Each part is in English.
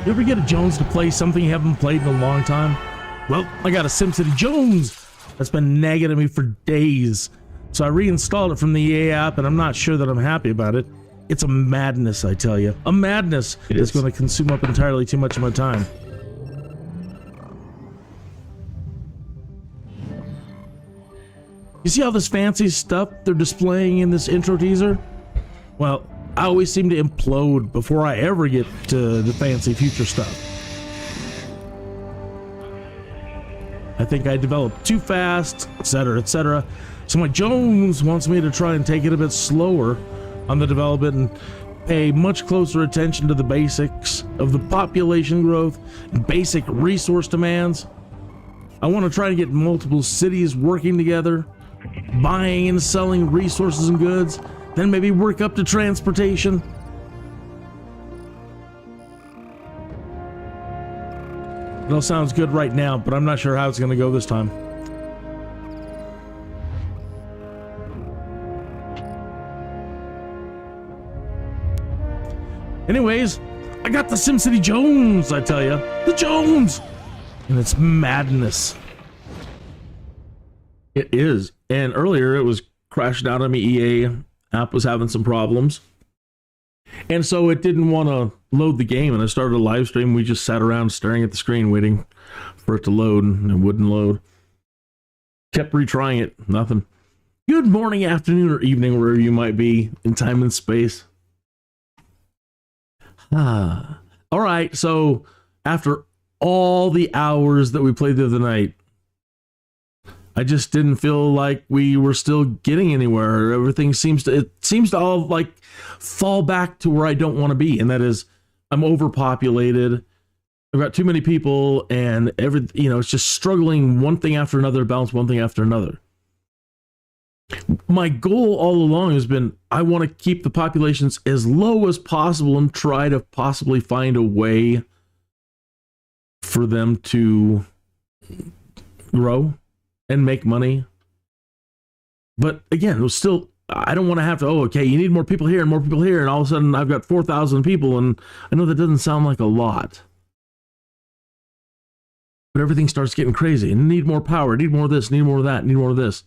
You ever get a Jones to play something you haven't played in a long time? Well, I got a SimCity Jones that's been nagging at me for days. So I reinstalled it from the EA app, and I'm not sure that I'm happy about it. It's a madness, I tell you. A madness that's going to consume up entirely too much of my time. You see all this fancy stuff they're displaying in this intro teaser? Well, I always seem to implode before I ever get to the fancy future stuff. I think I developed too fast, etc., etc. So my Jones wants me to try and take it a bit slower on the development and pay much closer attention to the basics of the population growth and basic resource demands. I want to try to get multiple cities working together, buying and selling resources and goods, then maybe work up to transportation. It all sounds good right now, but I'm not sure how it's going to go this time. Anyways, I got the SimCity Jones, I tell you. The Jones! And it's madness. It is. And earlier it was crashing out on me. EA app was having some problems. And so it didn't want to load the game, and I started a live stream. We just sat around staring at the screen waiting for it to load, and it wouldn't load. Kept retrying it, nothing. Good morning, afternoon, or evening, wherever you might be in time and space. All right, so after all the hours that we played the other night, I just didn't feel like we were still getting anywhere. Everything seems to all like fall back to where I don't want to be, and that is I'm overpopulated. I've got too many people, and it's just struggling one thing after another, balance one thing after another. My goal all along has been I want to keep the populations as low as possible and try to possibly find a way for them to grow and make money. But again, it was still, I don't want to have to, okay, you need more people here and more people here, and all of a sudden I've got 4,000 people, and I know that doesn't sound like a lot. But everything starts getting crazy, and need more power, need more of this, need more of that, need more of this.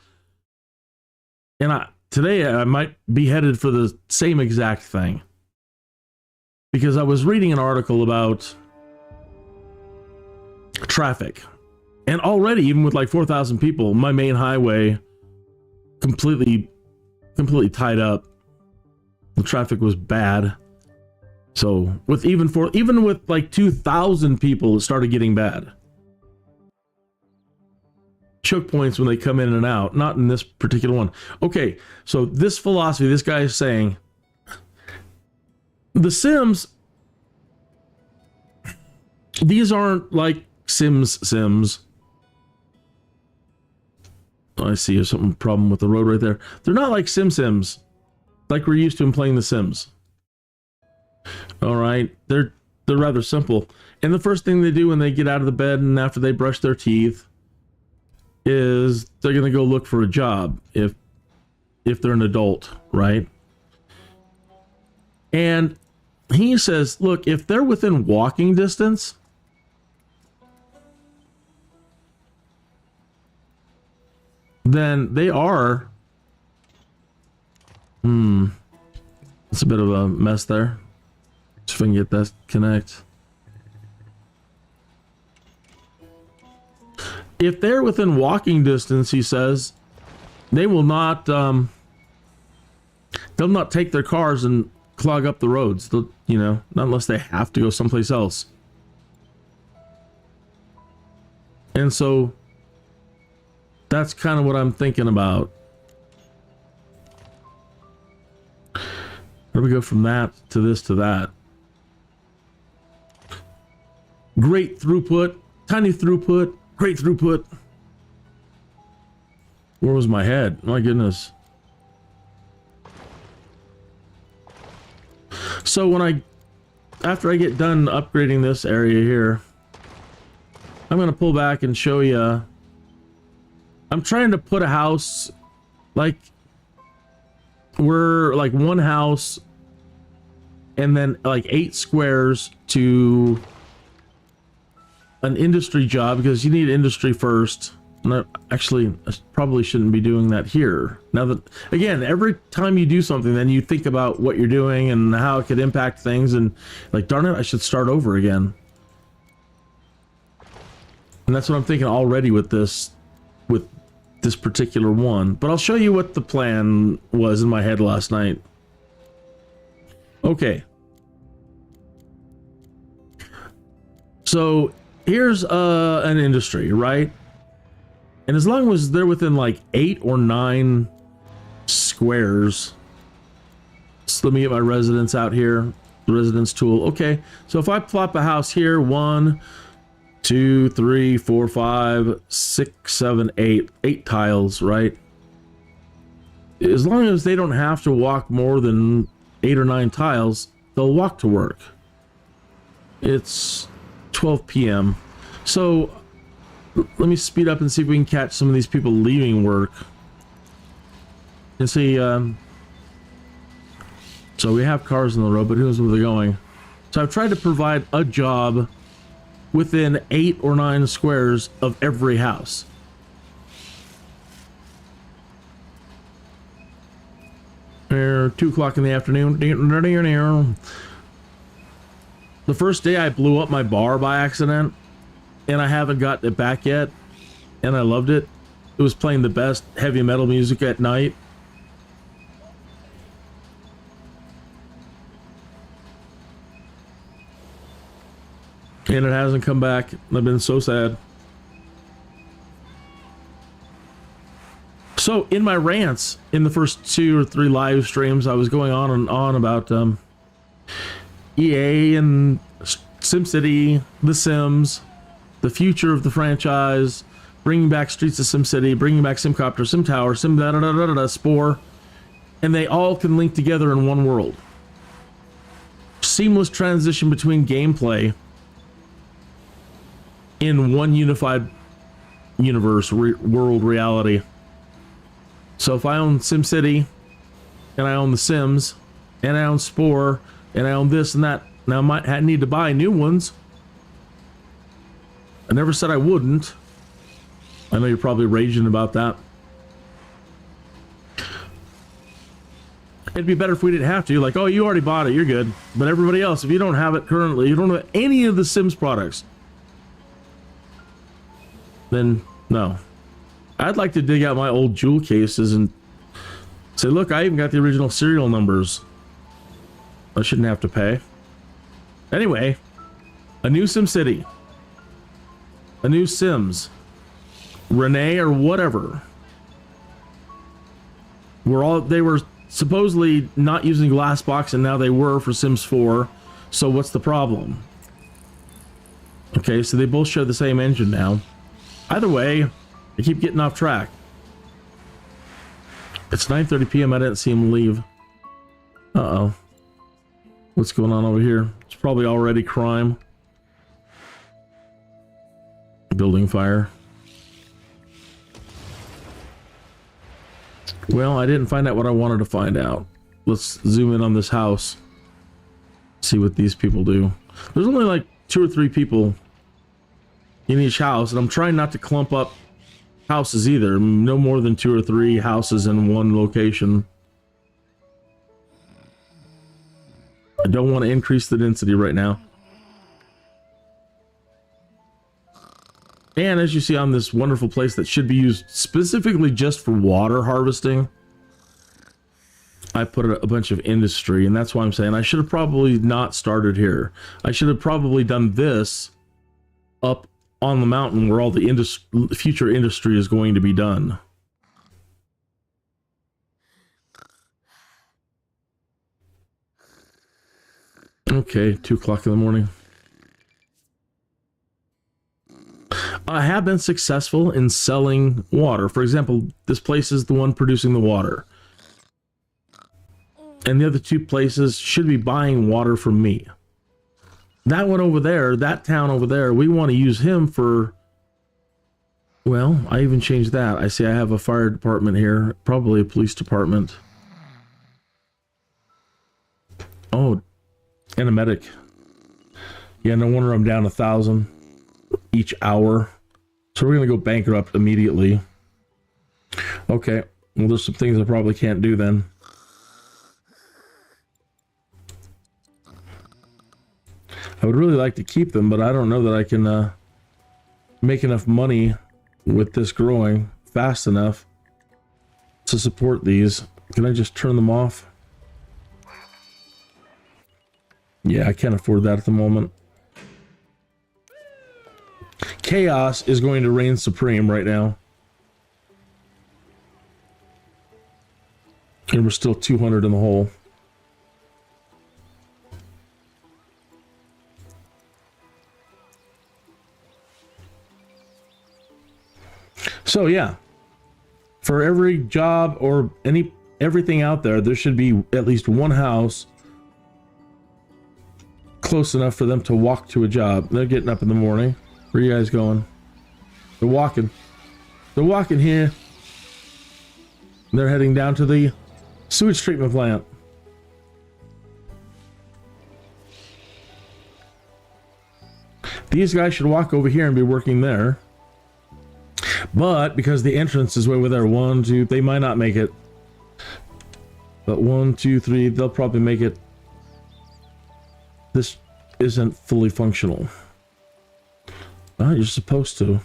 And today I might be headed for the same exact thing. Because I was reading an article about traffic. And already, even with like 4,000 people, my main highway completely tied up. The traffic was bad. So even with like 2,000 people, it started getting bad. Choke points when they come in and out, not in this particular one. Okay, so this philosophy, this guy is saying, the Sims, these aren't like Sims. I see some problem with the road right there. They're not like Sims, like we're used to in playing The Sims. All right, they're rather simple. And the first thing they do when they get out of the bed and after they brush their teeth is they're gonna go look for a job if they're an adult, right? And he says, look, if they're within walking distance, then they are. It's a bit of a mess there. See if I can get that connect. If they're within walking distance, he says, they will not. They'll not take their cars and clog up the roads. They'll, not unless they have to go someplace else. And so that's kind of what I'm thinking about. Where do we go from that to this to that? Great throughput, tiny throughput, great throughput. Where was my head? My goodness. So after I get done upgrading this area here, I'm going to pull back and show you. I'm trying to put a house, like, we're like one house and then like 8 squares to an industry job because you need industry first. And I probably shouldn't be doing that here. Now that, again, every time you do something, then you think about what you're doing and how it could impact things, and like, darn it, I should start over again. And that's what I'm thinking already with this particular one. But I'll show you what the plan was in my head last night. Okay. So here's an industry, right? And as long as they're within like 8 or 9 squares. So let me get my residence out here. The residence tool. Okay. So if I plop a house here, 1, 2, 3, 4, 5, 6, 7, 8. 8 tiles, right? As long as they don't have to walk more than 8 or 9 tiles, they'll walk to work. It's 12 p.m. So let me speed up and see if we can catch some of these people leaving work. And see, so we have cars on the road, but who knows where they're going. So I've tried to provide a job within 8 or 9 squares of every house. There, 2 o'clock in the afternoon. The first day I blew up my bar by accident, and I haven't got it back yet, and I loved it. It was playing the best heavy metal music at night. And it hasn't come back. I've been so sad. So in my rants, in the first 2 or 3 live streams, I was going on and on about EA and SimCity, The Sims, the future of the franchise, bringing back Streets of SimCity, bringing back SimCopter, SimTower, Sim da da da da da, Spore, and they all can link together in one world. Seamless transition between gameplay in one unified universe, world reality. So if I own SimCity, and I own The Sims, and I own Spore, and I own this and that, now I might need to buy new ones. I never said I wouldn't. I know you're probably raging about that. It'd be better if we didn't have to. Like, oh, you already bought it, you're good. But everybody else, if you don't have it currently, you don't have any of the Sims products, then no. I'd like to dig out my old jewel cases and say, look, I even got the original serial numbers. I shouldn't have to pay. Anyway, a new SimCity. A new Sims. Renee or whatever. They were supposedly not using Glassbox, and now they were for Sims 4. So what's the problem? Okay, so they both share the same engine now. Either way, I keep getting off track. It's 9:30 p.m. I didn't see him leave. Uh-oh. What's going on over here? It's probably already crime. Building fire. Well, I didn't find out what I wanted to find out. Let's zoom in on this house. See what these people do. There's only like 2 or 3 people in each house, and I'm trying not to clump up houses either. No more than 2 or 3 houses in one location. I don't want to increase the density right now. And as you see on this wonderful place that should be used specifically just for water harvesting, I put a bunch of industry, and that's why I'm saying I should have probably not started here. I should have probably done this up on the mountain where all the future industry is going to be done. Okay, 2 o'clock in the morning. I have been successful in selling water. For example, this place is the one producing the water. And the other 2 places should be buying water from me. That one over there, that town over there, we want to use him for... Well, I even changed that. I see I have a fire department here. Probably a police department. Oh, and a medic. Yeah, no wonder I'm down 1,000. each hour. So we're going to go bankrupt immediately. Okay. Well, there's some things I probably can't do then. I would really like to keep them, but I don't know that I can make enough money with this growing fast enough to support these. Can I just turn them off? Yeah, I can't afford that at the moment. Chaos is going to reign supreme right now. And we're still 200 in the hole. So yeah, for every job or everything out there, there should be at least one house close enough for them to walk to a job. They're getting up in the morning. Where are you guys going? They're walking. They're walking here. They're heading down to the sewage treatment plant. These guys should walk over here and be working there. But because the entrance is way over there, 1, 2, they might not make it. But 1, 2, 3, they'll probably make it. This isn't fully functional. Oh, you're supposed to.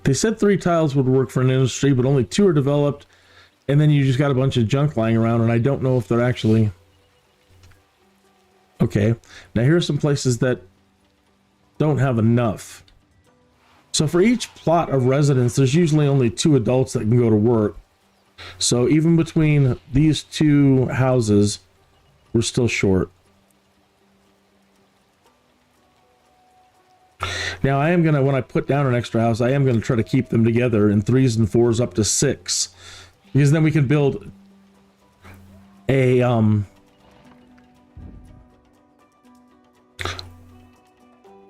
They said 3 tiles would work for an industry, but only 2 are developed. And then you just got a bunch of junk lying around, and I don't know if they're actually... Okay, now here are some places that don't have enough. So for each plot of residence, there's usually only 2 adults that can go to work. So even between these 2 houses, we're still short. Now I am gonna, when I put down an extra house, I am gonna try to keep them together in 3s and 4s up to 6, because then we can build a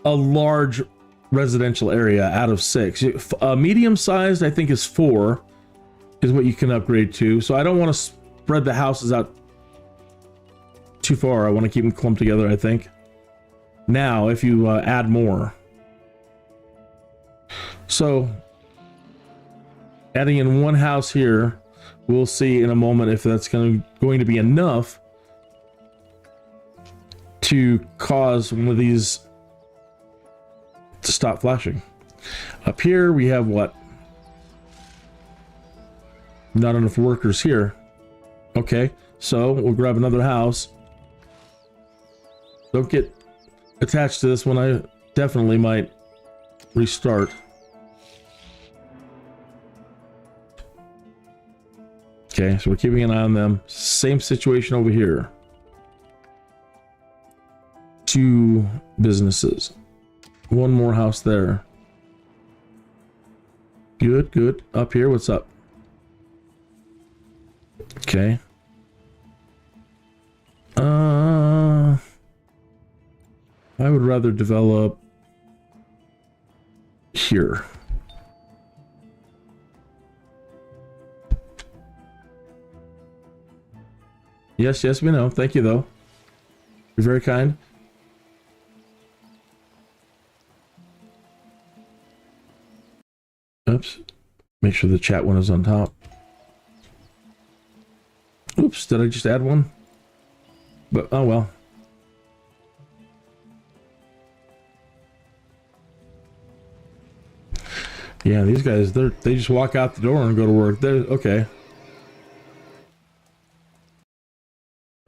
large residential area out of 6. Medium sized, I think, is 4, is what you can upgrade to. So I don't want to spread the houses out too far. I want to keep them clumped together, I think. Now, if you add more. So, adding in 1 house here, we'll see in a moment if that's going to be enough to cause one of these to stop flashing. Up here we have what? Not enough workers here. Okay, so we'll grab another house. Don't get attached to this one. I definitely might restart. Okay, so we're keeping an eye on them. Same situation over here. 2 businesses. 1 more house there. Good, good. Up here, what's up? Okay. I would rather develop here. Yes, yes, we know. Thank you, though. You're very kind. Oops. Make sure the chat one is on top. Oops, did I just add one? But, oh well. Yeah, these guys, they just walk out the door and go to work. They're okay.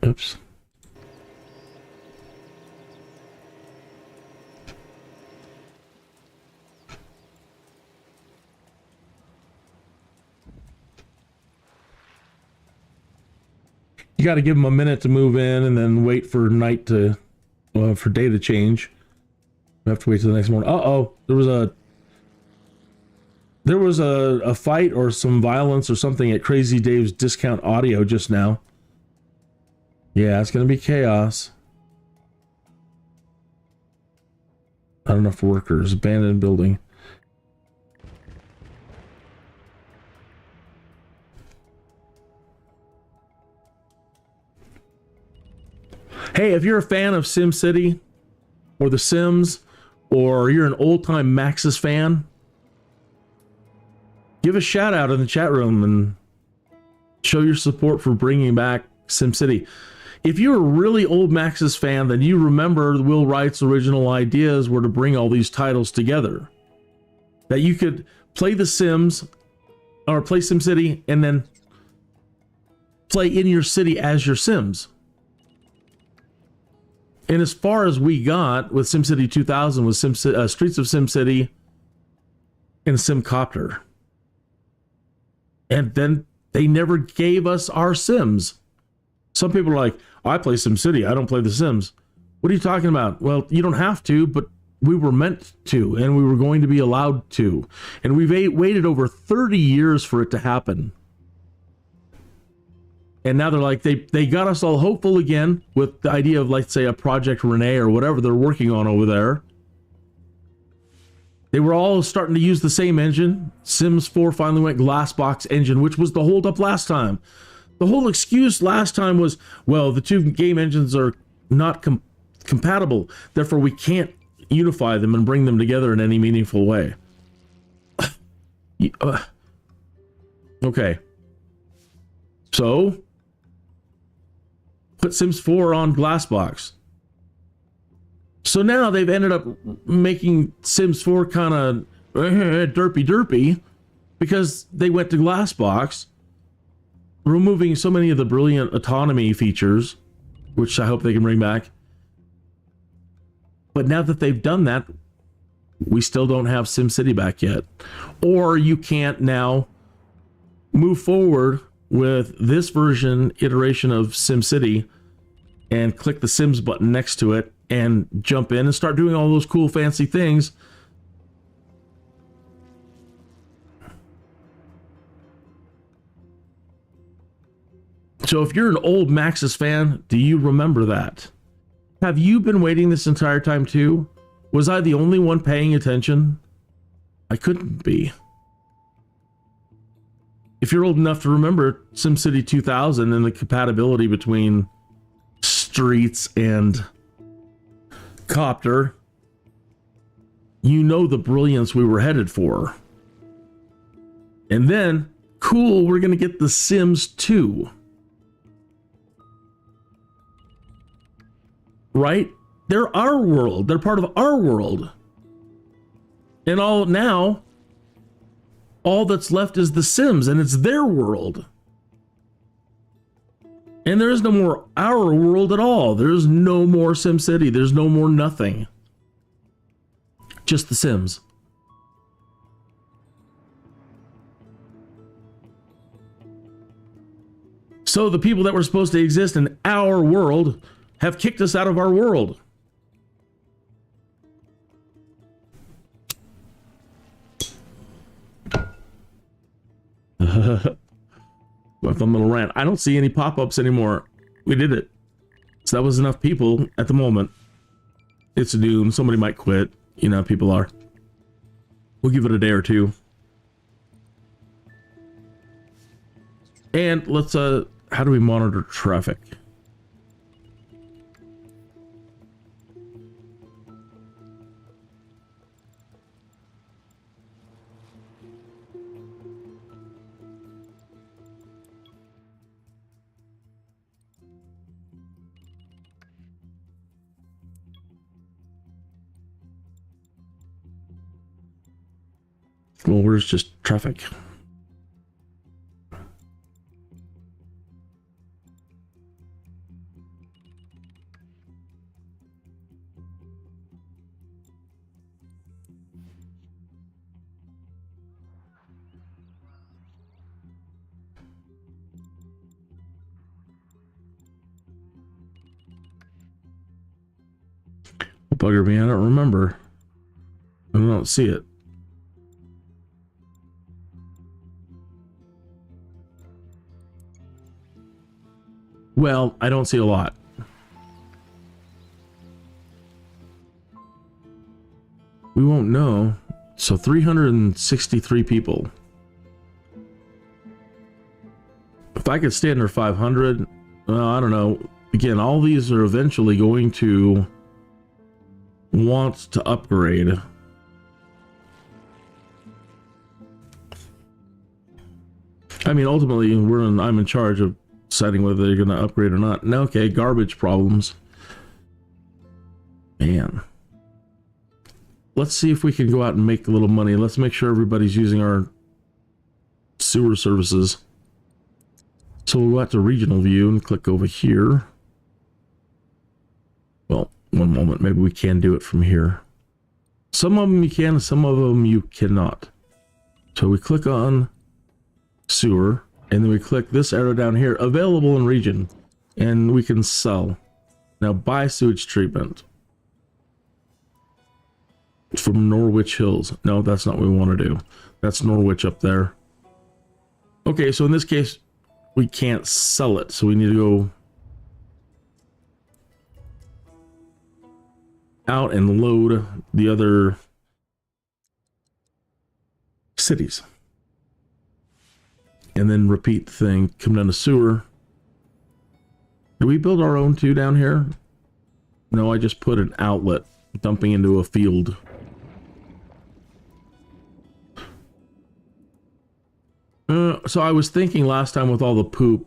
Oops. You got to give them a minute to move in and then wait for night to, for day to change. We have to wait till the next morning. Uh-oh, there was a fight or some violence or something at Crazy Dave's Discount Audio just now. Yeah, it's going to be chaos. Not enough workers. Abandoned building. Hey, if you're a fan of SimCity or The Sims, or you're an old-time Maxis fan, give a shout out in the chat room and show your support for bringing back SimCity. If you're a really old Maxis fan, then you remember Will Wright's original ideas were to bring all these titles together. That you could play The Sims, or play SimCity, and then play in your city as your Sims. And as far as we got with SimCity 2000 was Streets of SimCity and SimCopter. And then they never gave us our Sims. Some people are like, I play SimCity, I don't play The Sims. What are you talking about? Well, you don't have to, but we were meant to, and we were going to be allowed to. And we've waited over 30 years for it to happen. And now they're like, they got us all hopeful again with the idea of, like, say, a Project Renee or whatever they're working on over there. They were all starting to use the same engine. Sims 4 finally went Glassbox engine, which was the holdup last time. The whole excuse last time was, well, the two game engines are not compatible, therefore we can't unify them and bring them together in any meaningful way. Okay. So, put Sims 4 on Glassbox. So now they've ended up making Sims 4 kind of derpy because they went to Glassbox, removing so many of the brilliant autonomy features, which I hope they can bring back. But now that they've done that, we still don't have SimCity back yet. Or you can't now move forward with this iteration of SimCity and click the Sims button next to it and jump in and start doing all those cool fancy things. So if you're an old Maxis fan, do you remember that? Have you been waiting this entire time too? Was I the only one paying attention? I couldn't be. If you're old enough to remember SimCity 2000 and the compatibility between Streets and Copter, you know the brilliance we were headed for. And then, cool, we're going to get The Sims 2. Right? They're our world. They're part of our world. And all that's left is The Sims, and it's their world. And there is no more our world at all. There's no more SimCity. There's no more nothing. Just The Sims. So the people that were supposed to exist in our world have kicked us out of our world. With a little rant. I don't see any pop-ups anymore. We did it. So that was enough people at the moment. It's noon. Somebody might quit. You know how people are. We'll give it a day or two. And let's, how do we monitor traffic? Well, where's just traffic? Bugger me, I don't remember. I don't see it. Well, I don't see a lot. We won't know. So 363 people. If I could stay under 500, well, I don't know. Again, all these are eventually going to want to upgrade. I mean, ultimately, I'm in charge of deciding whether they're going to upgrade or not. No, okay, garbage problems. Man. Let's see if we can go out and make a little money. Let's make sure everybody's using our sewer services. So we'll go out to regional view and click over here. Well, one moment. Maybe we can do it from here. Some of them you can, some of them you cannot. So we click on sewer, and then we click this arrow down here, available in region, and we can sell. Now buy sewage treatment from Norwich Hills. No, that's not what we want to do. That's Norwich up there. Okay, so in this case, we can't sell it, so we need to go out and load the other cities. And then repeat the thing, come down to sewer. Do we build our own too down here? No, I just put an outlet dumping into a field. So I was thinking last time with all the poop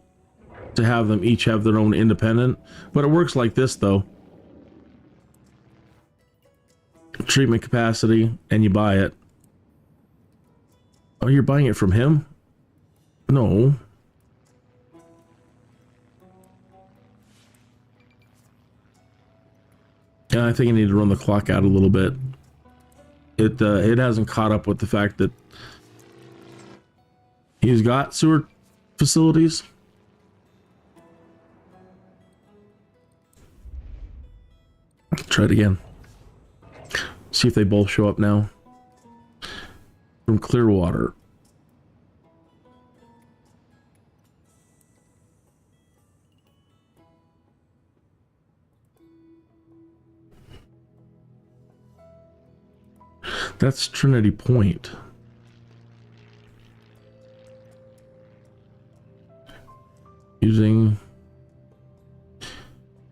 to have them each have their own independent, but it works like this though. Treatment capacity, and you buy it. Oh, you're buying it from him? No. Yeah, I think I need to run the clock out a little bit. It hasn't caught up with the fact that he's got sewer facilities. Try it again. See if they both show up now. From Clearwater. That's Trinity Point. Using...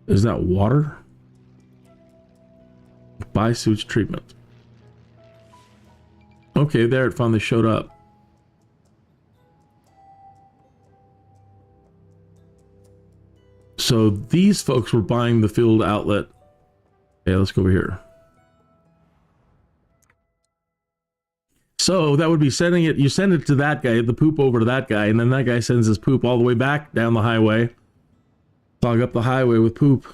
Is that water? Buy sewage treatment. Okay, there it finally showed up. So these folks were buying the field outlet. Okay, let's go over here. So that would be sending it, you send it to that guy, the poop over to that guy, and then that guy sends his poop all the way back down the highway. Clog up the highway with poop.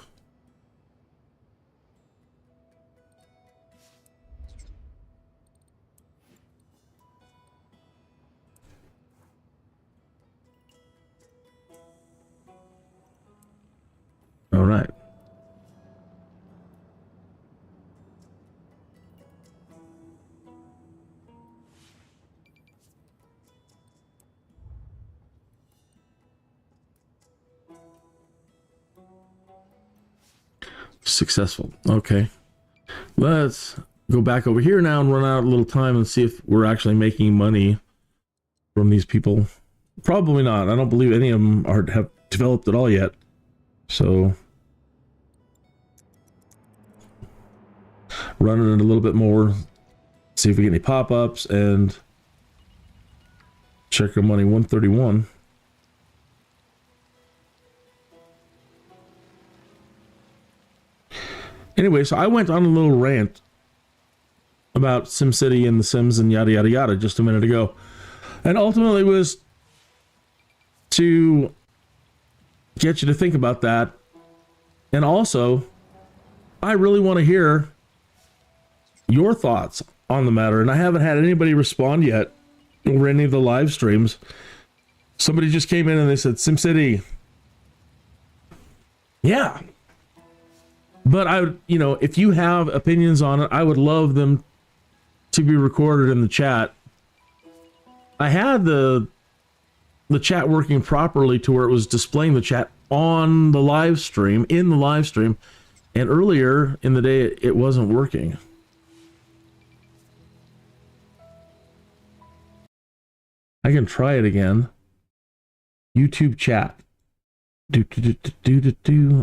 All right. Successful. Okay. Let's go back over here now and run out a little time and see if we're actually making money from these people. Probably not. I don't believe any of them have developed at all yet. So running it a little bit more, see if we get any pop-ups, and check our money. 131. Anyway, so I went on a little rant about SimCity and the Sims and yada yada yada just a minute ago, and ultimately was to get you to think about that. And also, I really want to hear your thoughts on the matter, and I haven't had anybody respond yet over any of the live streams. Somebody just came in and they said, SimCity. Yeah. But I would, you know, if you have opinions on it, I would love them to be recorded in the chat. I had the chat working properly to where it was displaying the chat on the live stream, in the live stream, and earlier in the day it wasn't working. I can try it again. YouTube chat.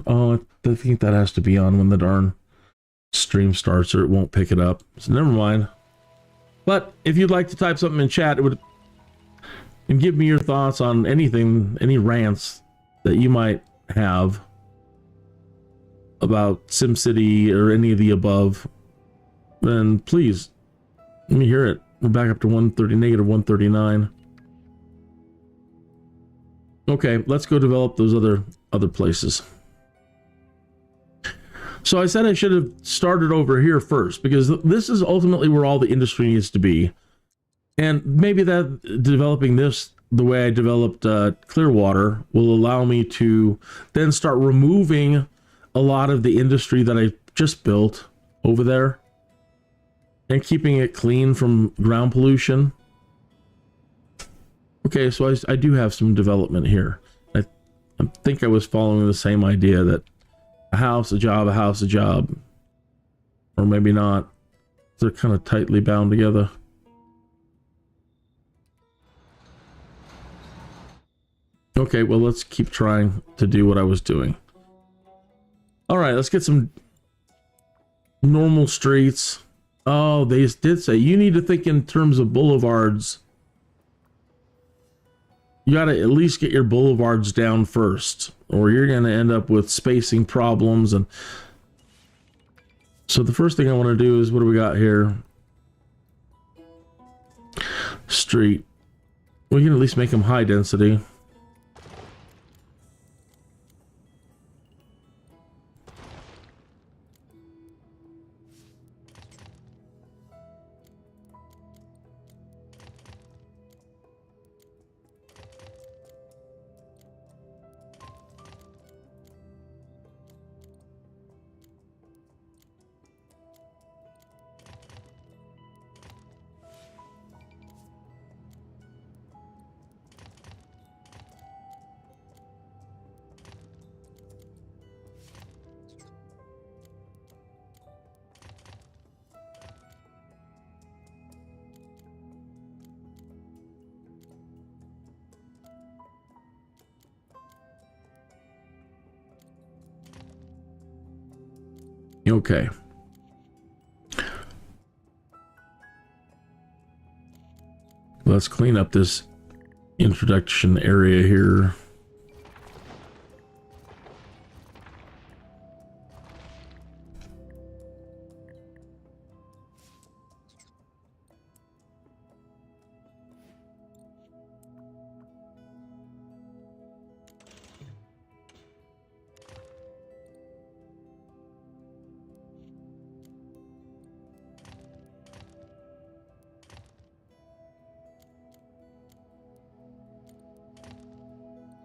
Oh, I think that has to be on when the darn stream starts or it won't pick it up. So never mind. But if you'd like to type something in chat, it would, and give me your thoughts on anything, any rants that you might have about SimCity or any of the above, then please let me hear it. We're back up to negative 139. Okay, let's go develop those other places. So I said I should have started over here first, because this is ultimately where all the industry needs to be. And maybe that developing this the way I developed Clearwater will allow me to then start removing a lot of the industry that I just built over there and keeping it clean from ground pollution. Okay, so I do have some development here. I think I was following the same idea that a house, a job, a house, a job. Or maybe not. They're kind of tightly bound together. Okay, well, let's keep trying to do what I was doing. All right, let's get some normal streets. Oh, they did say you need to think in terms of boulevards. You got to at least get your boulevards down first, or you're going to end up with spacing problems. And so the first thing I want to do is, what do we got here? Street. We can at least make them high density. Okay. Let's clean up this introduction area here.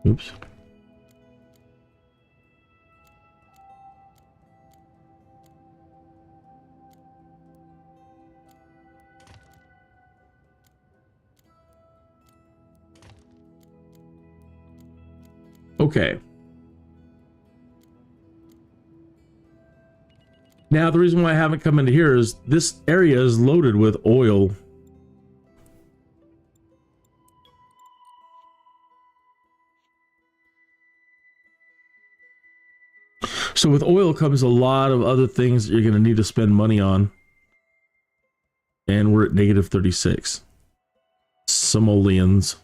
Oops. Okay. Now, the reason why I haven't come into here is this area is loaded with oil. So with oil comes a lot of other things that you're going to need to spend money on. And we're at negative 36. Simoleons.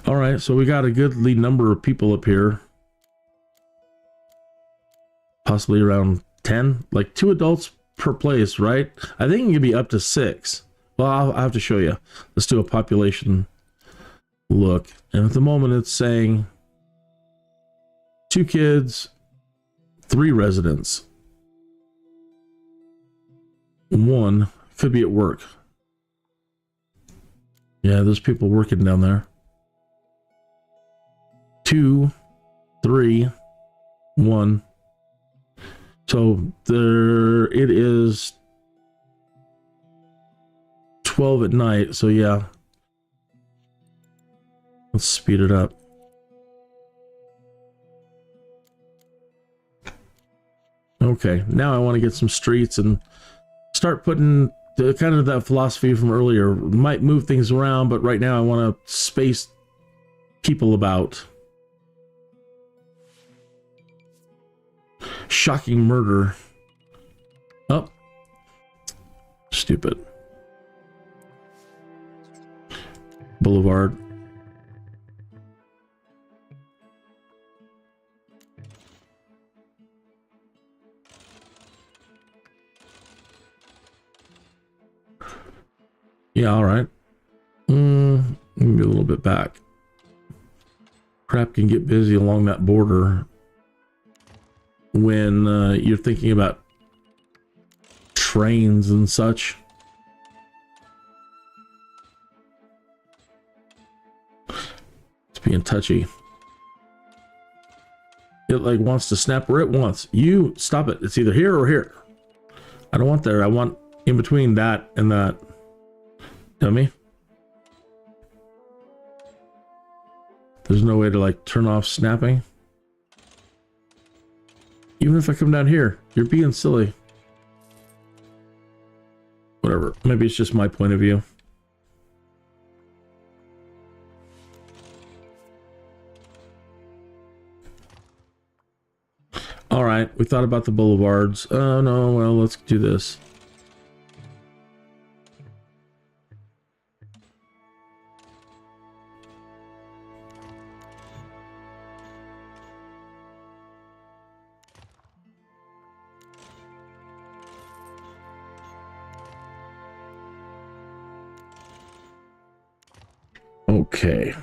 All right, so we got a goodly number of people up here. Possibly around 10, like 2 adults per place, right? I think it can be up to 6. Well, I'll have to show you. Let's do a population look. And at the moment it's saying 2 kids, 3 residents. 1 could be at work. Yeah, there's people working down there. 2, 3, 1. So there it is 12 at night. So yeah. Let's speed it up. Okay, now I want to get some streets and start putting the kind of that philosophy from earlier. Might move things around, but right now I want to space people about. Shocking murder. Oh. Stupid. Boulevard. Yeah, all right. Maybe a little bit back. Crap can get busy along that border when you're thinking about trains and such. It's being touchy. It like wants to snap where it wants. You stop it. It's either here or here. I don't want there. I want in between that and that. Dummy. There's no way to like turn off snapping. Even if I come down here, you're being silly. Whatever. Maybe it's just my point of view. All right, we thought about the boulevards. Oh no, well, let's do this. Okay.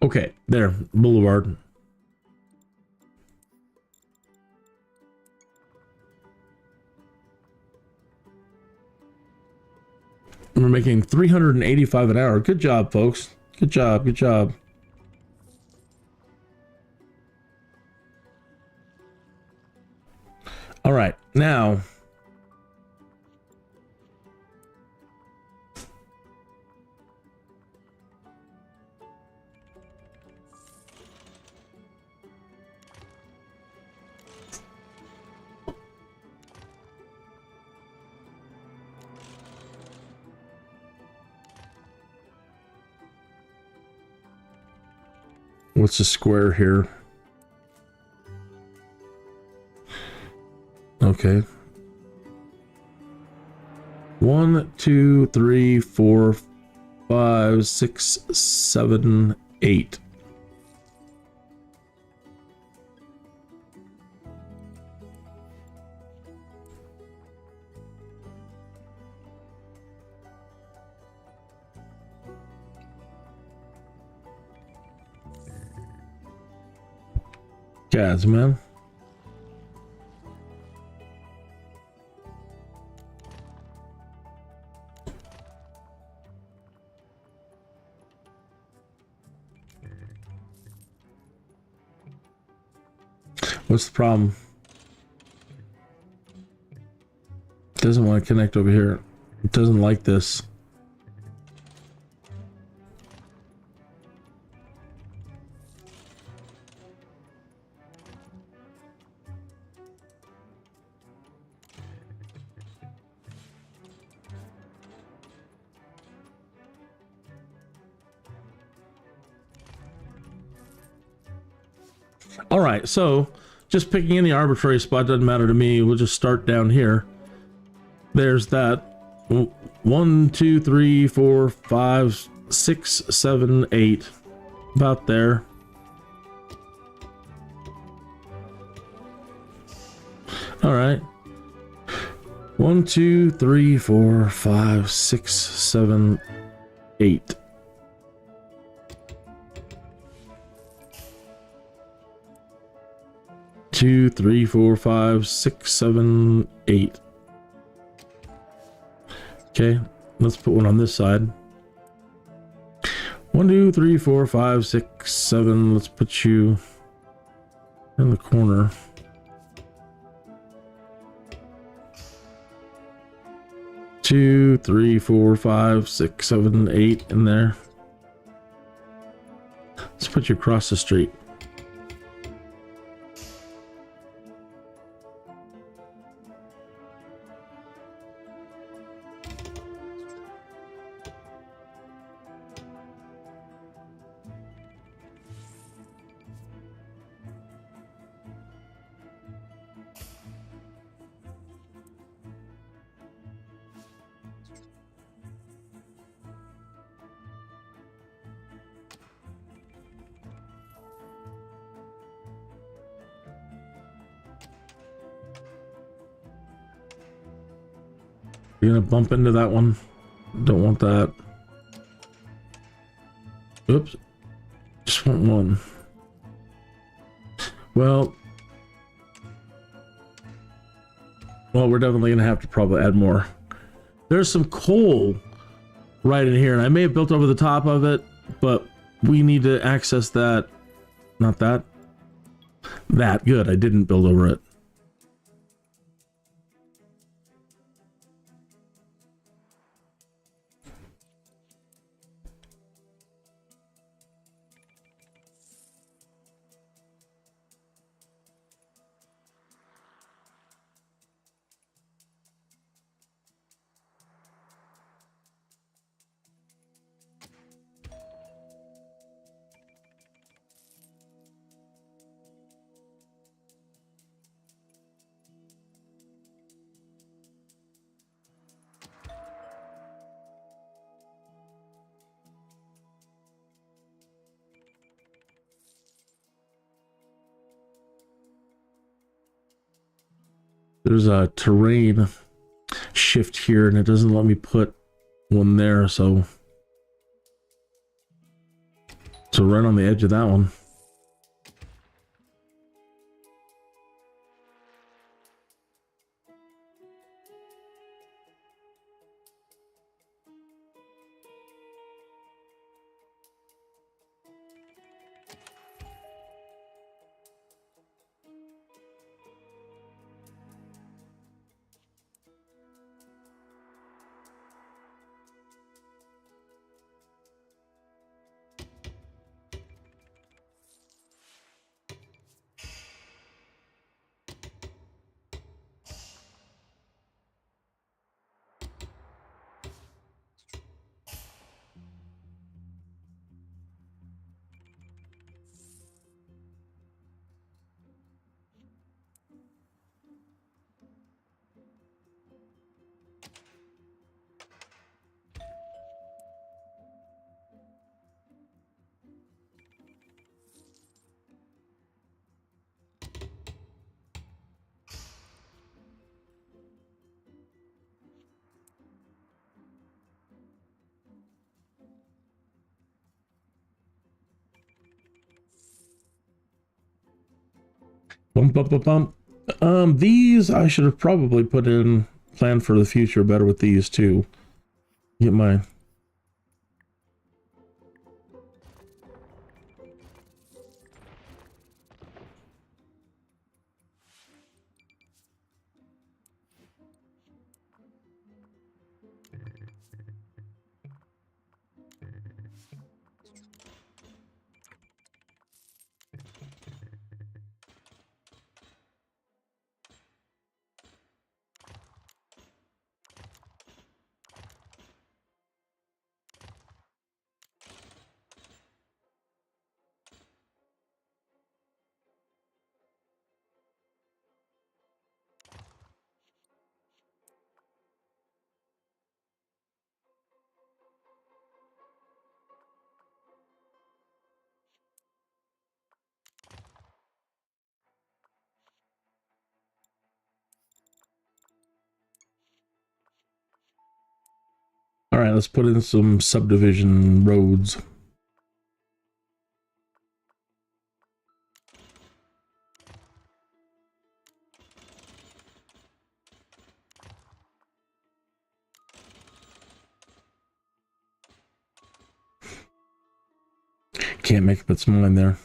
Okay, there, boulevard. We're making 385 an hour. Good job, folks. Good job, good job. All right, now what's the square here? Okay. 1, 2, 3, 4, 5, 6, 7, 8. Guys, man. What's the problem? It doesn't want to connect over here. It doesn't like this. All right, so just picking any arbitrary spot doesn't matter to me. We'll just start down here. There's that. 1, 2, 3, 4, 5, 6, 7, 8. About there. All right. 1, 2, 3, 4, 5, 6, 7, 8. 2, 3, 4, 5, 6, 7, 8. Okay, let's put one on this side. 1, 2, 3, 4, 5, 6, 7. Let's put you in the corner. Two, 3, 4, 5, 6, 7, 8 in there. Let's put you across the street. You're gonna bump into that one. Don't want that. Oops. Just want one. Well, we're definitely gonna have to probably add more. There's some coal right in here, and I may have built over the top of it, but we need to access that. Not that. That. Good. I didn't build over it. There's a terrain shift here, and it doesn't let me put one there, so right on the edge of that one. Bump, bump, bump, bump. These I should have probably put in plan for the future better with these too. Get my All right, let's put in some subdivision roads. can't make up its mind there.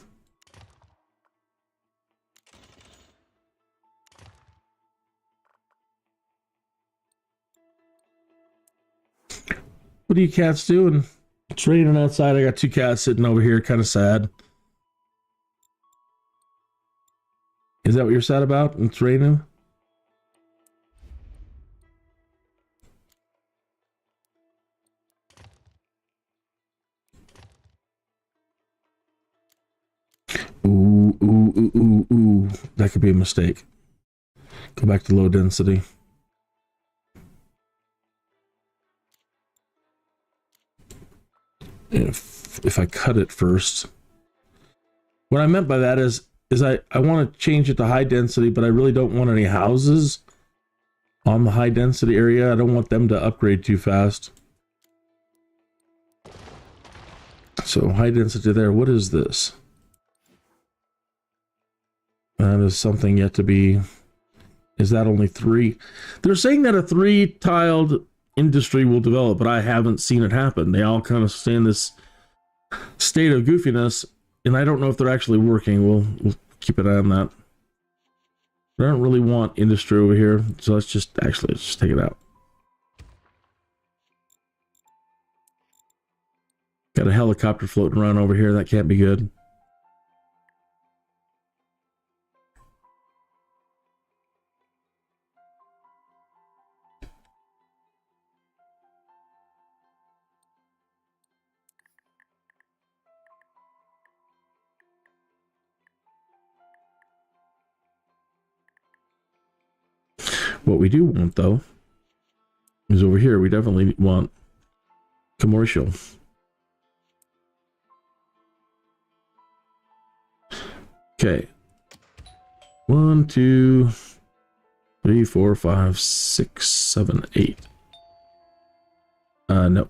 What are you cats doing? It's raining outside. I got two cats sitting over here, kind of sad. Is that what you're sad about? It's raining? Ooh, ooh, ooh, ooh, ooh. That could be a mistake. Go back to low density. If I cut it first. What I meant by that is I want to change it to high density, but I really don't want any houses on the high density area. I don't want them to upgrade too fast. So high density there. What is this? That is something yet to be. Is that only 3? They're saying that a 3-tiled industry will develop, but I haven't seen it happen. They all kind of stay in this state of goofiness, and I don't know if they're actually working. We'll keep an eye on that. I don't really want industry over here, so let's just take it out. Got a helicopter floating around over here. That can't be good. What we do want, though, is over here. We definitely want commercial. Okay. 1, 2, 3, 4, 5, 6, 7, 8. No.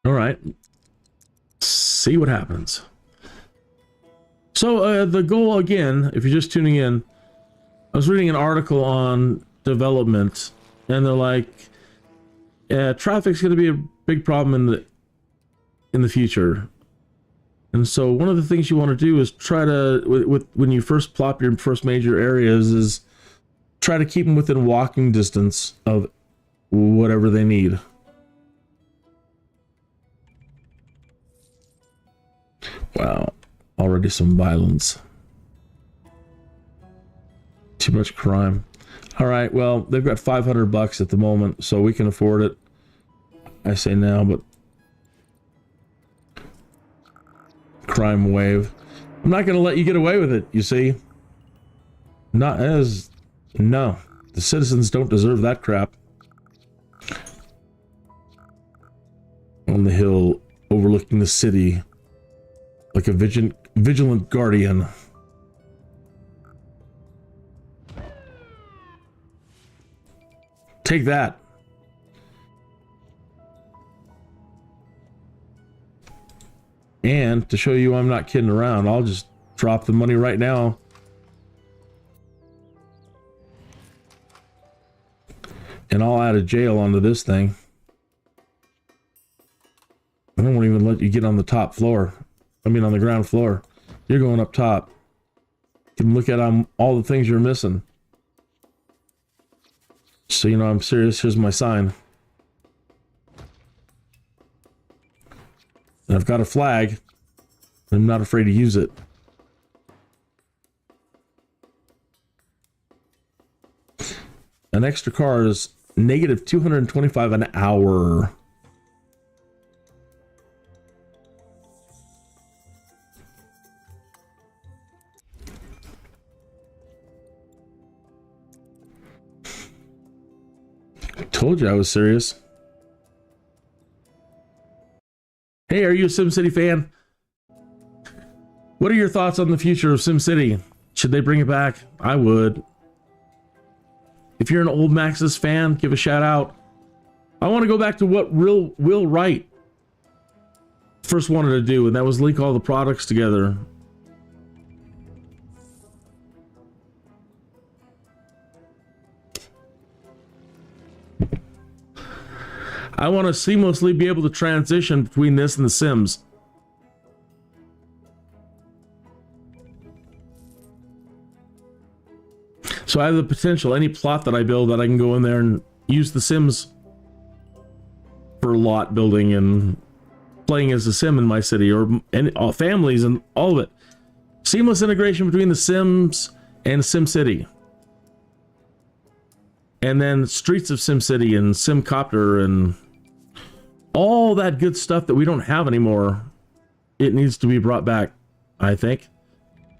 All right. See what happens. So the goal, again, if you're just tuning in, I was reading an article on development, and they're like, traffic's going to be a big problem in the future. And so one of the things you want to do is try to, when you first plop your first major areas, is try to keep them within walking distance of whatever they need. Wow, already some violence. Too much crime. All right, well, they've got $500 at the moment, so we can afford it. I say now, but crime wave. I'm not going to let you get away with it, you see. Not as... No, the citizens don't deserve that crap. On the hill, overlooking the city, like a vigilant guardian. Take that. And to show you I'm not kidding around, I'll just drop the money right now. And I'll add a jail onto this thing. I won't even let you get on the top floor. I mean, on the ground floor. You're going up top. You can look at all the things you're missing. So you know I'm serious. Here's my sign. And I've got a flag. I'm not afraid to use it. An extra car is negative 225 an hour. Told you I was serious. Hey, are you a SimCity fan? What are your thoughts on the future of SimCity? Should they bring it back? I would. If you're an old Maxis fan, give a shout out. I want to go back to what Will Wright first wanted to do, and that was link all the products together. I want to seamlessly be able to transition between this and The Sims. So I have the potential, any plot that I build, that I can go in there and use The Sims for lot building and playing as a Sim in my city, or all families and all of it. Seamless integration between The Sims and SimCity. And then Streets of SimCity and SimCopter and all that good stuff that we don't have anymore. It needs to be brought back, I think.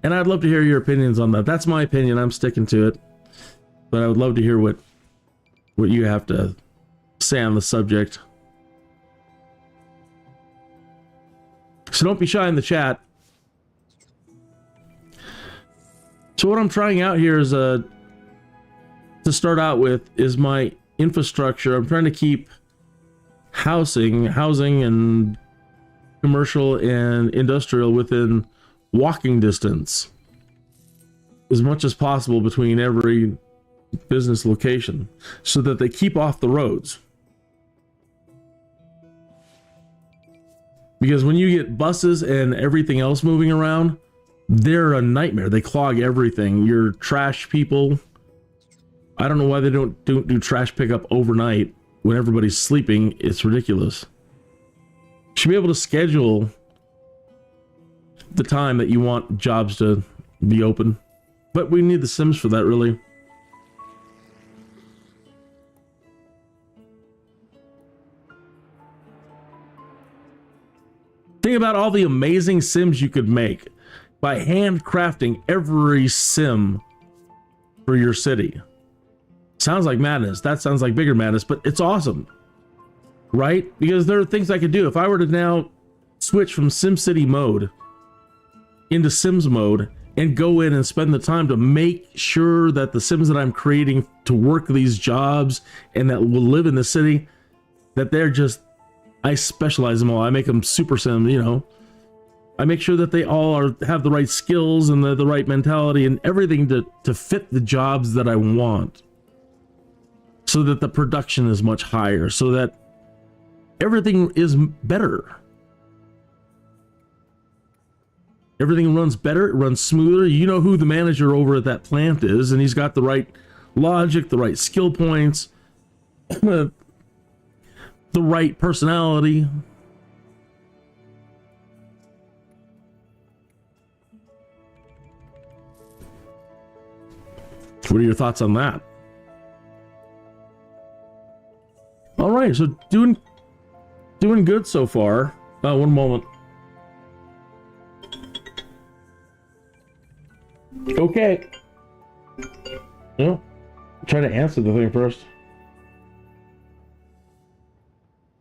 And I'd love to hear your opinions on that. That's my opinion. I'm sticking to it. But I would love to hear what you have to say on the subject. So don't be shy in the chat. So what I'm trying out here is to start out with is my infrastructure. I'm trying to keep housing and commercial and industrial within walking distance as much as possible between every business location, so that they keep off the roads. Because when you get buses and everything else moving around, they're a nightmare. They clog everything. Your trash people, I don't know why they don't do trash pickup overnight when everybody's sleeping. It's ridiculous. You should be able to schedule the time that you want jobs to be open. But we need The Sims for that, really. Think about all the amazing Sims you could make by handcrafting every Sim for your city. Sounds like madness. That sounds like bigger madness, but it's awesome, right? Because there are things I could do. If I were to now switch from SimCity mode into Sims mode and go in and spend the time to make sure that the Sims that I'm creating to work these jobs and that will live in the city, that they're just, I specialize them all. I make them super Sim, you know. I make sure that they all have the right skills and the right mentality and everything to fit the jobs that I want. So that the production is much higher, so that everything is better. Everything runs better, it runs smoother. You know who the manager over at that plant is, and he's got the right logic, the right skill points, the right personality. What are your thoughts on that? All right, so doing good so far. One moment. Okay. No, try to answer the thing first.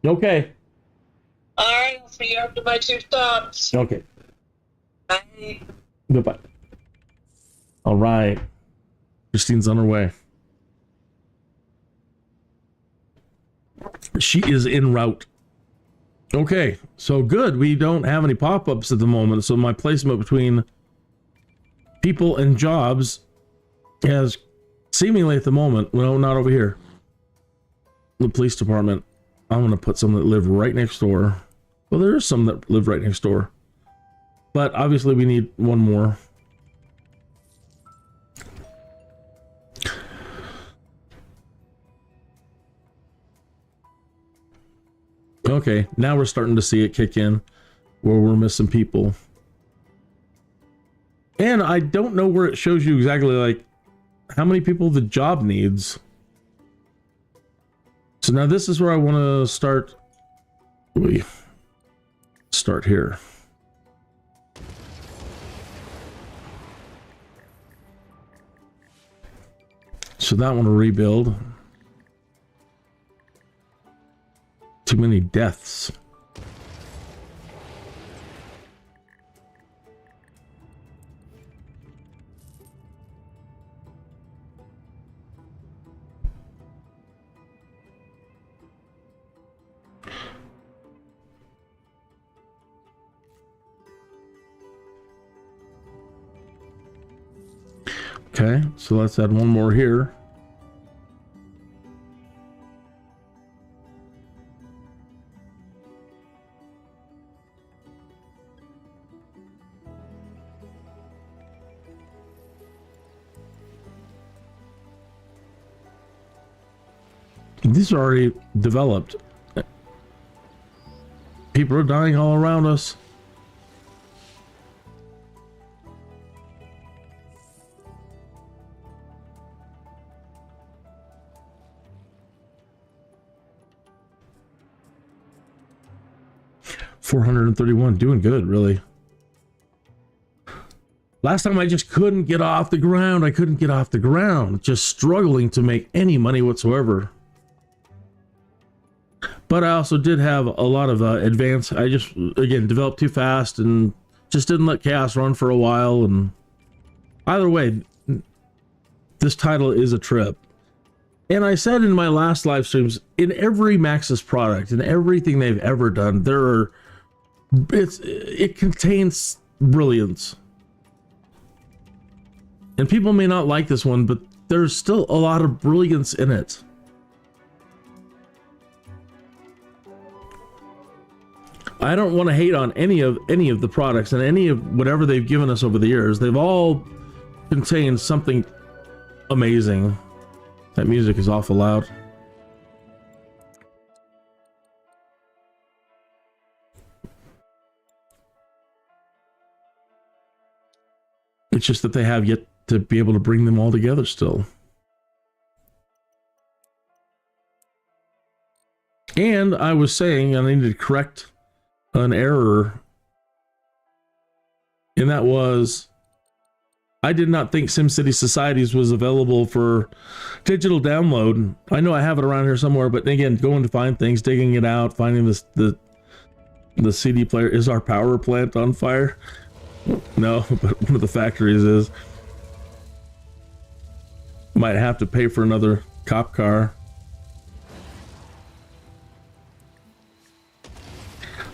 Okay. All right, I'll see you after my 2 stops. Okay. Bye. Goodbye. All right. Christine's on her way. She is en route. Okay, so good. We don't have any pop-ups at the moment, so my placement between people and jobs has seemingly at the moment, well, not over here. The police department. I'm going to put some that live right next door. Well, there are some that live right next door. But obviously we need one more. Okay, now we're starting to see it kick in where we're missing people. And I don't know where it shows you exactly like how many people the job needs. So now this is where I want to start. We start here. So that one to rebuild. Too many deaths. Okay, so let's add one more here. These are already developed. People are dying all around us. $431, doing good, really. Last time I just couldn't get off the ground. I couldn't get off the ground. Just struggling to make any money whatsoever. But I also did have a lot of advance. I just, again, developed too fast and just didn't let chaos run for a while. And either way, this title is a trip. And I said in my last live streams, in every Maxis product, in everything they've ever done, it contains brilliance. And people may not like this one, but there's still a lot of brilliance in it. I don't want to hate on any of the products and any of whatever they've given us over the years. They've all contained something amazing. That music is awful loud. It's just that they have yet to be able to bring them all together still. And I was saying I needed to correct an error, and that was I did not think SimCity Societies was available for digital download. I know I have it around here somewhere, but again, going to find things, digging it out, finding this the CD player. Is our power plant on fire? No, but one of the factories is. Might have to pay for another cop car.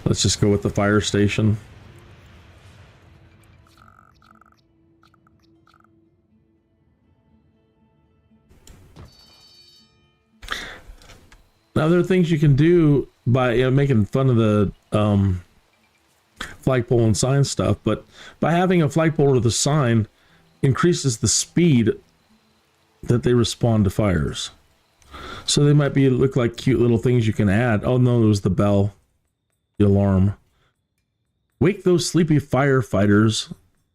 Let's just go with the fire station. Now there are things you can do by making fun of the flagpole and sign stuff, but by having a flagpole with a sign increases the speed that they respond to fires. So they might look like cute little things you can add. Oh no, it was the bell. The alarm. Wake those sleepy firefighters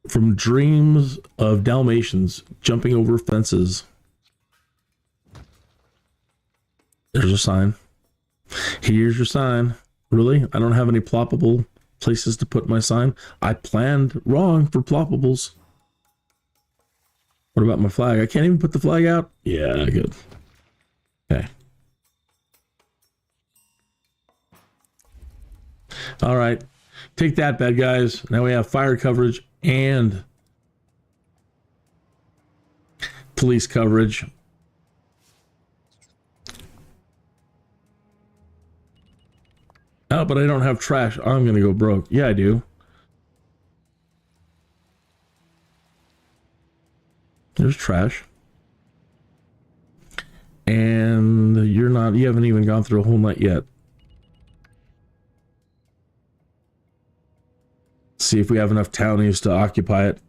from dreams of Dalmatians jumping over fences. There's a sign. Here's your sign. Really? I don't have any ploppable places to put my sign. I planned wrong for ploppables. What about my flag? I can't even put the flag out? Yeah, good. Okay. All right, take that, bad guys. Now we have fire coverage and police coverage. Oh, but I don't have trash. I'm gonna go broke. Yeah, I do. There's trash. And you haven't even gone through a whole night yet. See if we have enough townies to occupy it.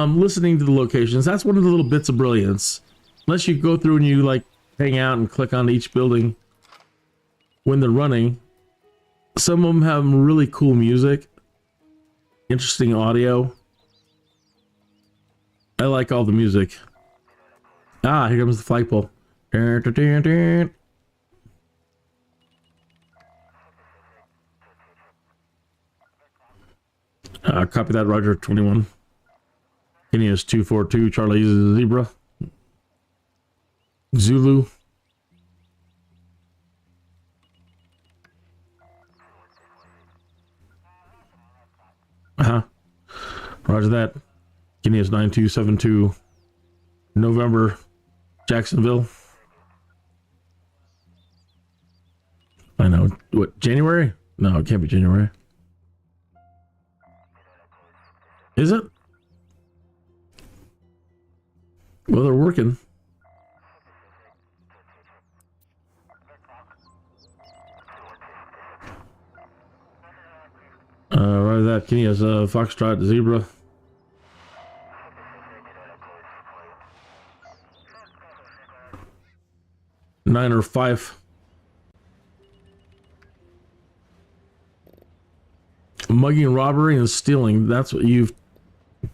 Listening to the locations, that's one of the little bits of brilliance. Unless you go through and you like hang out and click on each building when they're running. Some of them have really cool music. Interesting audio. I like all the music. Ah, here comes the flagpole. Copy that, Roger. 21. Kinneas 242, Charlie Zebra. Zulu. Roger that. Kinneas 9272. November, Jacksonville. I know. What, January? No, it can't be January. Is it? Well, they're working. Right that. Kinneas Foxtrot Zebra. Nine or five. Mugging, robbery, and stealing. That's what you've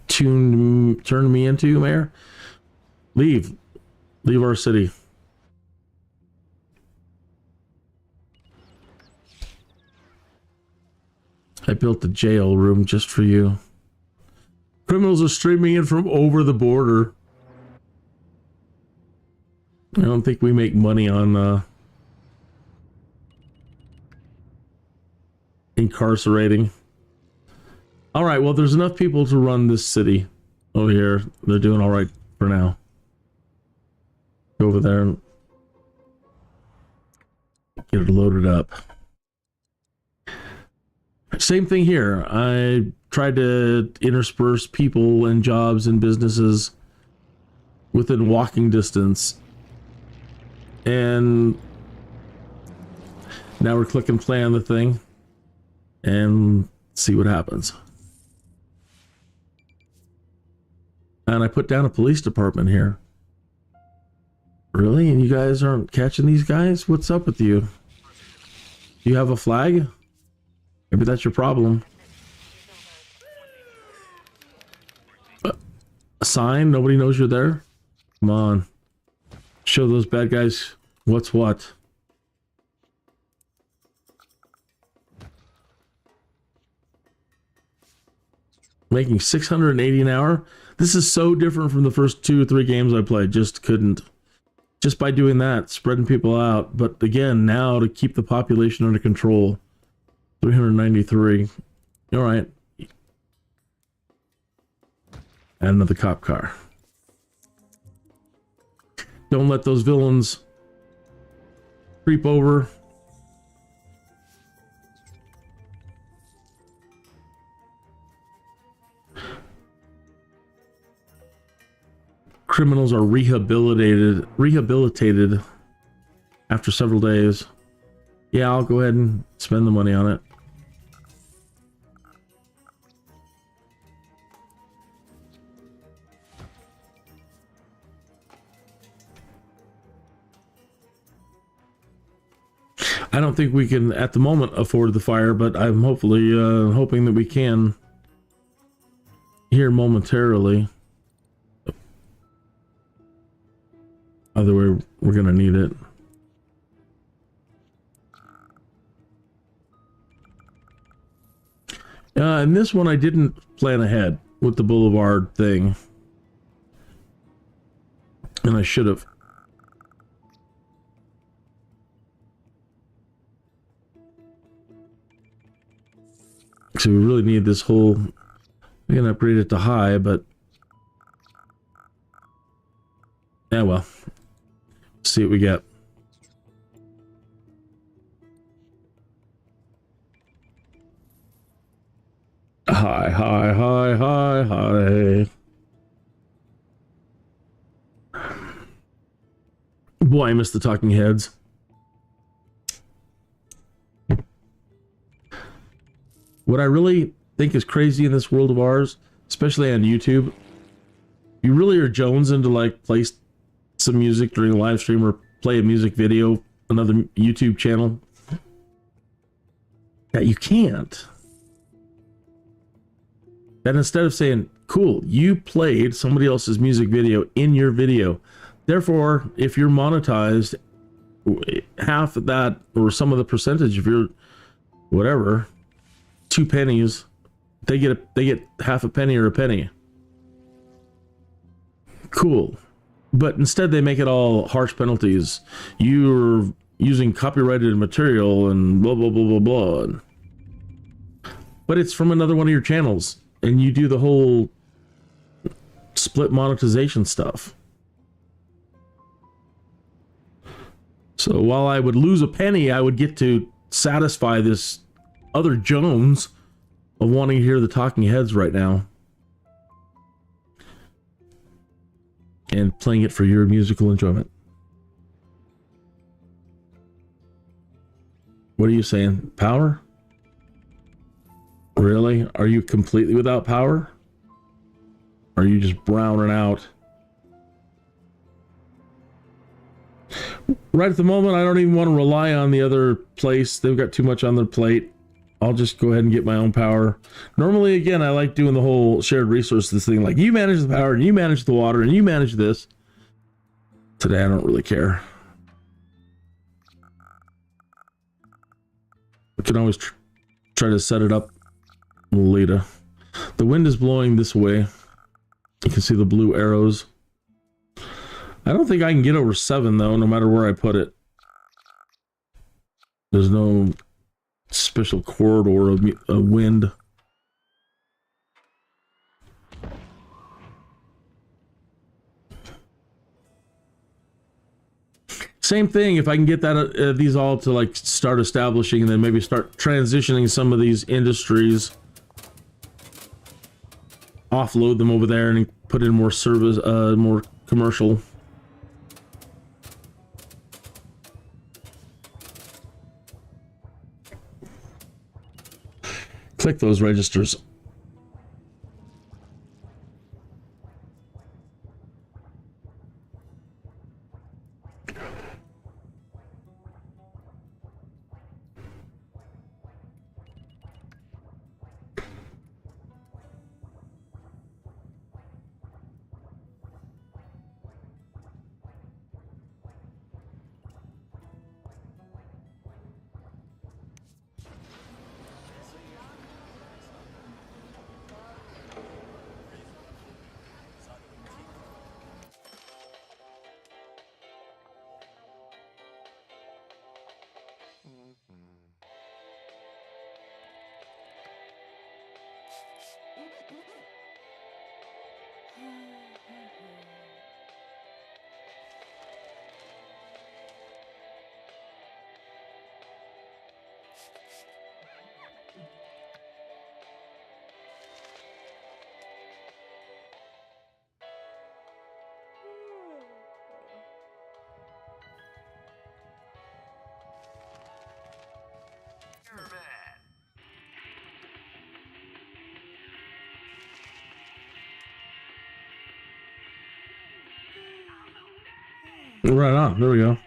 turned me into, Mayor. Leave our city. I built the jail room just for you. Criminals are streaming in from over the border. I don't think we make money on incarcerating. All right, well, there's enough people to run this city over here. They're doing all right for now. Go over there and get it loaded up. Same thing here. I tried to intersperse people and jobs and businesses within walking distance. And now we're clicking play on the thing and see what happens. And I put down a police department here. Really? And you guys aren't catching these guys? What's up with you? Do you have a flag? Maybe that's your problem. A sign? Nobody knows you're there? Come on. Show those bad guys what's what. Making $680 an hour? This is so different from the first 2 or 3 games I played. Just couldn't. Just by doing that, spreading people out. But again, now to keep the population under control. 393. All right. And another cop car. Don't let those villains creep over. Criminals are rehabilitated after several days. Yeah, I'll go ahead and spend the money on it. I don't think we can at the moment afford the fire, but I'm hopefully hoping that we can here momentarily. Either way, we're gonna need it. And this one I didn't plan ahead with the boulevard thing, and I should have. So we really need this whole. We can upgrade it to high, but yeah, well, see what we get. High, high, high, high, high. Boy, I miss the talking heads. What I really think is crazy in this world of ours, especially on YouTube, you really are jonesing to like play some music during a live stream or play a music video, another YouTube channel. That you can't. That instead of saying, cool, you played somebody else's music video in your video. Therefore, if you're monetized, half of that or some of the percentage of your whatever, 2 pennies they get half a penny or a penny. Cool. But instead they make it all harsh penalties. You're using copyrighted material and blah blah blah blah blah. But it's from another one of your channels, and you do the whole split monetization stuff. So while I would lose a penny, I would get to satisfy this other Jones of wanting to hear the talking heads right now. And playing it for your musical enjoyment. What are you saying? Power? Really? Are you completely without power? Or are you just browning out? Right at the moment, I don't even want to rely on the other place. They've got too much on their plate. I'll just go ahead and get my own power. Normally, again, I like doing the whole shared resources thing. Like, you manage the power, and you manage the water, and you manage this. Today, I don't really care. We can always try to set it up later. The wind is blowing this way. You can see the blue arrows. I don't think I can get over 7, though, no matter where I put it. There's no special corridor of wind. Same thing, if I can get that these all to like start establishing and then maybe start transitioning some of these industries, offload them over there and put in more service, more commercial. Click those registers. Right on, there we go.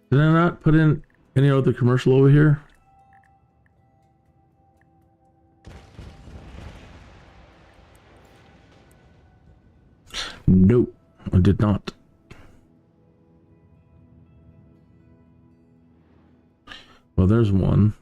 Did I not put in any other commercial over here? Nope, I did not. Well, there's one.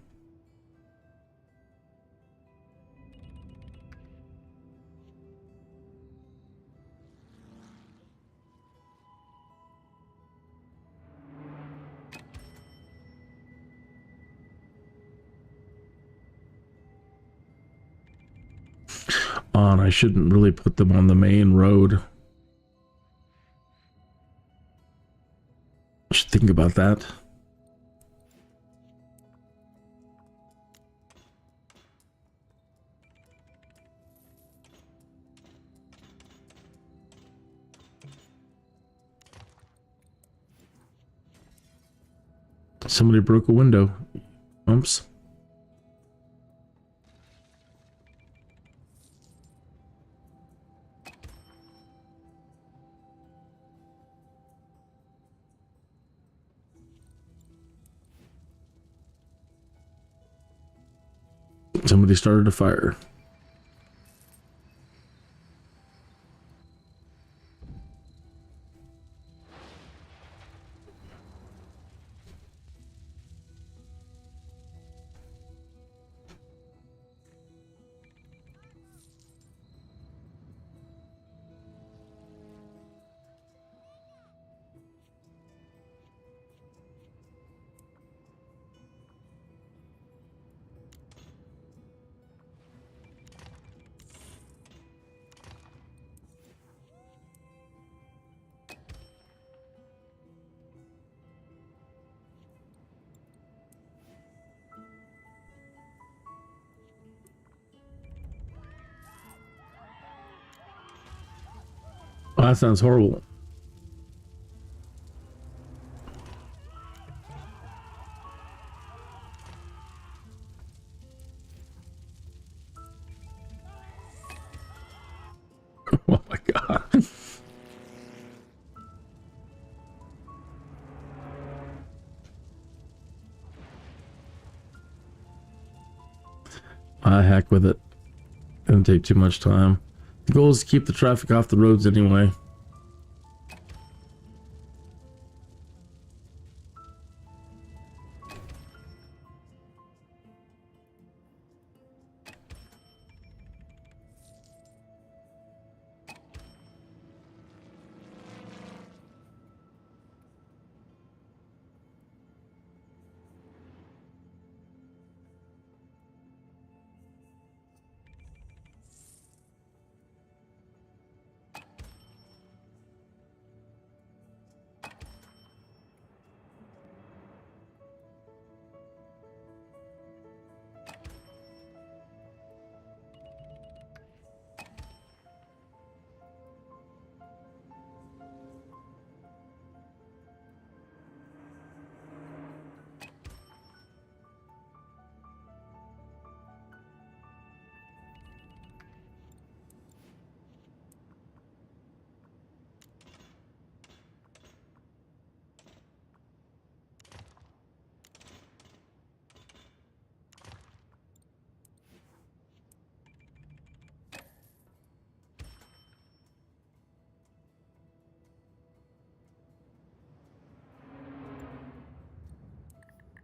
And I shouldn't really put them on the main road. I should think about that. Somebody broke a window. Oops. Somebody started a fire. Oh, that sounds horrible. Oh my god. I heck with it. Doesn't take too much time. The goal is to keep the traffic off the roads anyway.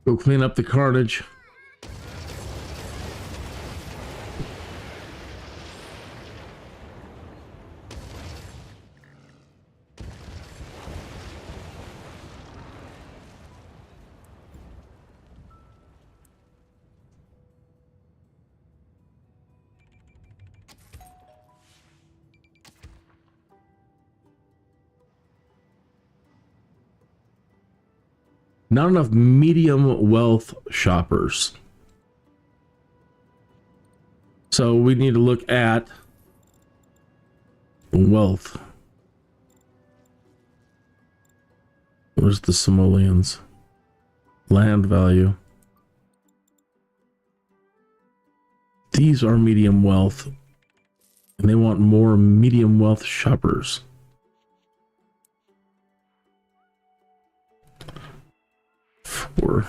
Go clean up the carnage. Not enough medium wealth shoppers. So we need to look at wealth. Where's the simoleons? Land value. These are medium wealth, and they want more medium wealth shoppers. Four.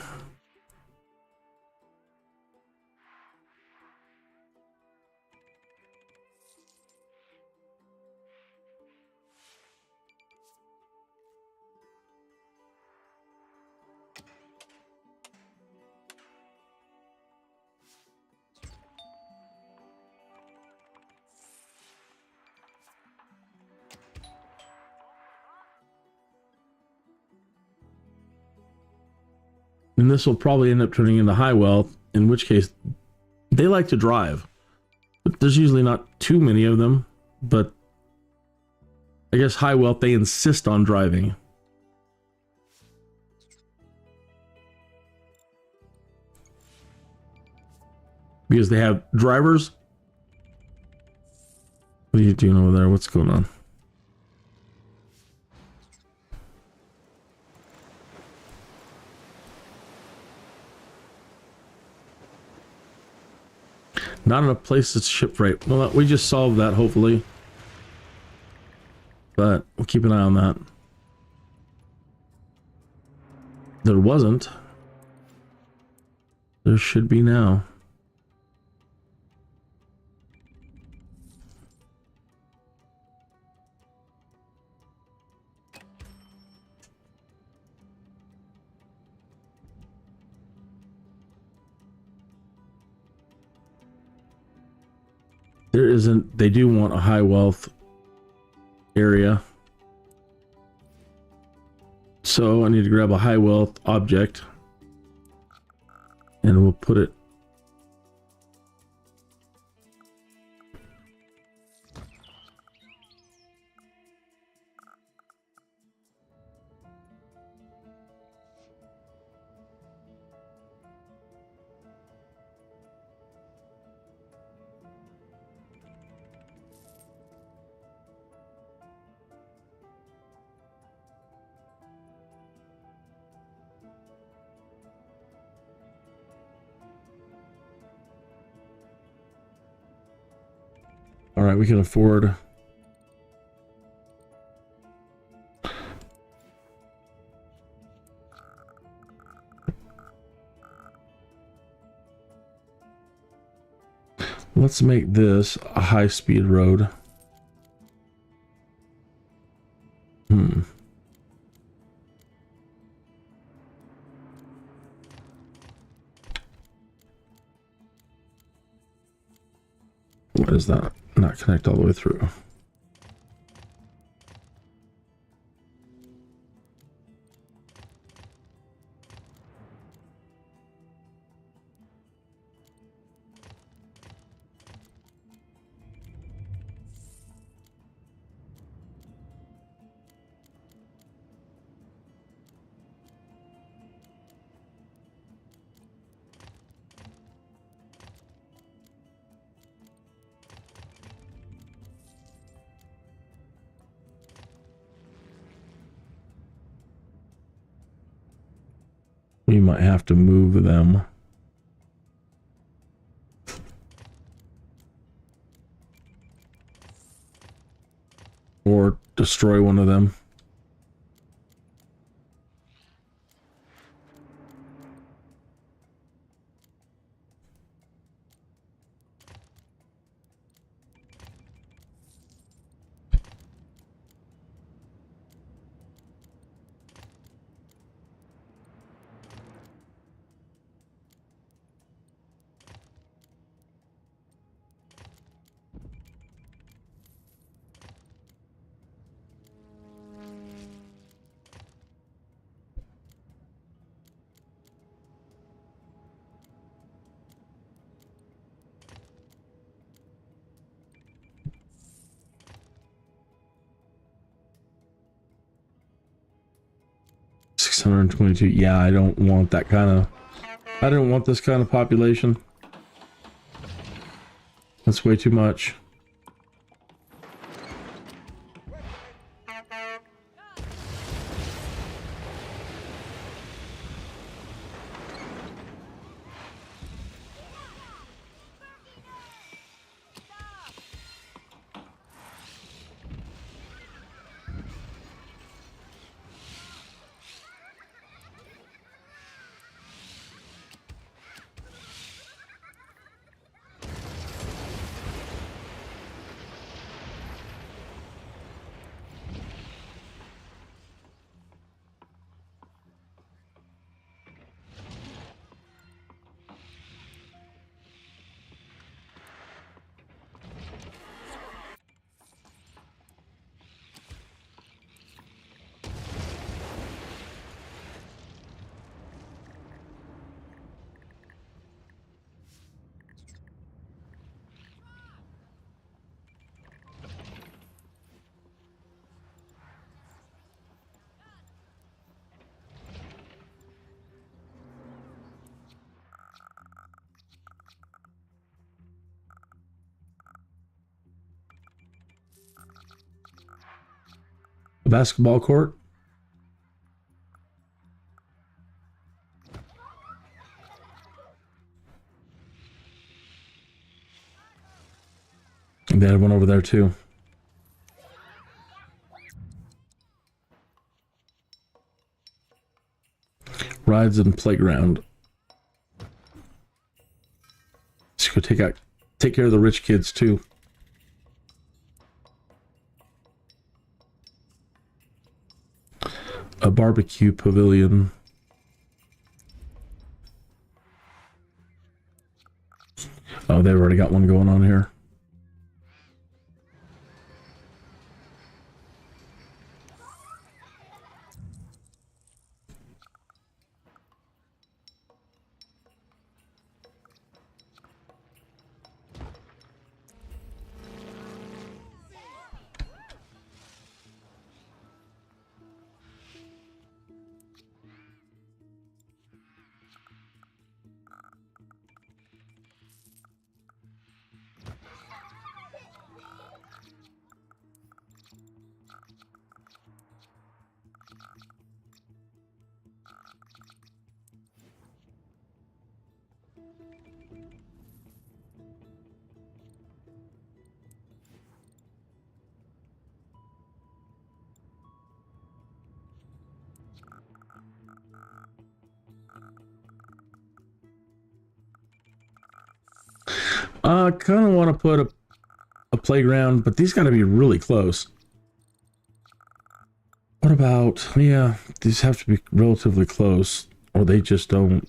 And this will probably end up turning into high wealth, in which case they like to drive. But there's usually not too many of them, but I guess high wealth, they insist on driving. Because they have drivers. What are you doing over there? What's going on? Not enough places to ship freight. Well, we just solved that, hopefully. But we'll keep an eye on that. There wasn't. There should be now. There isn't. They do want a high wealth area. So I need to grab a high wealth object and we'll put it all right. We can afford let's make this a high-speed road. Why does that not connect all the way through? We might have to move them. Or destroy one of them. $622. Yeah, I don't want that kind of. I don't want this kind of population. That's way too much. Basketball court. They had one over there too. Rides and playground. Just go take care of the rich kids too. A barbecue pavilion. Oh, they've already got one going on here. I kind of want to put a playground, but these got to be really close. What about, yeah, these have to be relatively close, or they just don't.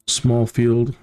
Small field.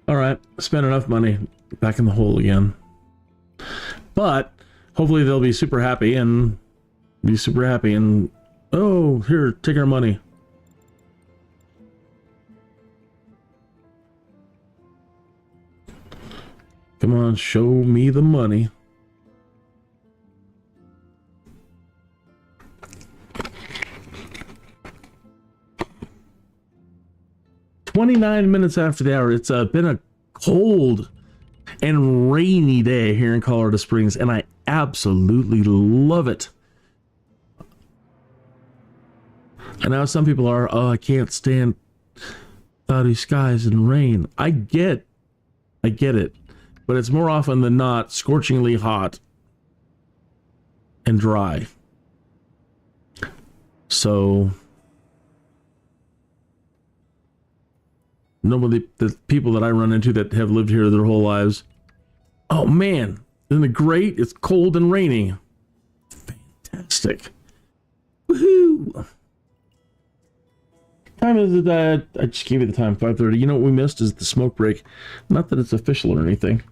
All right, spent enough money, back in the hole again. But hopefully they'll be super happy and oh, here, take our money. Come on, show me the money. "29 minutes after the hour." It's been a cold and rainy day here in Colorado Springs, and I absolutely love it. And now some people are, oh, I can't stand cloudy skies and rain. I get it, but it's more often than not scorchingly hot and dry. So nobody, the people that I run into that have lived here their whole lives, oh man, isn't it great? It's cold and raining. Fantastic. Woohoo! Time is it? I just gave you the time, 5:30. You know what we missed is the smoke break. Not that it's official or anything,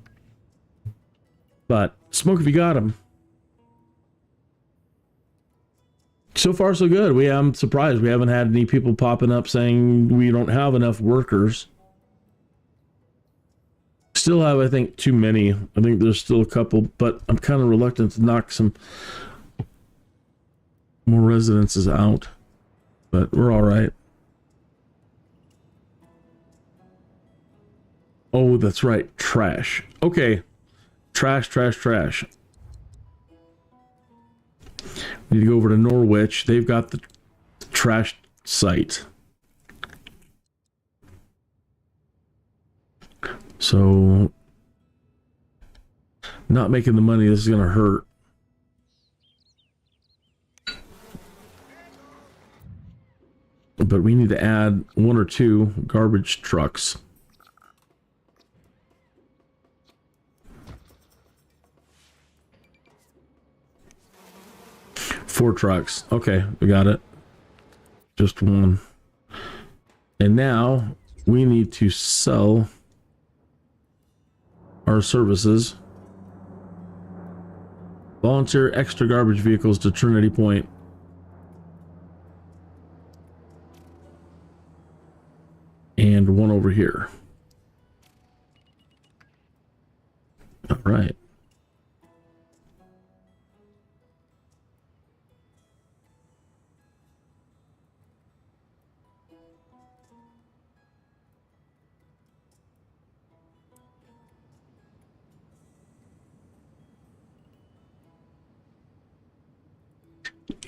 but smoke if you got them. So far, so good. I'm surprised we haven't had any people popping up saying we don't have enough workers. Still have, I think, too many. I think there's still a couple, but I'm kind of reluctant to knock some more residences out. But we're all right. Oh, that's right. Trash. Okay. Trash. We need to go over to Norwich. They've got the trash site. So, not making the money, this is going to hurt. But we need to add 1 or 2 garbage trucks. Four trucks. Okay, we got it. Just 1. And now we need to sell our services. Volunteer extra garbage vehicles to Trinity Point. And 1 over here. All right.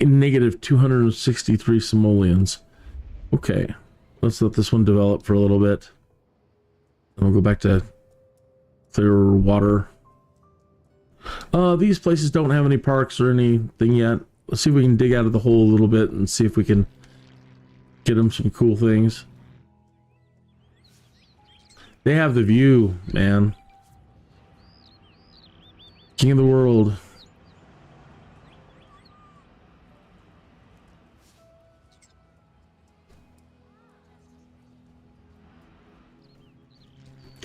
Negative 263 simoleons. Okay. Let's let this one develop for a little bit. And we'll go back to clear water. These places don't have any parks or anything yet. Let's see if we can dig out of the hole a little bit and see if we can get them some cool things. They have the view, man. King of the world.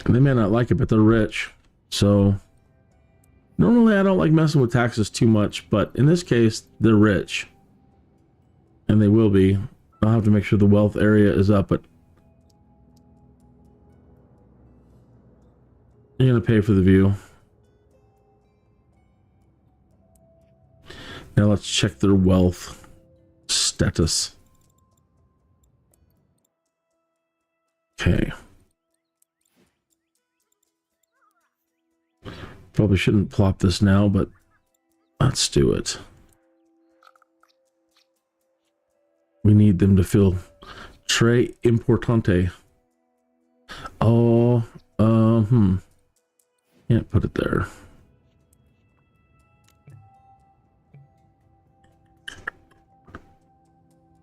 They may not like it, but they're rich. So normally I don't like messing with taxes too much, but in this case, they're rich. And they will be. I'll have to make sure the wealth area is up, but you're going to pay for the view. Now let's check their wealth status. Okay. Probably shouldn't plop this now, but let's do it. We need them to feel très importante. Oh, can't put it there.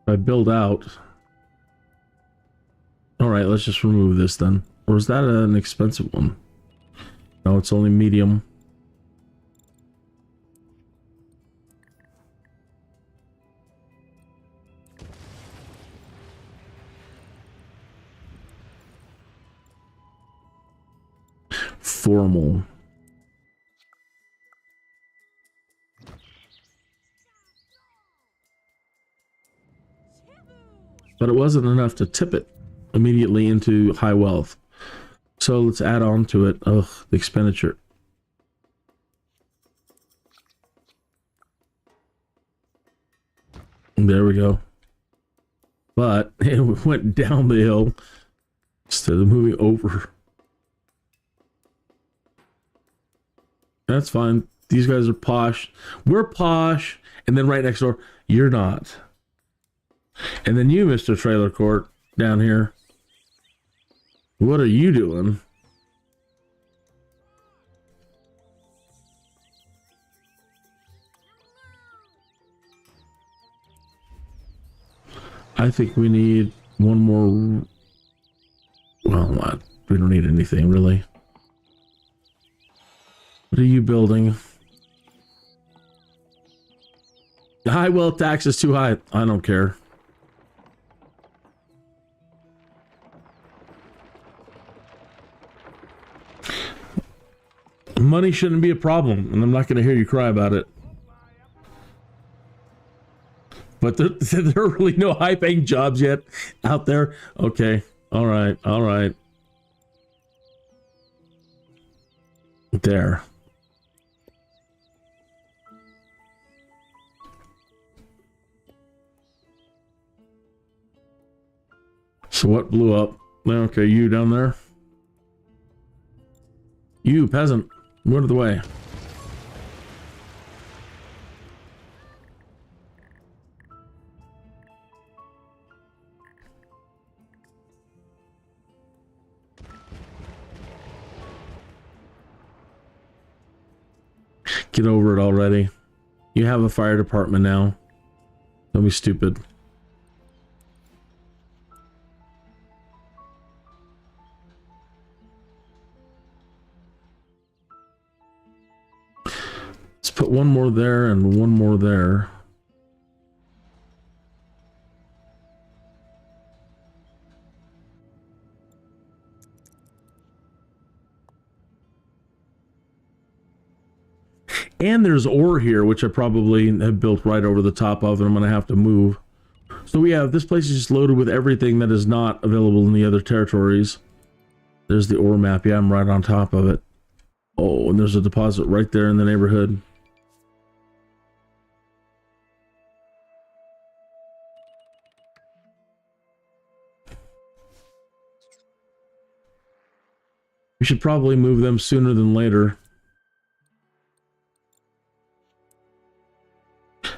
If I build out. All right, let's just remove this then. Or is that an expensive one? No, it's only medium. Formal. But it wasn't enough to tip it immediately into high wealth. So let's add on to it. Ugh, the expenditure. There we go. But it went down the hill instead of moving over. That's fine. These guys are posh. We're posh. And then right next door, you're not. And then you, Mr. Trailer Court, down here. What are you doing? I think we need one more. Well, we don't need anything really. What are you building? The high wealth tax is too high. I don't care. Money shouldn't be a problem, and I'm not going to hear you cry about it. But there are really no high-paying jobs yet out there. Okay, all right, all right. There. So what blew up? Okay, you down there. You, peasant. Out of the way. Get over it already. You have a fire department now. Don't be stupid. put one more there and one more there. And there's ore here, which I probably have built right over the top of, and I'm going to have to move. So we have, this place is just loaded with everything that is not available in the other territories. There's the ore map. Yeah, I'm right on top of it. Oh, and there's a deposit right there in the neighborhood. We should probably move them sooner than later.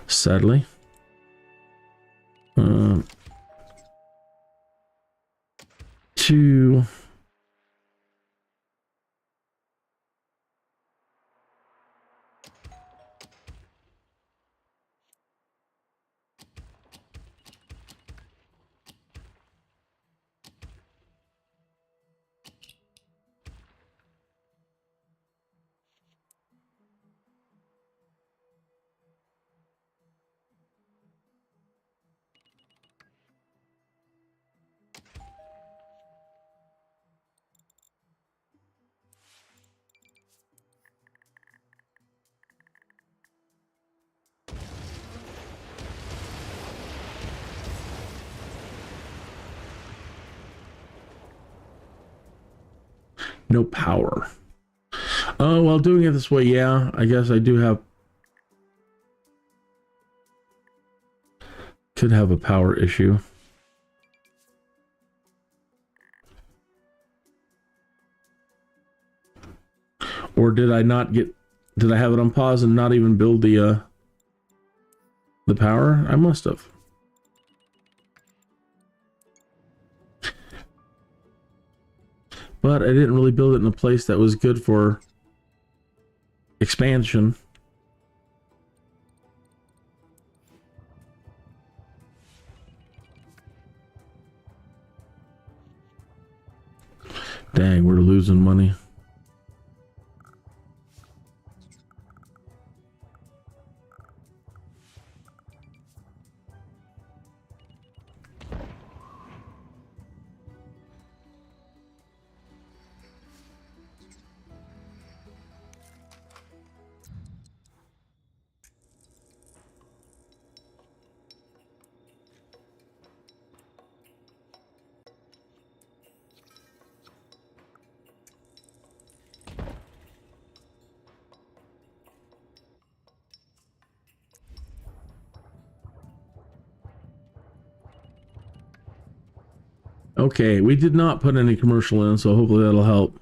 Sadly. Two. No power. Oh, well, doing it this way, yeah, I guess I do have... Could have a power issue. Or did I not get... Did I have it on pause and not even build the power? I must have. But I didn't really build it in a place that was good for expansion. Dang, we're losing money. Okay, we did not put any commercial in, so hopefully that'll help.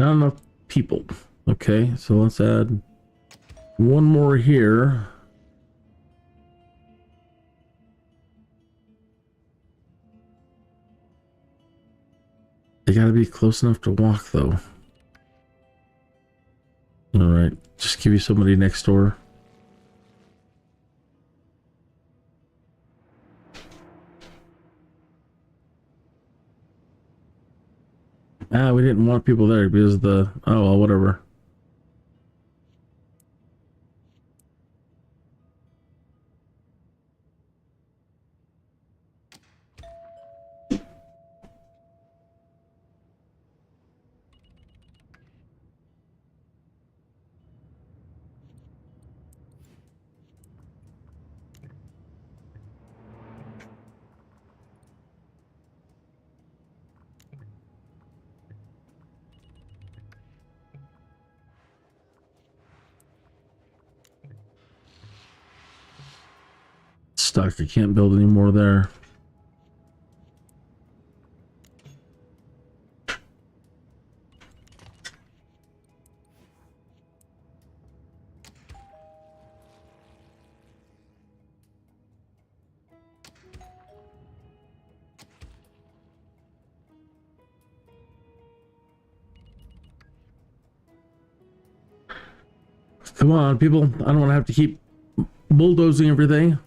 Not enough people. Okay, so let's add one more here. They gotta be close enough to walk, though. Alright, just give you somebody next door. We didn't want people there because of the... Oh, well, whatever. Stuck. I can't build any more there. Come on, people. I don't want to have to keep bulldozing everything.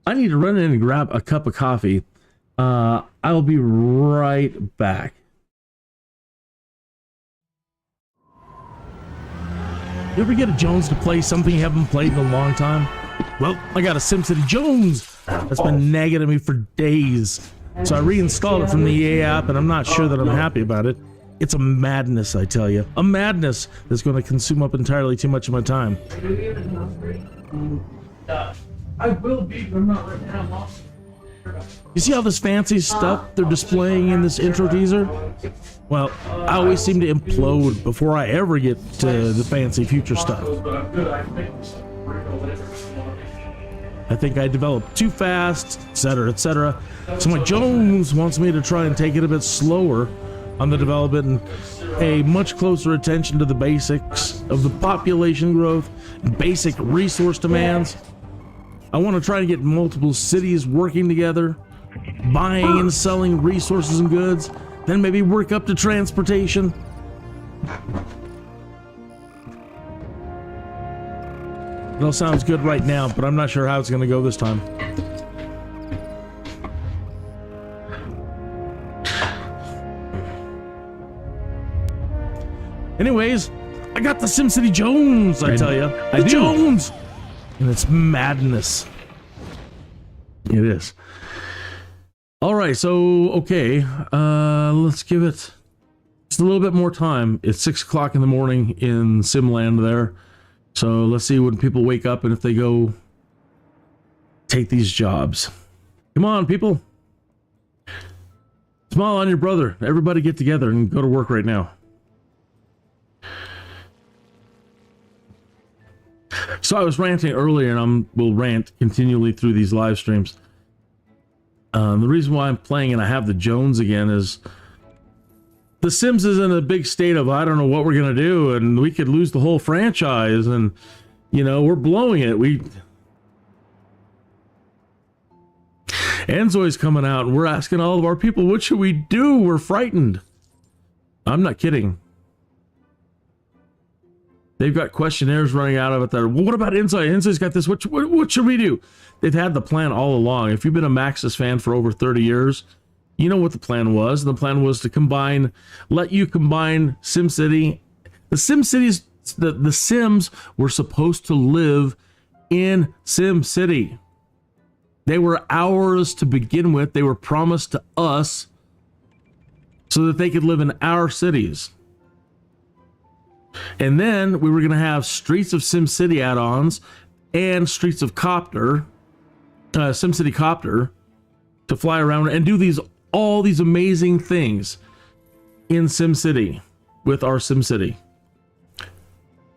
I need to run in and grab a cup of coffee. I'll be right back. You ever get a Jones to play something you haven't played in a long time? Well, I got a SimCity Jones that's been nagging at me for days. So I reinstalled it from the EA app, and I'm not sure that I'm happy about it. It's a madness, I tell you. A madness that's going to consume up entirely too much of my time. I will be, but I'm not right now. You see all this fancy stuff they're displaying in this intro teaser? Well, I always seem to implode before I ever get to the fancy future stuff. I think I developed too fast, etc., etc. So my Jones wants me to try and take it a bit slower on the development and pay much closer attention to the basics of the population growth, basic resource demands. I want to try to get multiple cities working together, buying and selling resources and goods, then maybe work up to transportation. It all sounds good right now, but I'm not sure how it's going to go this time. Anyways, I got the SimCity Jones, I tell you. The Jones! And it's madness. It is. All right, so, okay. Let's give it just a little bit more time. It's 6 o'clock in the morning in Simland there. So let's see when people wake up and if they go take these jobs. Come on, people. Smile on your brother. Everybody get together and go to work right now. So I was ranting earlier, and will rant continually through these live streams. The reason why I'm playing and I have the Jones again is The Sims is in a big state of, I don't know what we're going to do, and we could lose the whole franchise, and, you know, we're blowing it. Enzoi's coming out, and we're asking all of our people, what should we do? We're frightened. I'm not kidding. They've got questionnaires running out of it there. Well, what about Enzoi? Enzoi's got this. What should we do? They've had the plan all along. If you've been a Maxis fan for over 30 years, you know what the plan was. The plan was to let you combine SimCity. The SimCities, the Sims were supposed to live in SimCity. They were ours to begin with. They were promised to us so that they could live in our cities. And then we were going to have Streets of SimCity add-ons and Streets of Copter, SimCity Copter, to fly around and do all these amazing things in SimCity with our SimCity.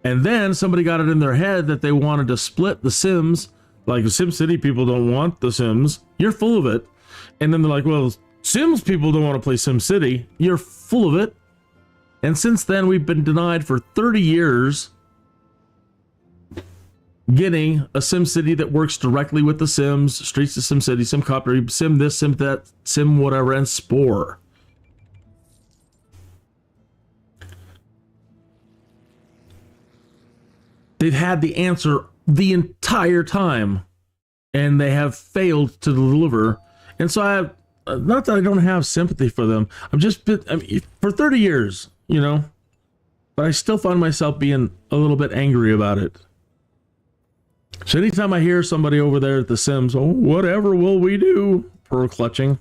And then somebody got it in their head that they wanted to split the Sims. Like, SimCity people don't want the Sims. You're full of it. And then they're like, well, Sims people don't want to play SimCity. You're full of it. And since then, we've been denied for 30 years getting a SimCity that works directly with the Sims, Streets of SimCity, SimCopter, Sim this, Sim that, Sim whatever, and Spore. They've had the answer the entire time, and they have failed to deliver. And so I have, not that I don't have sympathy for them, for 30 years, you know, but I still find myself being a little bit angry about it. So anytime I hear somebody over there at the Sims, oh, whatever will we do? Pearl clutching.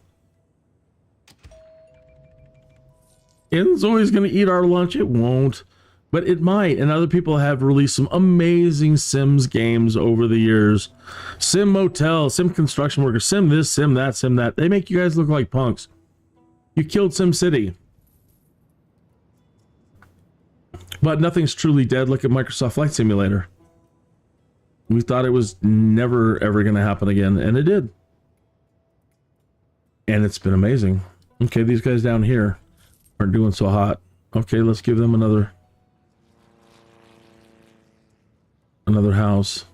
Enzoi's going to eat our lunch. It won't, but it might. And other people have released some amazing Sims games over the years. Sim Motel, Sim Construction Worker, Sim this, Sim that, Sim that. They make you guys look like punks. You killed SimCity. But nothing's truly dead. Look at Microsoft Flight Simulator. We thought it was never, ever going to happen again, and it did. And it's been amazing. Okay, these guys down here aren't doing so hot. Okay, let's give them another house.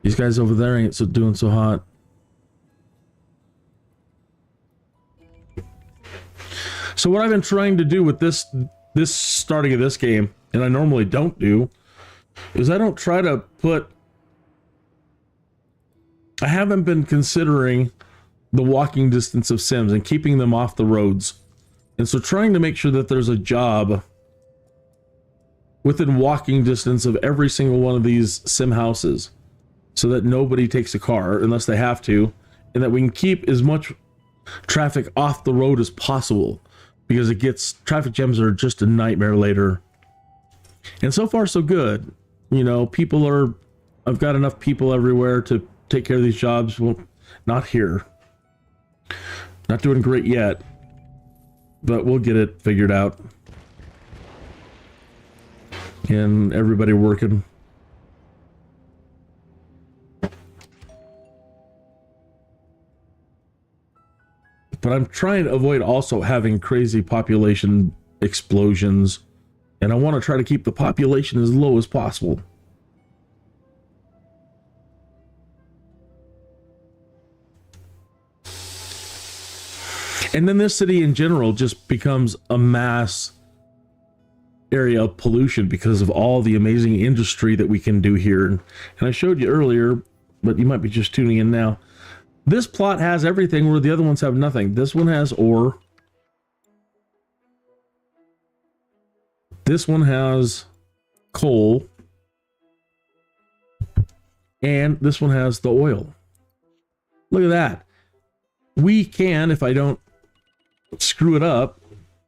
These guys over there ain't doing so hot. So what I've been trying to do with this starting of this game, and I normally don't do, is I don't try to I haven't been considering the walking distance of Sims and keeping them off the roads. And so trying to make sure that there's a job within walking distance of every single one of these Sim houses so that nobody takes a car unless they have to, and that we can keep as much traffic off the road as possible, because traffic jams are just a nightmare later. And so far so good. You know, I've got enough people everywhere to take care of these jobs. Well, not here. Not doing great yet, but we'll get it figured out. And everybody working. But I'm trying to avoid also having crazy population explosions. And I want to try to keep the population as low as possible. And then this city in general just becomes a mass area of pollution because of all the amazing industry that we can do here. And I showed you earlier, but you might be just tuning in now. This plot has everything where the other ones have nothing. This one has ore. This one has coal. And this one has the oil. Look at that. We can, if I don't screw it up.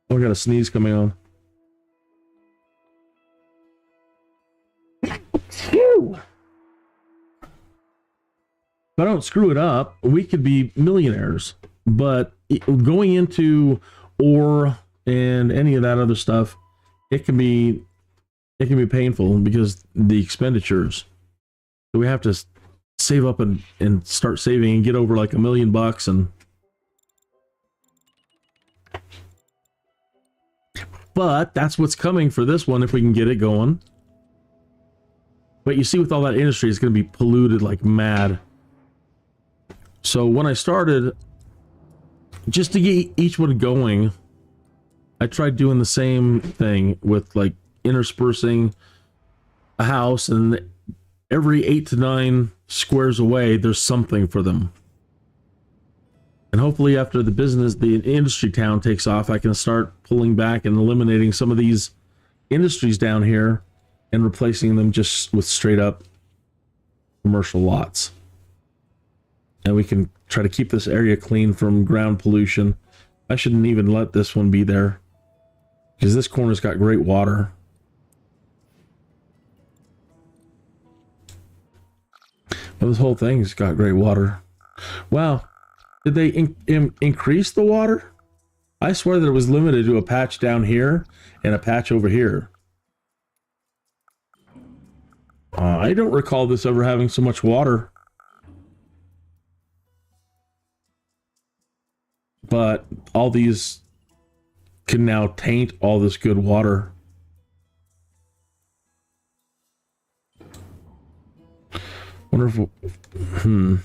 Oh, I got a sneeze coming on. Phew. If I don't screw it up, we could be millionaires. But going into ore and any of that other stuff, it can be painful because the expenditures. So we have to save up and start saving and get over like $1 million and But that's what's coming for this one if we can get it going. But you see, with all that industry, it's going to be polluted like mad. So when I started, just to get each one going, I tried doing the same thing with like interspersing a house, and every 8 to 9 squares away, there's something for them. And hopefully after the industry town takes off, I can start pulling back and eliminating some of these industries down here and replacing them just with straight up commercial lots. And we can try to keep this area clean from ground pollution. I shouldn't even let this one be there, because this corner's got great water. Well, this whole thing's got great water. Wow. Did they increase the water? I swear that it was limited to a patch down here and a patch over here. I don't recall this ever having so much water. But all these can now taint all this good water. Wonder if...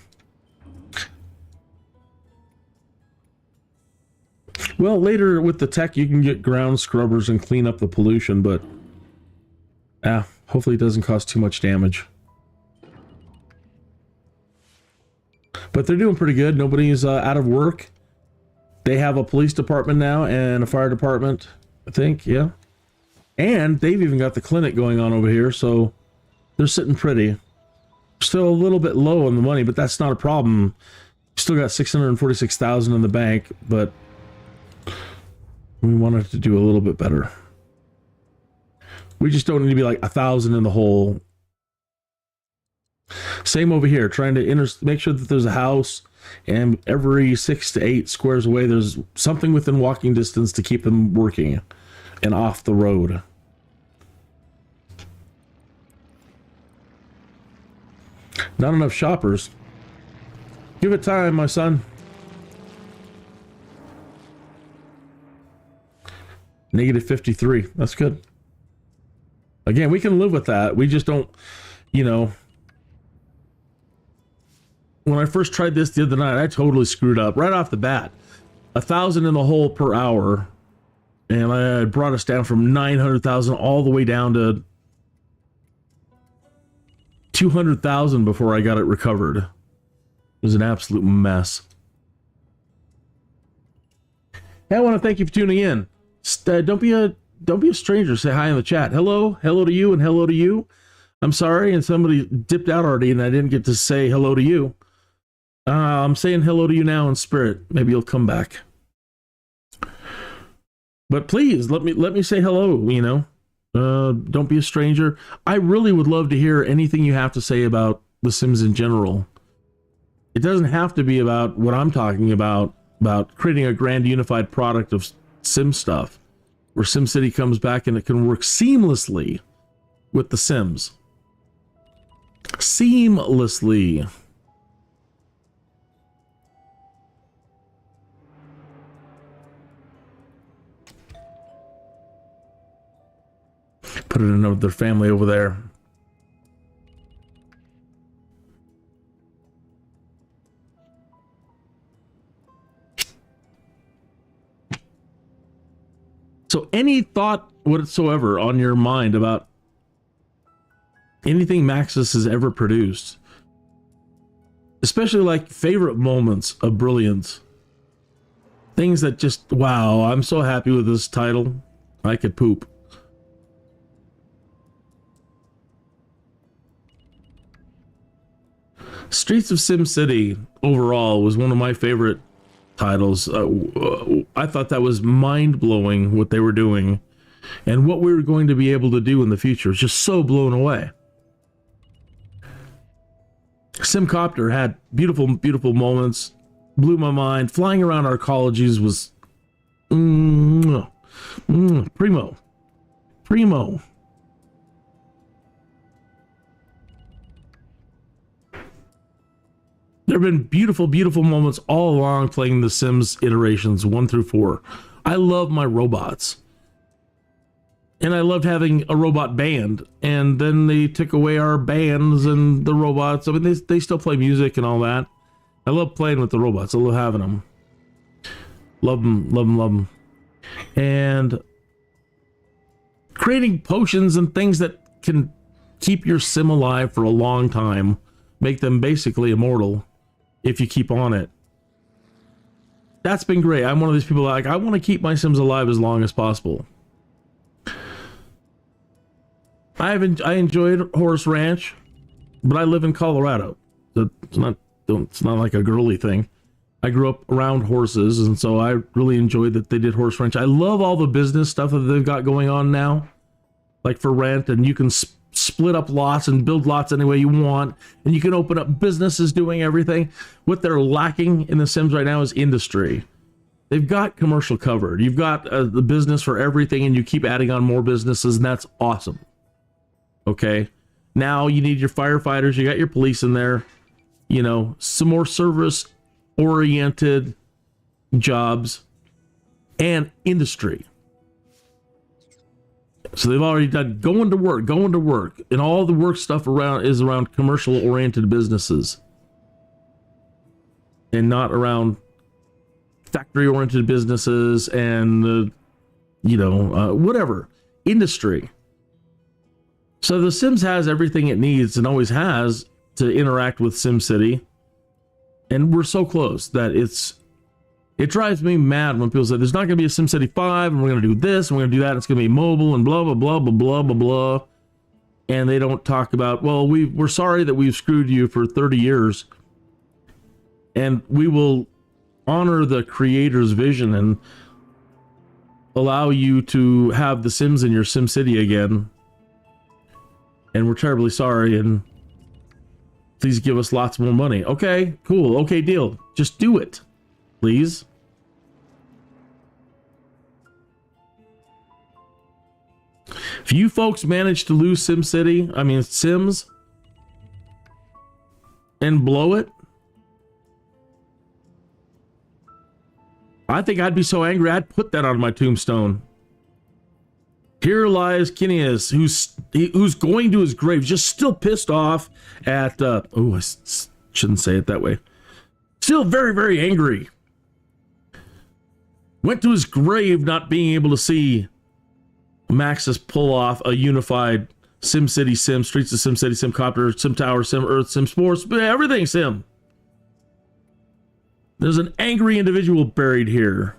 Well, later with the tech, you can get ground scrubbers and clean up the pollution, but hopefully it doesn't cause too much damage. But they're doing pretty good. Nobody's out of work. They have a police department now and a fire department, I think, yeah. And they've even got the clinic going on over here, so they're sitting pretty. Still a little bit low on the money, but that's not a problem. Still got $646,000 in the bank, but we wanted to do a little bit better. We just don't need to be like 1,000 in the hole. Same over here, trying to make sure that there's a house, and every 6 to 8 squares away, there's something within walking distance to keep them working and off the road. Not enough shoppers. Give it time, my son. Negative 53. That's good. Again, we can live with that. We just don't, you know. When I first tried this the other night, I totally screwed up right off the bat. 1,000 in the hole per hour, and I brought us down from 900,000 all the way down to 200,000 before I got it recovered. It was an absolute mess. Hey, I want to thank you for tuning in. Don't be a stranger. Say hi in the chat. Hello to you, and hello to you. I'm sorry, and somebody dipped out already, and I didn't get to say hello to you. I'm saying hello to you now in spirit. Maybe you'll come back. But please let me say hello. You know, don't be a stranger. I really would love to hear anything you have to say about The Sims in general. It doesn't have to be about what I'm talking about creating a grand unified product of Sim stuff, where SimCity comes back and it can work seamlessly with the Sims. Seamlessly. Put it in with their family over there. So any thought whatsoever on your mind about anything Maxis has ever produced, especially like favorite moments of brilliance, things that just, wow, I'm so happy with this title, I could poop. Streets of SimCity overall was one of my favorite titles. I thought that was mind-blowing what they were doing, and what we were going to be able to do in the future. Was just so blown away. Simcopter had beautiful moments, blew my mind. Flying around our colleges was primo. There have been beautiful moments all along playing the Sims iterations 1 through 4. I love my robots. And I loved having a robot band, and then they took away our bands and the robots. I mean, they still play music and all that. I love playing with the robots. I love having them. Love them, love them, love them. And creating potions and things that can keep your sim alive for a long time, make them basically immortal if you keep on it. That's been great. I'm one of these people that, like, I want to keep my sims alive as long as possible. I enjoyed Horse Ranch, but I live in Colorado. So it's not like a girly thing. I grew up around horses, and so I really enjoyed that they did Horse Ranch. I love all the business stuff that they've got going on now, like for rent, and you can split up lots and build lots any way you want, and you can open up businesses doing everything. What they're lacking in the Sims right now is industry. They've got commercial covered. You've got the business for everything, and you keep adding on more businesses, and that's awesome. Okay, now you need your firefighters, you got your police in there, you know, some more service-oriented jobs and industry. So they've already done going to work, and all the work stuff is around commercial-oriented businesses and not around factory-oriented businesses and, whatever, industry. So The Sims has everything it needs and always has to interact with SimCity. And we're so close that it drives me mad when people say there's not going to be a SimCity 5 and we're going to do this and we're going to do that. It's going to be mobile and blah, blah, blah, blah, blah, blah, blah. And they don't talk about, well, we're sorry that we've screwed you for 30 years. And we will honor the creator's vision and allow you to have the Sims in your SimCity again. And we're terribly sorry, and please give us lots more money. Okay, cool. Okay, deal. Just do it, please. If you folks manage to lose Sims, and blow it, I think I'd be so angry I'd put that on my tombstone. Here lies Kinneas, who's going to his grave, just still pissed off at, I shouldn't say it that way. Still very, very angry. Went to his grave not being able to see Maxis pull off a unified SimCity Sim, Streets of SimCity, SimCopter, Sim Tower, Sim Earth, Sim Sports, everything Sim. There's an angry individual buried here.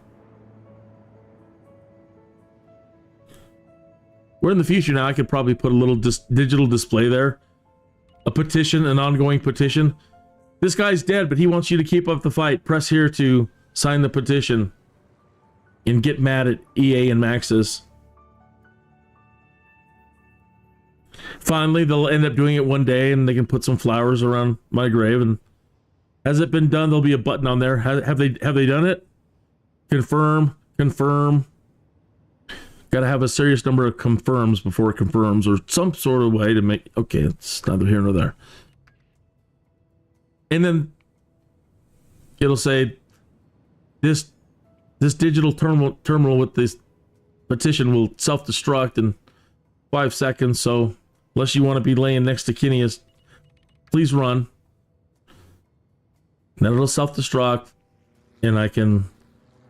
We're in the future now. I could probably put a little digital display there. A petition, an ongoing petition. This guy's dead, but he wants you to keep up the fight. Press here to sign the petition. And get mad at EA and Maxis. Finally, they'll end up doing it one day, and they can put some flowers around my grave. And has it been done? There'll be a button on there. Have they done it? Confirm. Got to have a serious number of confirms before it confirms, or some sort of way to make... Okay, it's neither here nor there. And then it'll say, this digital terminal with this petition will self-destruct in 5 seconds, so unless you want to be laying next to Kinneas, please run. And then it'll self-destruct, and I can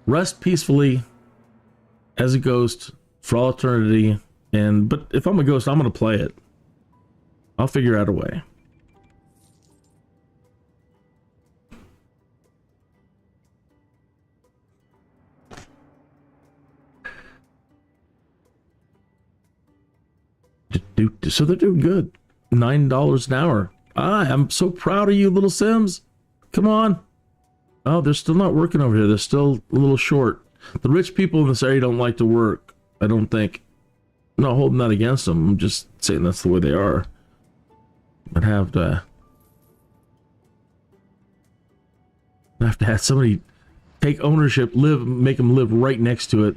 rest peacefully as a ghost for all eternity. But if I'm a ghost, I'm going to play it. I'll figure out a way. So they're doing good. $9 an hour. I'm so proud of you, little Sims. Come on. Oh, they're still not working over here. They're still a little short. The rich people in this area don't like to work, I don't think. I'm not holding that against them. I'm just saying that's the way they are. I'd have to have somebody take ownership, make them live right next to it.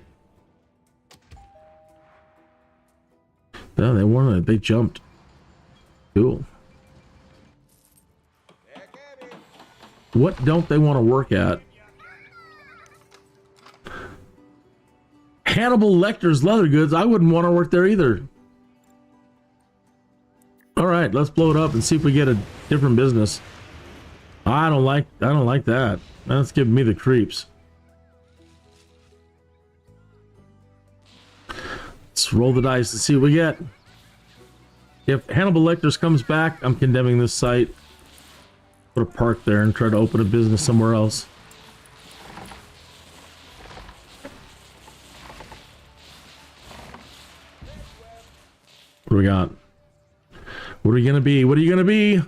No, they jumped. Cool. What don't they want to work at? Hannibal Lecter's leather goods. I wouldn't want to work there either. All right, let's blow it up and see if we get a different business. I don't like that. That's giving me the creeps. Let's roll the dice and see what we get. If Hannibal Lecter's comes back, I'm condemning this site. Put a park there and try to open a business somewhere else. What do we got? What are you gonna be? What are you gonna be?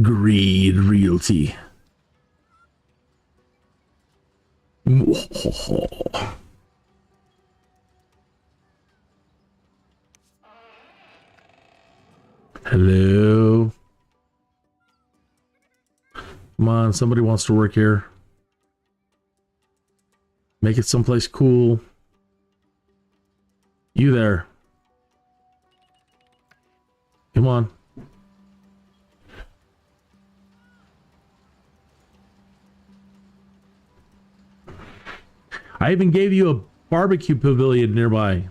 Greed Realty. Hello. Come on, somebody wants to work here. Make it someplace cool. You there. Come on. I even gave you a barbecue pavilion nearby.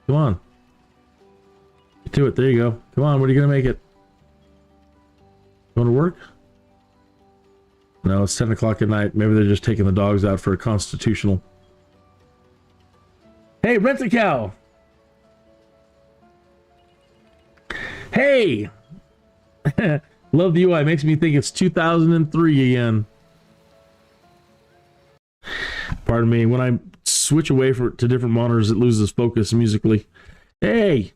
Come on. Get to it. There you go. Come on. What are you going to make it? You want to work? No, it's 10 o'clock at night. Maybe they're just taking the dogs out for a constitutional. Hey, rent a cow. Hey. Love the UI. Makes me think it's 2003 again. Pardon me. When I switch away to different monitors, it loses focus musically. Hey.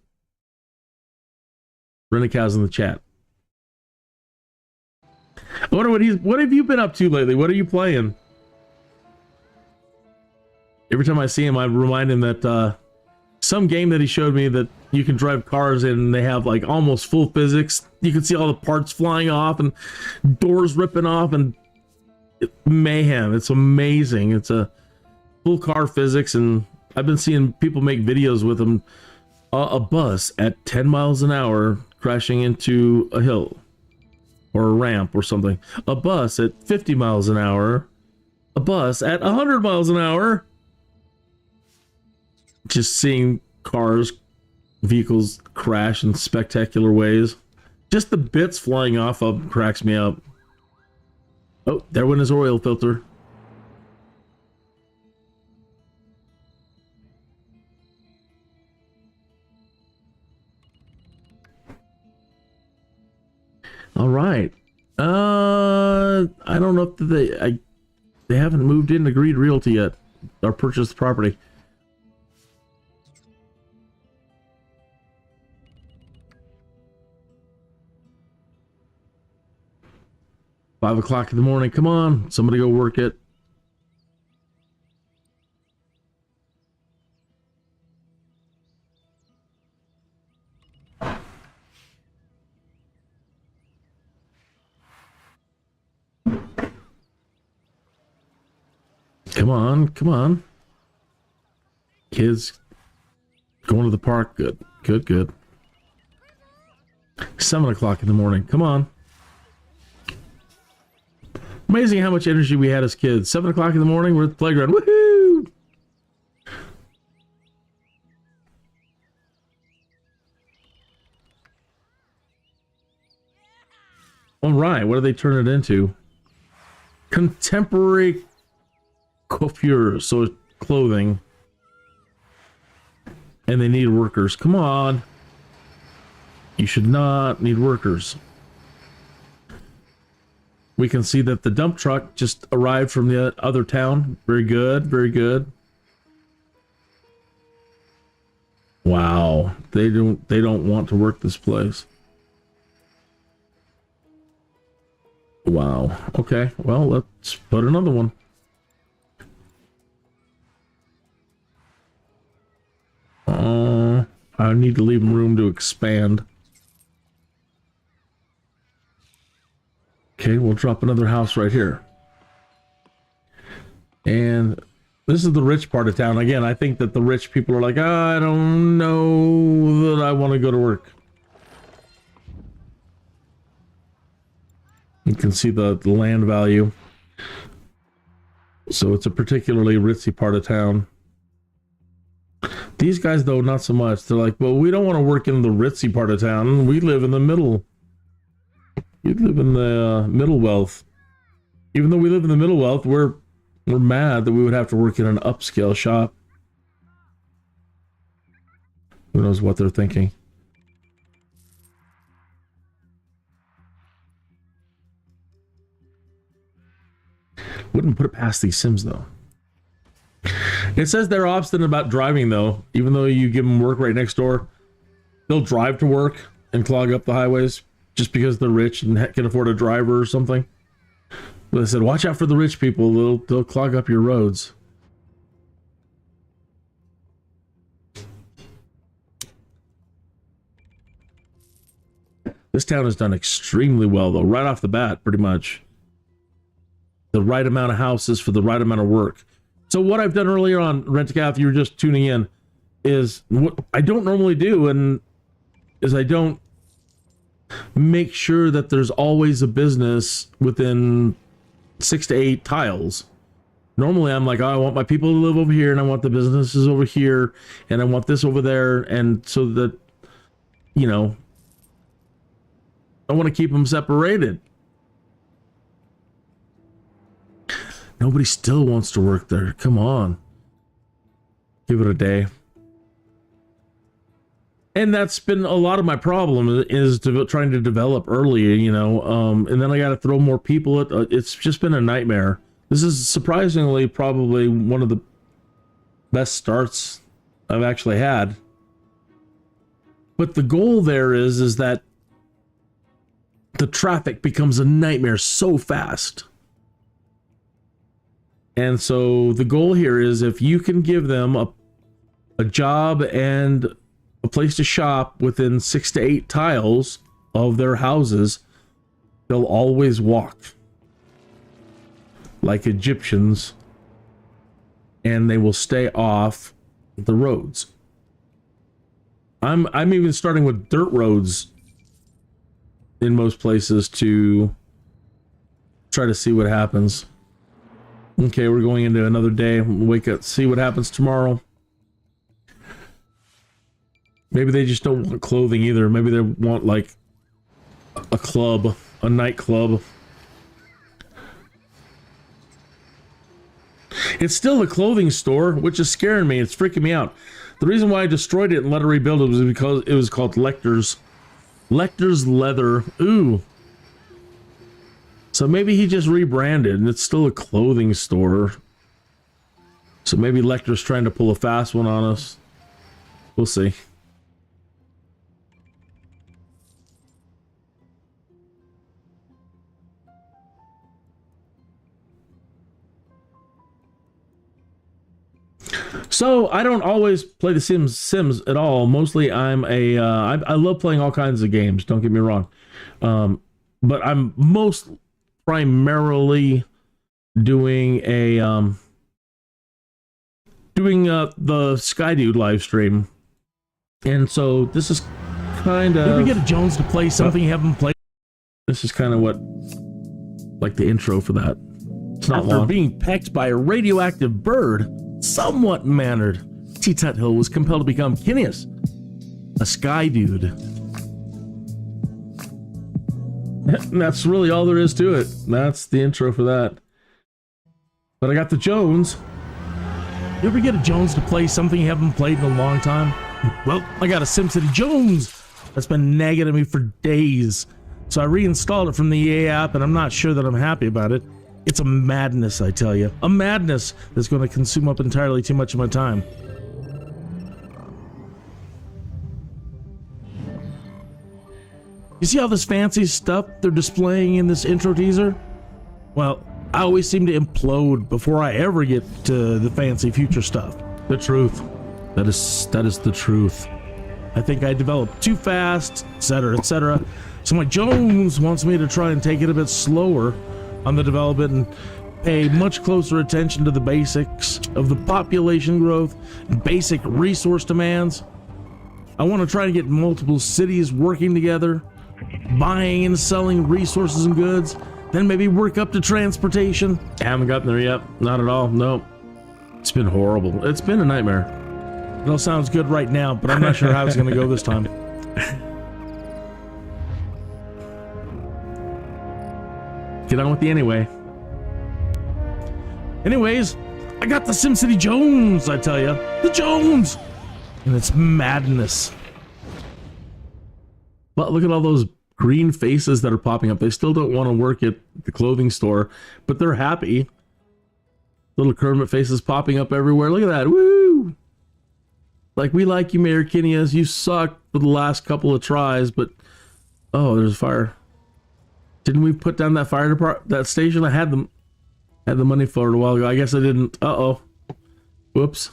Rent a cow's in the chat. I wonder what have you been up to lately? What are you playing? Every time I see him, I remind him that some game that he showed me that you can drive cars in and they have like almost full physics. You can see all the parts flying off and doors ripping off and mayhem. It's amazing. It's a full car physics, and I've been seeing people make videos with them. A bus at 10 miles an hour crashing into a hill or a ramp or something. A bus at 50 miles an hour. A bus at 100 miles an hour. Just seeing cars, vehicles crash in spectacular ways. Just the bits flying off of cracks me up. Oh, there went his oil filter. All right. I don't know if they haven't moved into Greed Realty yet or purchased the property. Five o'clock in the morning. Come on, somebody go work it. Come on, come on. Kids going to the park. Good, good, good. 7 o'clock in the morning. Come on. Amazing how much energy we had as kids. 7 o'clock in the morning, we're at the playground. Woohoo! All right, what do they turn it into? Contemporary coiffure, so clothing. And they need workers. Come on. You should not need workers. We can see that the dump truck just arrived from the other town. Very good, very good. Wow, they don't want to work this place. Wow. Okay, well, let's put another one. I need to leave them room to expand. Okay, we'll drop another house right here. And this is the rich part of town. Again, I think that the rich people are like, I don't know that I want to go to work. You can see the land value. So it's a particularly ritzy part of town. These guys, though, not so much. They're like, well, we don't want to work in the ritzy part of town. We live in the middle. We live in the middle wealth. Even though we live in the middle wealth, we're mad that we would have to work in an upscale shop. Who knows what they're thinking? Wouldn't put it past these Sims, though. It says they're obstinate about driving, though. Even though you give them work right next door, they'll drive to work and clog up the highways just because they're rich and can afford a driver or something. But they said, watch out for the rich people. They'll clog up your roads. This town has done extremely well, though, right off the bat, pretty much. The right amount of houses for the right amount of work. So what I've done earlier on Rent-A-Cow, if you were just tuning in, is what I don't normally do, and is I don't make sure that there's always a business within 6 to 8 tiles. Normally I'm like, oh, I want my people to live over here, and I want the businesses over here, and I want this over there, and so that, you know, I want to keep them separated. Nobody still wants to work there. Come on. Give it a day. And that's been a lot of my problem, is trying to develop early, you know, and then I got to throw more people at it's just been a nightmare. This is surprisingly probably one of the best starts I've actually had. But the goal there is that the traffic becomes a nightmare so fast. And so the goal here is, if you can give them a job and a place to shop within 6 to 8 tiles of their houses, they'll always walk like Egyptians, and they will stay off the roads. I'm even starting with dirt roads in most places to try to see what happens. Okay, we're going into another day. We'll wake up, see what happens tomorrow. Maybe they just don't want clothing either. Maybe they want like a club, a nightclub. It's still a clothing store, which is scaring me. It's freaking me out. The reason why I destroyed it and let it rebuild it was because it was called Lecter's Leather. Ooh. So maybe he just rebranded and it's still a clothing store. So maybe Lecter's trying to pull a fast one on us. We'll see. So I don't always play the Sims at all. Mostly I'm I love playing all kinds of games. Don't get me wrong. But I'm primarily doing the Sky Dude live stream, and so this is kind of. Did we get a Jones to play something you haven't played? This is kind of what, like, the intro for that. It's not long. After being pecked by a radioactive bird, somewhat mannered, T-Tut Hill was compelled to become Kinneas, a Sky Dude. And that's really all there is to it. That's the intro for that. But I got the Jones. You ever get a Jones to play something you haven't played in a long time? Well, I got a SimCity Jones that's been nagging at me for days. So I reinstalled it from the EA app, and I'm not sure that I'm happy about it. It's a madness, I tell you. A madness that's going to consume up entirely too much of my time. You see all this fancy stuff they're displaying in this intro teaser? Well, I always seem to implode before I ever get to the fancy future stuff. The truth. That is the truth. I think I developed too fast, etc., etc. So my Jones wants me to try and take it a bit slower on the development and pay much closer attention to the basics of the population growth and basic resource demands. I want to try to get multiple cities working together, buying and selling resources and goods, then maybe work up to transportation. Haven't gotten there yet. Not at all. Nope. It's been horrible. It's been a nightmare. It all sounds good right now, but I'm not sure how it's going to go this time. Get on with the anyway. Anyways, I got the SimCity Jones, I tell you. The Jones! And it's madness. But look at all those green faces that are popping up. They still don't want to work at the clothing store, but they're happy. Little Kermit faces popping up everywhere. Look at that. Woo! Like, we like you, Mayor Kinneas. You sucked for the last couple of tries, but... Oh, there's a fire. Didn't we put down that fire department, that station? I had the money for it a while ago. I guess I didn't. Uh-oh. Whoops.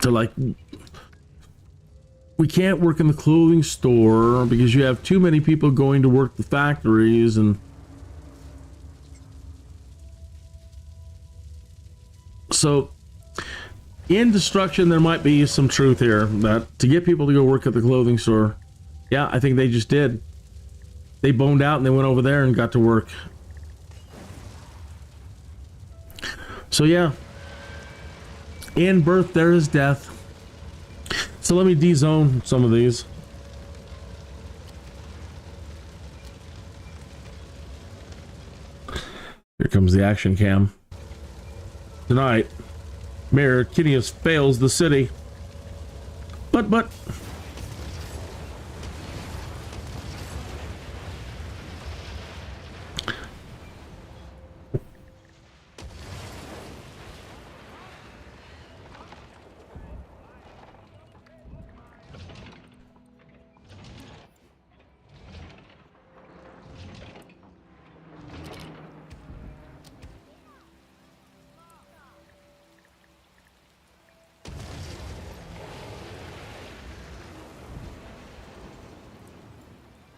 So, like, we can't work in the clothing store because you have too many people going to work the factories, and so in destruction there might be some truth here that to get people to go work at the clothing store. Yeah, I think they just did. They boned out and they went over there and got to work. So yeah, in birth there is death. So let me de-zone some of these. Here comes the action cam. Tonight, Mayor Kinneas fails the city. But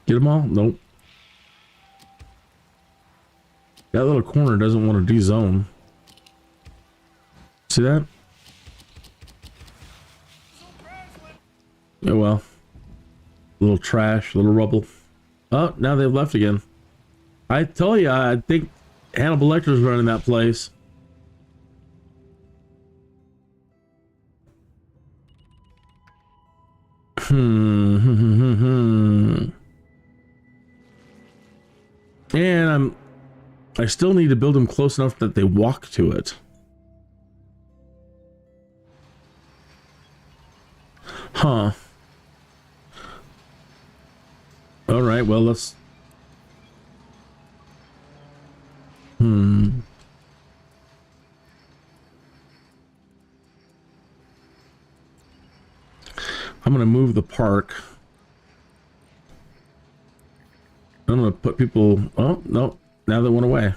get them all? Nope. That little corner doesn't want to de-zone. See that? Oh well. Little trash, little rubble. Oh, now they've left again. I tell you, I think Hannibal Lecter's running that place. And I still need to build them close enough that they walk to it. Huh. All right, well, let's... I'm gonna move the park. I'm gonna put people... Oh, no. Now they went away.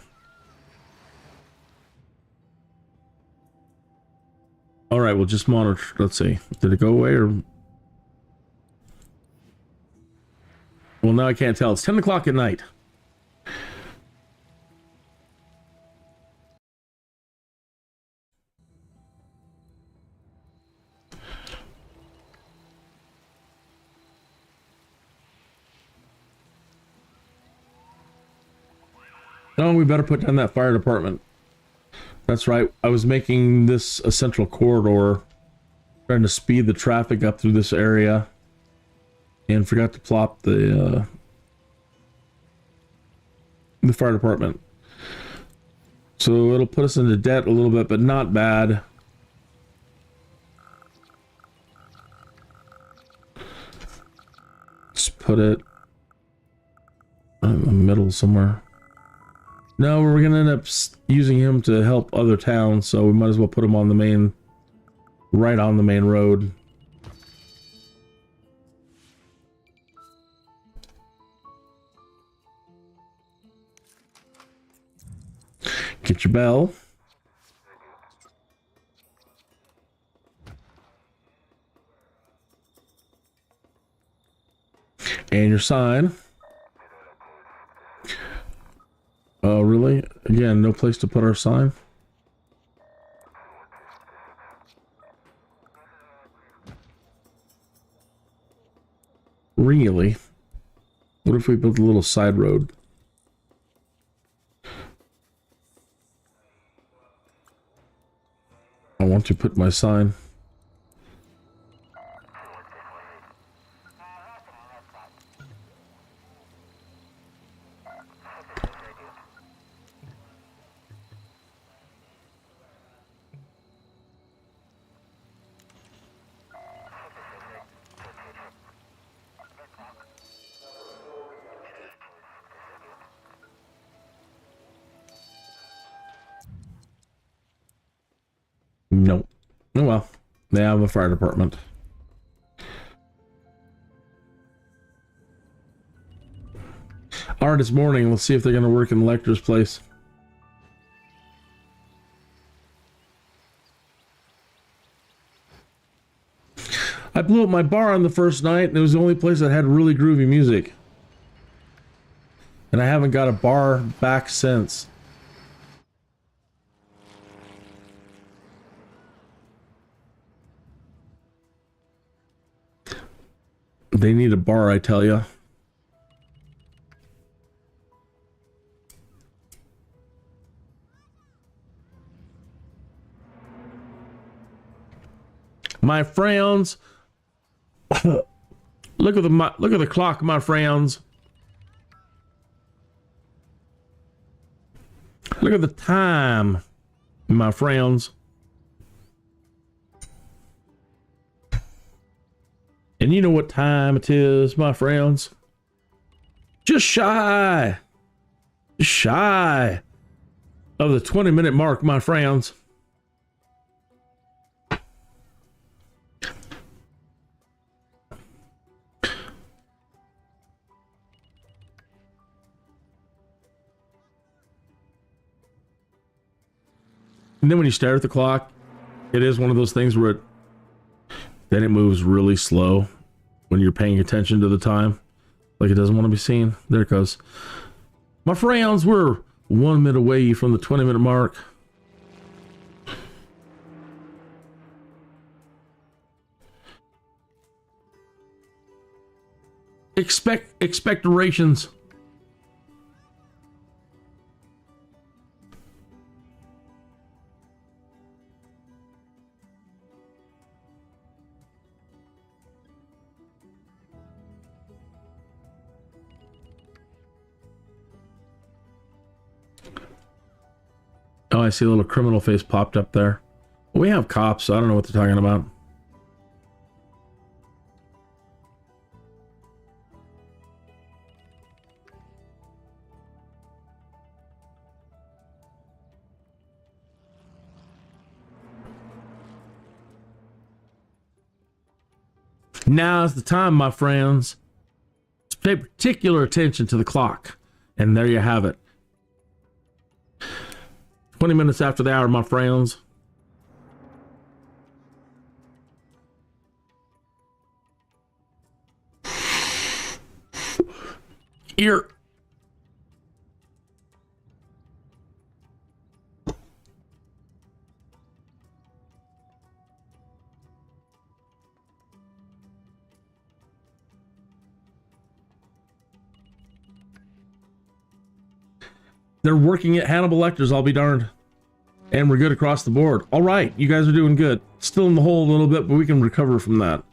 All right, we'll just monitor. Let's see. Did it go away or... Well, now I can't tell. It's 10 o'clock at night. No, we better put down that fire department. That's right. I was making this a central corridor, trying to speed the traffic up through this area, and forgot to plop the fire department. So it'll put us into debt a little bit, but not bad. Just put it in the middle somewhere. No, we're gonna end up using him to help other towns, so we might as well put him on the main, right on the main road. Get your bell. And your sign. Oh, really? Again, no place to put our sign? Really? What if we built a little side road? I want to put my sign. Nope. Oh well. They have a fire department. Alright, it's morning. Let's see if they're going to work in Lecter's place. I blew up my bar on the first night, and it was the only place that had really groovy music. And I haven't got a bar back since. They need a bar, I tell ya. My friends, look at the clock, my friends. Look at the time, my friends. And you know what time it is, my friends? Just shy of the 20-minute mark, my friends. And then when you stare at the clock, it is one of those things where then it moves really slow when you're paying attention to the time. Like it doesn't want to be seen. There it goes. My friends, we're 1 minute away from the 20-minute mark. Expectorations. Oh, I see a little criminal face popped up there. We have cops, so I don't know what they're talking about. Now's the time, my friends. Pay particular attention to the clock. And there you have it. 20 minutes after the hour, my friends. Here. They're working at Hannibal Lecter's, I'll be darned. And we're good across the board. All right, you guys are doing good. Still in the hole a little bit, but we can recover from that.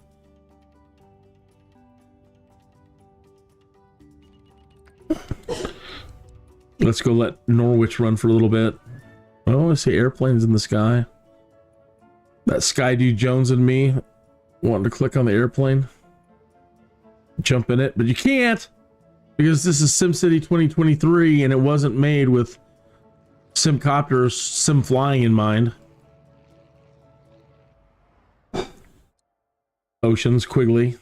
Let's go let Norwich run for a little bit. Oh, I see airplanes in the sky. That Sky Dude Jones and me wanting to click on the airplane. Jump in it, but you can't! Because this is SimCity 2023 and it wasn't made with Simcopters, Sim flying in mind. Oceans, Quigley.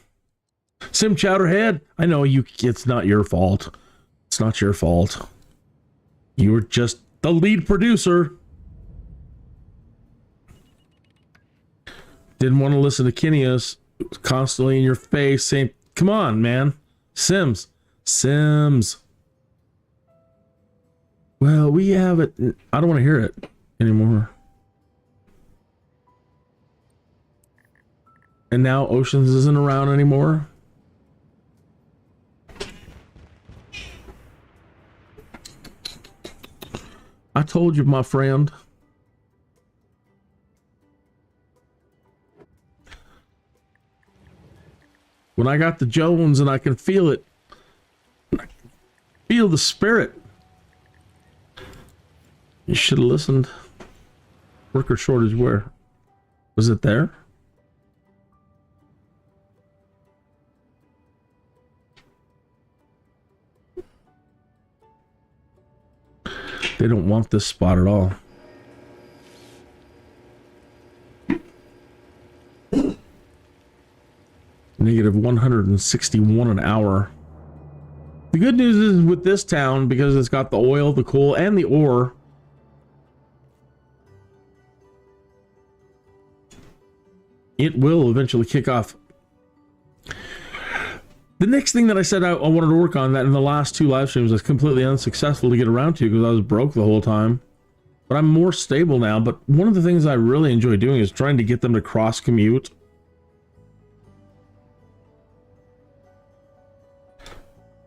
Sim Chowderhead, I know you, it's not your fault. It's not your fault. You were just the lead producer. Didn't want to listen to Kinneas. It was constantly in your face saying, come on, man. Sims. Well, we have it. I don't want to hear it anymore. And now Oceans isn't around anymore. I told you, my friend. When I got the Jones and I can feel it. I can feel the spirit. You should have listened. Worker shortage where? Was it there? They don't want this spot at all. Negative 161 an hour. The good news is with this town, because it's got the oil, the coal, and the ore, it will eventually kick off. The next thing that I said I wanted to work on, that in the last 2 live streams I was completely unsuccessful to get around to because I was broke the whole time. But I'm more stable now. But one of the things I really enjoy doing is trying to get them to cross commute.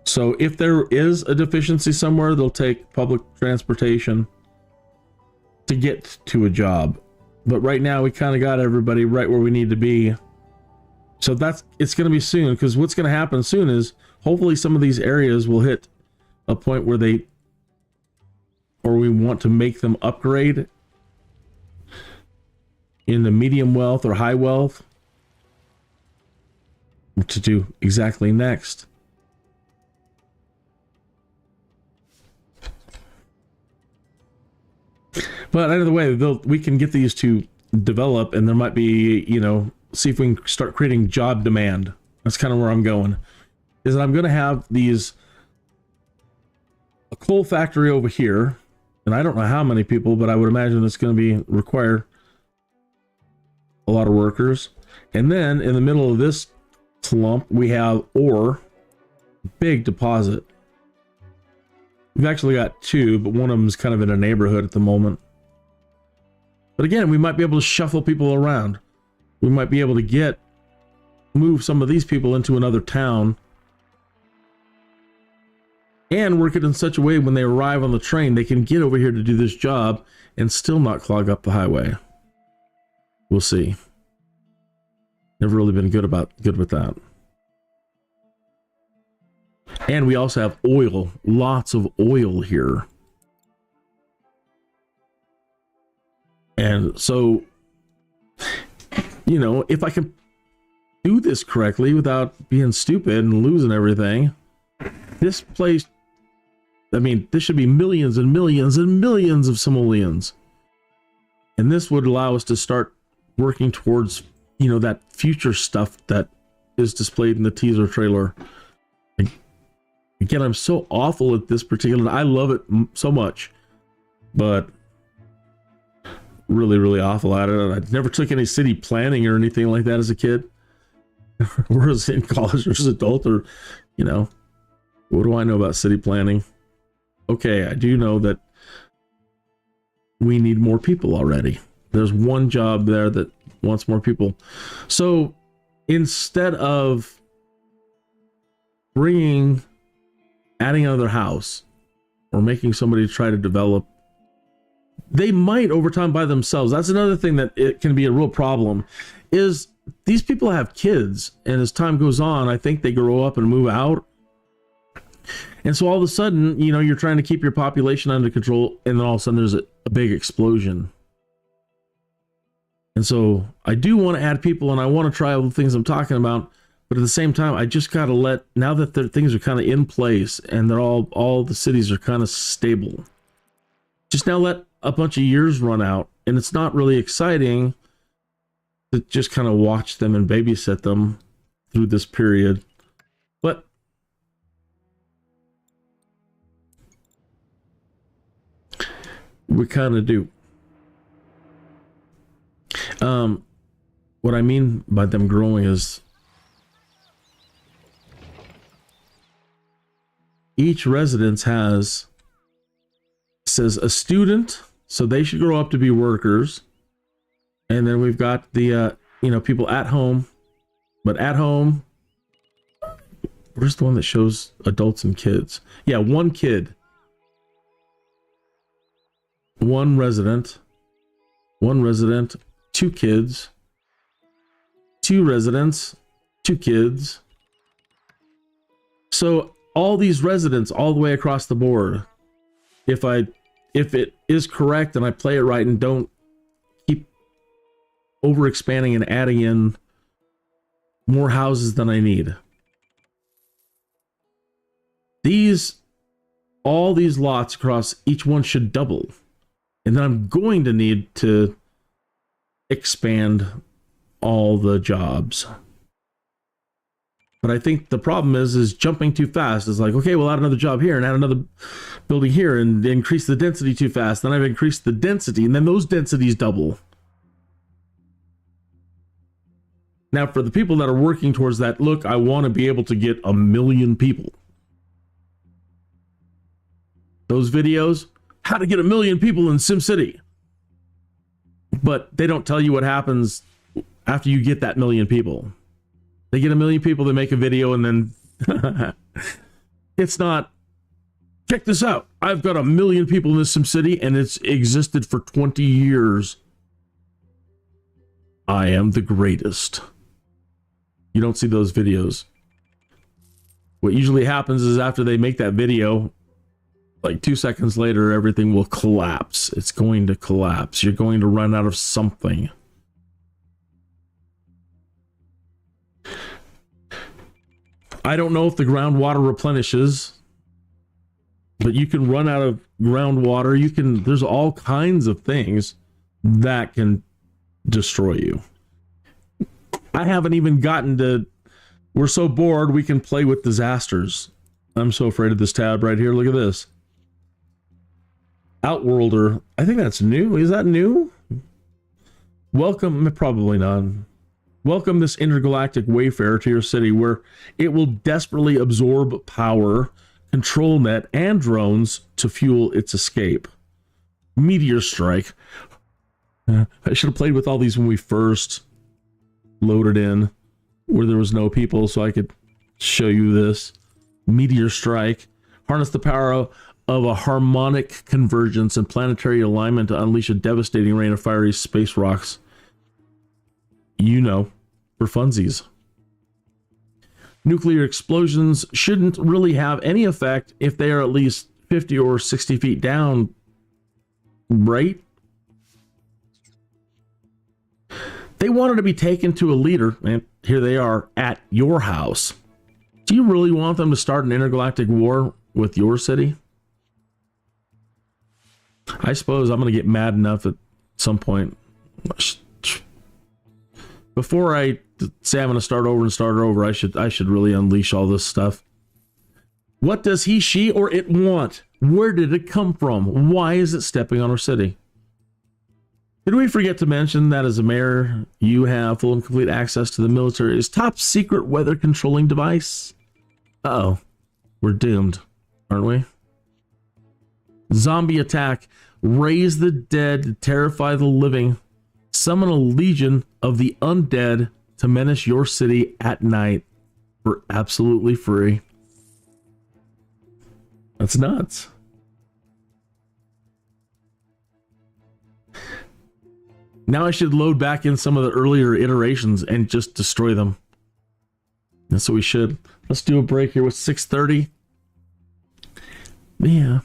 So if there is a deficiency somewhere, they'll take public transportation to get to a job. But right now we kind of got everybody right where we need to be. So it's going to be soon, because what's going to happen soon is hopefully some of these areas will hit a point where we want to make them upgrade in the medium wealth or high wealth to do exactly next. But either way, we can get these to develop, and there might be, see if we can start creating job demand. That's kind of where I'm going. Is that I'm going to have a coal factory over here, and I don't know how many people, but I would imagine it's going to require a lot of workers. And then in the middle of this slump, we have ore, big deposit. We've actually got 2, but one of them is kind of in a neighborhood at the moment. But again, we might be able to shuffle people around. We might be able to move some of these people into another town and work it in such a way when they arrive on the train, they can get over here to do this job and still not clog up the highway. We'll see. Never really been good with that. And we also have oil, lots of oil here. And so, if I can do this correctly without being stupid and losing everything, this place, this should be millions and millions and millions of simoleons. And this would allow us to start working towards, that future stuff that is displayed in the teaser trailer. Again, I'm so awful at this particular, I love it so much, but really, really awful at it. I never took any city planning or anything like that as a kid. Whereas in college or as an adult, or, what do I know about city planning? Okay, I do know that we need more people already. There's one job there that wants more people. So instead of adding another house or making somebody try to develop, they might over time by themselves. That's another thing that it can be a real problem, is these people have kids, and as time goes on, I think they grow up and move out. And so all of a sudden, you're trying to keep your population under control, and then all of a sudden there's a big explosion. And so I do want to add people, and I want to try all the things I'm talking about, but at the same time, I just got to now that the things are kind of in place and they're all the cities are kind of stable, just now let a bunch of years run out, and it's not really exciting to just kind of watch them and babysit them through this period. But we kind of do. What I mean by them growing is each residence says a student, so they should grow up to be workers. And then we've got the people at home, but at home, where's the one that shows adults and kids? Yeah, one kid. one resident, 2 kids, 2 residents, 2 kids. So all these residents all the way across the board, if it is correct and I play it right and don't keep over expanding and adding in more houses than I need, all these lots across each one should double. And then I'm going to need to expand all the jobs. But I think the problem is jumping too fast. It's like, okay, we'll add another job here and add another building here and increase the density too fast. Then I've increased the density and then those densities double. Now, for the people that are working towards that, look, I want to be able to get 1 million people. Those videos, how to get 1 million people in SimCity. But they don't tell you what happens after you get that 1 million people. They get 1 million people, they make a video, and then it's not, check this out. I've got 1 million people in this SimCity, and it's existed for 20 years. I am the greatest. You don't see those videos. What usually happens is after they make that video, like 2 seconds later, everything will collapse. It's going to collapse. You're going to run out of something. I don't know if the groundwater replenishes, but you can run out of groundwater. There's all kinds of things that can destroy you. I haven't even gotten to, we're so bored we can play with disasters. I'm so afraid of this tab right here. Look at this. Outworlder. I think that's new. Is that new? Welcome, probably not. Welcome this intergalactic wayfarer to your city where it will desperately absorb power, control net, and drones to fuel its escape. Meteor strike. I should have played with all these when we first loaded in, where there was no people, so I could show you this. Meteor strike. Harness the power of a harmonic convergence and planetary alignment to unleash a devastating rain of fiery space rocks. You know, for funsies. Nuclear explosions shouldn't really have any effect if they are at least 50 or 60 feet down, right? They wanted to be taken to a leader, and here they are at your house. Do you really want them to start an intergalactic war with your city? I suppose I'm going to get mad enough at some point. Before I say I'm going to start over, I should really unleash all this stuff. What does he, she, or it want? Where did it come from? Why is it stepping on our city? Did we forget to mention that as a mayor, you have full and complete access to the military's top secret weather controlling device? Uh-oh. We're doomed, aren't we? Zombie attack. Raise the dead, terrify the living. Summon a legion of the undead to menace your city at night for absolutely free. That's nuts. Now I should load back in some of the earlier iterations and just destroy them. That's what we should. Let's do a break here with 6:30. Yeah.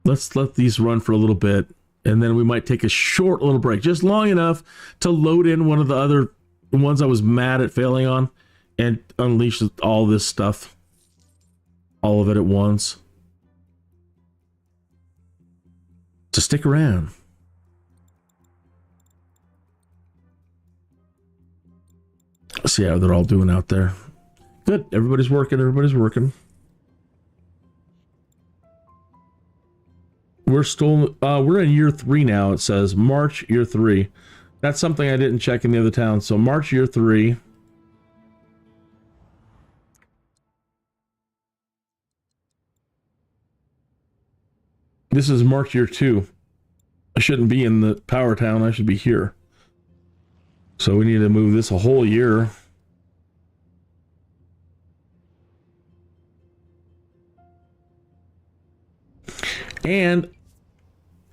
Let's let these run for a little bit, and then we might take a short little break, just long enough to load in one of the other ones I was mad at failing on and unleash all this stuff. All of it at once. So stick around. Let's see how they're all doing out there. Good. Everybody's working. Everybody's working. We're in year 3 now. It says March year 3. That's something I didn't check in the other town. So March year 3. This is March year 2. I shouldn't be in the power town. I should be here. So we need to move this a whole year. And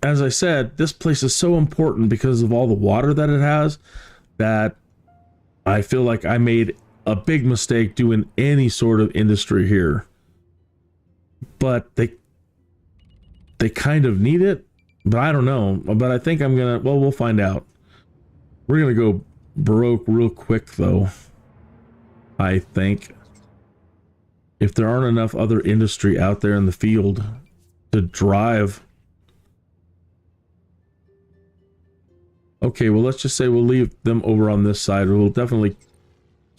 as I said, this place is so important because of all the water that it has that I feel like I made a big mistake doing any sort of industry here. But they kind of need it, but I don't know. But I think I'm gonna, well, we'll find out. We're gonna go broke real quick though, I think. If there aren't enough other industry out there in the field to drive. Okay, well, let's just say we'll leave them over on this side. We'll definitely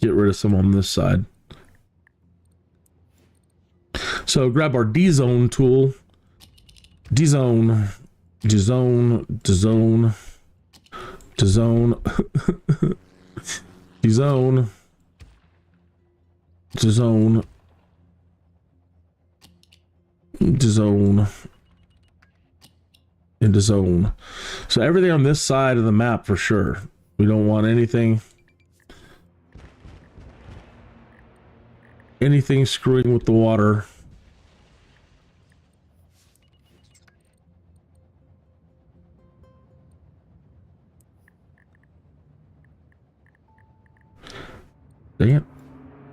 get rid of some on this side. So grab our D-zone tool. D-zone. D-zone. D-zone. D-zone. D-zone. D-zone. D-zone. Into zone. So everything on this side of the map for sure. We don't want anything screwing with the water. Dang it.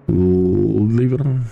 We'll leave it on.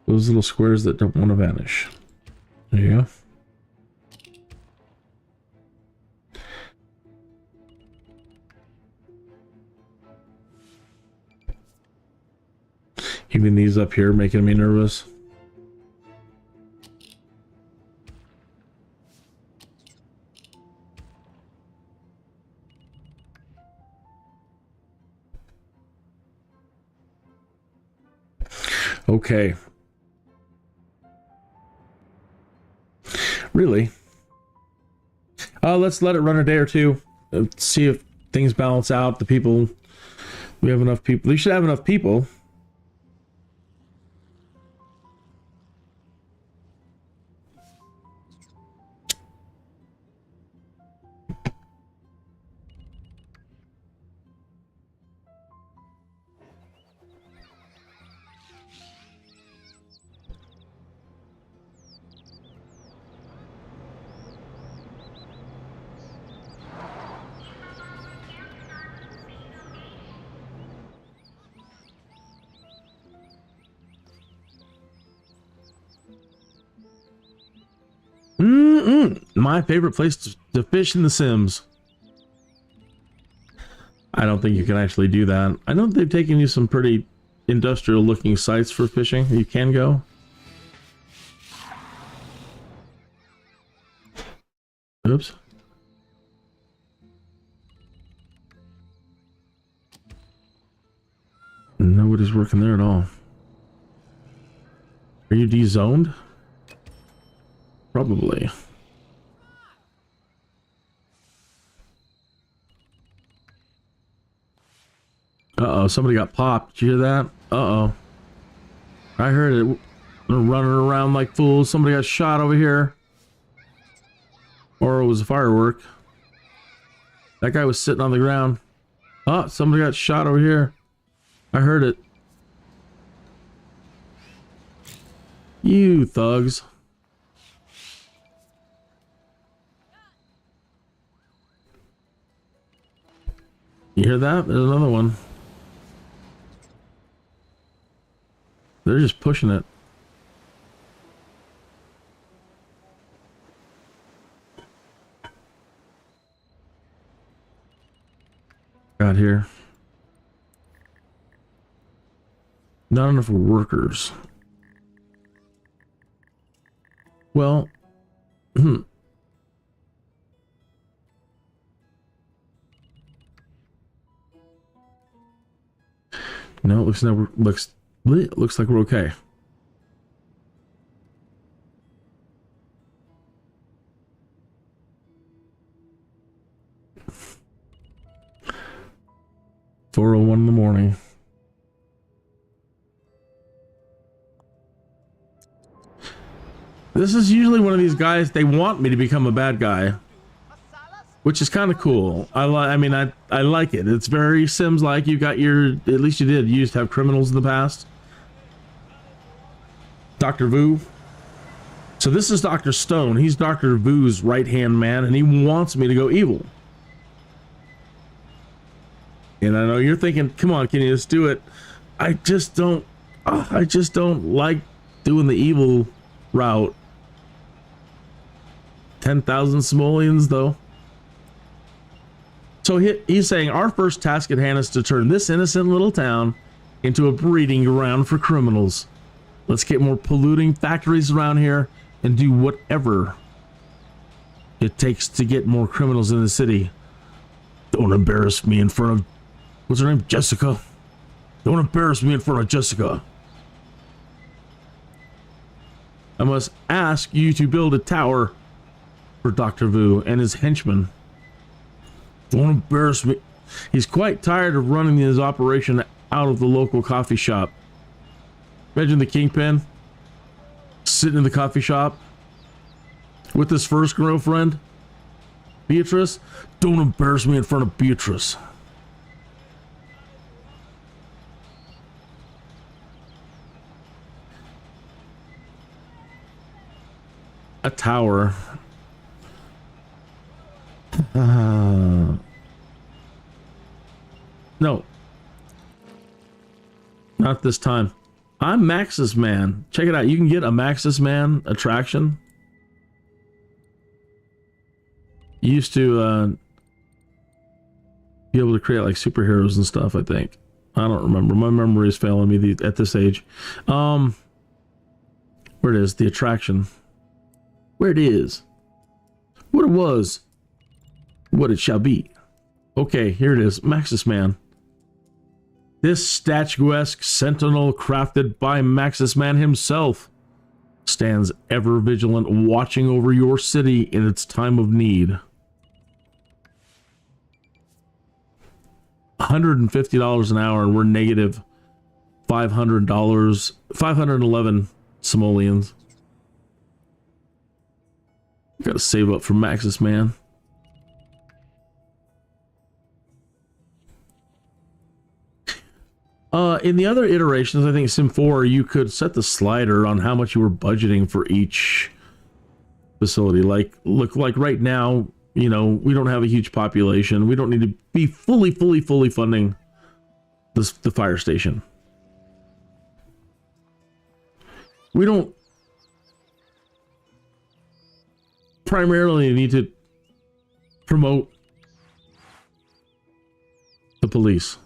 Those little squares that don't want to vanish. There you go. Even these up here making me nervous. Okay. Really? Let's let it run a day or two. See if things balance out. The people, we have enough people. We should have enough people. My favorite place to fish in The Sims. I don't think you can actually do that. I know they've taken you some pretty industrial looking sites for fishing. You can go. Oops. Nobody's working there at all. Are you de-zoned? Probably. Uh-oh, somebody got popped. Did you hear that? Uh-oh. I heard it. They're running around like fools. Somebody got shot over here. Or it was a firework. That guy was sitting on the ground. Oh, somebody got shot over here. I heard it. You thugs. You hear that? There's another one. They're just pushing it. Got here. Not enough workers. Well, no, it looks like we're okay. $4:01 in the morning. This is usually one of these guys, they want me to become a bad guy, which is kind of cool. I like it. It's very Sims like. You got your, at least you used to have criminals in the past. Dr. Vu. So this is Dr. Stone. He's Dr. Vu's right-hand man, and he wants me to go evil. And I know you're thinking, come on, Kinneas, do it. I just don't like doing the evil route. 10,000 simoleons, though. So he's saying our first task at hand is to turn this innocent little town into a breeding ground for criminals. Let's get more polluting factories around here and do whatever it takes to get more criminals in the city. Don't embarrass me in front of, what's her name? Jessica. Don't embarrass me in front of Jessica. I must ask you to build a tower for Dr. Vu and his henchmen. Don't embarrass me. He's quite tired of running his operation out of the local coffee shop. Imagine the kingpin sitting in the coffee shop with his first girlfriend, Beatrice. Don't embarrass me in front of Beatrice. A tower. No. Not this time. I'm Maxis Man. Check it out. You can get a Maxis Man attraction. You used to be able to create like superheroes and stuff, I think. I don't remember. My memory is failing me at this age. Where it is, the attraction. Where it is. What it was. What it shall be. Okay, here it is. Maxis Man. This statuesque sentinel crafted by Maxis Man himself stands ever vigilant, watching over your city in its time of need. $150 an hour, and we're negative $500, 511 simoleons. Gotta save up for Maxis Man. In the other iterations, I think Sim 4, you could set the slider on how much you were budgeting for each facility. Like right now, you know, we don't have a huge population. We don't need to be fully funding the fire station. We don't primarily need to promote the police.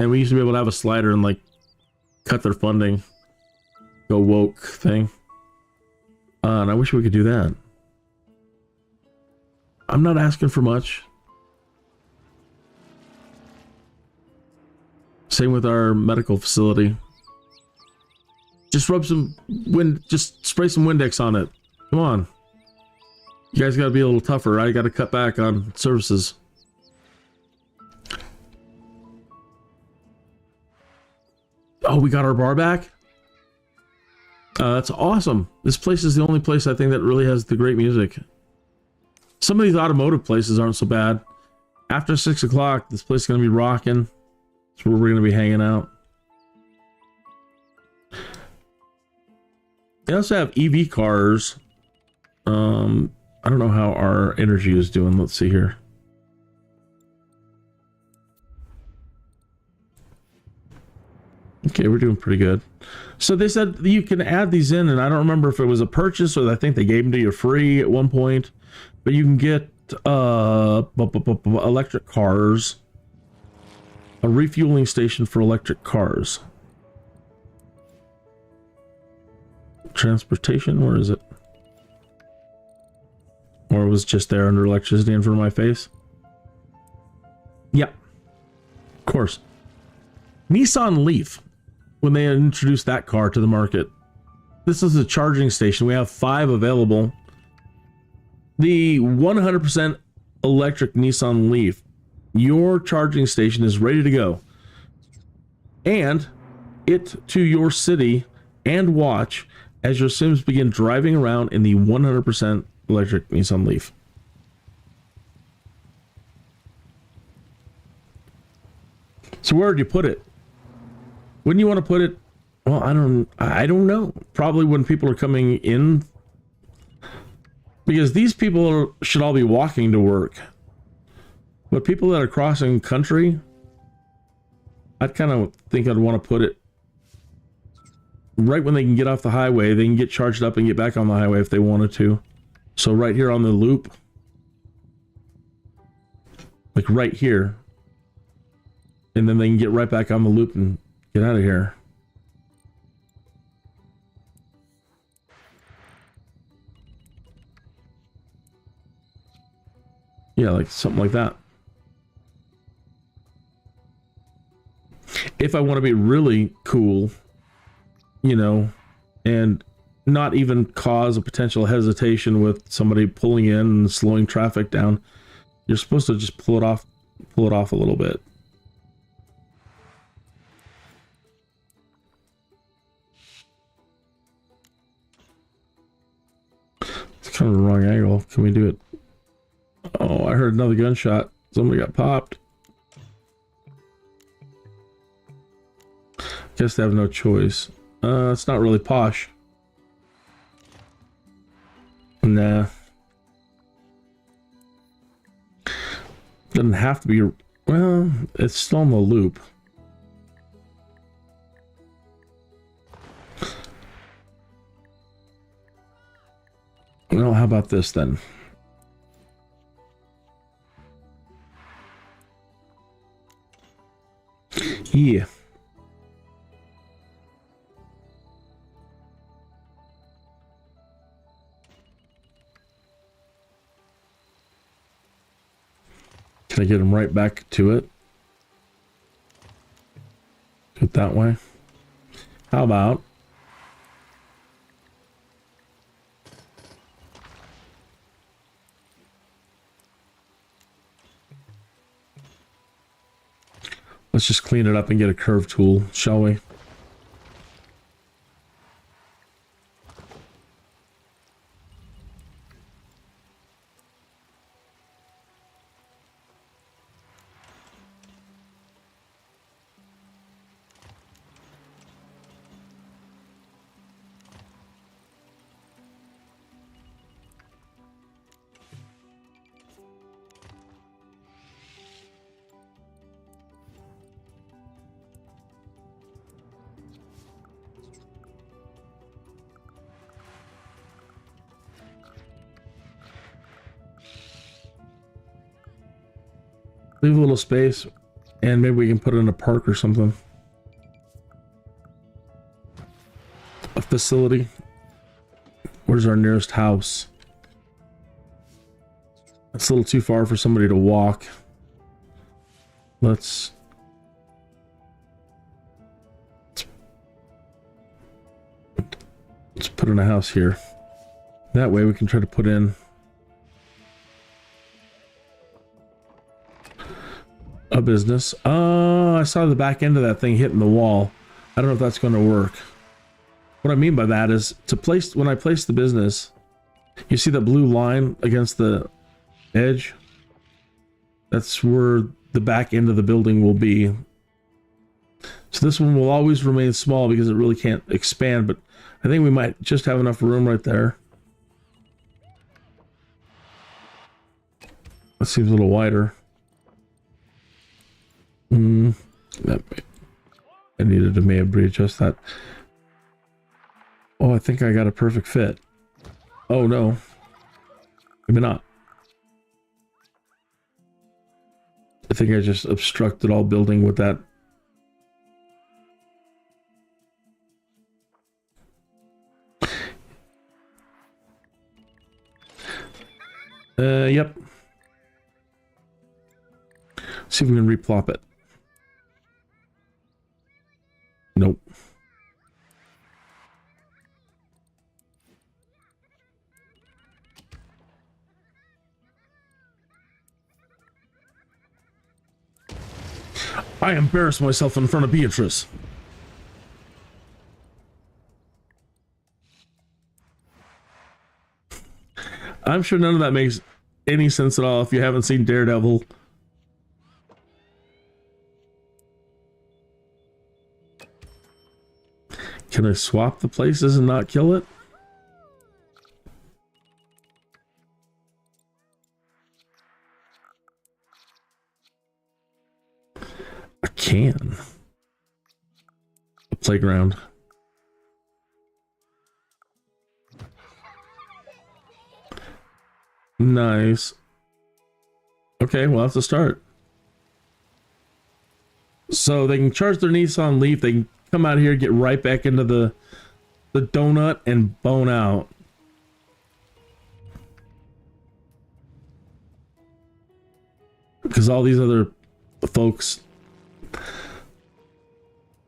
And we used to be able to have a slider and like cut their funding, go woke thing. And I wish we could do that. I'm not asking for much. Same with our medical facility. Just rub some just spray some Windex on it. Come on. You guys gotta be a little tougher. I gotta cut back on services. Oh, we got our bar back? That's awesome. This place is the only place I think that really has the great music. Some of these automotive places aren't so bad. After 6 o'clock, this place is going to be rocking. That's where we're going to be hanging out. They also have EV cars. I don't know how our energy is doing. Let's see here. Okay, we're doing pretty good. So they said you can add these in, and I don't remember if it was a purchase or I think they gave them to you free at one point, but you can get electric cars, a refueling station for electric cars. Transportation, where is it? Or it was just there under electricity in front of my face? Yeah, of course. Nissan Leaf, when they introduced that car to the market. This is a charging station. We have 5 available. The 100% electric Nissan Leaf, your charging station is ready to go. And it to your city and watch as your Sims begin driving around in the 100% electric Nissan Leaf. So where would you put it? Wouldn't you want to put it? Well, I don't know. Probably when people are coming in, because these people should all be walking to work. But people that are crossing country, I'd kind of think I'd want to put it right when they can get off the highway. They can get charged up and get back on the highway if they wanted to. So right here on the loop, like right here, and then they can get right back on the loop and get out of here. Yeah, like something like that. If I want to be really cool, you know, and not even cause a potential hesitation with somebody pulling in and slowing traffic down, you're supposed to just pull it off a little bit. It's kind of the wrong angle. Can we do it? Oh, I heard another gunshot. Somebody got popped. Guess they have no choice. It's not really posh. Nah. Doesn't have to be. Well, it's still in the loop. Well, how about this then? Yeah. Can I get him right back to it? Do it that way. How about let's just clean it up and get a curve tool, shall we? Leave a little space, and maybe we can put it in a park or something. A facility. Where's our nearest house? It's a little too far for somebody to walk. Let's put in a house here. That way we can try to put in a business. I saw the back end of that thing hitting the wall. I don't know if that's going to work. What I mean by that is to place, when I place the business, you see that blue line against the edge? That's where the back end of the building will be. So this one will always remain small because it really can't expand, but I think we might just have enough room right there. That seems a little wider. That I needed to maybe readjust that. Oh, I think I got a perfect fit. Oh no, maybe not. I think I just obstructed all building with that. Yep. See if we can replop it. Nope. I embarrassed myself in front of Beatrice. I'm sure none of that makes any sense at all if you haven't seen Daredevil. Can I swap the places and not kill it? I can. A playground. Nice. Okay, well, that's a start. So they can charge their Nissan Leaf. They can come out here, get right back into the donut and bone out. Because all these other folks,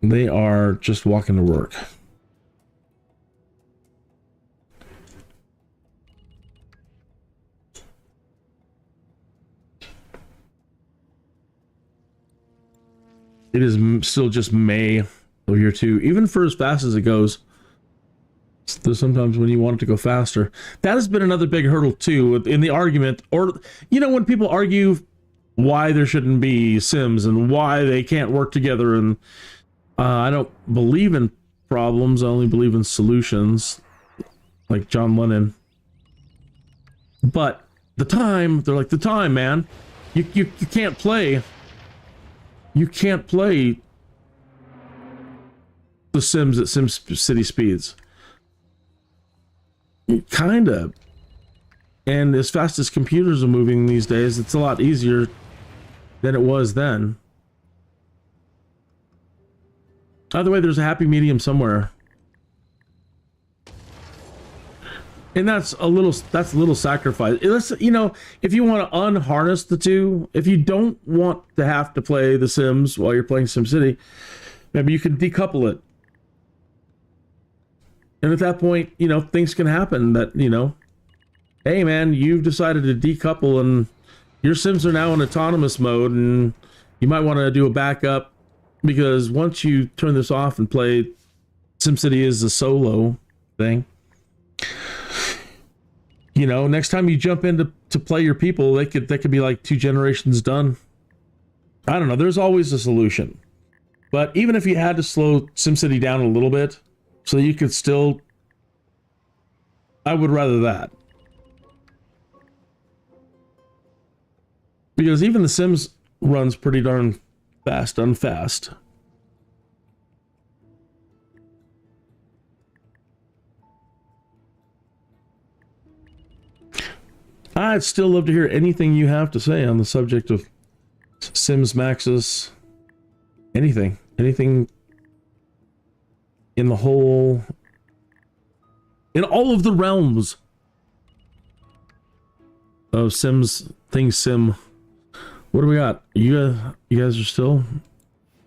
they are just walking to work. It is still just May of year 2. Even for as fast as it goes, there's sometimes when you want it to go faster. That has been another big hurdle too in the argument, or you know, when people argue why there shouldn't be Sims and why they can't work together, and I don't believe in problems, I only believe in solutions, like John Lennon. But they're like, the time, man, you can't play. You can't play the Sims at SimCity speeds. Kinda. And as fast as computers are moving these days, it's a lot easier than it was then. Either way, there's a happy medium somewhere. And that's a little sacrifice. You know, if you want to unharness the two, if you don't want to have to play The Sims while you're playing SimCity, maybe you can decouple it. And at that point, you know, things can happen that, you know, hey man, you've decided to decouple and your Sims are now in autonomous mode, and you might want to do a backup, because once you turn this off and play SimCity as a solo thing, you know, next time you jump in to play your people, that could be like 2 generations done. I don't know. There's always a solution. But even if you had to slow SimCity down a little bit, so you could still, I would rather that. Because even The Sims runs pretty darn fast, unfast. I'd still love to hear anything you have to say on the subject of Sims Maxis. Anything in the whole, in all of the realms of Sims, things Sim. What do we got? You guys are still,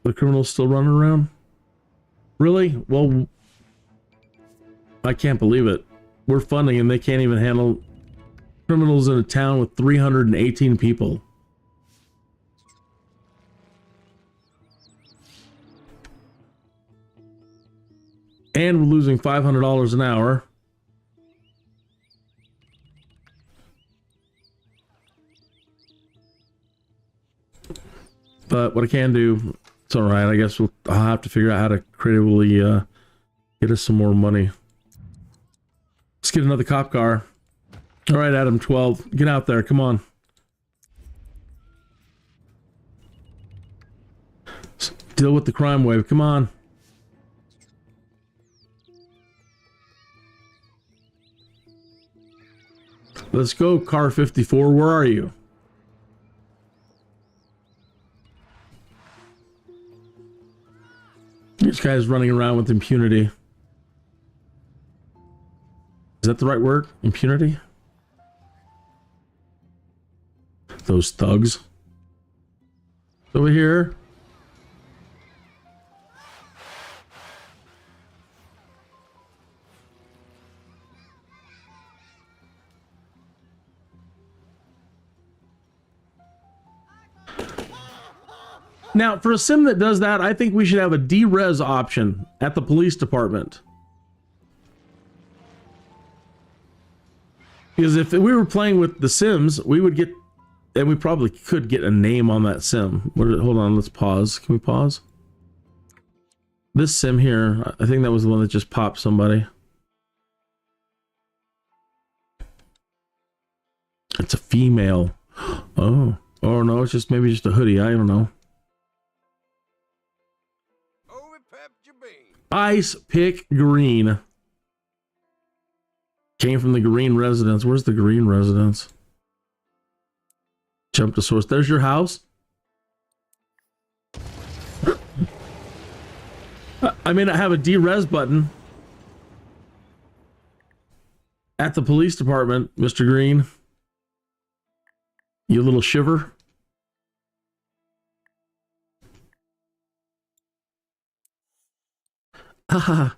the criminals still running around? Really? Well, I can't believe it. We're funding and they can't even handle criminals in a town with 318 people. And we're losing $500 an hour. But what I can do, it's all right. I guess I'll have to figure out how to creatively get us some more money. Let's get another cop car. All right, Adam 12, get out there. Come on. Deal with the crime wave. Come on. Let's go, car 54. Where are you? This guy's running around with impunity. Is that the right word? Impunity? Those thugs. Over here. Now, for a sim that does that, I think we should have a D-res option at the police department. Because if we were playing with the Sims, we would get, and we probably could get a name on that sim. Hold on, let's pause. Can we pause? This sim here, I think that was the one that just popped somebody. It's a female. Oh no, it's just maybe just a hoodie. I don't know. Ice Pick Green. Came from the green residence. Where's the green residence? Jump to source. There's your house. I may not have a D-res button at the police department, Mr. Green. You little shiver. Haha.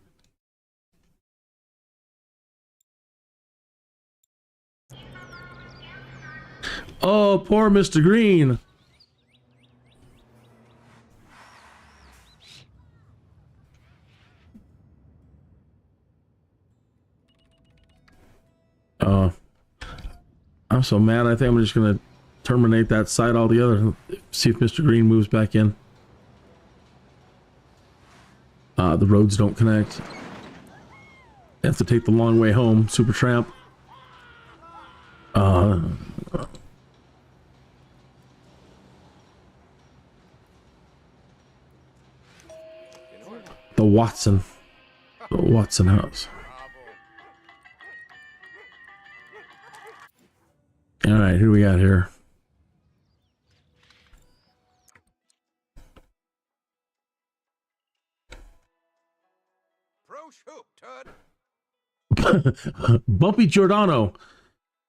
Oh, poor Mr. Green. I'm so mad. I think I'm just gonna terminate that site altogether. See if Mr. Green moves back in. The roads don't connect. You have to take the long way home, Super Tramp. The Watson house. All right, who do we got here? Bumpy Giordano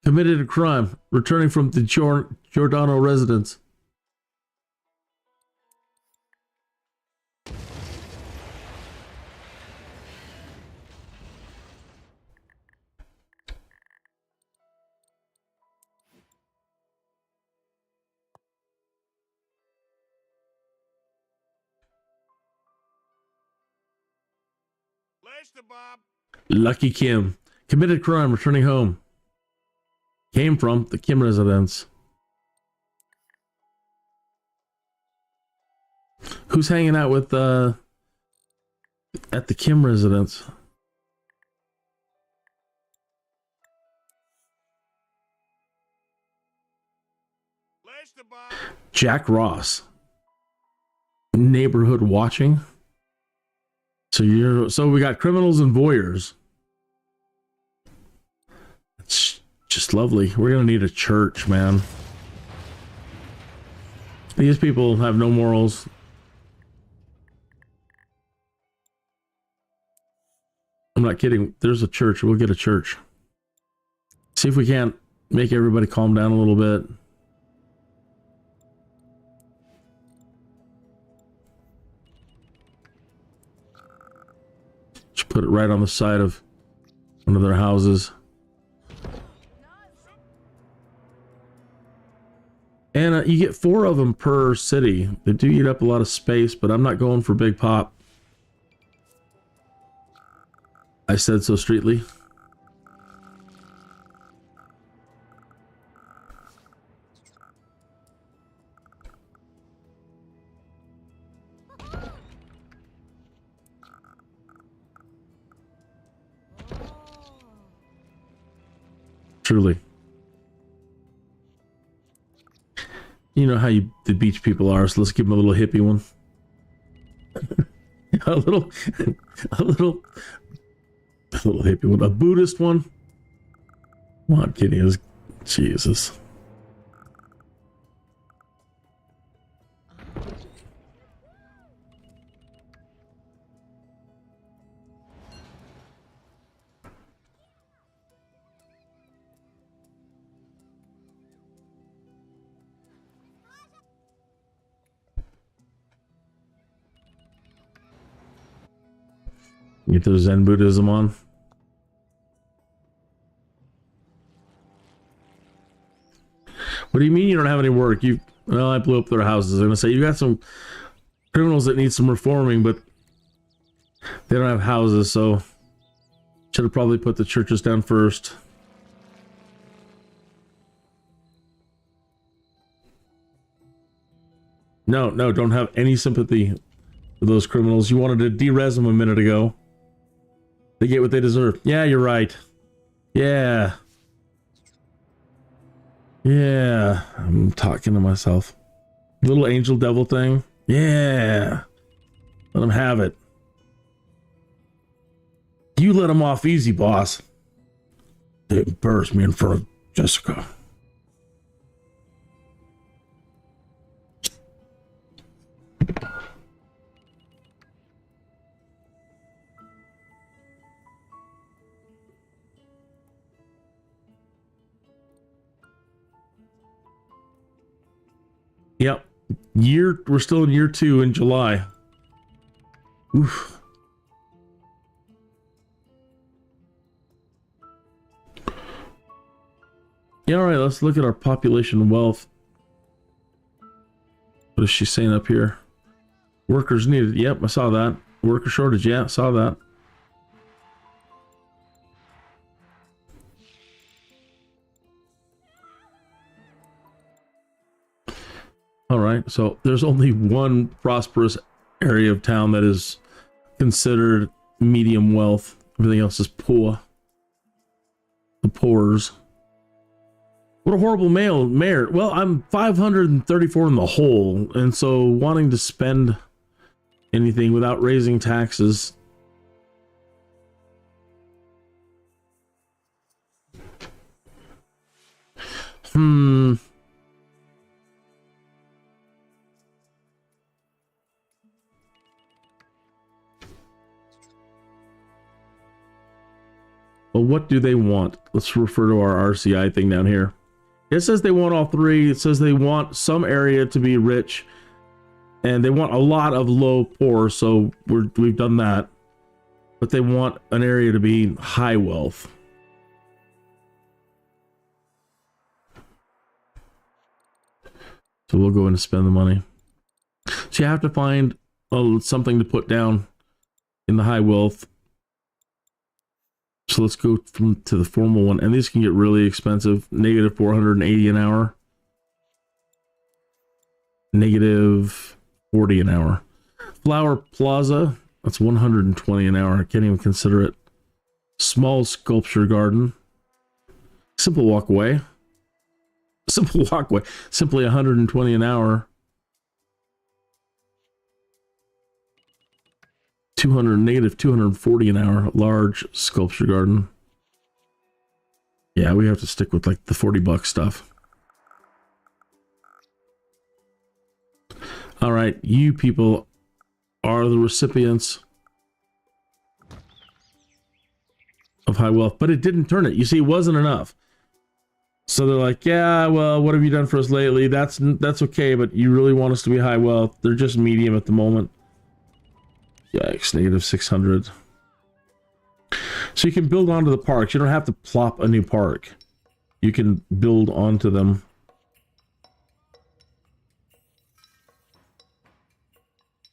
committed a crime, returning from the Giordano residence. Bob. Lucky Kim committed crime, returning home. Came from the Kim residence. Who's hanging out with at the Kim residence? Jack Ross. Neighborhood watching. So we got criminals and voyeurs. It's just lovely. We're gonna need a church, man. These people have no morals. I'm not kidding. There's a church. We'll get a church. See if we can't make everybody calm down a little bit. Just put it right on the side of one of their houses. And you get 4 of them per city. They do eat up a lot of space, but I'm not going for big pop. I said so streetly. Truly. You know how the beach people are, so let's give them a little hippie one. a little, a little hippie one, a Buddhist one. Come on, Kinneas. Jesus. Get their Zen Buddhism on. What do you mean you don't have any work? Well, I blew up their houses. I'm gonna say you got some criminals that need some reforming, but they don't have houses, so should have probably put the churches down first. No, don't have any sympathy for those criminals. You wanted to de-res them a minute ago. They get what they deserve. Yeah, you're right. Yeah. Yeah. I'm talking to myself. Little angel devil thing. Yeah. Let them have it. You let them off easy, boss. They embarrassed me in front of Jessica. Yep. We're still in year 2 in July. Oof. Yeah, all right, let's look at our population wealth. What is she saying up here? Workers needed. Yep, I saw that. Worker shortage. Yeah, saw that. All right, so there's only one prosperous area of town that is considered medium wealth. Everything else is poor. The poors. What a horrible mayor. Well, I'm 534 in the hole, and so wanting to spend anything without raising taxes. Well, what do they want? Let's refer to our RCI thing down here. It says they want all three. It says they want some area to be rich, and they want a lot of low poor, so we've done that. But they want an area to be high wealth. So we'll go in and spend the money. So you have to find something to put down in the high wealth. So let's go to the formal one, and these can get really expensive. Negative 480 an hour. Negative 40 an hour. Flower Plaza, that's 120 an hour. I can't even consider it. Small sculpture garden. Simple walkway. Simple walkway. Simply 120 an hour. 200, negative 240 an hour. Large sculpture garden. Yeah, we have to stick with like the $40 stuff. All right, you people are the recipients of high wealth, but it didn't turn it. You see, it wasn't enough. So they're like, yeah, well, what have you done for us lately? That's okay, but you really want us to be high wealth. They're just medium at the moment. Yikes, negative 600. So you can build onto the parks. You don't have to plop a new park. You can build onto them.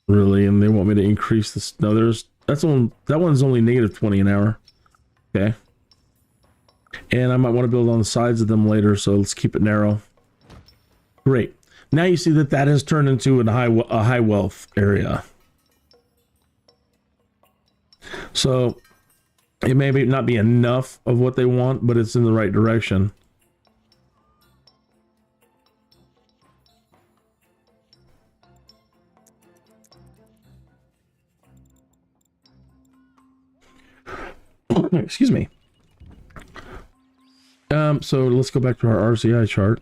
Really, and they want me to increase this. No, that one's only negative 20 an hour. Okay. And I might want to build on the sides of them later, so let's keep it narrow. Great. Now you see that has turned into a high wealth area. So it may not be enough of what they want, but it's in the right direction. Excuse me. So let's go back to our RCI chart.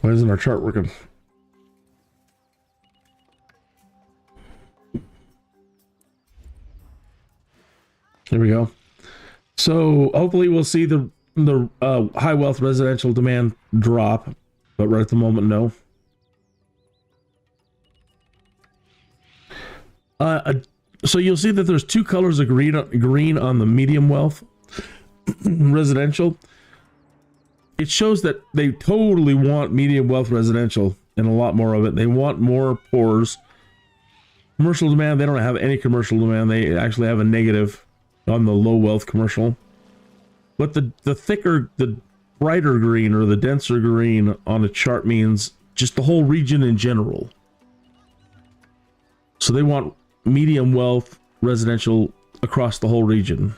Why isn't our chart working? There we go. So hopefully we'll see the high wealth residential demand drop, but right at the moment, no. So you'll see that there's two colors of green on the medium wealth residential. It shows that they totally want medium wealth residential and a lot more of it. They want more pours. Commercial demand, they don't have any commercial demand. They actually have a negative on the low wealth commercial. But the thicker, the brighter green or the denser green on a chart means just the whole region in general. So they want medium wealth residential across the whole region.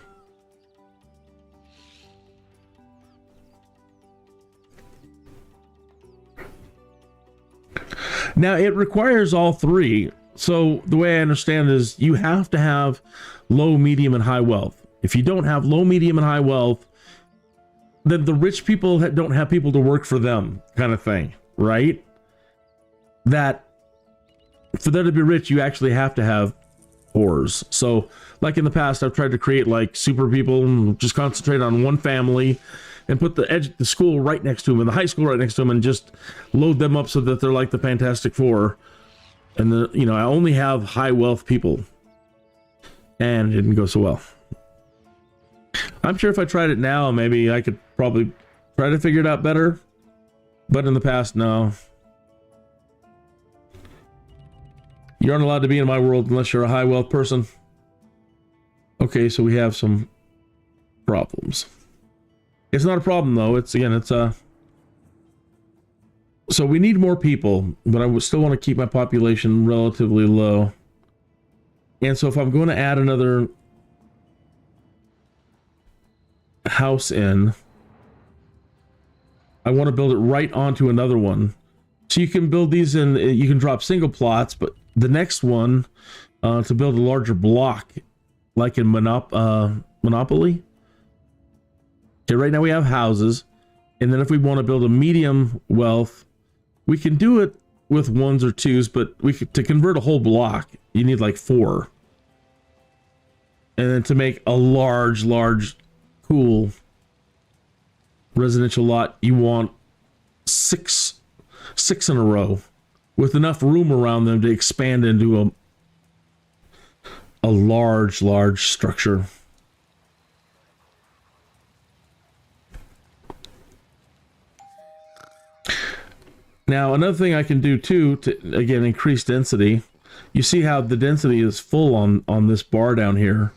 Now it requires all three. So the way I understand it is you have to have low, medium, and high wealth. If you don't have low, medium, and high wealth, then the rich people don't have people to work for them, kind of thing, right? That for them to be rich, you actually have to have poors. So like in the past, I've tried to create like super people and just concentrate on one family and put the school right next to them and the high school right next to them and just load them up so that they're like the Fantastic Four. And I only have high wealth people, and it didn't go so well. I'm sure if I tried it now, maybe I could probably try to figure it out better. But in the past, no. You aren't allowed to be in my world unless you're a high wealth person. Okay, so we have some problems. It's not a problem though. So we need more people, but I would still want to keep my population relatively low. And so if I'm going to add another house in, I want to build it right onto another one. So you can build these in, you can drop single plots, but the next one to build a larger block, like in Monopoly. Okay, right now we have houses, and then if we want to build a medium wealth, we can do it with ones or twos, but to convert a whole block, you need like 4. And then to make a large, cool residential lot, you want 6 in a row with enough room around them to expand into a large structure. Now, another thing I can do too, to again increase density, you see how the density is full on this bar down here.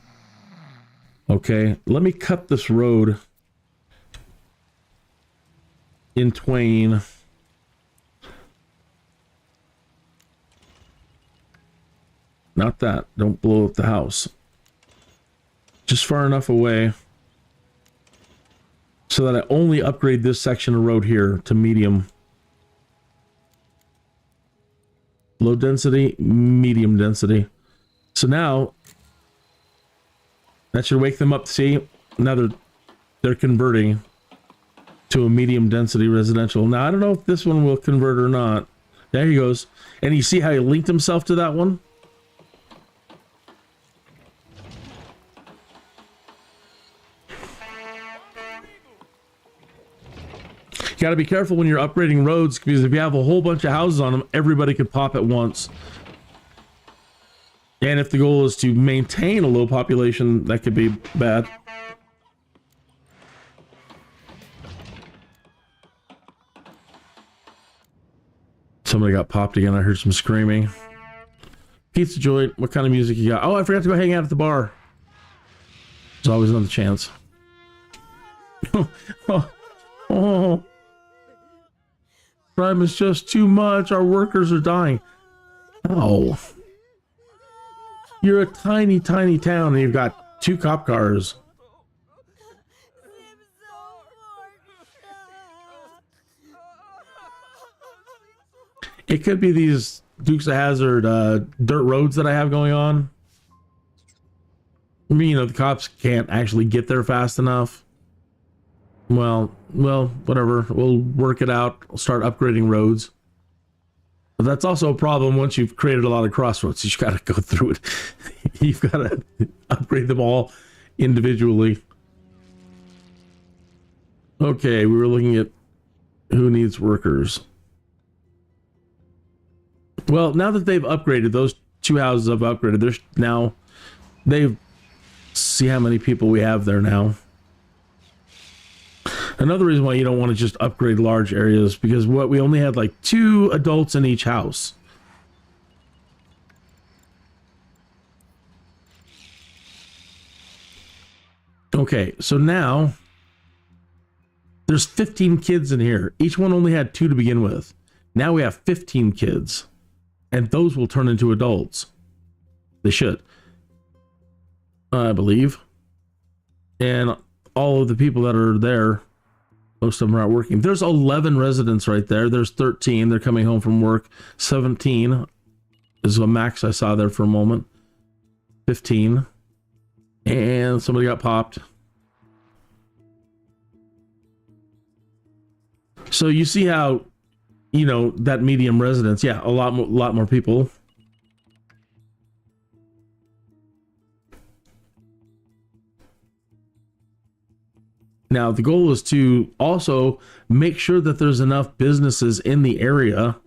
Okay, let me cut this road in twain. Not that, don't blow up the house. Just far enough away so that I only upgrade this section of road here to medium. Low density, medium density. So now that should wake them up. See, now they're converting to a medium density residential. Now I don't know if this one will convert or not. There he goes. And you see how he linked himself to that one? You got to be careful when you're upgrading roads, because if you have a whole bunch of houses on them, everybody could pop at once. And if the goal is to maintain a low population, that could be bad. Somebody got popped again. I heard some screaming. Pizza joint. What kind of music you got? Oh, I forgot to go hang out at the bar. There's always another chance. Oh. Crime is just too much. Our workers are dying. Oh. You're a tiny town and you've got 2 cop cars. It could be these Dukes of Hazzard dirt roads that I have going on. I mean, you know, the cops can't actually get there fast enough. Well, whatever. We'll work it out. We'll start upgrading roads. But that's also a problem once you've created a lot of crossroads. You've got to go through it. You've got to upgrade them all individually. Okay, we were looking at who needs workers. Well, now that they've upgraded, those two houses have upgraded. There's now, they've, see how many people we have there now. Another reason why you don't want to just upgrade large areas, because what we only had like 2 adults in each house. Okay, so now there's 15 kids in here. Each one only had 2 to begin with. Now we have 15 kids, and those will turn into adults. They should, I believe. And all of the people that are there, most of them are not working. There's 11 residents right there. There's 13. They're coming home from work. 17 is a max I saw there for a moment. 15. And somebody got popped. So you see how, you know, that medium residence, yeah, a lot more people. Now, the goal is to also make sure that there's enough businesses in the area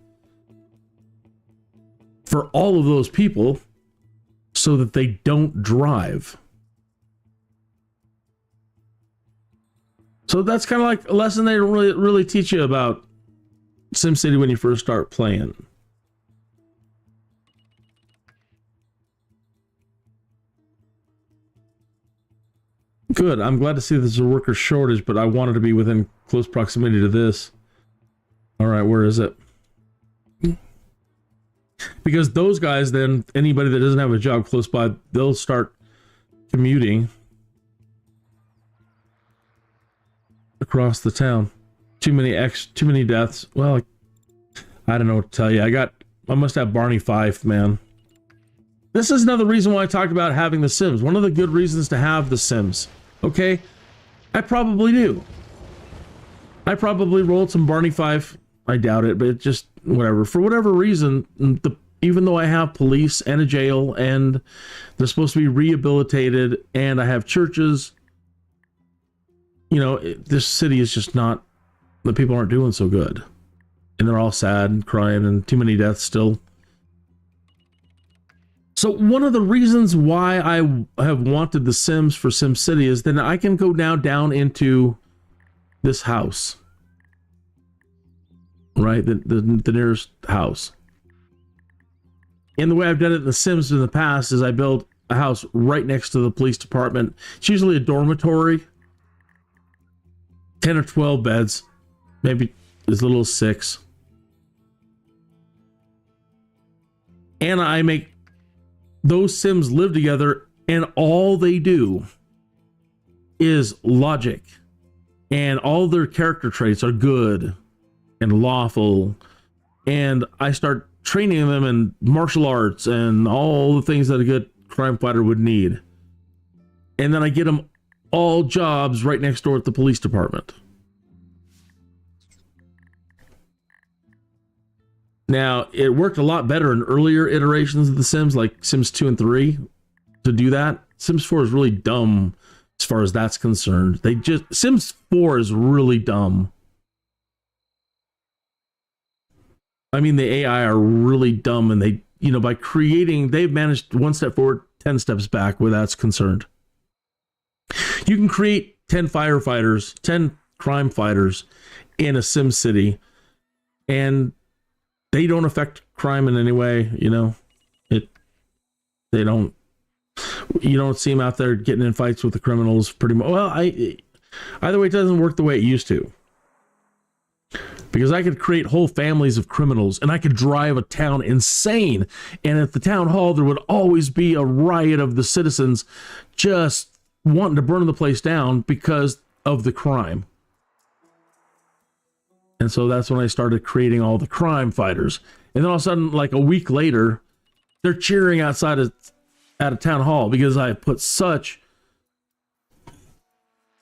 for all of those people so that they don't drive. So that's kind of like a lesson they don't really teach you about SimCity when you first start playing. Good. I'm glad to see there's a worker shortage, but I wanted to be within close proximity to this. All right, where is it? Because those guys, then, anybody that doesn't have a job close by, they'll start commuting across the town. Too many deaths. Well, I don't know what to tell you. I must have Barney Fife, man. This is another reason why I talked about having the Sims. One of the good reasons to have the Sims. Okay? I probably do. I probably rolled some Barney Fife. I doubt it, but it just, whatever. For whatever reason, even though I have police and a jail, and they're supposed to be rehabilitated, and I have churches, you know, this city is just not, the people aren't doing so good. And they're all sad and crying and too many deaths still. So one of the reasons why I have wanted the Sims for SimCity is that I can go down into this house. Right? The nearest house. And the way I've done it in the Sims in the past is I build a house right next to the police department. It's usually a dormitory. 10 or 12 beds. Maybe as little as 6. And I make those Sims live together, and all they do is logic. And all their character traits are good and lawful. And I start training them in martial arts and all the things that a good crime fighter would need. And then I get them all jobs right next door at the police department. Now, it worked a lot better in earlier iterations of The Sims, like Sims 2 and 3, to do that. Sims 4 is really dumb as far as that's concerned. Sims 4 is really dumb. I mean, the AI are really dumb, and they, you know, by creating, they've managed 1 step forward, 10 steps back where that's concerned. You can create 10 firefighters, 10 crime fighters in a SimCity, and they don't affect crime in any way, you know. You don't see them out there getting in fights with the criminals pretty much. Well, either way, it doesn't work the way it used to. Because I could create whole families of criminals, and I could drive a town insane. And at the town hall, there would always be a riot of the citizens just wanting to burn the place down because of the crime. And so that's when I started creating all the crime fighters. And then all of a sudden, like a week later, they're cheering outside at a town hall because I put such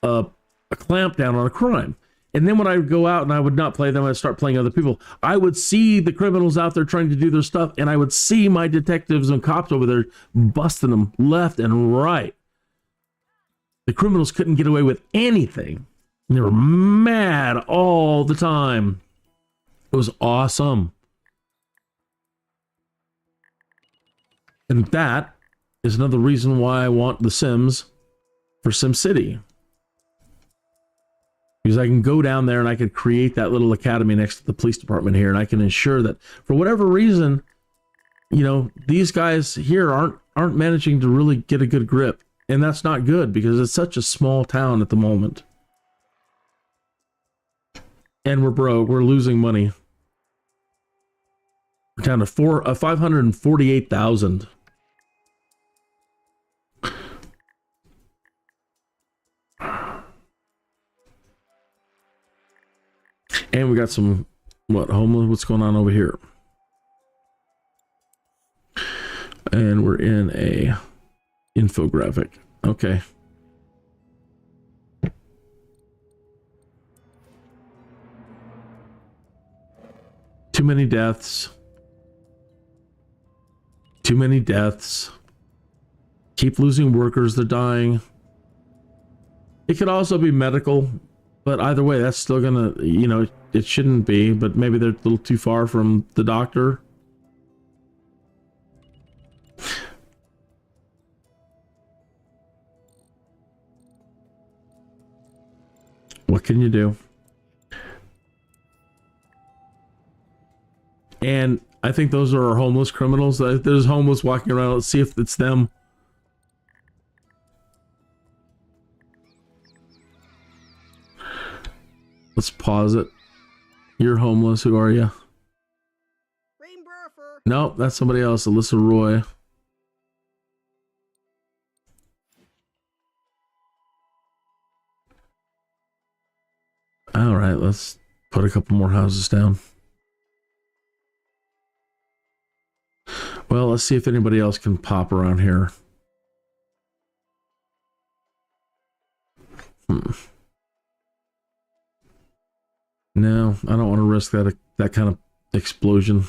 a clamp down on a crime. And then when I would go out and I would not play them, I'd start playing other people. I would see the criminals out there trying to do their stuff, and I would see my detectives and cops over there busting them left and right. The criminals couldn't get away with anything. And they were mad all the time. It was awesome. And that is another reason why I want The Sims for SimCity. Because I can go down there and I could create that little academy next to the police department here, and I can ensure that for whatever reason, you know, these guys here aren't managing to really get a good grip. And that's not good because it's such a small town at the moment. And we're broke. We're losing money. We're down to 548,000. And we got some, homeless? What's going on over here? And we're in a infographic. Okay. Too many deaths. Too many deaths. Keep losing workers. They're dying. It could also be medical. But either way, that's still gonna, you know, it shouldn't be, but maybe they're a little too far from the doctor. What can you do? And I think those are our homeless criminals. There's homeless walking around. Let's see if it's them. Let's pause it. You're homeless. Who are you? Nope, that's somebody else. Alyssa Roy. All right, let's put a couple more houses down. Well, let's see if anybody else can pop around here. No, I don't want to risk that kind of explosion.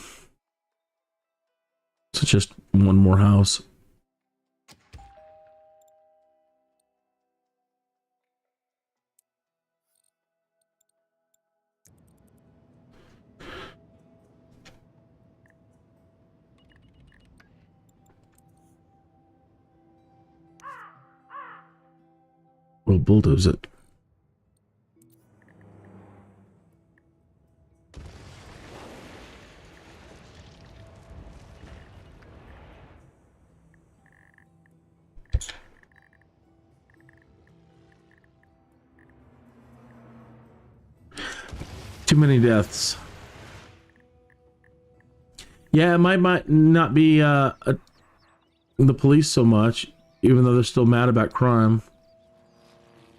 So just one more house. We'll bulldoze it. Too many deaths. Yeah, it might not be the police so much, even though they're still mad about crime.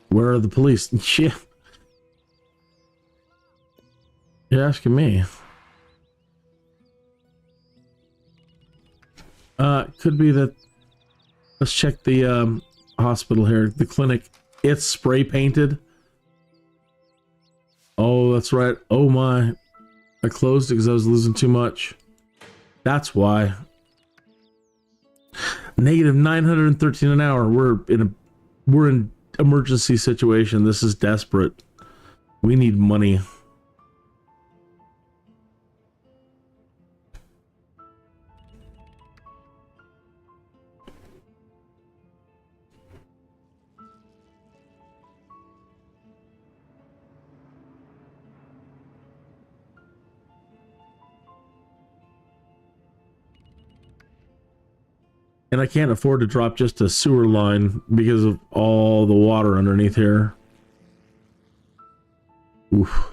Where are the police? Yeah. You're asking me. Could be that. Let's check the hospital here, the clinic. It's spray painted. Oh, that's right. Oh my. I closed it because I was losing too much. That's why. Negative 913 an hour. We're in emergency situation. This is desperate. We need money. And I can't afford to drop just a sewer line because of all the water underneath here. Oof.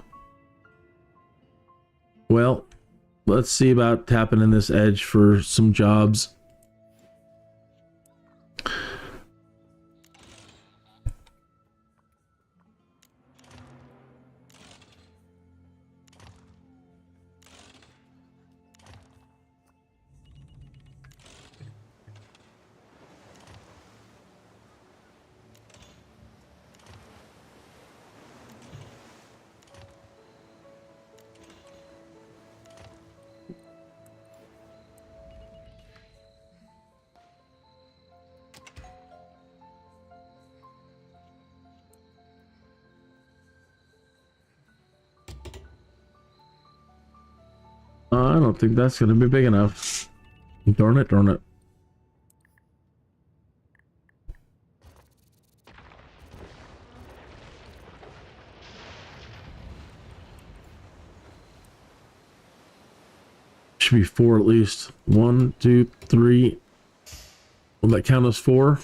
Well, let's see about tapping in this edge for some jobs. I don't think that's going to be big enough. Darn it, darn it. Should be 4 at least. 1, 2, 3. Will that count as 4?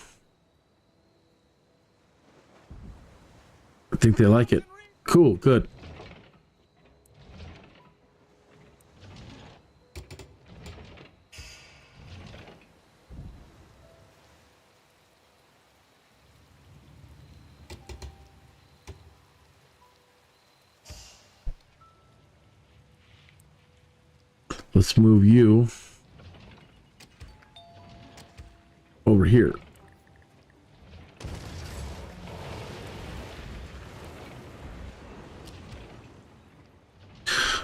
I think they like it. Cool, good. Let's move you over here.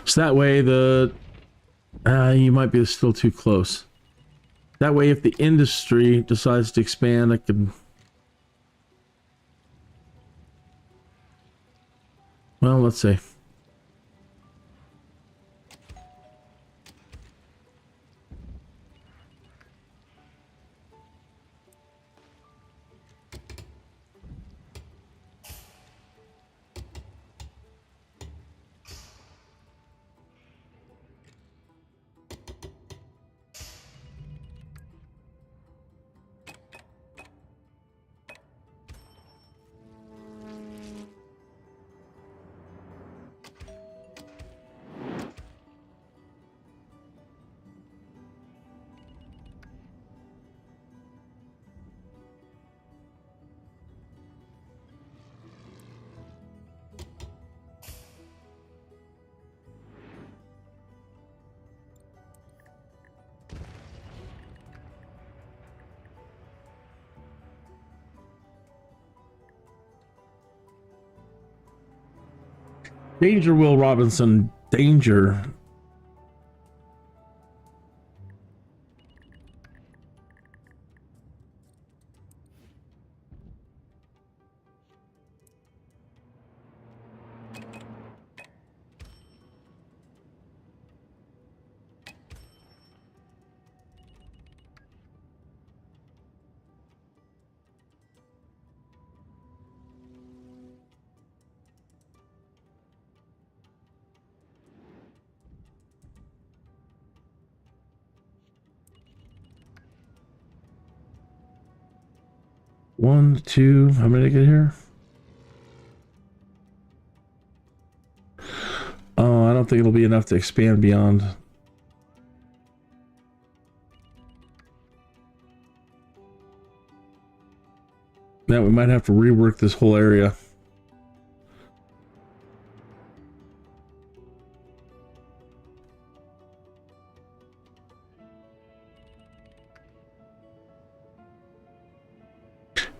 So that way you might be still too close. That way if the industry decides to expand, I can... Well, let's see. Danger, Will Robinson. Danger. One, two, how many did I get here? Oh, I don't think it'll be enough to expand beyond. Now we might have to rework this whole area.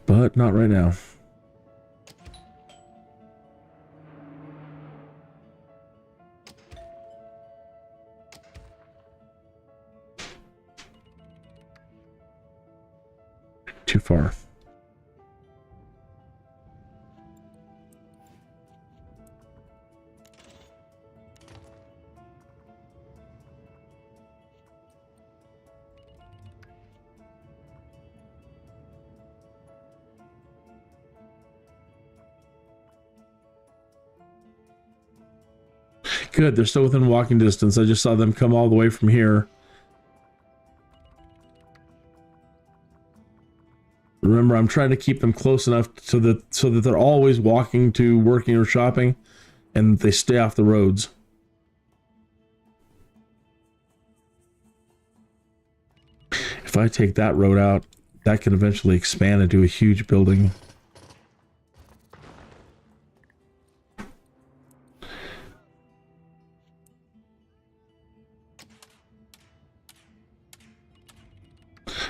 But not right now. Too far. Good, they're still within walking distance. I just saw them come all the way from here. Remember, I'm trying to keep them close enough so that they're always walking to working or shopping, and they stay off the roads. If I take that road out, that could eventually expand into a huge building.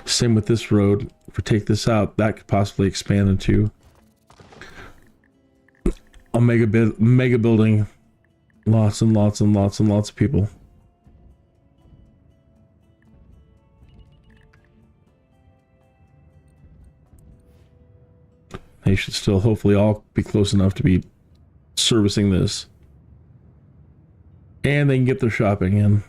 Same with this road. If we take this out, that could possibly expand into a mega building. Lots and lots and lots and lots of people. They should still hopefully all be close enough to be servicing this. And they can get their shopping in.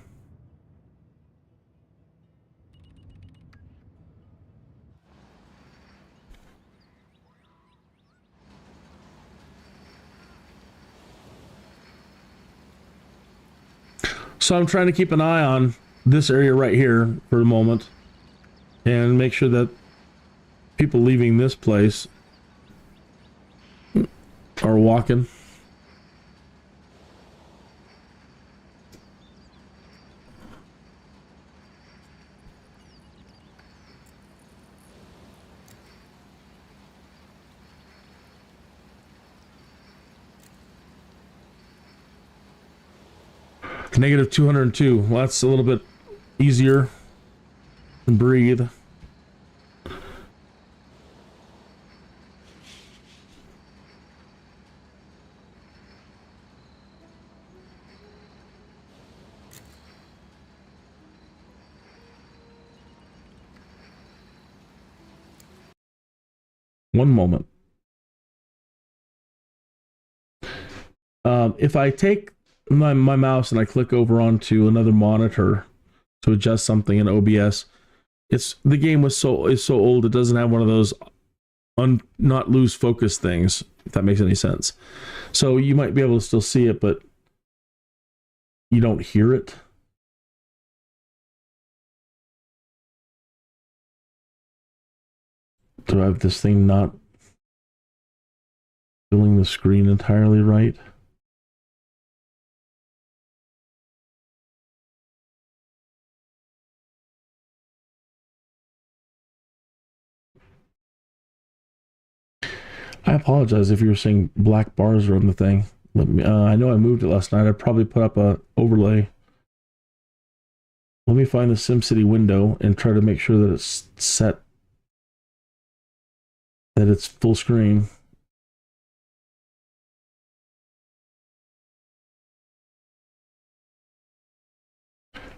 So I'm trying to keep an eye on this area right here for the moment and make sure that people leaving this place are walking. Negative 202. Well, that's a little bit easier to breathe. One moment. If I take my mouse and I click over onto another monitor to adjust something in OBS, the game is so old it doesn't have one of those not lose focus things, if that makes any sense. So you might be able to still see it, but you don't hear it. Do I have this thing not filling the screen entirely right? I apologize if you were seeing black bars around the thing. I know I moved it last night. I probably put up a overlay. Let me find the SimCity window and try to make sure that it's set, that it's full screen.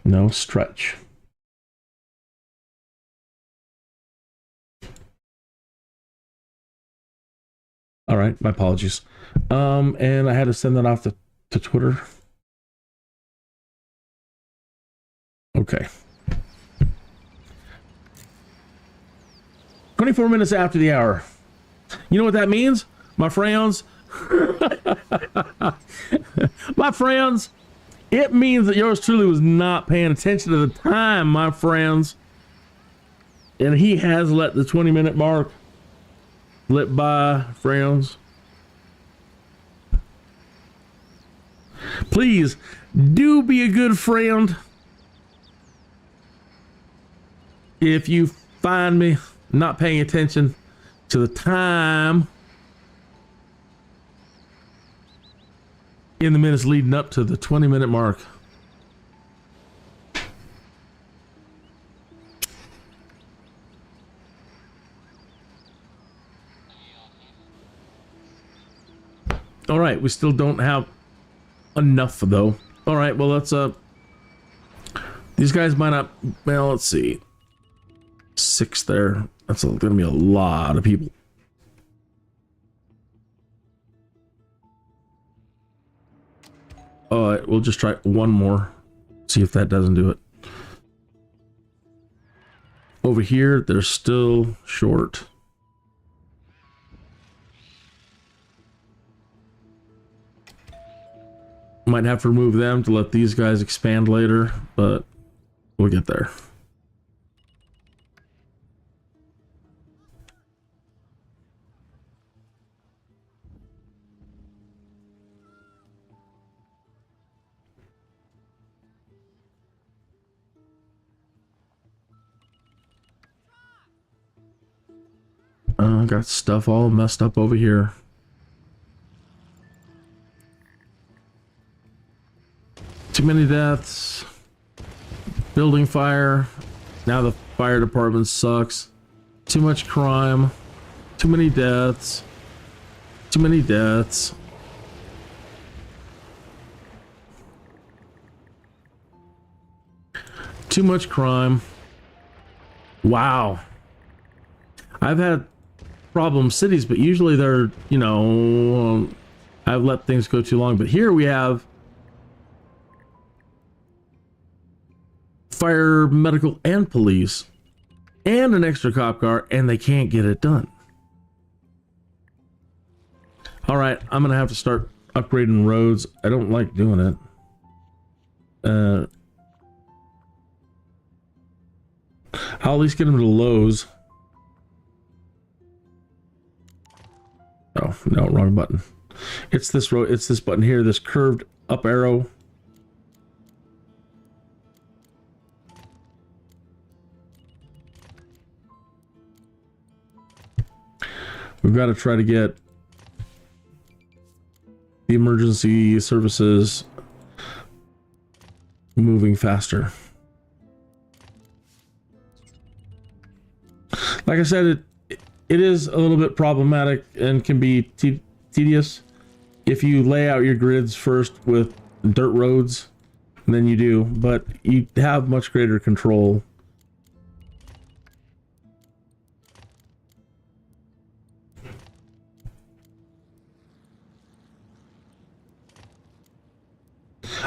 No, stretch. All right, my apologies. And I had to send that off to Twitter. Okay. 24 minutes after the hour. You know what that means, my friends? My friends, it means that yours truly was not paying attention to the time, my friends. And he has let the 20-minute mark slip by, friends. Please do be a good friend. If you find me not paying attention to the time in the minutes leading up to the 20-minute mark. All right, we still don't have enough though. All right, well, let's these guys might not, well, let's see. 6 there. That's going to be a lot of people. All right, we'll just try one more. See if that doesn't do it. Over here, they're still short. Might have to remove them to let these guys expand later, but we'll get there. Got stuff all messed up over here. Too many deaths. Building fire. Now the fire department sucks. Too much crime. Too many deaths. Too many deaths. Too much crime. Wow. I've had problem cities, but usually they're, you know, I've let things go too long. But here we have fire, medical, and police, and an extra cop car, and they can't get it done. All right, I'm gonna have to start upgrading roads. I don't like doing it. I'll at least get them to Lowe's. Oh, no, wrong button. It's this row. It's this button here, this curved up arrow. We've got to try to get the emergency services moving faster. Like I said, it is a little bit problematic and can be tedious if you lay out your grids first with dirt roads, and then you do, but you have much greater control.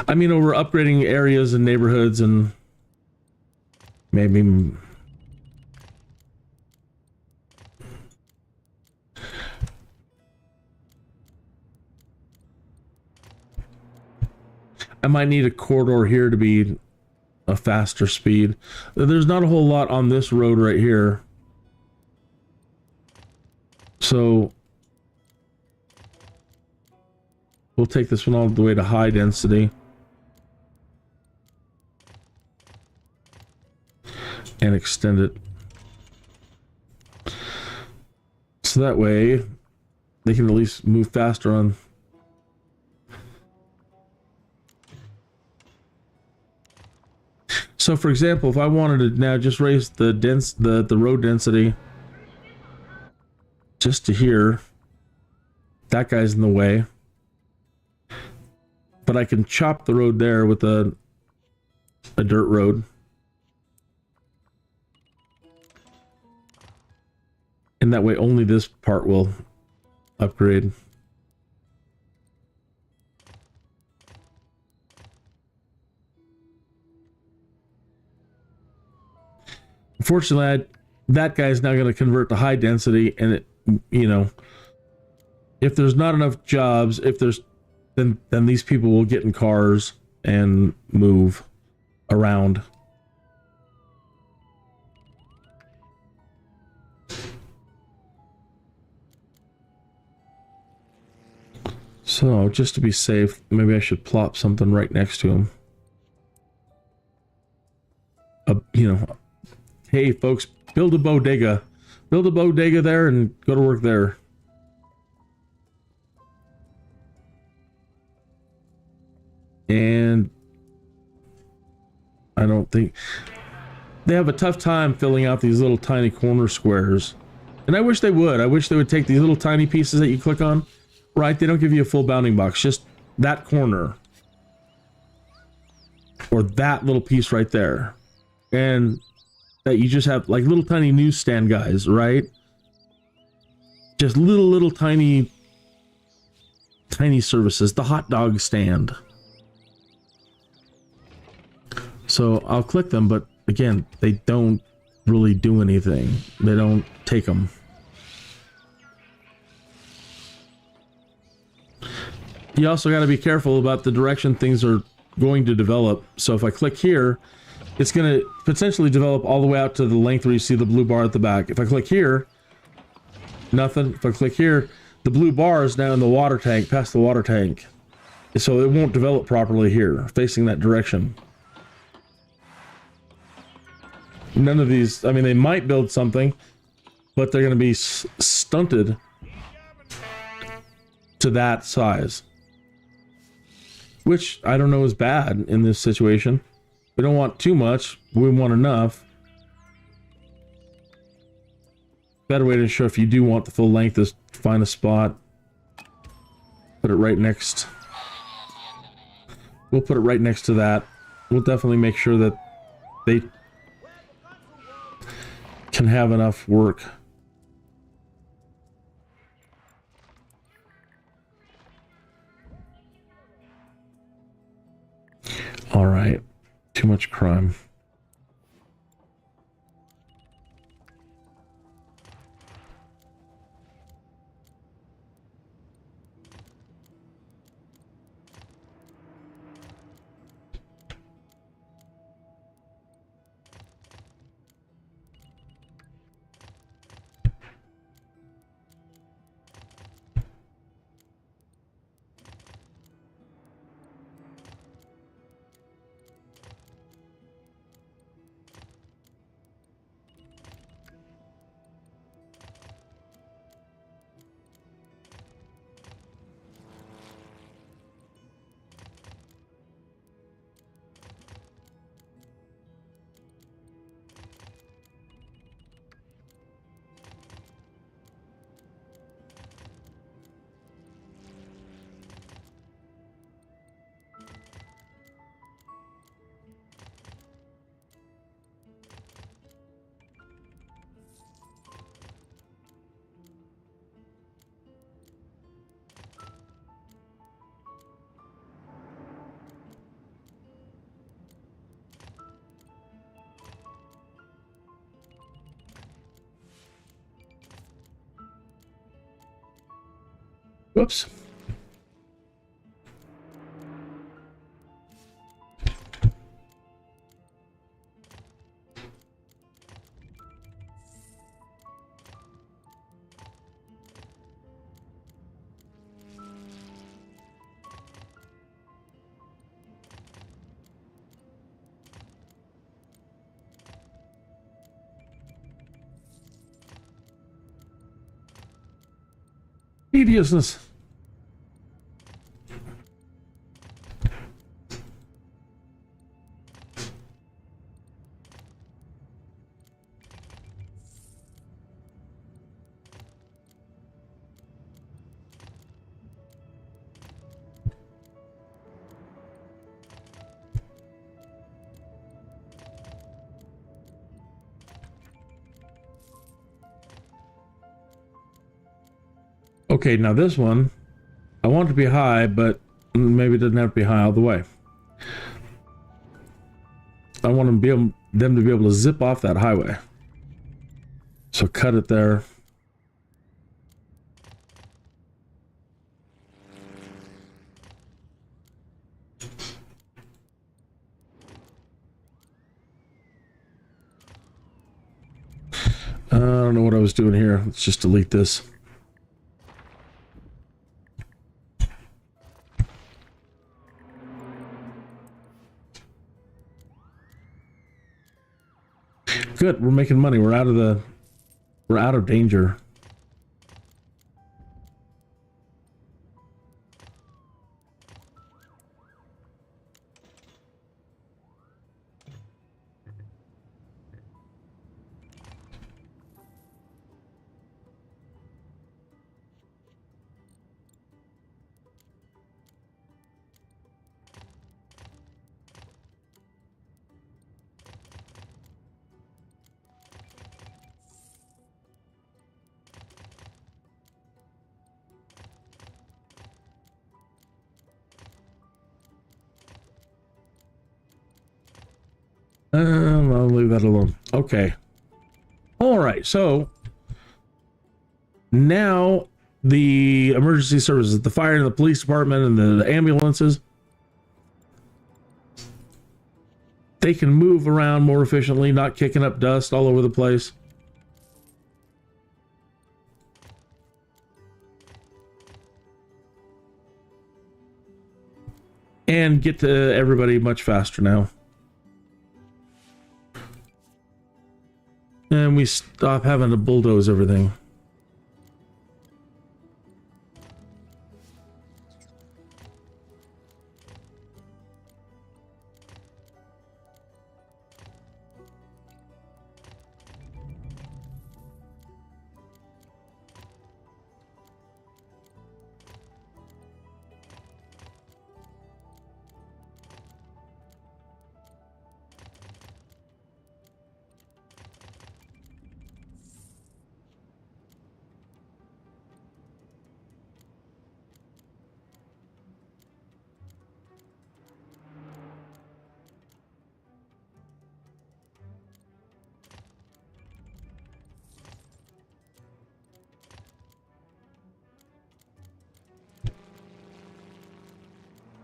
I mean, over upgrading areas and neighborhoods and maybe I might need a corridor here to be a faster speed. There's not a whole lot on this road right here. So we'll take this one all the way to high density. And extend it. So that way they can at least move faster on. So for example, if I wanted to now just raise the road density just to here, that guy's in the way. But I can chop the road there with a dirt road. And that way only this part will upgrade. Unfortunately, that guy's now going to convert to high density, and it, you know, if there's not enough jobs, if there's then these people will get in cars and move around. So, just to be safe, maybe I should plop something right next to him. You know, hey folks, build a bodega. Build a bodega there and go to work there. And I don't think they have a tough time filling out these little tiny corner squares. And I wish they would. I wish they would take these little tiny pieces that you click on. Right, they don't give you a full bounding box, just that corner. Or that little piece right there. And that you just have like little tiny newsstand guys, right? Just little tiny services. The hot dog stand. So I'll click them, but again, they don't really do anything. They don't take them. You also got to be careful about the direction things are going to develop. So if I click here, it's going to potentially develop all the way out to the length where you see the blue bar at the back. If I click here, nothing. If I click here, the blue bar is now in the water tank, past the water tank. So it won't develop properly here, facing that direction. None of these, I mean, they might build something, but they're going to be stunted to that size. Which I don't know is bad in this situation. We don't want too much, we want enough. Better way to ensure if you do want the full length is find a spot. Put it right next. We'll put it right next to that. We'll definitely make sure that they can have enough work. All right, too much crime. Whoops. Tediousness. Okay, now this one, I want it to be high, but maybe it doesn't have to be high all the way. I want them to be able to zip off that highway. So cut it there. I don't know what I was doing here. Let's just delete this. Good, we're making money. We're out of danger. I'll leave that alone. Okay. All right. So now the emergency services, the fire and the police department and the ambulances, they can move around more efficiently, not kicking up dust all over the place. And get to everybody much faster now. And we stop having to bulldoze everything.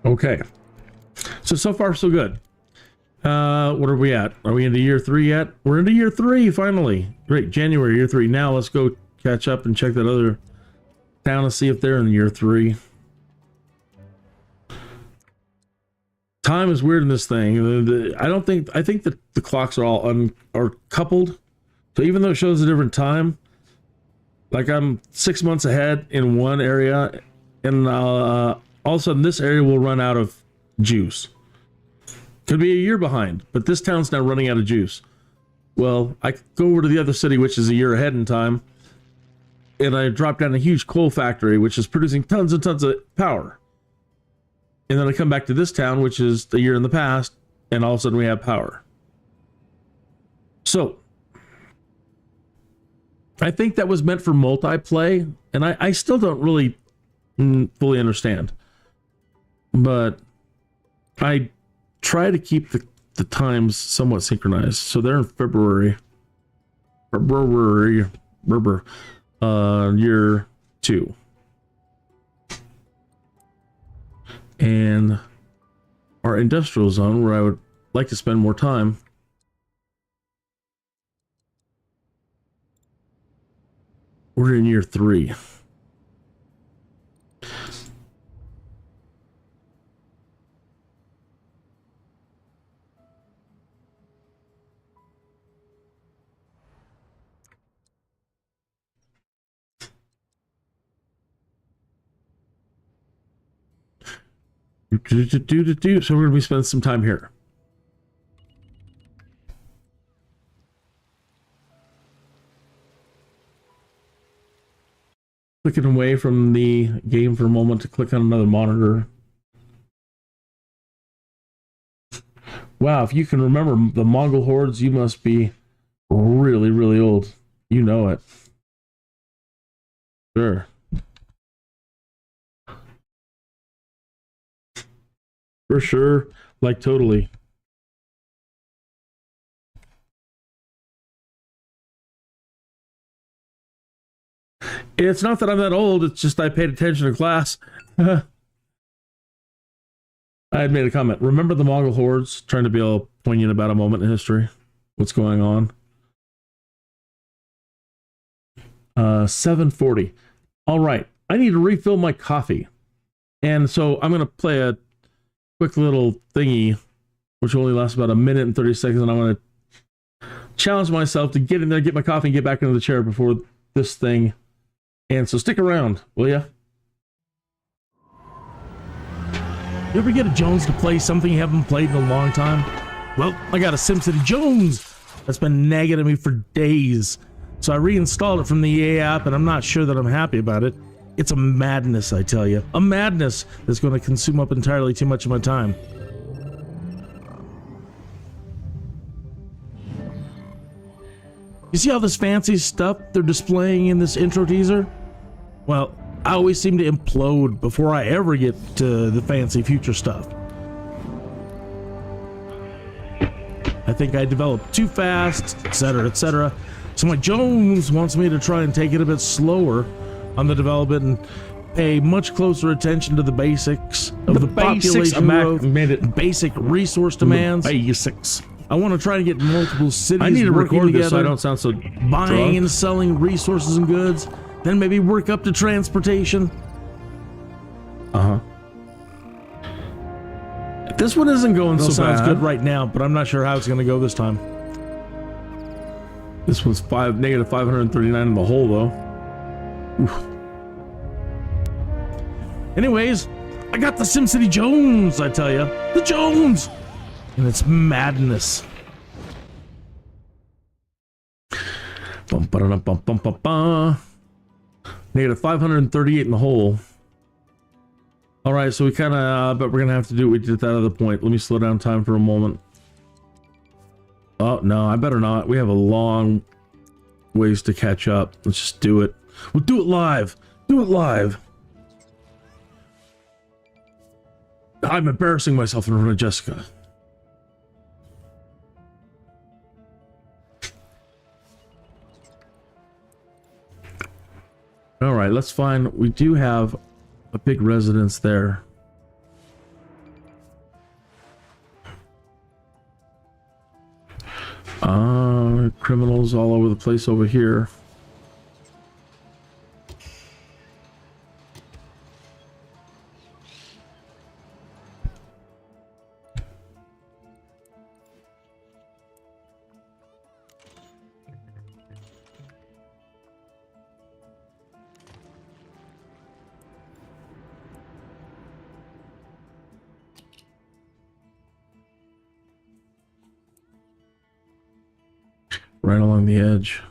Okay, so far so good. What are we at? Are we into year 3 yet? We're into year 3 finally. Great, January, year 3. Now let's go catch up and check that other town and see if they're in year 3. Time is weird in this thing. I think that the clocks are all are coupled. So even though it shows a different time, like I'm 6 months ahead in one area, and all of a sudden this area will run out of juice. Could be a year behind, but this town's now running out of juice. Well, I go over to the other city, which is a year ahead in time, and I drop down a huge coal factory, which is producing tons and tons of power. And then I come back to this town, which is a year in the past, and all of a sudden we have power. So, I think that was meant for multiplay, and I still don't really fully understand. But I try to keep the times somewhat synchronized. So they're in February, year 2. and our industrial zone, where I would like to spend more time. We're in year 3. So we're going to be spending some time here. Clicking away from the game for a moment to click on another monitor. Wow, if you can remember the Mongol hordes, you must be really, really old. You know it. Sure. For sure. Like, totally. It's not that I'm that old, it's just I paid attention to class. I had made a comment. Remember the Mongol hordes? Trying to be all poignant about a moment in history. What's going on? 7:40. All right. I need to refill my coffee. And so I'm going to play a quick little thingy, which only lasts about 1 minute and 30 seconds. And I'm going to challenge myself to get in there, get my coffee, and get back into the chair before this thing. And so stick around, will ya? You ever get a Jones to play something you haven't played in a long time? Well, I got a SimCity Jones that's been nagging at me for days. So I reinstalled it from the EA app, and I'm not sure that I'm happy about it. It's a madness, I tell you. A madness that's going to consume up entirely too much of my time. You see all this fancy stuff they're displaying in this intro teaser? Well, I always seem to implode before I ever get to the fancy future stuff. I think I developed too fast, etc., etc. So my Jones wants me to try and take it a bit slower on the development and pay much closer attention to the basics of the population growth, basic resource demands. Basics. I want to try to get multiple cities. I need to record this so I don't sound so buying and selling resources and goods. Then maybe work up to transportation. This one isn't going so bad. Sounds good right now, but I'm not sure how it's going to go this time. This one's negative 539 in the hole, though. Oof. Anyways, I got the SimCity Jones, I tell you. The Jones! And it's madness. Bum, ba, bum, bum, bum, bum. Negative 538 in the hole. All right, so we kind of, but we're going to have to do what we did at that other point. Let me slow down time for a moment. Oh, no, I better not. We have a long ways to catch up. Let's just do it. We'll do it live. Do it live. I'm embarrassing myself in front of Jessica. All right, let's find, we do have a big residence there. Criminals all over the place over here. Right along the edge.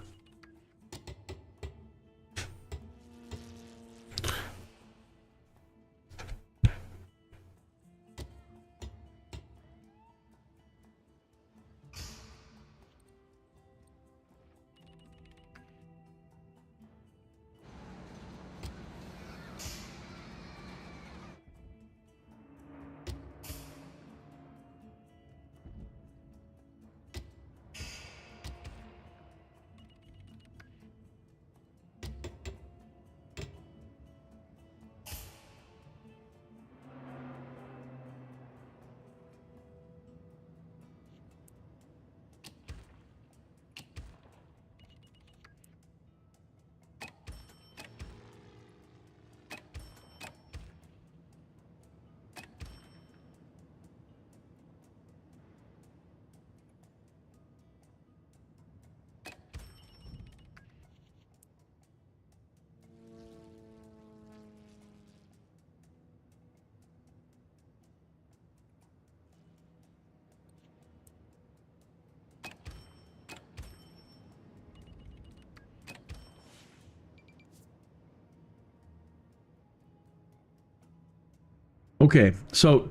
Okay, so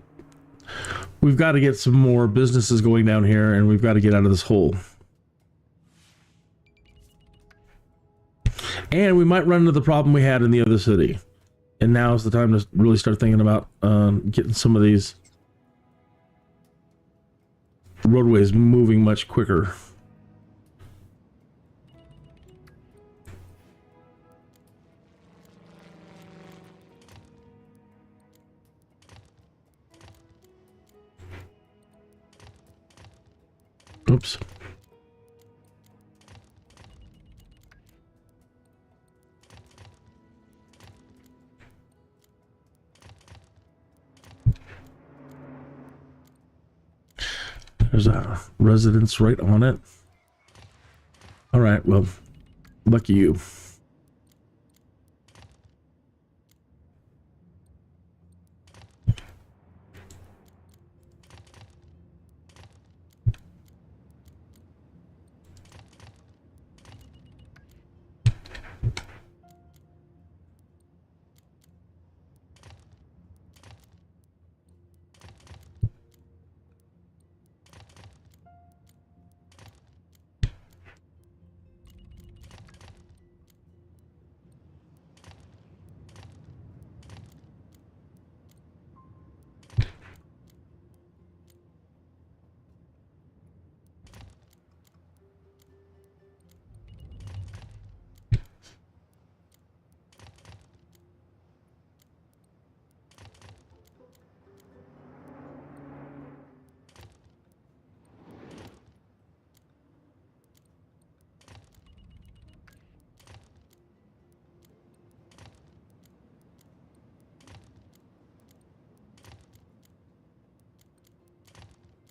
we've got to get some more businesses going down here, and we've got to get out of this hole. And we might run into the problem we had in the other city. And now is the time to really start thinking about getting some of these roadways moving much quicker. Oops. There's a residence right on it. All right, well, lucky you.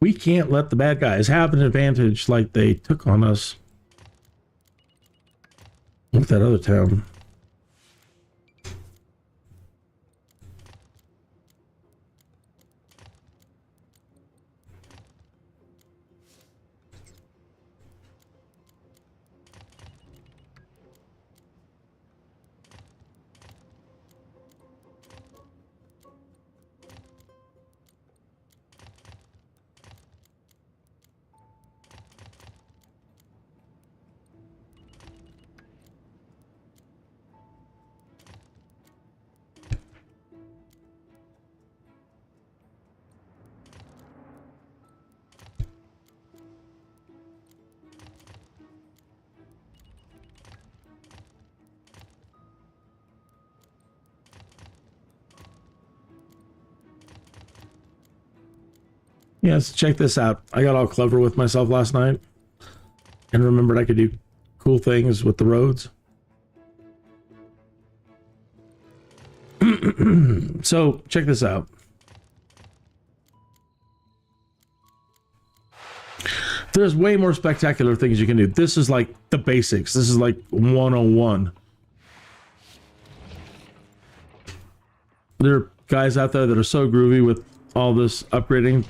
We can't let the bad guys have an advantage like they took on us with that other town. Yeah, so check this out. I got all clever with myself last night and remembered I could do cool things with the roads. So check this out. There's way more spectacular things you can do. This is like the basics. This is like 101. There are guys out there that are so groovy with all this upgrading.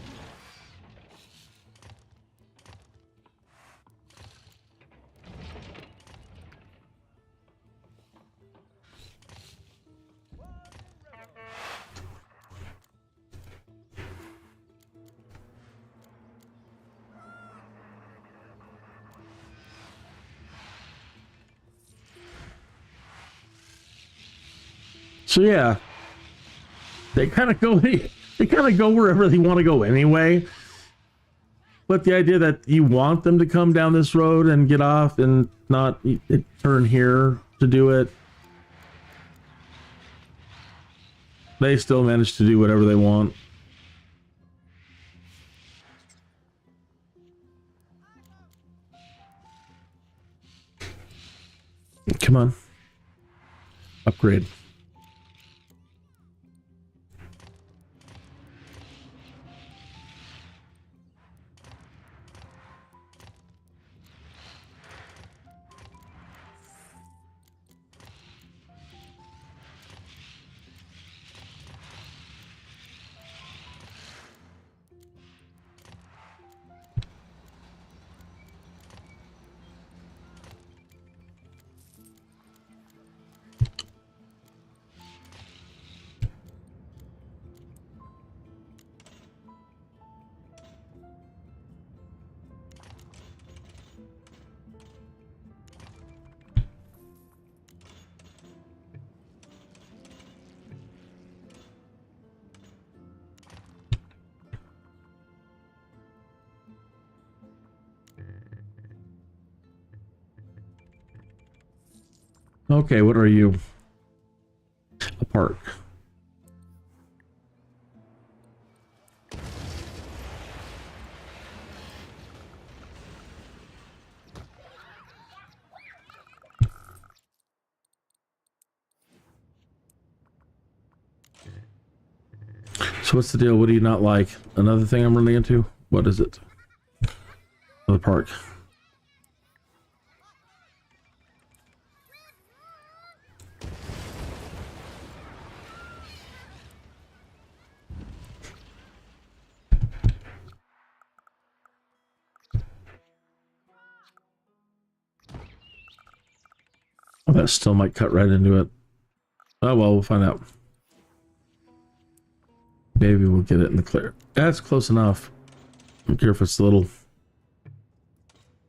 So yeah, they kind of go wherever they want to go anyway. But the idea that you want them to come down this road and get off and not turn here to do it, they still manage to do whatever they want. Come on. Upgrade. Okay, what are you? A park. So what's the deal? What do you not like? Another thing I'm running into? What is it? The park. Oh, that still might cut right into it. Oh well, we'll find out. Maybe we'll get it in the clear. That's close enough. I don't care if it's a little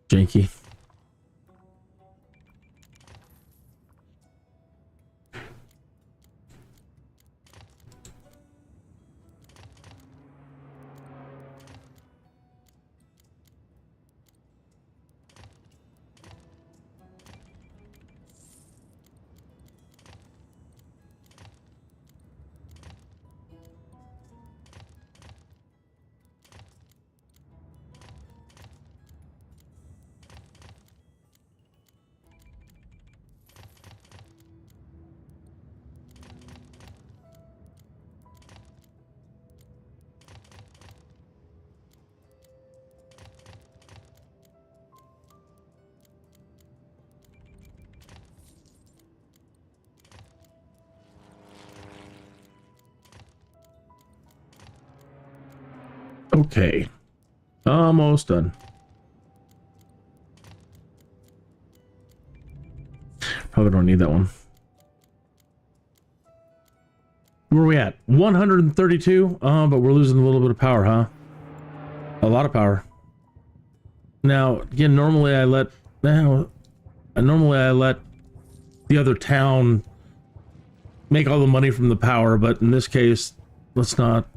janky. Okay, almost done. Probably don't need that one. Where are we at? 132. But we're losing a little bit of power, huh? A lot of power. Now, again, normally I let the other town make all the money from the power, but in this case, let's not.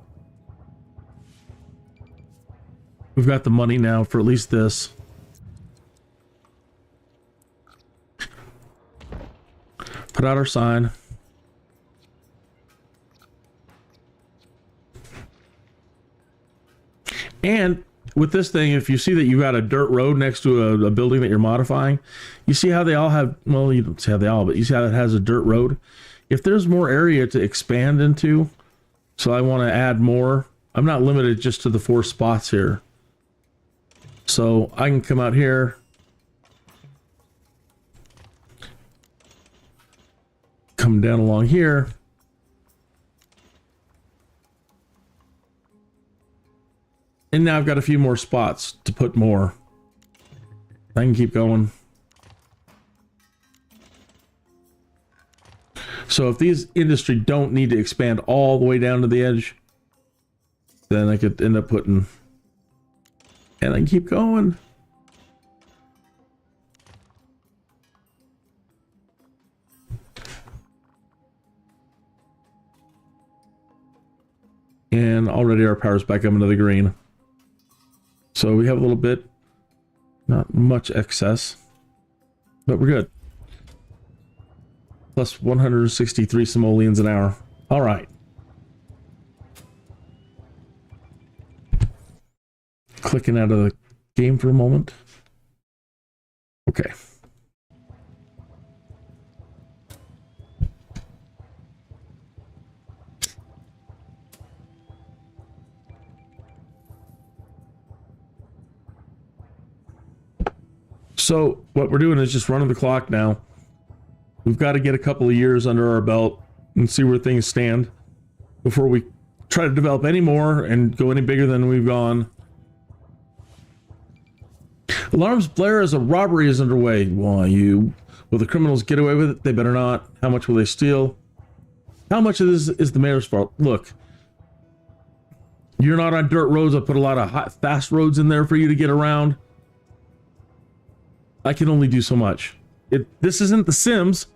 We've got the money now for at least this. Put out our sign. And with this thing, if you see that you got a dirt road next to a building that you're modifying, you see how they all have, well, you don't see how they all, but you see how it has a dirt road. If there's more area to expand into, so I want to add more, I'm not limited just to the 4 spots here. So I can come out here, come down along here, and now I've got a few more spots to put more. I can keep going. So if these industry don't need to expand all the way down to the edge, then I could end up putting. And I can keep going. And already our power's back up into the green. So we have a little bit, not much excess, but we're good. Plus 163 simoleons an hour. All right. Clicking out of the game for a moment. Okay. So what we're doing is just running the clock now. We've got to get a couple of years under our belt and see where things stand before we try to develop any more and go any bigger than we've gone. Alarms blare as a robbery is underway. Why, will the criminals get away with it? They better not. How much will they steal? How much of this is the mayor's fault? Look, you're not on dirt roads. I put a lot of fast roads in there for you to get around. I can only do so much. This isn't The Sims.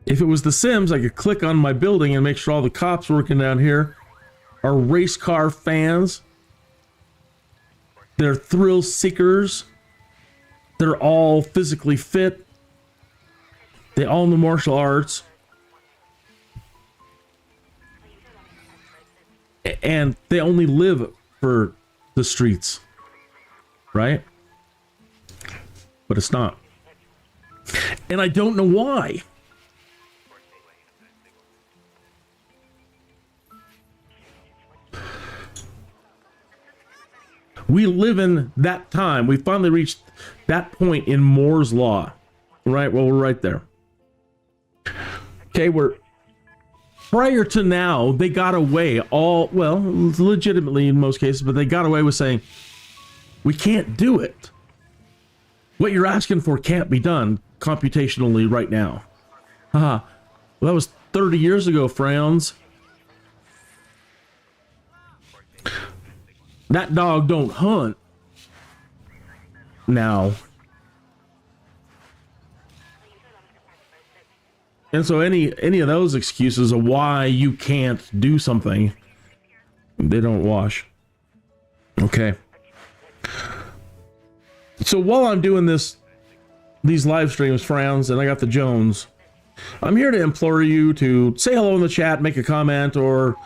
If it was The Sims, I could click on my building and make sure all the cops working down here are race car fans. They're thrill seekers. They're all physically fit. They all know martial arts. And they only live for the streets. Right? But it's not. And I don't know why. We live in that time. We finally reached that point in Moore's Law. Right? Well, we're right there. Okay, prior to now, they got away legitimately in most cases, but they got away with saying, we can't do it. What you're asking for can't be done computationally right now. Well, that was 30 years ago, Frowns. That dog don't hunt now. And so any of those excuses of why you can't do something, they don't wash. Okay. So while I'm doing these live streams, Frowns, and I got the Jones, I'm here to implore you to say hello in the chat, make a comment, or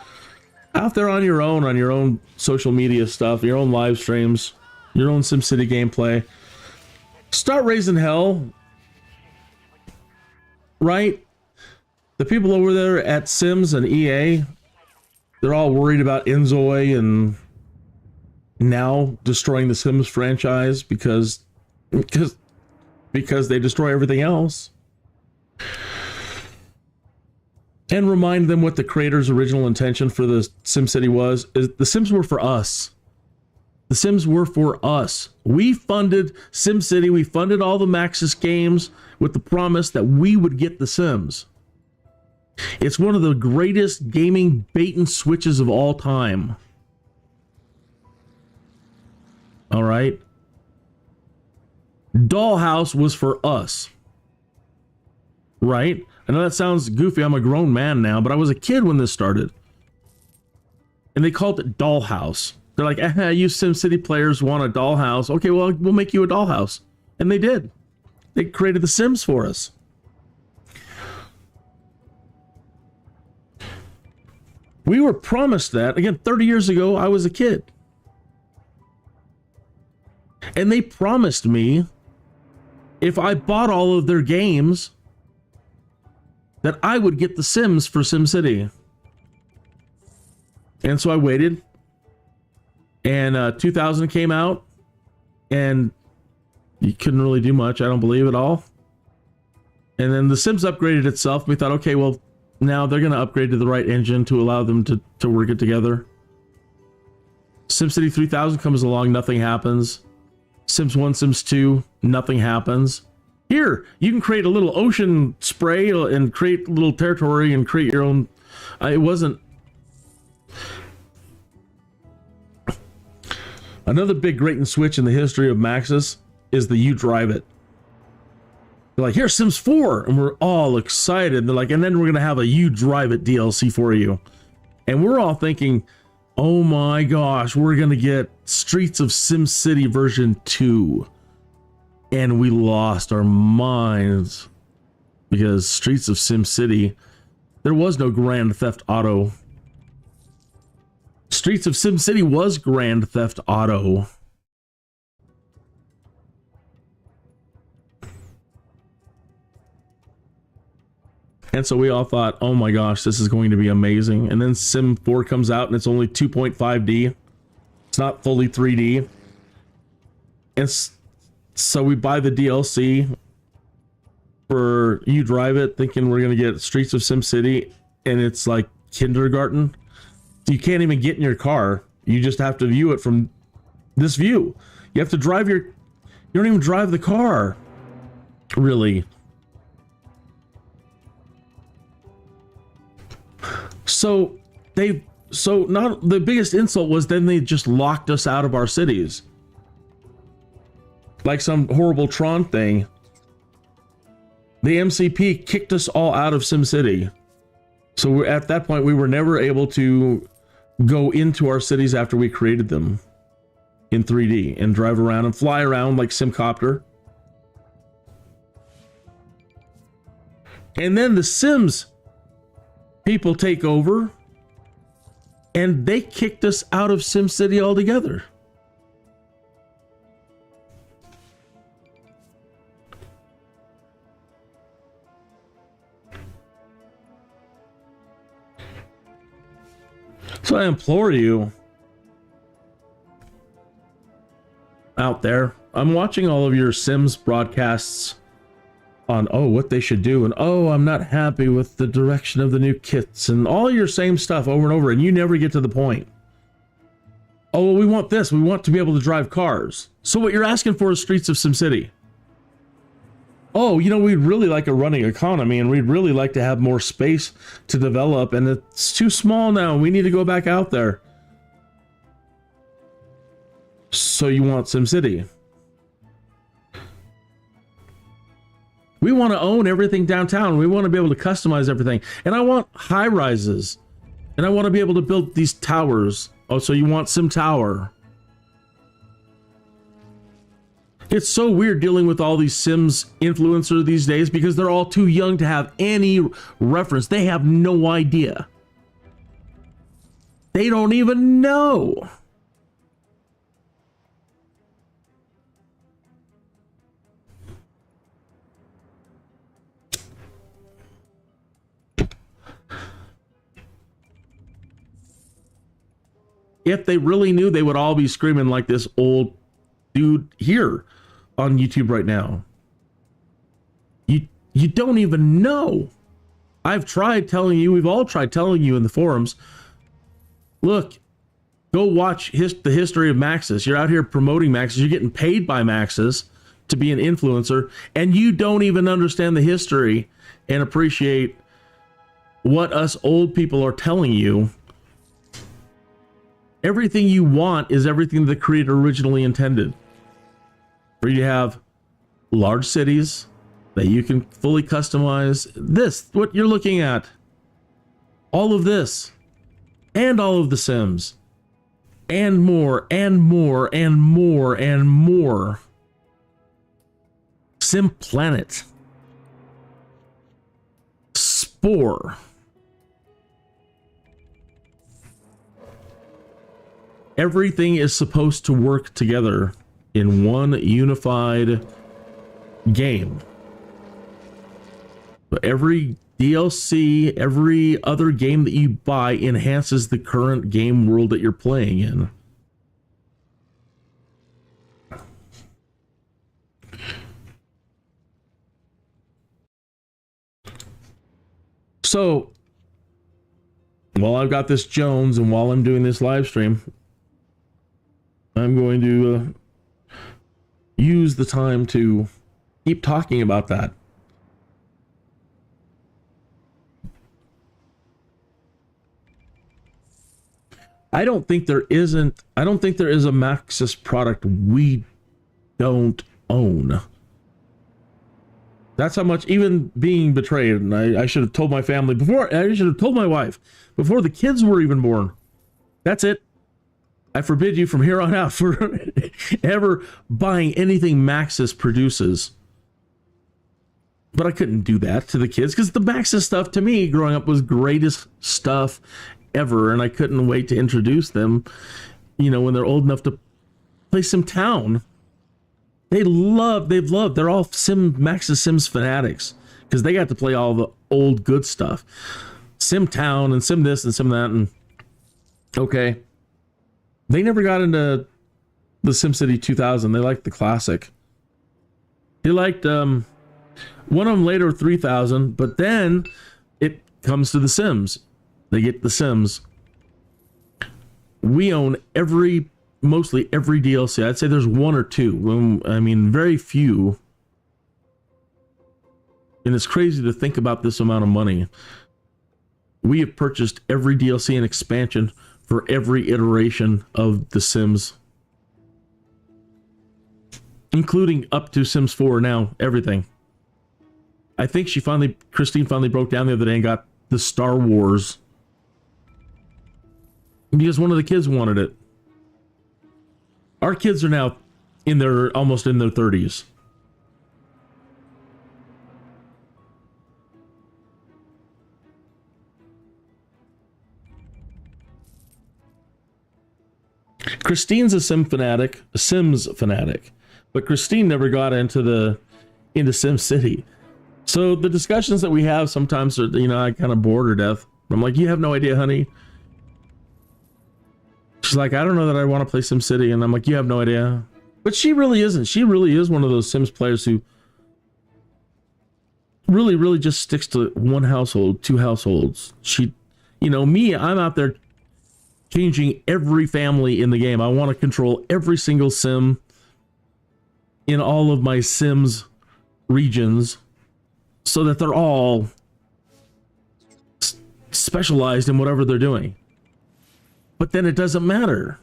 out there on your own social media stuff, your own live streams, your own SimCity gameplay. Start raising hell. Right? The people over there at Sims and EA, they're all worried about Enzoy and now destroying the Sims franchise because they destroy everything else. And remind them what the creator's original intention for the SimCity was. The Sims were for us. The Sims were for us. We funded SimCity. We funded all the Maxis games with the promise that we would get the Sims. It's one of the greatest gaming bait and switches of all time. All right. Dollhouse was for us. Right? I know that sounds goofy. I'm a grown man now, but I was a kid when this started. And they called it Dollhouse. They're like, you SimCity players want a dollhouse. Okay, well, we'll make you a dollhouse. And they did. They created the Sims for us. We were promised that. Again, 30 years ago, I was a kid. And they promised me if I bought all of their games that I would get the Sims for SimCity. And so I waited. And 2000 came out. And you couldn't really do much, I don't believe, at all. And then the Sims upgraded itself. We thought, okay, well, now they're going to upgrade to the right engine to allow them to work it together. SimCity 3000 comes along, nothing happens. Sims 1, Sims 2, nothing happens. Here, you can create a little ocean spray and create a little territory and create your own. It wasn't. Another big great and switch in the history of Maxis is the You Drive It. They're like, here's Sims 4, and we're all excited. They're like, and then we're going to have a You Drive It DLC for you. And we're all thinking, oh my gosh, we're going to get Streets of SimCity version 2. And we lost our minds because Streets of SimCity, there was no Grand Theft Auto. Streets of SimCity was Grand Theft Auto. And so we all thought, oh my gosh, this is going to be amazing. And then Sim 4 comes out and it's only 2.5D. It's not fully 3D. And so we buy the DLC for You Drive It, thinking we're going to get Streets of SimCity, and it's like kindergarten. You can't even get in your car. You just have to view it from this view. You have to drive you don't even drive the car, really. So not the biggest insult was then they just locked us out of our cities. Like some horrible Tron thing. The MCP kicked us all out of SimCity. So at that point, we were never able to go into our cities after we created them in 3D and drive around and fly around like Simcopter. And then the Sims people take over, and they kicked us out of SimCity altogether. So I implore you out there, I'm watching all of your Sims broadcasts on, oh, what they should do, and oh, I'm not happy with the direction of the new kits, and all your same stuff over and over, and you never get to the point. Oh, well, we want this. We want to be able to drive cars. So what you're asking for is Streets of SimCity. Oh, you know, we'd really like a running economy, and we'd really like to have more space to develop, and it's too small now. We need to go back out there. So you want SimCity. We want to own everything downtown. We want to be able to customize everything. And I want high rises. And I want to be able to build these towers. Oh, so you want Sim Tower. It's so weird dealing with all these Sims influencers these days because they're all too young to have any reference. They have no idea. They don't even know. If they really knew, they would all be screaming like this old dude here on YouTube right now. You don't even know. I've tried telling you, we've all tried telling you in the forums, look, go watch the history of Maxis. You're out here promoting Maxis. You're getting paid by Maxis to be an influencer, and you don't even understand the history and appreciate what us old people are telling you. Everything you want is everything the creator originally intended. For you to have large cities that you can fully customize. This, what you're looking at. All of this. And all of the Sims. And more, and more, and more, and more. Sim Planet. Spore. Everything is supposed to work together in one unified game. But every DLC, every other game that you buy enhances the current game world that you're playing in. So, while I've got this Jones and while I'm doing this live stream, I'm going to use the time to keep talking about that. I don't think there is a Maxis product we don't own. That's how much, even being betrayed, and I should have told my family before, I should have told my wife before the kids were even born. That's it. I forbid you from here on out for ever buying anything Maxis produces. But I couldn't do that to the kids because the Maxis stuff to me growing up was greatest stuff ever, and I couldn't wait to introduce them, you know, when they're old enough to play some town. They're all Maxis Sims fanatics because they got to play all the old good stuff. Sim Town and Sim this and Sim that, and okay. They never got into the SimCity 2000. They liked the classic. They liked one of them later, 3000, but then it comes to the Sims. They get the Sims. We own mostly every DLC. I'd say there's one or two. I mean, very few. And it's crazy to think about this amount of money. We have purchased every DLC and expansion for every iteration of The Sims, including up to Sims 4 now, everything. I think Christine finally broke down the other day and got the Star Wars because one of the kids wanted it. Our kids are now almost in their 30s. Christine's a Sims fanatic, but Christine never got into SimCity. So the discussions that we have sometimes are, I kind of bore her to death. I'm like, you have no idea, honey. She's like, I don't know that I want to play SimCity. And I'm like, you have no idea. But she really isn't. She really is one of those Sims players who really, really just sticks to one household, two households. Me, I'm out there changing every family in the game. I want to control every single Sim in all of my Sims regions so that they're all specialized in whatever they're doing. But then it doesn't matter.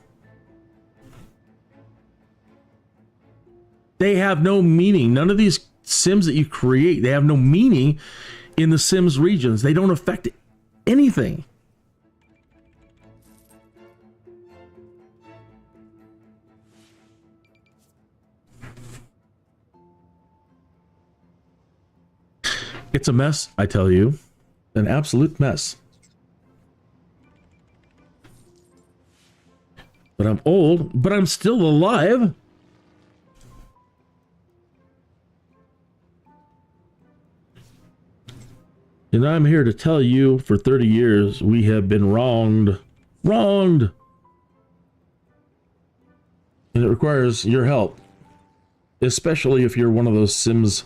They have no meaning. None of these Sims that you create, they have no meaning in the Sims regions. They don't affect anything. It's a mess, I tell you. An absolute mess. But I'm old, but I'm still alive. And I'm here to tell you, for 30 years, we have been wronged. Wronged! And it requires your help. Especially if you're one of those Sims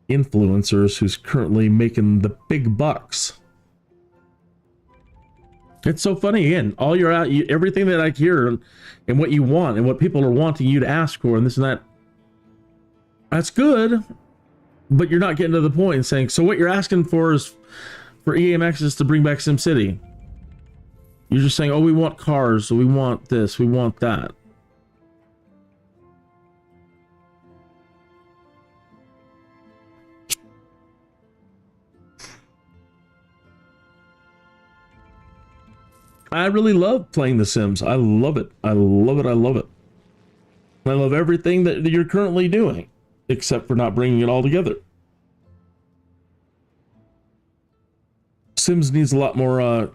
influencers who's currently making the big bucks. It's so funny, again, everything that I hear and what you want and what people are wanting you to ask for and this and that, that's good, but you're not getting to the point and saying, so what you're asking for is for EAMX to bring back SimCity. You're just saying, oh, we want cars, so we want this, we want that. I really love playing The Sims. I love it. I love it. I love it. I love everything that you're currently doing, except for not bringing it all together. Sims needs a lot more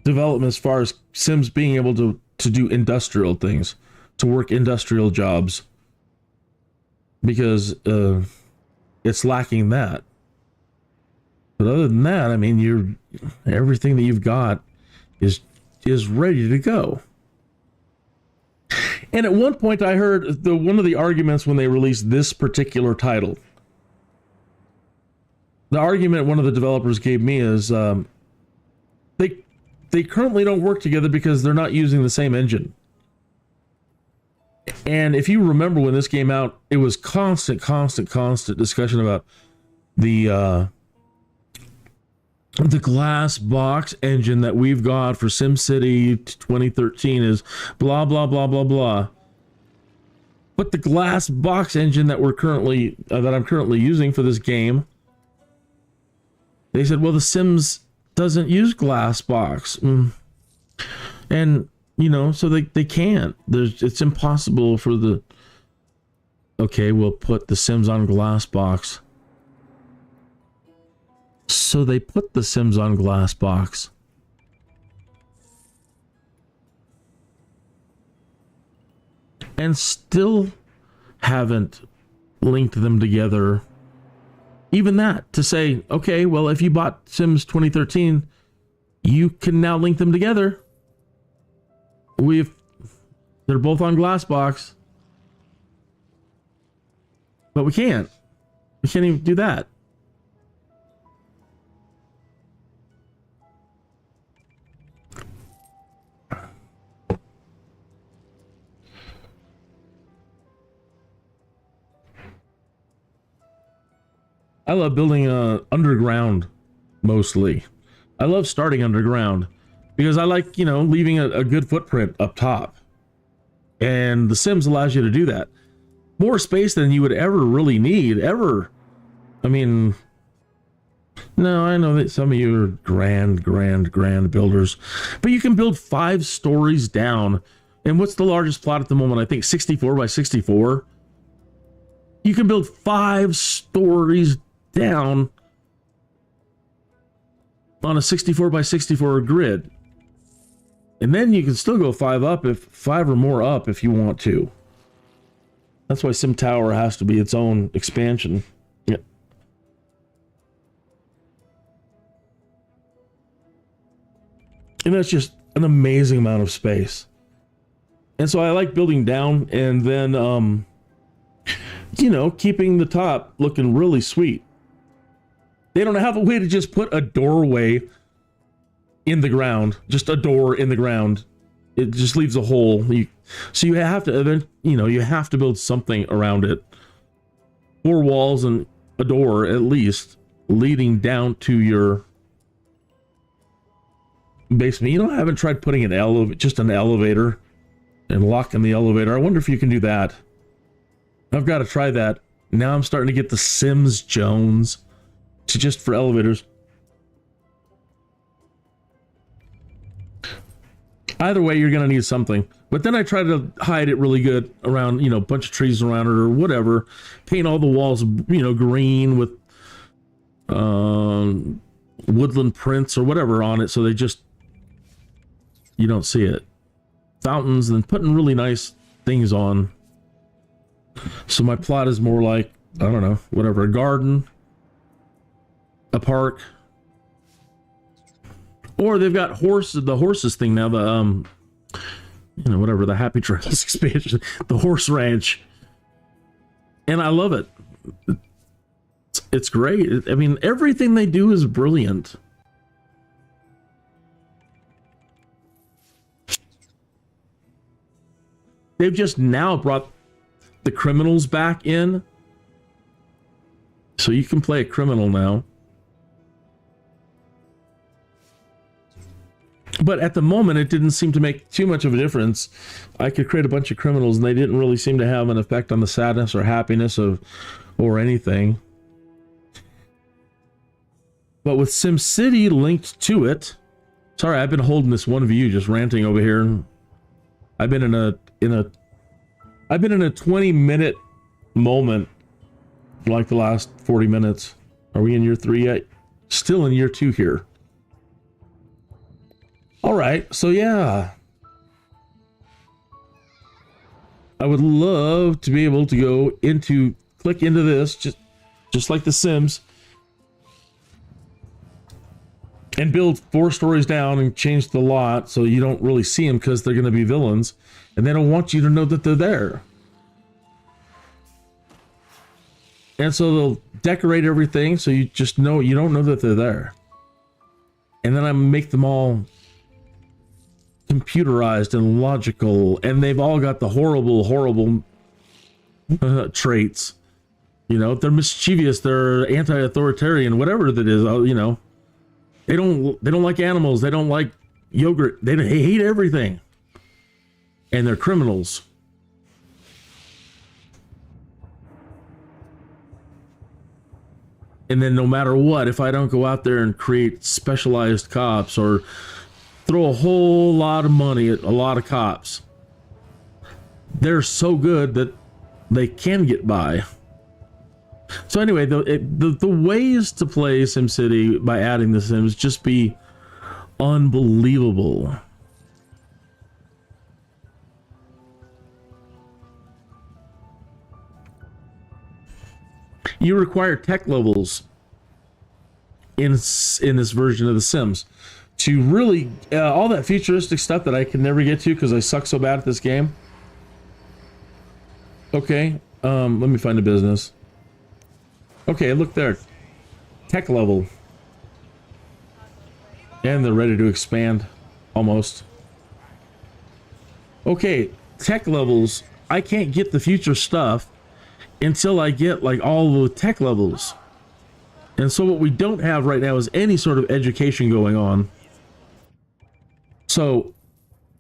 development as far as Sims being able to do industrial things, to work industrial jobs, because it's lacking that. But other than that, I mean, everything that you've got is ready to go. And at one point I heard one of the arguments when they released this particular title, the argument one of the developers gave me is they currently don't work together because they're not using the same engine. And if you remember when this came out, it was constant discussion about the glass box engine that we've got for SimCity 2013 is blah, blah, blah, blah, blah. But the glass box engine that I'm currently using for this game, they said, well, the Sims doesn't use glass box. And, so they can't. It's impossible for okay, we'll put the Sims on glass box. So they put the Sims on glass box. And still haven't linked them together. Even that, to say, okay, well, if you bought Sims 2013, you can now link them together. They're both on glass box. But we can't. We can't even do that. I love building underground, mostly. I love starting underground because I like, leaving a good footprint up top. And The Sims allows you to do that. More space than you would ever really need, ever. I mean, no, I know that some of you are grand builders, but you can build 5 stories down. And what's the largest plot at the moment? I think 64 by 64. You can build 5 stories down on a 64 by 64 grid. And then you can still go 5 or more up if you want to. That's why Sim Tower has to be its own expansion. Yeah. And that's just an amazing amount of space. And so I like building down and then, you know, keeping the top looking really sweet. They don't have a way to just put a doorway in the ground, just a door in the ground. It just leaves a hole. So you have to, you know, you have to build something around it. 4 walls and a door at least leading down to your basement. You know, I haven't tried putting just an elevator and locking the elevator. I wonder if you can do that. I've got to try that. Now I'm starting to get the Sims Jones to just for elevators. Either way, you're going to need something. But then I try to hide it really good around, you know, a bunch of trees around it or whatever. Paint all the walls, you know, green with woodland prints or whatever on it. So they just, you don't see it. Fountains and putting really nice things on. So my plot is more like, I don't know, whatever, a garden, a park. Or they've got the horses thing now, the you know, whatever, the Happy Trails expansion, the horse ranch. And I love it. It's great. I mean, everything they do is brilliant. They've just now brought the criminals back in. So you can play a criminal now. But at the moment, it didn't seem to make too much of a difference. I could create a bunch of criminals, and they didn't really seem to have an effect on the sadness or happiness or anything. But with SimCity linked to it, sorry, I've been holding this one view, just ranting over here. I've been in a 20-minute moment for like the last 40 minutes. Are we in year 3 yet? Still in year 2 here. All right, so yeah. I would love to be able to go click into this, just like The Sims, and build 4 stories down and change the lot so you don't really see them because they're going to be villains, and they don't want you to know that they're there. And so they'll decorate everything so you just know, you don't know that they're there. And then I make them all computerized and logical, and they've all got the horrible traits. You know, they're mischievous, they're anti-authoritarian, whatever that is. You know, they don't like animals, they don't like yogurt, they hate everything, and they're criminals. And then no matter what, if I don't go out there and create specialized cops or throw a whole lot of money at a lot of cops, they're so good that they can get by. So anyway, the ways to play SimCity by adding the Sims just be unbelievable. You require tech levels in this version of The Sims to really all that futuristic stuff that I can never get to because I suck so bad at this game. Okay, let me find a business. Okay, look there, tech level, and they're ready to expand, almost. Okay, tech levels. I can't get the future stuff until I get like all the tech levels. And so what we don't have right now is any sort of education going on. So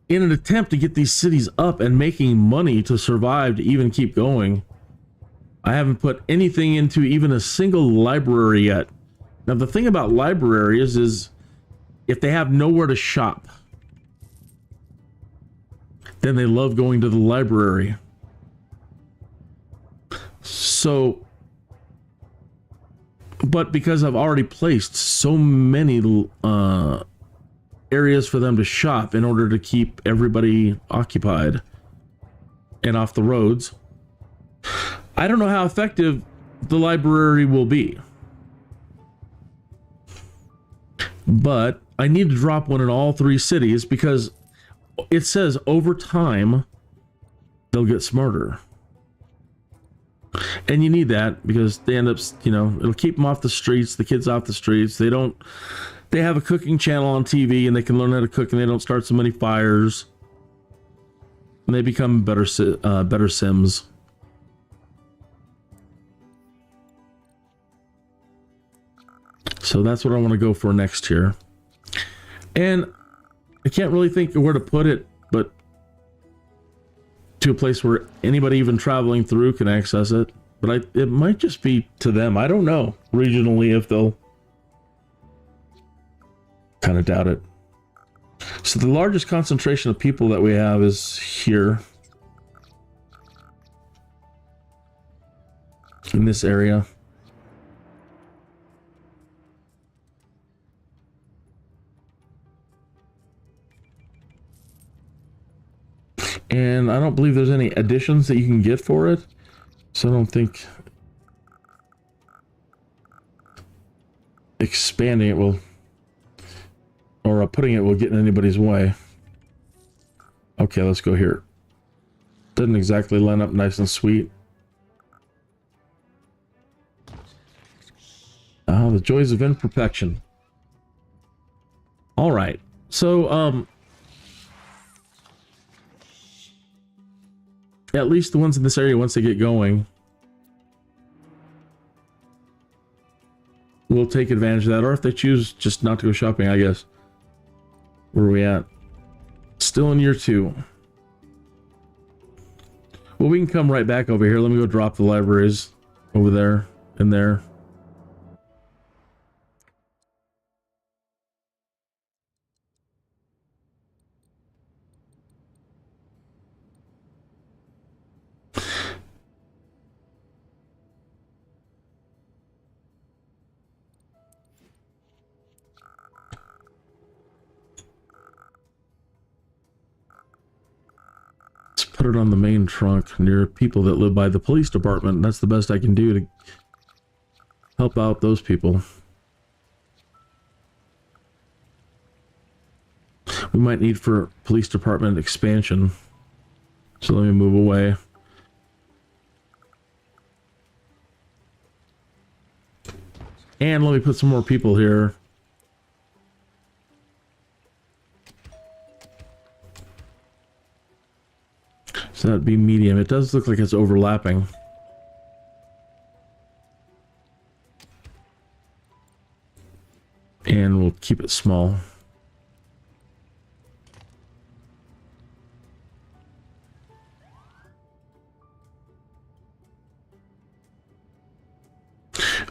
in an attempt to get these cities up and making money to survive, to even keep going, I haven't put anything into even a single library yet. Now the thing about libraries is if they have nowhere to shop, then they love going to the library. So, but because I've already placed so many areas for them to shop in order to keep everybody occupied and off the roads. I don't know how effective the library will be, but I need to drop one in all 3 cities because it says over time they'll get smarter. And you need that because they end up, you know, it'll keep them off the streets, the kids off the streets. They have a cooking channel on TV and they can learn how to cook and they don't start so many fires. And they become better Sims. So that's what I want to go for next year. And I can't really think of where to put it, but to a place where anybody even traveling through can access it. But it might just be to them. I don't know regionally if they'll. Kind of doubt it. So the largest concentration of people that we have is here in this area. And I don't believe there's any additions that you can get for it. So I don't think expanding it will, or putting it will get in anybody's way. Okay, let's go here. Doesn't exactly line up nice and sweet. Ah, the joys of imperfection. All right. So, at least the ones in this area, once they get going, will take advantage of that. Or if they choose just not to go shopping, I guess. Where are we at? Still in year 2. Well, we can come right back over here. Let me go drop the libraries over there and there. Put it on the main trunk near people that live by the police department. That's the best I can do to help out those people. We might need for police department expansion. So let me move away. And let me put some more people here. So that'd be medium. It does look like it's overlapping. And we'll keep it small.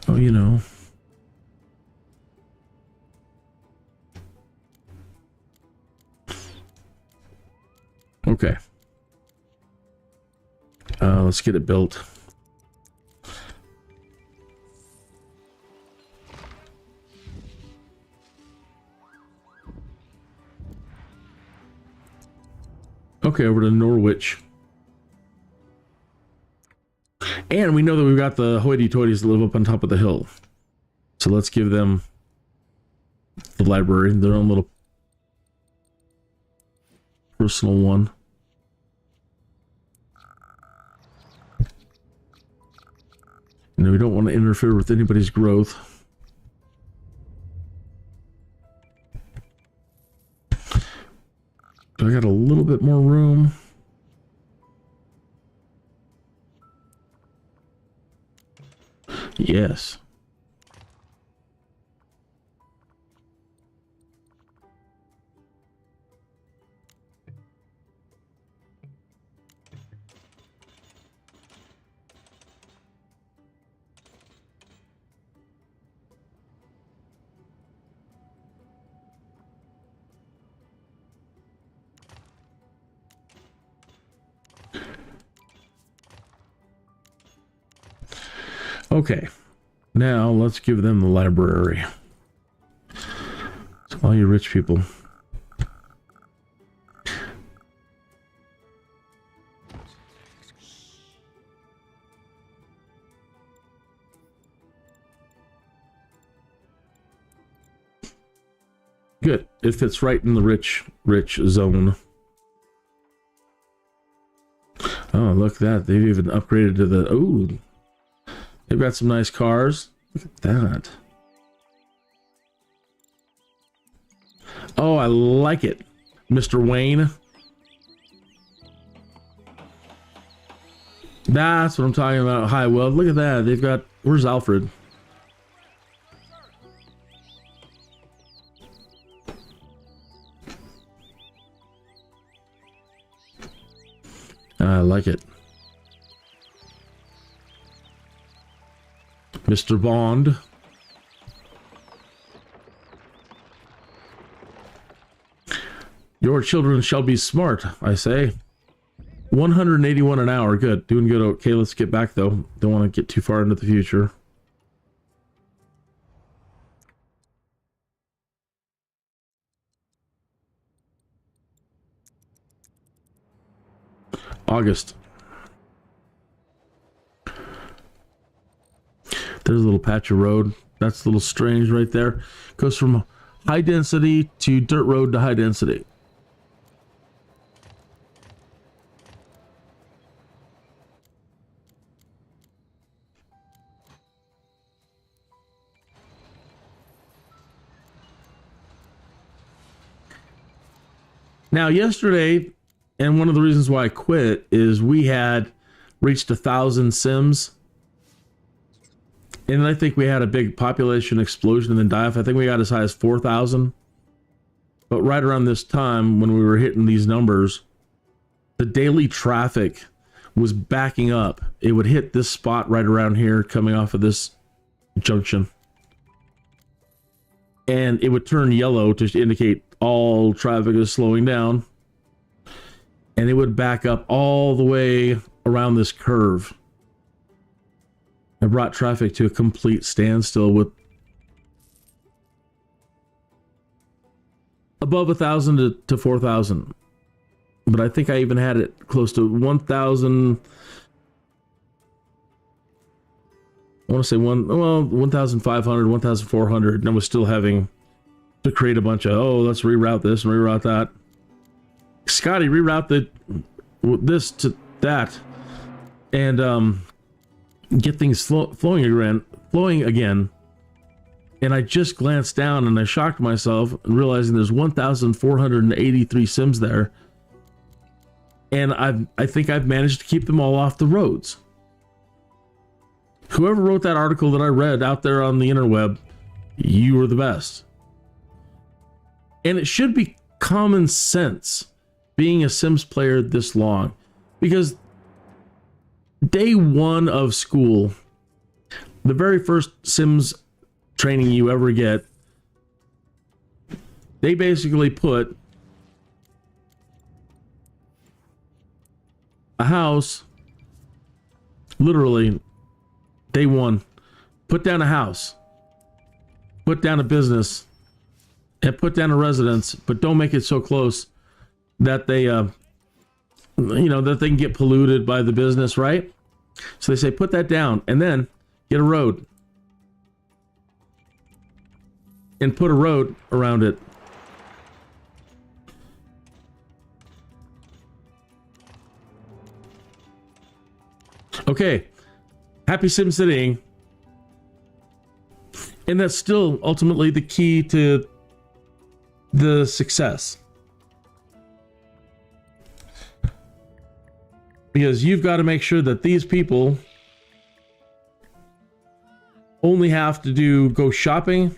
Oh, you know. Okay. Let's get it built. Okay, over to Norwich. And we know that we've got the hoity-toities that live up on top of the hill. So let's give them the library, their own little personal one. You know, we don't want to interfere with anybody's growth. So I got a little bit more room. Yes. Okay, now let's give them the library. So all you rich people, Good. It fits right in the rich zone. Oh, look at that. They've even upgraded to the... Oh, they've got some nice cars. Look at that. Oh, I like it. Mr. Wayne. That's what I'm talking about. Hi, well, look at that. They've got... Where's Alfred? I like it. Mr. Bond. Your children shall be smart, I say. 181 an hour. Good. Doing good. Okay, let's get back, though. Don't want to get too far into the future. August. There's a little patch of road. That's a little strange right there. Goes from high density to dirt road to high density. Now, yesterday, and one of the reasons why I quit is we had reached 1,000 sims. And I think we had a big population explosion and then die off. I think we got as high as 4,000. But right around this time, when we were hitting these numbers, the daily traffic was backing up. It would hit this spot right around here, coming off of this junction. And it would turn yellow to indicate all traffic is slowing down. And it would back up all the way around this curve. It brought traffic to a complete standstill with above 1,000 to 4,000. But I think I even had it close to 1,000. I want to say 1,500, 1,400. And I was still having to create a bunch of, let's reroute this and reroute that. Scotty, reroute this to that. And get things flowing again. And I just glanced down and I shocked myself realizing there's 1,483 sims there. And I think I've managed to keep them all off the roads. Whoever wrote that article that I read out there on the interweb, you were the best. And it should be common sense being a Sims player this long, because day one of school, the very first Sims training you ever get, they basically put a house, literally day one, put down a house, put down a business, and put down a residence, but don't make it so close that they that they can get polluted by the business, right? So they say put that down and then get a road and put a road around it. Okay, happy SimCitying. And that's still ultimately the key to the success. Because you've got to make sure that these people only have to go shopping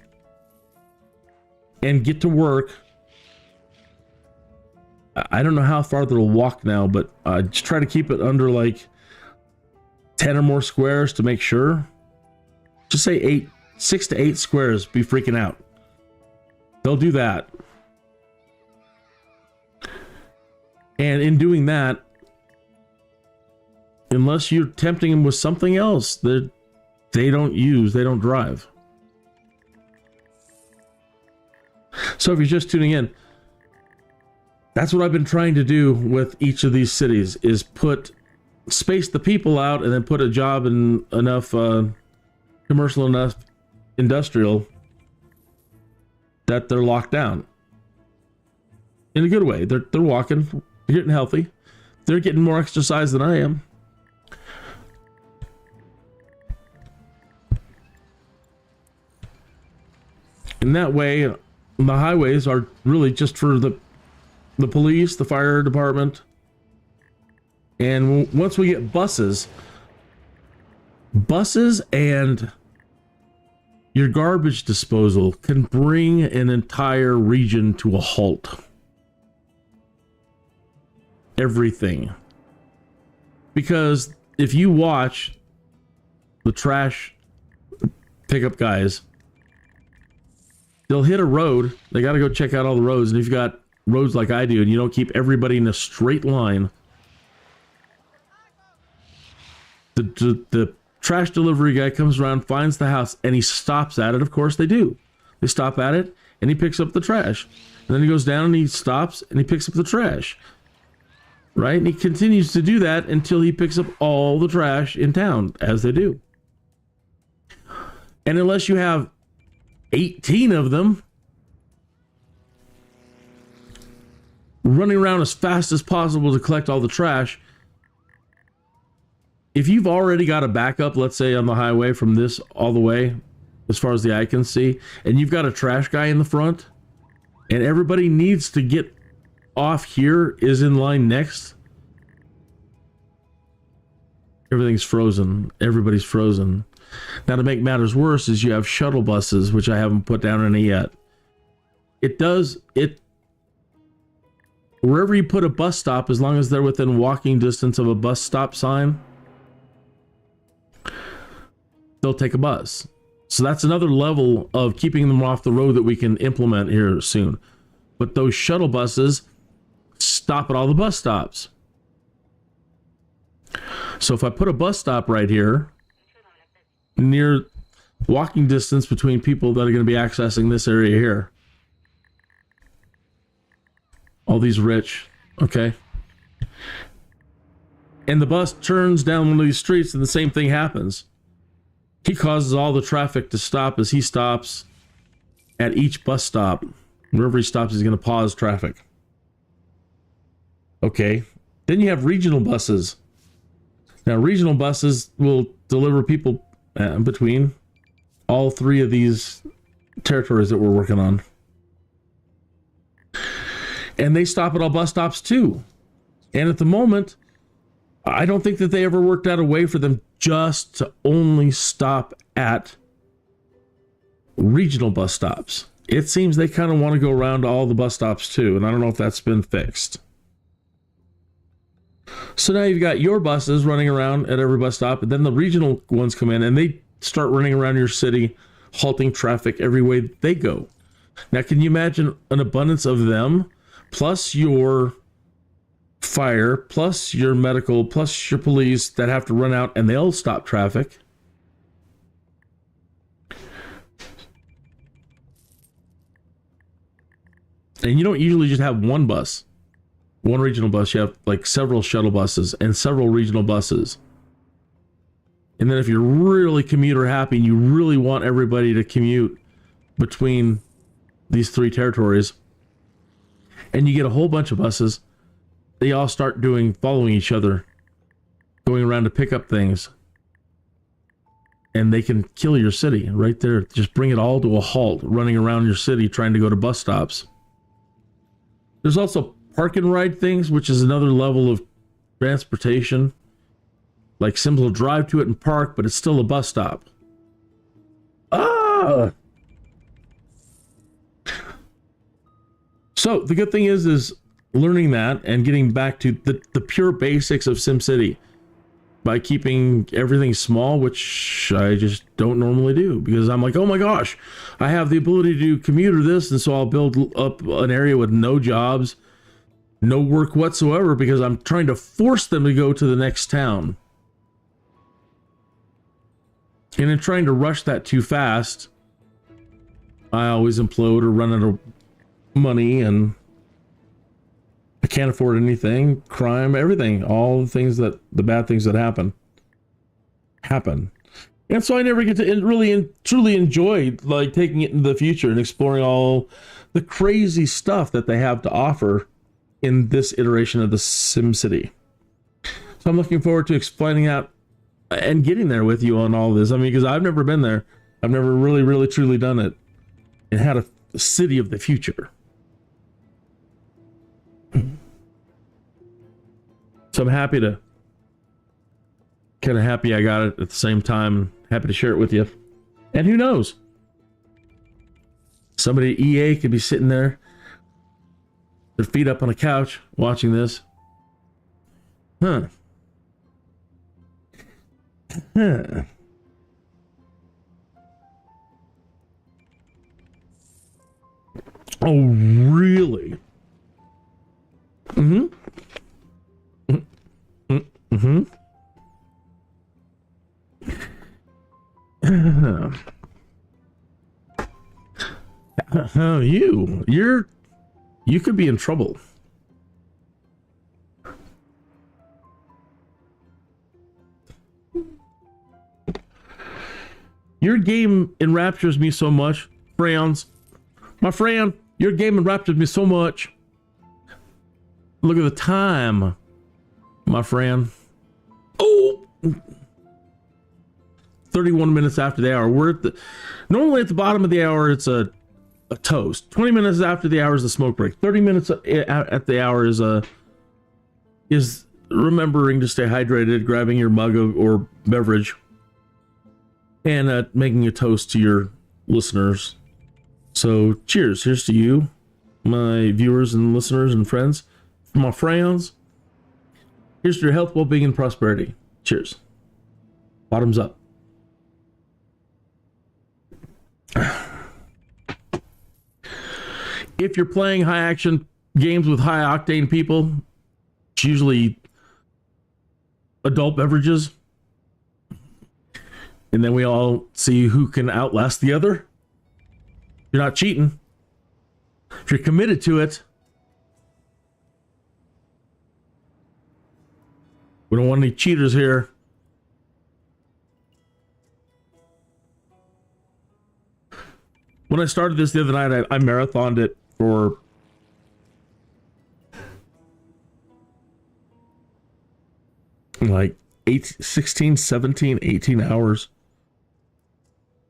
and get to work. I don't know how far they'll walk now, but just try to keep it under like 10 or more squares to make sure. Just say 6 to 8 squares, be freaking out. They'll do that. And in doing that, unless you're tempting them with something else that they don't drive. So if you're just tuning in, that's what I've been trying to do with each of these cities, is space the people out and then put a job in enough commercial, enough industrial that they're locked down. in a good way. They're walking, they're getting healthy, they're getting more exercise than I am. In that way, the highways are really just for the police, the fire department, and once we get buses and your garbage disposal can bring an entire region to a halt. Everything. Because if you watch the trash pickup guys, they'll hit a road, they got to go check out all the roads, and if you've got roads like I do and you don't keep everybody in a straight line, the trash delivery guy comes around, finds the house, and he stops at it. Of course they do. They stop at it, and he picks up the trash. And then he goes down and he stops and he picks up the trash. Right? And he continues to do that until he picks up all the trash in town, as they do. And unless you have 18 of them running around as fast as possible to collect all the trash, if you've already got a backup, let's say on the highway from this all the way, as far as the eye can see, and you've got a trash guy in the front, and everybody needs to get off here is in line next, everything's frozen. Everybody's frozen. Now, to make matters worse is you have shuttle buses, which I haven't put down any yet. Wherever you put a bus stop, as long as they're within walking distance of a bus stop sign, they'll take a bus. So that's another level of keeping them off the road that we can implement here soon. But those shuttle buses stop at all the bus stops. So if I put a bus stop right here, near walking distance between people that are going to be accessing this area here, all these rich, okay, and the bus turns down one of these streets and the same thing happens. He causes all the traffic to stop as he stops at each bus stop. Wherever he stops, he's going to pause traffic. Okay. Then you have regional buses. Now, regional buses will deliver people between all three of these territories that we're working on. And they stop at all bus stops too. And at the moment, I don't think that they ever worked out a way for them just to only stop at regional bus stops. It seems they kind of want to go around to all the bus stops too, and I don't know if that's been fixed. So now you've got your buses running around at every bus stop, and then the regional ones come in and they start running around your city, halting traffic every way they go. Now, can you imagine an abundance of them, plus your fire, plus your medical, plus your police that have to run out and they'll stop traffic? And you don't usually just have one bus, one regional bus. You have like several shuttle buses and several regional buses. And then if you're really commuter happy and you really want everybody to commute between these three territories, and you get a whole bunch of buses, they all start following each other, going around to pick up things. And they can kill your city right there. Just bring it all to a halt, running around your city trying to go to bus stops. There's also park and ride things, which is another level of transportation. Like simple drive to it and park, but it's still a bus stop. So the good thing is learning that and getting back to the pure basics of SimCity by keeping everything small, which I just don't normally do, because I'm like, oh my gosh, I have the ability to commuter this, and so I'll build up an area with no jobs, no work whatsoever, because I'm trying to force them to go to the next town. And in trying to rush that too fast, I always implode or run out of money, and I can't afford anything, crime, everything, all the things the bad things that happen. And so I never get to really and truly enjoy like taking it into the future and exploring all the crazy stuff that they have to offer in this iteration of the SimCity. So I'm looking forward to explaining out and getting there with you on all this. I mean, because I've never been there. I've never really truly done it and had a city of the future. So I'm happy to kind of happy I got it at the same time. Happy to share it with you. And who knows? Somebody at EA could be sitting there, their feet up on a couch, watching this. Huh. Huh. Oh, really? Mm-hmm. Mm-hmm. You could be in trouble. Your game enraptures me so much, friends. My friend, your game enraptures me so much. Look at the time, my friend. Oh! 31 minutes after the hour. We're at normally at the bottom of the hour, it's a toast. 20 minutes after the hour is the smoke break. 30 minutes at the hour is remembering to stay hydrated, grabbing your mug or beverage, and making a toast to your listeners. So cheers. Here's to you, my viewers and listeners and friends. My friends, here's to your health, well-being, and prosperity. Cheers. Bottoms up. If you're playing high action games with high octane people, it's usually adult beverages. And then we all see who can outlast the other. You're not cheating. If you're committed to it, we don't want any cheaters here. When I started this the other night, I marathoned it for like 16, 17, 18 hours.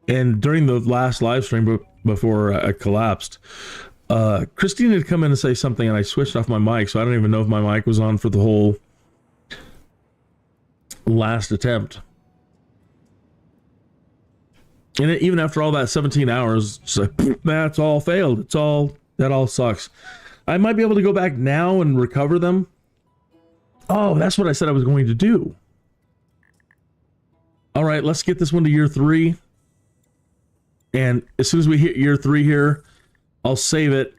And during the last live stream before I collapsed, Christine had come in and say something, and I switched off my mic, so I don't even know if my mic was on for the whole last attempt. And even after all that 17 hours, it's like, that's all failed. That all sucks. I might be able to go back now and recover them. Oh, that's what I said I was going to do. All right, let's get this one to year 3. And as soon as we hit year 3 here, I'll save it.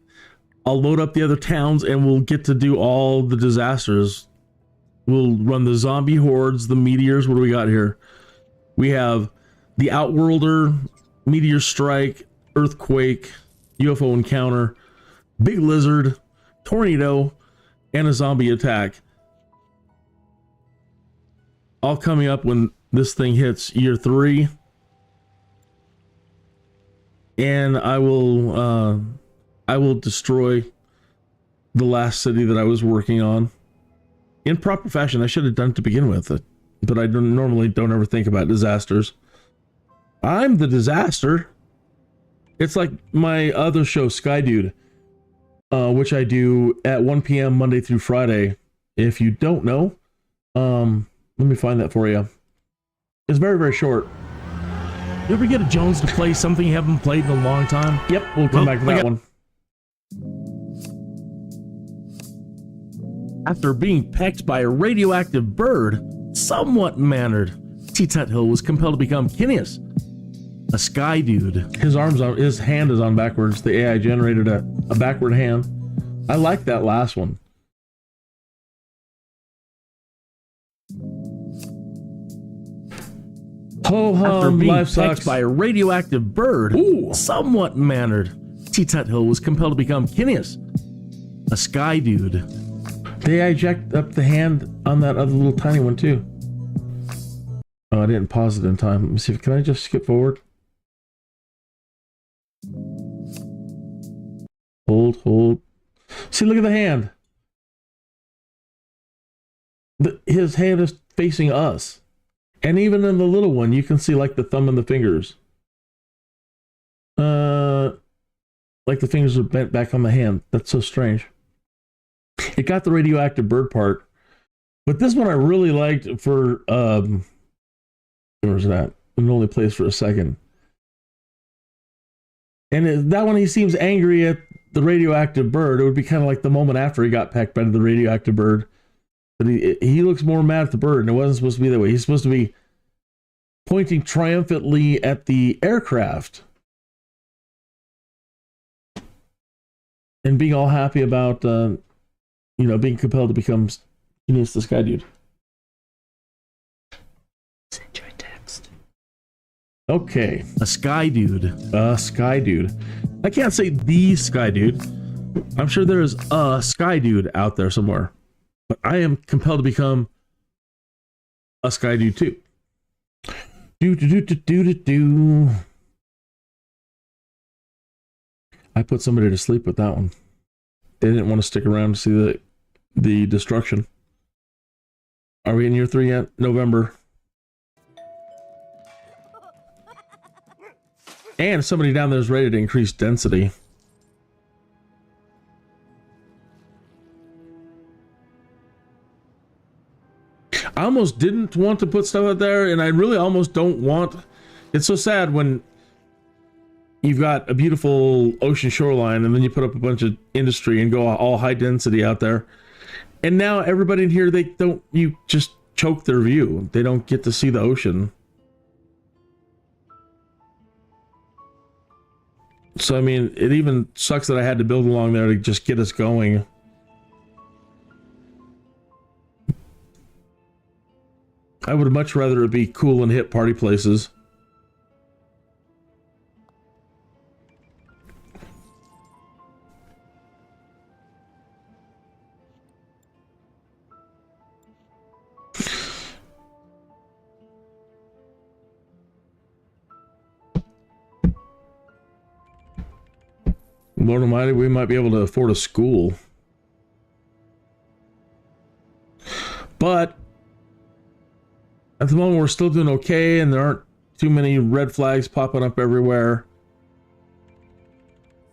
I'll load up the other towns and we'll get to do all the disasters. We'll run the zombie hordes, the meteors. What do we got here? We have the Outworlder, meteor strike, earthquake, UFO encounter, big lizard, tornado, and a zombie attack. All coming up when this thing hits year 3. And I will destroy the last city that I was working on in proper fashion. I should have done it to begin with, but I normally don't ever think about disasters. I'm the disaster. It's like my other show, Sky Dude, which I do at 1 p.m. Monday through Friday. If you don't know, let me find that for you. It's very, very short. You ever get a Jones to play something you haven't played in a long time? Yep, we'll come back to that one. After being pecked by a radioactive bird, somewhat mannered, T-Tut Hill was compelled to become Kinneas, a sky dude. His hand is on backwards. The AI generated a backward hand. I like that last one. After being pecked by a radioactive bird, somewhat mannered, T-Tut Hill was compelled to become Kinneas, a sky dude. The AI jacked up the hand on that other little tiny one too. Oh, I didn't pause it in time. Let me see. Can I just skip forward? Hold. See, look at the hand. His hand is facing us. And even in the little one, you can see like the thumb and the fingers. Like the fingers are bent back on the hand. That's so strange. It got the radioactive bird part. But this one I really liked for, where's that? It only plays for a second. And that one, he seems angry at the radioactive bird. It would be kind of like the moment after he got pecked by the radioactive bird. But he looks more mad at the bird, and it wasn't supposed to be that way. He's supposed to be pointing triumphantly at the aircraft and being all happy about, being compelled to become Kinneas, the sky dude. Send you a text. Okay, a sky dude. A sky dude. I can't say the sky dude. I'm sure there is a sky dude out there somewhere. But I am compelled to become a sky dude too. Do. I put somebody to sleep with that one. They didn't want to stick around to see the destruction. Are we in year 3 yet? November. And somebody down there is ready to increase density. I almost didn't want to put stuff out there, and I really almost don't want. It's so sad when you've got a beautiful ocean shoreline and then you put up a bunch of industry and go all high density out there. And now everybody in here, you just choke their view. They don't get to see the ocean. So, I mean, it even sucks that I had to build along there to just get us going. I would much rather it be cool and hip party places. Lord Almighty, we might be able to afford a school. But at the moment, we're still doing okay, and there aren't too many red flags popping up everywhere.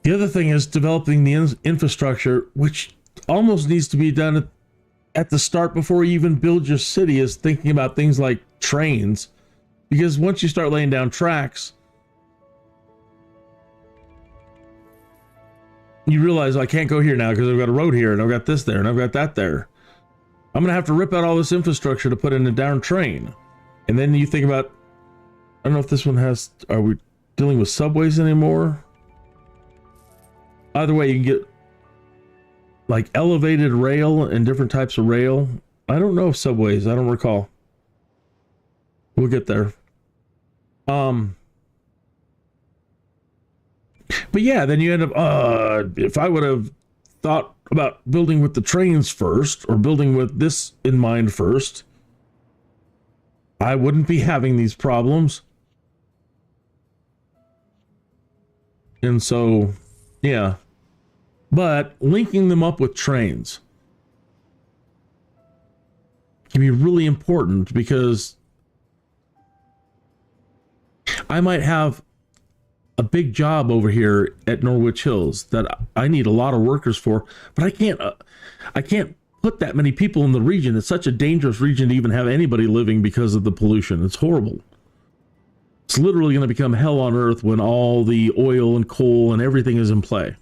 The other thing is developing the infrastructure, which almost needs to be done at the start before you even build your city, is thinking about things like trains. Because once you start laying down tracks, you realize I can't go here now because I've got a road here, and I've got this there, and I've got that there. I'm going to have to rip out all this infrastructure to put in a down train. And then you think about, I don't know if this one has, are we dealing with subways anymore? Either way, you can get like elevated rail and different types of rail. I don't know if subways, I don't recall. We'll get there. But yeah, then you end up, if I would have thought about building with the trains first, or building with this in mind first, I wouldn't be having these problems. And so, yeah. But linking them up with trains can be really important, because I might have a big job over here at Norwich Hills that I need a lot of workers for, but I can't put that many people in the region. It's such a dangerous region to even have anybody living because of the pollution. It's horrible. It's literally going to become hell on earth when all the oil and coal and everything is in play.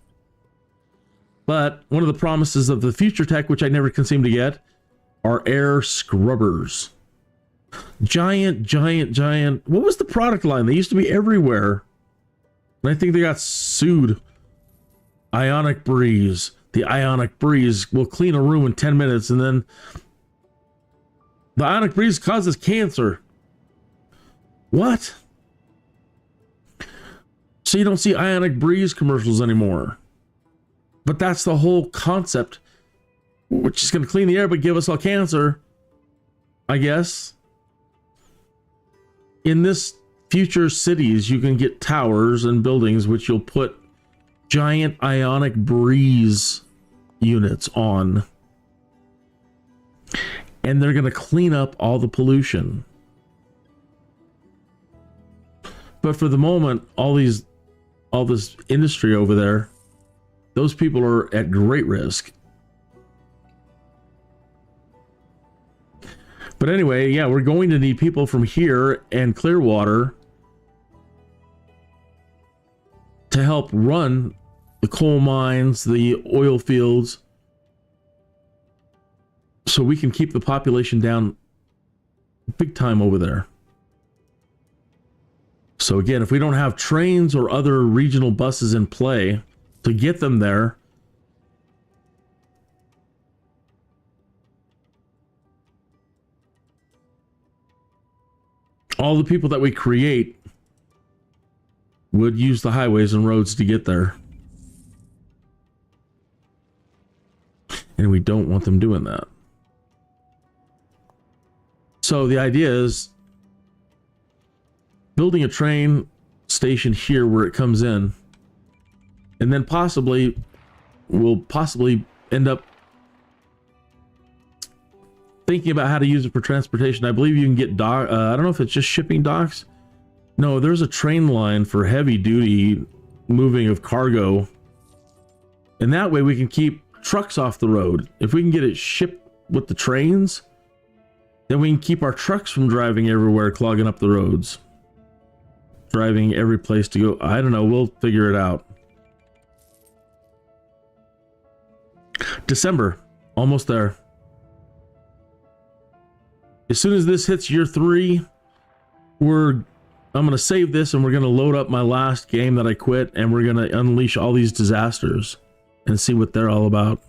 But one of the promises of the future tech, which I never can seem to get, are air scrubbers. Giant. What was the product line? They used to be everywhere. And I think they got sued. Ionic Breeze. The Ionic Breeze will clean a room in 10 minutes, and then the Ionic Breeze causes cancer. What? So you don't see Ionic Breeze commercials anymore. But that's the whole concept, which is going to clean the air but give us all cancer, I guess. in this future cities, you can get towers and buildings which you'll put giant ionic breeze units on. And they're going to clean up all the pollution. But for the moment, all this industry over there, those people are at great risk. But anyway, yeah, we're going to need people from here and Clearwater to help run the coal mines, the oil fields, so we can keep the population down big time over there. So again, if we don't have trains or other regional buses in play to get them there, all the people that we create would use the highways and roads to get there. And we don't want them doing that. So the idea is building a train station here where it comes in, and then we'll possibly end up thinking about how to use it for transportation. I believe you can get I don't know if it's just shipping docks. No, there's a train line for heavy duty moving of cargo, and that way we can keep trucks off the road. If we can get it shipped with the trains, then we can keep our trucks from driving everywhere, clogging up the roads, driving every place to go. I don't know, we'll figure it out. December, almost there. As soon as this hits year 3, I'm going to save this and we're going to load up my last game that I quit, and we're going to unleash all these disasters and see what they're all about.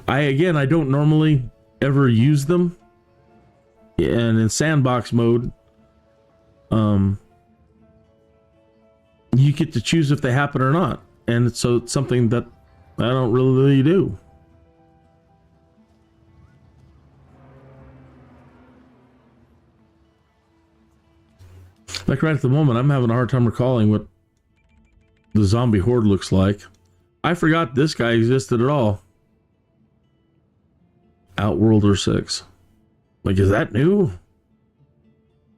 I don't normally ever use them, and in sandbox mode, you get to choose if they happen or not, and so it's something that I don't really do. Like right at the moment, I'm having a hard time recalling what the zombie horde looks like. I forgot this guy existed at all. Outworlder 6. Like, is that new?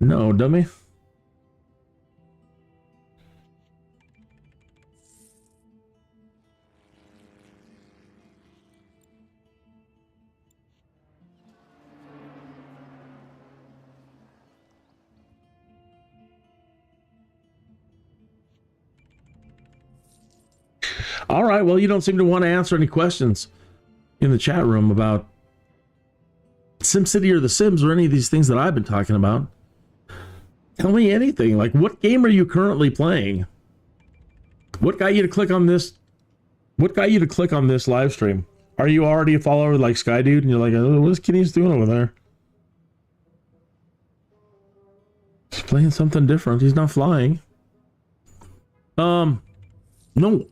No, dummy. All right, well, you don't seem to want to answer any questions in the chat room about SimCity or The Sims or any of these things that I've been talking about. Tell me anything. Like, what game are you currently playing? What got you to click on this? What got you to click on this live stream? Are you already a follower like Sky Dude and you're like, oh, what is Kinneas doing over there? He's playing something different. He's not flying. No.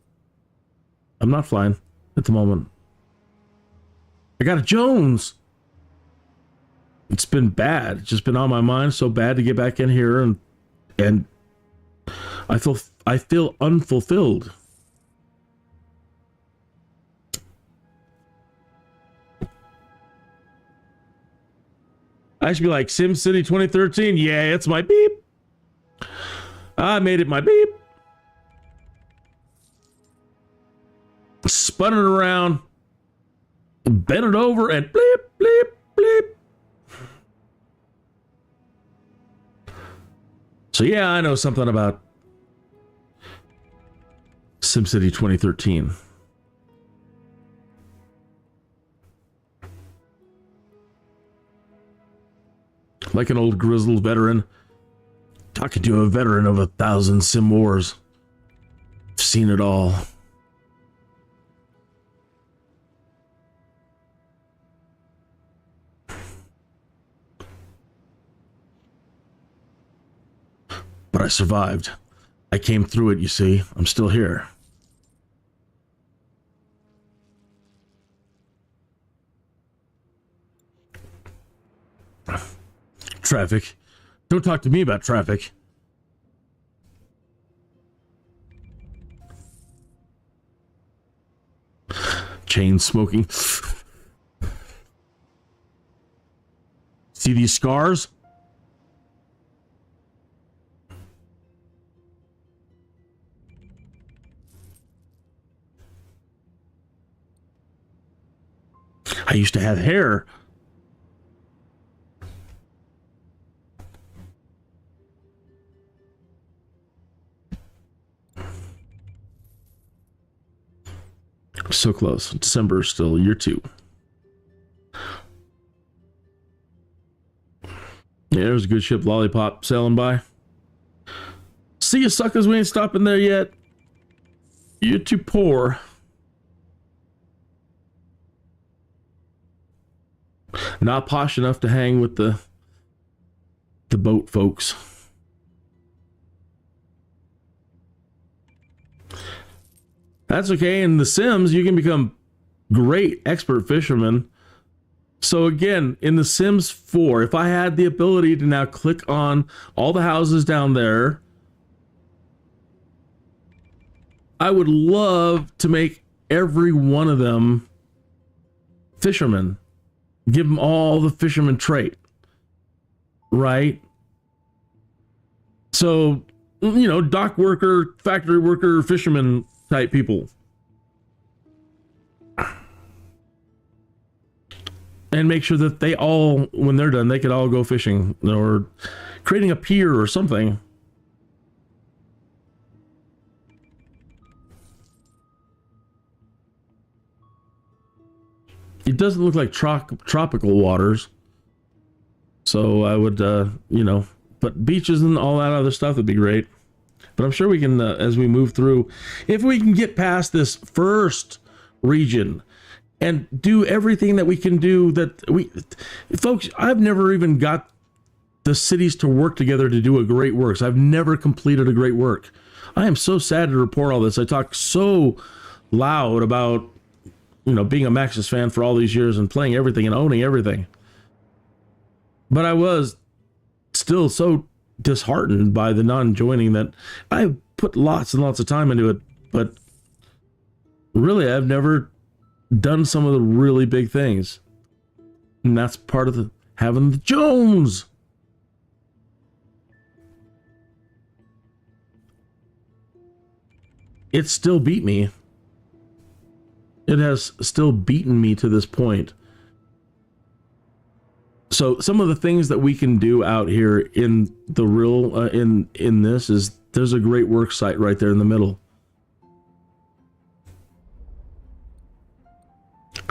I'm not flying at the moment. I got a Jones. It's been bad. It's just been on my mind so bad to get back in here, and I feel unfulfilled. I should be like SimCity 2013. Yeah, it's my beep. I made it my beep. Spun it around, bent it over, and bleep, bleep, bleep. So yeah, I know something about SimCity 2013. Like an old grizzled veteran, talking to a veteran of 1,000 sim wars. I've seen it all. But I survived. I came through it, you see. I'm still here. Traffic. Don't talk to me about traffic. Chain smoking. See these scars? I used to have hair. So close. December is still year 2. Yeah, there's a good ship lollipop sailing by. See you suckers, we ain't stopping there yet. You're too poor. Not posh enough to hang with the boat folks. That's okay. In The Sims, you can become great expert fishermen. So again, in The Sims 4, if I had the ability to now click on all the houses down there, I would love to make every one of them fishermen. Give them all the fisherman trait. Right? So, you know, dock worker, factory worker, fisherman type people. And make sure that they all, when they're done, they could all go fishing or creating a pier or something. It doesn't look like tropical waters. So I would, you know, but beaches and all that other stuff would be great. But I'm sure we can, as we move through, if we can get past this first region and do everything that we can do, that we, folks, I've never even got the cities to work together to do a great work. So I've never completed a great work. I am so sad to report all this. I talk so loud about, you know, being a Maxis fan for all these years and playing everything and owning everything. But I was still so disheartened by the non-joining that I put lots and lots of time into it, but really I've never done some of the really big things. And that's part of the having the Jones. It still beat me. It has still beaten me to this point. So some of the things that we can do out here in the real, in this is, there's a great work site right there in the middle.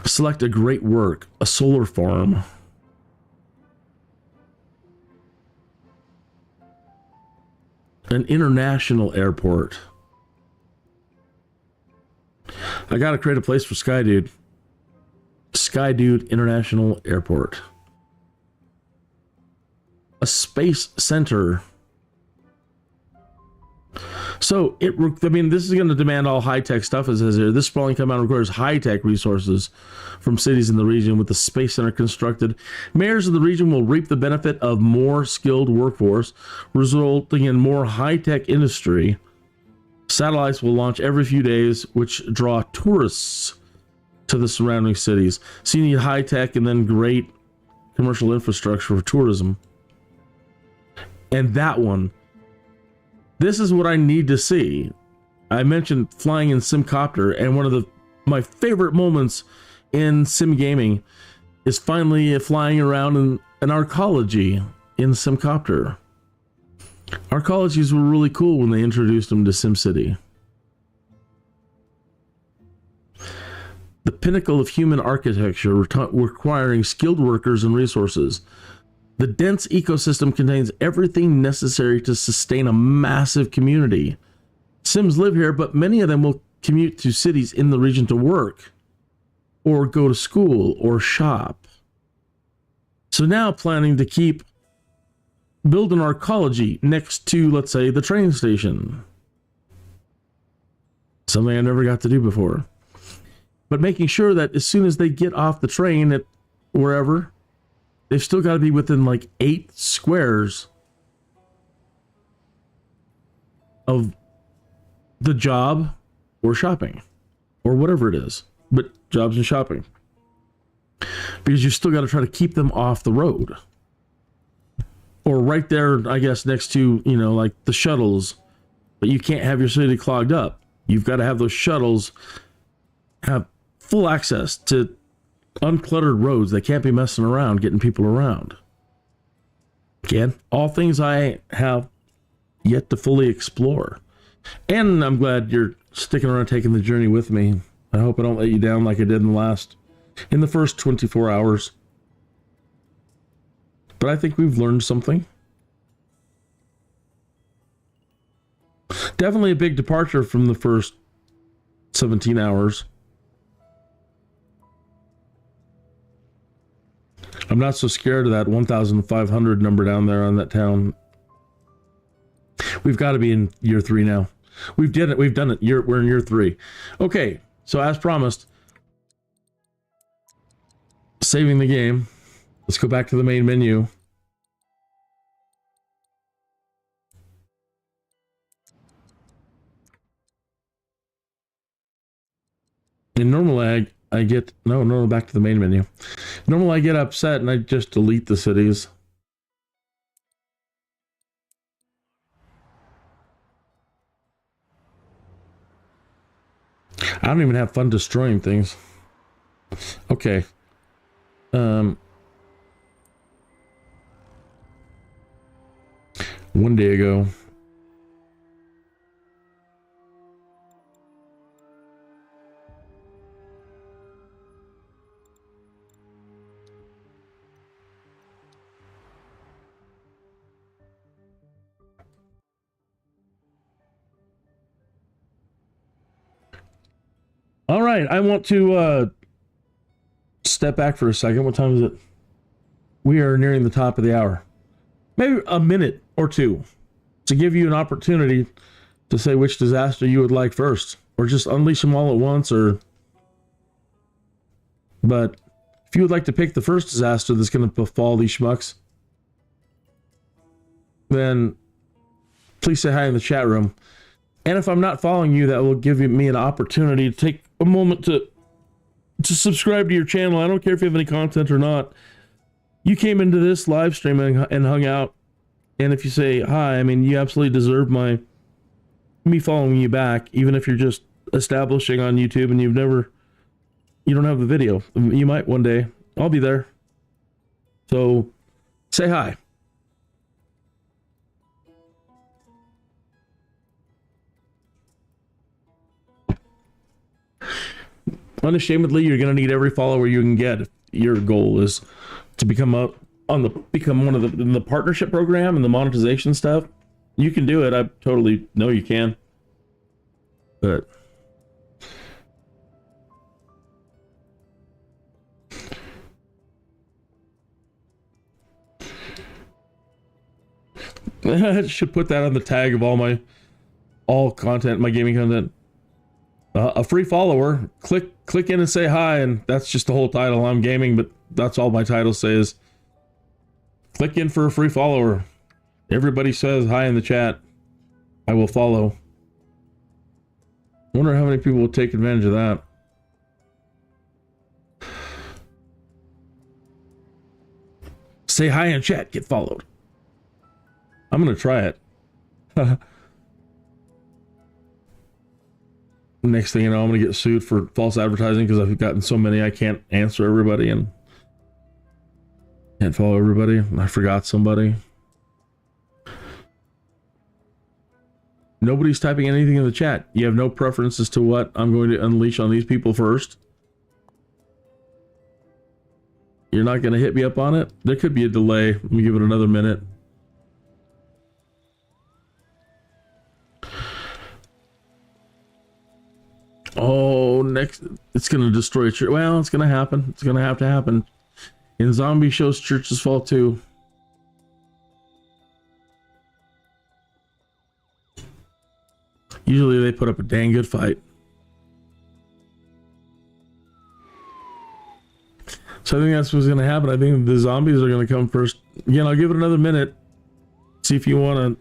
Select a great work, a solar farm. An international airport. I gotta create a place for Sky Dude. Sky Dude International Airport. A space center. So I mean, this is going to demand all high-tech stuff, as it says here. This sprawling compound requires high-tech resources from cities in the region. With the space center constructed, mayors of the region will reap the benefit of more skilled workforce, resulting in more high-tech industry. Satellites will launch every few days, which draw tourists to the surrounding cities. So you need high-tech and then great commercial infrastructure for tourism. And that one, this is what I need to see. I mentioned flying in Simcopter, and one of my favorite moments in sim gaming is finally flying around in an arcology in Simcopter. Arcologies were really cool when they introduced them to SimCity. The pinnacle of human architecture, requiring skilled workers and resources. The dense ecosystem contains everything necessary to sustain a massive community. Sims live here, but many of them will commute to cities in the region to work, or go to school, or shop. So now planning to build an arcology next to, let's say, the train station. Something I never got to do before. But making sure that as soon as they get off the train at wherever, they've still got to be within like 8 squares of the job or shopping or whatever it is, but jobs and shopping, because you still got to try to keep them off the road or right there, I guess, next to, you know, like the shuttles, but you can't have your city clogged up. You've got to have those shuttles have full access to uncluttered roads. They can't be messing around getting people around. Again, all things I have yet to fully explore. And I'm glad you're sticking around taking the journey with me. I hope I don't let you down like I did in the first 24 hours. But I think we've learned something. Definitely a big departure from the first 17 hours. I'm not so scared of that 1,500 number down there on that town. We've got to be in year 3 now. We've done it. We're in year 3. Okay, so as promised, saving the game. Let's go back to the main menu. In normal I get no, back to the main menu. Normally I get upset and I just delete the cities. I don't even have fun destroying things. Okay. One day ago. All right, I want to step back for a second. What time is it? We are nearing the top of the hour. Maybe a minute or two to give you an opportunity to say which disaster you would like first, or just unleash them all at once, or... But if you would like to pick the first disaster that's going to befall these schmucks, then please say hi in the chat room. And if I'm not following you, that will give me an opportunity to take a moment to subscribe to your channel. I don't care if you have any content or not. You came into this live stream and hung out. And if you say hi, I mean, you absolutely deserve me following you back, even if you're just establishing on YouTube and you don't have the video. You might one day. I'll be there. So say hi. Unashamedly, you're going to need every follower you can get if your goal is to become one of the partnership program and the monetization stuff. You can do it. I totally know you can. But I should put that on the tag of all content, my gaming content. A free follower, click in and say hi, and that's just the whole title. I'm gaming, but that's all my title says. Click in for a free follower. Everybody says hi in the chat. I will follow. Wonder how many people will take advantage of that. Say hi in chat, get followed. I'm gonna try it. Next thing you know, I'm gonna get sued for false advertising because I've gotten so many I can't answer everybody and can't follow everybody. I forgot somebody. Nobody's typing anything in the chat. You have no preference as to what I'm going to unleash on these people first. You're not going to hit me up on it? There could be a delay. Let me give it another minute. Oh, next, it's going to destroy a church. Well, it's going to happen. It's going to have to happen. In zombie shows, churches fall too. Usually they put up a dang good fight. So I think that's what's going to happen. I think the zombies are going to come first. Again, I'll give it another minute. See if you want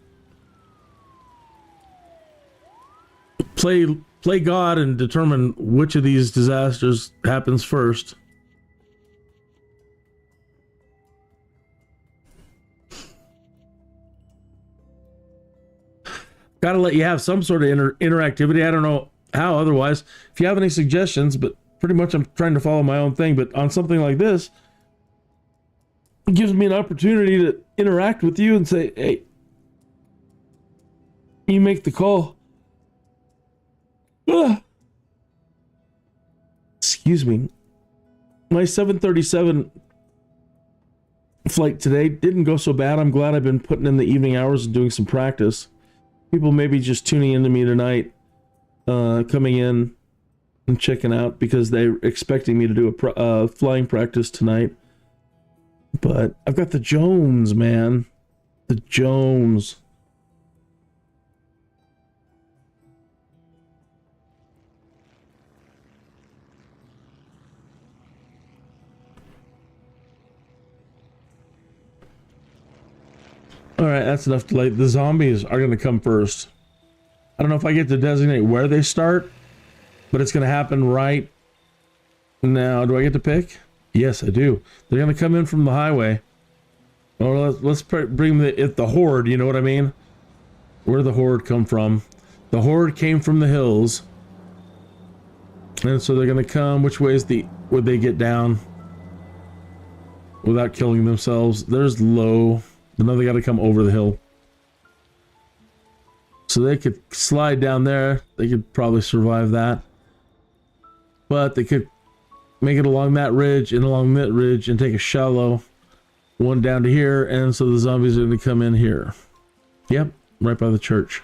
play God and determine which of these disasters happens first. Gotta let you have some sort of interactivity. I don't know how otherwise. If you have any suggestions, but pretty much I'm trying to follow my own thing. But on something like this, it gives me an opportunity to interact with you and say, hey, you make the call. Excuse me. My 7:37 flight today didn't go so bad. I'm glad I've been putting in the evening hours and doing some practice. People may be just tuning into me tonight, coming in and checking out because they're expecting me to do a flying practice tonight. But I've got the Jones, man. The Jones. All right, that's enough delay. The zombies are going to come first. I don't know if I get to designate where they start, but it's going to happen right now. Do I get to pick? Yes, I do. They're going to come in from the highway. Or let's bring the horde, you know what I mean? Where did the horde come from? The horde came from the hills. And so they're going to come. Which way would they get down without killing themselves? There's low. Now they got to come over the hill. So they could slide down there. They could probably survive that. But they could make it along that ridge and along that ridge and take a shallow one down to here. And so the zombies are going to come in here. Yep, right by the church.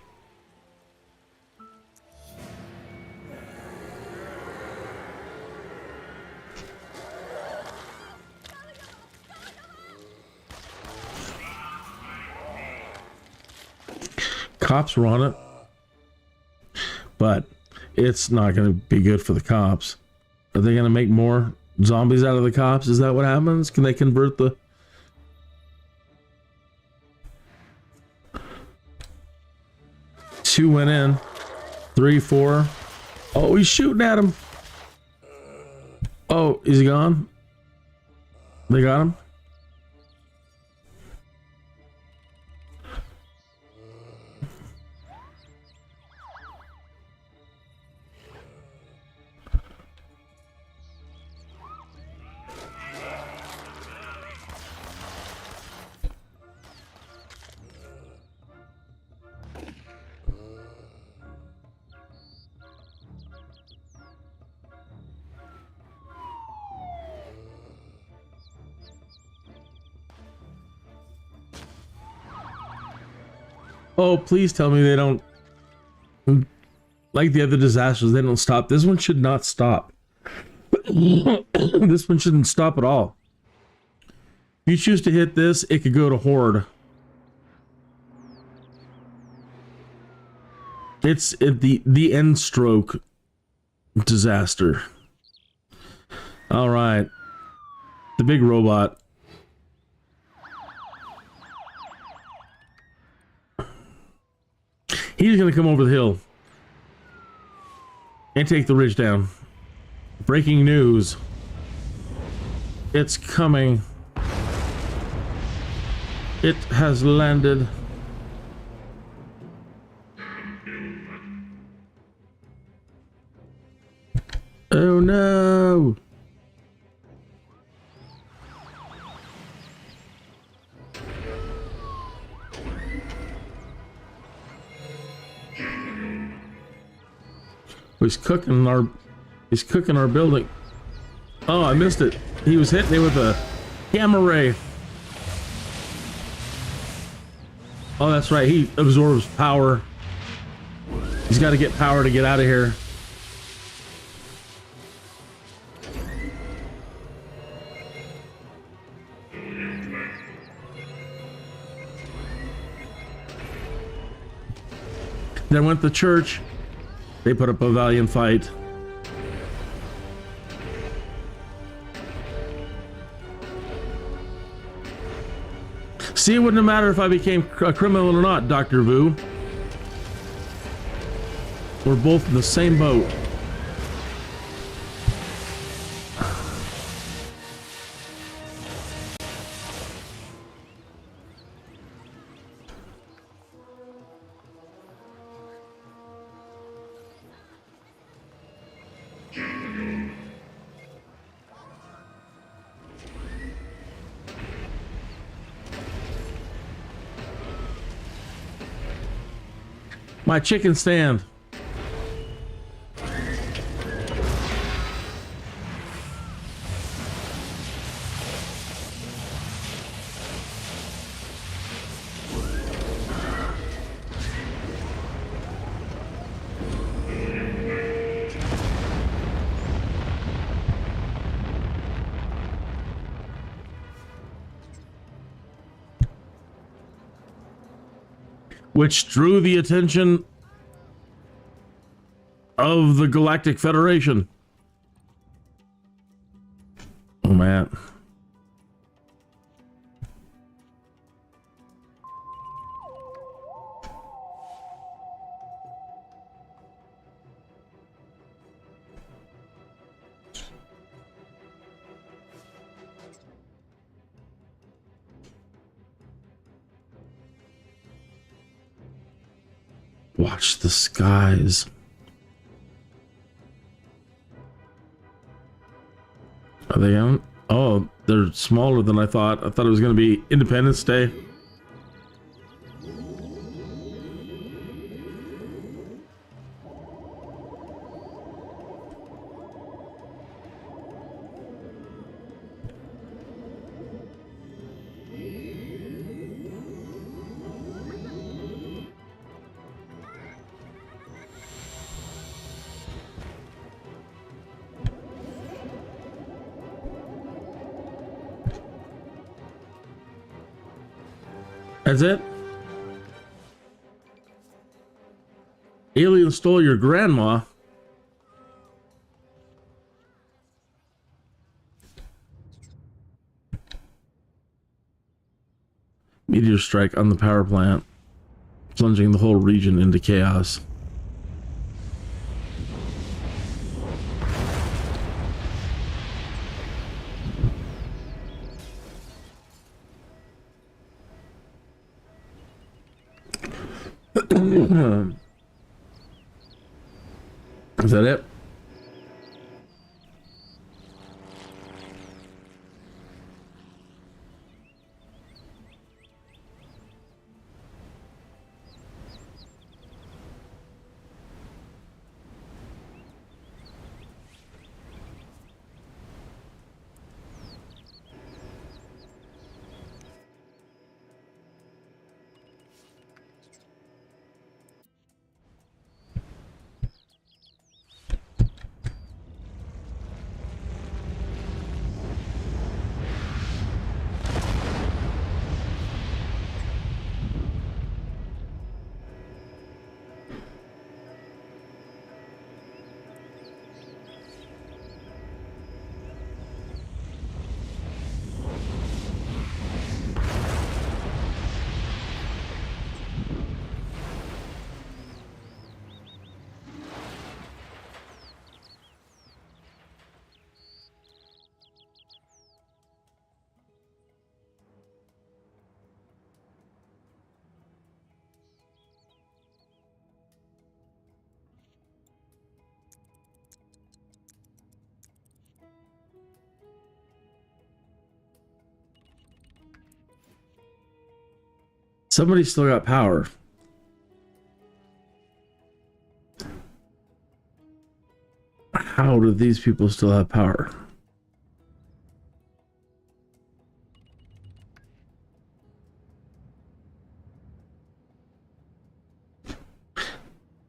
Cops were on it, but it's not going to be good for the cops. Are they going to make more zombies out of the cops? Is that what happens? Can they convert the... Two went in. 3, 4. Oh, he's shooting at him. Oh, is he gone? They got him? Oh, please tell me they don't, like the other disasters, they don't stop. This one should not stop. This one shouldn't stop at all. If you choose to hit this, it could go to horde. It's the end stroke disaster. All right. The big robot. He's going to come over the hill and take the ridge down. Breaking news. It's coming. It has landed. Oh no! He's cooking our building. Oh, I missed it. He was hitting me with a gamma ray. Oh, that's right. He absorbs power. He's got to get power to get out of here. Then went the church. They put up a valiant fight. See, it wouldn't have mattered if I became a criminal or not, Dr. Vu. We're both in the same boat. My chicken stand. Which drew the attention of the Galactic Federation. Oh, man. Watch the skies. Are they on? Oh, they're smaller than I thought. I thought it was going to be Independence Day. That's it? Alien stole your grandma. Meteor strike on the power plant, plunging the whole region into chaos. Is that it? Somebody still got power. How do these people still have power?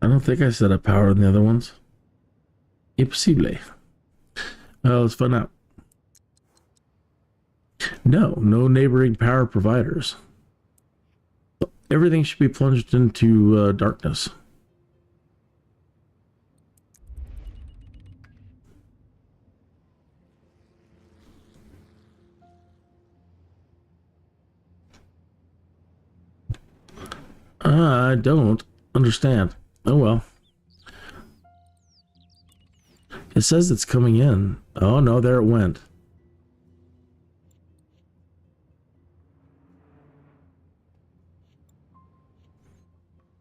I don't think I set up power in the other ones. Impossible. Let's find out. No neighboring power providers. Everything should be plunged into darkness. I don't understand. Oh well. It says it's coming in. Oh no, there it went.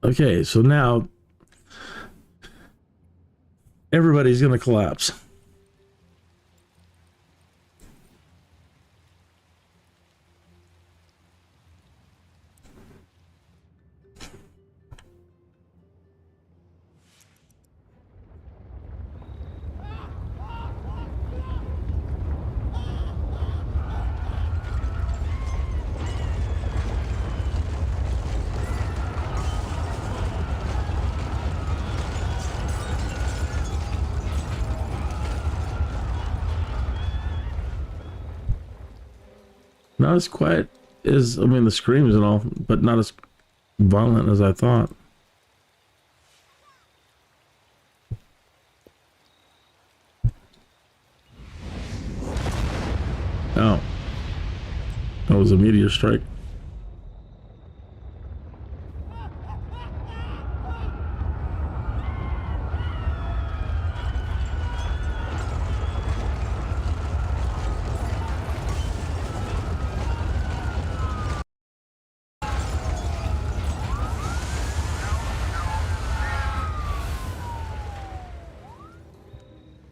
Okay, so now everybody's going to collapse. Not as quiet as, I mean, the screams and all, but not as violent as I thought. Oh. That was a meteor strike.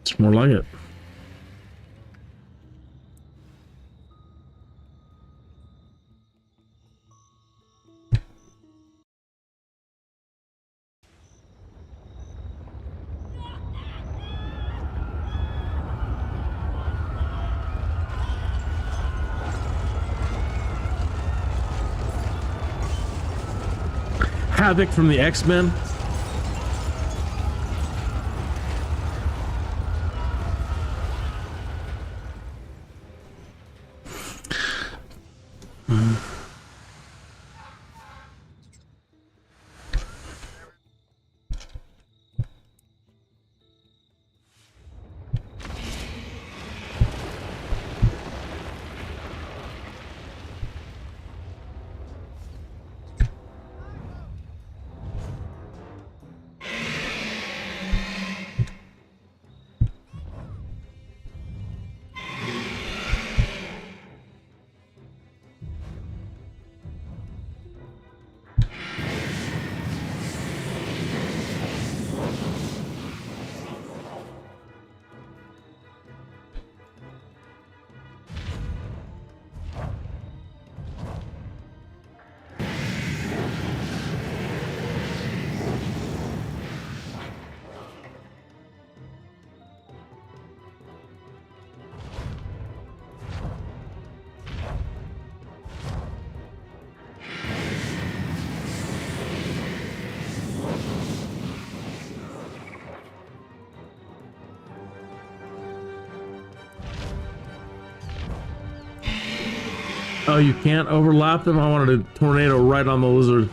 It's more like it. Havoc from the X-Men. Oh, you can't overlap them? I wanted a tornado right on the lizard.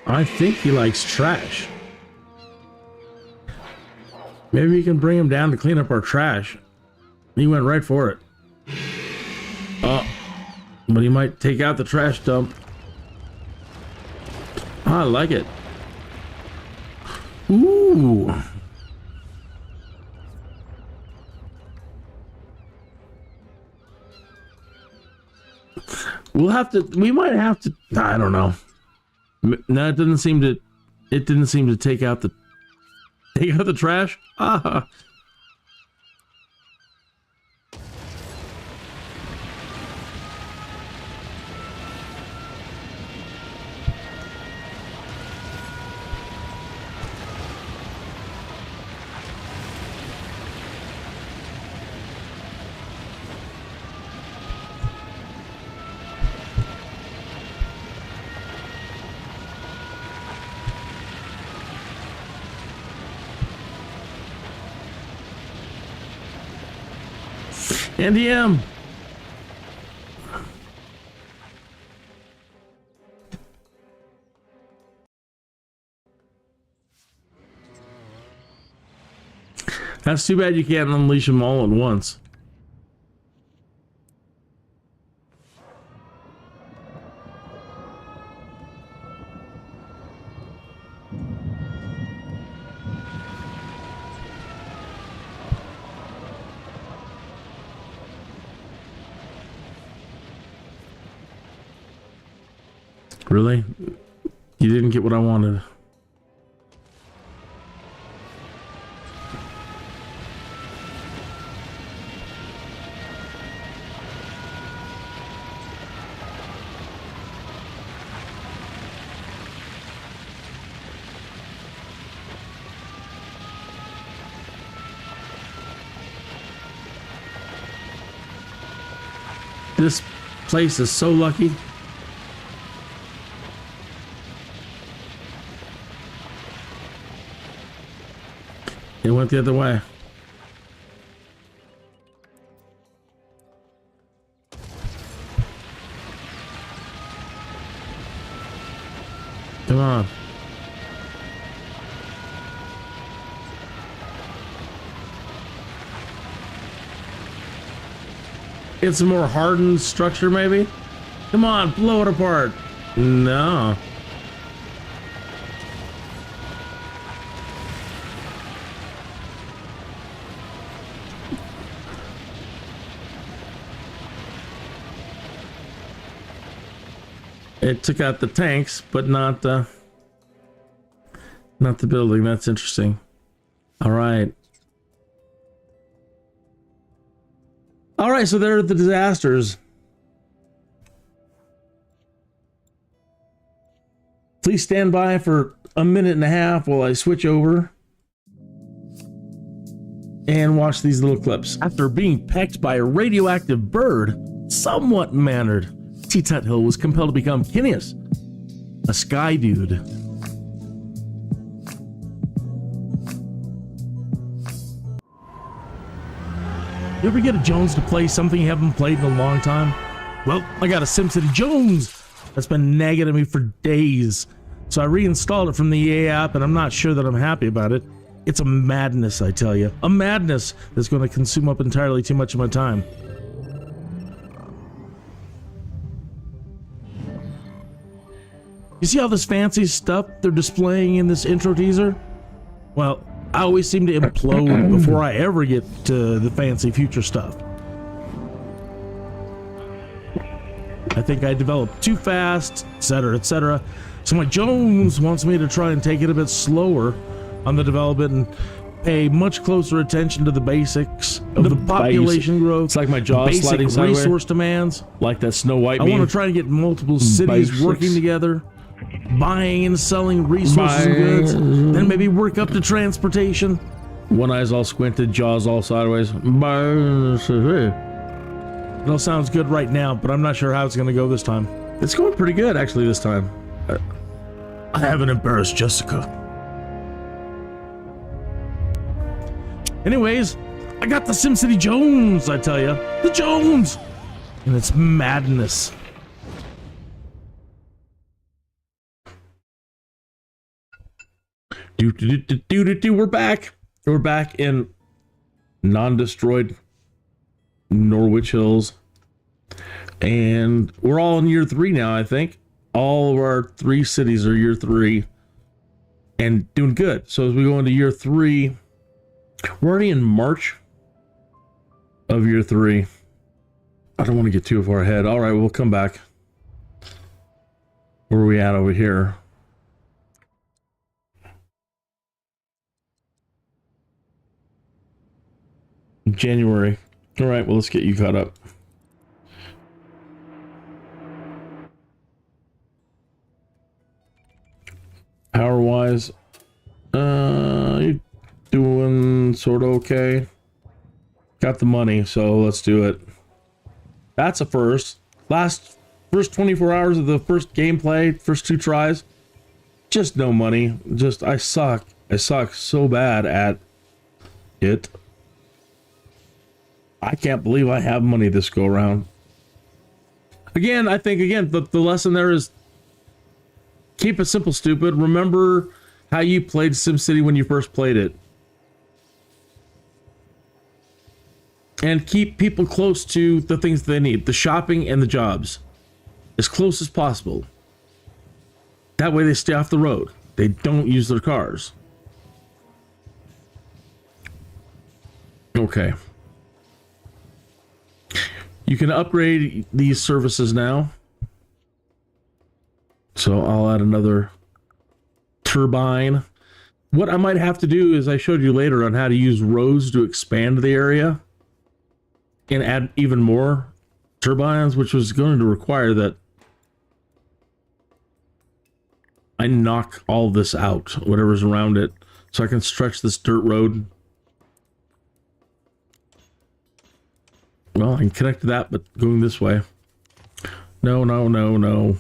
I think he likes trash. Maybe we can bring him down to clean up our trash. He went right for it. Oh, but he might take out the trash dump. I like it. Ooh. We'll have to, we might have to, I don't know. No, it didn't seem to take out the trash. Ah. NDM. That's too bad you can't unleash them all at once. Really? You didn't get what I wanted. This place is so lucky. It went the other way. Come on. It's a more hardened structure, maybe? Come on, blow it apart. No. It took out the tanks, but not the building. That's interesting. All right. All right, so there are the disasters. Please stand by for a minute and a half while I switch over and watch these little clips. After being pecked by a radioactive bird, somewhat mannered, Tuthill was compelled to become Kinneas, a sky dude. You ever get a Jones to play something you haven't played in a long time? Well, I got a SimCity Jones that's been nagging at me for days. So I reinstalled it from the EA app, and I'm not sure that I'm happy about it. It's a madness, I tell you. A madness that's going to consume up entirely too much of my time. You see all this fancy stuff they're displaying in this intro teaser? Well, I always seem to implode before I ever get to the fancy future stuff. I think I developed too fast, etc., etc. So my Jones wants me to try and take it a bit slower on the development and pay much closer attention to the basics of the population growth. It's like my jaw sliding sideways. Resource demands. Like that Snow White meme. I want to try and get multiple cities working together, buying and selling resources and goods, then maybe work up to transportation. One eye's all squinted, jaw's all sideways. It all sounds good right now, but I'm not sure how it's going to go this time. It's going pretty good, actually, this time. I haven't embarrassed Jessica. Anyways, I got the SimCity Jones, I tell you. The Jones! And it's madness. We're back. We're back in non-destroyed Norwich Hills. And we're all in year 3 now, I think. All of our 3 cities are year 3 and doing good. So as we go into year 3, we're already in March of year 3. I don't want to get too far ahead. All right, we'll come back. Where are we at over here? January. All right, well, let's get you caught up. Power wise, you're doing sort of okay. Got the money, so let's do it. That's a first. First 24 hours of the first gameplay, first 2 tries, just no money. Just I suck so bad at it. I can't believe I have money this go around. Again, I think the lesson there is keep it simple, stupid. Remember how you played SimCity when you first played it. and keep people close to the things they need, the shopping and the jobs, as close as possible. That way they stay off the road. They don't use their cars. Okay. You can upgrade these services now. So I'll add another turbine. What I might have to do is I showed you later on how to use roads to expand the area and add even more turbines, which was going to require that I knock all this out, whatever's around it, so I can stretch this dirt road. Well, I can connect to that, but going this way. No.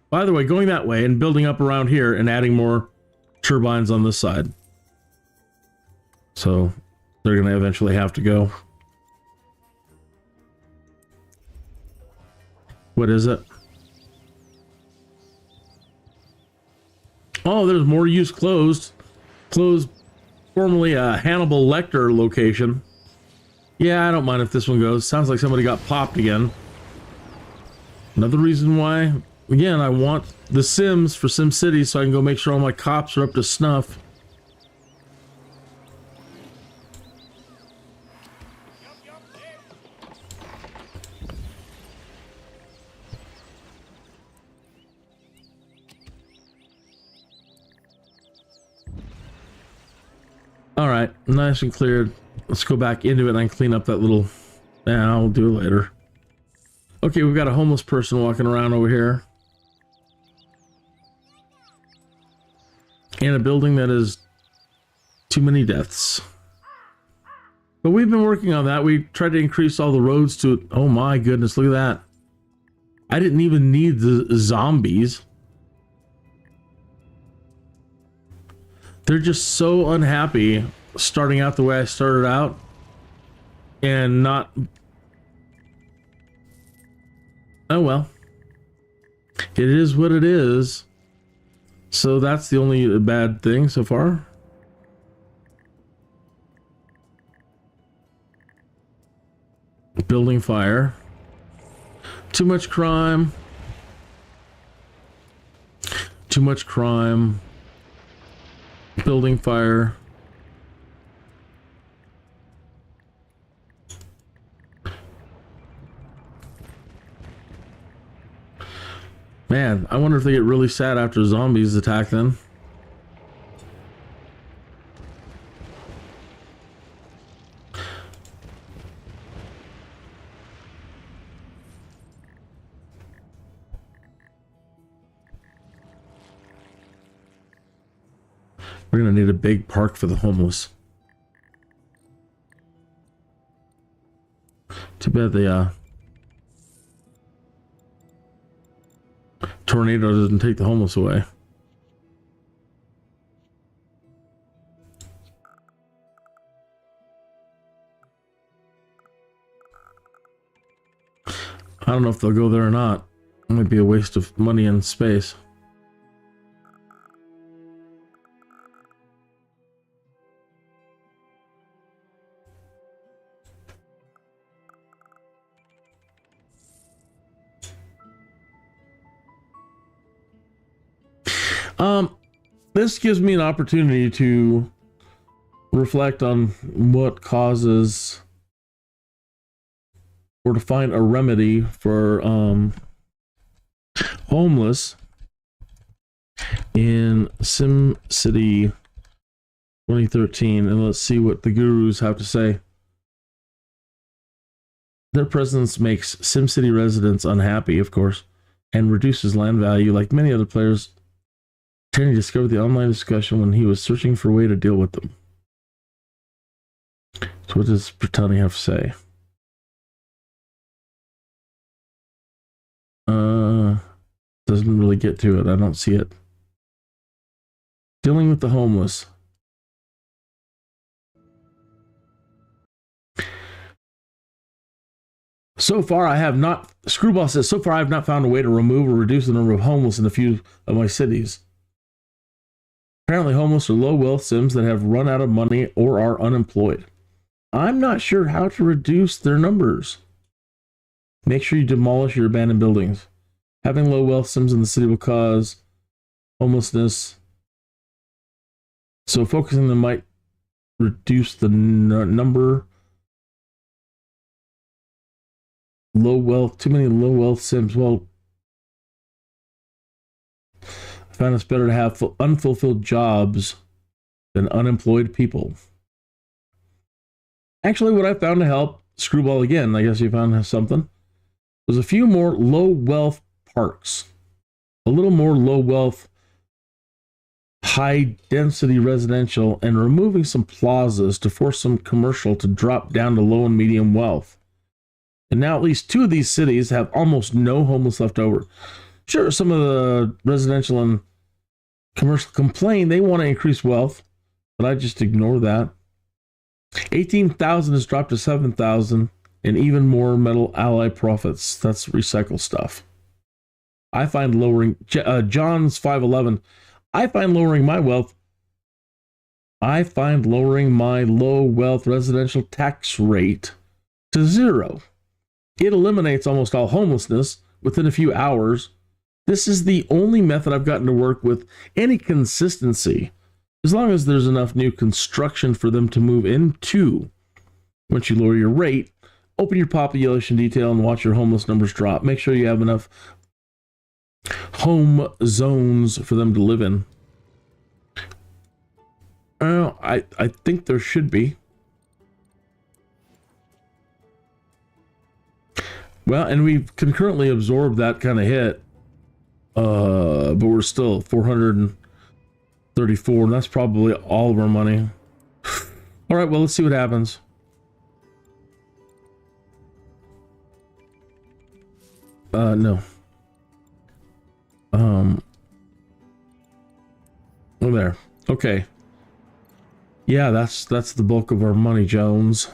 By the way, going that way and building up around here and adding more turbines on this side. So they're going to eventually have to go. What is it? Oh, there's more use closed. Closed, formerly a Hannibal Lecter location. Yeah, I don't mind if this one goes. Sounds like somebody got popped again. Another reason why, again, I want the Sims for SimCity so I can go make sure all my cops are up to snuff. All right, nice and cleared. Let's go back into it and clean up that little... Yeah, I'll do it later. Okay, we've got a homeless person walking around over here. In a building that is too many deaths. But we've been working on that. We tried to increase all the roads to... Oh my goodness, look at that. I didn't even need the zombies. They're just so unhappy starting out the way I started out and not... Oh well. It is what it is. So that's the only bad thing so far. Building fire. Too much crime. Too much crime. Building fire. Man, I wonder if they get really sad after zombies attack them. We're gonna need a big park for the homeless. Too bad the tornado doesn't take the homeless away. I don't know if they'll go there or not. It might be a waste of money and space. This gives me an opportunity to reflect on what causes, or to find a remedy for homeless in SimCity 2013, and let's see what the gurus have to say. Their presence makes SimCity residents unhappy, of course, and reduces land value. Like many other players, Tony discovered the online discussion when he was searching for a way to deal with them. So what does Britannia have to say? Doesn't really get to it. I don't see it. Dealing with the homeless. So far, I have not... Screwball says, so far I have not found a way to remove or reduce the number of homeless in a few of my cities. Apparently, homeless are low-wealth Sims that have run out of money or are unemployed. I'm not sure how to reduce their numbers. Make sure you demolish your abandoned buildings. Having low wealth sims in the city will cause homelessness. So focusing them might reduce the number. Low wealth, too many low wealth sims. Well, I found it's better to have unfulfilled jobs than unemployed people. Actually, what I found to help, screwball again, I guess you found something, was a few more low wealth parks. A little more low wealth, high density residential, and removing some plazas to force some commercial to drop down to low and medium wealth. And now at least 2 of these cities have almost no homeless left over. Sure, some of the residential and commercial complain they want to increase wealth, but I just ignore that. 18,000 has dropped to 7,000, and even more metal ally profits. That's recycle stuff. I find lowering John's 511. I find lowering my low wealth residential tax rate to 0. It eliminates almost all homelessness within a few hours. This is the only method I've gotten to work with any consistency, as long as there's enough new construction for them to move into. Once you lower your rate, open your population detail and watch your homeless numbers drop. Make sure you have enough home zones for them to live in. I think there should be. Well, and we've concurrently absorbed that kind of hit, but we're still 434, and that's probably all of our money. All right, well, let's see what happens. No. Oh, there. Okay. Yeah, that's the bulk of our money, Jones.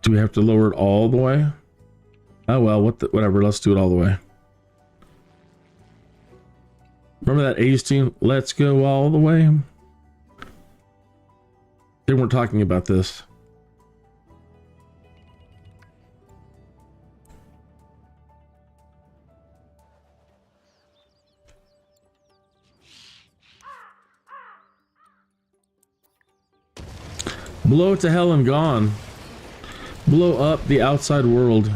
Do we have to lower it all the way? Oh well, whatever. Let's do it all the way. Remember that 80s team? Let's go all the way. They weren't talking about this. Blow it to hell and gone. Blow up the outside world.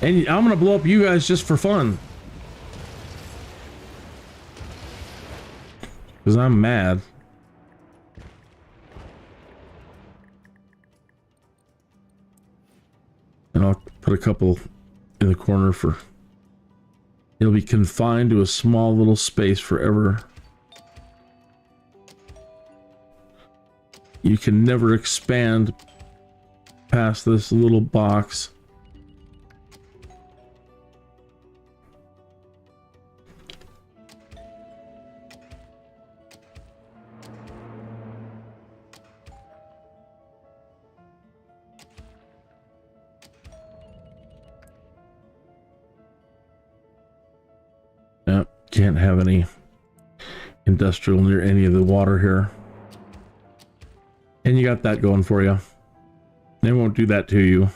And I'm gonna blow up you guys just for fun. Because I'm mad. And I'll put a couple in the corner for... It'll be confined to a small little space forever. You can never expand past this little box. Can't have any industrial near any of the water here. And you got that going for you. They won't do that to you.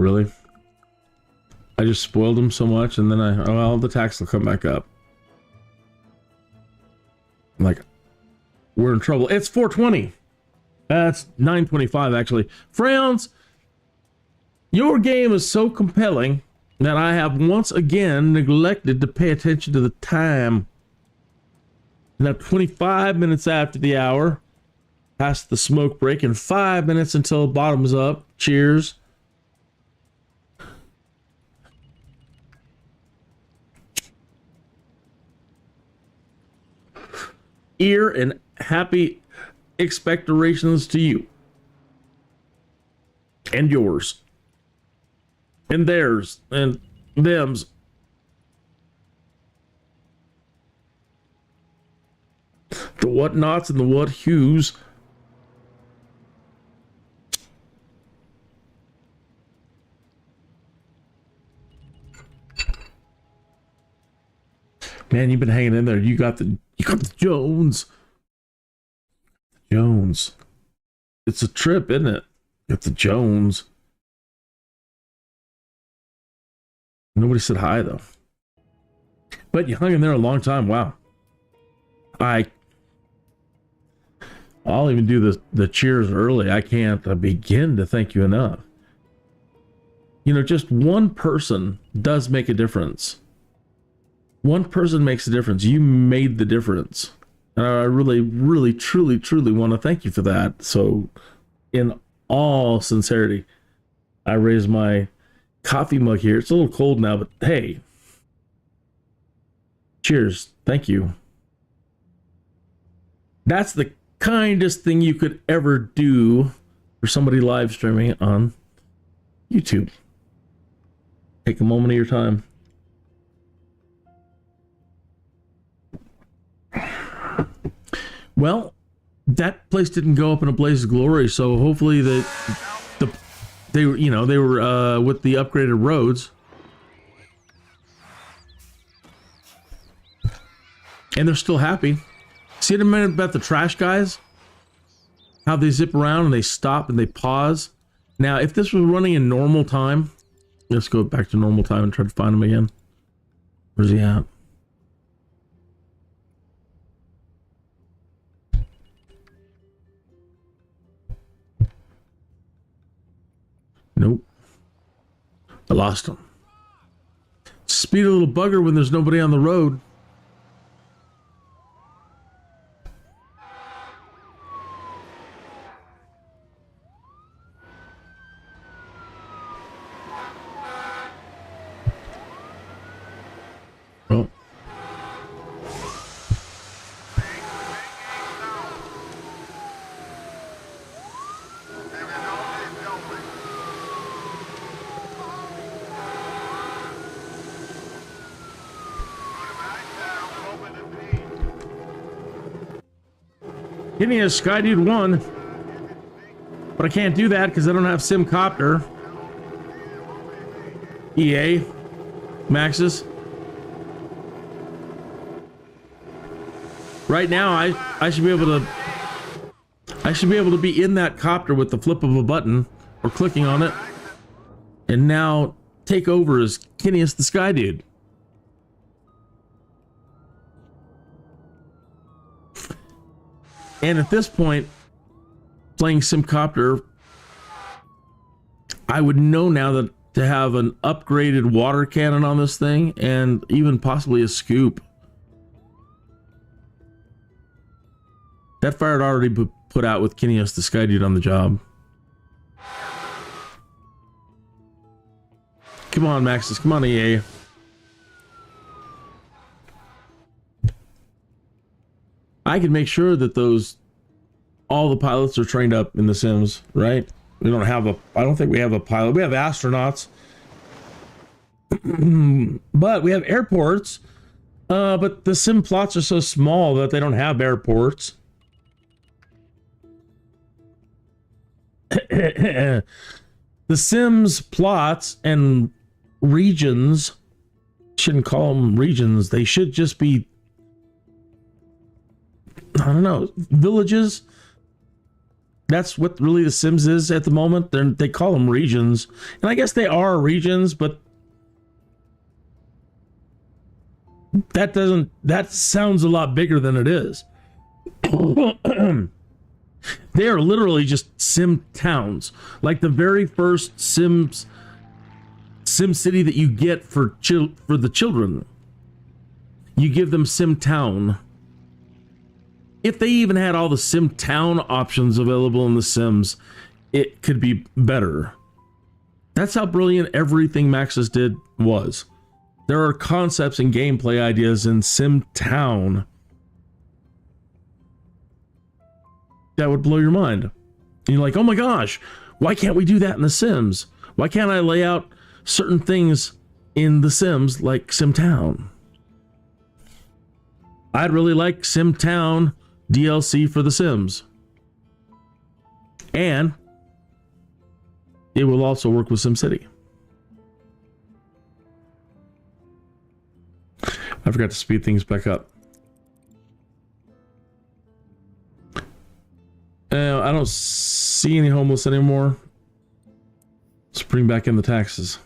really? I just spoiled them so much, and then well, the tax will come back up. I'm like, we're in trouble. It's 420. That's 925, actually. Frowns, your game is so compelling that I have once again neglected to pay attention to the time. Now, 25 minutes after the hour, past the smoke break, and 5 minutes until bottoms up. Cheers. Ear and happy expectorations to you. And yours. And theirs. And them's. The whatnots and the what hues. Man, you've been hanging in there. You got the Jones. Jones. It's a trip, isn't it? Got the Jones. Nobody said hi though. But you hung in there a long time. Wow. I'll even do the cheers early. I can't begin to thank you enough. You know, just one person does make a difference. One person makes a difference. You made the difference. And I really, really, truly, truly want to thank you for that. So, in all sincerity, I raise my coffee mug here. It's a little cold now, but hey. Cheers. Thank you. That's the kindest thing you could ever do for somebody live streaming on YouTube. Take a moment of your time. Well, that place didn't go up in a blaze of glory, so hopefully they were with the upgraded roads. And they're still happy. See what I meant about the trash guys? How they zip around and they stop and they pause. Now, if this was running in normal time, let's go back to normal time and try to find him again. Where's he at? Nope. I lost him. Speed a little bugger when there's nobody on the road. Oh. Kinneas Skydude 1. But I can't do that because I don't have SimCopter. EA. Maxis. Right now, I should be able to be in that copter with the flip of a button or clicking on it, and now take over as Kinneas the Sky Dude. And at this point, playing SimCopter, I would know now that to have an upgraded water cannon on this thing, and even possibly a scoop. That fire had already been put out with Kinneas the Sky Dude on the job. Come on, Maxis. Come on, EA. I can make sure that all the pilots are trained up in The Sims, right? I don't think we have a pilot. We have astronauts. But we have airports. But the sim plots are so small that they don't have airports. The Sims plots and regions, shouldn't call them regions. They should just be, I don't know, villages. That's what really the Sims is at the moment. They call them regions, and I guess they are regions, but that sounds a lot bigger than it is. They are literally just sim towns, like the very first SimCity that you get for the children. You give them Sim Town. If they even had all the Sim Town options available in the Sims, it could be better. That's how brilliant everything Maxis did was. There are concepts and gameplay ideas in Sim Town that would blow your mind. And you're like, oh my gosh, why can't we do that in the Sims? Why can't I lay out certain things in the Sims like Sim Town? I'd really like Sim Town DLC for the Sims. And it will also work with SimCity. I forgot to speed things back up. I don't see any homeless anymore. Let's bring back in the taxes.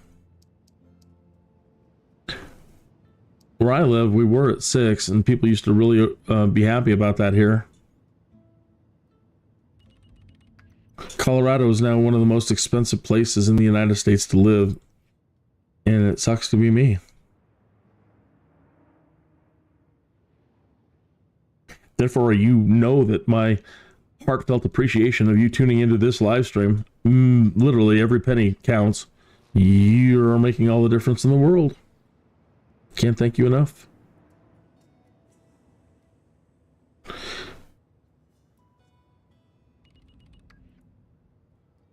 Where I live, we were at 6, and people used to really be happy about that here. Colorado is now one of the most expensive places in the United States to live, and it sucks to be me. Therefore, you know that my heartfelt appreciation of you tuning into this live stream, literally every penny counts. You are making all the difference in the world. Can't thank you enough.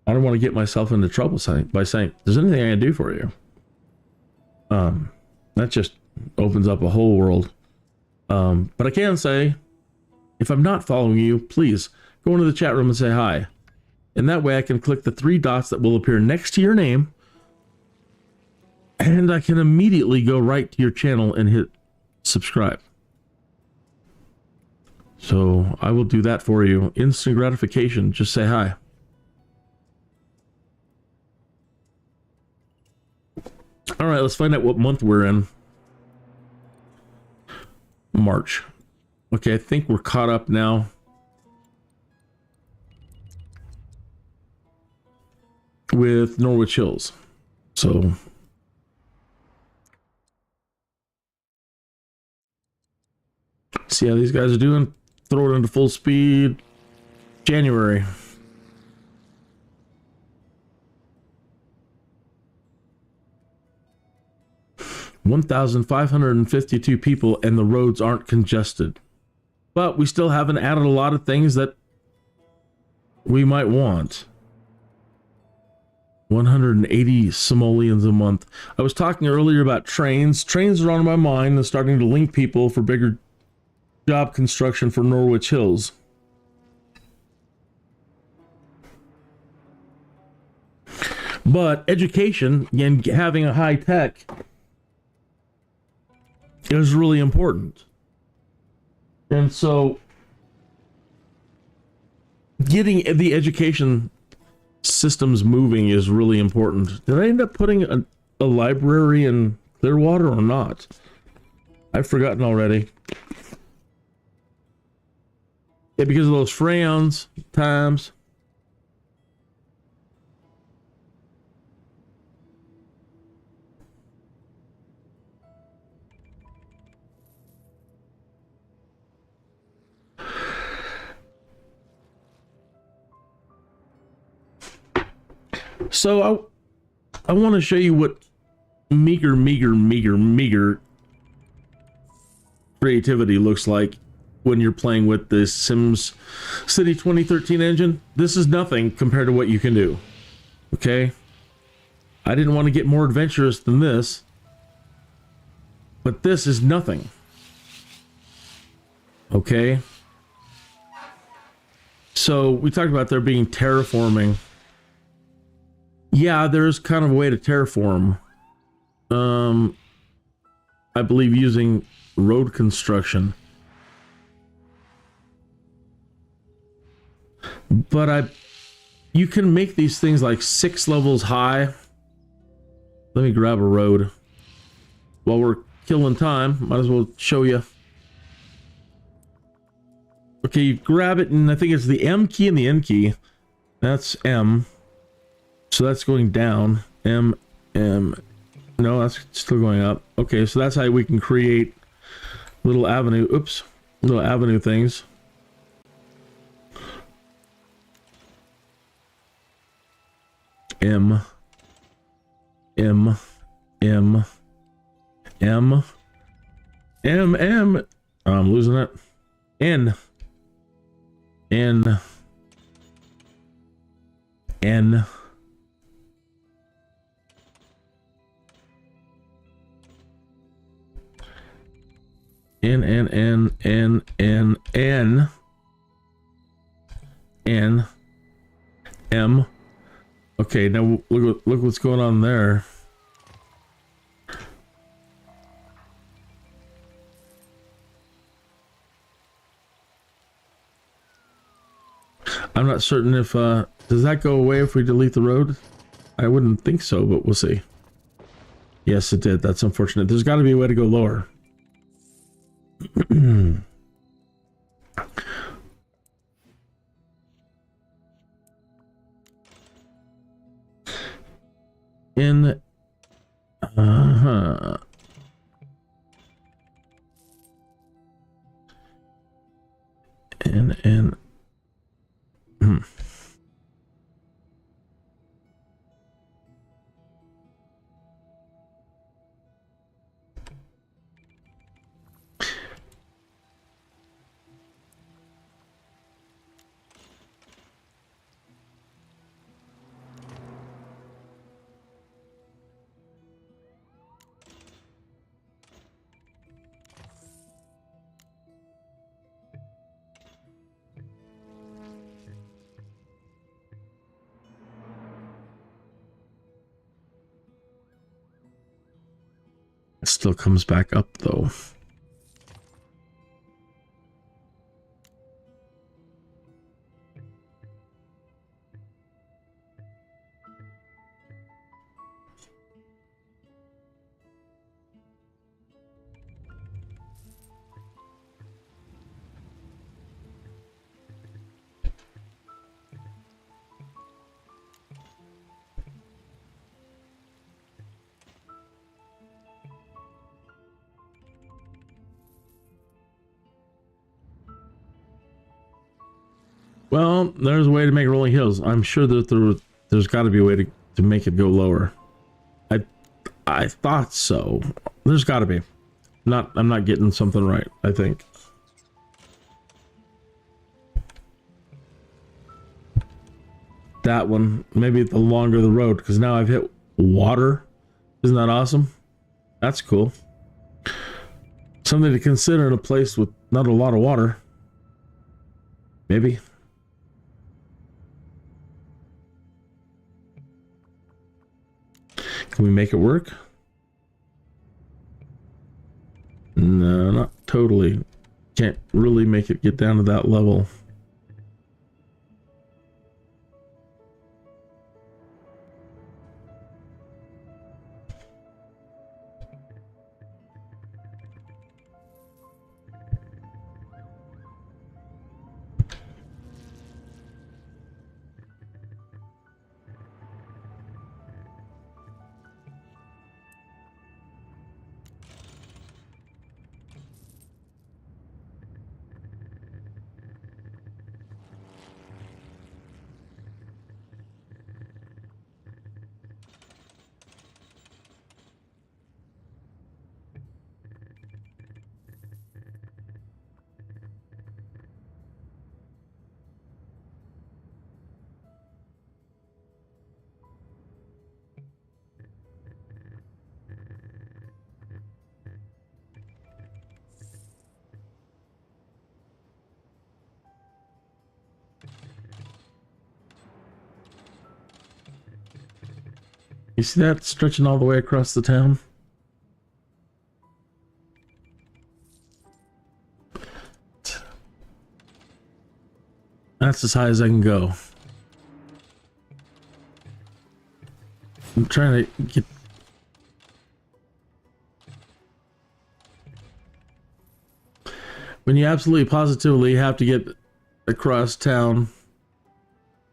I don't want to get myself into trouble by saying, there's anything I can do for you. That just opens up a whole world. But I can say, if I'm not following you, please go into the chat room and say hi. And that way I can click the 3 dots that will appear next to your name. And I can immediately go right to your channel and hit subscribe. So I will do that for you. Instant gratification. Just say hi. All right, let's find out what month we're in. March. Okay, I think we're caught up now. With Norwich Hills. So see how these guys are doing. Throw it into full speed. January. $1,552 people, and the roads aren't congested. But we still haven't added a lot of things that we might want. 180 simoleons a month. I was talking earlier about trains. Trains are on my mind and starting to link people for bigger job construction for Norwich Hills. But education and having a high tech is really important. And so getting the education systems moving is really important. Did I end up putting a library in Clearwater or not? I've forgotten already. Yeah, because of those Freyons times. So I want to show you what meager creativity looks like when you're playing with the SimCity 2013 engine. This is nothing compared to what you can do. Okay? I didn't want to get more adventurous than this, but this is nothing. Okay? So we talked about there being terraforming. Yeah, there's kind of a way to terraform. I believe using road construction. But you can make these things like 6 levels high. Let me grab a road. While we're killing time, might as well show you. Okay, you grab it, and I think it's the M key and the N key. That's M. So that's going down. M, M. No, that's still going up. Okay, so that's how we can create little avenue. Oops. Little avenue things. M. M. M. M. M. M. Oh, I'm losing it. N. N. N. N, N, N, N, N, N, N, M. Okay, now look what's going on there. I'm not certain if does that go away if we delete the road? I wouldn't think so, but we'll see. Yes, it did. That's unfortunate. There's got to be a way to go lower. In in it still comes back up though. Well, there's a way to make rolling hills. I'm sure that there's got to be a way to make it go lower. I thought so. There's got to be. I'm not getting something right, I think. That one, maybe the longer the road, because now I've hit water. Isn't that awesome? That's cool. Something to consider in a place with not a lot of water. Maybe. Can we make it work? No, not totally. Can't really make it get down to that level. You see that stretching all the way across the town? that's as high as I can go. I'm trying to get... When you absolutely positively have to get across town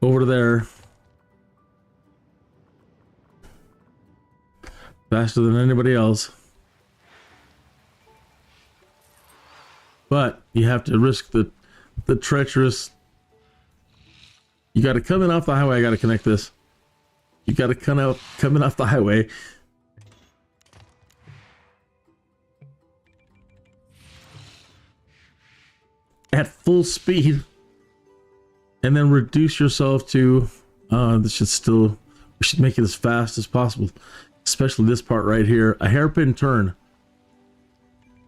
over to there faster than anybody else. But you have to risk the treacherous... You got to come in off the highway. I got to connect this. You got to come in off the highway. At full speed. And then reduce yourself to... this should still... We should make it as fast as possible. Especially this part right here. A hairpin turn.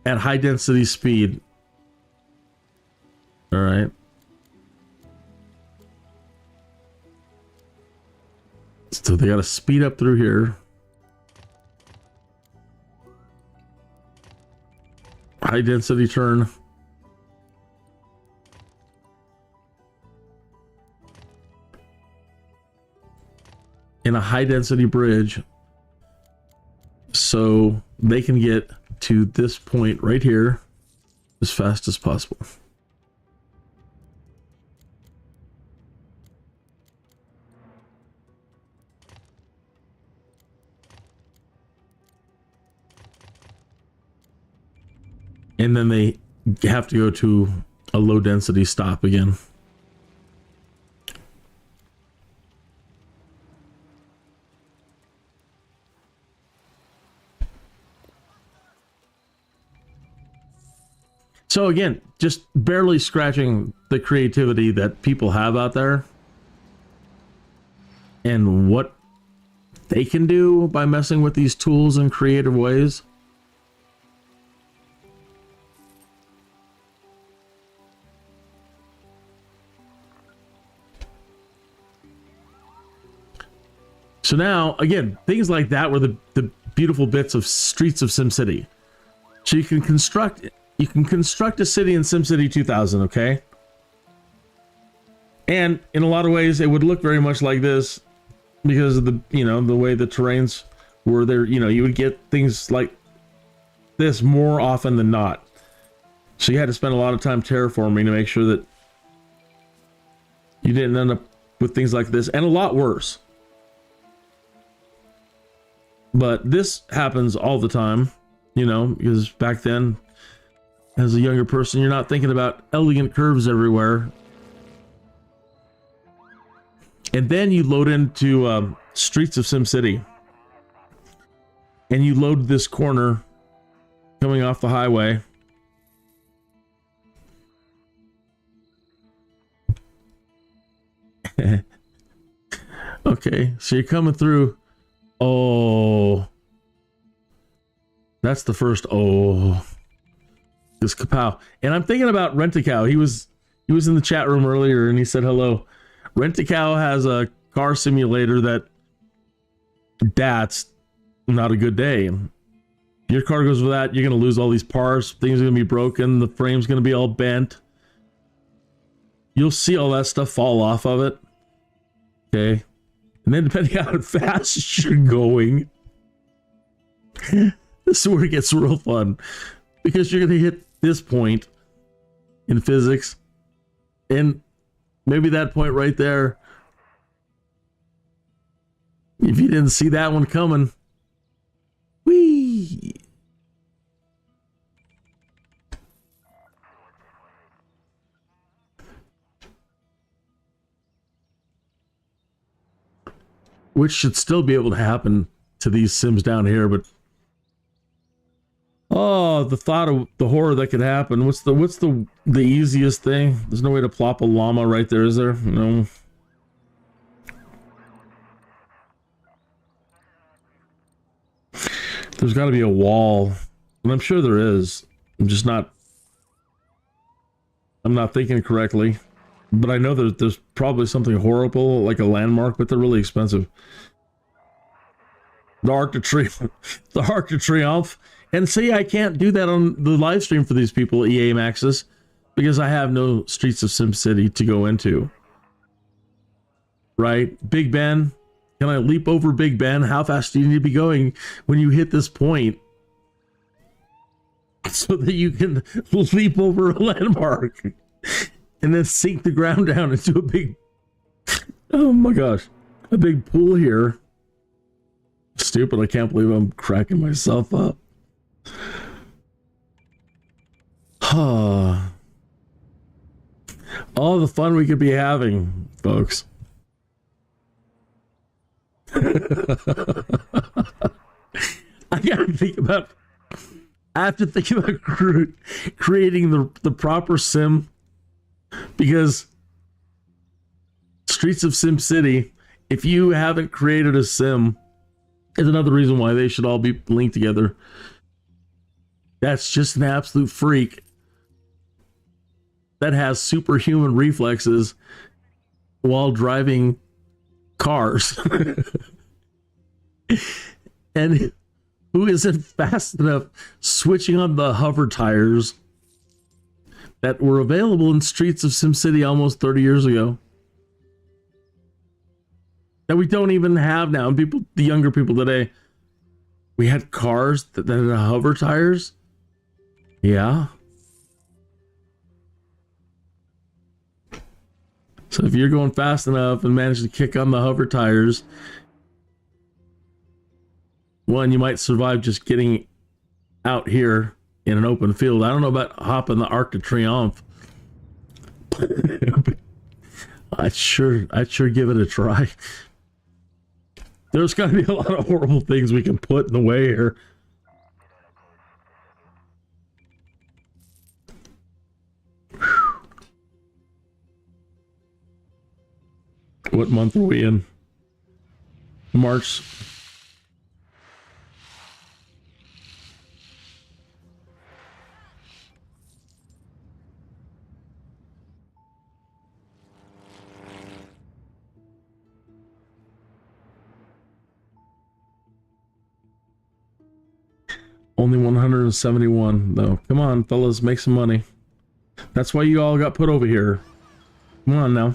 At high density speed. Alright. So they got to speed up through here. High density turn. In a high density bridge. So they can get to this point right here as fast as possible. And then they have to go to a low density stop again. So again, just barely scratching the creativity that people have out there and what they can do by messing with these tools in creative ways. So now, again, things like that were the beautiful bits of Streets of SimCity. So you can construct a city in SimCity 2000, okay? And in a lot of ways, it would look very much like this because of the, you know, the way the terrains were there. You know, you would get things like this more often than not. So you had to spend a lot of time terraforming to make sure that you didn't end up with things like this, and a lot worse. But this happens all the time, you know, because back then, as a younger person, you're not thinking about elegant curves everywhere. And then you load into Streets of SimCity. And you load this corner coming off the highway. Okay, so you're coming through. Oh, that's the first. Oh, this kapow. And I'm thinking about Rent-A-Cow. He was in the chat room earlier and he said hello. Rent-A-Cow has a car simulator that's not a good day. Your car goes with that, you're gonna lose all these parts. Things are gonna be broken. The frame's gonna be all bent. You'll see all that stuff fall off of it. Okay. And then depending on how fast you're going, this is where it gets real fun. Because you're going to hit this point in physics. And maybe that point right there, if you didn't see that one coming, whee! Which should still be able to happen to these sims down here, but oh, the thought of the horror that could happen. What's the easiest thing? There's no way to plop a llama right there, is there? No. There's got to be a wall, and I'm sure there is. I'm not thinking correctly. But I know there's probably something horrible, like a landmark, but they're really expensive. The Arc de Triomphe. The Arc de Triomphe. And see, I can't do that on the live stream for these people, EA Maxis, because I have no Streets of SimCity to go into. right? Big Ben. Can I leap over Big Ben? How fast do you need to be going when you hit this point so that you can leap over a landmark and then sink the ground down into a big, oh my gosh, a big pool here. Stupid. I can't believe I'm cracking myself up. All the fun we could be having, folks. I have to think about creating the proper sim, because Streets of SimCity, if you haven't created a sim, is another reason why they should all be linked together. That's just an absolute freak that has superhuman reflexes while driving cars. And who isn't fast enough switching on the hover tires that were available in Streets of SimCity almost 30 years ago, that we don't even have now. And people, the younger people today, we had cars that had hover tires. Yeah. So if you're going fast enough and manage to kick on the hover tires, one, you might survive just getting out here in an open field. I don't know about hopping the Arc de Triomphe. I'd sure give it a try. There's got to be a lot of horrible things we can put in the way here. What month are we in? March. Only 171 though. Come on, fellas, make some money. That's why you all got put over here. Come on now.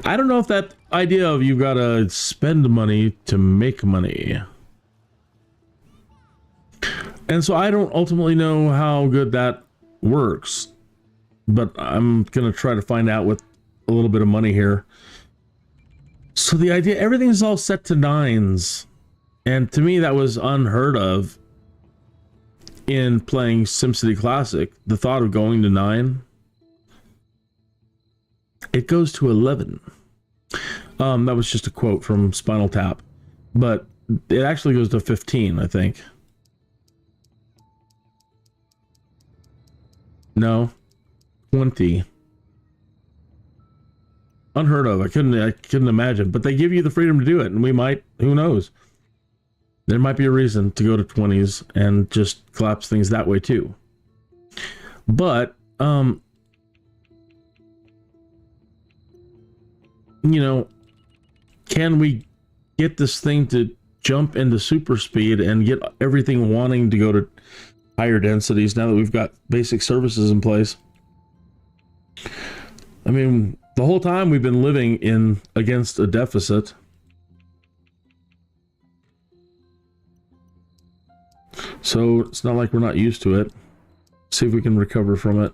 I don't know if that idea of you've got to spend money to make money. And so I don't ultimately know how good that works, but I'm going to try to find out with a little bit of money here. So the idea, everything's all set to 9s. And to me, that was unheard of in playing SimCity Classic. The thought of going to 9. It goes to 11. That was just a quote from Spinal Tap, but it actually goes to 15, I think. No, 20. Unheard of. I couldn't imagine, but they give you the freedom to do it, and we might. Who knows? There might be a reason to go to 20s and just collapse things that way too. But you know, can we get this thing to jump into super speed and get everything wanting to go to higher densities now that we've got basic services in place? I mean, the whole time we've been living in against a deficit. So it's not like we're not used to it. See if we can recover from it.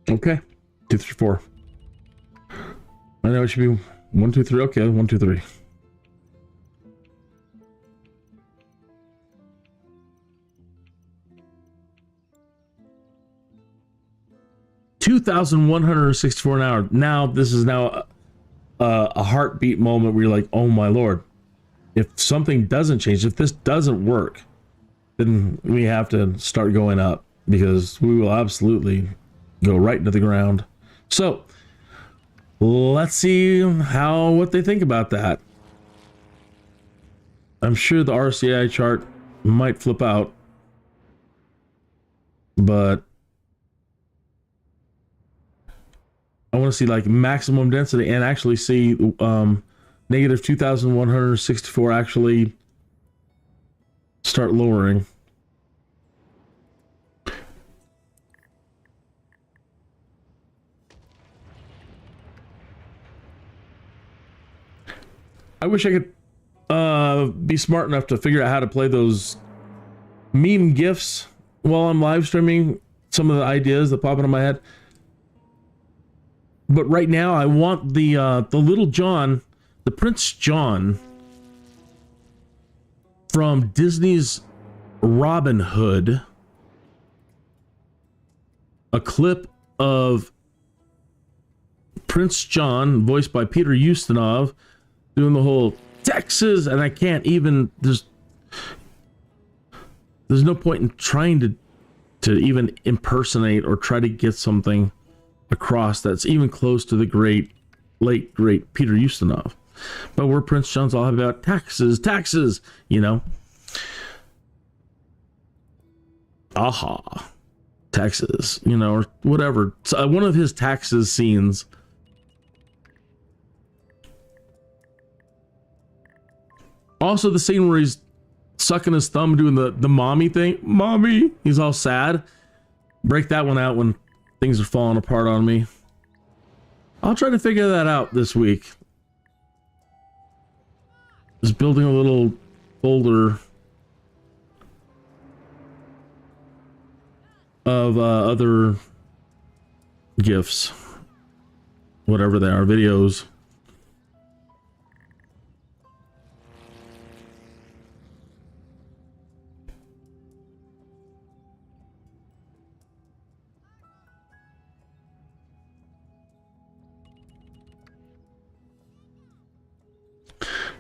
Okay, 2, 3, 4. I know it should be 1, 2, 3. Okay, 1, 2, 3. $2,164 an hour. Now this is now a heartbeat moment where you're like, oh my lord, if something doesn't change, if this doesn't work, then we have to start going up, because we will absolutely go right into the ground. So let's see what they think about that. I'm sure the RCI chart might flip out, but I want to see like maximum density and actually see negative 2,164 actually start lowering. I wish I could be smart enough to figure out how to play those meme gifs while I'm live streaming some of the ideas that pop into my head. But right now I want the little John, the Prince John from Disney's Robin Hood, a clip of Prince John voiced by Peter Ustinov doing the whole Texas, and I can't even, there's no point in trying to even impersonate or try to get something across that's even close to the late great Peter Ustinov. But we're Prince John's all about taxes, you know. Aha, taxes, you know, or whatever. So, one of his taxes scenes. Also, the scene where he's sucking his thumb doing the mommy thing. Mommy! He's all sad. Break that one out when things are falling apart on me. I'll try to figure that out this week. Just building a little folder of other GIFs. Whatever they are, videos.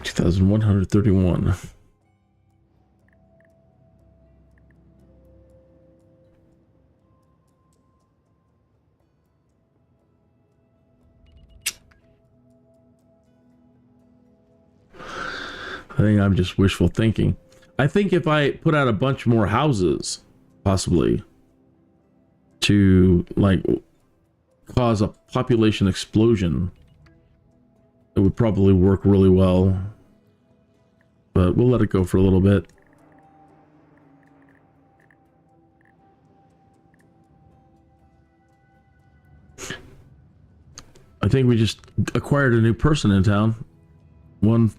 $2,131. I think I'm just wishful thinking. I think if I put out a bunch more houses, possibly, to like cause a population explosion, it would probably work really well. But we'll let it go for a little bit. I think we just acquired a new person in town. One,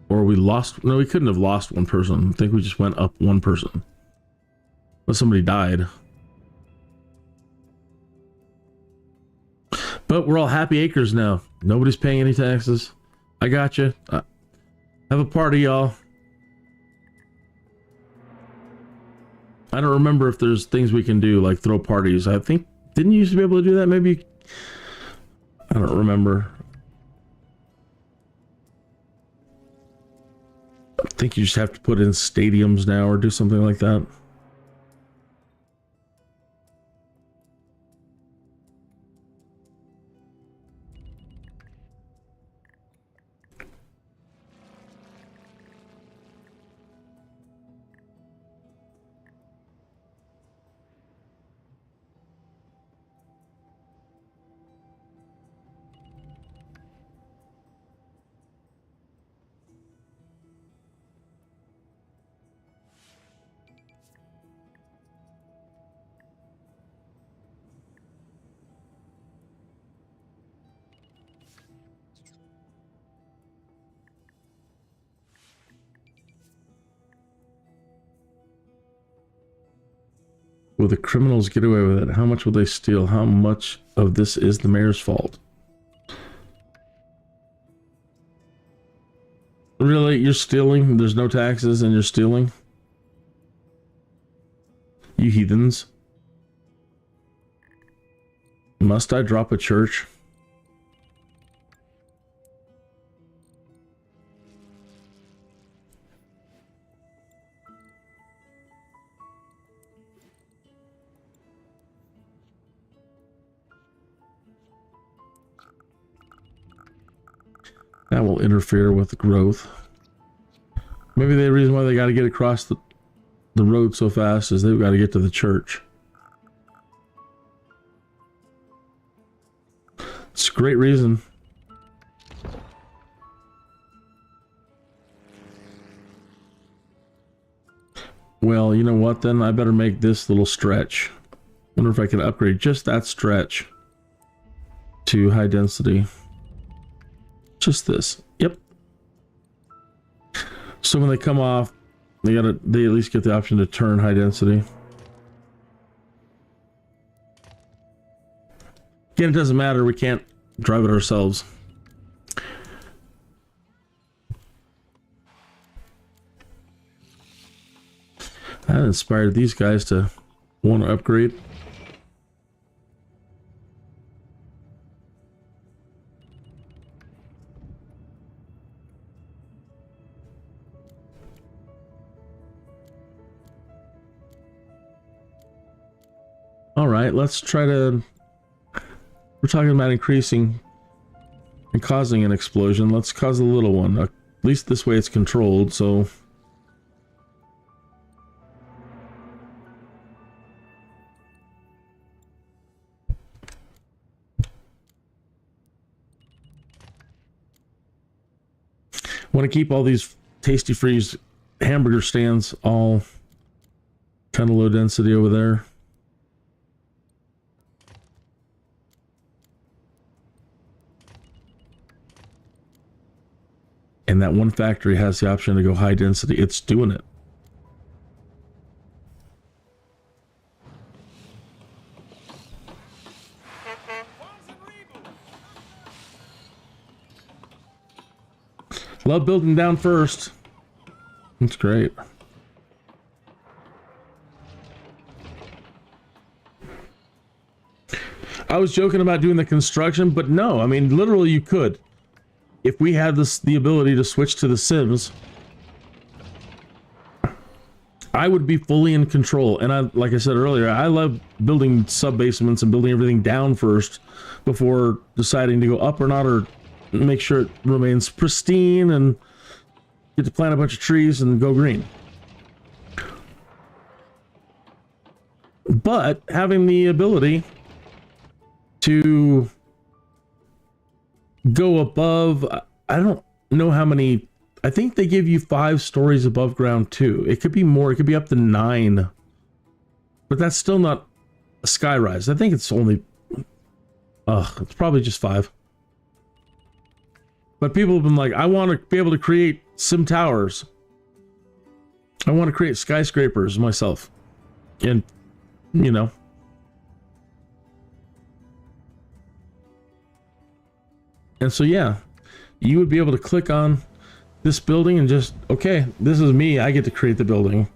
or we lost, no, we couldn't have lost one person. I think we just went up one person. Unless somebody died. But we're all happy acres now. Nobody's paying any taxes. I got you. Have a party, y'all. I don't remember if there's things we can do, like throw parties. I think, didn't you used to be able to do that? Maybe. I don't remember. I think you just have to put in stadiums now or do something like that. Will the criminals get away with it? How much will they steal? How much of this is the mayor's fault? Really? You're stealing? There's no taxes and you're stealing? You heathens. Must I drop a church? That will interfere with growth. Maybe the reason why they got to get across the road so fast is they've got to get to the church. It's a great reason. Well, you know what then? I better make this little stretch. Wonder if I can upgrade just that stretch to high density. Just this. Yep. So when they come off, they at least get the option to turn high density. Again, it doesn't matter. We can't drive it ourselves. That inspired these guys to want to upgrade. All right, let's try to... We're talking about increasing and causing an explosion. Let's cause a little one. At least this way it's controlled, so... Want to keep all these Tasty Freeze hamburger stands all kind of low density over there. And that one factory has the option to go high density. It's doing it. Love building down first. It's great. I was joking about doing the construction, but no, I mean, literally you could. If we had the ability to switch to the Sims, I would be fully in control. And like I said earlier, I love building sub-basements and building everything down first before deciding to go up or not, or make sure it remains pristine and get to plant a bunch of trees and go green. But having the ability to go above, I don't know how many, I think they give you 5 stories above ground too. It could be more, it could be up to 9, but that's still not a sky rise. I think it's only, it's probably just 5. But people have been like, I want to be able to create sim towers. I want to create skyscrapers myself. And, you know. And so, yeah, you would be able to click on this building and just, okay, this is me. I get to create the building.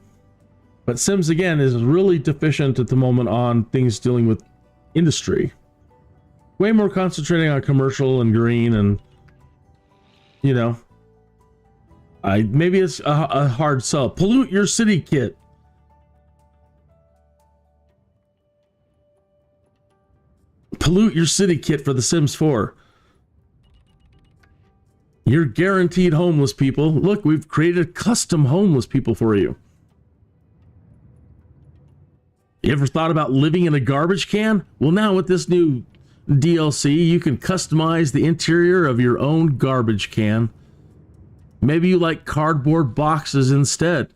But Sims, again, is really deficient at the moment on things dealing with industry. Way more concentrating on commercial and green and, you know, maybe it's a hard sell. Pollute your city kit. Pollute your city kit for The Sims 4. You're guaranteed homeless people. Look, we've created custom homeless people for you. You ever thought about living in a garbage can? Well, now with this new DLC, you can customize the interior of your own garbage can. Maybe you like cardboard boxes instead,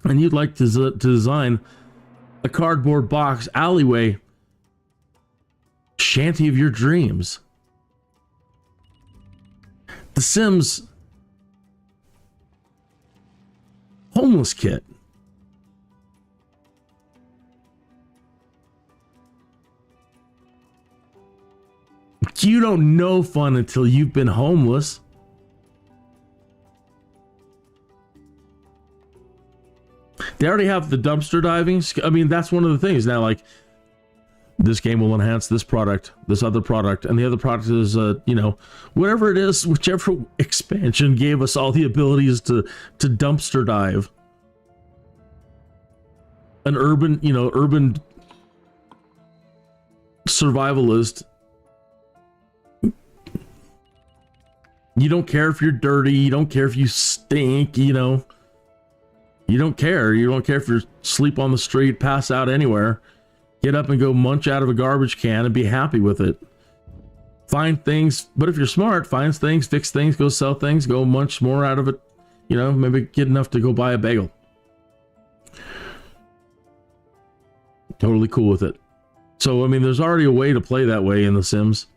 and you'd like to design a cardboard box alleyway shanty of your dreams. The Sims homeless kit. You don't know fun until you've been homeless. They already have the dumpster diving. I mean, that's one of the things now, like, this game will enhance this product, this other product, and the other product is, you know, whatever it is, whichever expansion gave us all the abilities to dumpster dive. An urban, you know, urban survivalist. You don't care if you're dirty. You don't care if you stink, you know. You don't care. You don't care if you sleep on the street, pass out anywhere. Get up and go munch out of a garbage can and be happy with it. Find things, but if you're smart, finds things, fix things, go sell things, go munch more out of it. You know, maybe get enough to go buy a bagel. Totally cool with it. So, I mean, there's already a way to play that way in The Sims.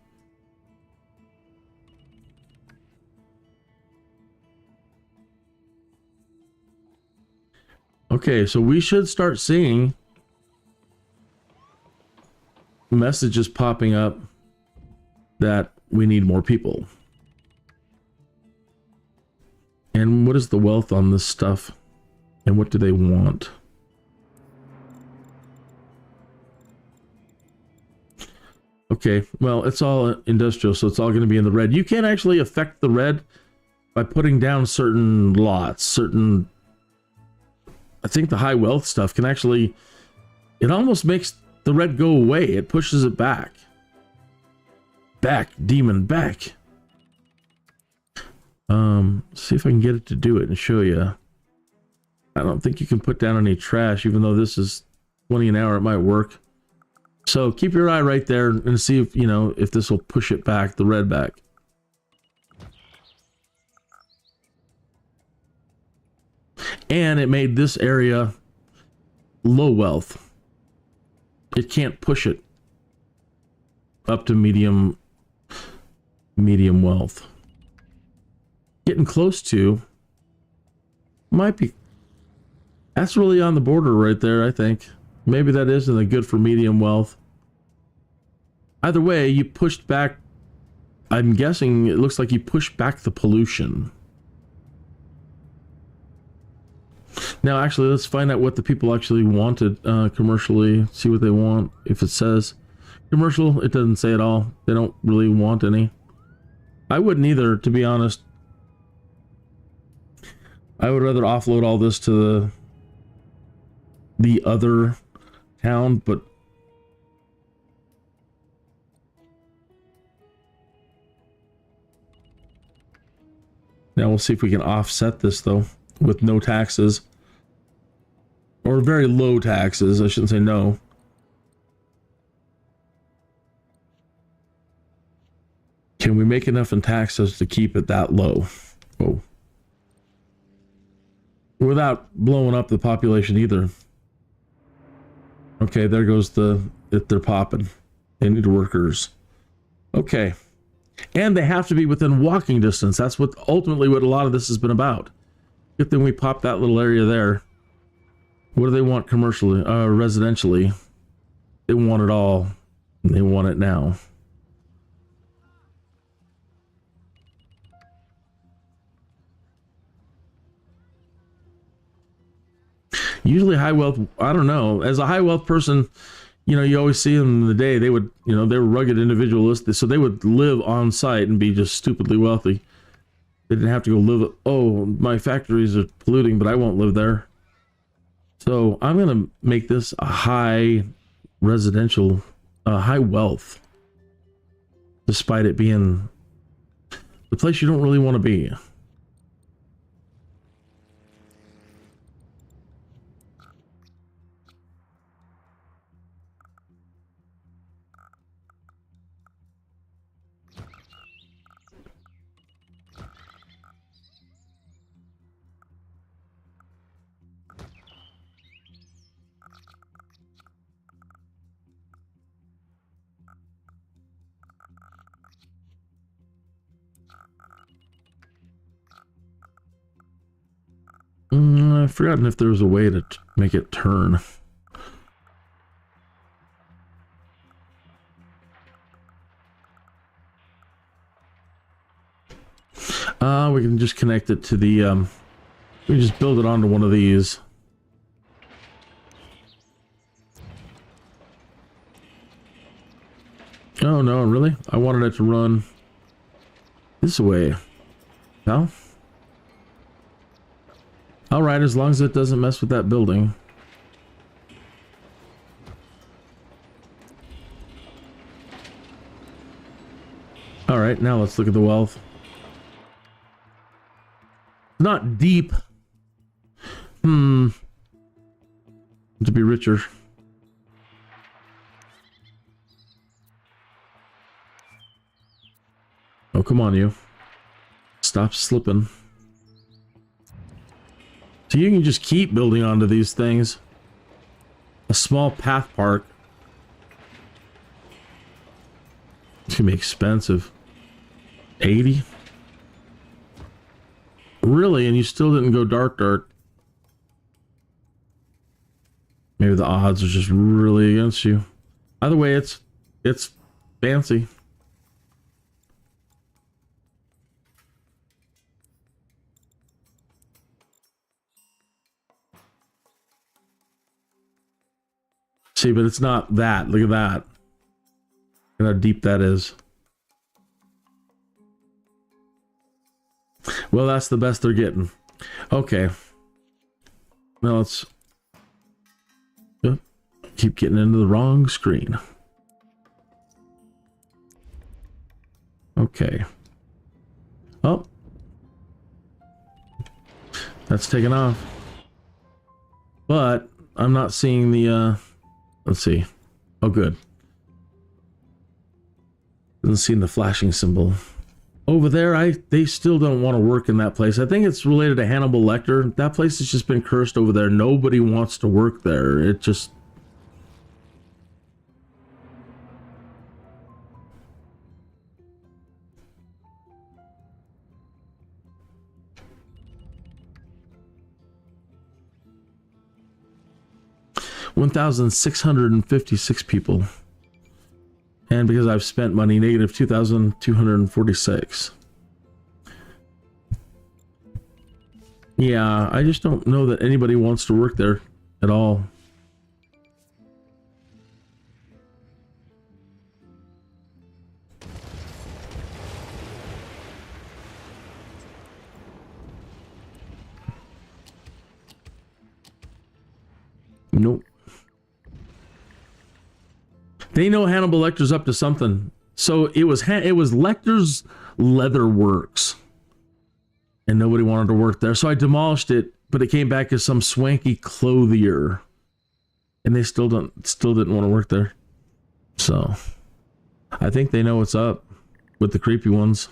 Okay, so we should start seeing messages popping up that we need more people. And what is the wealth on this stuff? And what do they want? Okay, well, it's all industrial, so it's all going to be in the red. You can actually affect the red by putting down certain lots, certain... I think the high wealth stuff can actually... It almost makes the red go away. It pushes it back. Back, demon, back. See if I can get it to do it and show you. I don't think you can put down any trash, even though this is 20 an hour, it might work. So keep your eye right there and see if, you know, if this will push it back, the red back. And it made this area low wealth. It can't push it up to medium wealth. Getting close to might be. That's really on the border right there, I think. Maybe that isn't a good for medium wealth. Either way, you pushed back. I'm guessing it looks like you pushed back the pollution. Now, actually, let's find out what the people actually wanted commercially. See what they want. If it says commercial, it doesn't say at all. They don't really want any. I wouldn't either, to be honest. I would rather offload all this to the other town, but now we'll see if we can offset this though with no taxes, or very low taxes. I shouldn't say no. Can we make enough in taxes to keep it that low? Oh. Without blowing up the population either. Okay, there goes they're popping. They need workers. Okay. And they have to be within walking distance. That's what ultimately what a lot of this has been about. Good thing we popped that little area there. What do they want commercially, residentially? They want it all. They want it now. Usually high wealth, I don't know. As a high wealth person, you know, you always see them in the day. They would, you know, they were rugged individualists, so they would live on site and be just stupidly wealthy. They didn't have to go live. Oh, my factories are polluting, but I won't live there. So I'm going to make this a high residential, high wealth, despite it being the place you don't really want to be. I've forgotten if there was a way to make it turn. We can just connect it to the, we can just build it onto one of these. Oh no, really? I wanted it to run this way. No? Alright, as long as it doesn't mess with that building. Alright, now let's look at the wealth. not deep. To be richer. Oh, come on, you. Stop slipping. So you can just keep building onto these things. A small path park. It's gonna be expensive. 80? Really? And you still didn't go dark. Maybe the odds are just really against you. Either way, it's fancy. See, but it's not that. Look at that. Look how deep that is. Well, that's the best they're getting. Okay. Now let's keep getting into the wrong screen. Okay. Oh. That's taken off. But I'm not seeing the let's see. Oh, good. Doesn't seem the flashing symbol. Over there, they still don't want to work in that place. I think it's related to Hannibal Lecter. That place has just been cursed over there. Nobody wants to work there. It just... $1,656 people. And because I've spent money, negative 2,246. Yeah, I just don't know that anybody wants to work there at all. Nope. They know Hannibal Lecter's up to something. So it was Lecter's Leather Works. And nobody wanted to work there. So I demolished it, but it came back as some swanky clothier. And they still didn't want to work there. So I think they know what's up with the creepy ones.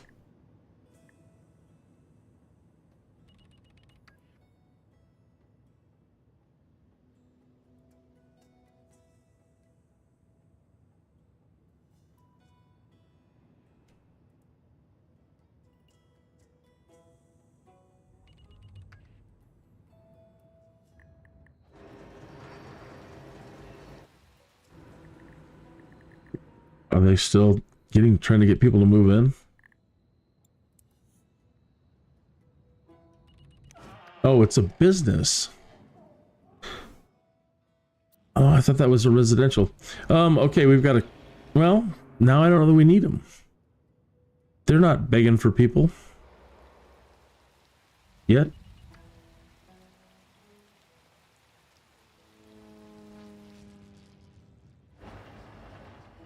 Are they still trying to get people to move in? Oh, it's a business. Oh, I thought that was a residential. Okay, we've got well, now I don't know that we need them. They're not begging for people yet.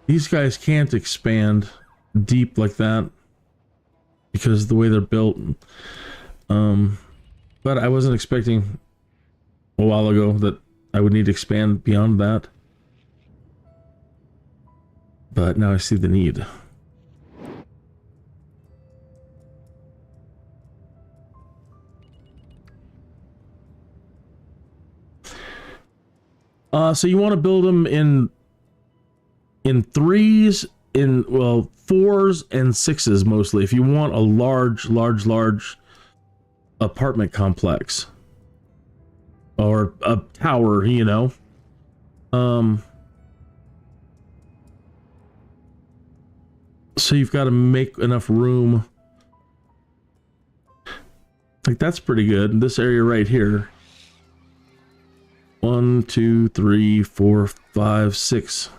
These guys can't expand deep like that because of the way they're built. But I wasn't expecting a while ago that I would need to expand beyond that. But now I see the need. So you want to build them in threes, well, 4s and 6s mostly. If you want a large apartment complex or a tower, you know. So you've got to make enough room. Like that's pretty good. This area right here. 1, 2, 3, 4, 5, 6.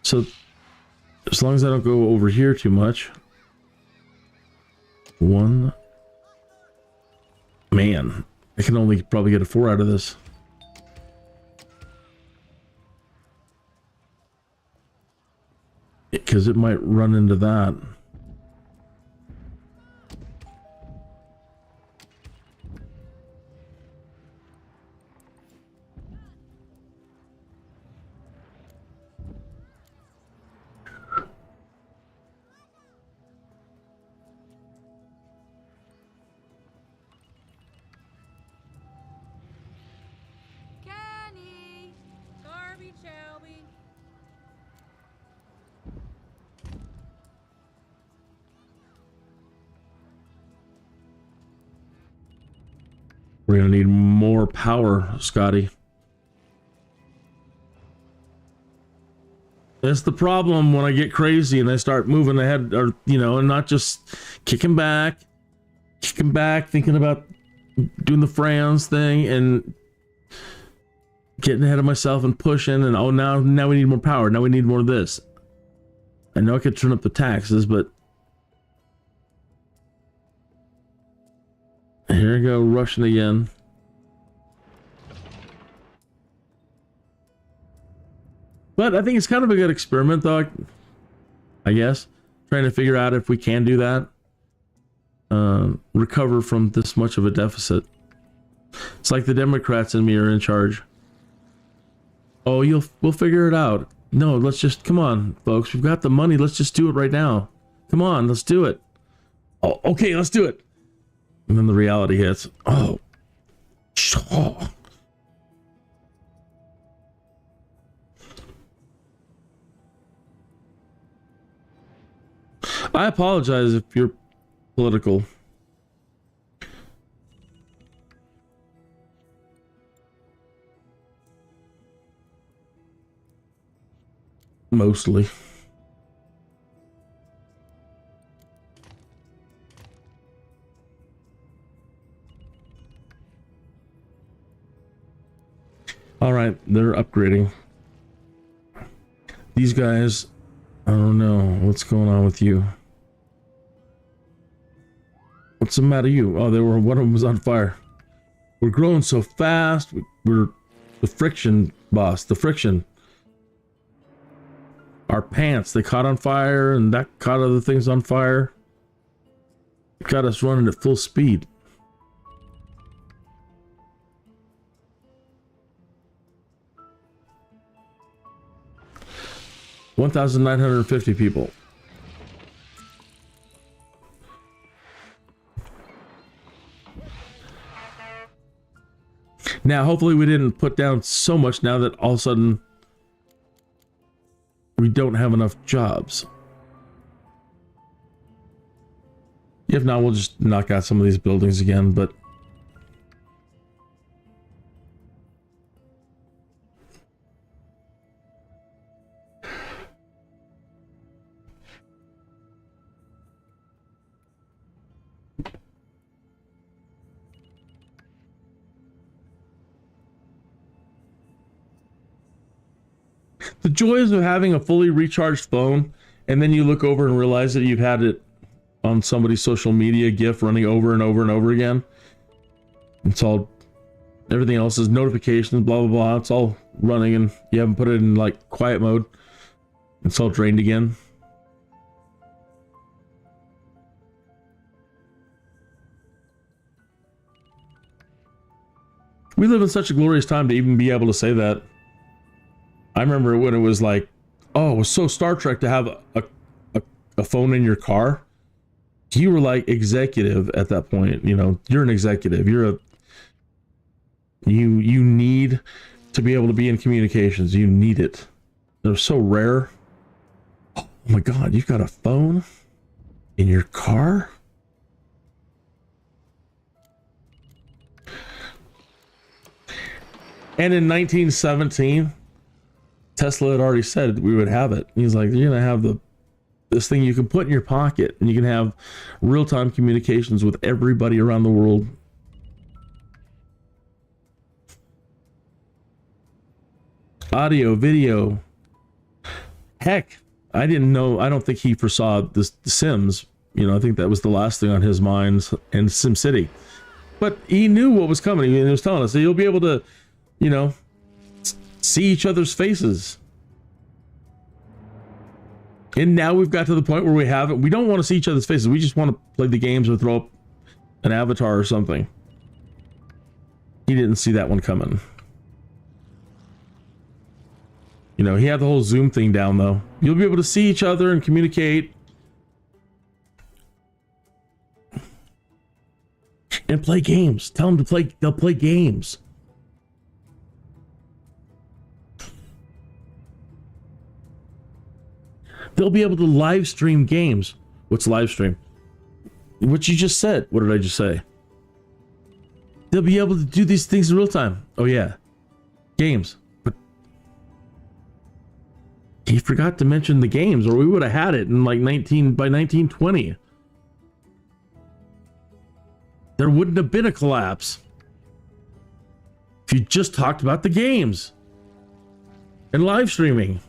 So as long as I don't go over here too much. 1. Man, I can only probably get a 4 out of this. Because it might run into that. We're gonna need more power, Scotty. That's the problem when I get crazy and I start moving ahead, or and not just kicking back, thinking about doing the Franz thing and getting ahead of myself and pushing, and now we need more power. Now we need more of this. I know I could turn up the taxes, but here I go, rushing again. But I think it's kind of a good experiment, though, I guess. Trying to figure out if we can do that. Recover from this much of a deficit. It's like the Democrats and me are in charge. Oh, we'll figure it out. No, let's just, come on, folks. We've got the money. Let's just do it right now. Come on, let's do it. Oh, okay, let's do it. And then the reality hits. Oh. I apologize if you're political. Mostly. All right, they're upgrading. These guys, I don't know what's going on with you. What's the matter you? Oh, one of them was on fire. We're growing so fast. We're the friction, boss. The friction. Our pants, they caught on fire, and that caught other things on fire. It got us running at full speed. $1,950 people. Now, hopefully we didn't put down so much now that all of a sudden we don't have enough jobs. If not, we'll just knock out some of these buildings again, but the joys of having a fully recharged phone, and then you look over and realize that you've had it on somebody's social media GIF running over and over and over again. It's all, everything else is notifications, blah, blah, blah. It's all running and you haven't put it in like quiet mode. It's all drained again. We live in such a glorious time to even be able to say that. I remember when it was like, oh, it was so Star Trek to have a phone in your car. You were like executive at that point. You're an executive. You need to be able to be in communications. You need it. They're so rare. Oh my God, you've got a phone in your car? And in 1917, Tesla had already said we would have it. He's like, you're gonna have this thing you can put in your pocket, and you can have real-time communications with everybody around the world. Audio, video. Heck, I don't think he foresaw the Sims. I think that was the last thing on his mind, and SimCity. But he knew what was coming. He was telling us that you'll be able to, see each other's faces. And now we've got to the point where we don't want to see each other's faces. We just want to play the games or throw up an avatar or something. He didn't see that one coming. He had the whole Zoom thing down, though. You'll be able to see each other and communicate. And play games. Tell them to play, they'll play games. They'll be able to live stream games. What's live stream? What you just said. What did I just say? they'll be able to do these things in real time. Oh yeah, games. But he forgot to mention the games, or we would have had it in like 1920. There wouldn't have been a collapse if you just talked about the games and live streaming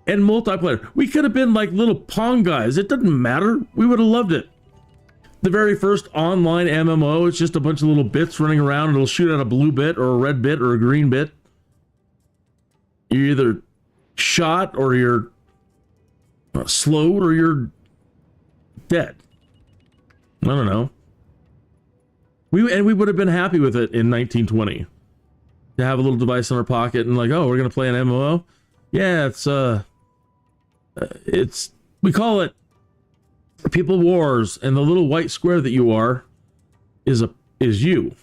and multiplayer. We could have been like little Pong guys. It doesn't matter. We would have loved it. The very first online MMO, it's just a bunch of little bits running around. It'll shoot out a blue bit or a red bit or a green bit. You're either shot or you're slowed or you're dead. I don't know. We would have been happy with it in 1920 to have a little device in our pocket and like, oh, we're gonna play an MMO. Yeah, it's we call it People Wars, and the little white square that you are is you.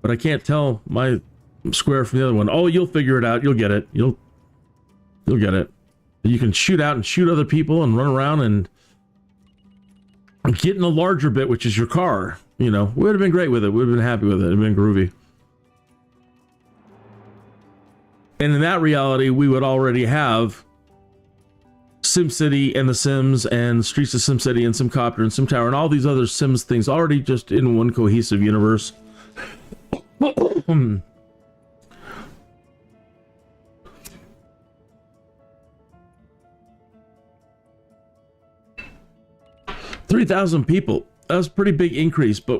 But I can't tell my square from the other one. Oh, you'll figure it out. You'll get it. You'll get it. You can shoot out and shoot other people and run around and get in the larger bit, which is your car. You know, we would have been great with it. We would have been happy with it. It would have been groovy. And in that reality, we would already have SimCity and The Sims and Streets of SimCity and SimCopter and SimTower and all these other Sims things already just in one cohesive universe. 3,000 people. That was a pretty big increase, but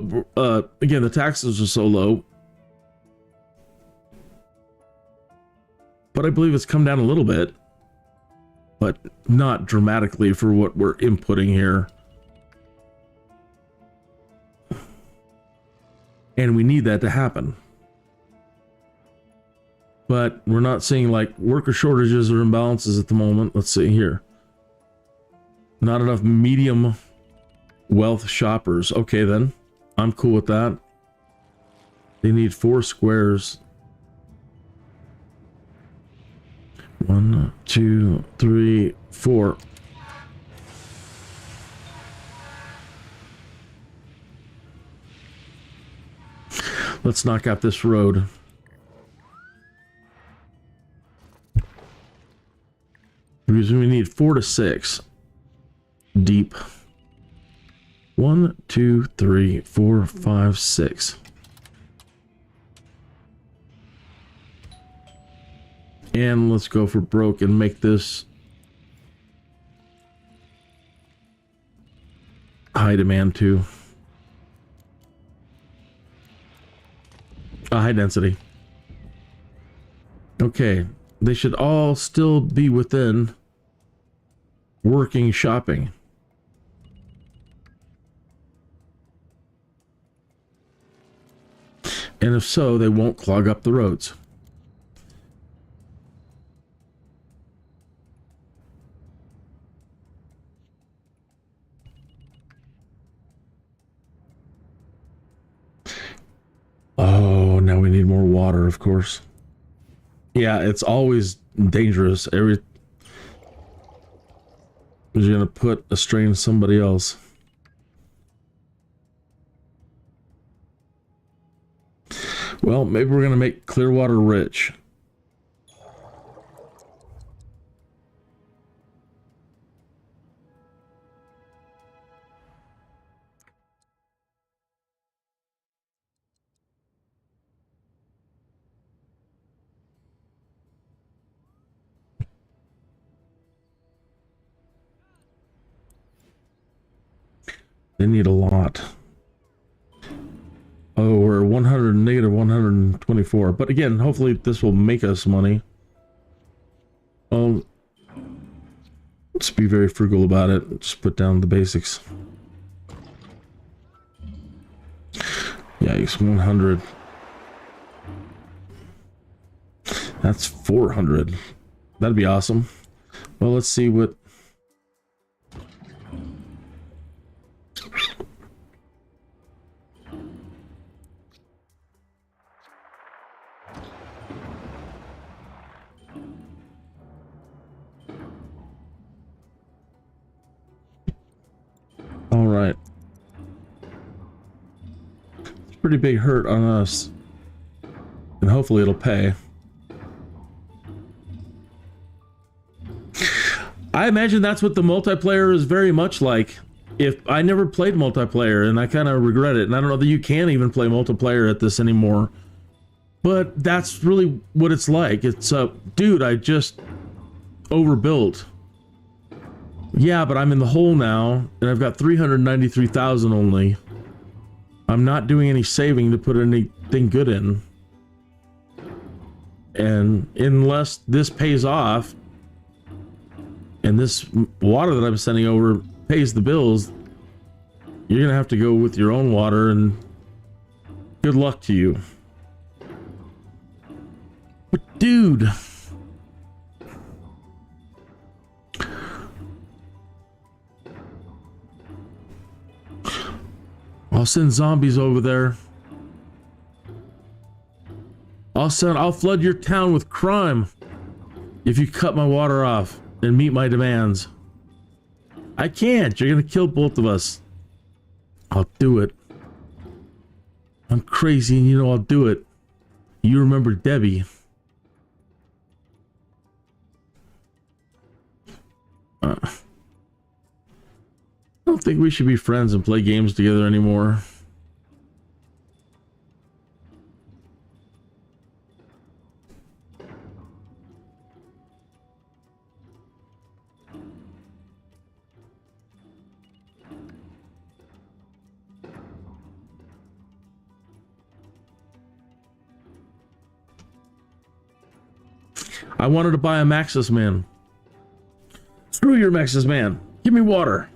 again, the taxes are so low. But I believe it's come down a little bit, but not dramatically for what we're inputting here. And we need that to happen. But we're not seeing like worker shortages or imbalances at the moment. Let's see here. Not enough medium wealth shoppers. Okay, then. I'm cool with that. They need 4 squares. 1, 2, 3, 4. Let's knock out this road. Because we need 4 to 6 deep. 1, 2, 3, 4, 5, 6. And let's go for broke and make this high demand too. High density. Okay, they should all still be within working shopping. And if so, they won't clog up the roads. Oh, now we need more water, of course. Yeah, it's always dangerous. You're gonna put a strain on somebody else. Well, maybe we're gonna make Clearwater rich. They need a lot. Oh, we're 100 negative 124. But again, hopefully this will make us money. Oh, let's be very frugal about it. Just put down the basics. Yikes, 100. That's 400. That'd be awesome. Well, let's see what... All pretty big hurt on us. And hopefully it'll pay. I imagine that's what the multiplayer is very much like. If I never played multiplayer, and I kind of regret it, and I don't know that you can even play multiplayer at this anymore, but that's really what it's like. It's dude, I just overbuilt. Yeah, but I'm in the hole now, and I've got 393,000 only. I'm not doing any saving to put anything good in. And unless this pays off, and this water that I'm sending over pays the bills, you're gonna have to go with your own water, and good luck to you. But dude, I'll send zombies over there. I'll flood your town with crime if you cut my water off and meet my demands. I can't. You're gonna kill both of us. I'll do it. I'm crazy, and you know I'll do it. You remember Debbie. I don't think we should be friends and play games together anymore. I wanted to buy a Maxis Man. Screw your Maxis Man. Give me water.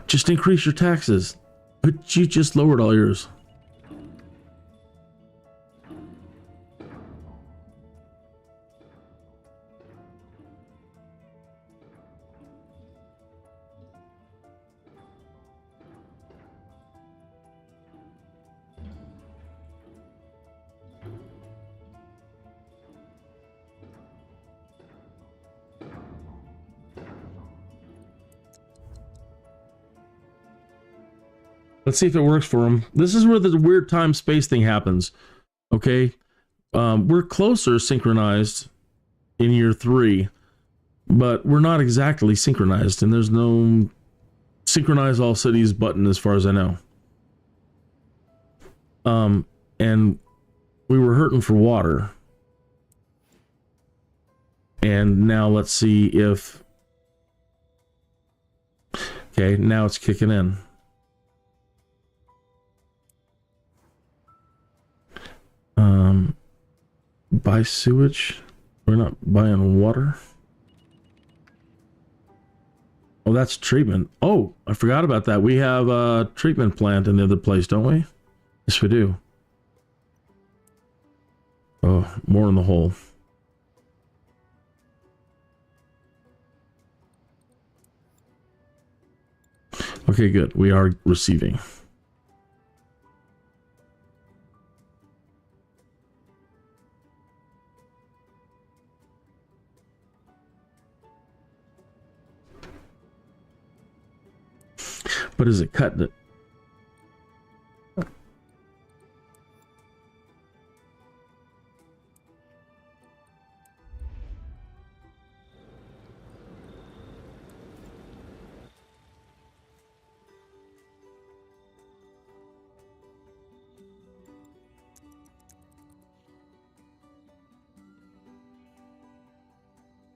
Just increase your taxes. But you just lowered all yours. Let's see if it works for him. This is where the weird time space thing happens. Okay. We're closer synchronized in year 3, but we're not exactly synchronized, and there's no synchronize all cities button as far as I know. And we were hurting for water. And now let's see if... Okay, now it's kicking in. Buy sewage. We're not buying water. Oh, that's treatment. Oh, I forgot about that. We have a treatment plant in the other place, don't we? Yes, we do. Oh, more in the hole. Okay, good. We are receiving. But is it cutting it?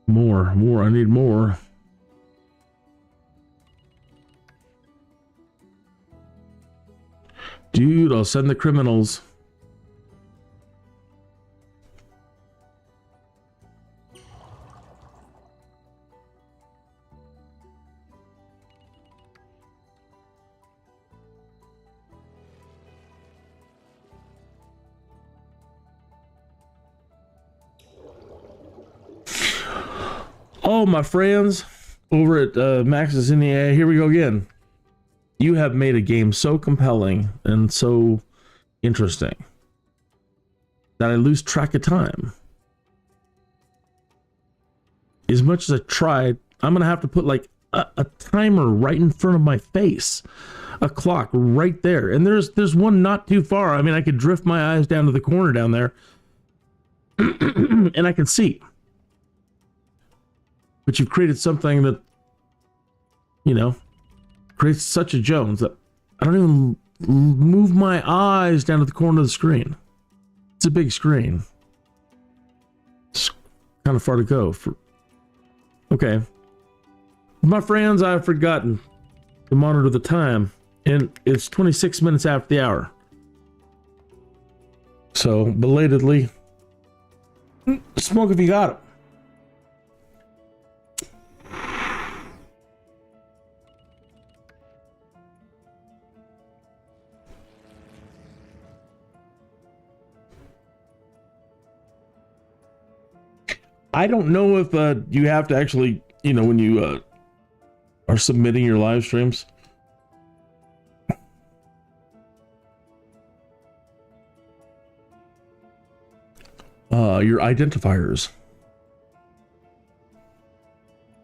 More. I need more. Dude, I'll send the criminals. Oh, my friends over at Maxis in the air, here we go again. You have made a game so compelling and so interesting that I lose track of time. as much as I tried, I'm going to have to put like a timer right in front of my face, a clock right there. And there's one not too far. I mean, I could drift my eyes down to the corner down there and I can see. But you've created something that, creates such a Jones that I don't even move my eyes down to the corner of the screen. It's a big screen. It's kind of far to go. Okay. My friends, I've forgotten to monitor the time, and it's 26 minutes after the hour. So, belatedly, smoke if you got it. I don't know if you have to actually, when you are submitting your live streams. Your identifiers.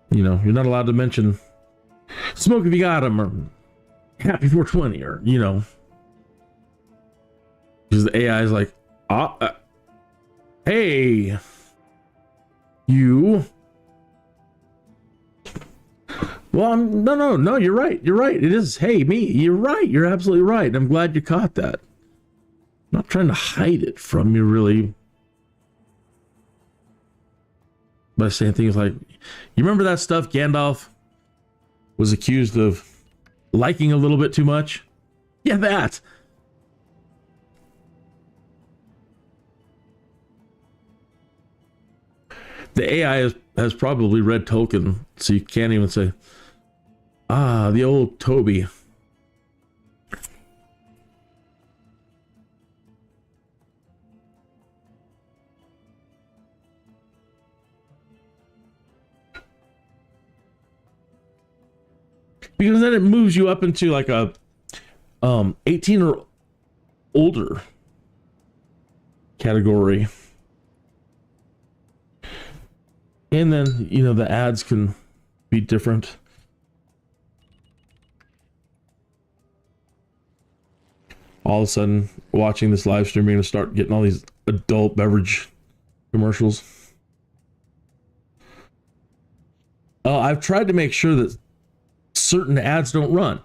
You're not allowed to mention smoke if you got them, or happy 420, or, because the AI is like, hey, you. Well, no, you're right. It is, hey, me. You're right. You're absolutely right. I'm glad you caught that. I'm not trying to hide it from you, really, by saying things like, you remember that stuff Gandalf was accused of liking a little bit too much? Yeah, that. The AI has probably read Tolkien, so you can't even say, the old Toby. Because then it moves you up into like a 18 or older category. And then, the ads can be different. All of a sudden, watching this live stream, you're going to start getting all these adult beverage commercials. I've tried to make sure that certain ads don't run.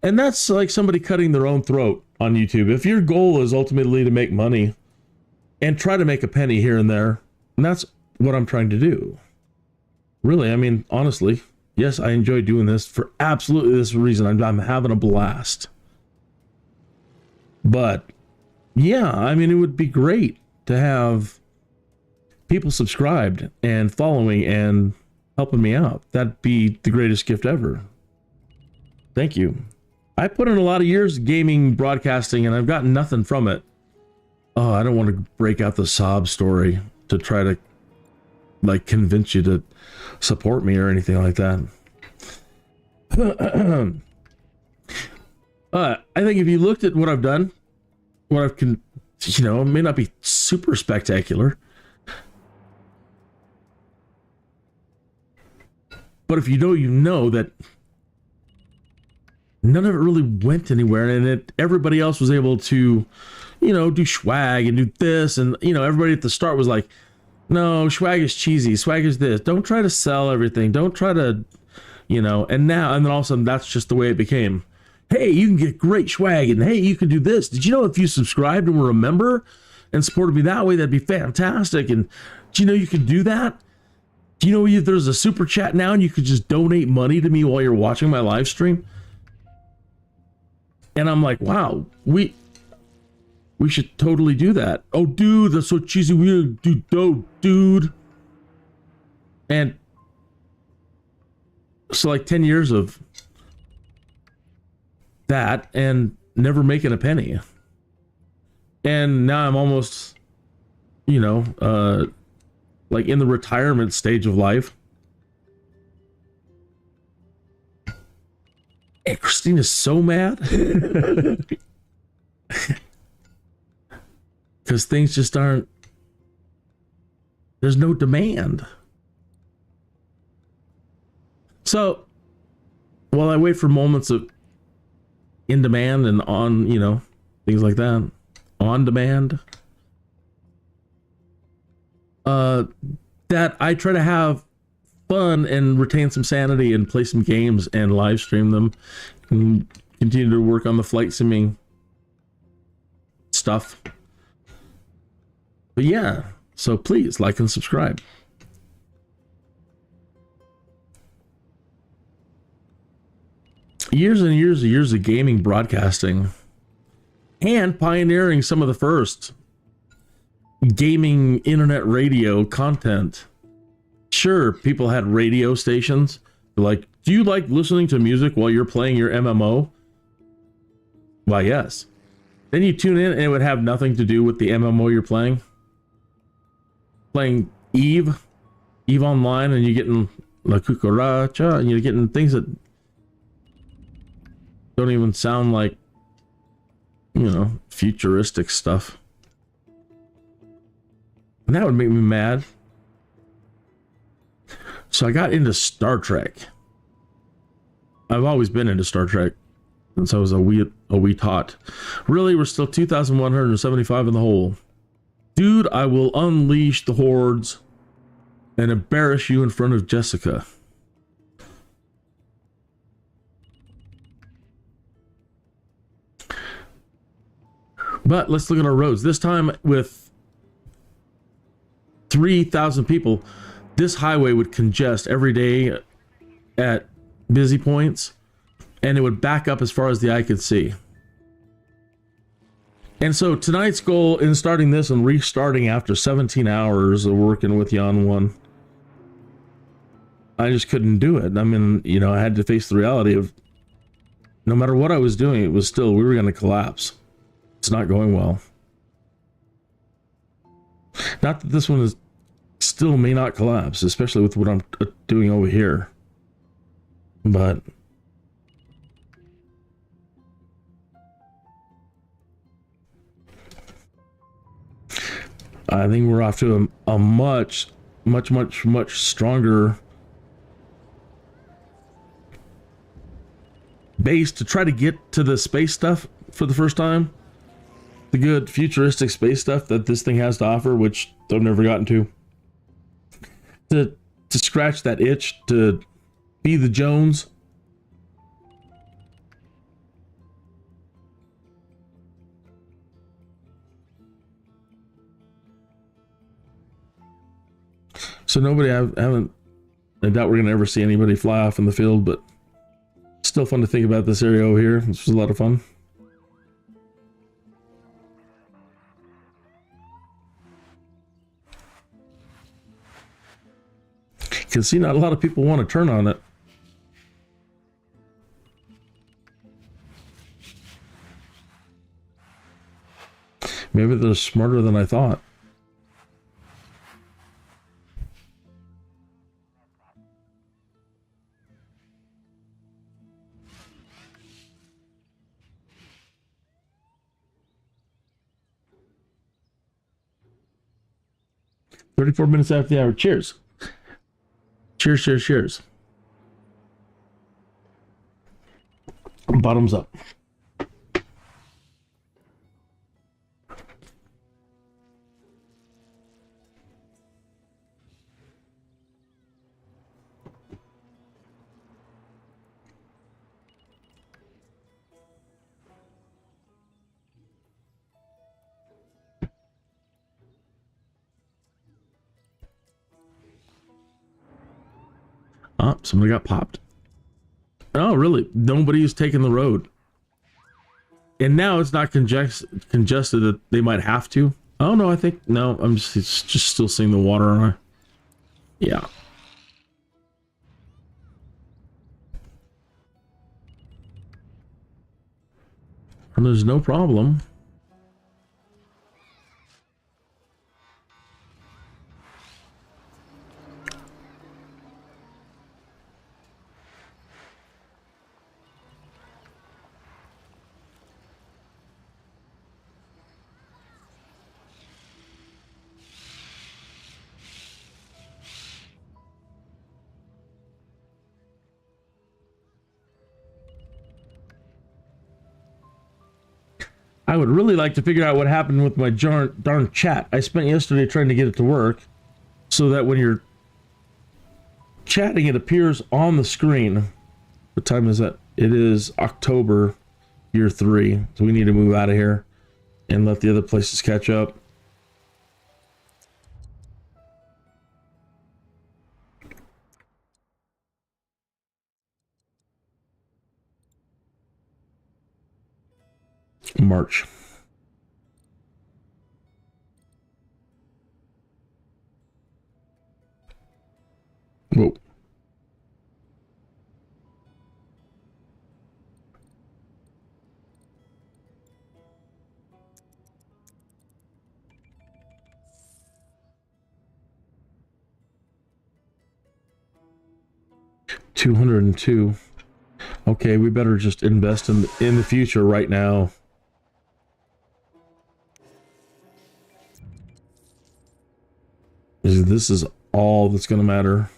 And that's like somebody cutting their own throat on YouTube. If your goal is ultimately to make money and try to make a penny here and there, and that's what I'm trying to do. Really, I mean, honestly, yes, I enjoy doing this for absolutely this reason. I'm having a blast. But yeah, I mean, it would be great to have people subscribed and following and helping me out. That'd be the greatest gift ever. Thank you. I put in a lot of years gaming, broadcasting, and I've gotten nothing from it. Oh, I don't want to break out the sob story to try to convince you to support me or anything like that. I think if you looked at what I've done, it may not be super spectacular, but if you know that none of it really went anywhere, and everybody else was able to, do swag and do this, and everybody at the start was like, no, swag is cheesy, swag is this, don't try to sell everything, don't try to, and then all of a sudden that's just the way it became. Hey, you can get great swag, and hey, you can do this. Did you know if you subscribed and were a member and supported me that way, that'd be fantastic? And do you know you can do that? Do you know if there's a super chat now and you could just donate money to me while you're watching my live stream? And I'm like, wow, we should totally do that. Oh, dude, that's so cheesy. We do, dude. And so 10 years of that and never making a penny. And now I'm almost, in the retirement stage of life. And Christina's so mad. Because things just aren't, there's no demand. So while I wait for moments of in demand and on, things like that, on demand, that I try to have fun and retain some sanity and play some games and live stream them and continue to work on the flight simming stuff. But yeah, so please like and subscribe. Years and years of gaming broadcasting and pioneering some of the first gaming internet radio content. Sure, people had radio stations. Like, do you like listening to music while you're playing your MMO? Why, yes. Then you tune in and it would have nothing to do with the MMO you're playing. Playing Eve Online, and you're getting La Cucaracha, and you're getting things that don't even sound like, futuristic stuff. And that would make me mad. So I got into Star Trek. I've always been into Star Trek since I was a wee tot. Really, we're still 2,175 in the hole. Dude, I will unleash the hordes and embarrass you in front of Jessica. But let's look at our roads. This time with 3,000 people, this highway would congest every day at busy points, and it would back up as far as the eye could see. And so tonight's goal in starting this and restarting after 17 hours of working with you on one, I just couldn't do it. I mean, I had to face the reality of no matter what I was doing, it was still, we were going to collapse. It's not going well. Not that this one is still may not collapse, especially with what I'm doing over here. But I think we're off to a much stronger base to try to get to the space stuff for the first time. The good futuristic space stuff that this thing has to offer, which I've never gotten to. To scratch that itch, to be the Jones. So nobody, I doubt we're going to ever see anybody fly off in the field, but still fun to think about this area over here. This was a lot of fun. Can see not a lot of people want to turn on it. Maybe they're smarter than I thought. "34 minutes after the hour. Cheers. Cheers, cheers, cheers." Bottoms up. Oh, somebody got popped. Oh, really? Nobody's taking the road. And now it's not congested that they might have to. Oh, no, I think... No, I'm just still seeing the water on her. Yeah. And there's no problem. I would really like to figure out what happened with my darn chat. I spent yesterday trying to get it to work so that when you're chatting, it appears on the screen. What time is it? It is October, year 3. So we need to move out of here and let the other places catch up. March. Whoa. $202. Okay, we better just invest in the future right now. This is all that's going to matter.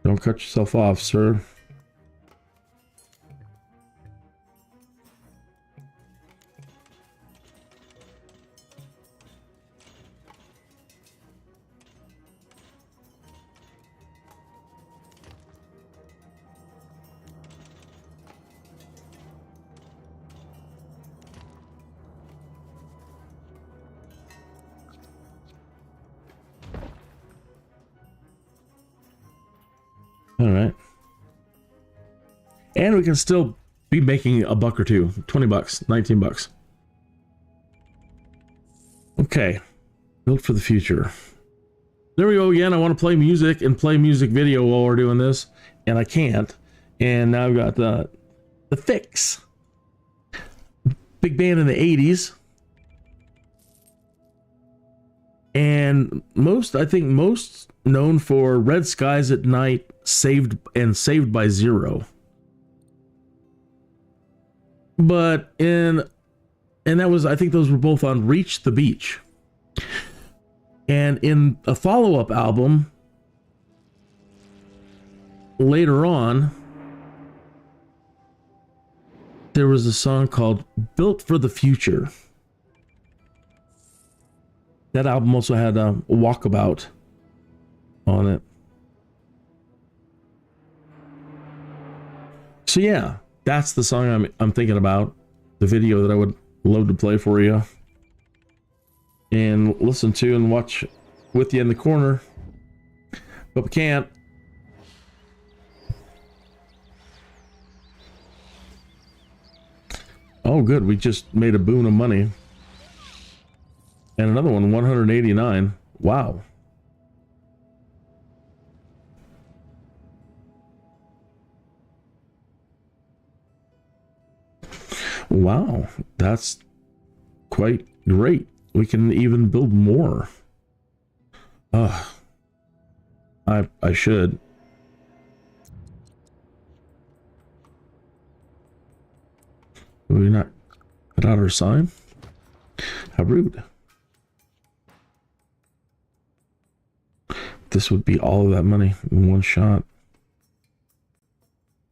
Don't cut yourself off, sir. All right. And we can still be making a buck or two. 20 bucks, 19 bucks. Okay. Built for the future. There we go again. I want to play music and play music video while we're doing this, and I can't. And now I've got the Fix. Big band in the 80s. And I think most known for Red Skies at Night, Saved by Zero. But and that was, I think those were both on Reach the Beach. And in a follow-up album later on, there was a song called Built for the Future. That album also had a Walkabout on it. So yeah, that's the song I'm thinking about. The video that I would love to play for you and listen to and watch with you in the corner, but we can't. Oh good, we just made a boon of money. And another one, 189. Wow. Wow, that's quite great. We can even build more. I should. Will we not put out our sign? How rude. This would be all of that money in one shot.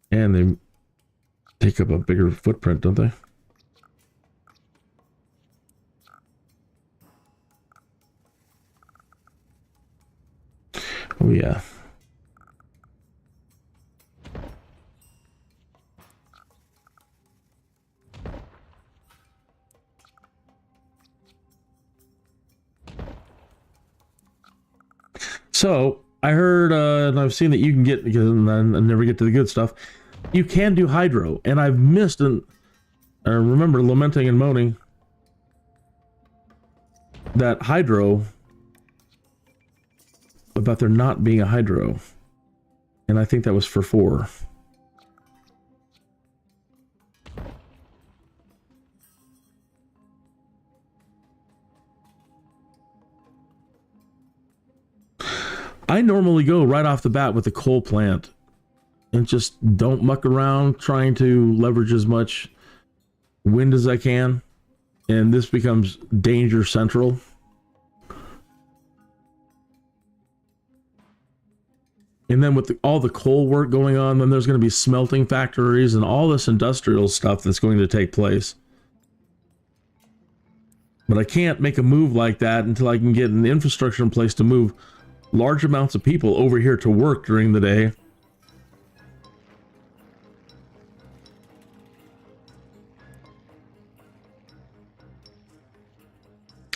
And they take up a bigger footprint, don't they? Oh yeah. So I heard, and I've seen that you can get, because I never get to the good stuff, you can do hydro, and I've missed, and I remember lamenting and moaning that hydro about there not being a hydro. And I think that was for 4. I normally go right off the bat with the coal plant and just don't muck around trying to leverage as much wind as I can. And this becomes danger central. And then with all the coal work going on, then there's going to be smelting factories and all this industrial stuff that's going to take place. But I can't make a move like that until I can get an infrastructure in place to move large amounts of people over here to work during the day.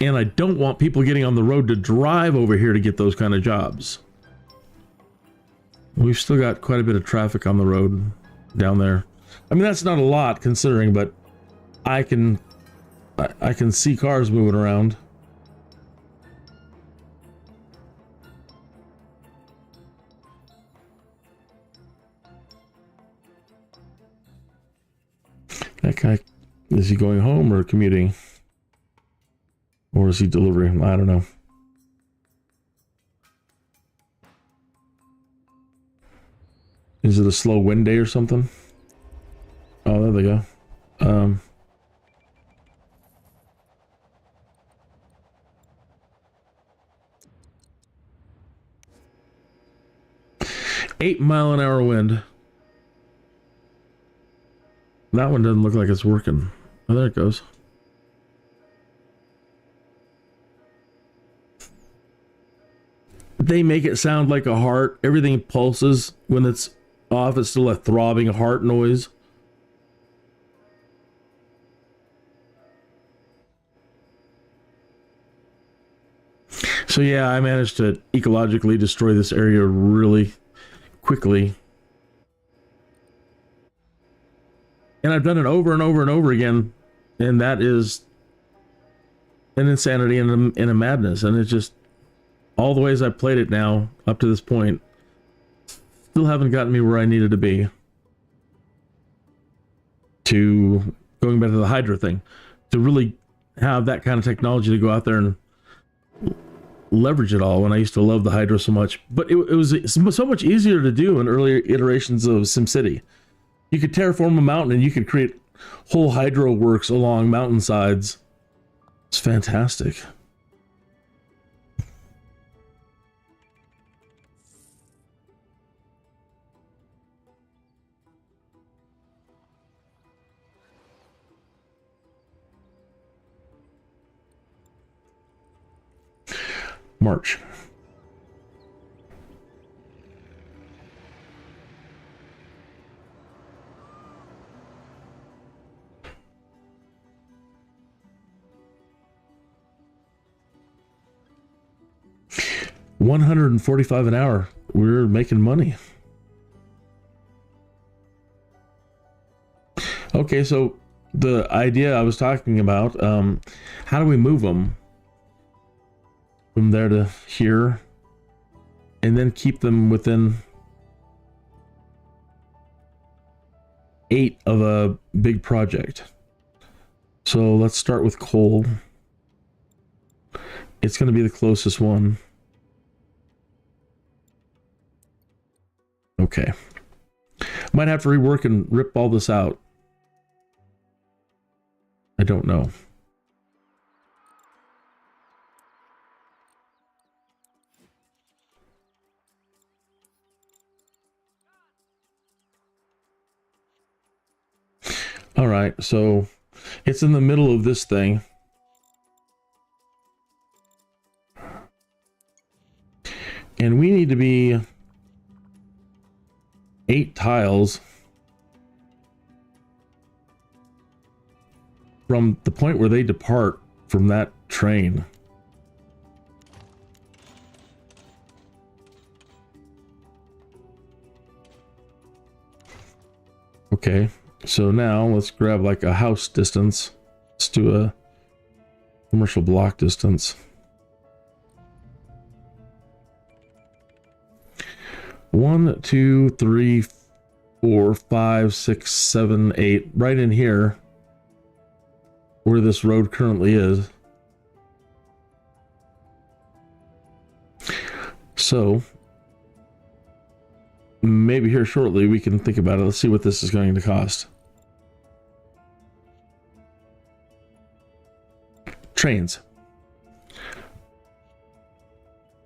And I don't want people getting on the road to drive over here to get those kind of jobs. We've still got quite a bit of traffic on the road down there. I mean, that's not a lot considering, but I can see cars moving around. That guy, is he going home or commuting? Or is he delivering? I don't know. Is it a slow wind day or something? Oh, there they go. 8-mile-an-hour wind. That one doesn't look like it's working. Oh, there it goes. They make it sound like a heart. Everything pulses when it's off. It's still a throbbing heart noise. So yeah, I managed to ecologically destroy this area really quickly. And I've done it over and over and over again. And that is an insanity and a madness. And it's just all the ways I've played it now up to this point still haven't gotten me where I needed to be. To going back to the Hydra thing, to really have that kind of technology to go out there and leverage it all when I used to love the Hydra so much. But it was so much easier to do in earlier iterations of SimCity. You could terraform a mountain and you could create whole hydro works along mountainsides. It's fantastic. March. $145 an hour. We're making money. Okay, so the idea I was talking about, how do we move them from there to here and then keep them within 8 of a big project? So let's start with coal. It's going to be the closest one. Okay. Might have to rework and rip all this out. I don't know. All right, so it's in the middle of this thing. And we need to be 8 tiles from the point where they depart from that train. Okay, so now let's grab like a house distance. Let's do a commercial block distance. 1, 2, 3, 4, 5, 6, 7, 8, right in here where this road currently is. So maybe here shortly we can think about it. Let's see what this is going to cost. Trains.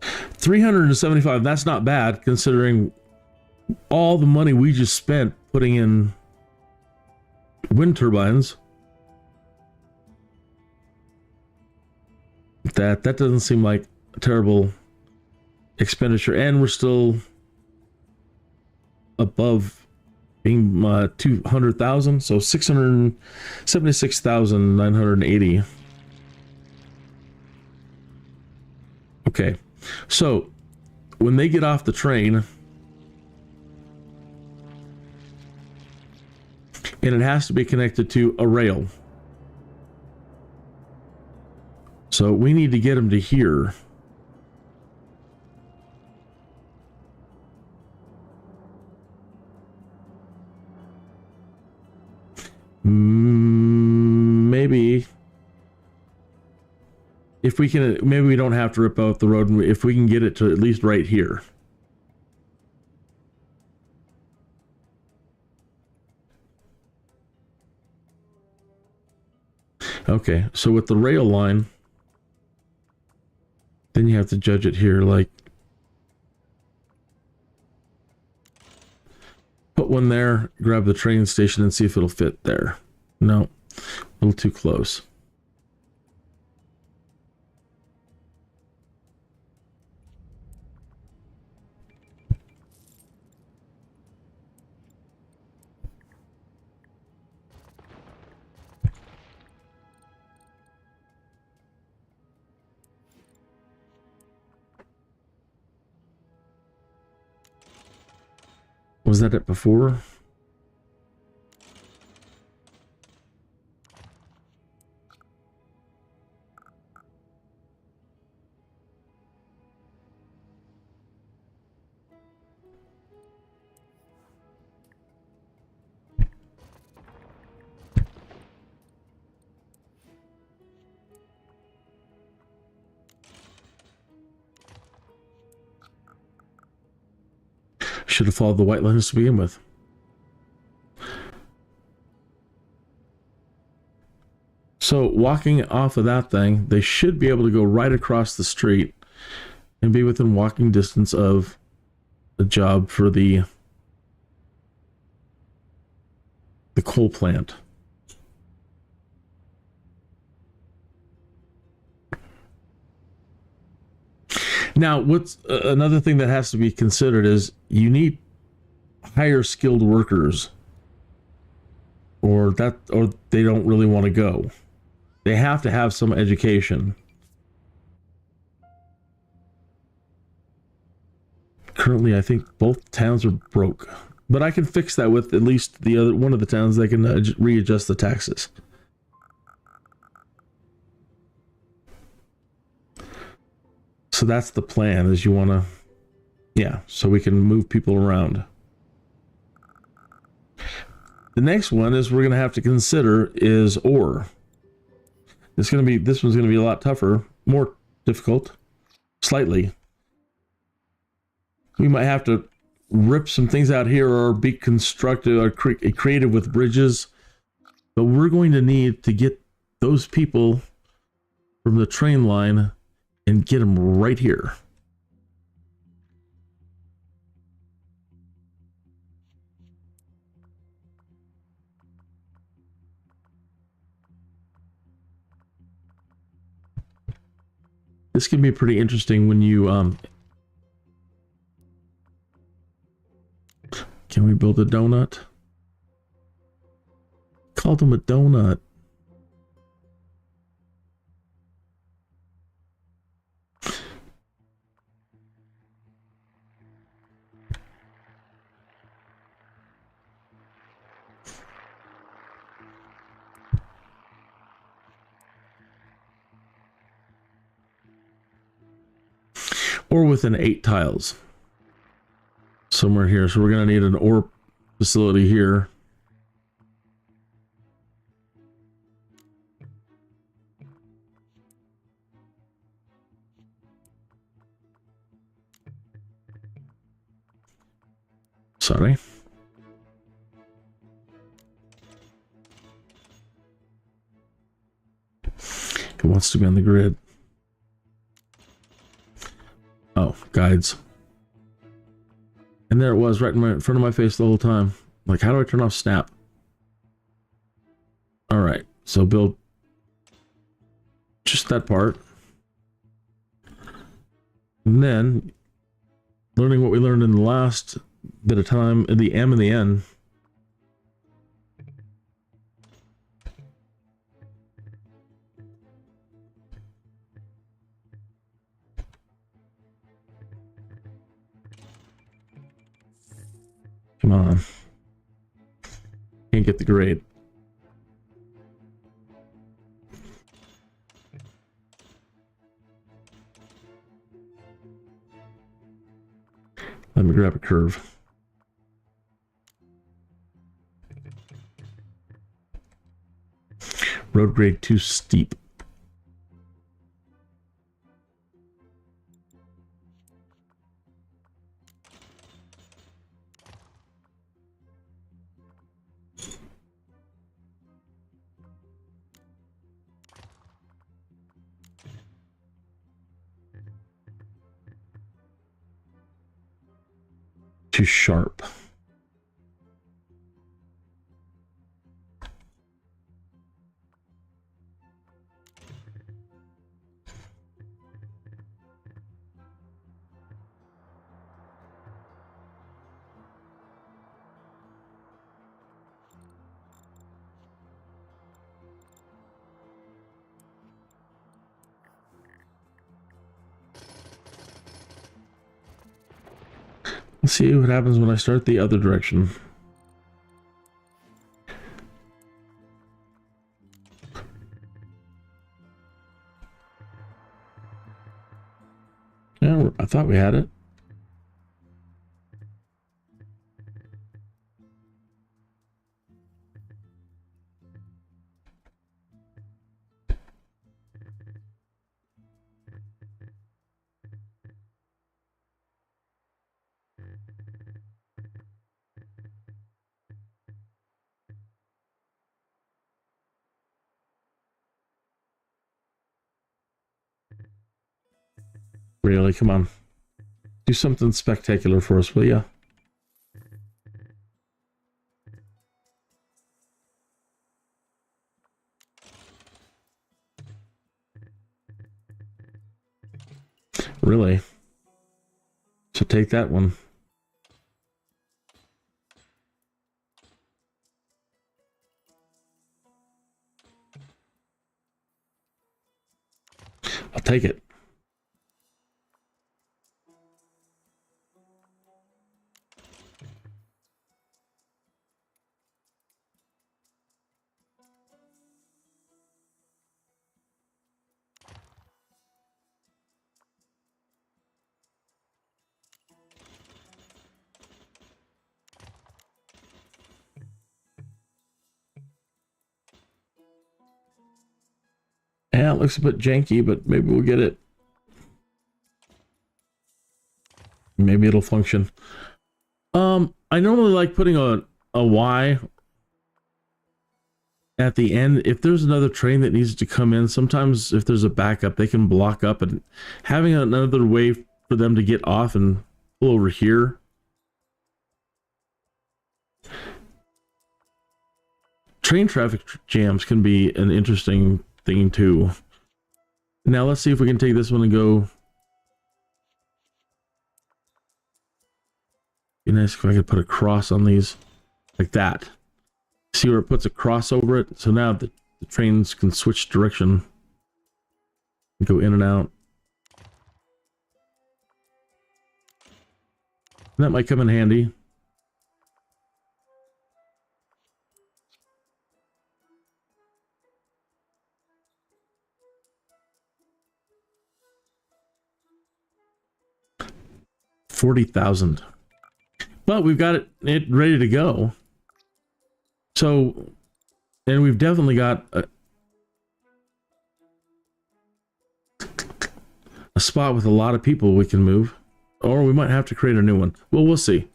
375. That's not bad considering all the money we just spent putting in wind turbines. That doesn't seem like a terrible expenditure, and we're still above being 200,000, so 676,980. Okay, so when they get off the train, and it has to be connected to a rail, so we need to get them to here. Maybe if we can, maybe we don't have to rip out the road, if we can get it to at least right here. Okay, so with the rail line, then you have to judge it here, like put one there, grab the train station and see if it'll fit there. No, a little too close. Was that it before? Should have followed the white lines to begin with. So walking off of that thing, they should be able to go right across the street and be within walking distance of the job for the coal plant. Now, what's another thing that has to be considered is you need higher skilled workers, or they don't really want to go. They have to have some education. Currently, I think both towns are broke, but I can fix that with at least the other one of the towns. They can readjust the taxes. So that's the plan, is you want to, yeah, so we can move people around. The next one is we're going to have to consider is ore. This one's going to be a lot tougher, more difficult, slightly. We might have to rip some things out here or be constructive or creative with bridges, but we're going to need to get those people from the train line and get them right here. This can be pretty interesting when you can we build a donut? Called them a donut. Or within 8 tiles. somewhere here. So we're going to need an ore facility here. Sorry. It wants to be on the grid. Oh, guides. And there it was, right in front of my face the whole time. Like, how do I turn off snap? All right, so build just that part. And then, learning what we learned in the last bit of time, in the M and the N. Come on. Can't get the grade. Let me grab a curve. Road grade too steep. Too sharp. Let's see what happens when I start the other direction. Yeah, I thought we had it. Really, come on. Do something spectacular for us, will ya? Really? So take that one. I'll take it. Yeah, it looks a bit janky, but maybe we'll get it. Maybe it'll function. I normally like putting a Y at the end. If there's another train that needs to come in, sometimes if there's a backup, they can block up, and having another way for them to get off and pull over here. Train traffic jams can be an interesting thing too. Now let's see if we can take this one and go. Be nice if I could put a cross on these like that. See where it puts a cross over it? So now the trains can switch direction and go in and out. That might come in handy. $40,000. But we've got it ready to go. So, and we've definitely got a spot with a lot of people we can move. Or we might have to create a new one. Well, we'll see.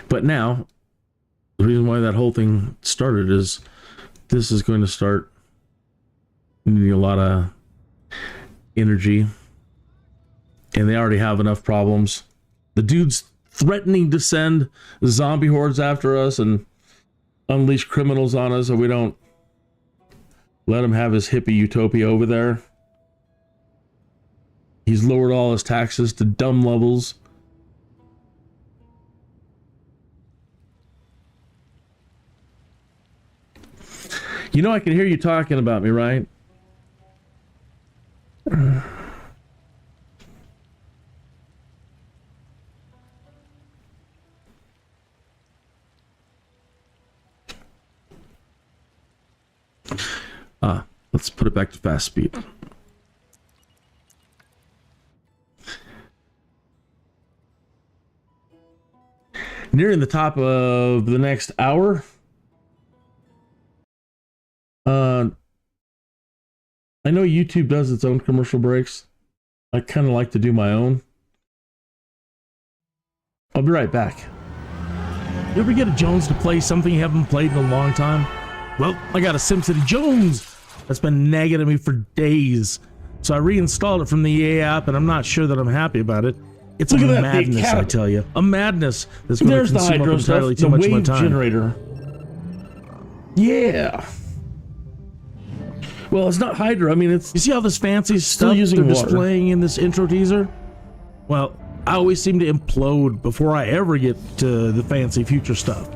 But now, the reason why that whole thing started is this is going to start needing a lot of energy. And they already have enough problems. The dude's threatening to send zombie hordes after us and unleash criminals on us, so we don't let him have his hippie utopia over there. He's lowered all his taxes to dumb levels. You know, I can hear you talking about me, right? Let's put it back to fast speed. Nearing the top of the next hour. I know YouTube does its own commercial breaks. I kind of like to do my own. I'll be right back. You ever get a Jones to play something you haven't played in a long time? Well, I got a SimCity Jones that's been nagging at me for days. So I reinstalled it from the EA app, and I'm not sure that I'm happy about it. It's a madness, I tell you. A madness that's going to consume up entirely too much of my time. Generator. Yeah. Well, it's not Hydra. I mean, it's... You see all this fancy stuff they're displaying in this intro teaser? Well, I always seem to implode before I ever get to the fancy future stuff.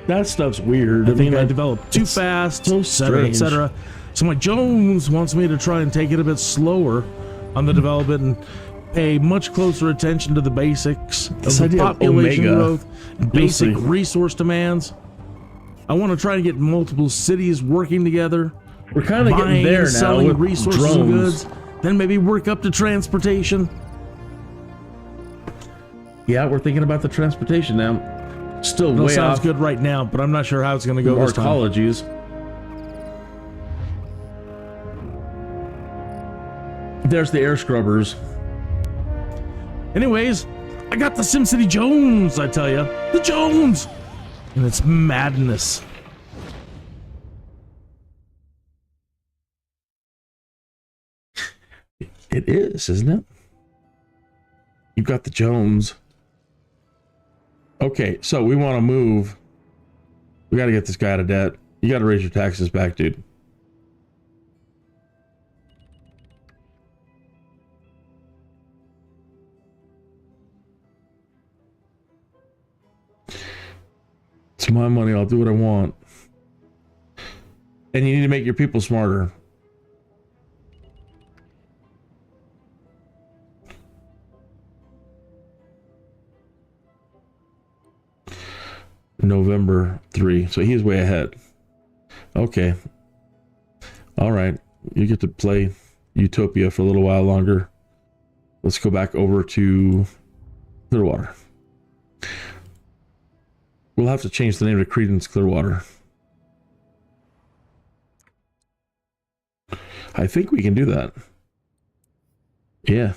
That stuff's weird. I think I developed too fast, etc., etc. So my Jones wants me to try and take it a bit slower on the development and pay much closer attention to the basics of the population growth, basic resource demands. I want to try to get multiple cities working together. We're kind of getting there now, selling with resources drones and goods. Then maybe work up to transportation. Yeah, we're thinking about the transportation now. Still way off. Sounds good right now, but I'm not sure how it's going to go this time. Arcologies. There's the air scrubbers. Anyways, I got the SimCity Jones, I tell you. The Jones! And it's madness. It is, isn't it? You've got the Jones. Okay, so we want to move. We got to get this guy out of debt. You got to raise your taxes back, dude. It's my money. I'll do what I want. And you need to make your people smarter. November 3. So he's way ahead. Okay. All right. You get to play Utopia for a little while longer. Let's go back over to Clearwater. We'll have to change the name to Credence Clearwater. I think we can do that. Yeah.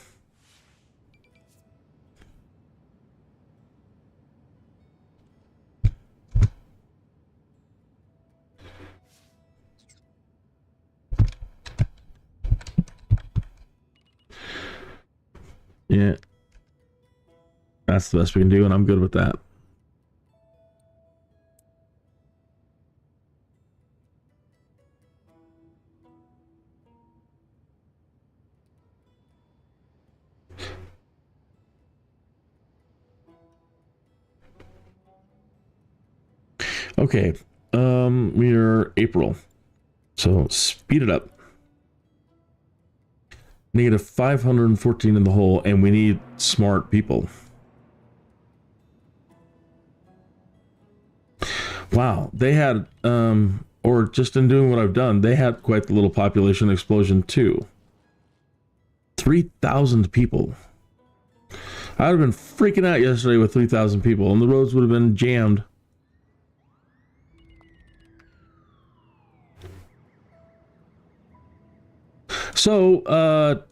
Yeah. That's the best we can do, and I'm good with that. Okay, we are April, so speed it up. Negative 514 in the hole, and we need smart people. Wow, they had, or just in doing what I've done, they had quite the little population explosion too. 3,000 people. I'd have been freaking out yesterday with 3,000 people, and the roads would have been jammed. So,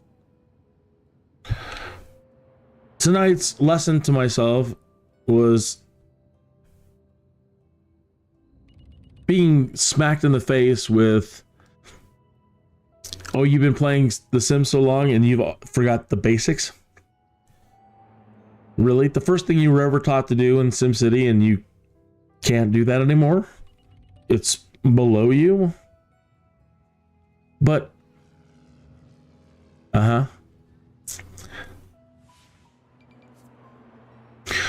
tonight's lesson to myself was being smacked in the face with, oh, you've been playing The Sims so long and you've forgot the basics? Really? The first thing you were ever taught to do in SimCity and you can't do that anymore? It's below you? But,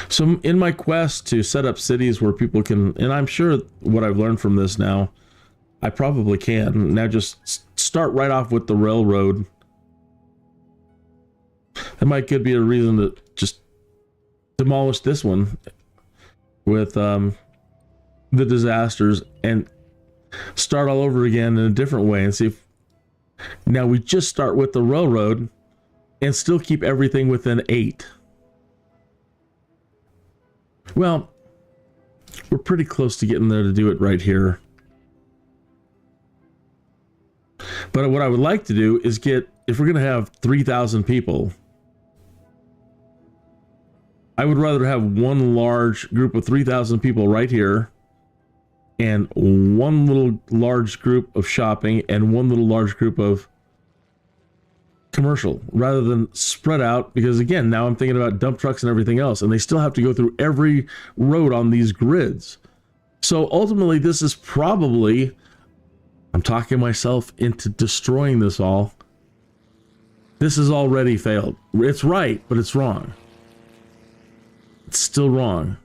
So in my quest to set up cities where people can, and I'm sure what I've learned from this now, I probably can. Now just start right off with the railroad. That could be a reason to just demolish this one with the disasters and start all over again in a different way and see if now we just start with the railroad and still keep everything within 8. Well, we're pretty close to getting there to do it right here. But what I would like to do is get, if we're going to have 3,000 people, I would rather have one large group of 3,000 people right here and one little large group of shopping and one little large group of commercial, rather than spread out, because again, now I'm thinking about dump trucks and everything else, and they still have to go through every road on these grids. So ultimately, this is probably, I'm talking myself into destroying this all. This has already failed. It's right, but it's wrong. It's still wrong.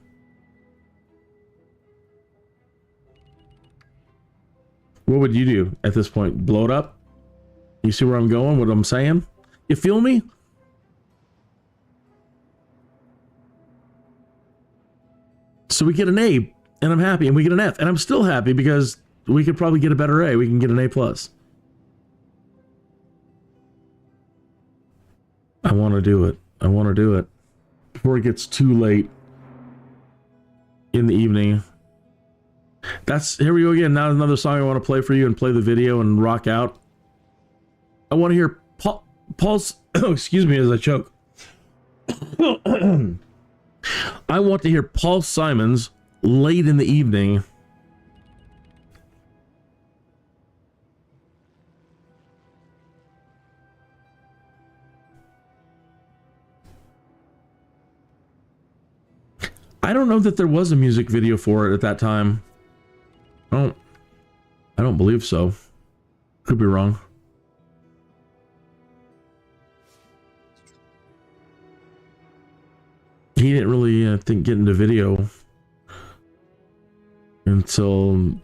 What would you do at this point? Blow it up? You see where I'm going? What I'm saying? You feel me? So we get an A, and I'm happy, and we get an F, and I'm still happy because we could probably get a better A. We can get an A+. I want to do it. I want to do it before it gets too late in the evening. Here we go again. Now another song I want to play for you and play the video and rock out. I want to hear Paul's, excuse me as I choke. I want to hear Paul Simon's Late in the Evening. I don't know that there was a music video for it at that time. I don't believe so. Could be wrong. He didn't really, I think, get into video until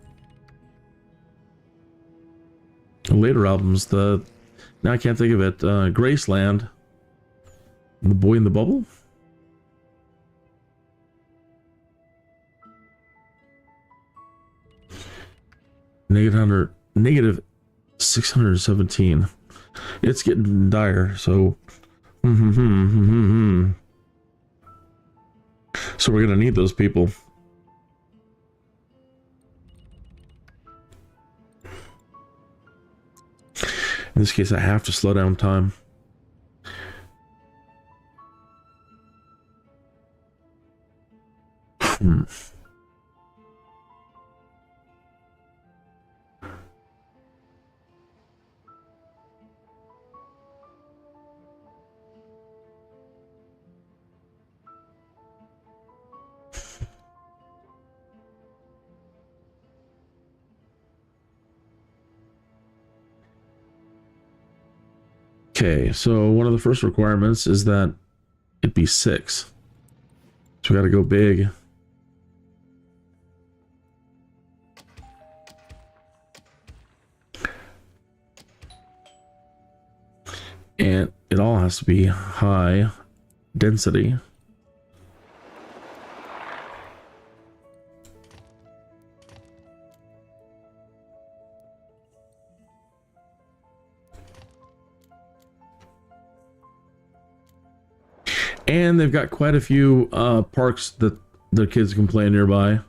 later albums. Now I can't think of it. Graceland, The Boy in the Bubble. Negative 617. It's getting dire. So. So we're gonna need those people. In this case, I have to slow down time. Okay, so one of the first requirements is that it be 6. So we gotta go big. And it all has to be high density. And they've got quite a few parks that their kids can play nearby.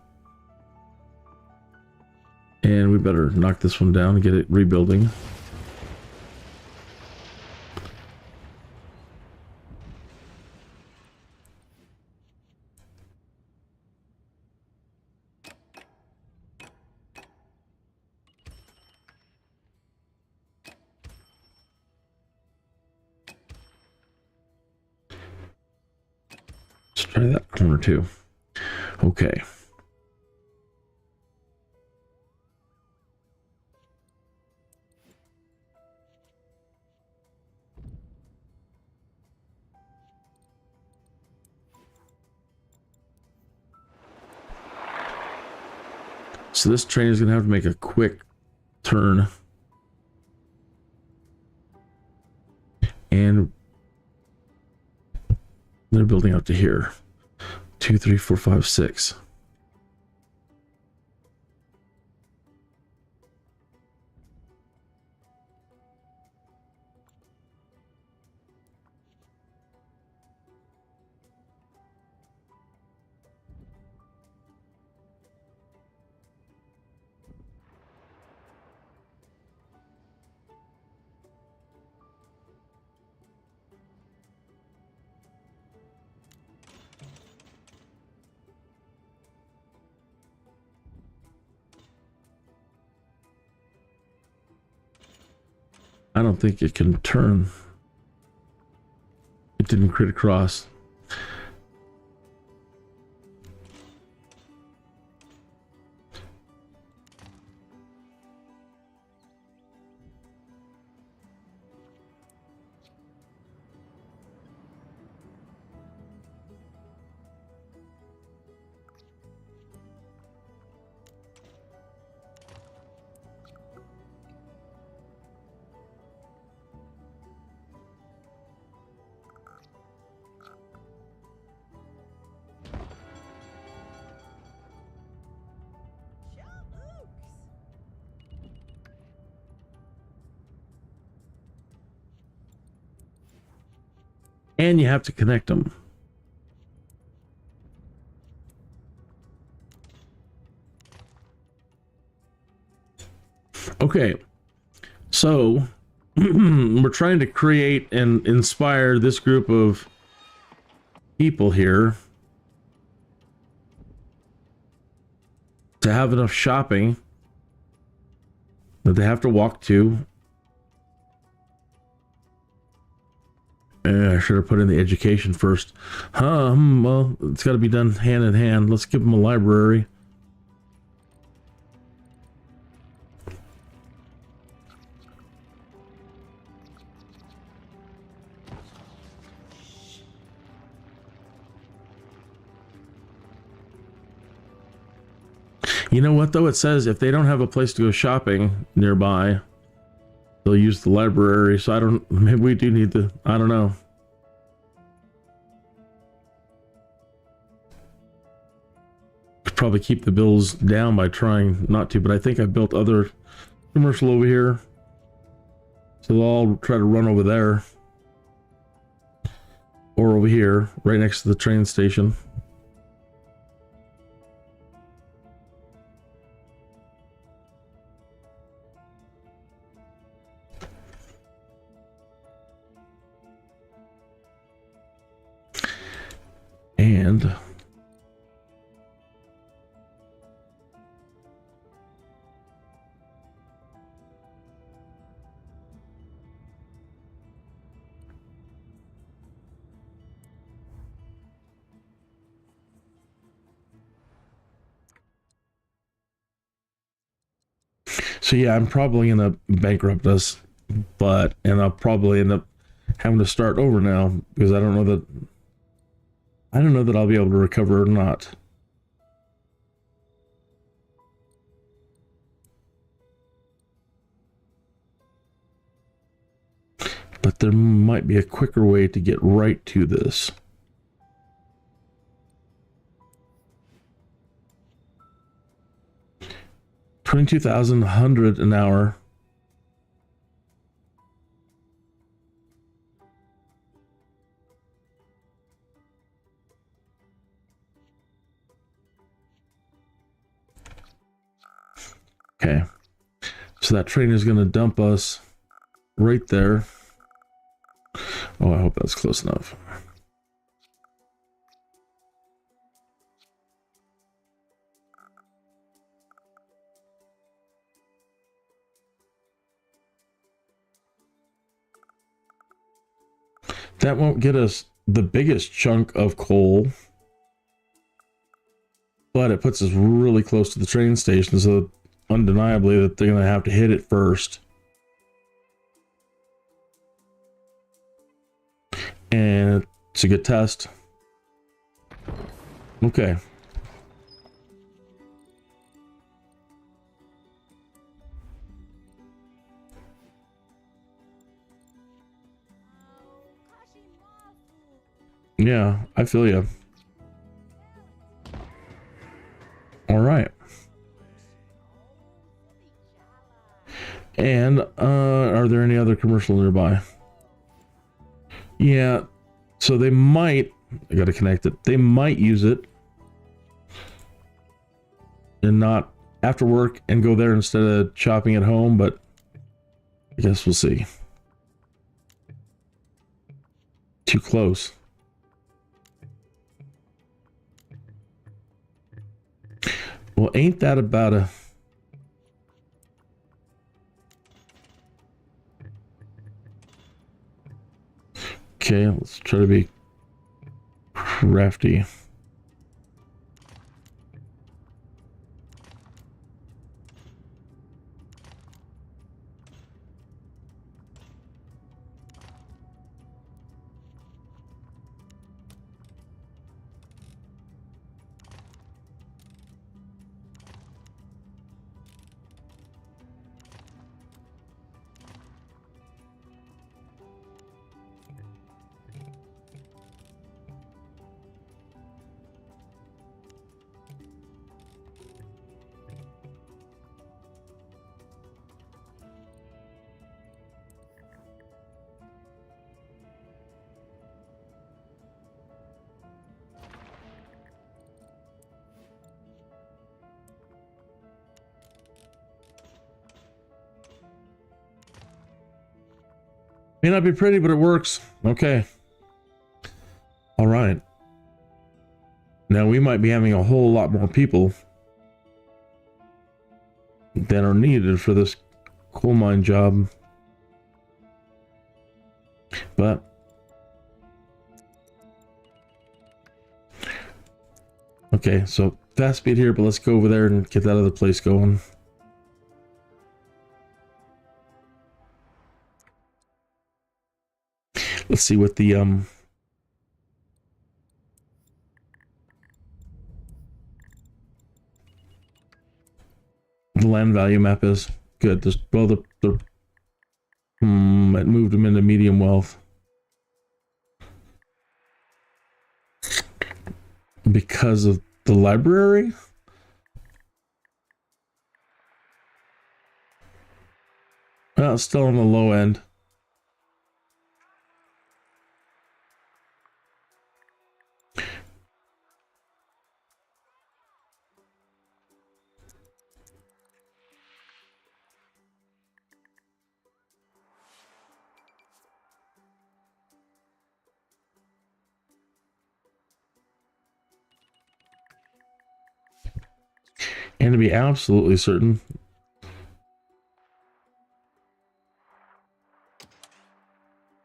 And we better knock this one down and get it rebuilding. Let's try that corner too. Okay. So this train is going to have to make a quick turn. And they're building up to here. 2, 3, 4, 5, 6. I don't think it can turn. It didn't crit across. And you have to connect them. Okay, so we're trying to create and inspire this group of people here to have enough shopping that they have to walk to. I should have put in the education first. Well, it's got to be done hand in hand. Let's give them a library. You know what, though? It says if they don't have a place to go shopping nearby, they'll use the library. So I don't, maybe we do need to, I don't know. Could probably keep the bills down by trying not to, but I think I built other commercial over here. So they'll all try to run over there. Or over here, right next to the train station. And so yeah, I'm probably gonna bankrupt us, and I'll probably end up having to start over now because I don't know that I'll be able to recover or not. But there might be a quicker way to get right to this. $22,100 an hour. Okay. So that train is going to dump us right there. Oh, I hope that's close enough. That won't get us the biggest chunk of coal, but it puts us really close to the train station, so undeniably that they're going to have to hit it first. And it's a good test. Okay. Yeah, I feel you. All right. And are there any other commercial nearby? Yeah, so they might, I gotta connect it. They might use it and not after work and go there instead of shopping at home, but I guess we'll see. Too close. Well, ain't that about a... Okay, let's try to be crafty. May not be pretty, but it works. Okay. All right. Now we might be having a whole lot more people than are needed for this coal mine job. But okay, so fast speed here, but let's go over there and get that other place going. Let's see what the land value map is. Good. This, well, it moved them into medium wealth because of the library. Well, it's still on the low end. And to be absolutely certain,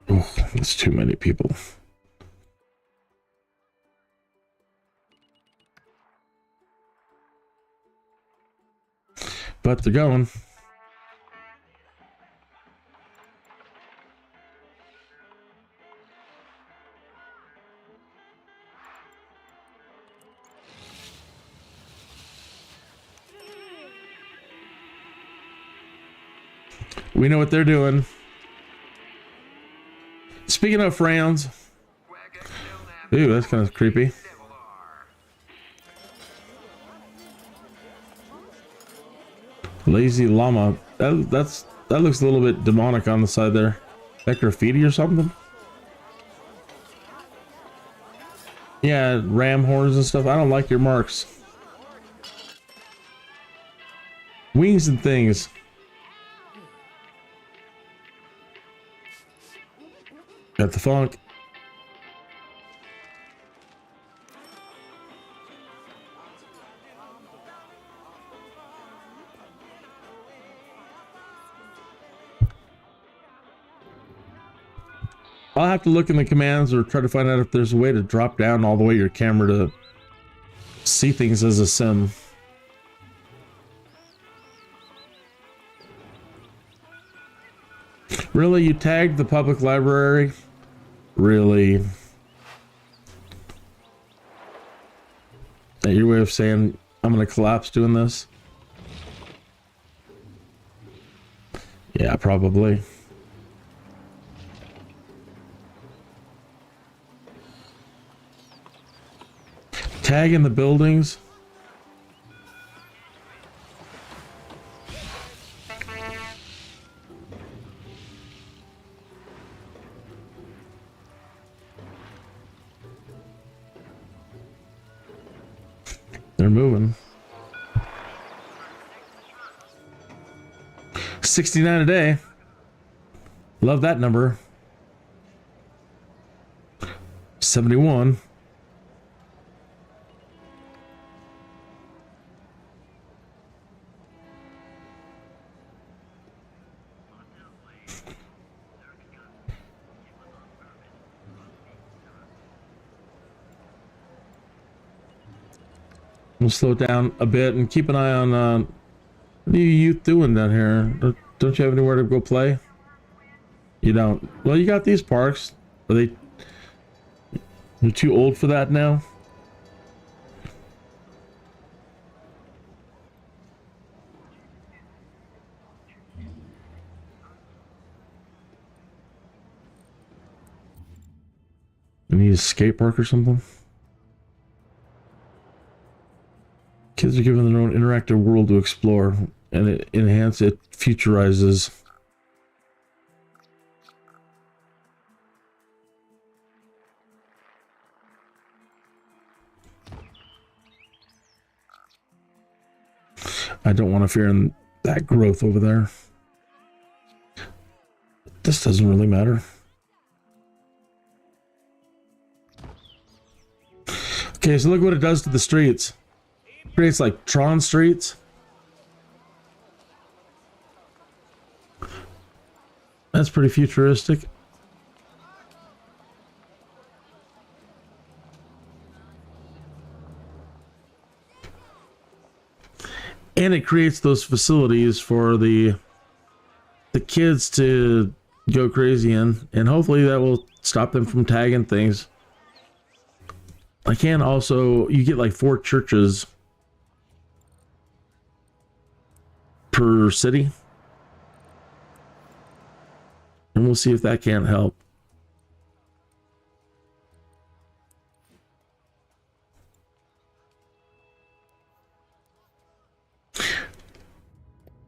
oh, that's too many people. But they're going. We know what they're doing. Speaking of frowns. Ooh, that's kind of creepy. Lazy llama. That looks a little bit demonic on the side there. That graffiti or something? Yeah, ram horns and stuff. I don't like your marks. Wings and things. Got the funk. I'll have to look in the commands or try to find out if there's a way to drop down all the way your camera to see things as a sim. Really? You tagged the public library? Really? Is that your way of saying I'm gonna collapse doing this? Yeah, probably. Tag in the buildings. They're moving. 69 a day. Love that number. 71. We'll slow down a bit and keep an eye on what are you youth doing down here? Don't you have anywhere to go play? You don't. Well, you got these parks. Are they? You're too old for that now? You need a skate park or something? Kids are given their own interactive world to explore, and it futurizes. I don't want to fear in that growth over there. This doesn't really matter. Okay, so look what it does to the streets. It creates like Tron streets. That's pretty futuristic. And it creates those facilities for the kids to go crazy in, and hopefully that will stop them from tagging things. I can also, you get like 4 churches per city, and we'll see if that can't help.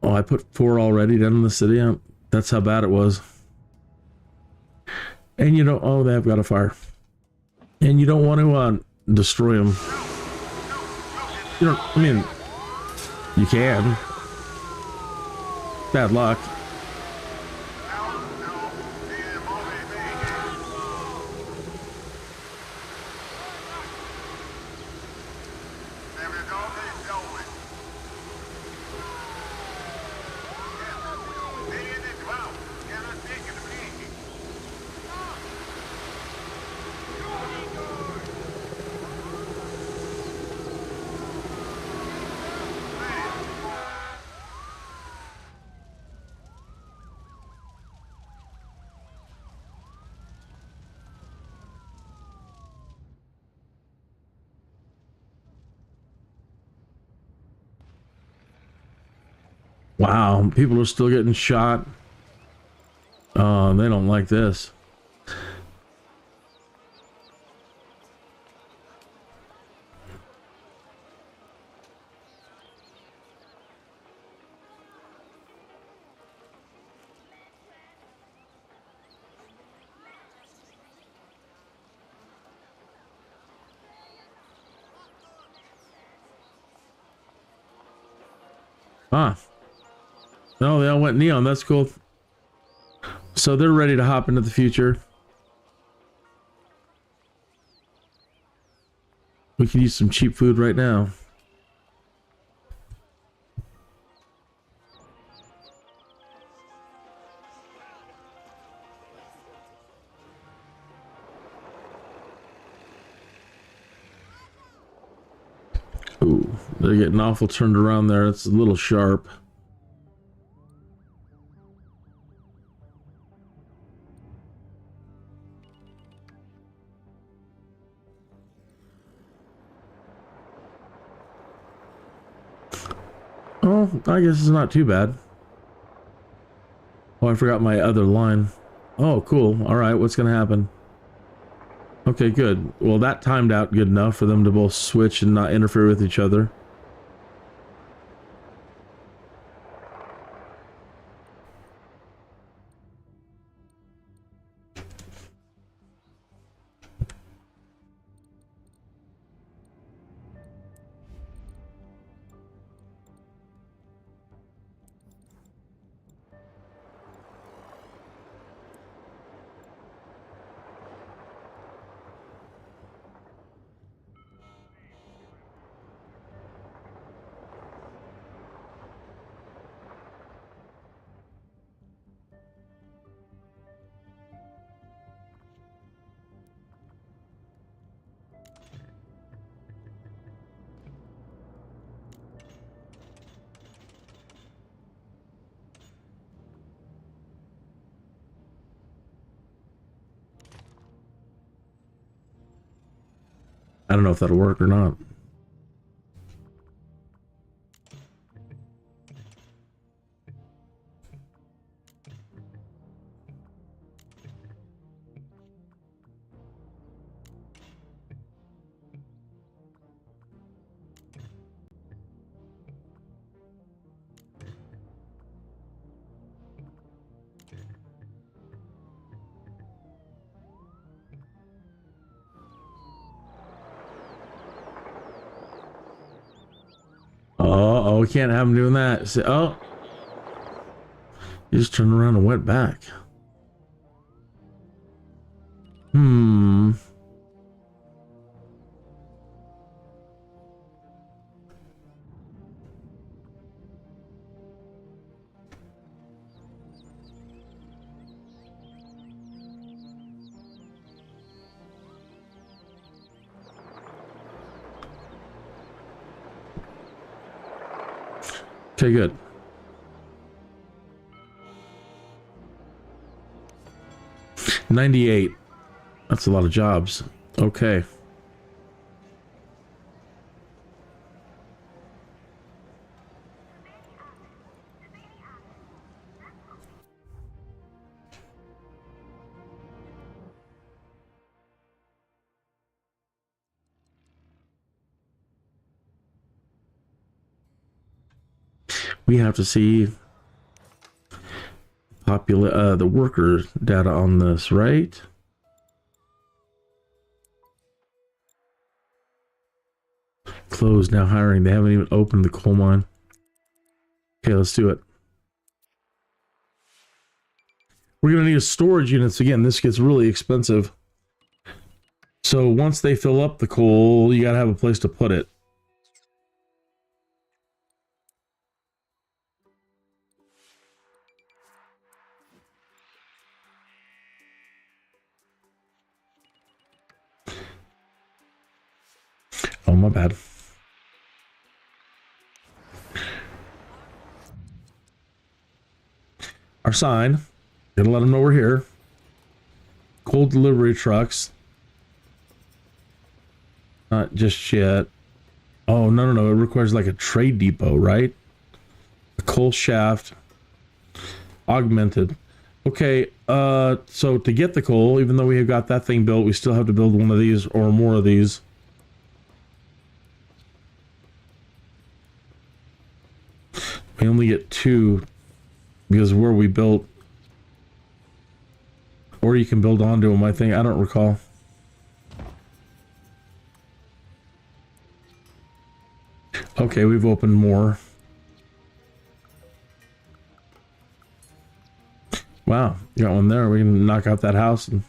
Oh, I put 4 already down in the city. That's how bad it was. And you don't, oh, they've got a fire. And you don't want to destroy them. You don't, I mean, you can. Bad luck. Wow, people are still getting shot. They don't like this. Huh. Oh, they all went neon. That's cool. So they're ready to hop into the future. We can use some cheap food right now. Ooh, they're getting awful turned around there. It's a little sharp. Oh, I guess it's not too bad. Oh, I forgot my other line. Oh, cool. All right, what's going to happen? Okay, good. Well, that timed out good enough for them to both switch and not interfere with each other. I don't know if that'll work or not. Oh, we can't have him doing that. So, oh, he just turned around and went back. Hmm. Okay, good. $98. That's a lot of jobs. Okay. We have to see the worker data on this, right? Closed, now hiring. They haven't even opened the coal mine. Okay, let's do it. We're going to need storage units again. This gets really expensive. So once they fill up the coal, you got to have a place to put it. Oh, my bad. Our sign. Gonna let them know we're here. Coal delivery trucks. Not just yet. Oh, no. It requires like a trade depot, right? A coal shaft. Augmented. Okay, so to get the coal, even though we have got that thing built, we still have to build one of these or more of these. We only get 2 because where we built, or you can build onto them, I think. I don't recall. Okay, we've opened more. Wow, you got one there. We can knock out that house and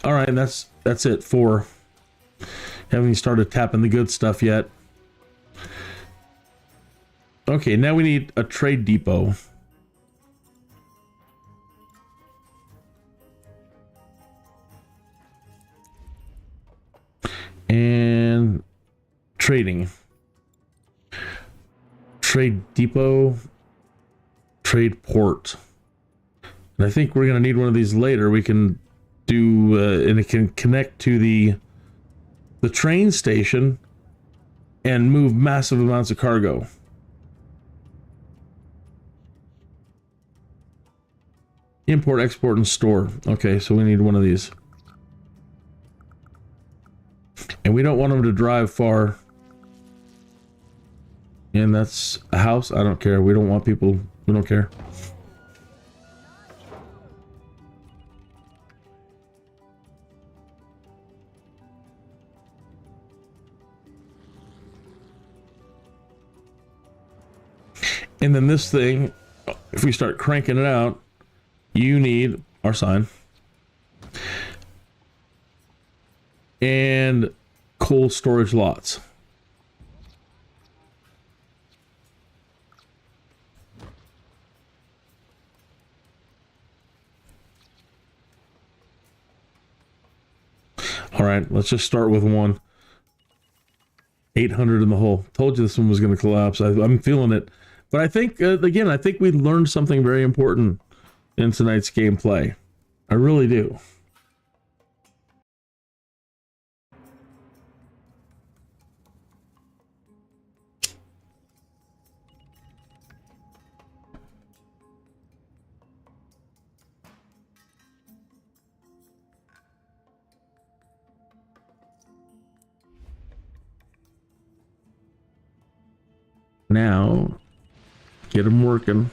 all right, that's it for haven't even started tapping the good stuff yet. Okay, now we need a trade depot. And trading. Trade depot. Trade port. And I think we're going to need one of these later. We can do, and it can connect to the train station and move massive amounts of cargo. Import, export, and store. Okay, so we need one of these. And we don't want them to drive far. And that's a house. I don't care. We don't want people. We don't care. And then this thing, if we start cranking it out, you need our sign. And coal storage lots. All right, let's just start with one. 800 in the hole. Told you this one was going to collapse. I'm feeling it. But I think, again, I think we learned something very important in tonight's gameplay. I really do. Now, get them working.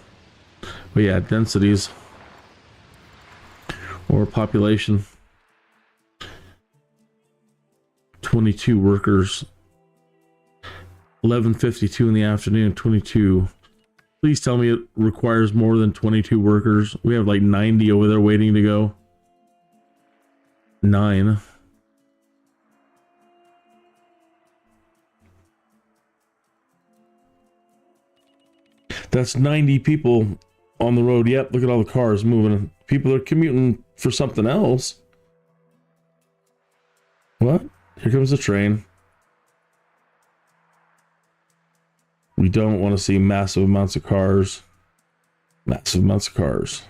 But yeah, densities or population. 22 workers. 11:52 in the afternoon. 22. Please tell me it requires more than 22 workers. We have like 90 over there waiting to go. 9. That's 90 people on the road. Yep, look at all the cars moving. People are commuting for something else. What? Here comes the train. We don't want to see massive amounts of cars. Massive amounts of cars.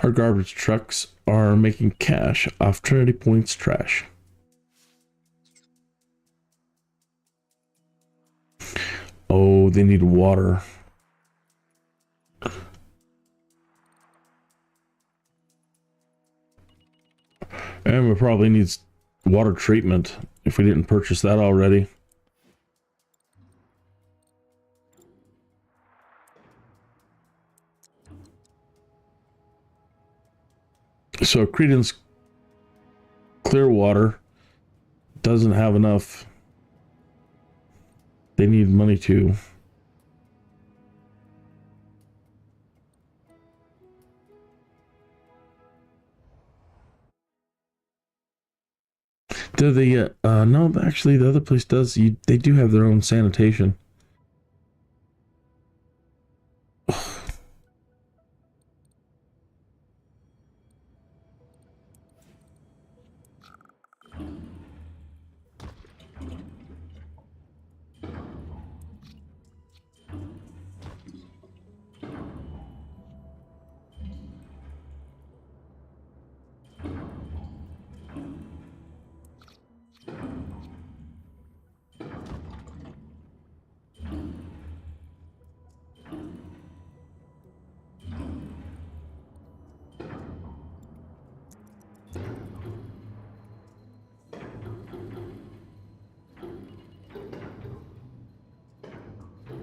Our garbage trucks are making cash off Trinity Point's trash. Oh, they need water. And we probably need water treatment if we didn't purchase that already. So Credence Clearwater doesn't have enough. They need money too. Do they, no, actually the other place does, they do have their own sanitation.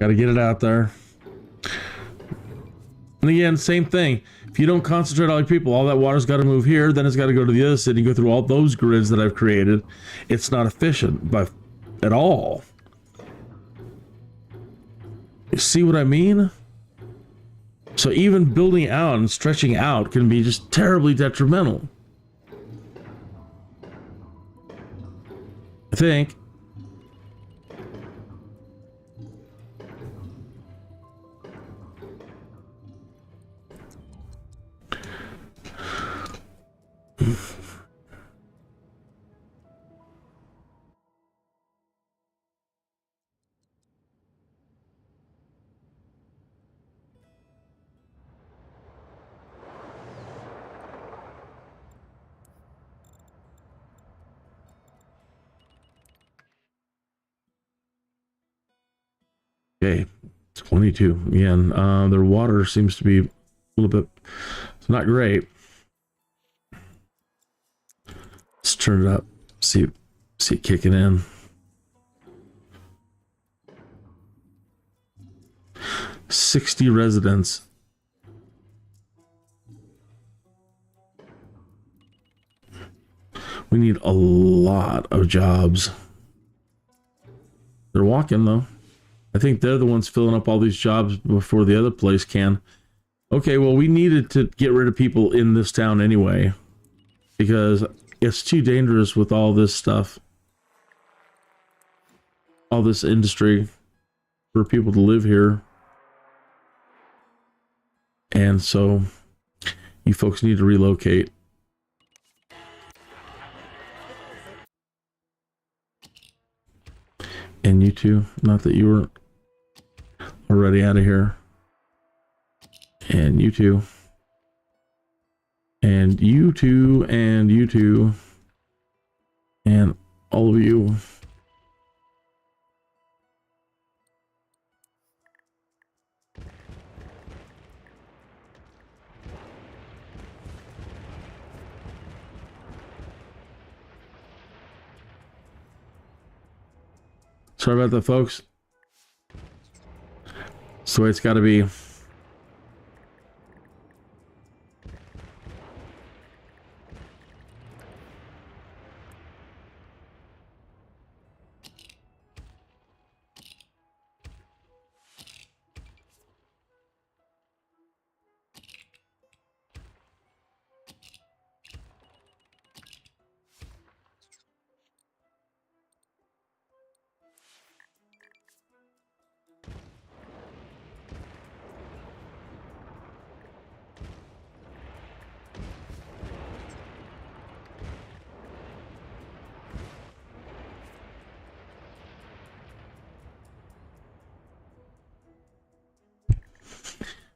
Got to get it out there. And again, same thing. If you don't concentrate all your people, all that water's got to move here, then it's got to go to the other city, go through all those grids that I've created. It's not efficient at all. You see what I mean? So even building out and stretching out can be just terribly detrimental. I think. Okay, 22. Again, their water seems to be a little bit, it's not great. Let's turn it up, see it kicking in. $60 residents. We need a lot of jobs. They're walking though. I think they're the ones filling up all these jobs before the other place can. Okay, well, we needed to get rid of people in this town anyway, because it's too dangerous with all this stuff, all this industry for people to live here. And so you folks need to relocate. And you too, not that you were already out of here. And you too. And you too, and you too. And all of you. Sorry about that, folks. That's the way it's got to be.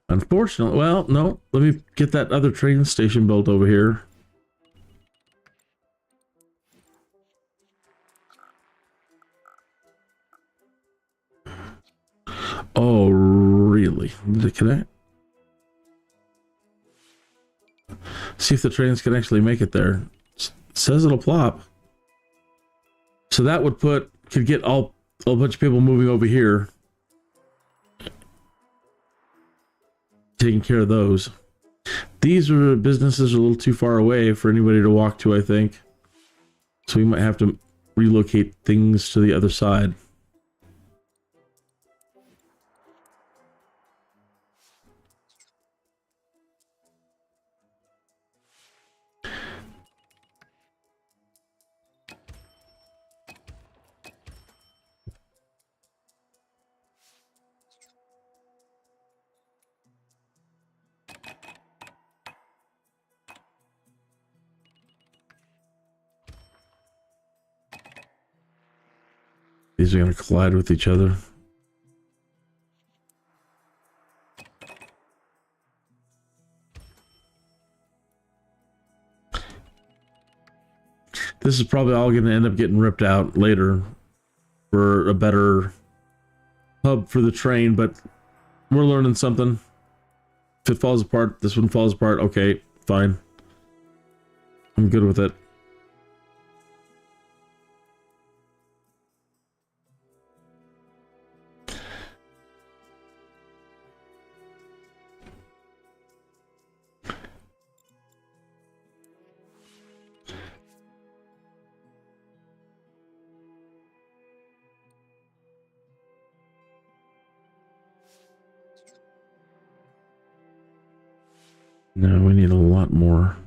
Unfortunately, well, no, let me get that other train station built over here. Oh, really? Did it connect? See if the trains can actually make it there. It says it'll plop. So that would could get a bunch of people moving over here. Taking care of those. These are businesses a little too far away for anybody to walk to, I think. So we might have to relocate things to the other side. These are going to collide with each other. This is probably all going to end up getting ripped out later for a better hub for the train, but we're learning something. If it falls apart, this one falls apart. Okay, fine. I'm good with it. No, we need a lot more.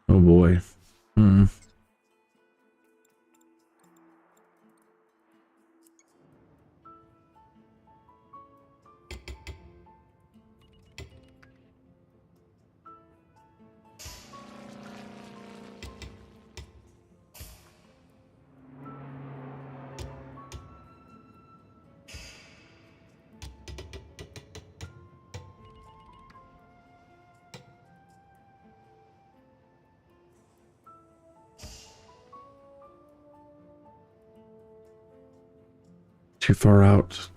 Oh boy. Too far out.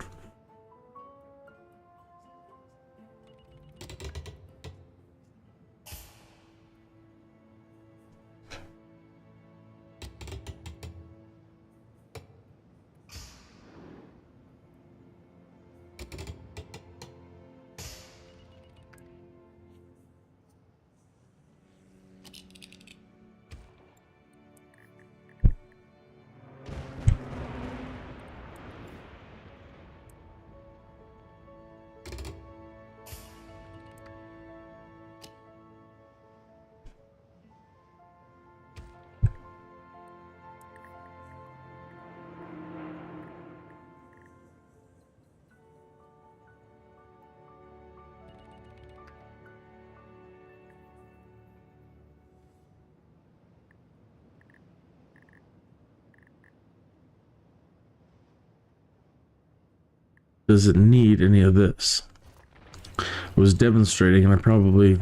Does it need any of this? I was demonstrating and I probably,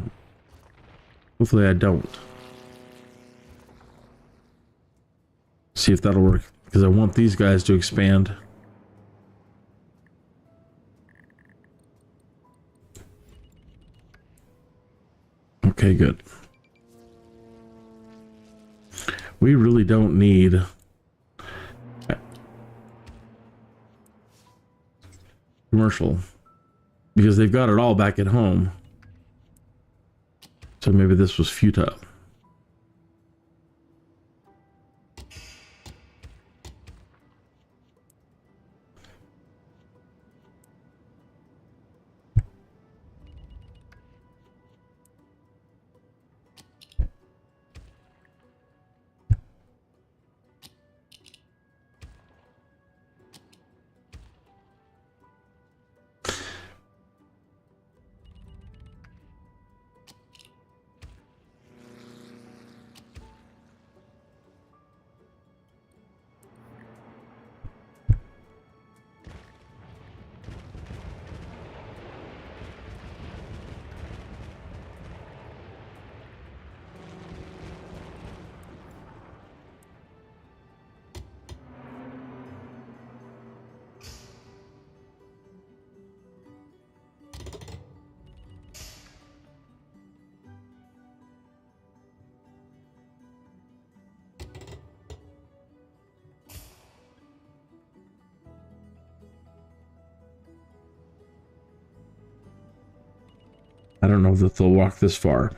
hopefully I don't. See if that'll work, because I want these guys to expand. Okay, good. We really don't need commercial, because they've got it all back at home. So maybe this was futile. I don't know that they'll walk this far.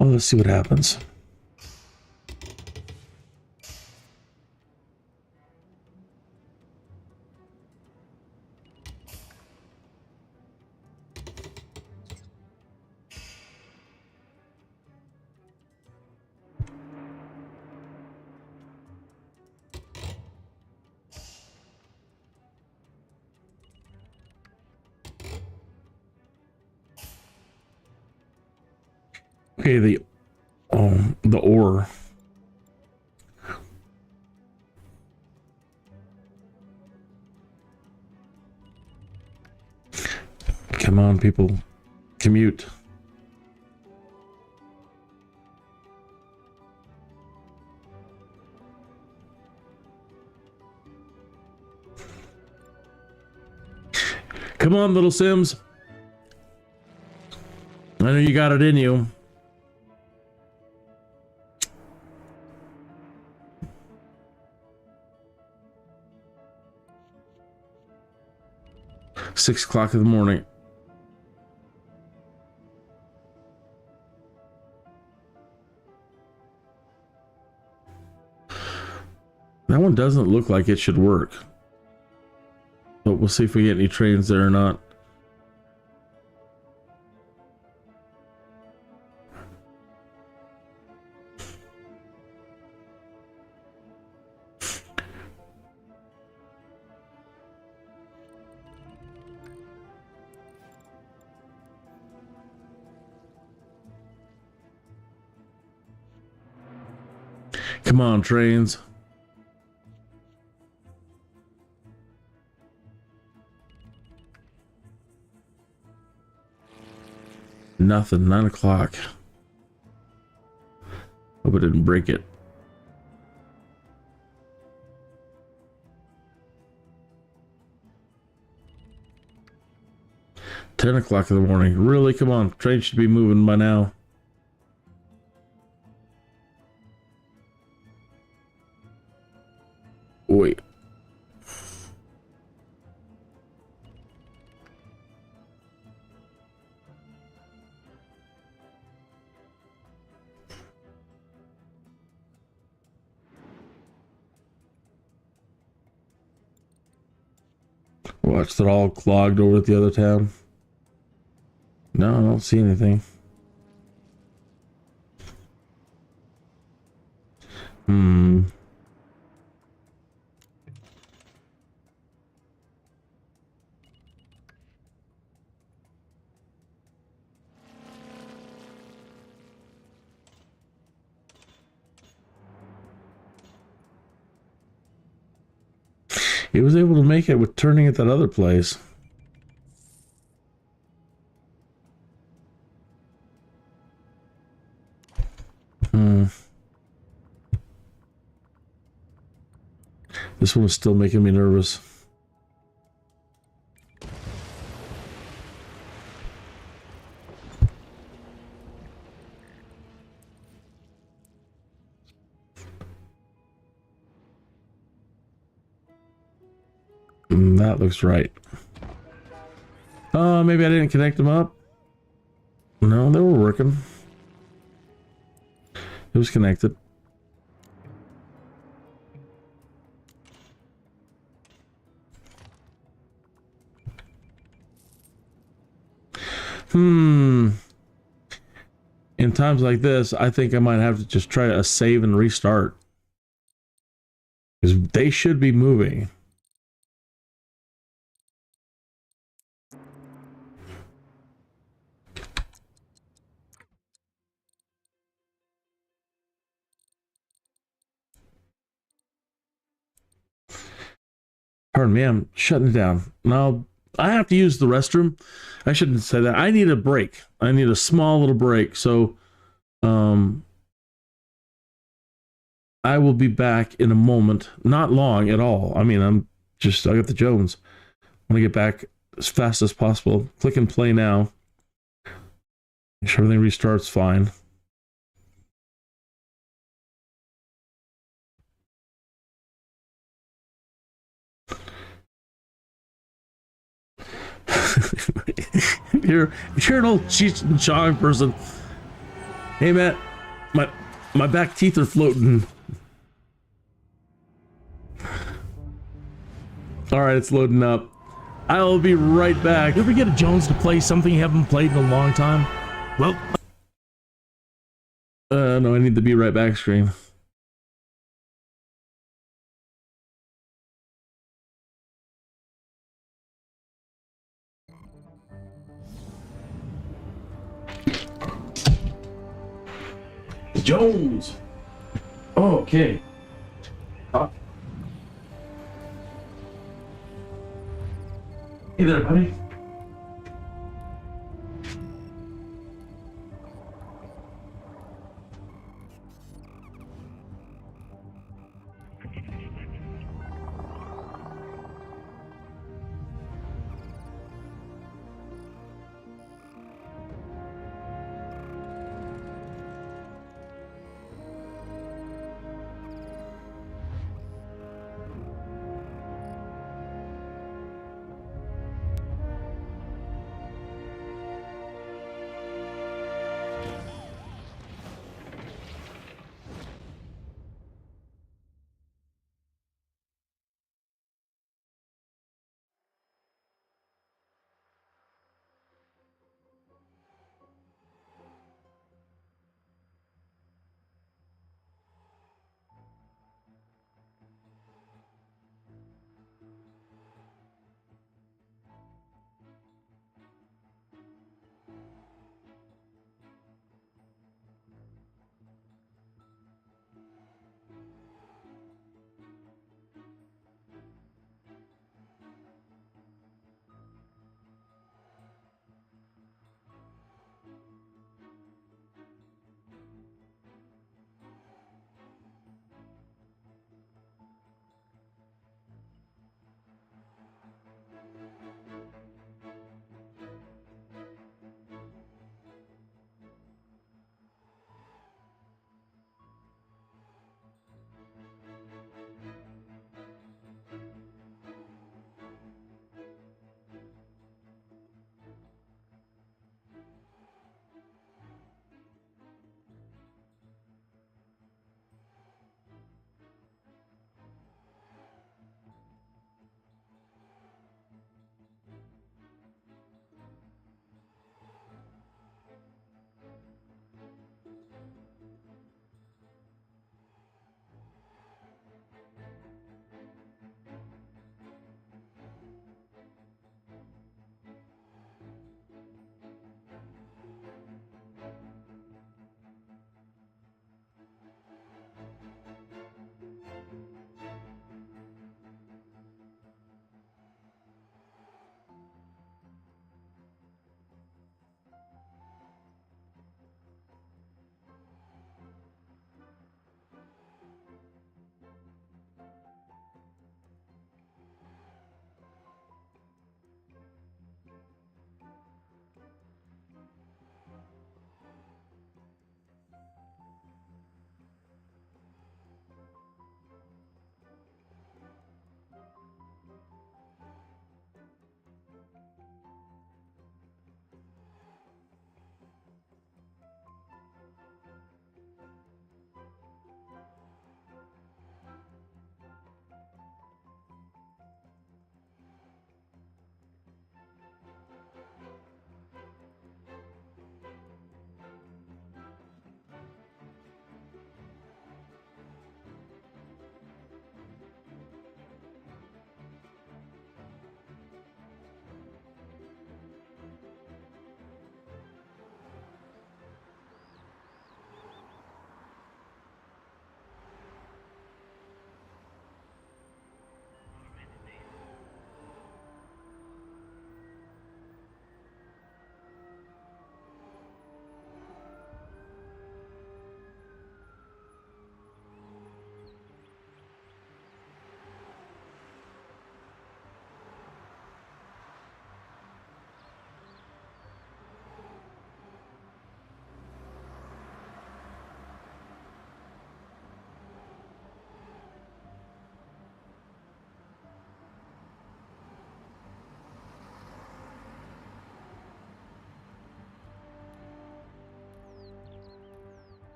Well, let's see what happens. Okay, the ore. Come on, people. Commute. Come on, little Sims. I know you got it in you. 6 o'clock in the morning. That one doesn't look like it should work. But we'll see if we get any trains there or not. Come on, trains. Nothing. 9 o'clock. Hope it didn't break it. $10 o'clock in the morning. Really? Come on. Train should be moving by now. Wait. Watch, they're all clogged over at the other town. No, I don't see anything. He was able to make it with turning at that other place. This one is still making me nervous. That looks right. Maybe I didn't connect them up. No, they were working. It was connected. In times like this, I think I might have to just try a save and restart. Because they should be moving. Pardon me, I'm shutting it down. Now, I have to use the restroom. I shouldn't say that. I need a break. I need a small little break. So, I will be back in a moment. Not long at all. I mean, I got the Jones. I want to get back as fast as possible. Click and play now. Make sure everything restarts fine. if you're an old Cheech and Chong person, hey Matt, my back teeth are floating. All right, it's loading up. I'll be right back. You ever get a Jones to play something you haven't played in a long time? Well, no, I need the be right back screen. Jones. Oh, okay. Hey there, buddy.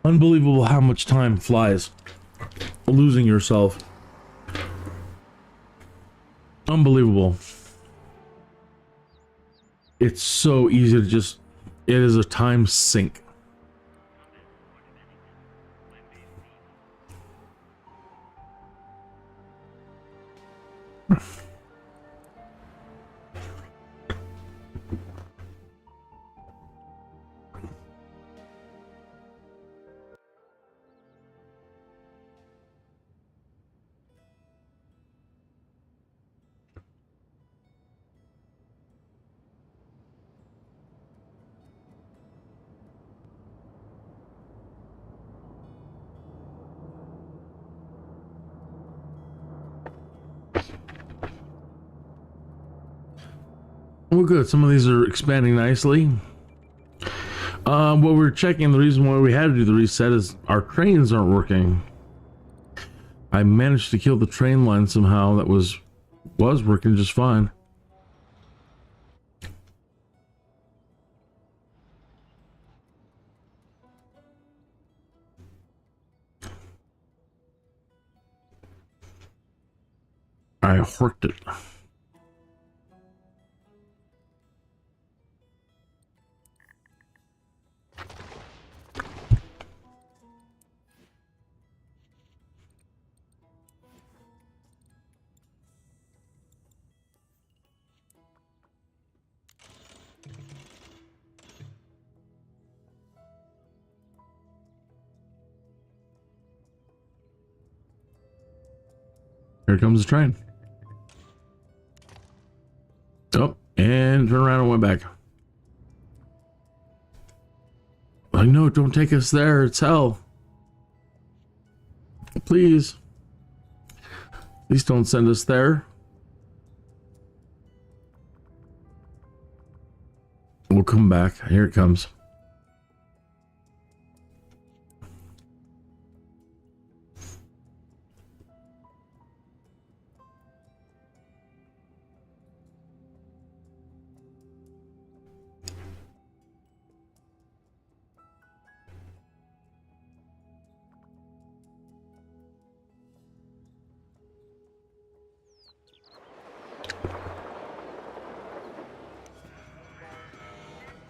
Unbelievable how much time flies. Losing yourself. Unbelievable. It's so easy to just... It is a time sink. Well, good. Some of these are expanding nicely. What we're checking, the reason why we had to do the reset is our trains aren't working. I managed to kill the train line somehow that was working just fine. I horked it. Here comes the train. Oh, and turn around and went back. Like, no, don't take us there. It's hell. Please. Please don't send us there. We'll come back. Here it comes.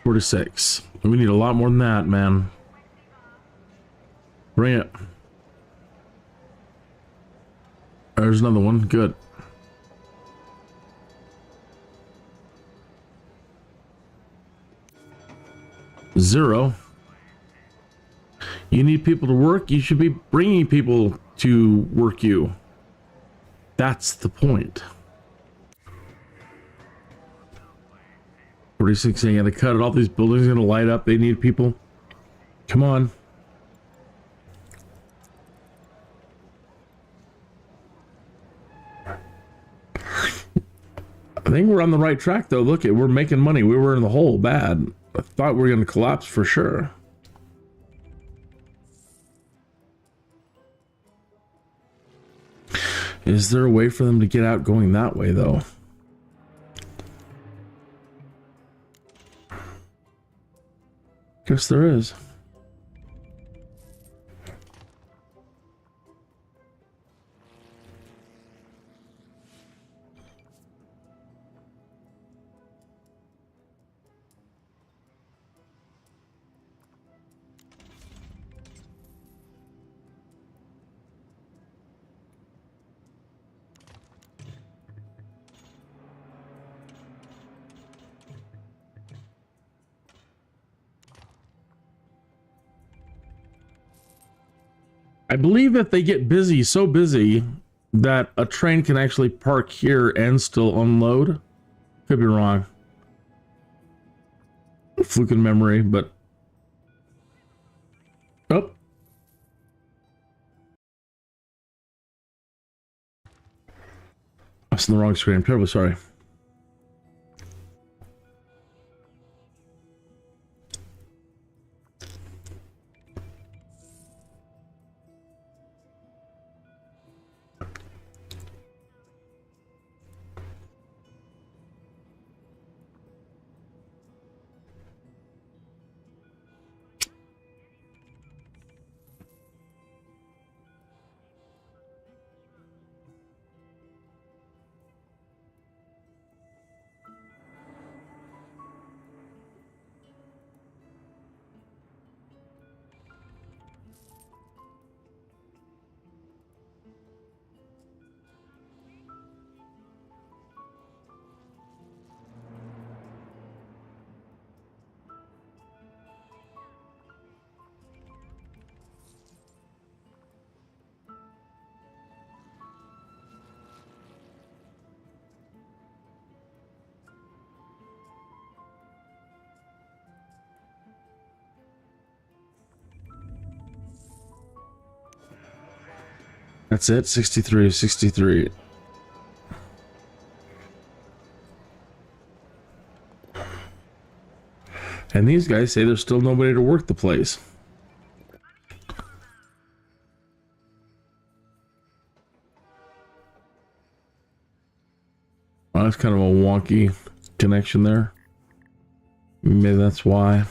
$46. We need a lot more than that, man. Bring it. There's another one. Good. Zero. You need people to work. You should be bringing people to work you. That's the point. 46, I gotta cut it. All these buildings are gonna light up. They need people. Come on. I think we're on the right track though. Look, we're making money. We were in the hole bad. I thought we were gonna collapse for sure. Is there a way for them to get out going that way though? Guess there is. I believe that they get busy, so busy that a train can actually park here and still unload. Could be wrong. Fluke in memory, but... Oh. That's in the wrong screen. I'm terribly sorry. That's it. 63, 63. And these guys say there's still nobody to work the place. Well, that's kind of a wonky connection there. Maybe that's why.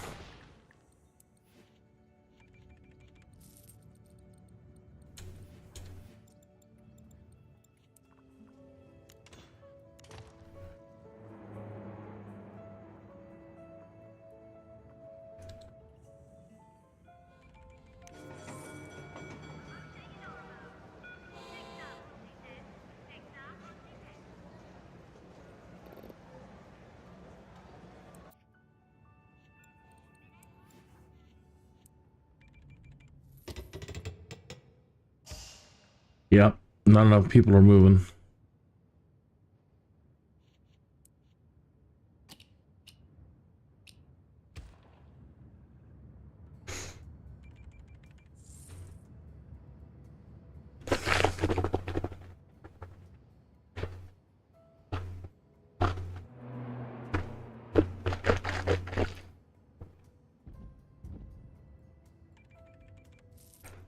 Yep, not enough people are moving.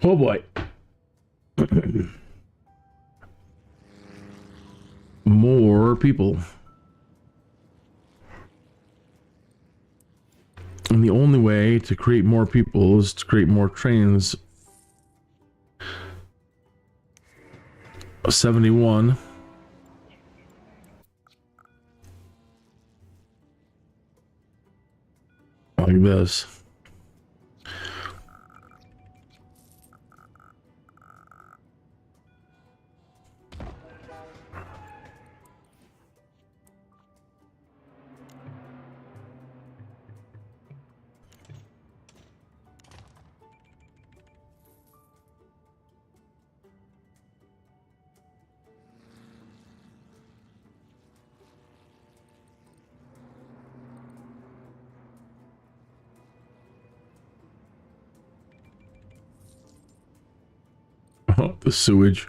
Oh boy. More people. And the only way to create more people is to create more trains. 71. Like this. Oh, the sewage.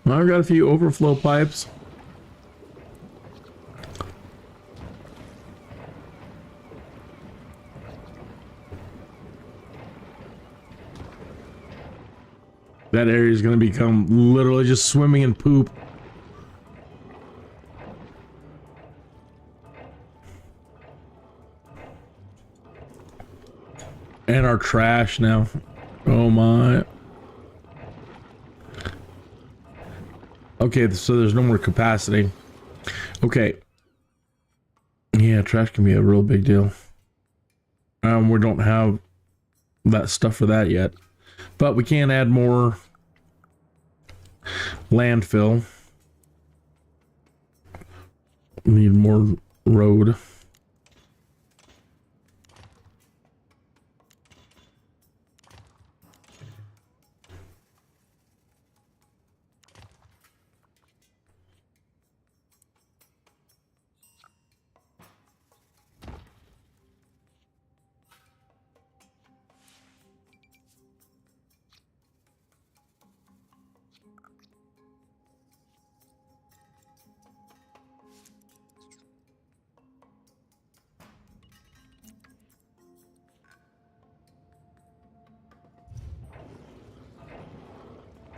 I've got a few overflow pipes. That area is going to become literally just swimming in poop. And our trash now. Oh my. Okay, so there's no more capacity. Okay. Yeah, trash can be a real big deal. We don't have that stuff for that yet. But we can add more landfill. We need more road.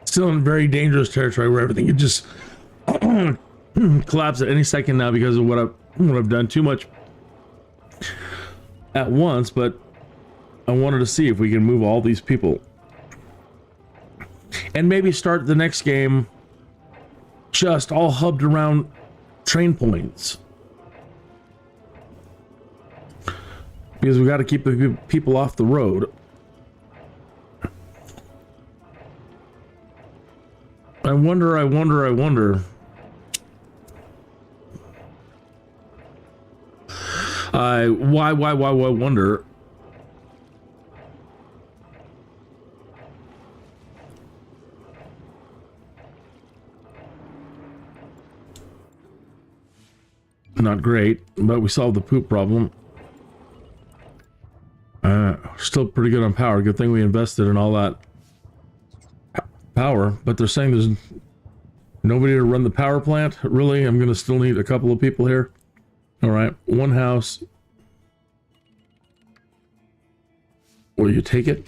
Still in very dangerous territory where everything could just collapse at any second now because of what I've done too much at once. But I wanted to see if we can move all these people and maybe start the next game just all hubbed around train points, because we got to keep the people off the road. I wonder. Why wonder? Not great, but we solved the poop problem. Still pretty good on power. Good thing we invested in all that power, but they're saying there's nobody to run the power plant. Really? I'm gonna still need a couple of people here. All right, one house. Will you take it?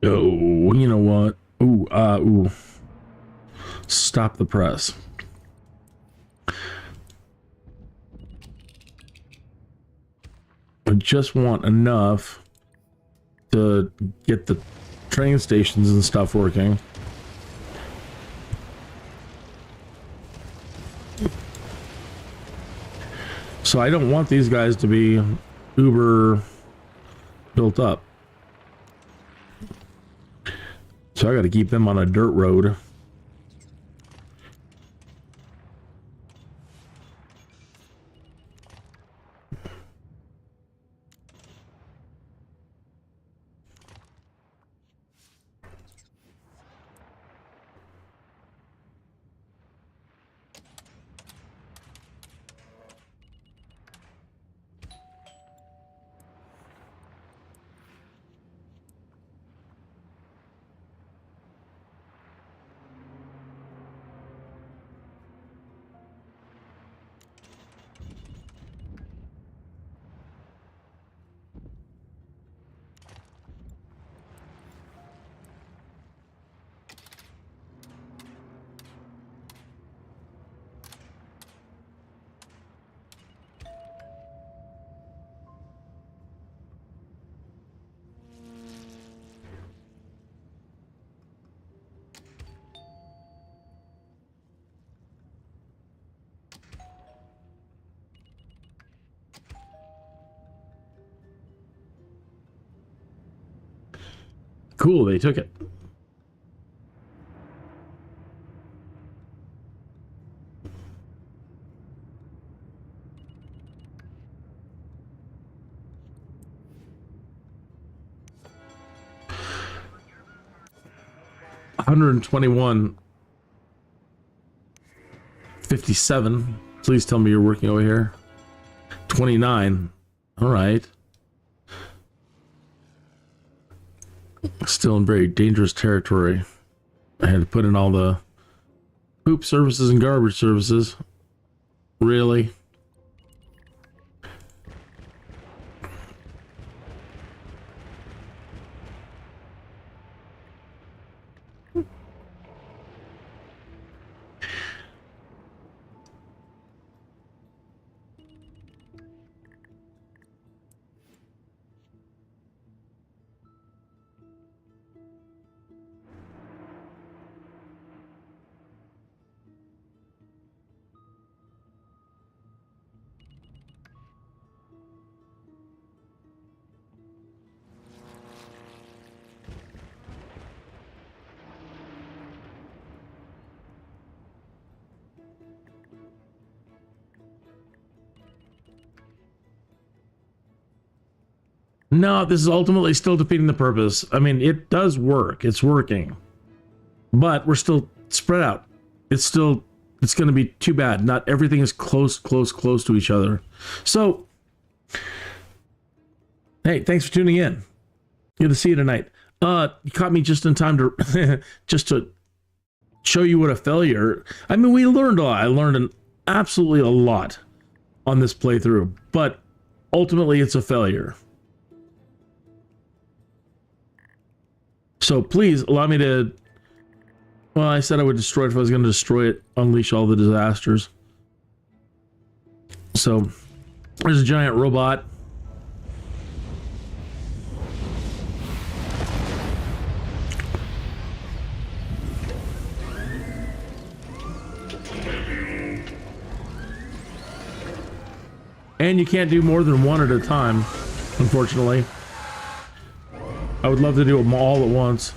Oh, you know what? Ooh. Stop the press. I just want enough to get the train stations and stuff working. So I don't want these guys to be uber built up. So I got to keep them on a dirt road. Cool, they took it. $121.57. Please tell me you're working over here. 29. All right. Still in very dangerous territory. I had to put in all the poop services and garbage services. Really? No, this is ultimately still defeating the purpose. I mean, it does work. It's working. But we're still spread out. It's going to be too bad. Not everything is close to each other. So, hey, thanks for tuning in. Good to see you tonight. You caught me just in time to just to show you what a failure. I mean, we learned a lot. I learned absolutely a lot on this playthrough, but ultimately it's a failure. So please allow me to, well, I said I would destroy it if I was going to destroy it, unleash all the disasters. So there's a giant robot. And you can't do more than one at a time, unfortunately. I would love to do them all at once.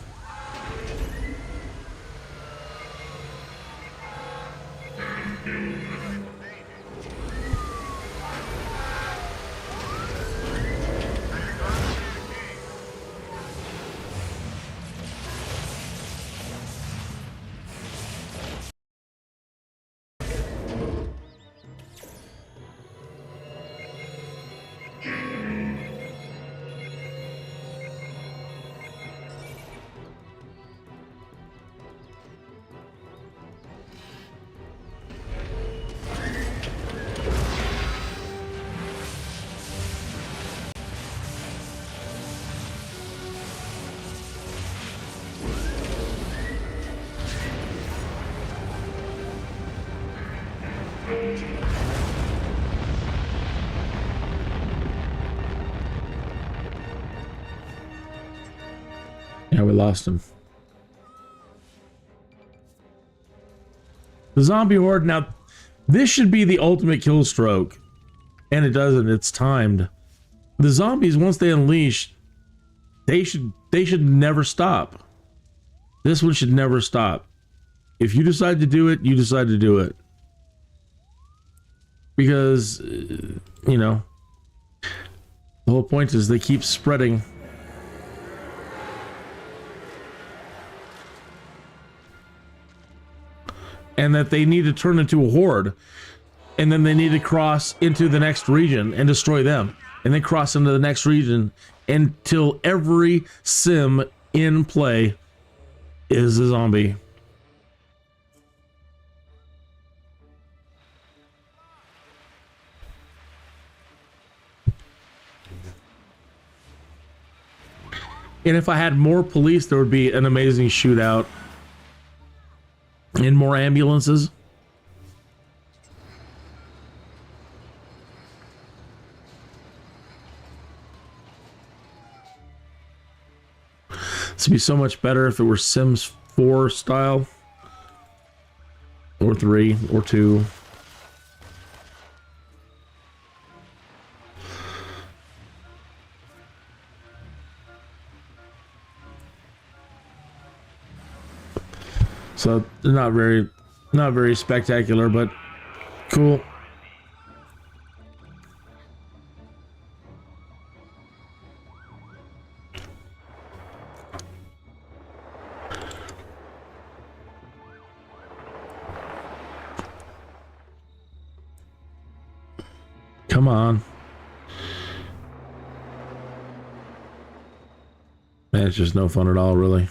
Yeah, we lost him. The zombie horde. Now, this should be the ultimate kill stroke. And it doesn't. It's timed. The zombies, once they unleash, they should never stop. This one should never stop. If you decide to do it, you decide to do it. Because, you know, the whole point is they keep spreading. And that they need to turn into a horde. And then they need to cross into the next region and destroy them. And then cross into the next region until every sim in play is a zombie. And if I had more police, there would be an amazing shootout. And more ambulances. This would be so much better if it were Sims 4 style. Or 3, or 2. So not very spectacular, but cool. Come on. Man, it's just no fun at all, really.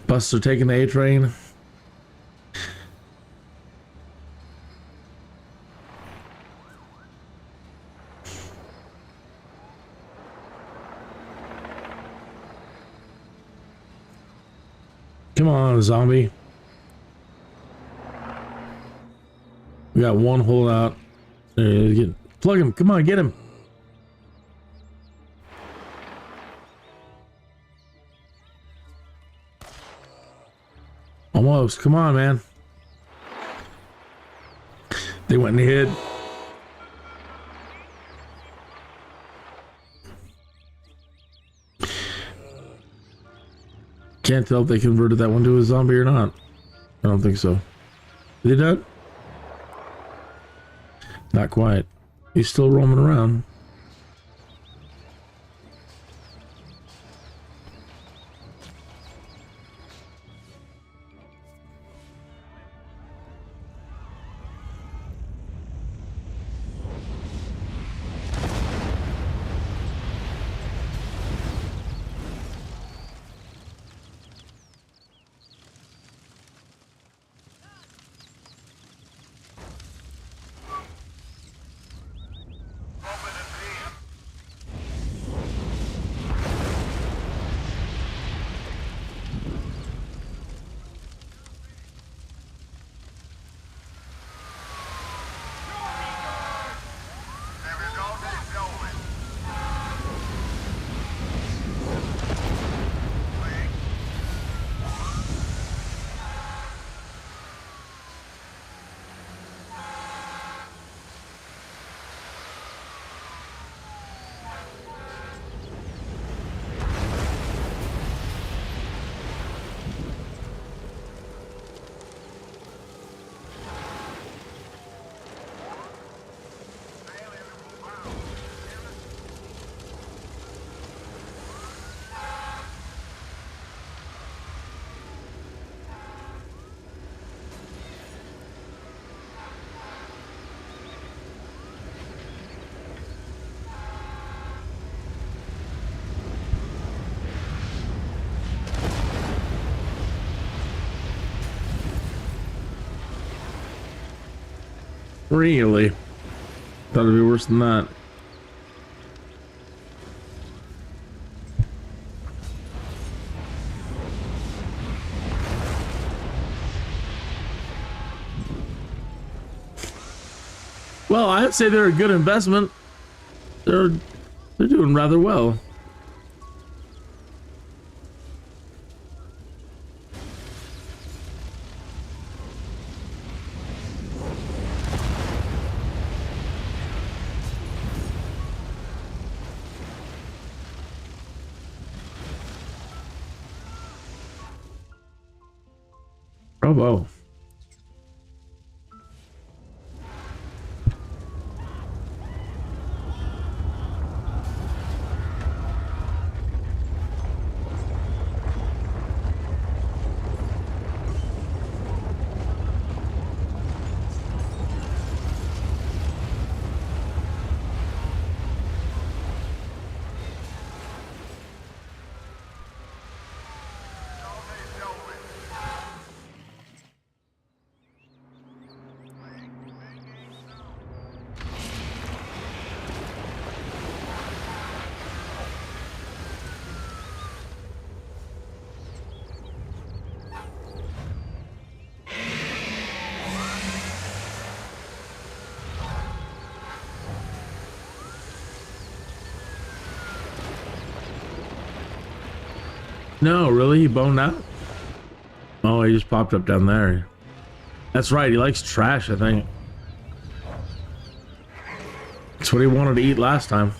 Buses are taking the A train. Come on, zombie. We got one holdout. Plug him. Come on, get him. Almost. Come on, man. They went and hid. Can't tell if they converted that one to a zombie or not. I don't think so. Did they not? Not quite. He's still roaming around. Really? Thought it'd be worse than that. Well, I'd say they're a good investment. They're doing rather well. Bravo. No, really? He boned out? Oh, he just popped up down there. That's right, he likes trash, I think. That's what he wanted to eat last time.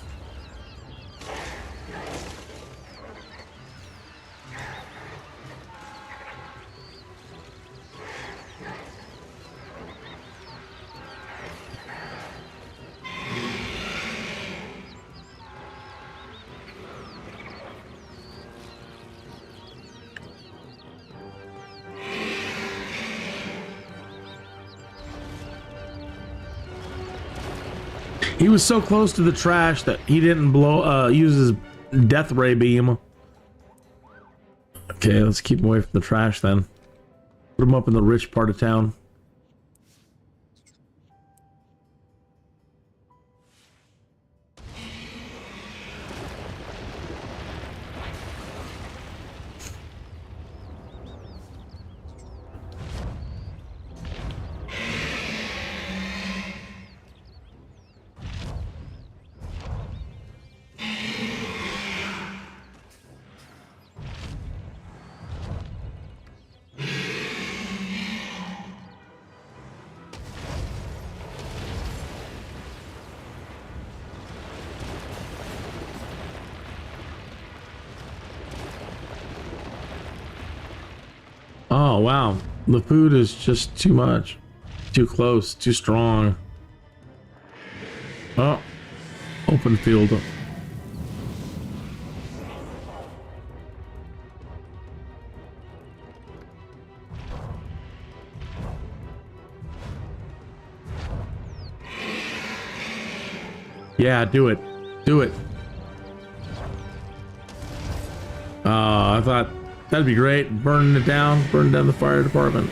He was so close to the trash that he didn't use his death ray beam. Okay, let's keep him away from the trash then. Put him up in the rich part of town. Oh, wow. The food is just too much. Too close, too strong. Oh, open field. Yeah, do it. Do it. I thought that'd be great. Burning it down. Burning down the fire department.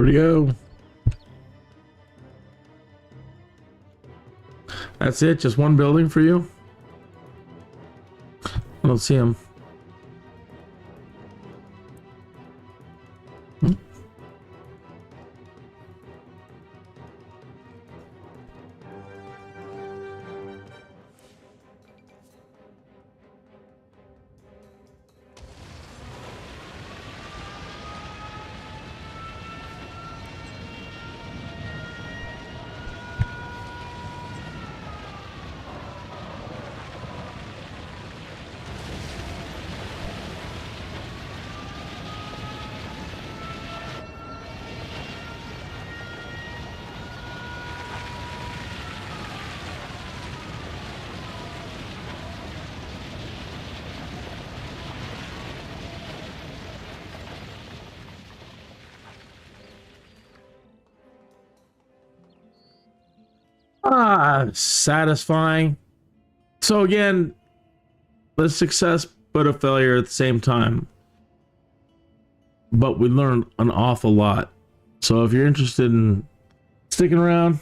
Where'd he go? That's it? Just one building for you? I don't see him. Satisfying. So again, a success but a failure at the same time. But we learned an awful lot. So if you're interested in sticking around,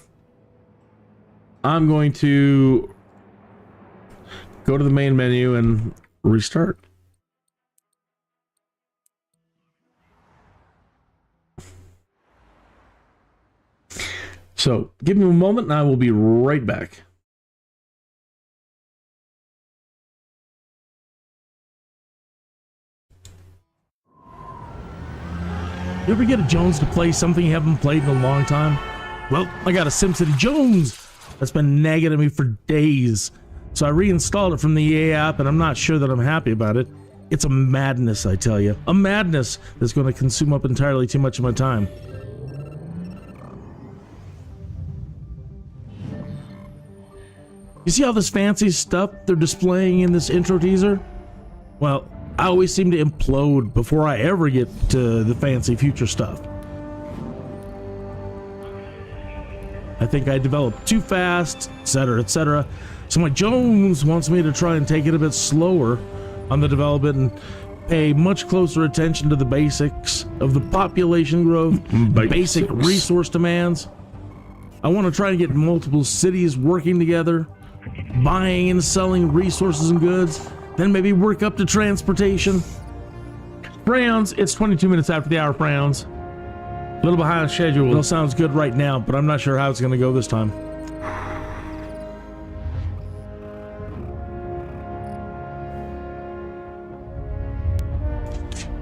I'm going to go to the main menu and restart. So give me a moment and I will be right back. You ever get a Jones to play something you haven't played in a long time? Well, I got a SimCity Jones that's been nagging at me for days. So I reinstalled it from the EA app, and I'm not sure that I'm happy about it. It's a madness, I tell you. A madness that's going to consume up entirely too much of my time. You see all this fancy stuff they're displaying in this intro teaser? Well, I always seem to implode before I ever get to the fancy future stuff. I think I developed too fast, etc., etc. So my Jones wants me to try and take it a bit slower on the development and pay much closer attention to the basics of the population growth, the basic resource demands. I want to try and get multiple cities working together, buying and selling resources and goods, then maybe work up to transportation. Browns, it's 22 minutes after the hour, Browns. A little behind schedule. It all sounds good right now, but I'm not sure how it's going to go this time.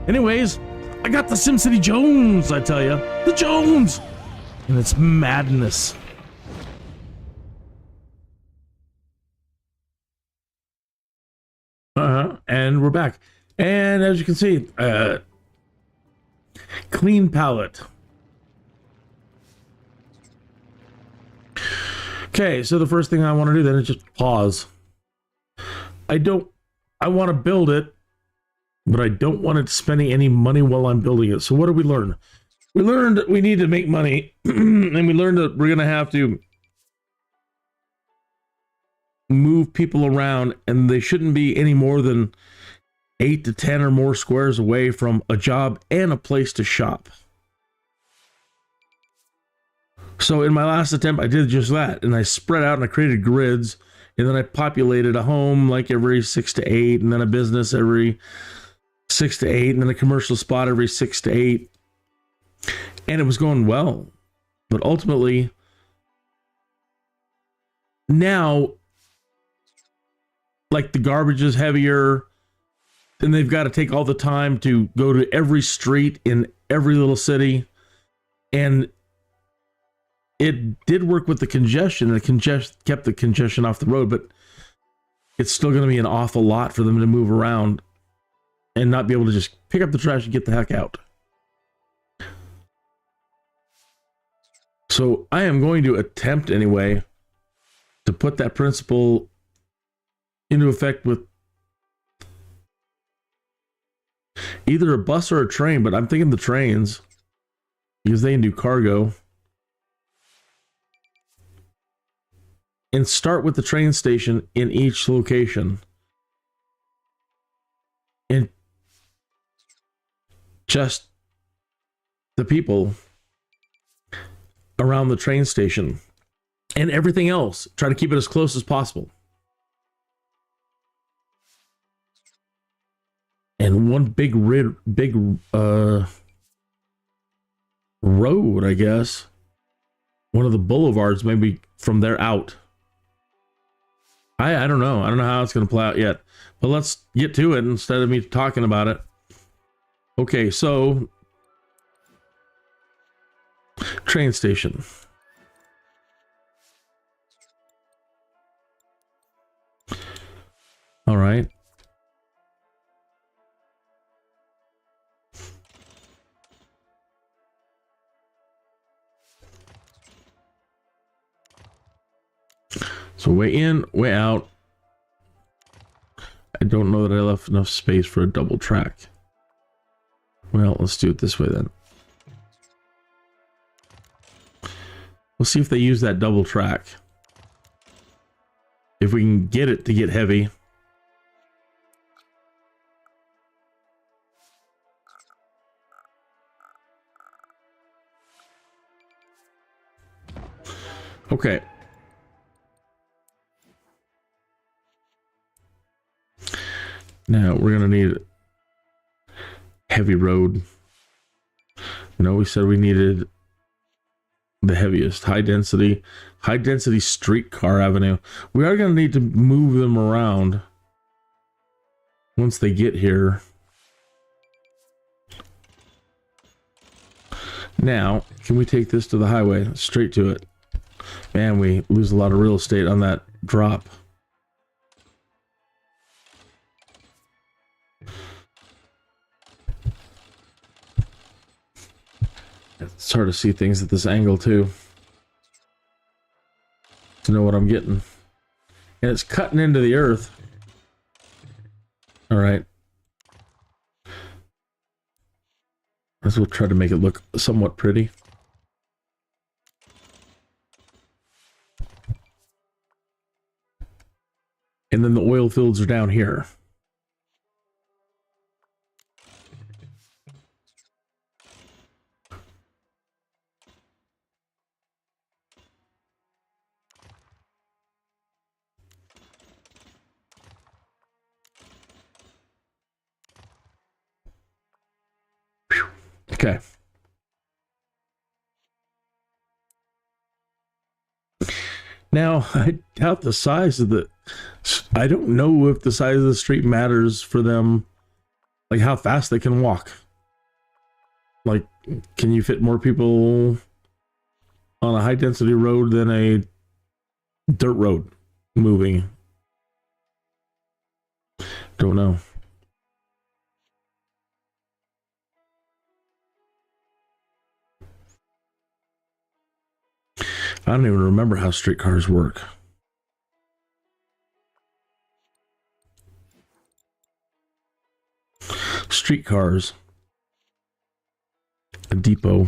Anyways, I got the SimCity Jones, I tell you. The Jones! And it's madness. And we're back. And as you can see, clean palette. Okay, so the first thing I want to do then is just pause. I want to build it, but I don't want it spending any money while I'm building it. So what did we learn? We learned that we need to make money, and we learned that we're going to have to move people around, and they shouldn't be any more than 8 to 10 or more squares away from a job and a place to shop. So in my last attempt, I did just that, and I spread out and I created grids, and then I populated a home like every 6 to 8, and then a business every 6 to 8, and then a commercial spot every 6 to 8, and it was going well. But ultimately, now, like, the garbage is heavier, and they've got to take all the time to go to every street in every little city. And it did work with the congestion, and it kept the congestion off the road, but it's still going to be an awful lot for them to move around and not be able to just pick up the trash and get the heck out. So I am going to attempt anyway to put that principle into effect with either a bus or a train, but I'm thinking the trains because they can do cargo. And start with the train station in each location. And just the people around the train station and everything else. Try to keep it as close as possible. And one big road, I guess. One of the boulevards, maybe from there out. I don't know. I don't know how it's going to play out yet. But let's get to it instead of me talking about it. Okay, so train station. All right. So way in, way out. I don't know that I left enough space for a double track. Well, let's do it this way then. We'll see if they use that double track. If we can get it to get heavy. Okay. Now we're gonna need heavy road. No, we said we needed the heaviest high density streetcar avenue. We are gonna need to move them around once they get here. Now, can we take this to the highway? Straight to it. Man, we lose a lot of real estate on that drop. It's hard to see things at this angle too, to know what I'm getting. And it's cutting into the earth. All right. Let's we'll try to make it look somewhat pretty. And then the oil fields are down here. Okay. Now, I doubt the size of the... I don't know if the size of the street matters for them. Like, how fast they can walk. Like, can you fit more people on a high-density road than a dirt road moving? Don't know. I don't even remember how streetcars work. Streetcars. A depot.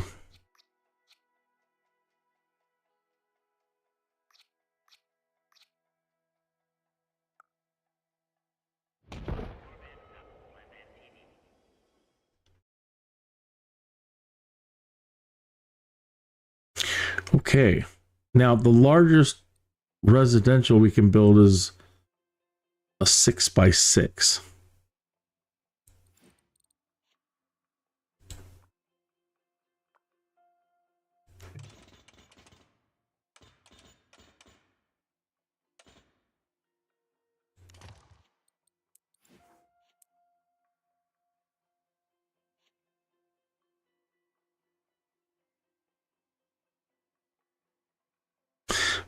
Okay. Now, the largest residential we can build is a 6x6.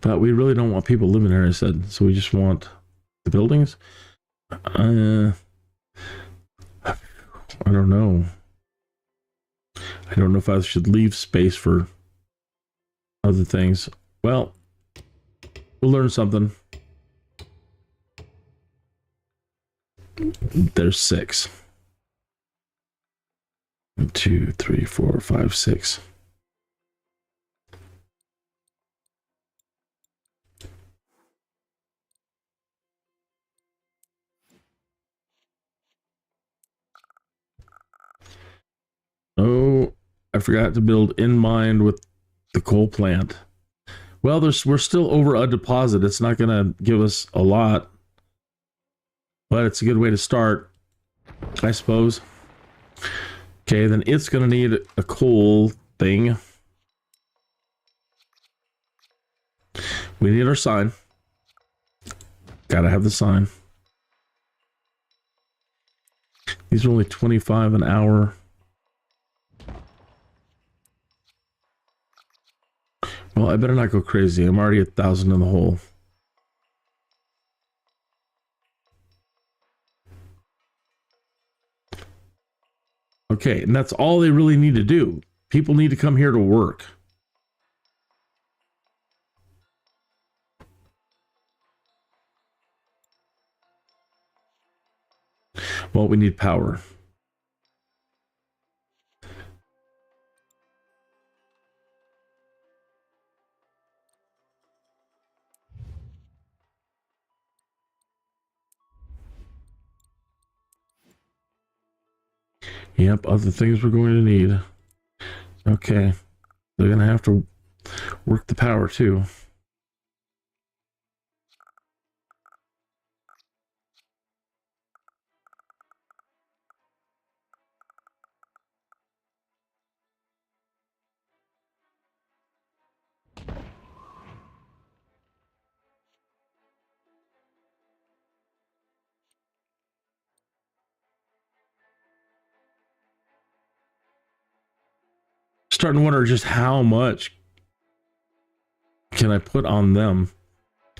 But we really don't want people living there, I said. So we just want the buildings. I don't know. I don't know if I should leave space for other things. Well, we'll learn something. There's 6. 1, 2, 3, 4, 5, 6. Oh, I forgot to build in mind with the coal plant. Well, we're still over a deposit. It's not going to give us a lot, but it's a good way to start, I suppose. Okay, then it's going to need a coal thing. We need our sign. Gotta have the sign. These are only 25 an hour. Well, I better not go crazy. I'm already 1,000 in the hole. Okay, and that's all they really need to do. People need to come here to work. Well, we need power. Yep, other things we're going to need. Okay, they're going to have to work the power too. Starting to wonder just how much can I put on them?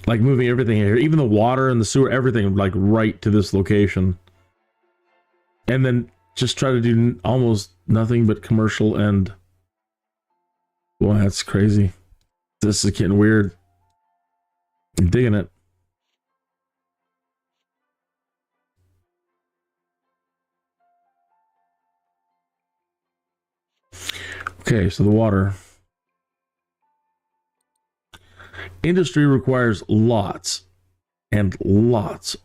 Like moving everything here, even the water and the sewer, everything like right to this location. And then just try to do almost nothing but commercial and... Boy, that's crazy. This is getting weird. I'm digging it. Okay, so the water. Industry requires lots and lots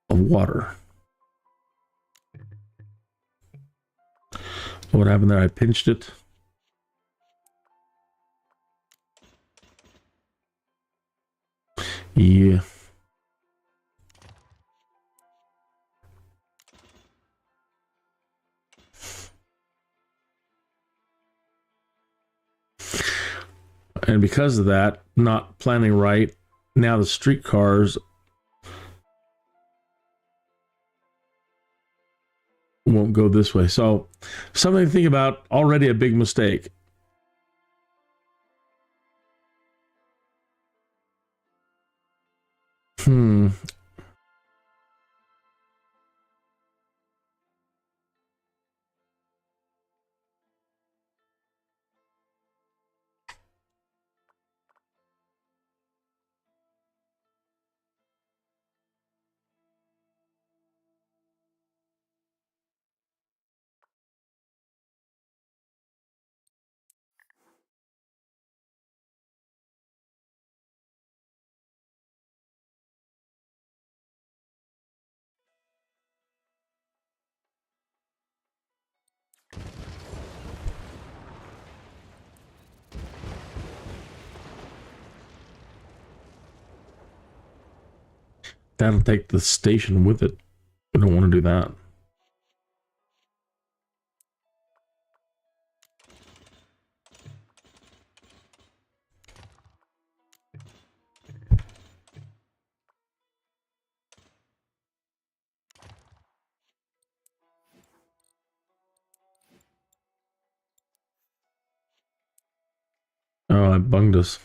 of water. What happened there? I pinched it. Yeah. And because of that, not planning right, now the streetcars won't go this way. So something to think about, already a big mistake. That'll take the station with it. We don't want to do that. Oh, I bunged us.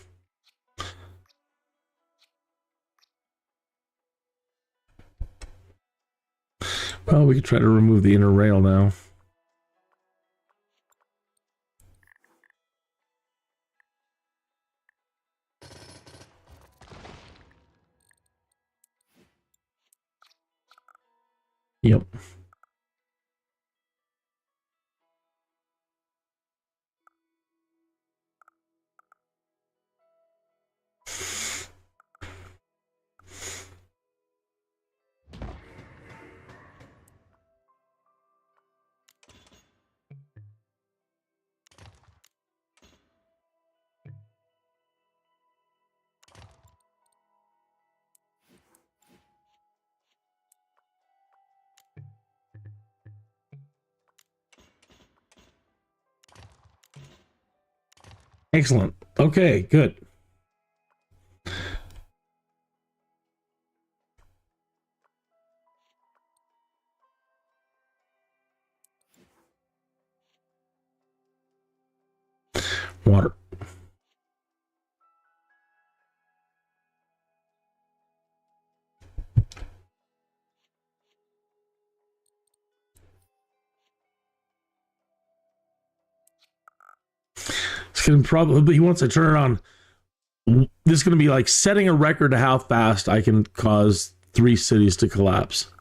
Well, we could try to remove the inner rail now. Yep. Excellent. Okay, good. Water. It's gonna probably, once I turn it on, this is gonna be like setting a record to how fast I can cause 3 cities to collapse.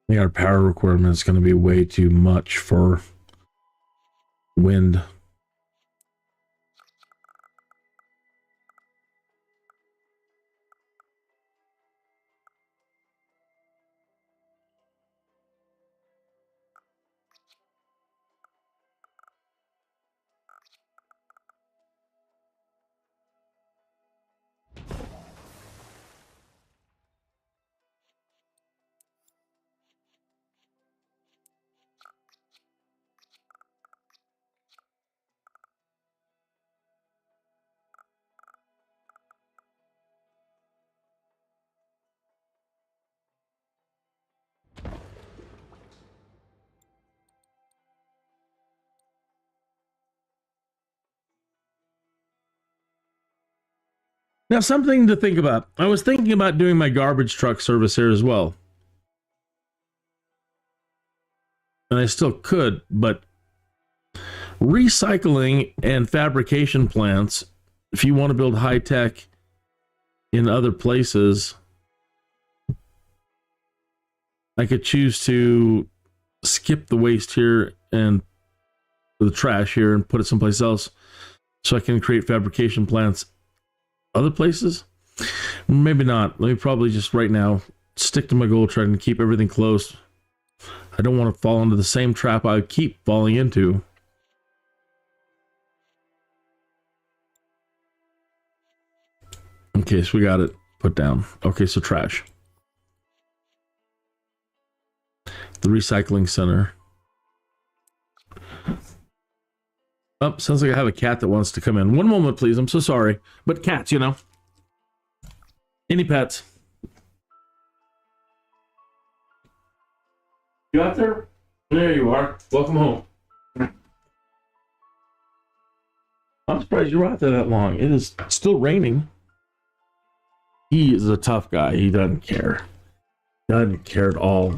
I think our power requirement is going to be way too much for wind. Now, something to think about. I was thinking about doing my garbage truck service here as well. And I still could, but recycling and fabrication plants, if you want to build high tech in other places, I could choose to skip the waste here and the trash here and put it someplace else so I can create fabrication plants other places. Maybe not. Let me probably just right now stick to my goal, trying to keep everything close. I don't want to fall into the same trap I keep falling into. Okay, so we got it put down. Okay, so trash. The recycling center. Oh, sounds like I have a cat that wants to come in. One moment, please. I'm so sorry. But cats, you know. Any pets? You out there? There you are. Welcome home. I'm surprised you were out there that long. It is still raining. He is a tough guy. He doesn't care. Doesn't care at all.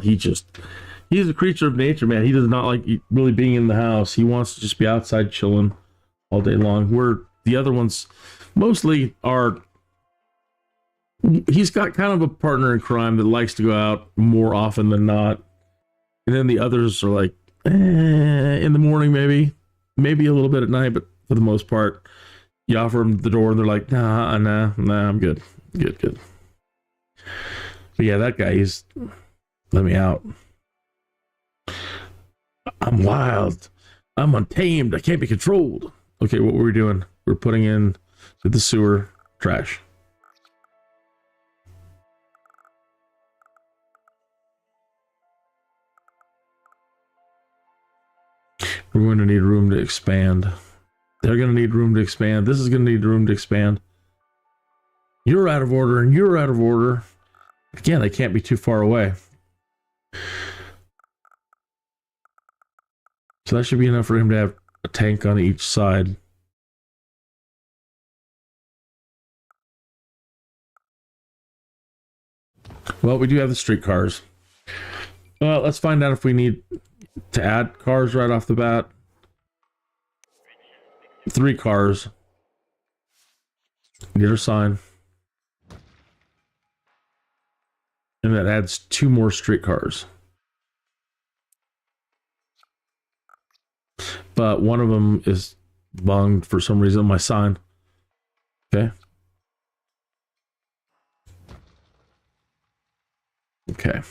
He's a creature of nature, man. He does not like really being in the house. He wants to just be outside chilling all day long. Where the other ones mostly are, he's got kind of a partner in crime that likes to go out more often than not. And then the others are like, in the morning, maybe a little bit at night, but for the most part, you offer them the door and they're like, nah, I'm good. Good. But yeah, that guy, let me out. I'm wild. I'm untamed. I can't be controlled. Okay, what were we doing? We're putting in the sewer trash. We're going to need room to expand. They're going to need room to expand. This is going to need room to expand. You're out of order and you're out of order. Again, I can't be too far away. So that should be enough for him to have a tank on each side. Well, we do have the streetcars. Well, let's find out if we need to add cars right off the bat. 3 cars. Get her sign. And that adds 2 more streetcars. But one of them is bunged for some reason on my sign. Okay. Okay.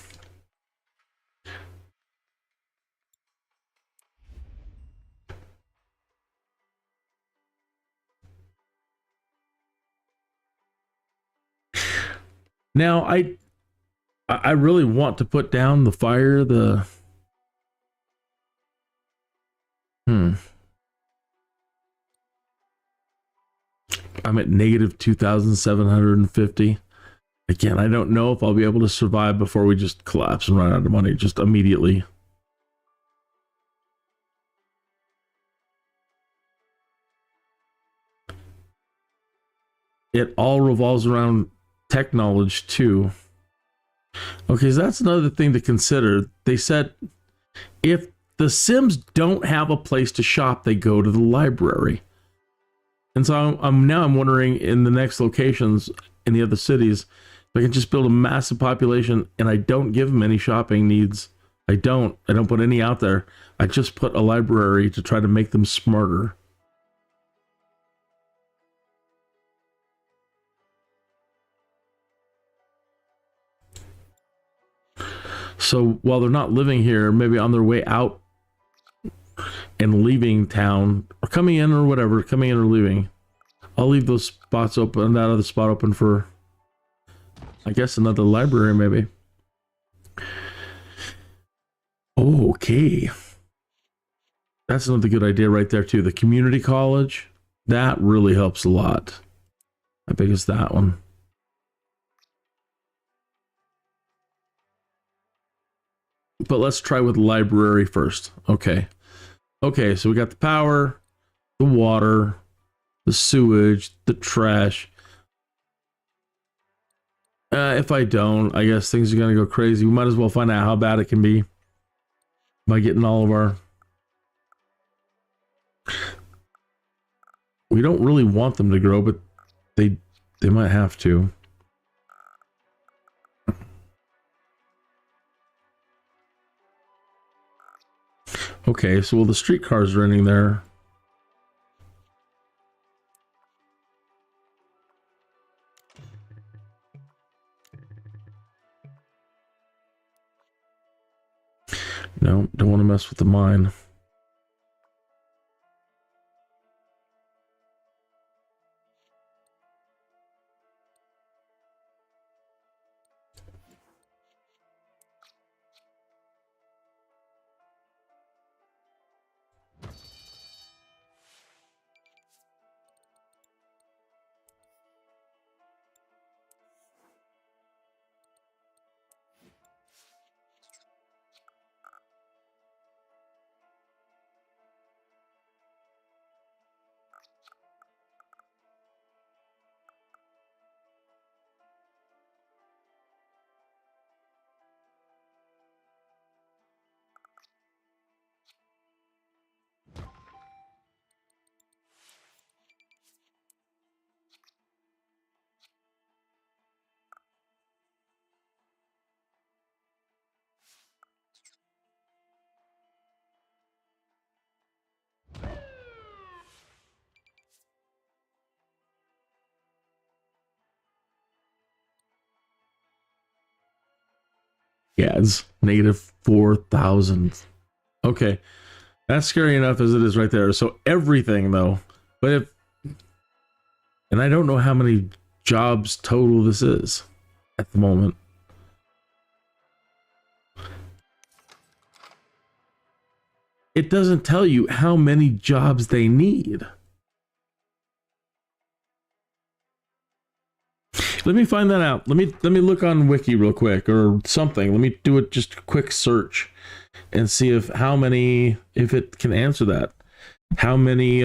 Now I really want to put down the fire, I'm at negative 2,750. Again, I don't know if I'll be able to survive before we just collapse and run out of money just immediately. It all revolves around tech knowledge too. Okay, so that's another thing to consider. They said if the Sims don't have a place to shop, they go to the library. And so I'm wondering in the next locations in the other cities, if I can just build a massive population and I don't give them any shopping needs. I don't put any out there. I just put a library to try to make them smarter. So while they're not living here, maybe on their way out and leaving town, or coming in or whatever, coming in or leaving, I'll leave those spots open, that other spot open for, I guess, another library maybe. Okay. That's another good idea right there too. The community college, that really helps a lot. How big is that one? But let's try with library first. Okay. Okay, so we got the power, the water, the sewage, the trash. If I don't, I guess things are going to go crazy. We might as well find out how bad it can be by getting all of our... We don't really want them to grow, but they might have to. Okay, so the streetcars running there. No, don't want to mess with the mine. Yeah, it's negative 4,000. Okay, that's scary enough as it is right there. So everything though, but if, and I don't know how many jobs total this is at the moment. It doesn't tell you how many jobs they need. Let me find that out. Let me look on Wiki real quick or something. Let me do it just a quick search and see if it can answer that. How many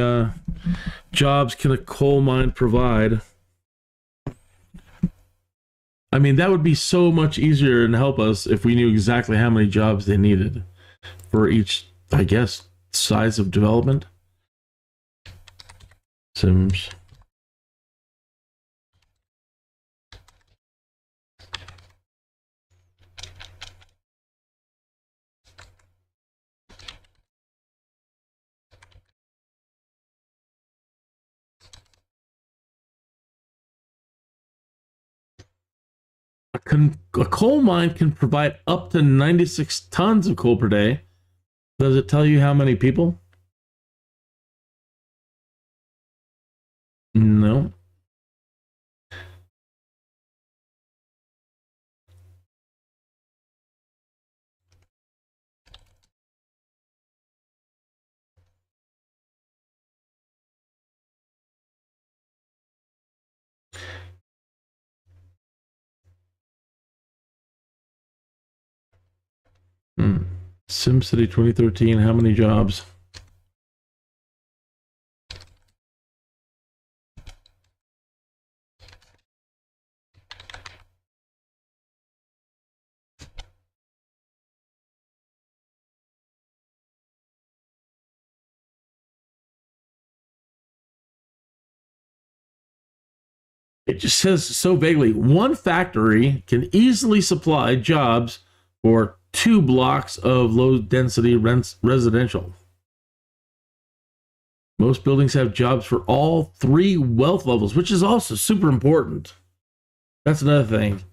jobs can a coal mine provide? I mean, that would be so much easier and help us if we knew exactly how many jobs they needed for each, I guess, size of development. Sims. A coal mine can provide up to 96 tons of coal per day. Does it tell you how many people? No. SimCity 2013, how many jobs? It just says so vaguely, one factory can easily supply jobs for 2 blocks of low density residential. Most buildings have jobs for all 3 wealth levels, which is also super important. That's another thing.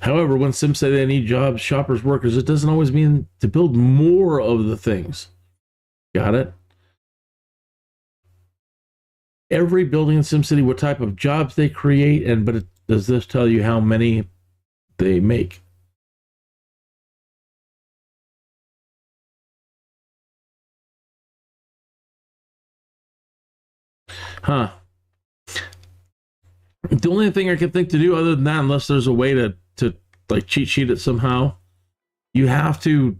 However, when Sims say they need jobs, shoppers, workers, it doesn't always mean to build more of the things. Got it? Every building in SimCity, what type of jobs they create, but does this tell you how many they make? Huh. The only thing I can think to do other than that, unless there's a way to like cheat sheet it somehow, you have to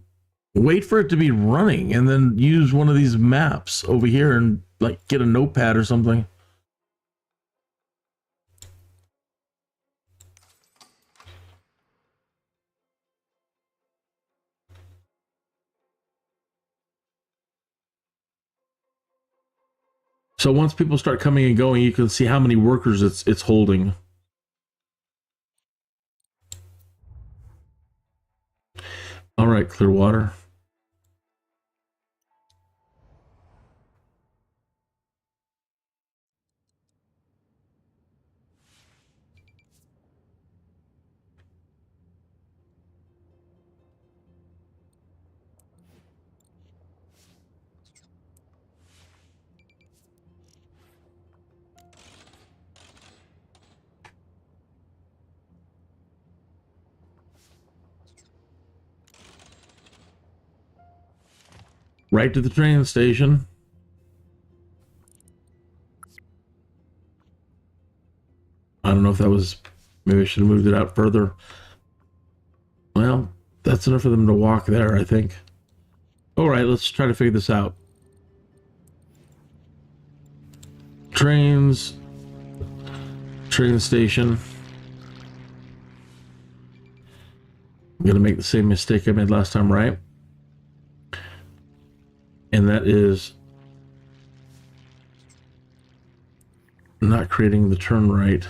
wait for it to be running and then use one of these maps over here and like get a notepad or something. So once people start coming and going, you can see how many workers it's holding. All right, Clearwater. Right to the train station. I don't know if that was, maybe I should have moved it out further. Well, that's enough for them to walk there, I think. All right, let's try to figure this out. Trains, train station. I'm gonna make the same mistake I made last time, right? And that is not creating the turn right.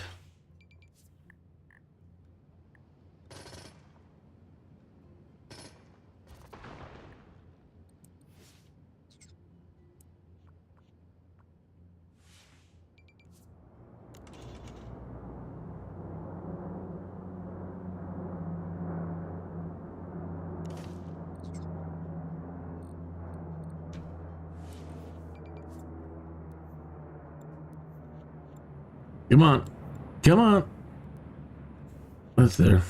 Come on. Come on. That's there.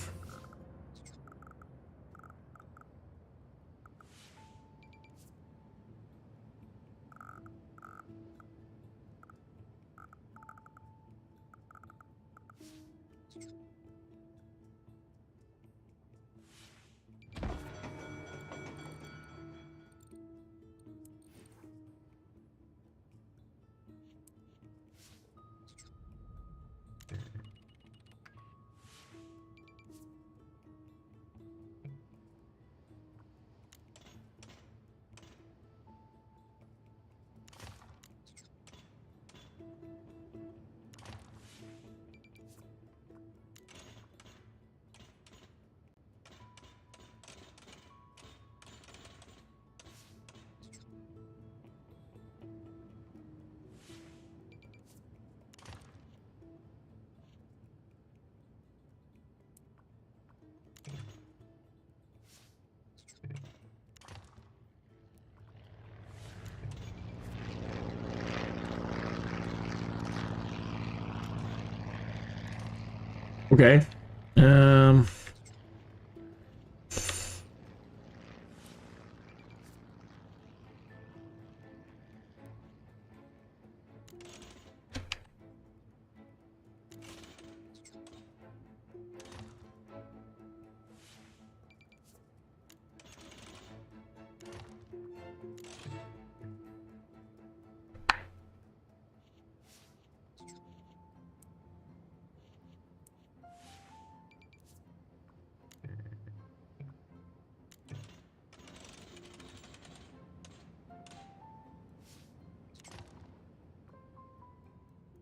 Okay.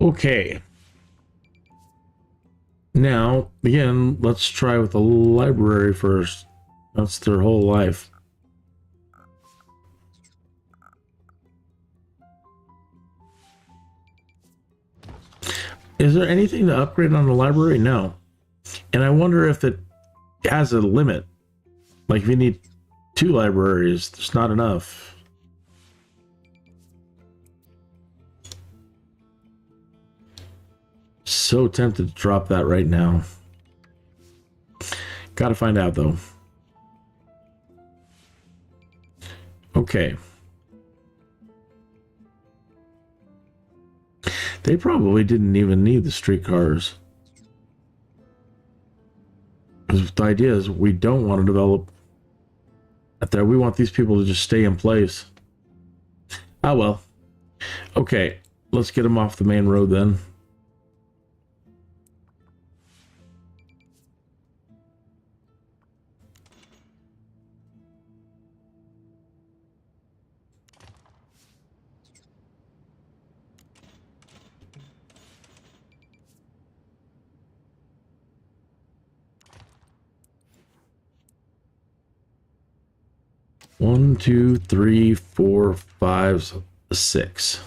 Okay. Now, again, let's try with the library first. That's their whole life. Is there anything to upgrade on the library? No. And I wonder if it has a limit. Like if you need 2 libraries, there's not enough. So tempted to drop that right now. Gotta find out though. Okay. They probably didn't even need the streetcars. Because the idea is we don't want to develop at there. We want these people to just stay in place. Ah, well. Okay, let's get them off the main road then. One, two, three, four, 5, 6.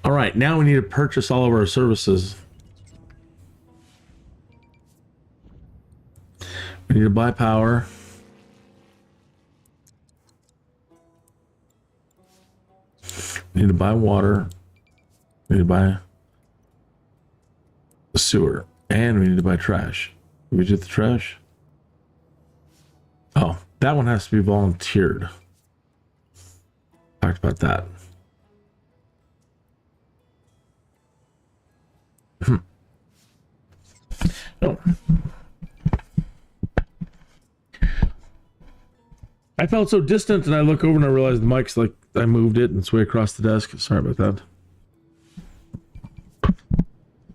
All right, now we need to purchase all of our services. We need to buy power. We need to buy water. We need to buy the sewer. And we need to buy trash. Did we do the trash? Oh, that one has to be volunteered. Talked about that. Oh. I felt so distant and I look over and I realized the mic's like I moved it and it's way across the desk. Sorry about that.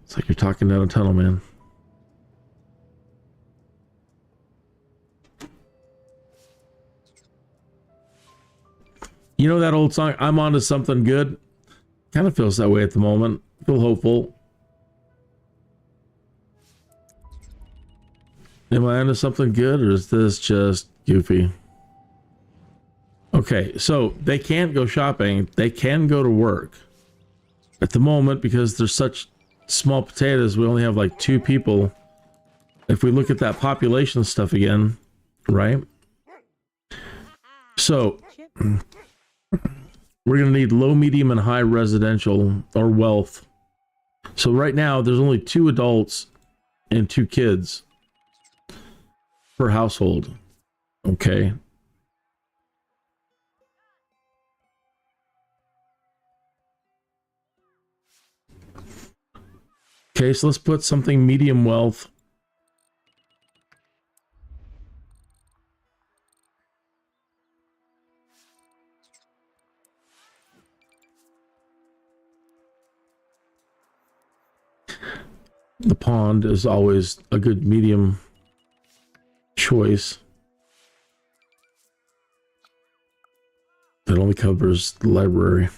It's like you're talking down a tunnel, man. You know that old song, I'm onto something good? Kind of feels that way at the moment. I feel hopeful. Am I onto something good or is this just goofy? Okay, so they can't go shopping. They can go to work. At the moment, because there's such small potatoes, we only have like 2 people. If we look at that population stuff again, right? So we're going to need low, medium, and high residential or wealth. So right now, there's only 2 adults and 2 kids per household. Okay. Okay, so let's put something medium wealth. The pond is always a good medium choice. That only covers the library.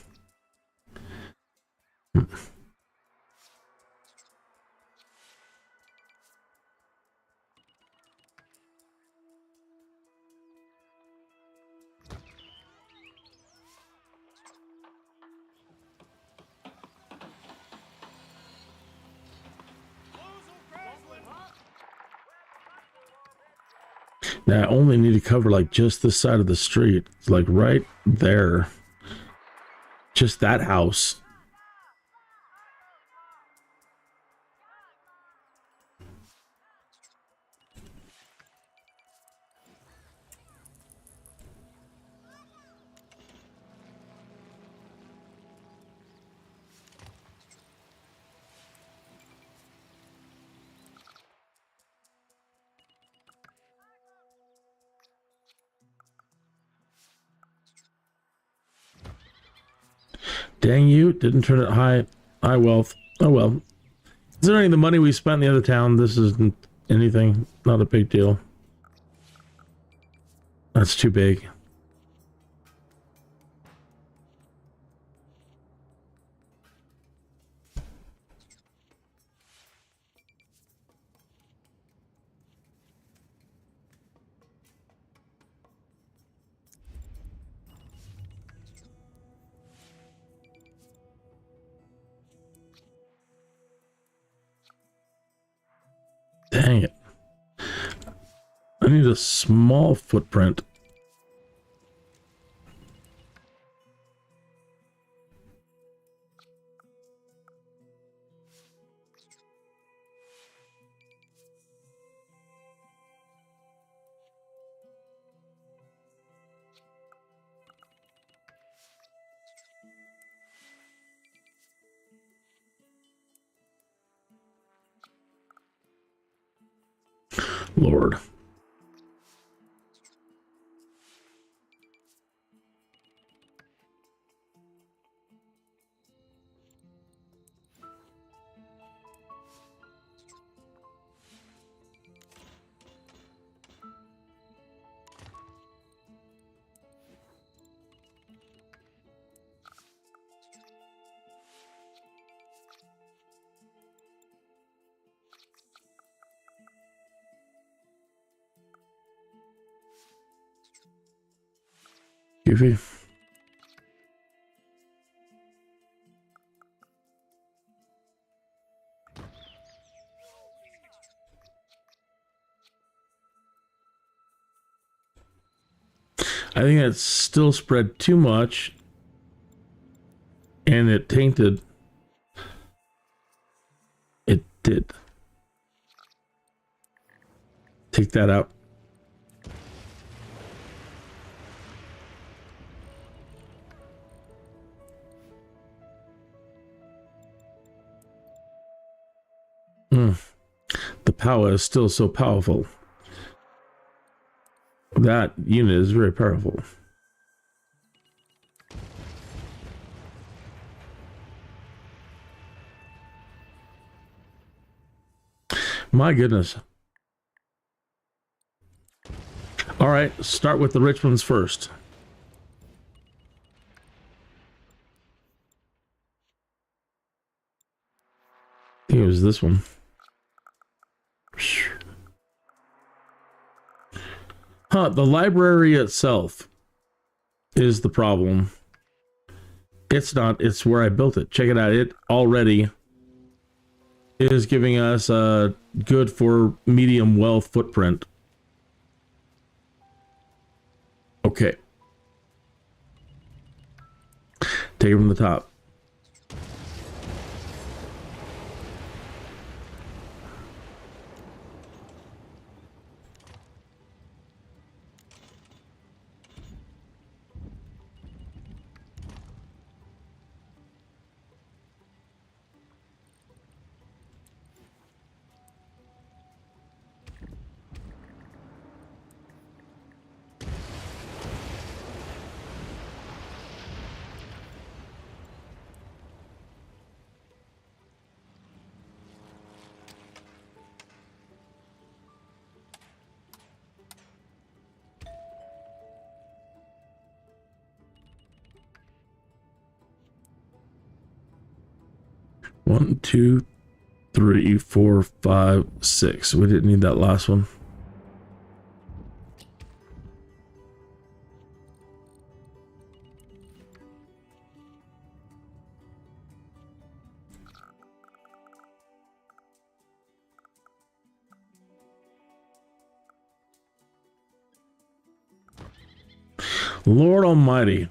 Now I only need to cover like just this side of the street. It's like right there. Just that house. Dang you, didn't turn it high wealth. Oh well. Considering the money we spent in the other town, this isn't anything. Not a big deal. That's too big. Dang it. I need a small footprint. Lord. Goofy. I think that's still spread too much, and it tainted. It did. Take that out. The power is still so powerful. That unit is very powerful. My goodness. All right, start with the rich ones first. I think it was this one. Huh, the library itself is the problem. It's not, it's where I built it. Check it out. It already is giving us a good for medium wealth footprint. Okay. Take it from the top. One, two, three, four, five, six. We didn't need that last one. Lord Almighty.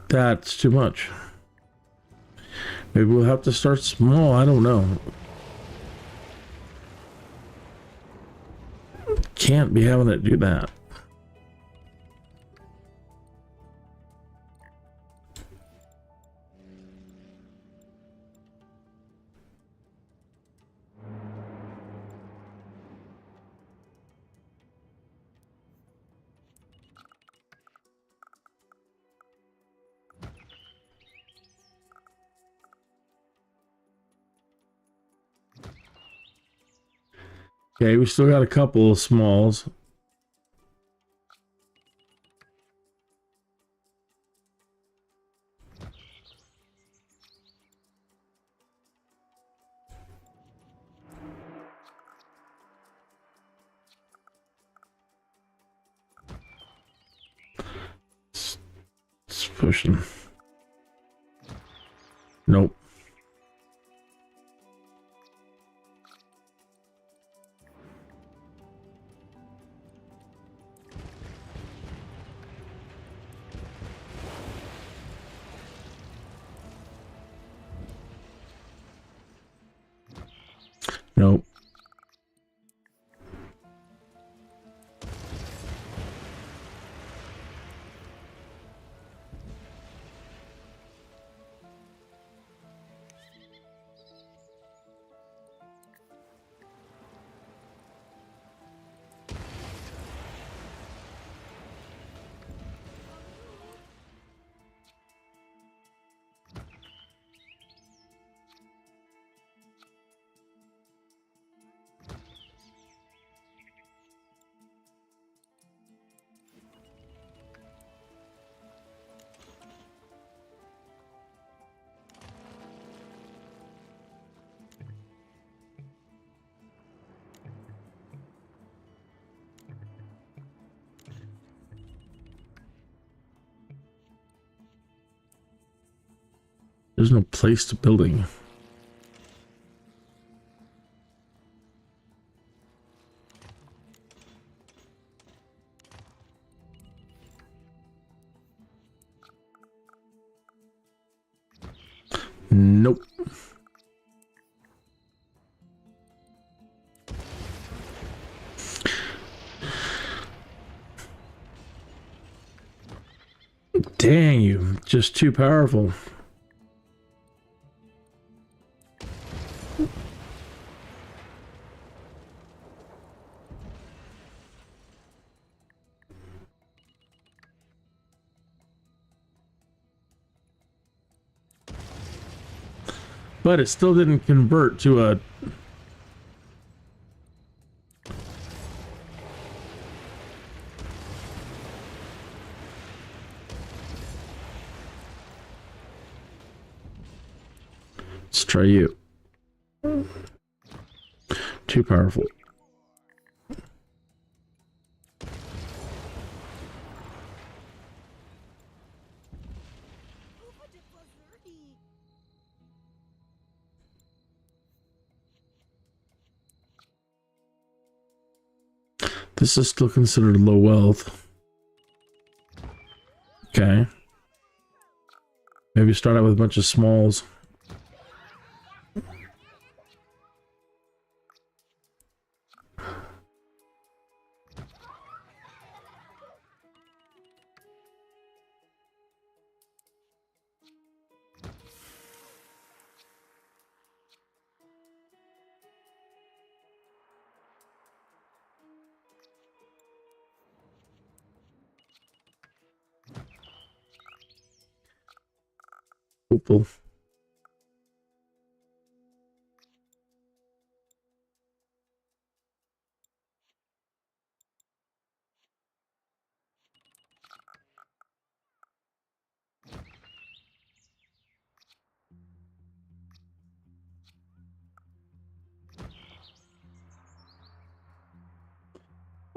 That's too much. Maybe we'll have to start small. I don't know. Can't be having it do that. Okay, we still got a couple of smalls. It's pushing. Nope. Nope. There's no place to building. Nope. Dang you, just too powerful. But it still didn't convert to a... Let's try you. Too powerful. This is still considered low wealth. Okay. Maybe start out with a bunch of smalls. Hopeful.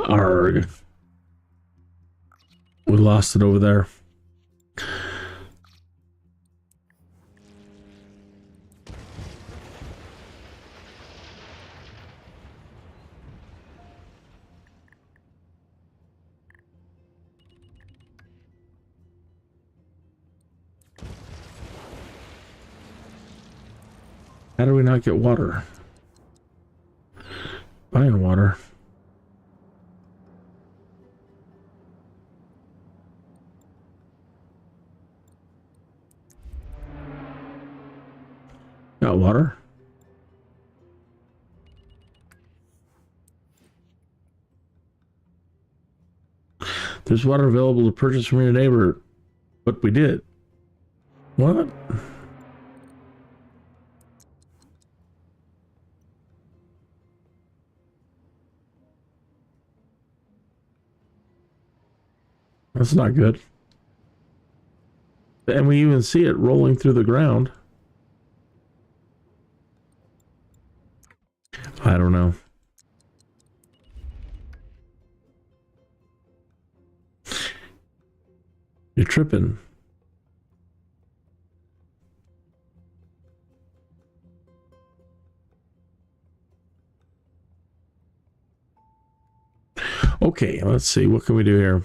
Arg. We lost it over there. How do we not get water? Buying water. Got water? There's water available to purchase from your neighbor. But we did. What? That's not good. And we even see it rolling through the ground. I don't know. You're tripping. Okay, let's see. What can we do here?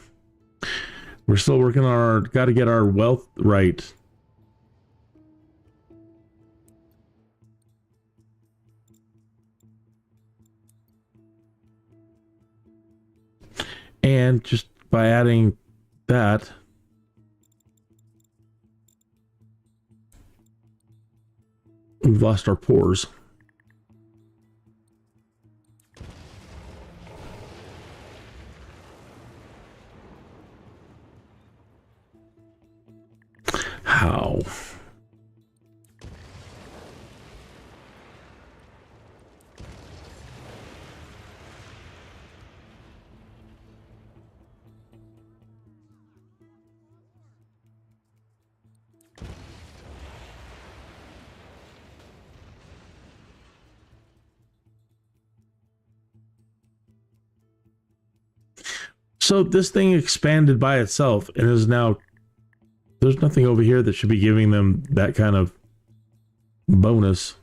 We're still working on our... Got to get our wealth right. And just by adding that... We've lost our pores. How? So this thing expanded by itself and is now... There's nothing over here that should be giving them that kind of bonus.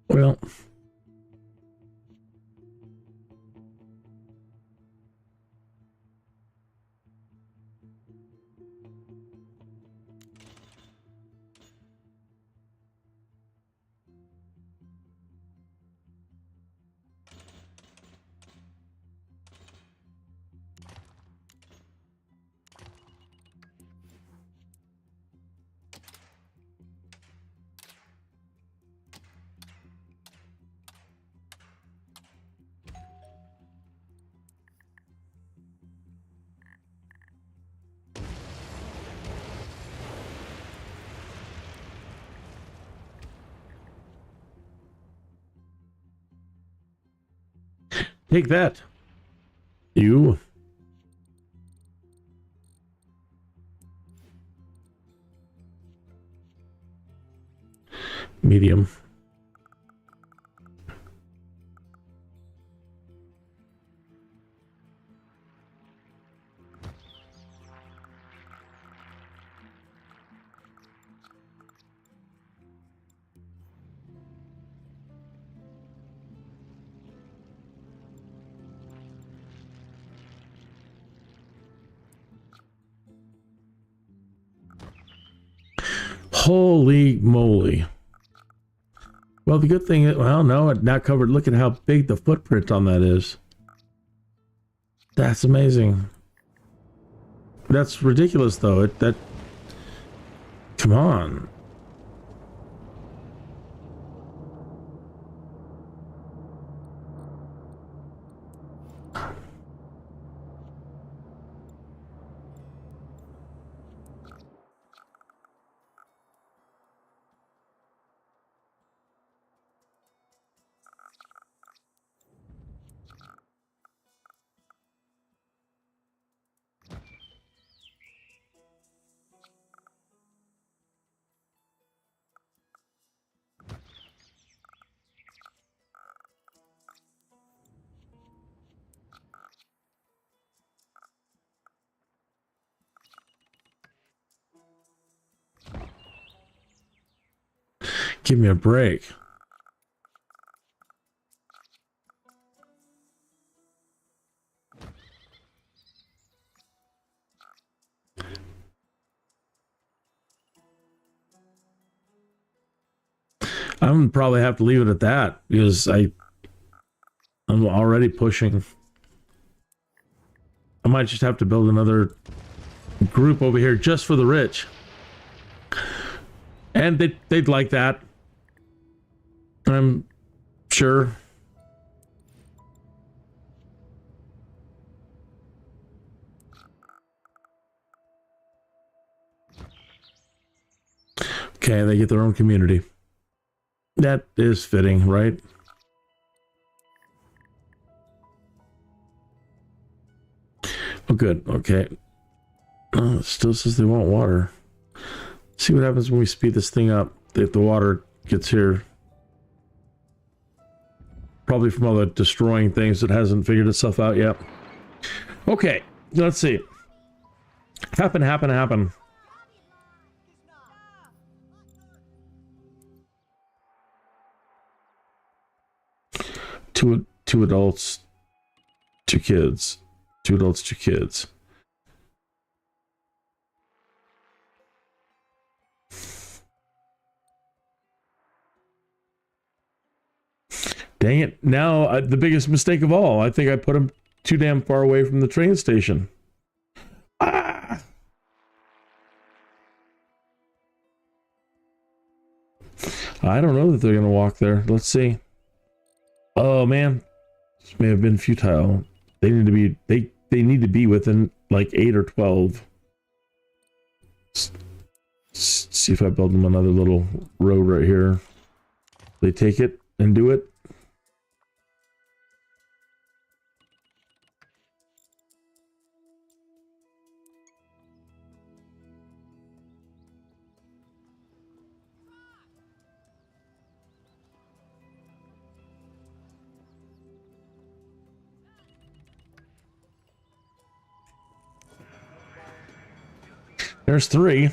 Well... Take that. You. Medium. Holy moly. Well, the good thing is, well, no, it not covered. Look at how big the footprint on that is. That's amazing. That's ridiculous, though. Come on. Give me a break. I'm gonna probably have to leave it at that because I'm already pushing. I might just have to build another group over here just for the rich. And they'd like that. I'm sure. Okay, they get their own community. That is fitting, right? Oh, good. Okay. Oh, it still says they want water. See what happens when we speed this thing up. If the water gets here. Probably from all the destroying things that hasn't figured itself out yet. Okay, let's see. Happen. Two adults, 2 kids. 2 adults, 2 kids. Dang it. Now, the biggest mistake of all. I think I put him too damn far away from the train station. Ah! I don't know that they're going to walk there. Let's see. Oh, man. This may have been futile. They need to be... They need to be within, like, 8 or 12. Let's see if I build them another little road right here. They take it and do it. There's 3.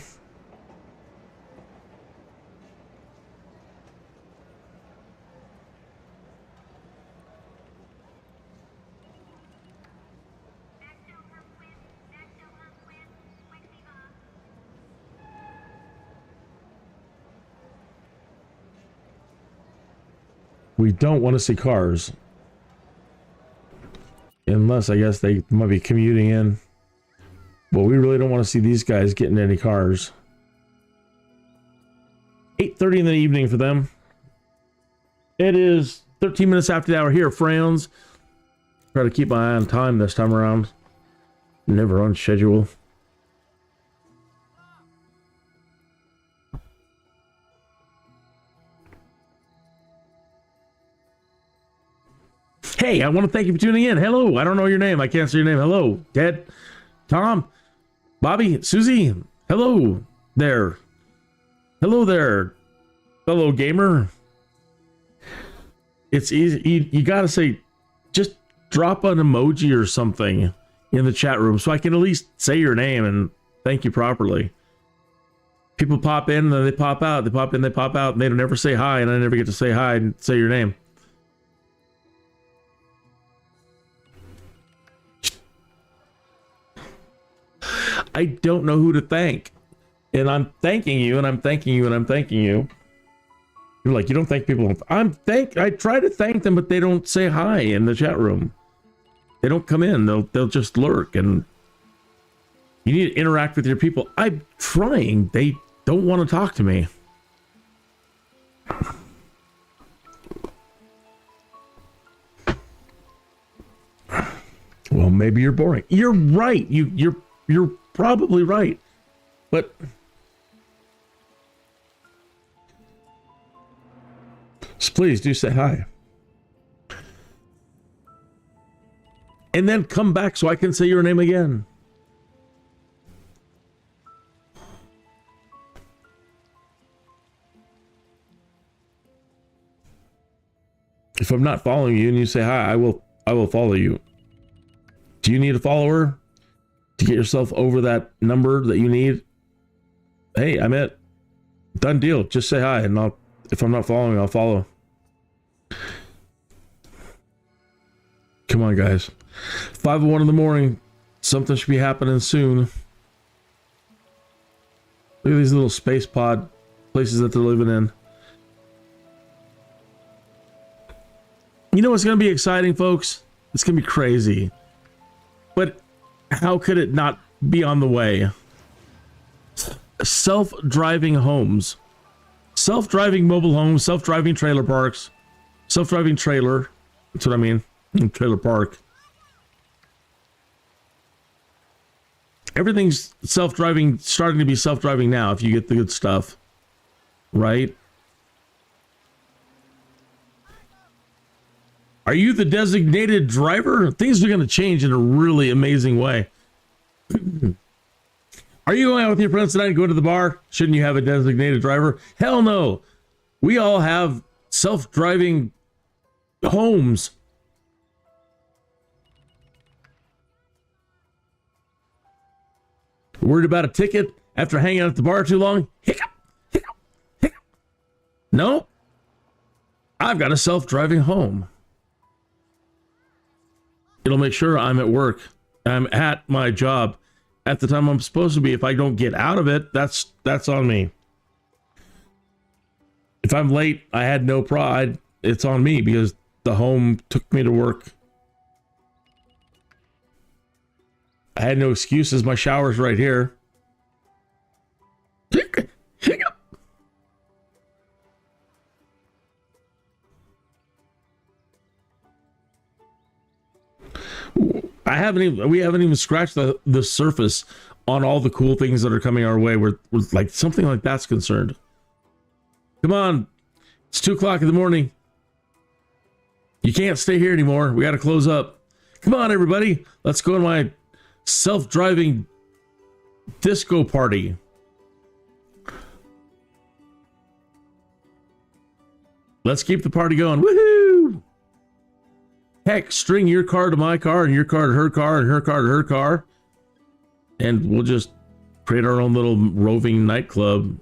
We don't want to see cars. Unless, I guess, they might be commuting in. But we really don't want to see these guys getting any cars. 8:30 in the evening for them. It is 13 minutes after the hour here, friends. Try to keep my eye on time this time around. Never on schedule. Hey, I want to thank you for tuning in. Hello, I don't know your name. I can't see your name. Hello, Ted, Tom, Bobby, Susie. Hello there. Hello there, fellow gamer. It's easy. You got to say, just drop an emoji or something in the chat room so I can at least say your name and thank you properly. People pop in and then they pop out. They pop in, they pop out, and they don't ever say hi, and I never get to say hi and say your name. I don't know who to thank. And I'm thanking you, and I'm thanking you, and I'm thanking you. You're like, you don't thank people. I try to thank them, but they don't say hi in the chat room. They don't come in. They'll just lurk, and you need to interact with your people. I'm trying. They don't want to talk to me. Well, maybe you're boring. You're right. You're probably right. But so please do say hi. And then come back so I can say your name again. If I'm not following you and you say hi, I will follow you. Do you need a follower to get yourself over that number that you need? Hey, I'm it. Done deal. Just say hi, and if I'm not following, I'll follow. Come on, guys. 5:01 in the morning. Something should be happening soon. Look at these little space pod places that they're living in. You know what's going to be exciting, folks? It's going to be crazy. But how could it not be on the way? Self-driving homes. Self-driving mobile homes, self-driving trailer parks, self-driving trailer. That's what I mean. Trailer park. Everything's self-driving, starting to be self-driving now if you get the good stuff. Right? Are you the designated driver? Things are going to change in a really amazing way. Are you going out with your friends tonight and go to the bar? Shouldn't you have a designated driver? Hell no. We all have self-driving homes. Worried about a ticket after hanging out at the bar too long? Hiccup, hiccup, hiccup. No. I've got a self-driving home. It'll make sure I'm at work. I'm at my job at the time I'm supposed to be. If I don't get out of it, that's on me. If I'm late, I had no pride. It's on me because the home took me to work. I had no excuses. My shower's right here. We haven't even scratched the surface on all the cool things that are coming our way. We're like something like that's concerned. Come on. It's 2:00 in the morning. You can't stay here anymore. We got to close up. Come on, everybody. Let's go to my self-driving disco party. Let's keep the party going. Woohoo! Heck, string your car to my car and your car to her car and her car to her car. And we'll just create our own little roving nightclub.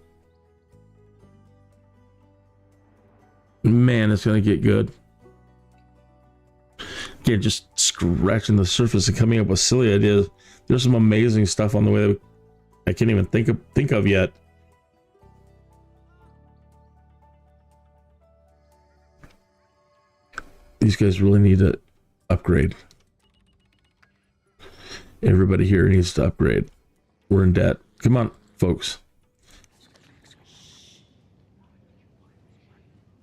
Man, it's going to get good. Again, just scratching the surface and coming up with silly ideas. There's some amazing stuff on the way that I can't even think of yet. These guys really need to upgrade. Everybody here needs to upgrade. We're in debt. Come on, folks.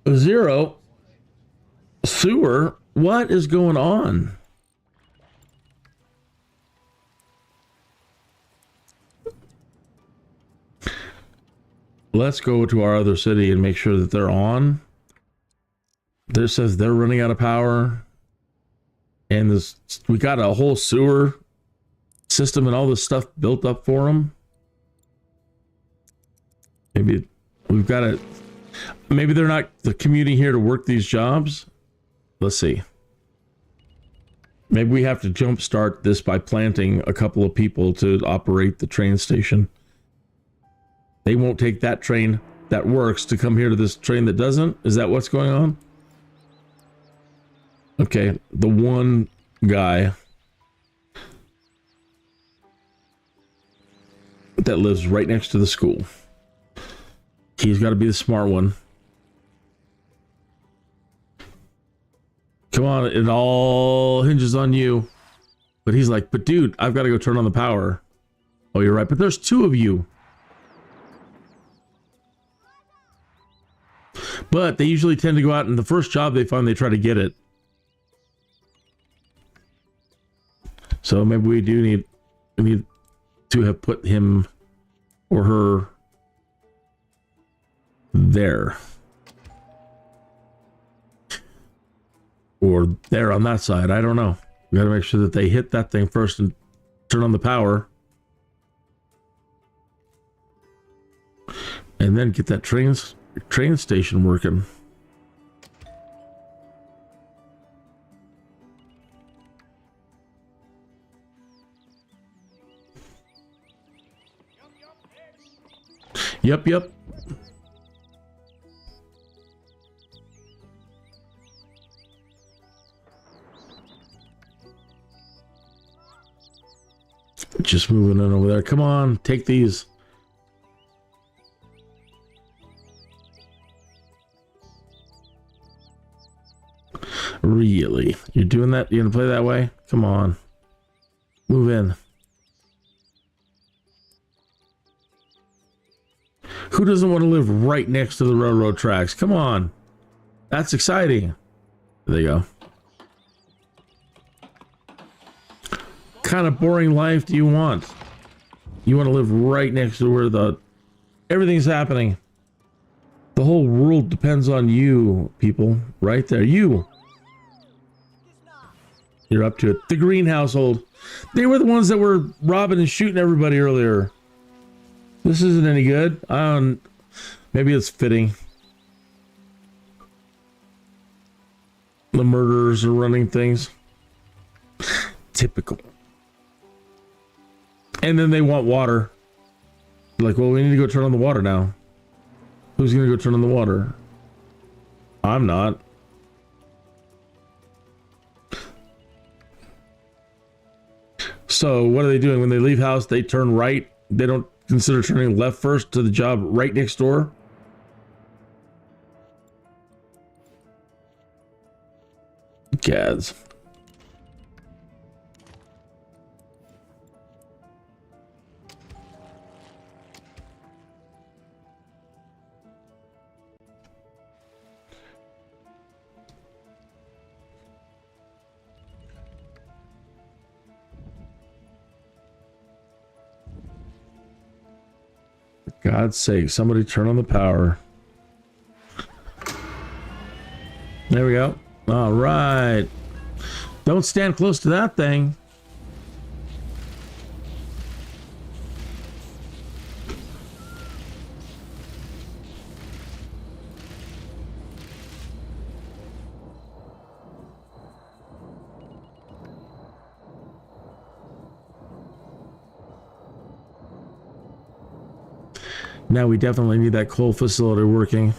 0 sewer. What is going on? Let's go to our other city and make sure that they're on. There says they're running out of power. And we got a whole sewer system and all this stuff built up for them. Maybe we've got it. Maybe they're not commuting here to work these jobs. Let's see. Maybe we have to jumpstart this by planting a couple of people to operate the train station. They won't take that train that works to come here to this train that doesn't. Is that what's going on? Okay, the one guy that lives right next to the school. He's got to be the smart one. Come on, it all hinges on you. But he's like, but dude, I've got to go turn on the power. Oh, you're right, but there's 2 of you. But they usually tend to go out and the first job they find, they try to get it. So maybe we need to have put him or her there. Or there on that side. I don't know. We got to make sure that they hit that thing first and turn on the power. And then get that train station working. Yep. Just moving on over there. Come on, take these. Really? You're doing that? You're gonna play that way? Come on. Move in. Who doesn't want to live right next to the railroad tracks? Come on. That's exciting. There you go. What kind of boring life do you want? You want to live right next to where everything's happening. The whole world depends on you, people. Right there. You. You're up to it. The Green household. They were the ones that were robbing and shooting everybody earlier. This isn't any good. Maybe it's fitting. The murderers are running things. Typical. And then they want water. Like, well, we need to go turn on the water now. Who's going to go turn on the water? I'm not. So what are they doing? When they leave house, they turn right. They don't consider turning left first to the job right next door. Gads. For God's sake, somebody turn on the power. There we go. All right. Don't stand close to that thing. Now we definitely need that coal facility working.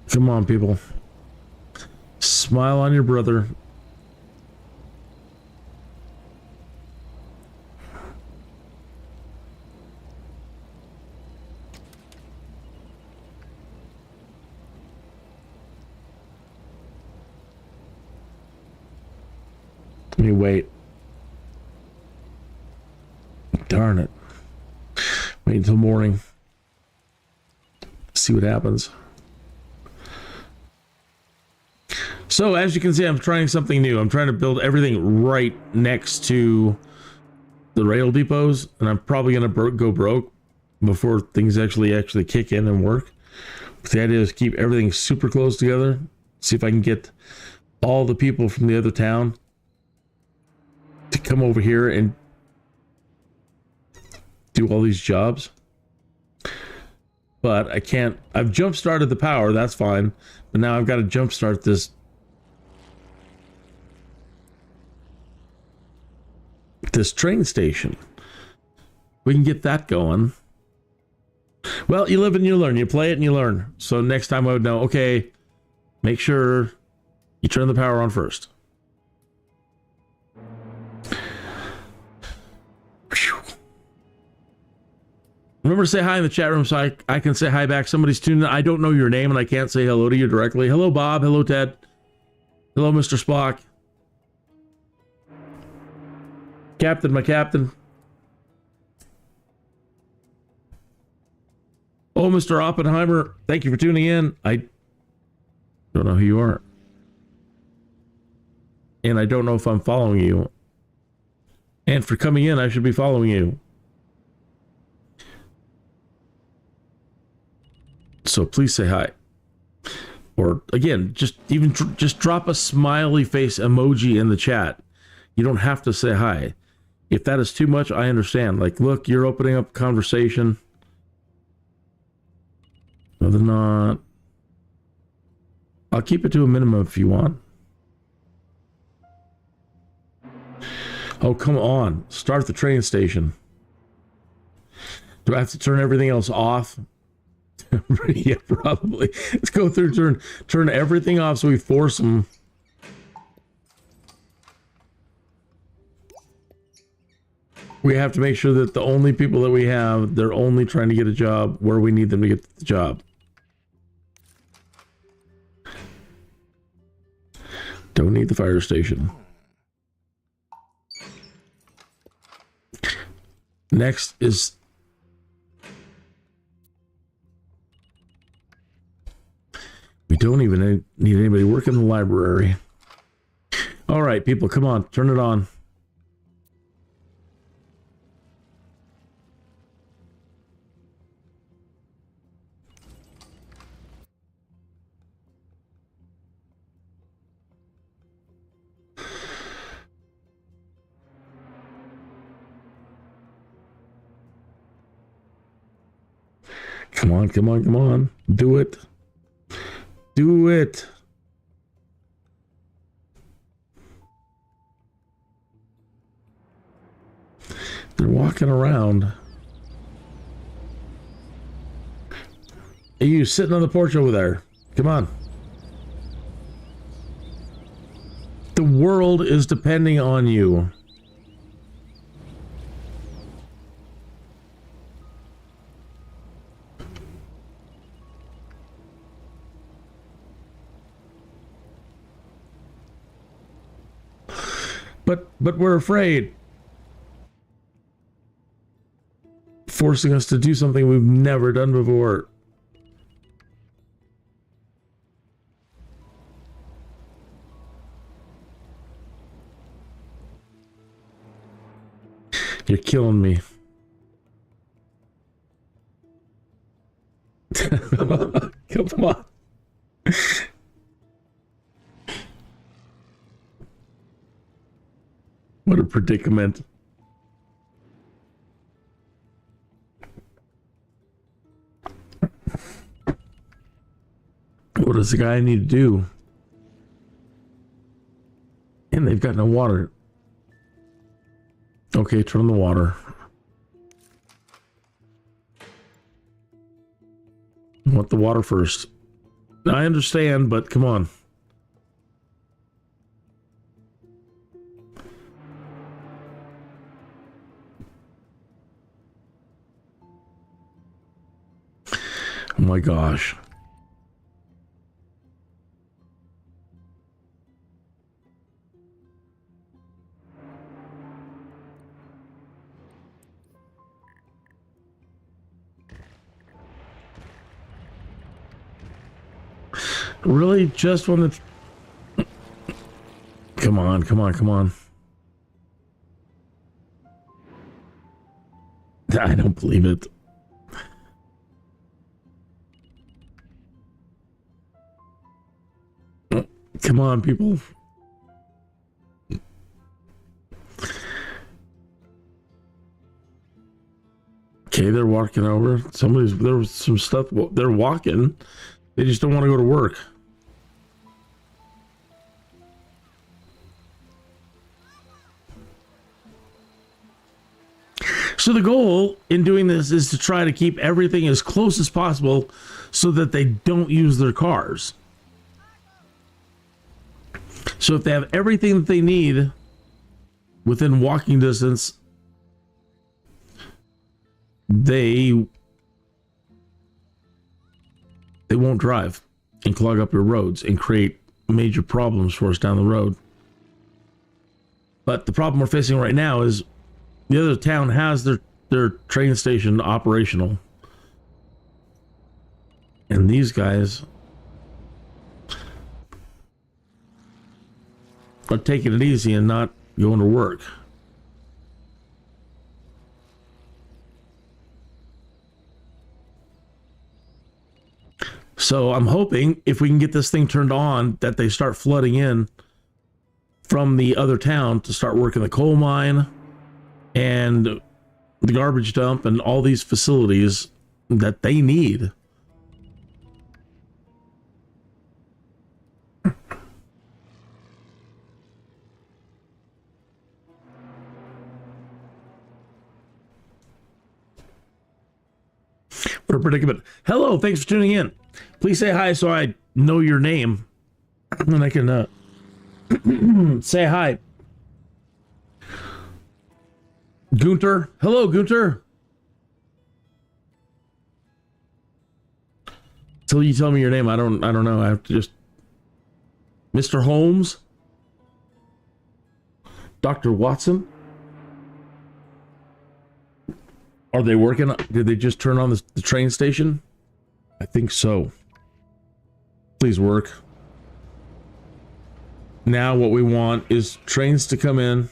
Come on, people. Smile on your brother. Let me wait. Darn it. Wait until morning. See what happens. So as you can see, I'm trying something new. I'm trying to build everything right next to the rail depots, and I'm probably going to go broke before things actually kick in and work. But the idea is keep everything super close together. See if I can get all the people from the other town to come over here and do all these jobs. But I can't. I've jump started the power. That's fine. But now I've got to jump start this train station. We can get that going. Well, you live and you learn. You play it and you learn. So next time I would know, okay, make sure you turn the power on first. Whew. Remember to say hi in the chat room so I can say hi back. Somebody's tuning in. I don't know your name and I can't say hello to you directly. Hello, Bob. Hello, Ted. Hello, Mr. Spock. Captain, my captain. Oh, Mr. Oppenheimer, thank you for tuning in. I don't know who you are. And I don't know if I'm following you. And for coming in, I should be following you. So please say hi. Or again, just drop a smiley face emoji in the chat. You don't have to say hi. If that is too much, I understand. Like, look, you're opening up conversation. No, they're not. I'll keep it to a minimum if you want. Oh, come on. Start the train station. Do I have to turn everything else off? Yeah, probably. Let's go through, turn everything off so we force them. We have to make sure that the only people that we have, they're only trying to get a job where we need them to get the job. Don't need the fire station. Next is we don't even need anybody working in the library. All right, people, come on, turn it on. Come on, come on, come on. Do it. Do it. They're walking around. Hey, you sitting on the porch over there. Come on. The world is depending on you. But we're afraid. Forcing us to do something we've never done before. You're killing me. Come on. What a predicament. What does the guy need to do? And they've got no water. Okay, turn on the water. I want the water first. I understand, but come on. Oh my gosh. Really? Just when it's... Come on, come on, come on. I don't believe it. Come on, people. Okay, they're walking over. There was some stuff. They're walking. They just don't want to go to work. So the goal in doing this is to try to keep everything as close as possible so that they don't use their cars. So if they have everything that they need within walking distance, they won't drive and clog up your roads and create major problems for us down the road. But the problem we're facing right now is the other town has their train station operational. And these guys are taking it easy and not going to work. So I'm hoping if we can get this thing turned on, that they start flooding in from the other town to start working the coal mine and the garbage dump and all these facilities that they need. What a predicament. Hello, thanks for tuning in. Please say hi so I know your name and I can say hi. Gunter. Hello, Gunter. Till you tell me your name, I don't know. I have to just... Mr. Holmes? Dr. Watson? Are they working? Did they just turn on the train station? I think so. Please work. Now what we want is trains to come in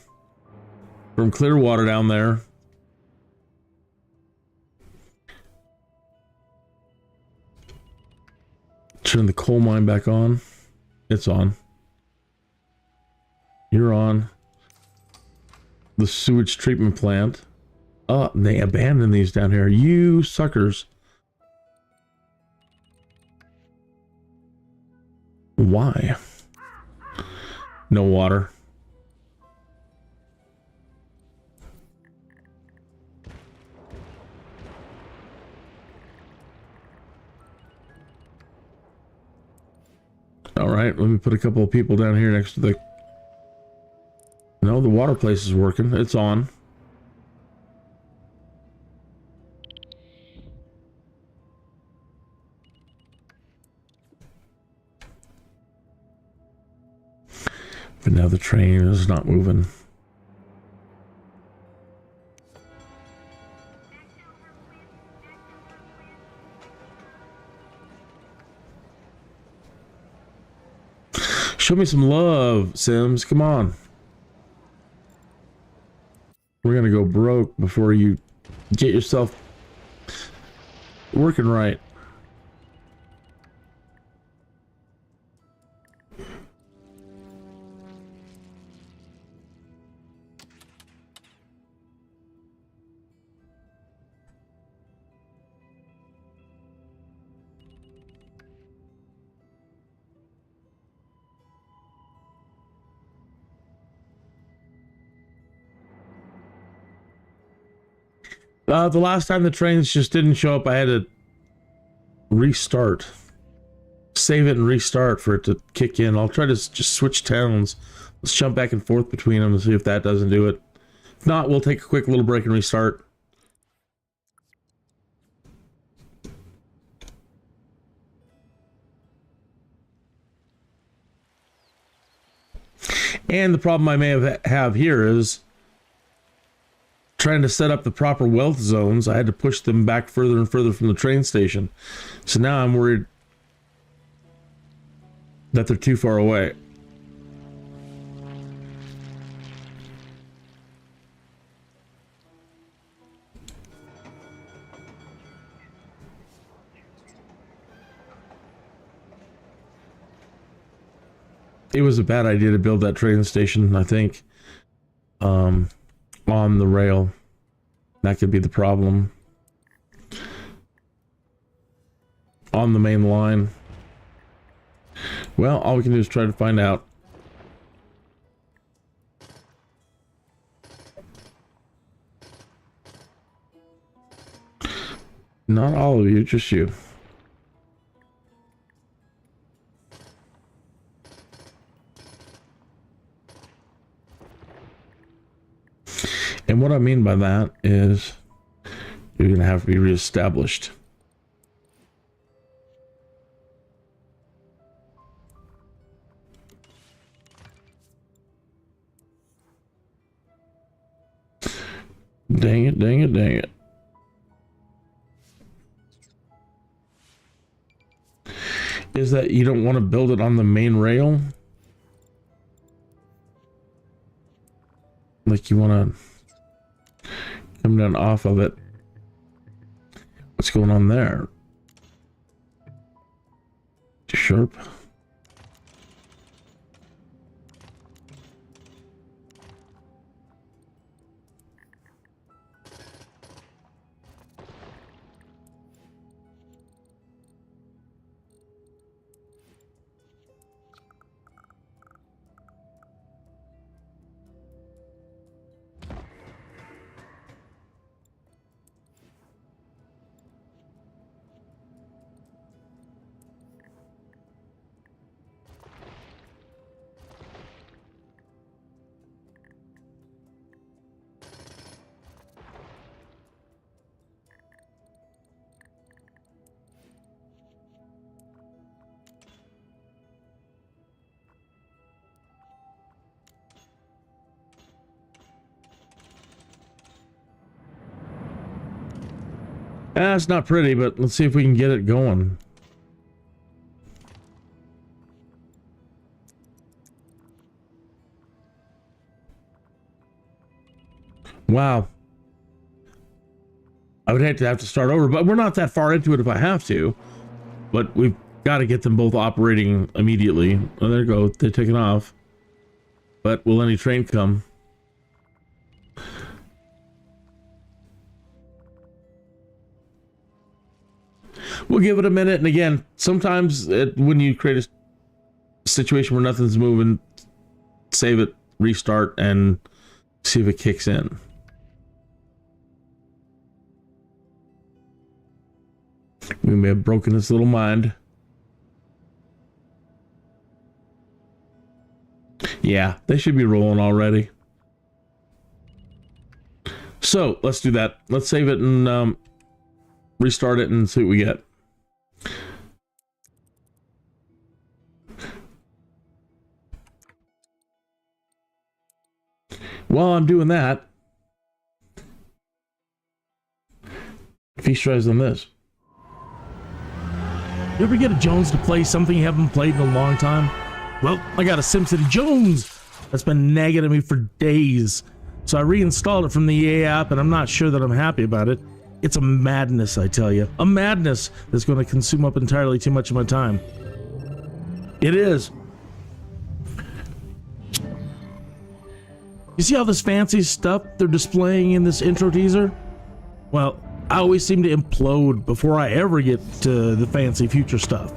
from Clearwater down there. Turn the coal mine back on. It's on. You're on. The sewage treatment plant. Oh, they abandoned these down here. You suckers. Why? No water. All right, let me put a couple of people down here next to the... No, the water place is working. It's on. But now the train is not moving. Show me some love, Sims. Come on. We're gonna go broke before you get yourself working right. The last time the trains just didn't show up, I had to restart. Save it and restart for it to kick in. I'll try to just switch towns. Let's jump back and forth between them and see if that doesn't do it. If not, we'll take a quick little break and restart. And the problem I may have here is trying to set up the proper wealth zones. I had to push them back further and further from the train station. So now I'm worried that they're too far away. It was a bad idea to build that train station, I think. On the rail. That could be the problem. On the main line. Well, all we can do is try to find out. Not all of you, just you. And what I mean by that is you're going to have to be reestablished. Dang it, dang it, dang it. Is that you don't want to build it on the main rail? Like you want to come down off of it. What's going on there? Sharp. It's not pretty, but let's see if we can get it going. Wow. I would hate to have to start over, but we're not that far into it if I have to. But we've got to get them both operating immediately. Oh, there you go. They're taking off. But will any train come? We'll give it a minute. And again, sometimes when you create a situation where nothing's moving, save it, restart, and see if it kicks in. We may have broken its little mind. Yeah, they should be rolling already. So let's do that. Let's save it and restart it and see what we get. While I'm doing that, feast tries on this. You ever get a Jones to play something you haven't played in a long time? Well, I got a SimCity Jones that's been nagging at me for days. So I reinstalled it from the EA app, and I'm not sure that I'm happy about it. It's a madness, I tell you. A madness that's going to consume up entirely too much of my time. It is. You see all this fancy stuff they're displaying in this intro teaser? Well, I always seem to implode before I ever get to the fancy future stuff.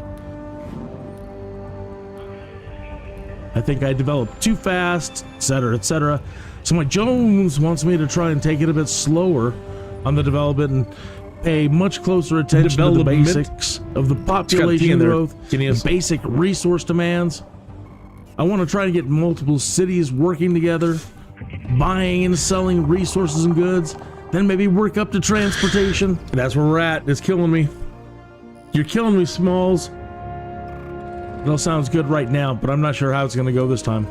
I think I developed too fast, etc., etc. So my Jones wants me to try and take it a bit slower on the development and pay much closer attention to the basics of the population growth and basic resource demands. I want to try and get multiple cities working together, buying and selling resources and goods, then maybe work up to transportation. That's where we're at. It's killing me. You're killing me, Smalls. It all sounds good right now, but I'm not sure how it's going to go this time.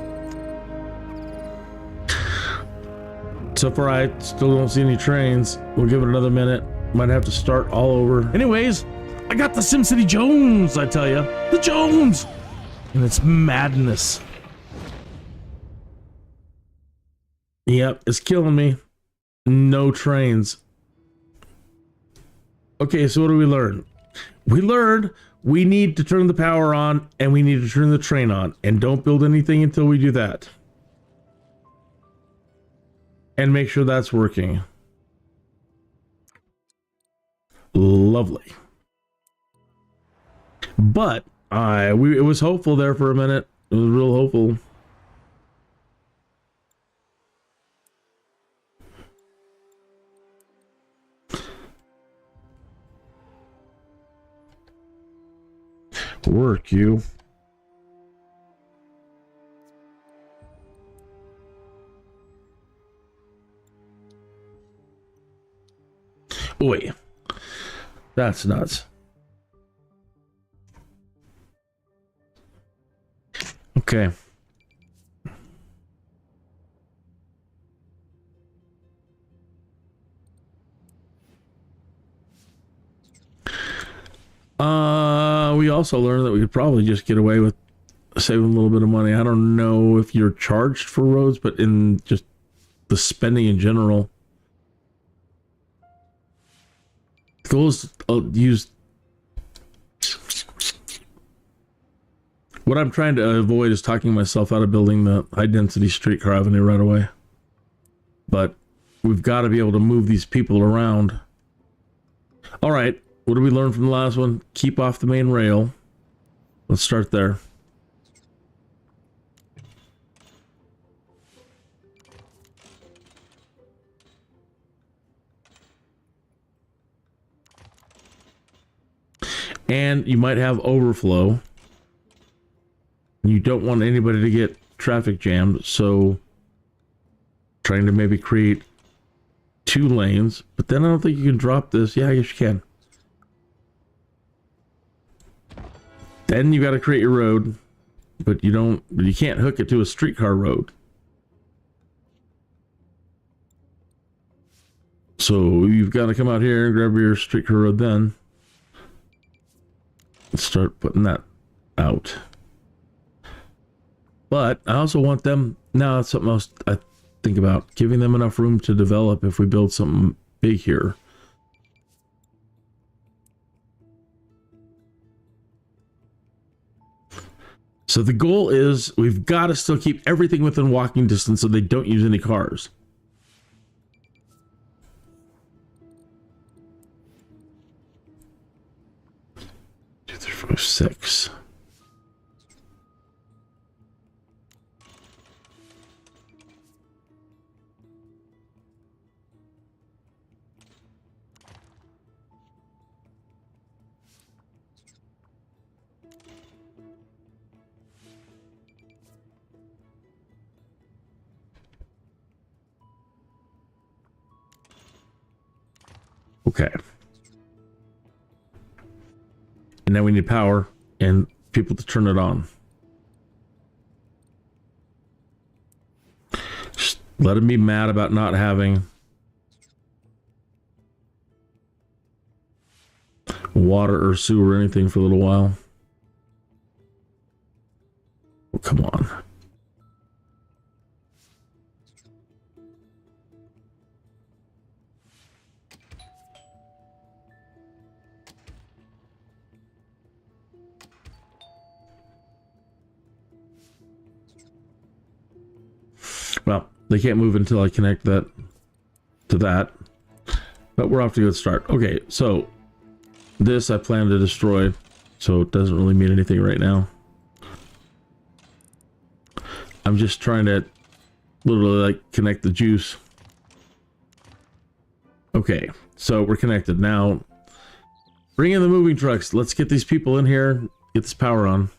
So far, I still don't see any trains. We'll give it another minute. Might have to start all over. Anyways, I got the SimCity Jones, I tell you. The Jones! And it's madness. Yep, it's killing me. No trains. Okay, so what do we learn? We learned we need to turn the power on and we need to turn the train on. And don't build anything until we do that. And make sure that's working. Lovely. But it was hopeful there for a minute. It was real hopeful. Work, you. Oi. That's nuts. Okay. We also learned that we could probably just get away with saving a little bit of money. I don't know if you're charged for roads, but in just the spending in general, the goal is to use. What I'm trying to avoid is talking myself out of building the high density streetcar avenue right away. But we've got to be able to move these people around. All right. What did we learn from the last one? Keep off the main rail. Let's start there. And you might have overflow. You don't want anybody to get traffic jammed, so trying to maybe create 2 lanes, but then I don't think you can drop this. Yeah, I guess you can. Then you got to create your road, but you can't hook it to a streetcar road. So you've got to come out here and grab your street crew road then. Let's start putting that out. But I also want them, now that's something else I think about, giving them enough room to develop if we build something big here. So the goal is we've got to still keep everything within walking distance so they don't use any cars. Two, three, four, 6. Okay. And now we need power and people to turn it on. Just let them be mad about not having water or sewer or anything for a little while. Oh, come on. Well, they can't move until I connect that to that. But we're off to a good start. Okay, so this I plan to destroy, so it doesn't really mean anything right now. I'm just trying to literally like connect the juice. Okay, so we're connected. Now, bring in the moving trucks. Let's get these people in here, get this power on.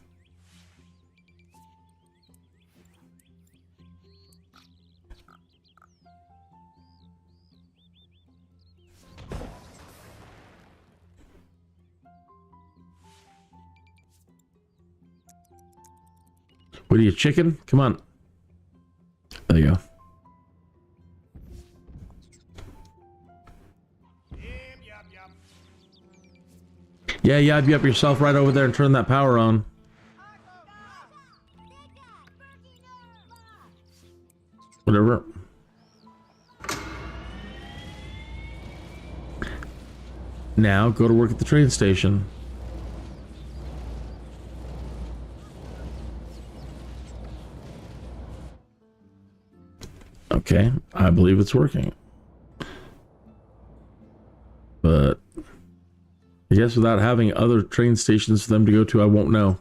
What are you, chicken? Come on. There you go. Yeah, yab yap yourself right over there and turn that power on. Whatever. Now go to work at the train station. Okay, I believe it's working. But I guess without having other train stations for them to go to, I won't know.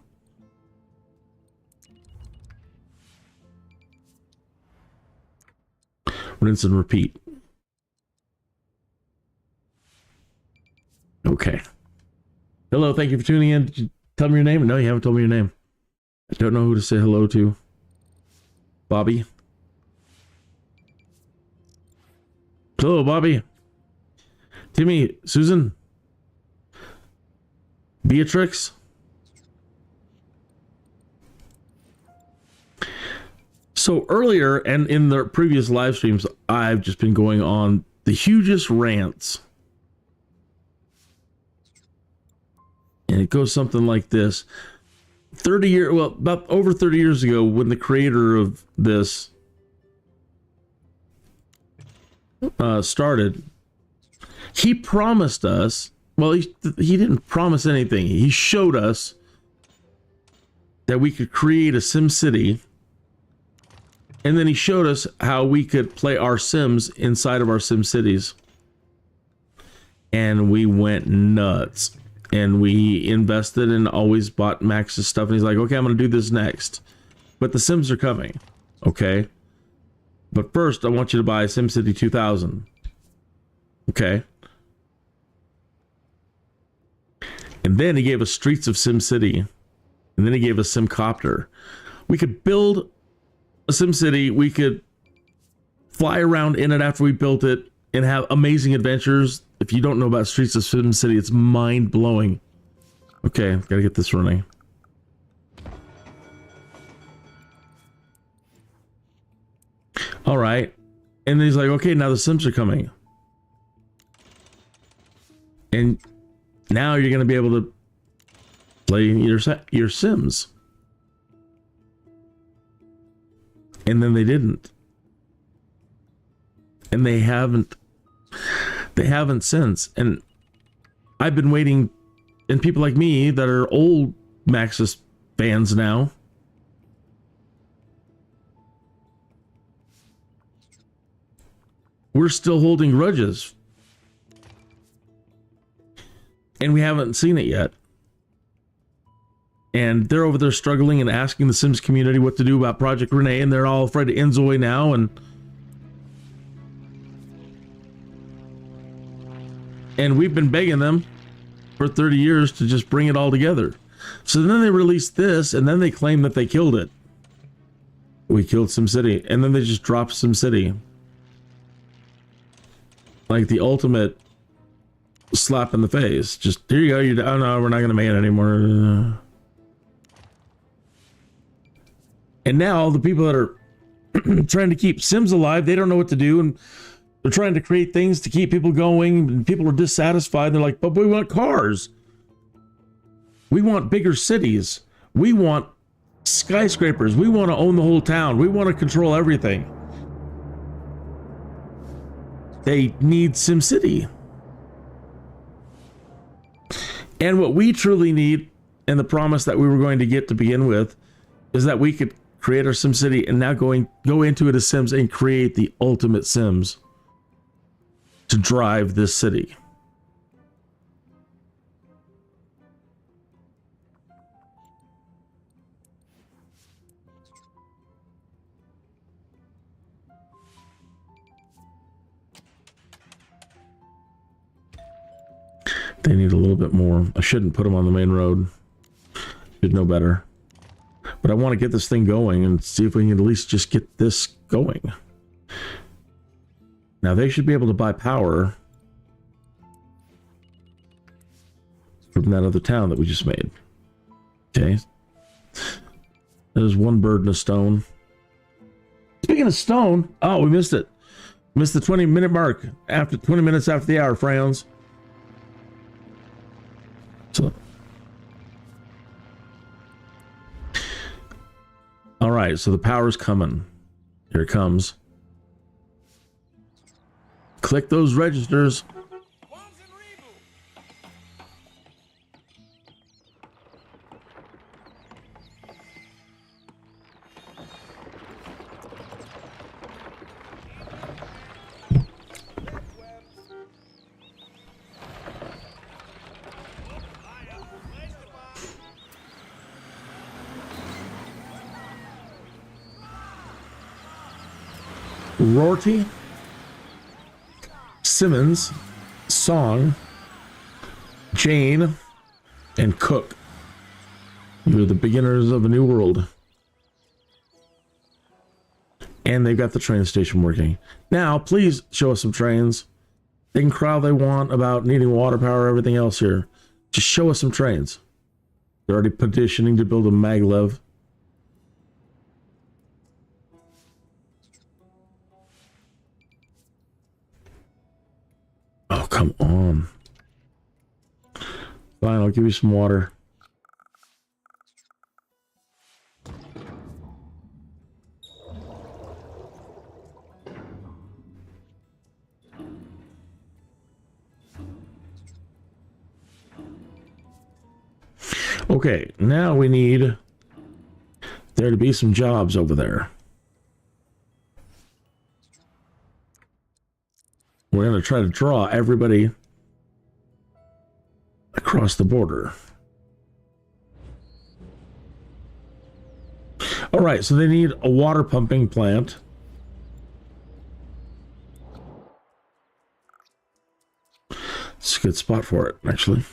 Rinse and repeat. Okay. Hello, thank you for tuning in. Did you tell me your name? No, you haven't told me your name. I don't know who to say hello to. Bobby. Hello, Bobby. Timmy, Susan. Beatrix. So earlier and in the previous live streams, I've just been going on the hugest rants. And it goes something like this. About over 30 years ago, when the creator of this started, he promised us, well, he didn't promise anything. He showed us that we could create a SimCity, and then he showed us how we could play our Sims inside of our SimCities. And we went nuts. And we invested and always bought Max's stuff. And he's like, okay, I'm going to do this next. But the Sims are coming. Okay. But first, I want you to buy SimCity 2000. Okay. And then he gave us Streets of SimCity. And then he gave us SimCopter. We could build a SimCity. We could fly around in it after we built it and have amazing adventures. If you don't know about Streets of SimCity, it's mind-blowing. Okay, gotta get this running. All right. And then he's like, okay, now the Sims are coming. And now you're going to be able to play your Sims. And then they didn't. And they haven't since. And I've been waiting, and people like me that are old Maxis fans now, we're still holding grudges. And we haven't seen it yet. And they're over there struggling and asking the Sims community what to do about Project Renee, and they're all afraid of Enzoy now, and we've been begging them for 30 years to just bring it all together. So then they released this, and then they claim that they killed it. We killed SimCity, and then they just dropped SimCity. Like the ultimate slap in the face. Just, here you go, oh no, we're not going to make it anymore. And now the people that are trying to keep Sims alive, they don't know what to do, and they're trying to create things to keep people going, and people are dissatisfied. They're like, but we want cars. We want bigger cities. We want skyscrapers. We want to own the whole town. We want to control everything. They need SimCity. And what we truly need, and the promise that we were going to get to begin with, is that we could create our SimCity and now go into it as Sims and create the ultimate Sims to drive this city. They need a little bit more. I shouldn't put them on the main road. Should know better. But I want to get this thing going and see if we can at least just get this going. Now they should be able to buy power from that other town that we just made. Okay. There's one bird in a stone. Speaking of stone, oh, we missed it. Missed the 20-minute mark. After 20 minutes after the hour, friends. So, all right, so the power's coming. Here it comes. Click those registers. Rorty, Simmons, Song, Jane, and Cook. You're the beginners of a new world. And they've got the train station working. Now, please show us some trains. They can cry all they want about needing water power, everything else here. Just show us some trains. They're already petitioning to build a maglev. Oh, come on. Fine, I'll give you some water. Okay, now we need there to be some jobs over there. We're going to try to draw everybody across the border. All right, so they need a water pumping plant. It's a good spot for it, actually.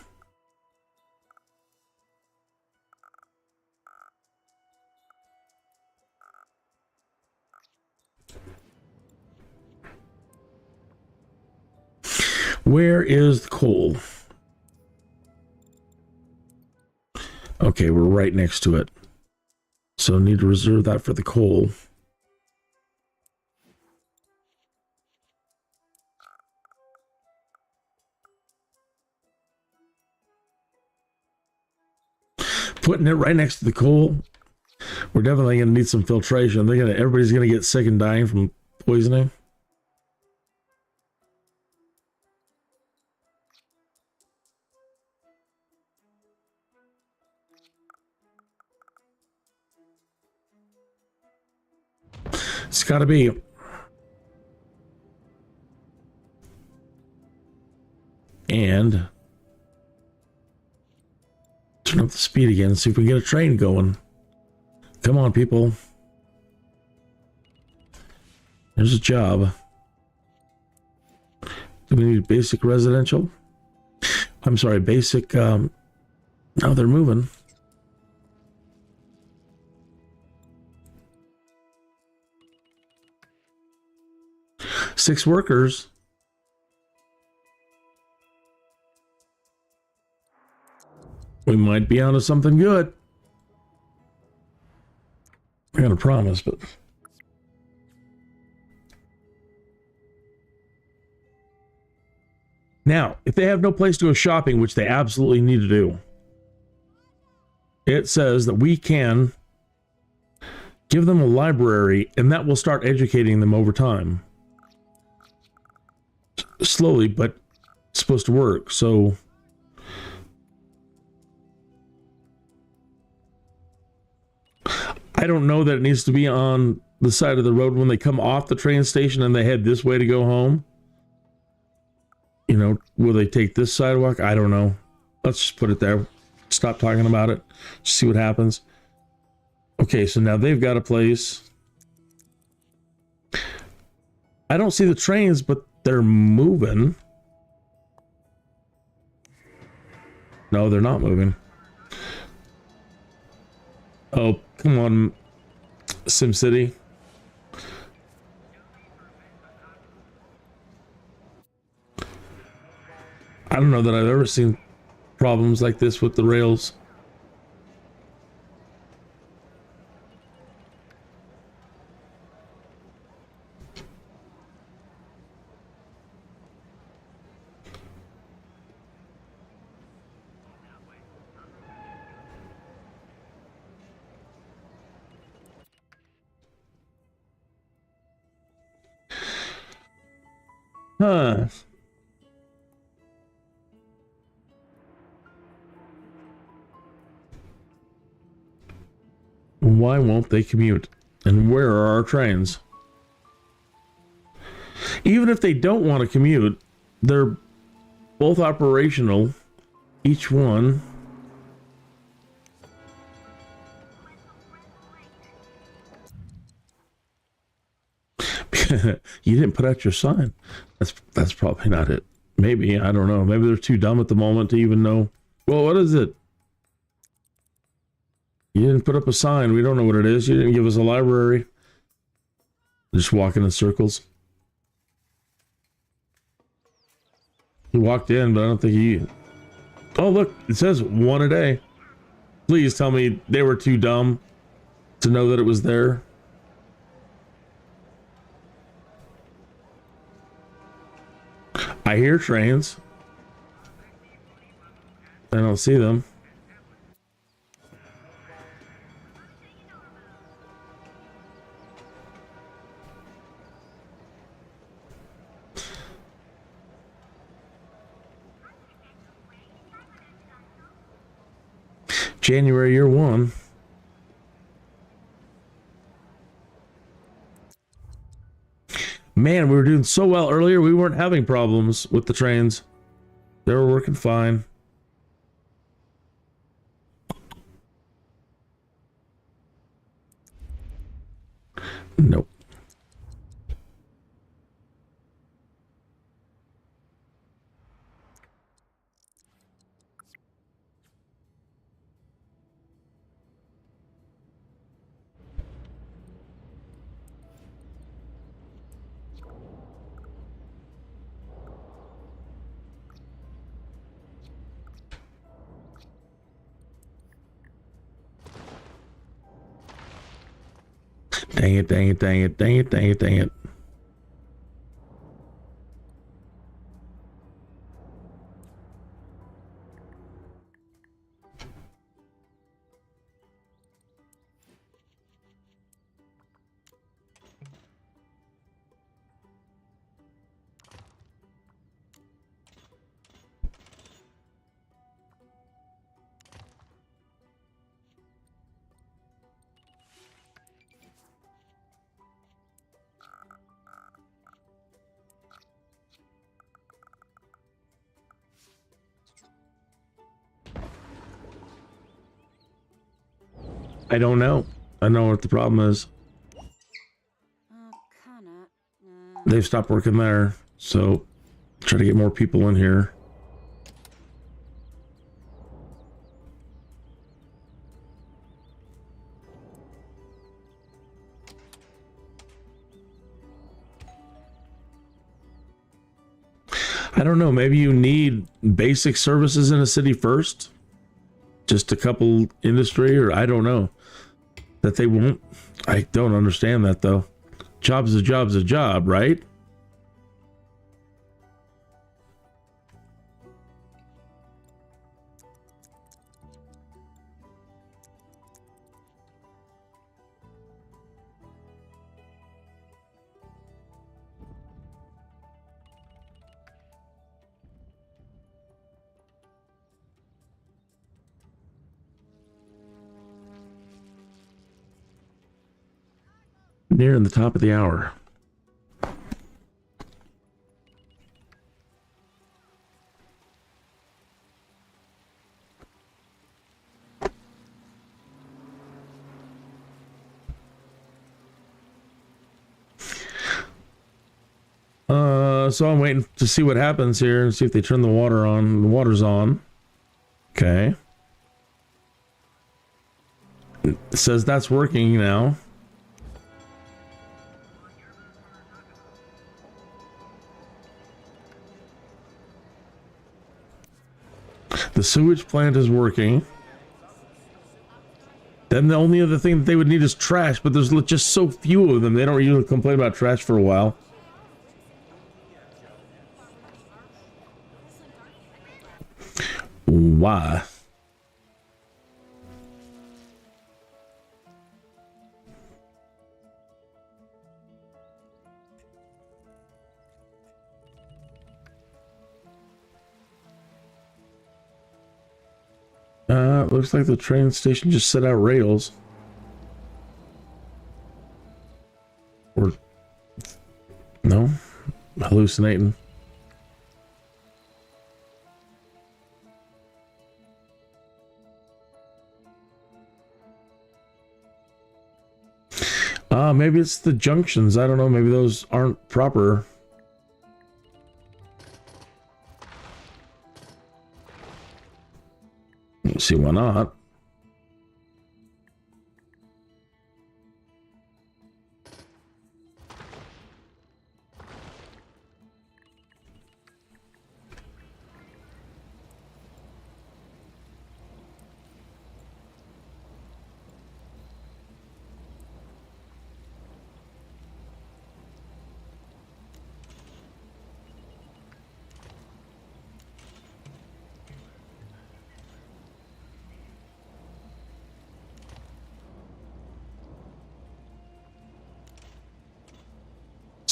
Where is the coal? Okay, we're right next to it. So I need to reserve that for the coal. Putting it right next to the coal, we're definitely going to need some filtration. Everybody's going to get sick and dying from poisoning. It's got to be. And turn up the speed again and see if we can get a train going. Come on, people. There's a job. Do we need basic residential? I'm sorry, basic. No, they're moving. Six workers. We might be onto something good. I'm gonna promise, but now, if they have no place to go shopping, which they absolutely need to do, it says that we can give them a library, and that will start educating them over time. Slowly, but it's supposed to work. So I don't know that it needs to be on the side of the road when they come off the train station and they head this way to go home. You know, will they take this sidewalk? I don't know. Let's just put it there. Stop talking about it. Just see what happens. Okay, so now they've got a place. I don't see the trains, but they're moving. No, they're not moving. Oh, come on, SimCity. I don't know that I've ever seen problems like this with the rails. Huh. Why won't they commute? And where are our trains? Even if they don't want to commute, they're both operational, each one. You didn't put out your sign. That's probably not it. Maybe, I don't know. Maybe they're too dumb at the moment to even know. Well, what is it? You didn't put up a sign. We don't know what it is. You didn't give us a library. Just walking in circles. He walked in, but I don't think he... Oh, look. It says one a day. Please tell me they were too dumb to know that it was there. I hear trains. I don't see them. January year one. Man, we were doing so well earlier. We weren't having problems with the trains. They were working fine. Nope. Dang it, dang it, dang it, dang it, dang it, dang it. I don't know. I don't know what the problem is. They've stopped working there, so try to get more people in here. I don't know, maybe you need basic services in a city first? Just a couple industry, or I don't know. That they won't? I don't understand that, though. Job's a job's a job, right? Nearing the top of the hour. So I'm waiting to see what happens here and see if they turn the water on. The water's on. Okay. It says that's working now. The sewage plant is working. Then the only other thing that they would need is trash, but there's just so few of them. They don't usually complain about trash for a while. Why? Looks like the train station just set out rails. Or no, hallucinating. Maybe it's the junctions. I don't know. Maybe those aren't proper. Let's see, why not?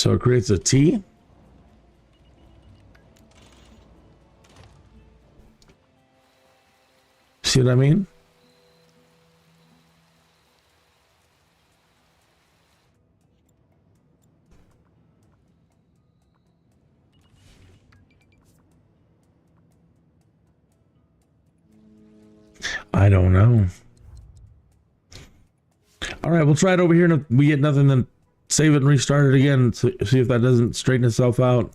So it creates a T. See what I mean? I don't know. All right, we'll try it over here, and if we get nothing, then save it and restart it again. See if that doesn't straighten itself out.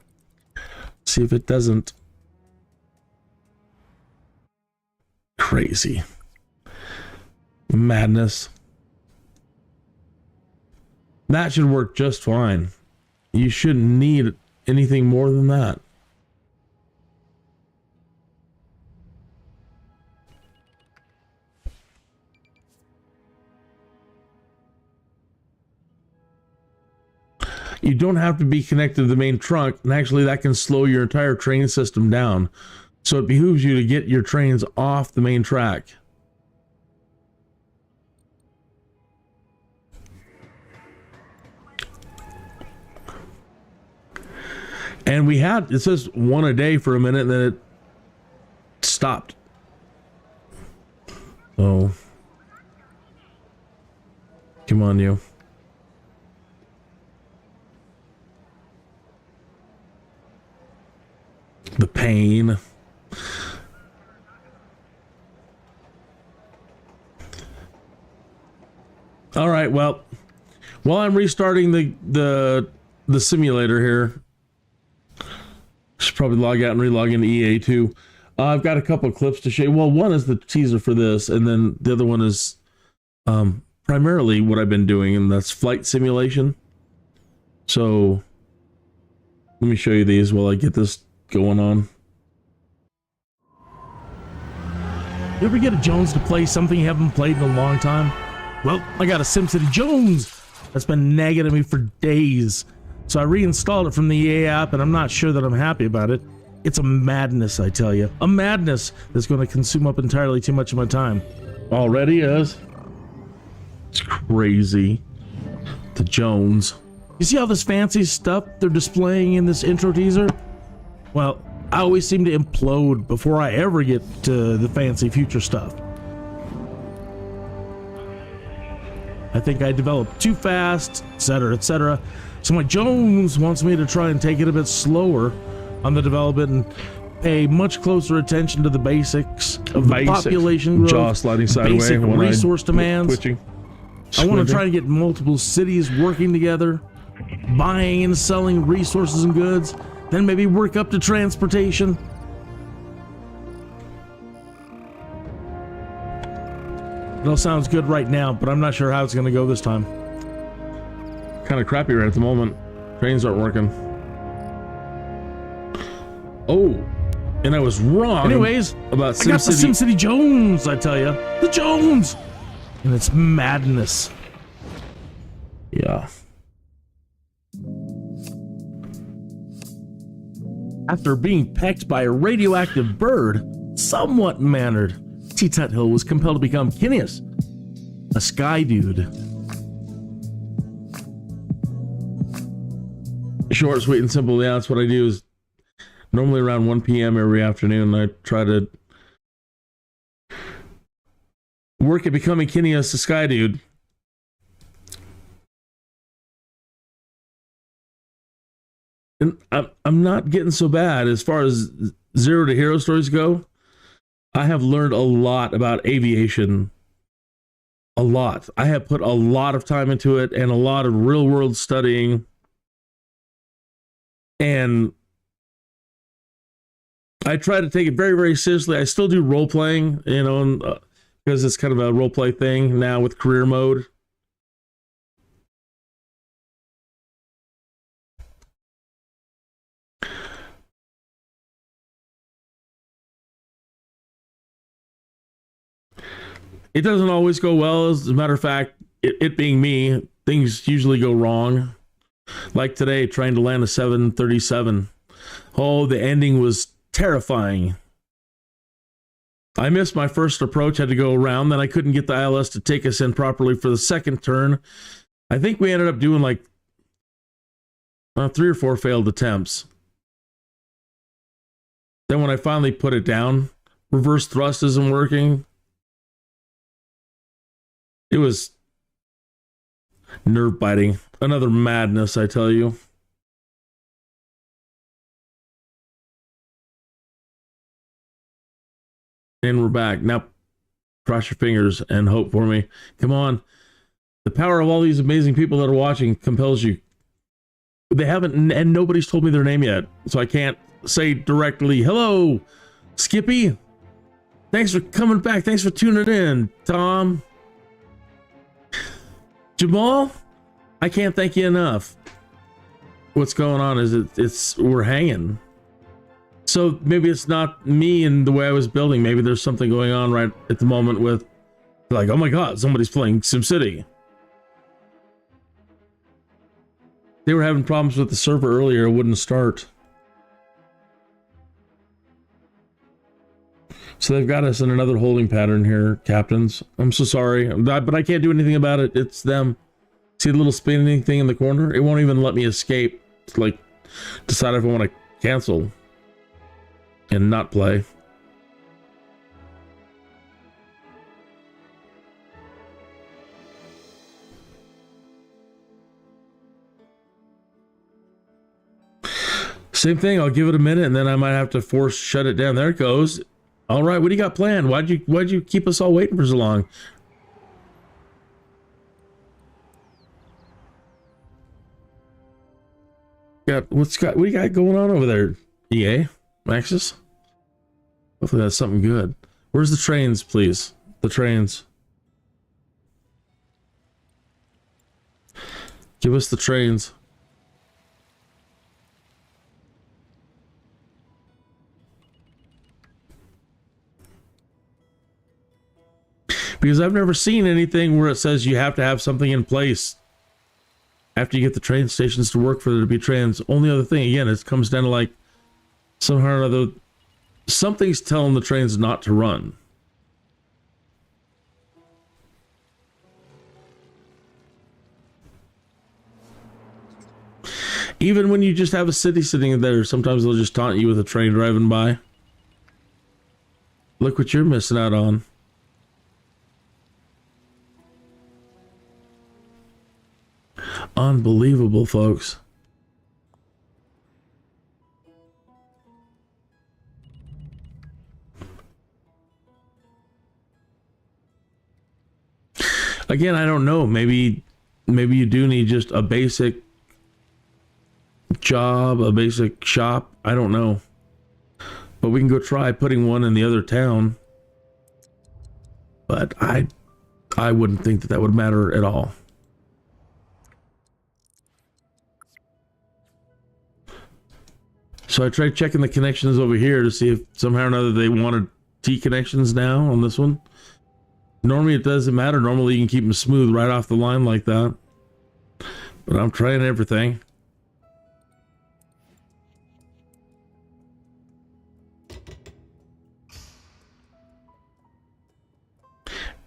See if it doesn't. Crazy. Madness. That should work just fine. You shouldn't need anything more than that. You don't have to be connected to the main trunk, and actually that can slow your entire train system down. So it behooves you to get your trains off the main track. And we had, it says one a day for a minute, and then it stopped. Oh. Come on, you. The pain. All right, well, while I'm restarting the simulator here, should probably log out and relog into EA too. I've got a couple of clips to show you. Well, one is the teaser for this, and then the other one is primarily what I've been doing, and that's flight simulation. So let me show you these while I get this going on. You ever get a Jones to play something you haven't played in a long time? Well, I got a SimCity Jones that's been nagging at me for days. So I reinstalled it from the EA app, and I'm not sure that I'm happy about it. It's a madness, I tell you. A madness that's going to consume up entirely too much of my time. Already is. It's crazy. The Jones. You see all this fancy stuff they're displaying in this intro teaser? Well, I always seem to implode before I ever get to the fancy future stuff. I think I developed too fast, etc., etc. So my Jones wants me to try and take it a bit slower on the development and pay much closer attention to the basics of the population growth, jaw sliding sideways, basic resource demands. Twitching. I want to try and get multiple cities working together, buying and selling resources and goods, then maybe work up to transportation. It all sounds good right now, but I'm not sure how it's going to go this time. Kind of crappy right at the moment. Trains aren't working. Oh, and I was wrong. Anyways, about I got the SimCity. SimCity Jones, I tell you. The Jones! And it's madness. Yeah. After being pecked by a radioactive bird, somewhat mannered, T-Tut Hill was compelled to become Kinneas, a sky dude. Short, sweet, and simple. Yeah, that's what I do. Is normally around 1 p.m. every afternoon, I try to work at becoming Kinneas, the sky dude. And I'm not getting so bad as far as 0 to hero stories go. I have learned a lot about aviation. A lot. I have put a lot of time into it and a lot of real world studying. And I try to take it very, very seriously. I still do role playing, you know, because it's kind of a role play thing now with career mode. It doesn't always go well. As a matter of fact, it being me, things usually go wrong. Like today, trying to land a 737. Oh, the ending was terrifying. I missed my first approach, had to go around, then I couldn't get the ILS to take us in properly for the second turn. I think we ended up doing like 3 or 4 failed attempts. Then when I finally put it down, reverse thrust isn't working. It was nerve-biting. Another madness, I tell you. And we're back. Now, cross your fingers and hope for me. Come on. The power of all these amazing people that are watching compels you. They haven't, and nobody's told me their name yet, so I can't say directly, hello, Skippy. Thanks for coming back. Thanks for tuning in, Tom. Jamal, I can't thank you enough. What's going on is we're hanging. So maybe it's not me and the way I was building. Maybe there's something going on right at the moment with, like, oh my God, somebody's playing SimCity. They were having problems with the server earlier. It wouldn't start. So they've got us in another holding pattern here, captains. I'm so sorry, but I can't do anything about it. It's them. See the little spinning thing in the corner? It won't even let me escape. It's like, decide if I want to cancel and not play. Same thing. I'll give it a minute and then I might have to force shut it down. There it goes. All right, what do you got planned? Why'd you keep us all waiting for so long? What do you got going on over there, EA? Maxis? Hopefully that's something good. Where's the trains, please? The trains. Give us the trains. Because I've never seen anything where it says you have to have something in place after you get the train stations to work for there to be trains. Only other thing, again, it comes down to like somehow or other, something's telling the trains not to run. Even when you just have a city sitting there, sometimes they'll just taunt you with a train driving by. Look what you're missing out on. Unbelievable, folks. Again, I don't know. Maybe you do need just a basic job, a basic shop. I don't know. But we can go try putting one in the other town. But I wouldn't think that would matter at all. So I tried checking the connections over here to see if somehow or another they wanted T connections now on this one. Normally it doesn't matter. Normally you can keep them smooth right off the line like that. But I'm trying everything.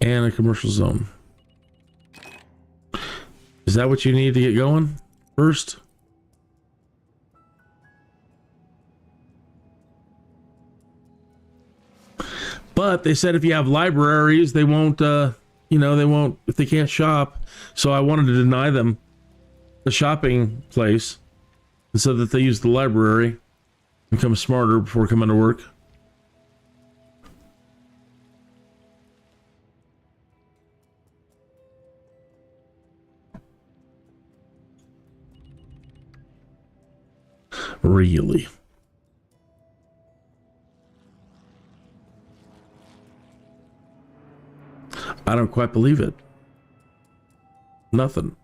And a commercial zone. Is that what you need to get going first? But they said if you have libraries, they won't, they won't, if they can't shop. So I wanted to deny them the shopping place so that they use the library, become smarter before coming to work. Really? I don't quite believe it. Nothing.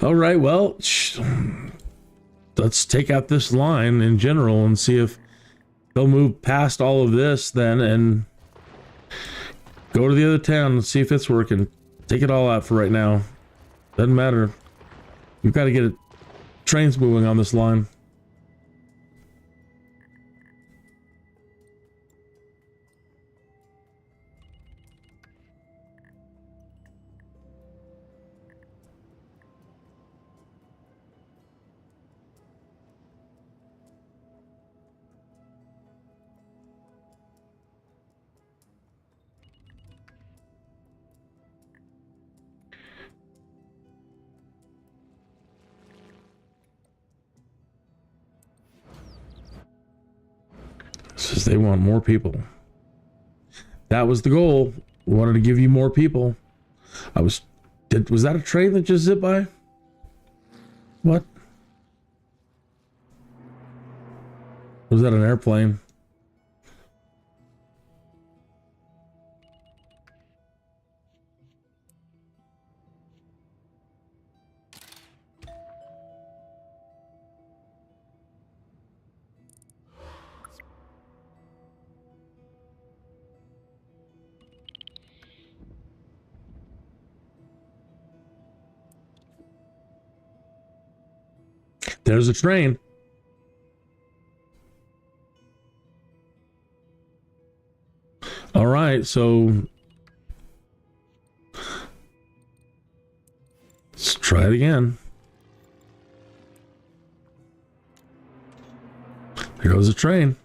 All right, well, let's take out this line in general and see if they'll move past all of this then and go to the other town and see if it's working. Take it all out for right now. Doesn't matter. We've got to get trains moving on this line. Says they want more people. That was the goal. We wanted to give you more people. Was that a train that just zipped by? What? Was that an airplane? There's a train. All right, so let's try it again. There goes a train.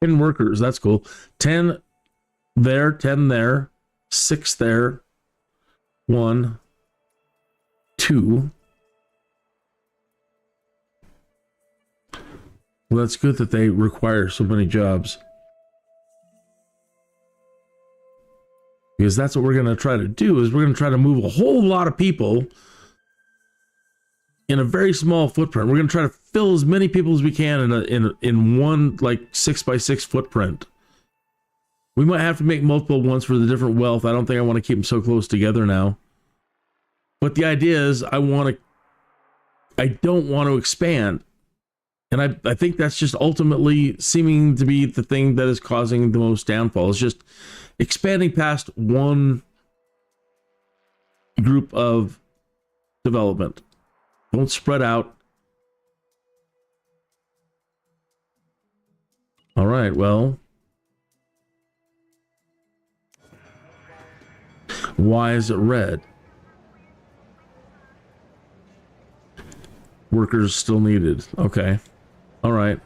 10 workers. That's cool. 10 there, 10 there, 6 there, 1, 2. Well, that's good that they require so many jobs. Because that's what we're going to try to do, is we're going to try to move a whole lot of people in a very small footprint. We're going to try to fill as many people as we can in one like 6x6 footprint. We might have to make multiple ones for the different wealth. I don't think I want to keep them so close together now. But the idea is I don't want to expand. And I think that's just ultimately seeming to be the thing that is causing the most downfall. It's just expanding past one group of development. Don't spread out. All right, well. Why is it red? Workers still needed. Okay. All right.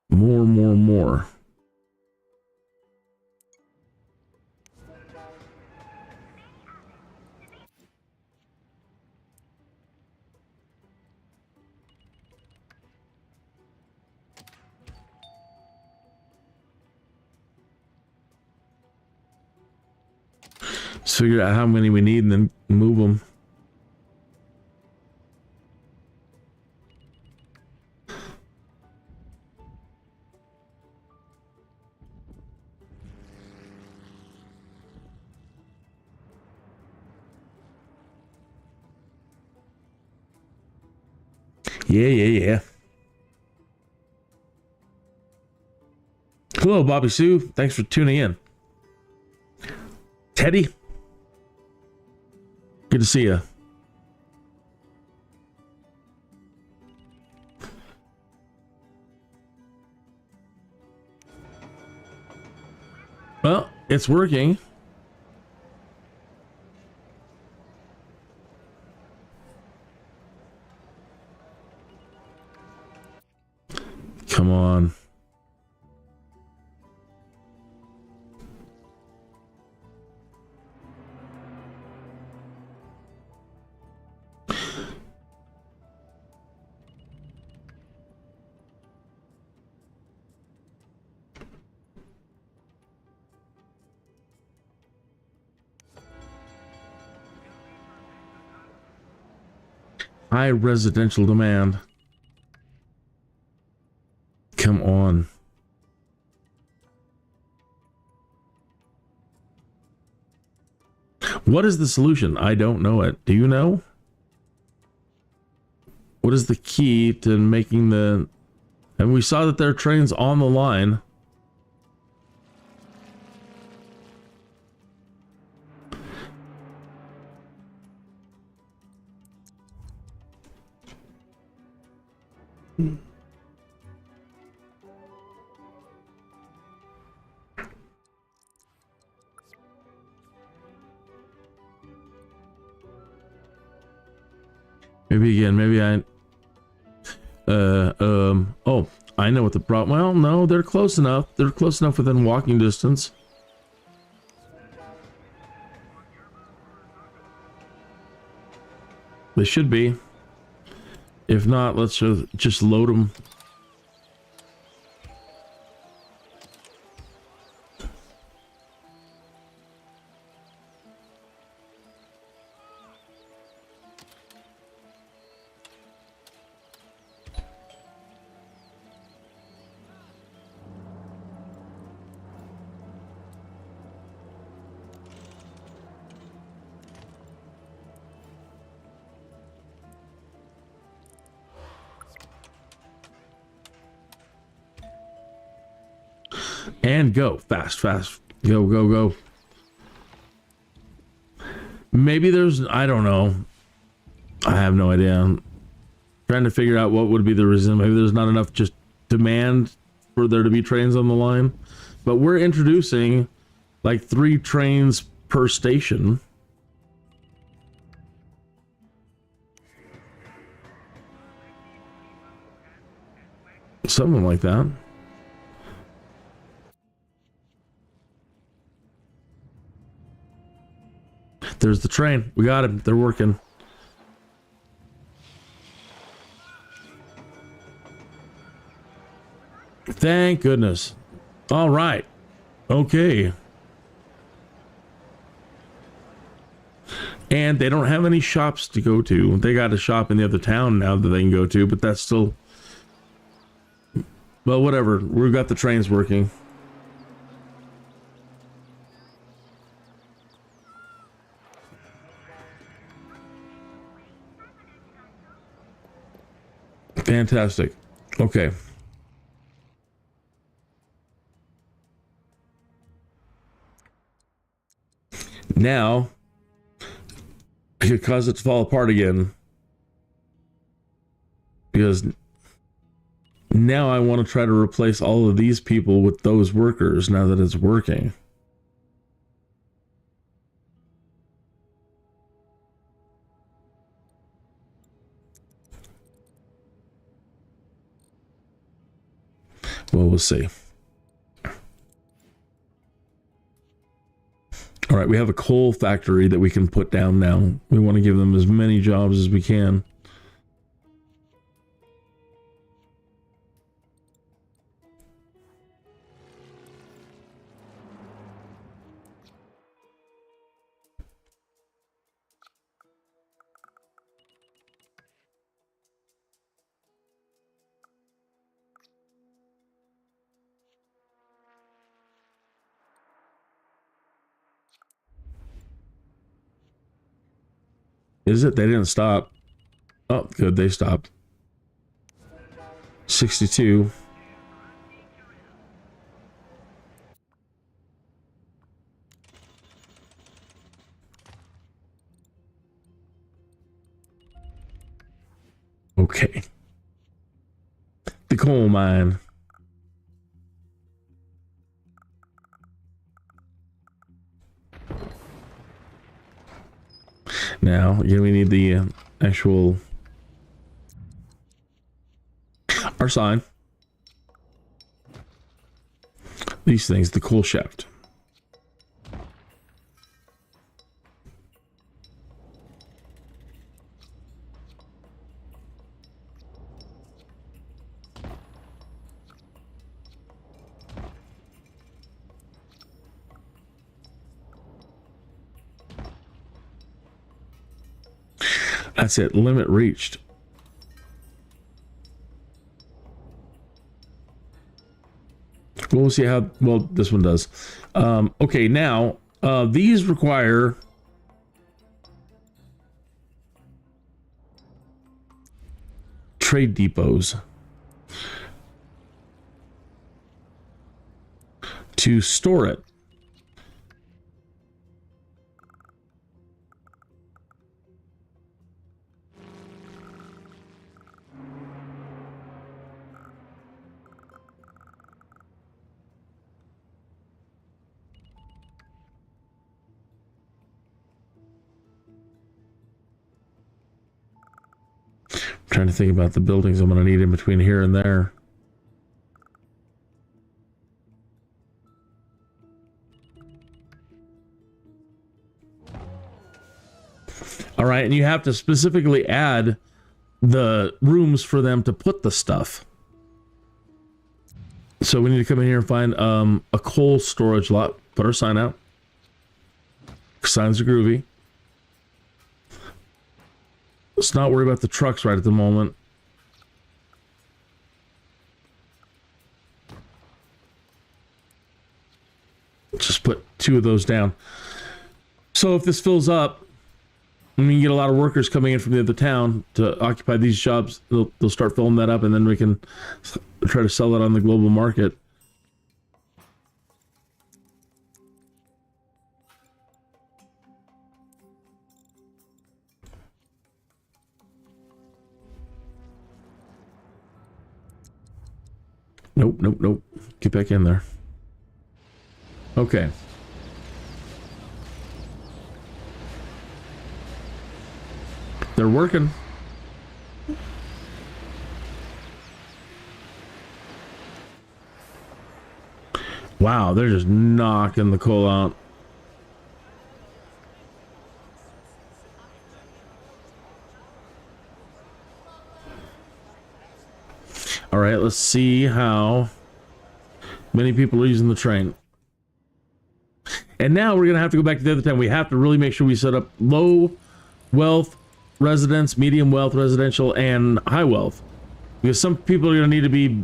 More. Let's figure out how many we need and then move them. Yeah. Hello, Bobby Sue. Thanks for tuning in. Teddy, good to see you. Well, it's working. Come on. High residential demand. Come on. What is the solution? I don't know it. Do you know? What is the key to making the... And we saw that there are trains on the line. Maybe I oh, I know what the problem. Well, no, they're close enough. They're close enough within walking distance. They should be. If not, let's just load them. And go fast. Go. Maybe there's, I don't know. I have no idea. I'm trying to figure out what would be the reason. Maybe there's not enough just demand for there to be trains on the line. But we're introducing like 3 trains per station. Something like that. There's the train. We got it. They're working. Thank goodness. All right. Okay. And they don't have any shops to go to. They got a shop in the other town now that they can go to, but that's still... Well, whatever. We've got the trains working. Fantastic. Okay. Now, I could cause it to fall apart again. Because now I want to try to replace all of these people with those workers now that it's working. Well, we'll see. All right, we have a coal factory that we can put down now. We want to give them as many jobs as we can. Is it? They didn't stop. Oh, good. They stopped. 62. Okay. The coal mine. Now, yeah, we need the actual our sign. These things, the coal shaft. That's it. Limit reached. We'll see how well this one does. Okay, now these require trade depots to store it. Trying to think about the buildings I'm going to need in between here and there. All right, and you have to specifically add the rooms for them to put the stuff. So we need to come in here and find a coal storage lot. Put our sign out. Signs are groovy. Let's not worry about the trucks right at the moment. Just put 2 of those down. So if this fills up, and we can get a lot of workers coming in from the other town to occupy these jobs, they'll start filling that up, and then we can try to sell it on the global market. Nope. Get back in there. Okay. They're working. Wow, they're just knocking the coal out. All right, let's see how many people are using the train. And now we're going to have to go back to the other time. We have to really make sure we set up low wealth residents, medium wealth residential, and high wealth. Because some people are going to need to be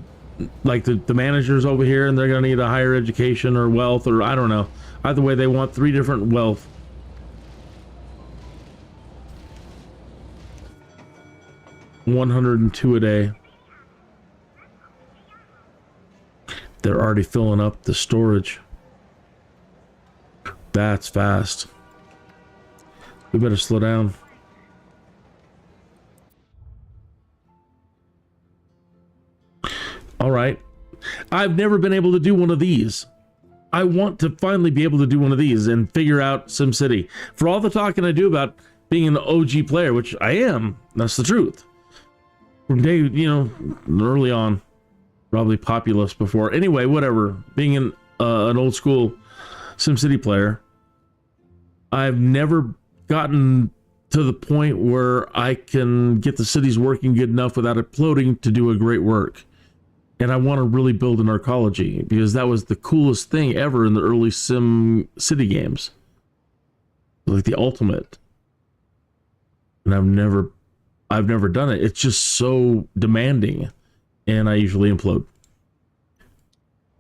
like the managers over here, and they're going to need a higher education or wealth, or I don't know. Either way, they want 3 different wealth. $102 a day. They're already filling up the storage. That's fast. We better slow down. All right. I've never been able to do one of these. I want to finally be able to do one of these and figure out SimCity. For all the talking I do about being an OG player, which I am, that's the truth. From day, early on, probably populist before. Anyway, whatever. Being an old school SimCity player, I've never gotten to the point where I can get the cities working good enough without imploding to do a great work. And I want to really build an arcology because that was the coolest thing ever in the early SimCity games. Like the ultimate. And I've never done it. It's just so demanding. And I usually implode.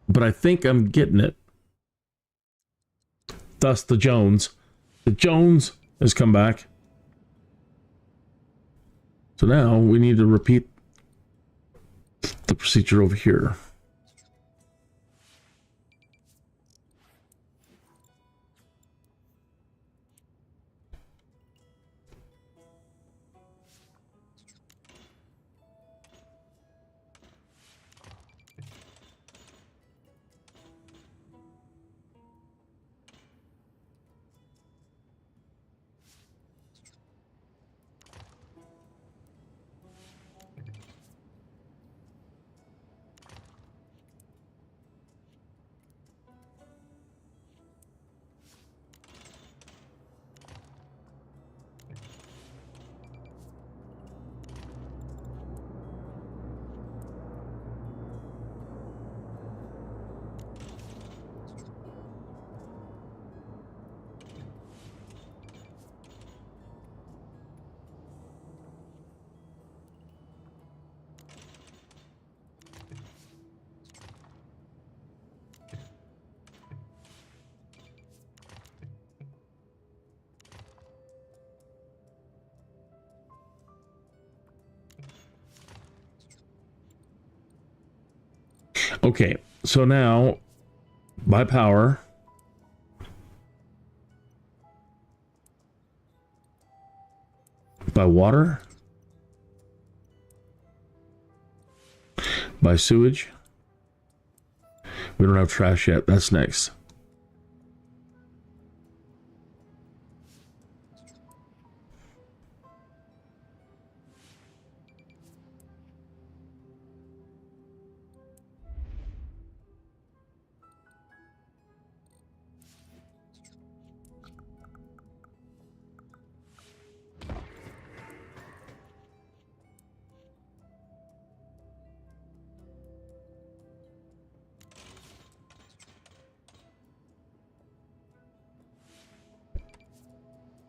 But I think I'm getting it. Thus the Jones. The Jones has come back. So now we need to repeat the procedure over here. Okay, so now by power, by water, by sewage. We don't have trash yet. That's next.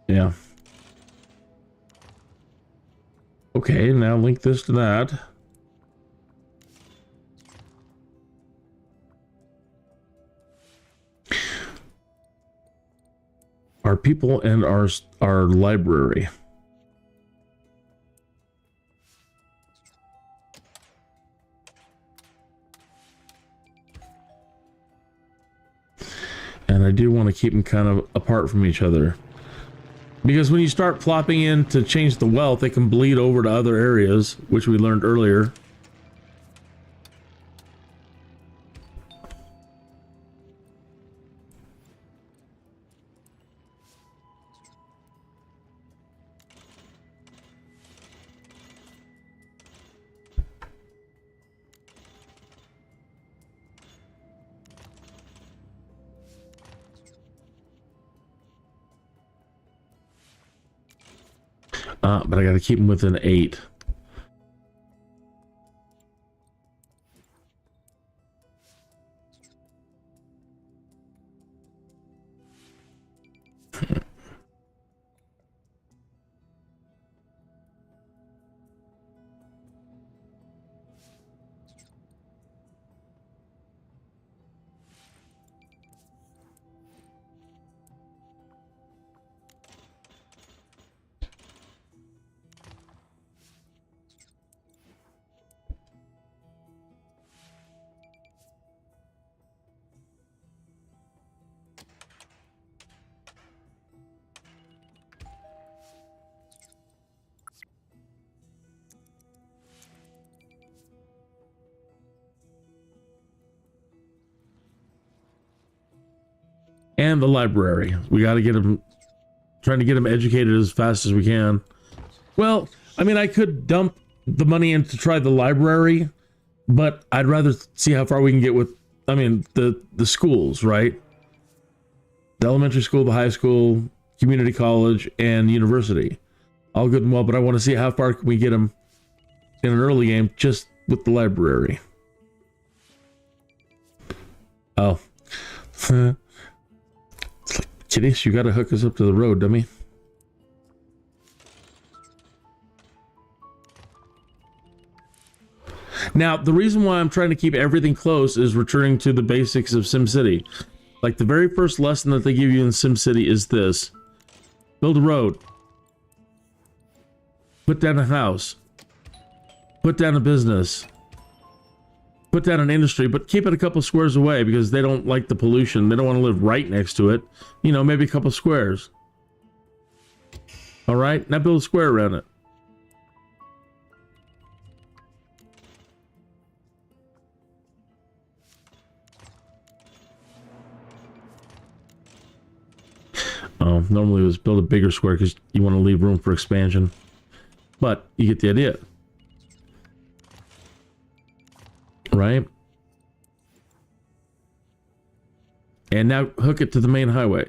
Yeah. Okay, now link this to that. Our people and our library. And I do want to keep them kind of apart from each other. Because when you start plopping in to change the wealth, it can bleed over to other areas, which we learned earlier. But I got to keep them within 8. And the library. We got to get them, trying to get them educated as fast as we can. Well, I mean, I could dump the money in to try the library, but I'd rather see how far we can get with, I mean, the schools, right? The elementary school, the high school, community college, and university. All good and well, but I want to see how far can we get them in an early game just with the library. Oh. Kinneas, you gotta hook us up to the road, dummy. Now, the reason why I'm trying to keep everything close is returning to the basics of SimCity. Like, the very first lesson that they give you in SimCity is this. Build a road. Put down a house. Put down a business. Put down an industry, but keep it a couple squares away because they don't like the pollution. They don't want to live right next to it. You know, maybe a couple squares. All right, now build a square around it. Normally it was build a bigger square because you want to leave room for expansion. But you get the idea. Right? And now hook it to the main highway.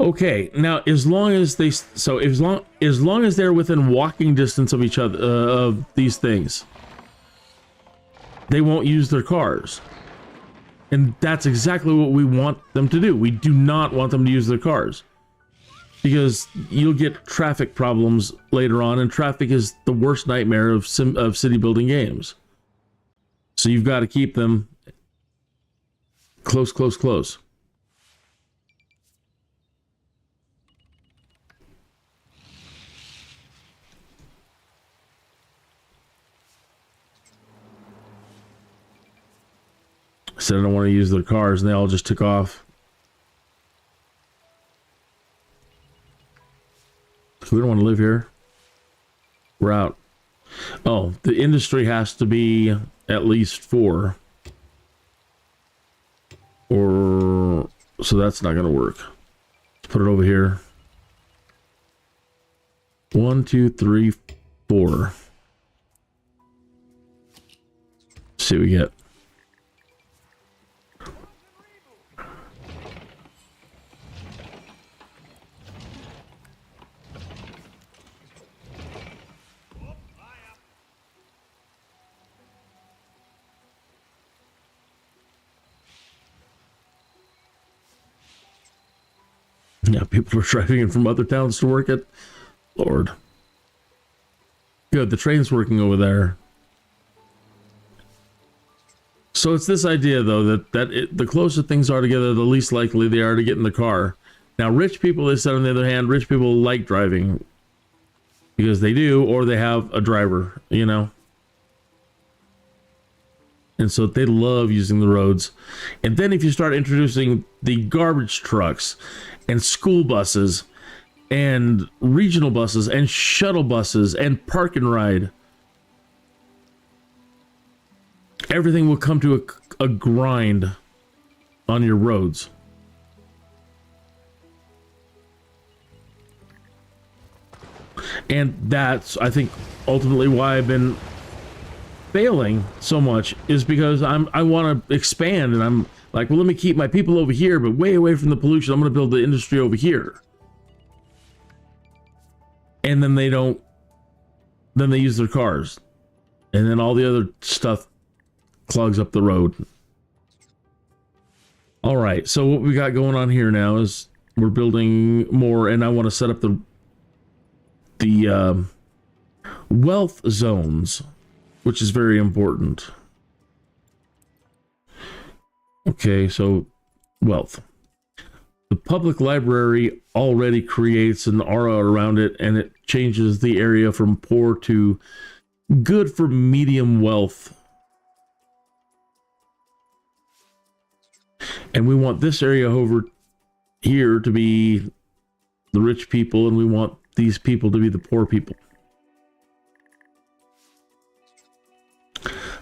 Okay, now as long as they as long as they're within walking distance of each other of these things, they won't use their cars. And that's exactly what we want them to do. We do not want them to use their cars. Because you'll get traffic problems later on, and traffic is the worst nightmare of city building games. So you've got to keep them close, close, close. I said I don't want to use their cars, and they all just took off. We don't want to live here. We're out. Oh, the industry has to be at least 4. Or, so that's not going to work. Let's put it over here. 1, 2, 3, 4. Let's see what we get. Yeah, people are driving in from other towns to work at. Lord. Good, the train's working over there. So it's this idea, though, that the closer things are together, the least likely they are to get in the car. Now, rich people, they said, on the other hand, rich people like driving. Because they do, or they have a driver, you know? And so they love using the roads. And then if you start introducing the garbage trucks and school buses and regional buses and shuttle buses and park and ride, everything will come to a grind on your roads. And that's, I think, ultimately why I've been failing so much, is because I want to expand, and Like, well, let me keep my people over here, but way away from the pollution. I'm going to build the industry over here. And then they don't, then they use their cars. And then all the other stuff clogs up the road. All right, so what we got going on here now is we're building more, and I want to set up the wealth zones, which is very important. Okay, so wealth. The public library already creates an aura around it, and it changes the area from poor to good for medium wealth. And we want this area over here to be the rich people, and we want these people to be the poor people.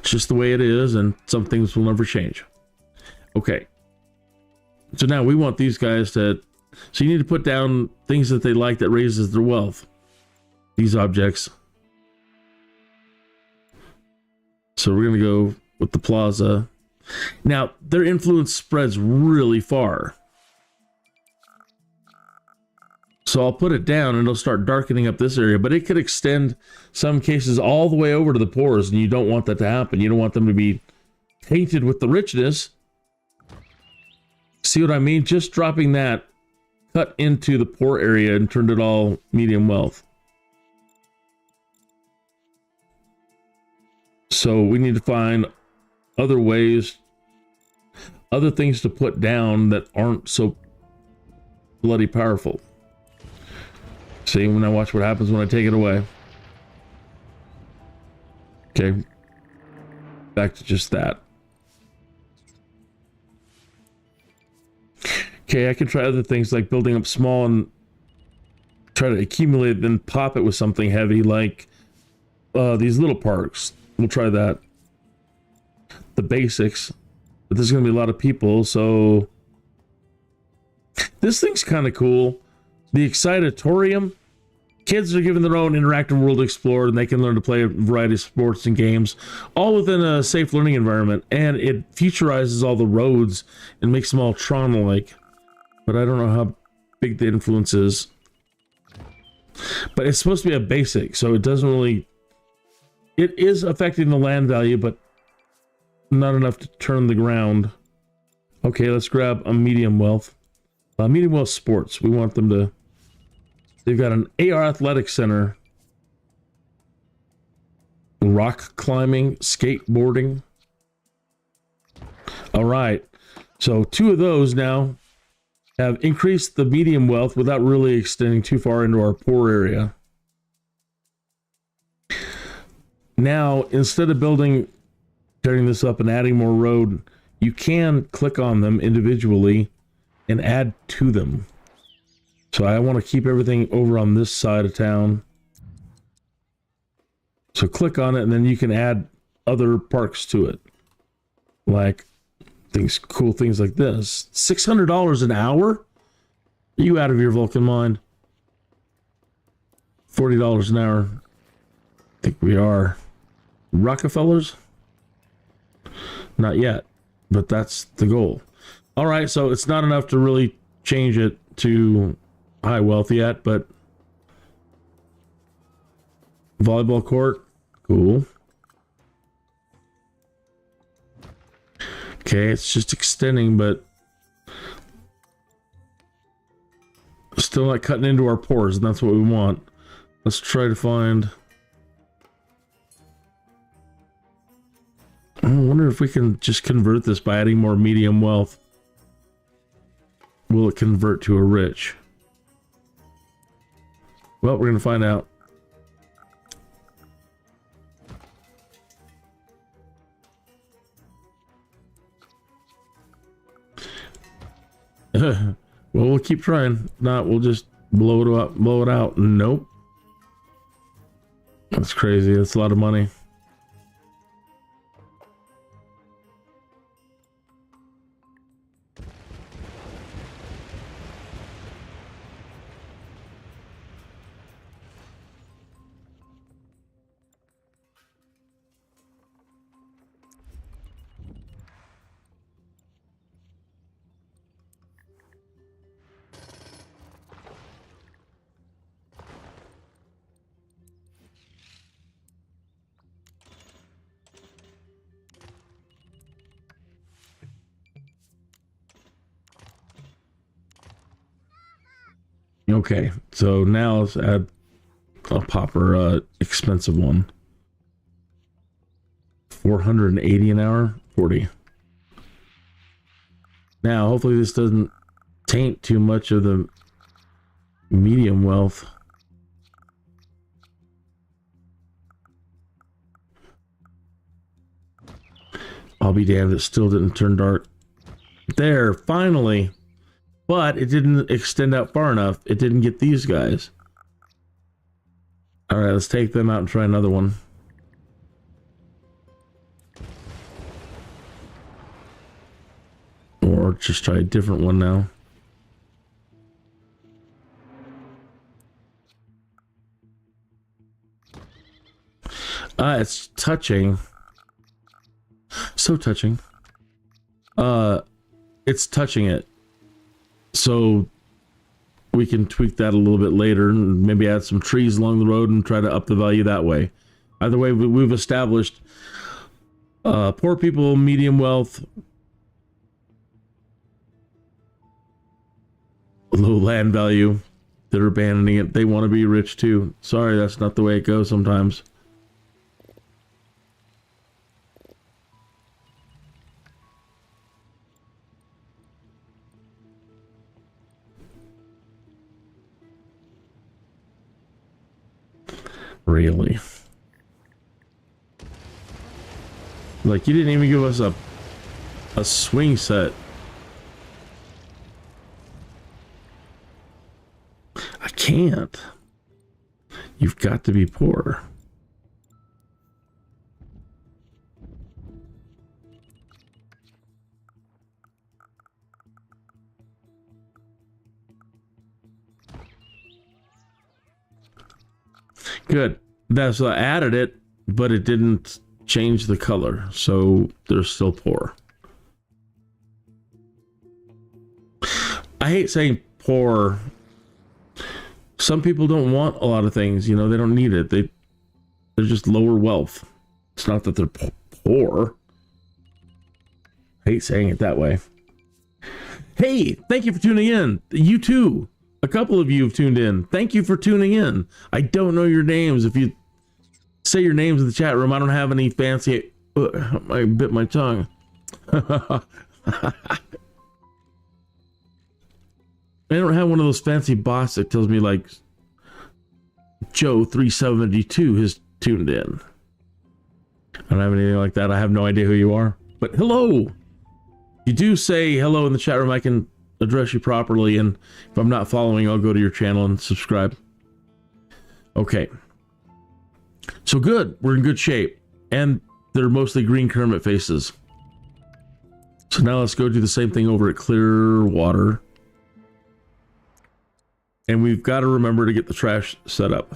It's just the way it is, and some things will never change. Okay. So now we want these guys to... So you need to put down things that they like that raises their wealth. These objects. So we're going to go with the plaza. Now, their influence spreads really far. So I'll put it down and it'll start darkening up this area, but it could extend some cases all the way over to the poors, and you don't want that to happen. You don't want them to be tainted with the richness. See what I mean? Just dropping that cut into the poor area and turned it all medium wealth. So we need to find other ways, other things to put down that aren't so bloody powerful. See, when I watch what happens when I take it away. Okay. Back to just that. Okay, I can try other things like building up small and try to accumulate, then pop it with something heavy like these little parks. We'll try that. The basics. But there's going to be a lot of people, so... This thing's kind of cool. The Excitatorium. Kids are given their own interactive world to explore, and they can learn to play a variety of sports and games, all within a safe learning environment. And it futurizes all the roads and makes them all Tron-like. But I don't know how big the influence is. But it's supposed to be a basic, so it doesn't really... It is affecting the land value, but not enough to turn the ground. Okay, let's grab a medium wealth. Medium wealth sports. We want them to... They've got an AR Athletics Center. Rock climbing, skateboarding. All right. So 2 of those now have increased the medium wealth without really extending too far into our poor area. Now, instead of tearing this up and adding more road, you can click on them individually and add to them. So I want to keep everything over on this side of town. So click on it, and then you can add other parks to it. Like cool things like this. $600 an hour? Are you out of your Vulcan mind? $40 an hour. I think we are. Rockefellers? Not yet, but that's the goal. All right, so it's not enough to really change it to high wealth yet, but volleyball court, cool. Okay, it's just extending, but still not cutting into our pores, and that's what we want. Let's try to find... I wonder if we can just convert this by adding more medium wealth. Will it convert to a rich? Well, we're going to find out. Well, we'll keep trying. If not, we'll just blow it out. Nope. That's crazy. That's a lot of money. Okay, so now let's add a popper, expensive one. 480 an hour, 40. Now, hopefully this doesn't taint too much of the medium wealth. I'll be damned, it still didn't turn dark. There, finally. But it didn't extend out far enough. It didn't get these guys. All right, let's take them out and try another one. Or just try a different one now. It's touching. So touching. It's touching it. So we can tweak that a little bit later and maybe add some trees along the road and try to up the value that way. Either way, we've established poor people, medium wealth, low land value. They're abandoning it. They want to be rich too. Sorry, that's not the way it goes sometimes. Really? Like, you didn't even give us a swing set. I can't. You've got to be poor. Good. That's I added it, but it didn't change the color, so they're still poor. I hate saying poor. Some people don't want a lot of things, you know, they don't need it. They're just lower wealth. It's not that they're poor. I hate saying it that way. Hey, thank you for tuning in. You too. A couple of you have tuned in. Thank you for tuning in. I don't know your names. If you say your names in the chat room, I don't have any fancy... I bit my tongue. I don't have one of those fancy bots that tells me, like, Joe 372 has tuned in. I don't have anything like that. I have no idea who you are. But hello! You do say hello in the chat room. I can address you properly, and if I'm not following, I'll go to your channel and subscribe. Okay. So good. We're in good shape. And they're mostly green Kermit faces. So now let's go do the same thing over at Clearwater. And we've got to remember to get the trash set up.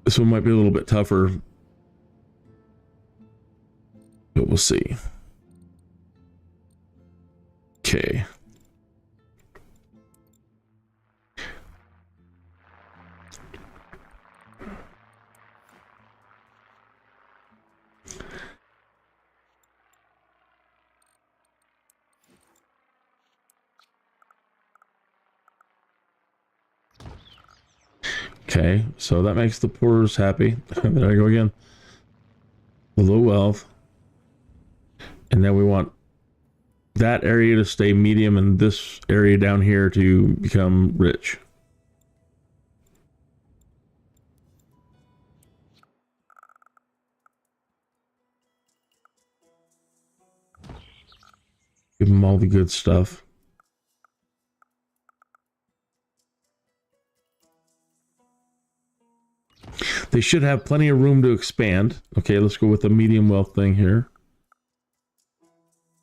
This one might be a little bit tougher, but we'll see. Okay. Okay, so that makes the poorers happy. There I go again. The low wealth. And then we want that area to stay medium and this area down here to become rich. Give them all the good stuff. They should have plenty of room to expand. Okay, let's go with the medium wealth thing here.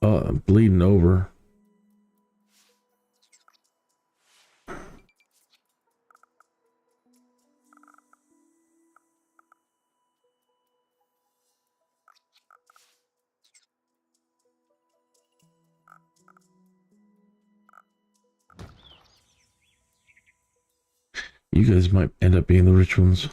Oh, I'm bleeding over. You guys might end up being the rich ones.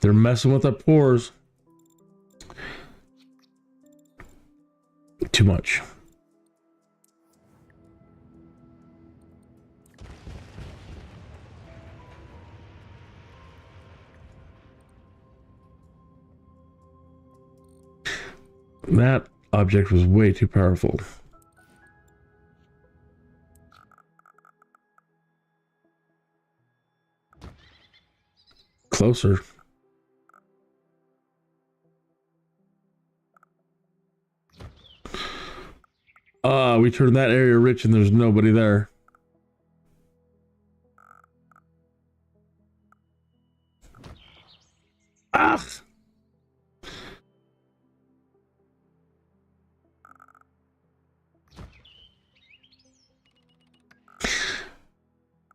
They're messing with our pores. Too much. That object was way too powerful. Closer. We turned that area rich and there's nobody there. Ah!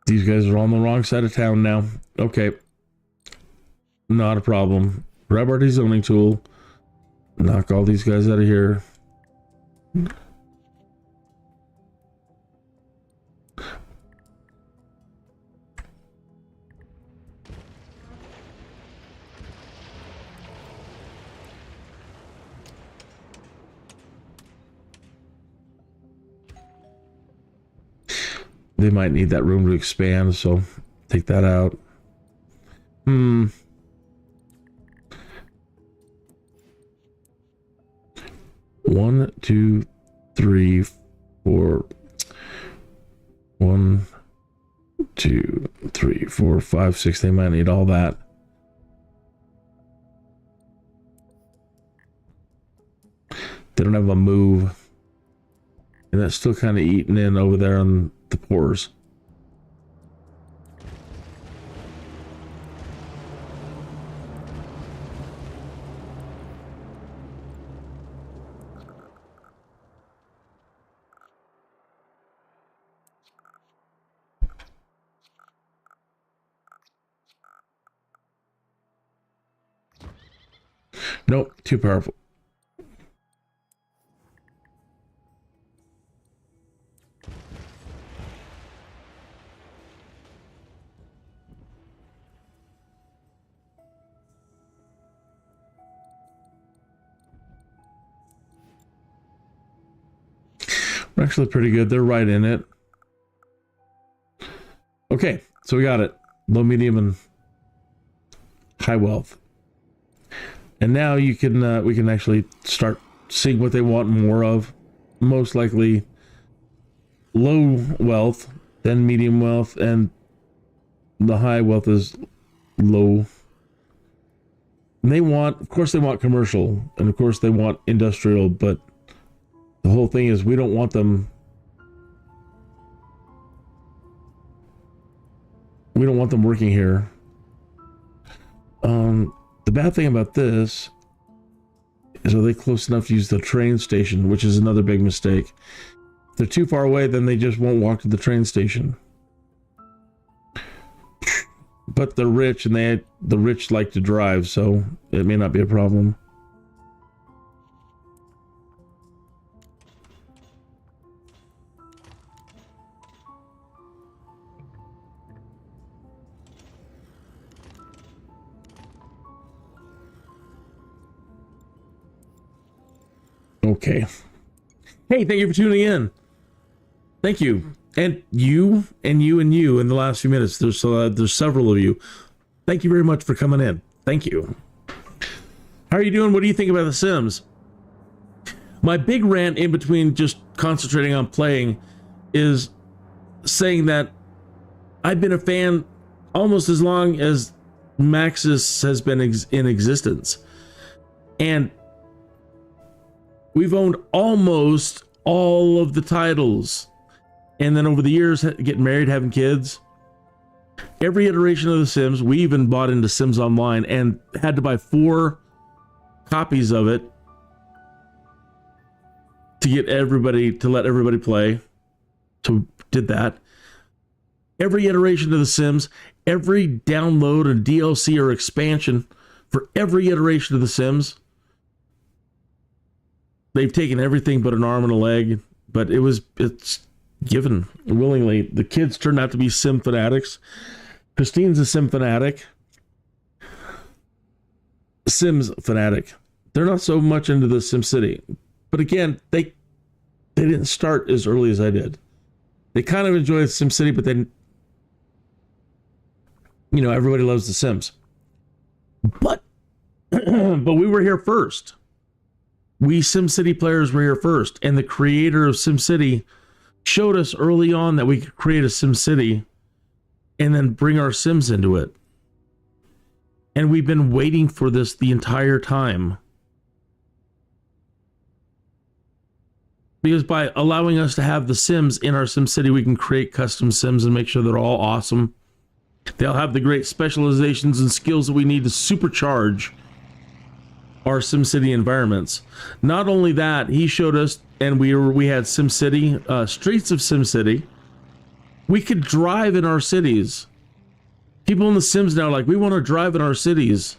These guys are on the wrong side of town now. Okay. Not a problem. Grab our dezoning tool. Knock all these guys out of here. They might need that room to expand, so take that out. 1, 2, 3, 4. 1, 2, 3, 4, 5, 6. They might need all that. They don't have a move. And that's still kind of eating in over there on the pores. Nope, too powerful. We're actually pretty good. They're right in it. Okay, so we got it. Low, medium, and high wealth. And now you can we can actually start seeing what they want more of. Most likely low wealth, then medium wealth, and the high wealth is low. And they want, of course, they want commercial, and of course they want industrial, but the whole thing is we don't want them. We don't want them working here. The bad thing about this is, are they close enough to use the train station, which is another big mistake. If they're too far away, then they just won't walk to the train station. But they're rich, and the rich like to drive, so it may not be a problem. Okay. Hey, thank you for tuning in. Thank you. And you, and you, and you in the last few minutes. There's several of you. Thank you very much for coming in. Thank you. How are you doing? What do you think about The Sims? My big rant in between just concentrating on playing is saying that I've been a fan almost as long as Maxis has been in existence. And we've owned almost all of the titles. And then over the years, getting married, having kids. Every iteration of The Sims, we even bought into Sims Online and had to buy 4 copies of it to get everybody, to let everybody play. So did that. Every iteration of The Sims, every download and DLC or expansion for every iteration of The Sims, they've taken everything but an arm and a leg, but it's given willingly. The kids turned out to be Sim fanatics. Christine's a Sim fanatic. Sims fanatic. They're not so much into the SimCity. But again, they didn't start as early as I did. They kind of enjoy SimCity, but then, you know, everybody loves The Sims. But but we were here first. We SimCity players were here first, and the creator of SimCity showed us early on that we could create a SimCity and then bring our Sims into it. And we've been waiting for this the entire time. Because by allowing us to have the Sims in our SimCity, we can create custom Sims and make sure they're all awesome. They'll have the great specializations and skills that we need to supercharge our SimCity environments. Not only that, he showed us, and we had SimCity, Streets of SimCity. We could drive in our cities. People in The Sims now are like, we want to drive in our cities,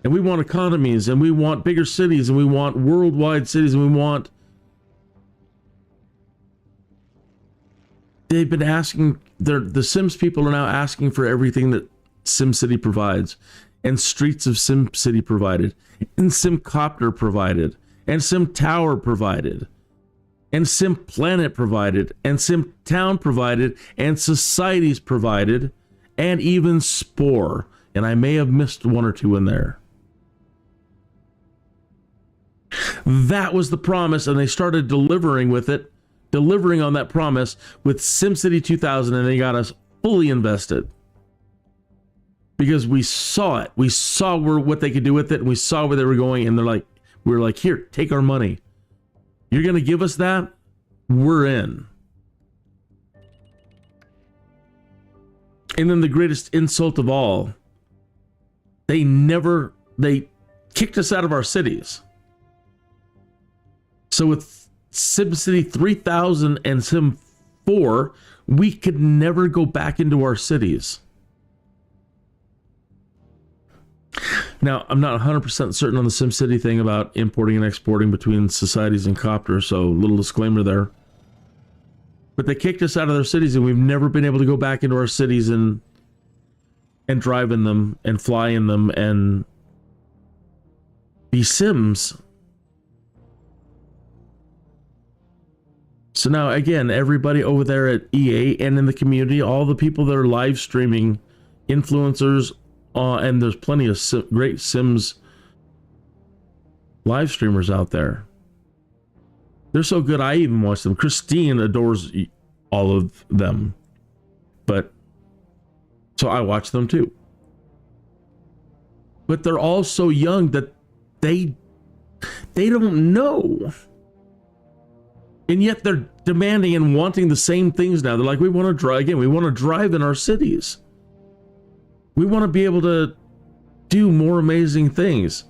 and we want economies, and we want bigger cities, and we want worldwide cities, and we want... They've been asking, the Sims people are now asking for everything that SimCity provides, and Streets of SimCity provided, and SimCopter provided, and SimTower provided, and SimPlanet provided, and SimTown provided, and Societies provided, and even Spore. And I may have missed one or two in there. That was the promise, and they started delivering with it. Delivering on that promise with SimCity 2000, and they got us fully invested because we saw it. We saw what they could do with it, and we saw where they were going, and we were like, here, take our money. You're going to give us that? We're in. And then the greatest insult of all, they kicked us out of our cities. So with SimCity 3000 and Sim 4, we could never go back into our cities. Now, I'm not 100% certain on the SimCity thing about importing and exporting between Societies and Copter, so little disclaimer there. But they kicked us out of their cities, and we've never been able to go back into our cities and drive in them and fly in them and be Sims. So now, again, everybody over there at EA and in the community, all the people that are live streaming, influencers, and there's plenty of great Sims live streamers out there. They're so good, I even watch them. Christine adores all of them. But, so I watch them too. But they're all so young that they don't know. And yet they're demanding and wanting the same things now. They're like, we want to drive again. We want to drive in our cities. We want to be able to do more amazing things.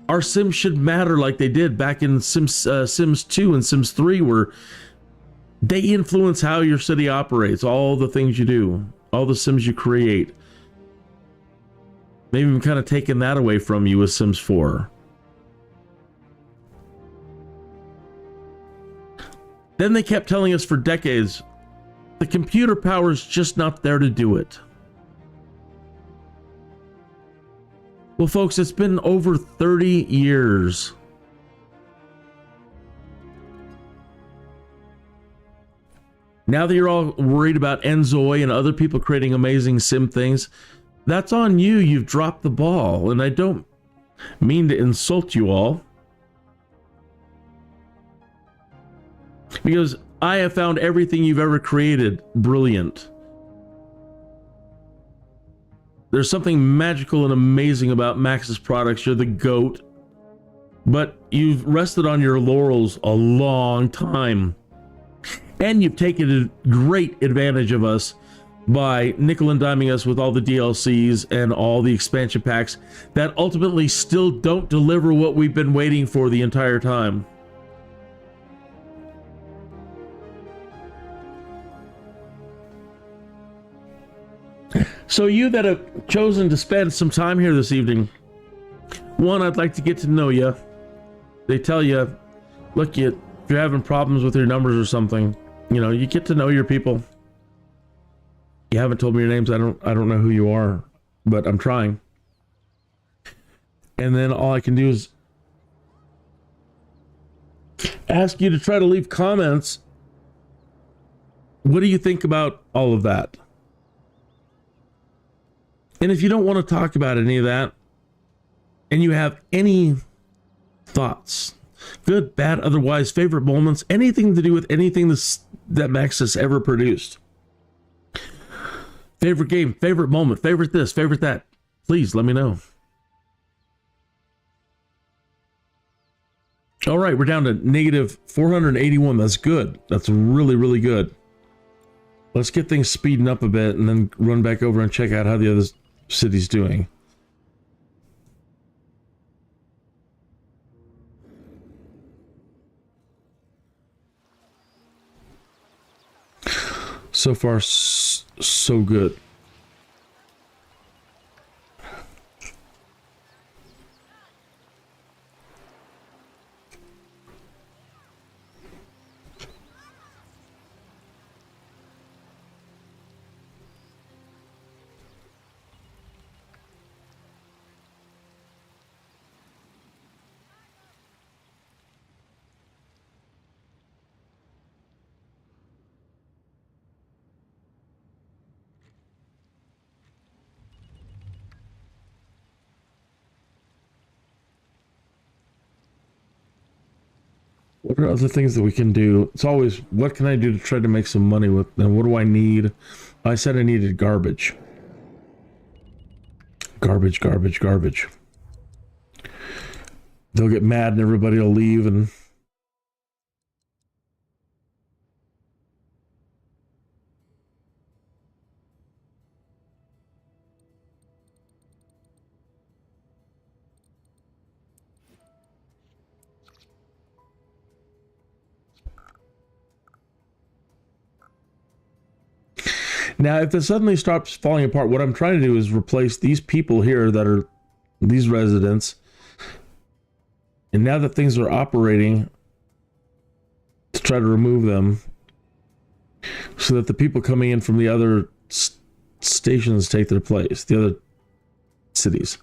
Our Sims should matter like they did back in Sims 2 and Sims 3, where they influence how your city operates, all the things you do, all the Sims you create. They've even kind of taken that away from you with Sims 4. Then they kept telling us for decades, the computer power is just not there to do it. Well, folks, it's been over 30 years. Now that you're all worried about Enzoy and other people creating amazing sim things, that's on you. You've dropped the ball. And I don't mean to insult you all, because I have found everything you've ever created brilliant. There's something magical and amazing about Max's products. You're the GOAT. But you've rested on your laurels a long time. And you've taken a great advantage of us by nickel and diming us with all the DLCs and all the expansion packs that ultimately still don't deliver what we've been waiting for the entire time. So you that have chosen to spend some time here this evening, one, I'd like to get to know you. They tell you, look, if you're having problems with your numbers or something, you know, you get to know your people. You haven't told me your names. I don't know who you are, but I'm trying. And then all I can do is ask you to try to leave comments. What do you think about all of that? And if you don't want to talk about any of that, and you have any thoughts, good, bad, otherwise, favorite moments, anything to do with anything that Max has ever produced, favorite game, favorite moment, favorite this, favorite that, please let me know. All right, we're down to negative 481. That's good. That's really, really good. Let's get things speeding up a bit and then run back over and check out how the other city's doing. So far, so good. What are other things that we can do? It's always, what can I do to try to make some money with, and what do I need? I said I needed garbage. Garbage, garbage, garbage. They'll get mad and everybody will leave and... Now, if it suddenly stops falling apart, what I'm trying to do is replace these people here that are these residents. And now that things are operating, to try to remove them so that the people coming in from the other stations take their place, the other cities.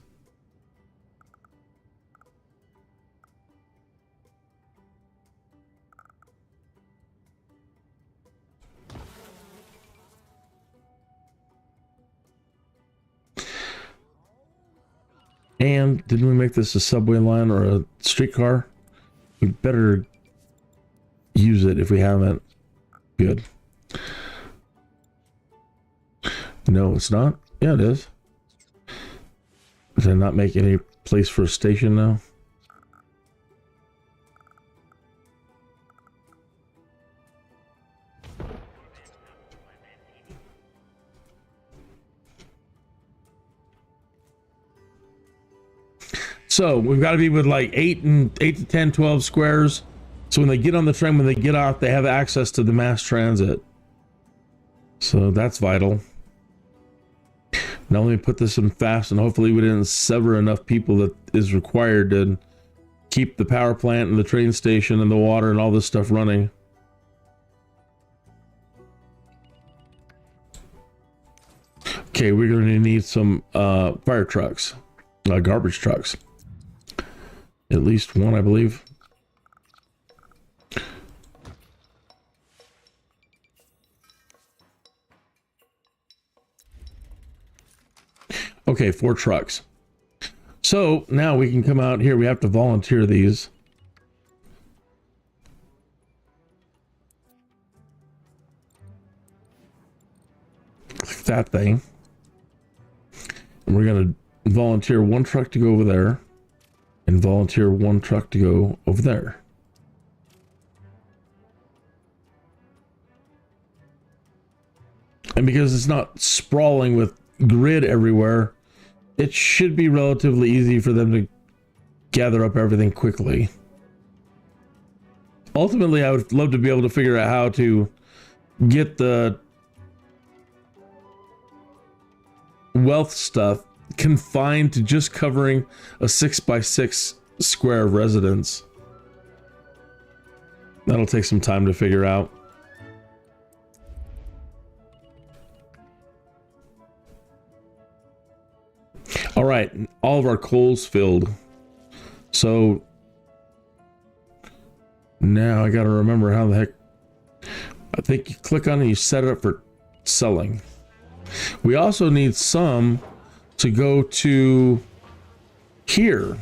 And didn't we make this a subway line or a streetcar? We better use it if we haven't. Good. No, it's not. Yeah, it is. Does I not make any place for a station now? So we've got to be with like 8 to 10, 12 squares. So when they get on the train, when they get off, they have access to the mass transit. So that's vital. Now let me put this in fast, and hopefully we didn't sever enough people that is required to keep the power plant and the train station and the water and all this stuff running. Okay, we're going to need some fire trucks, garbage trucks. At least one, I believe. Okay, 4 trucks. So now we can come out here. We have to volunteer these. Like that thing. And we're going to volunteer 1 truck to go over there. And volunteer 1 truck to go over there. And because it's not sprawling with grid everywhere, it should be relatively easy for them to gather up everything quickly. Ultimately, I would love to be able to figure out how to get the wealth stuff confined to just covering a 6x6 square of residence. That'll take some time to figure out. All right, all of our coals filled. So now I got to remember how the heck. I think you click on it, you set it up for selling. We also need some to go to here.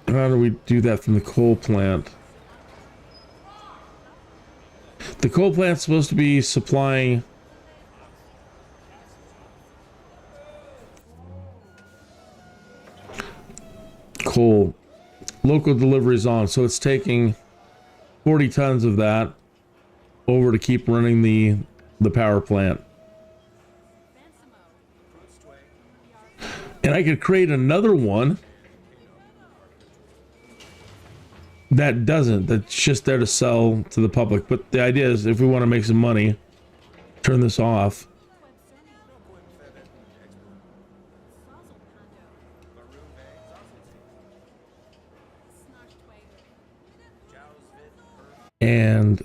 How do we do that from the coal plant? The coal plant's supposed to be supplying coal. Local deliveries on, so it's taking 40 tons of that over to keep running the power plant. And I could create another one that doesn't, that's just there to sell to the public. But the idea is, if we want to make some money, turn this off. And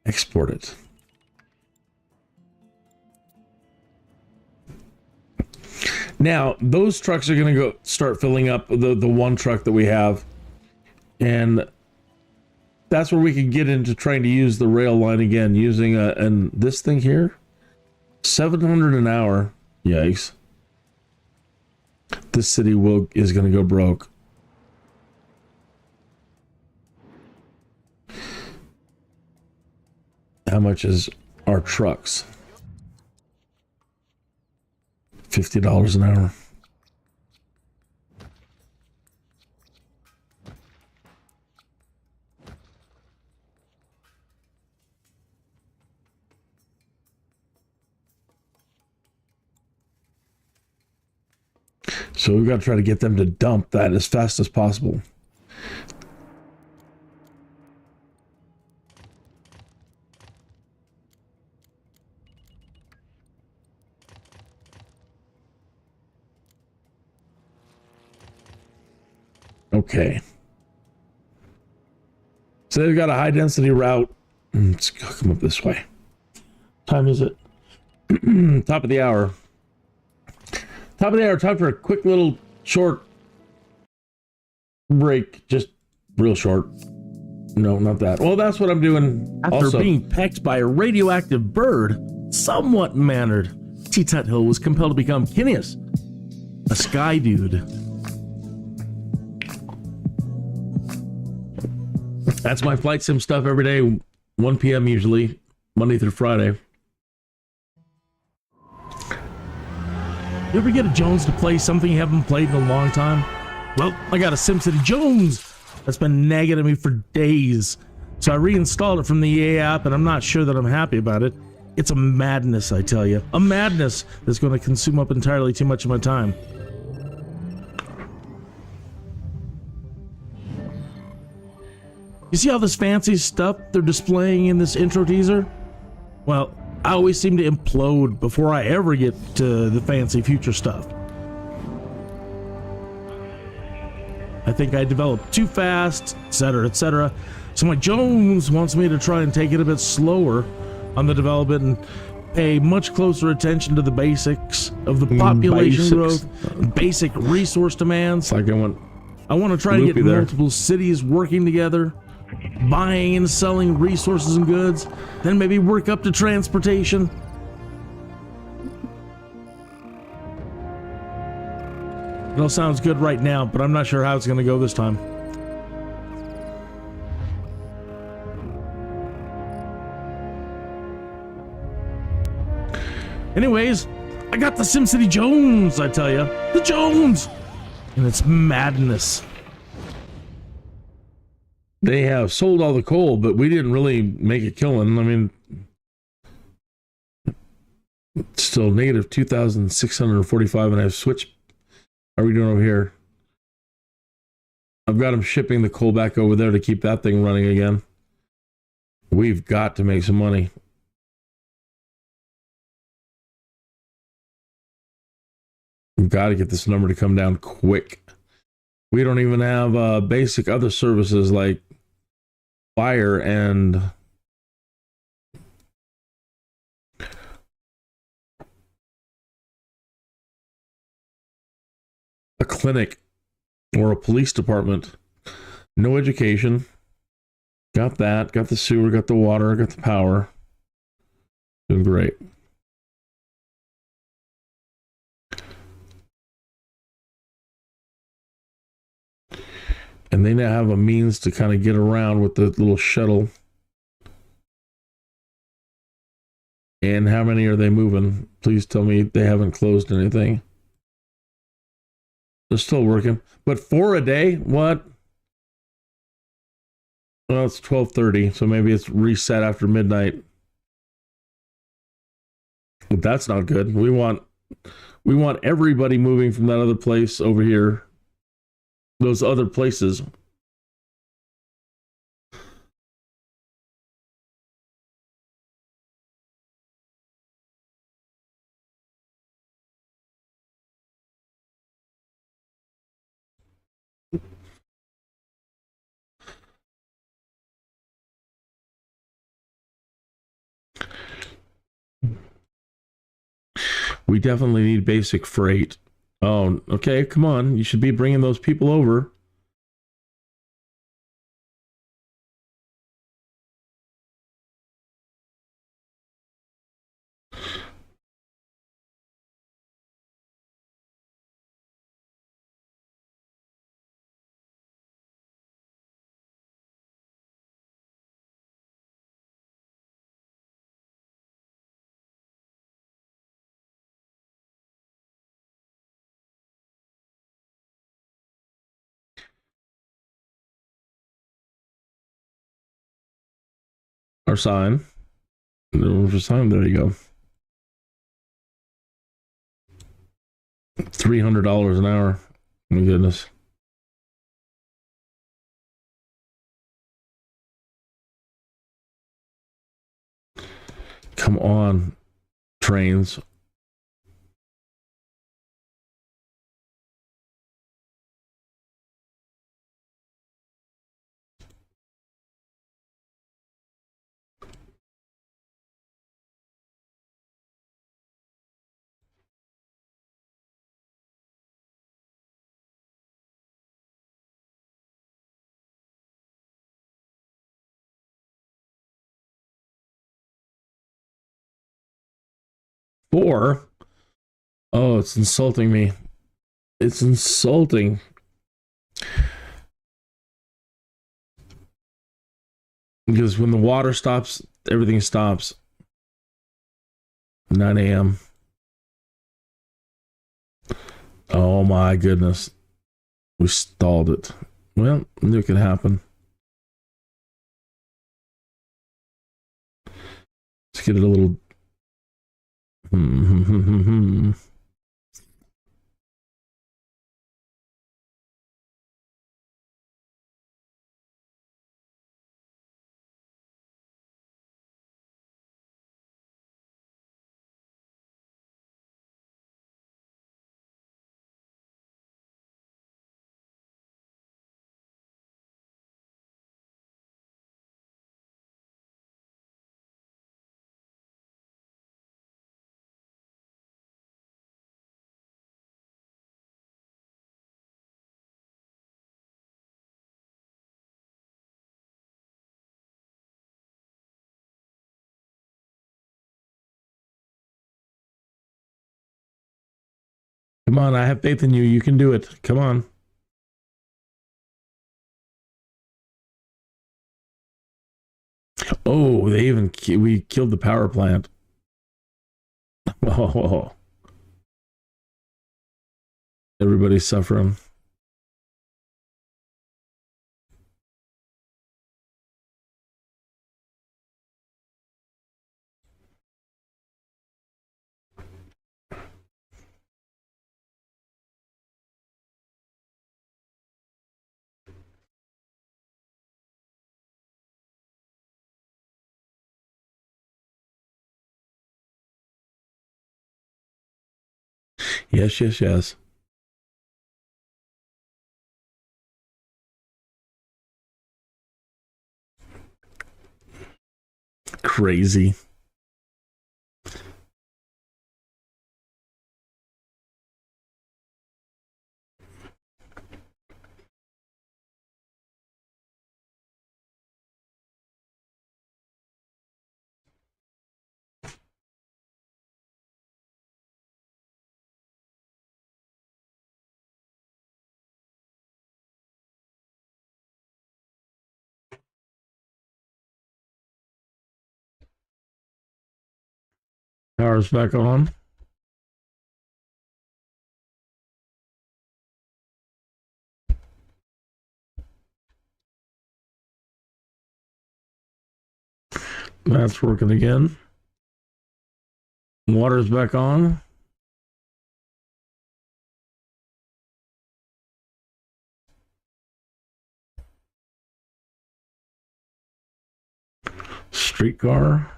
export it. Now, those trucks are going to go start filling up the one truck that we have. And that's where we can get into trying to use the rail line again, using and this thing here, 700 an hour. Yikes. This city is going to go broke. How much is our trucks? $50 an hour. So we've got to try to get them to dump that as fast as possible. Okay. So they've got a high density route. Let's come up this way. Time is it? Top of the hour. Top of the hour. Time for a quick little short break. Just real short. No, not that. Well, that's what I'm doing. After also, being pecked by a radioactive bird, somewhat mannered, T. Tuthill was compelled to become Kinneas, a sky dude. That's my flight sim stuff every day, 1 p.m. usually, Monday through Friday. You ever get a Jones to play something you haven't played in a long time? Well, I got a SimCity Jones that's been nagging at me for days. So I reinstalled it from the EA app, and I'm not sure that I'm happy about it. It's a madness, I tell you. A madness that's going to consume up entirely too much of my time. You see all this fancy stuff they're displaying in this intro teaser? Well, I always seem to implode before I ever get to the fancy future stuff. I think I developed too fast, etc., etc. So my Jones wants me to try and take it a bit slower on the development and pay much closer attention to the basics of the population growth, basic resource demands. Like I want to try to get multiple cities working together, buying and selling resources and goods, then maybe work up to transportation. It all sounds good right now, but I'm not sure how it's going to go this time. Anyways, I got the SimCity Jones, I tell you. The Jones! And it's madness. They have sold all the coal, but we didn't really make a killing. I mean, it's still negative 2,645, and I've switched. How are we doing over here? I've got them shipping the coal back over there to keep that thing running again. We've got to make some money. We've got to get this number to come down quick. We don't even have basic other services like fire and a clinic or a police department. No education. Got that. Got the sewer. Got the water. Got the power. Doing great. And they now have a means to kind of get around with the little shuttle. And how many are they moving? Please tell me they haven't closed anything. They're still working. But 4 a day? What? Well, it's 12:30, so maybe it's reset after midnight. But that's not good. We want everybody moving from that other place over here. Those other places. We definitely need basic freight. Oh, okay, come on. You should be bringing those people over. Our sign. There's a sign. There you go. $300 an hour. My goodness. Come on, trains. Four? Oh, it's insulting me. It's insulting. Because when the water stops, everything stops. 9 a.m. Oh my goodness. We stalled it. Well, knew it could happen. Let's get it a little... Come on, I have faith in you. You can do it. Come on. Oh, we killed the power plant. Oh, everybody's suffering. Yes, yes, yes. Crazy. Power's back on. That's working again. Water's back on. Streetcar.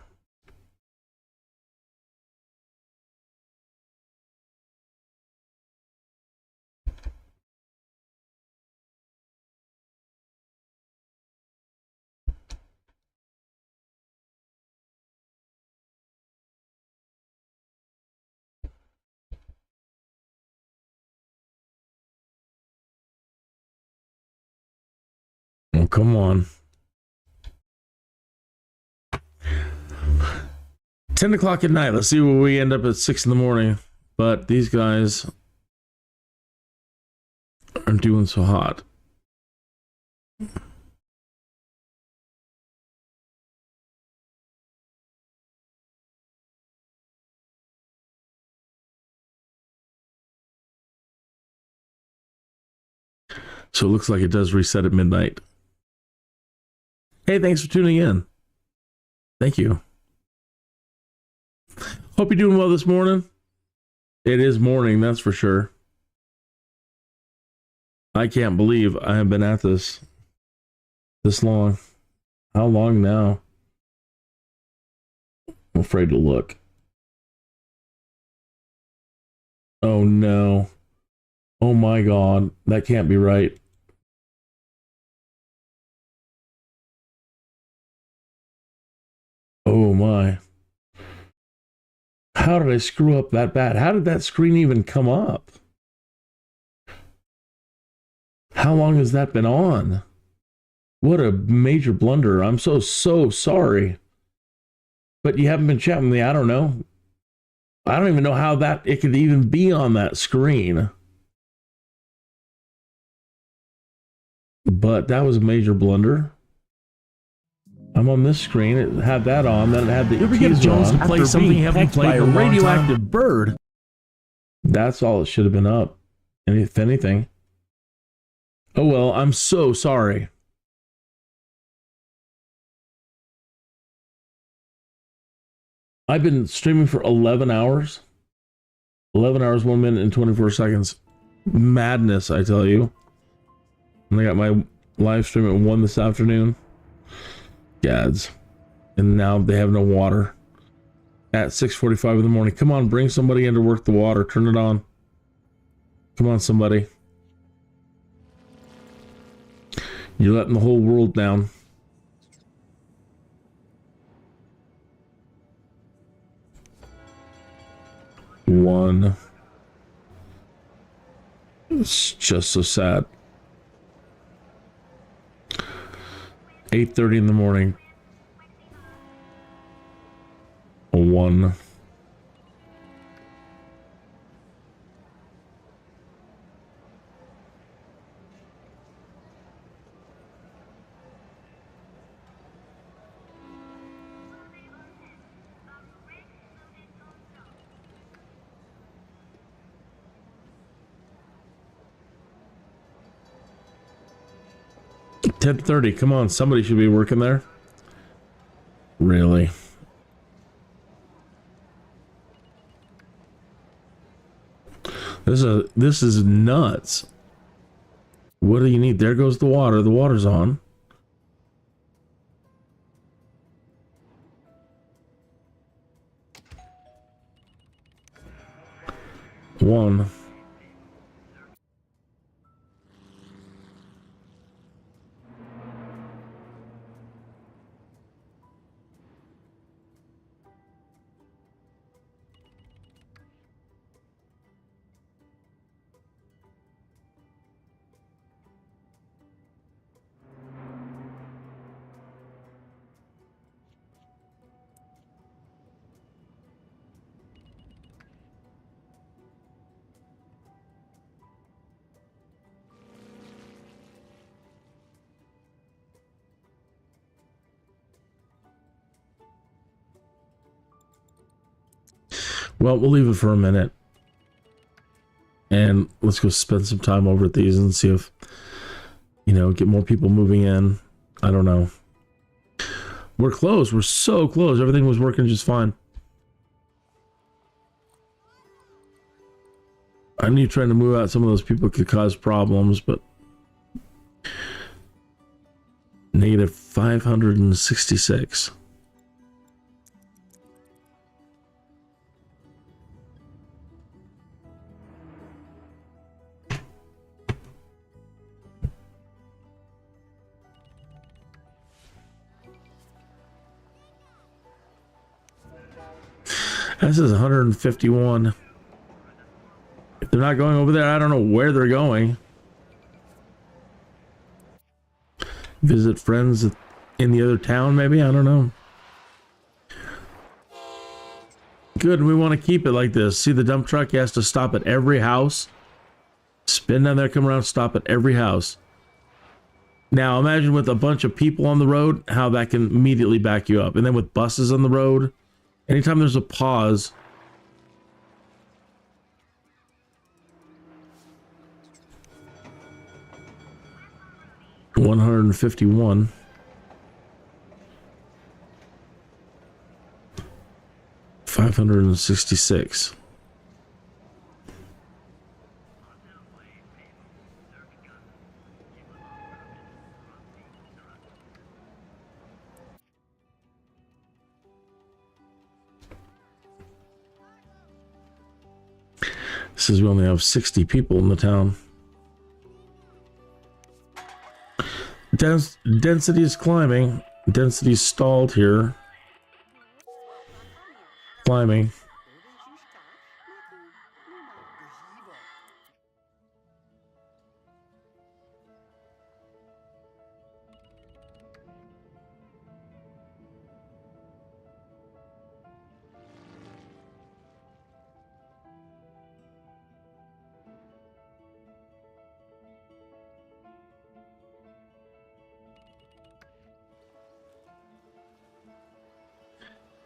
Oh, come on. 10 o'clock at night. Let's see where we end up at 6 in the morning. But these guys aren't doing so hot. So it looks like it does reset at midnight. Hey, thanks for tuning in. Thank you. Hope you're doing well this morning. It is morning, that's for sure. I can't believe I have been at this long. How long now? I'm afraid to look. Oh no. Oh my God. That can't be right. Oh my. How did I screw up that bad? How did that screen even come up? How long has that been on? What a major blunder. I'm so sorry. But you haven't been chatting with me. I don't know. I don't even know how that it could even be on that screen. But that was a major blunder. I'm on this screen. It had that on. Then it had the You ever get teaser Jones on. to play something you haven't played by in a a long time? radioactive bird. That's all it should have been up. And if anything. Oh well, I'm so sorry. I've been streaming for 11 hours. 11 hours, 1 minute, and 24 seconds. Madness, I tell you. And I got my live stream at 1 this afternoon. Gads. And now they have no water. At 6:45 in the morning. Come on, bring somebody in to work the water. Turn it on. Come on, somebody. You're letting the whole world down. One. It's just so sad. 8:30 in the morning. A 1. $10:30. Come on, somebody should be working there. Really? This is nuts. What do you need? There goes the water. The water's on. One. Well, we'll leave it for a minute. And let's go spend some time over at these and see if, you know, get more people moving in. I don't know. We're close. We're so close. Everything was working just fine. I knew trying to move out some of those people could cause problems, but negative 566. This is 151. If they're not going over there, I don't know where they're going. Visit friends in the other town, maybe? I don't know. Good, we want to keep it like this. See the dump truck? He has to stop at every house. Spin down there, come around, stop at every house. Now, imagine with a bunch of people on the road, how that can immediately back you up. And then with buses on the road, anytime there's a pause, $151. $566. Says we only have 60 people in the town. Density is climbing. Density is stalled here. Climbing.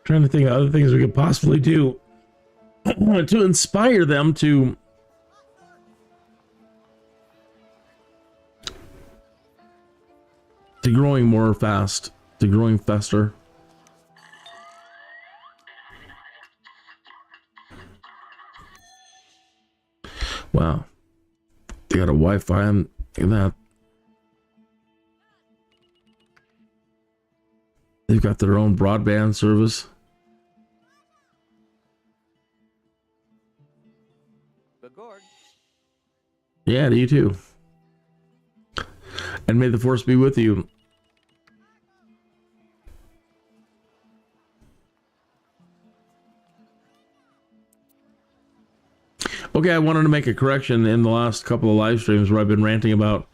Trying to think of other things we could possibly do to inspire them to growing more fast, to growing faster. Wow, they got a Wi-Fi and that. They've got their own broadband service. Yeah, to you too. And may the force be with you. Okay, I wanted to make a correction in the last couple of live streams where I've been ranting about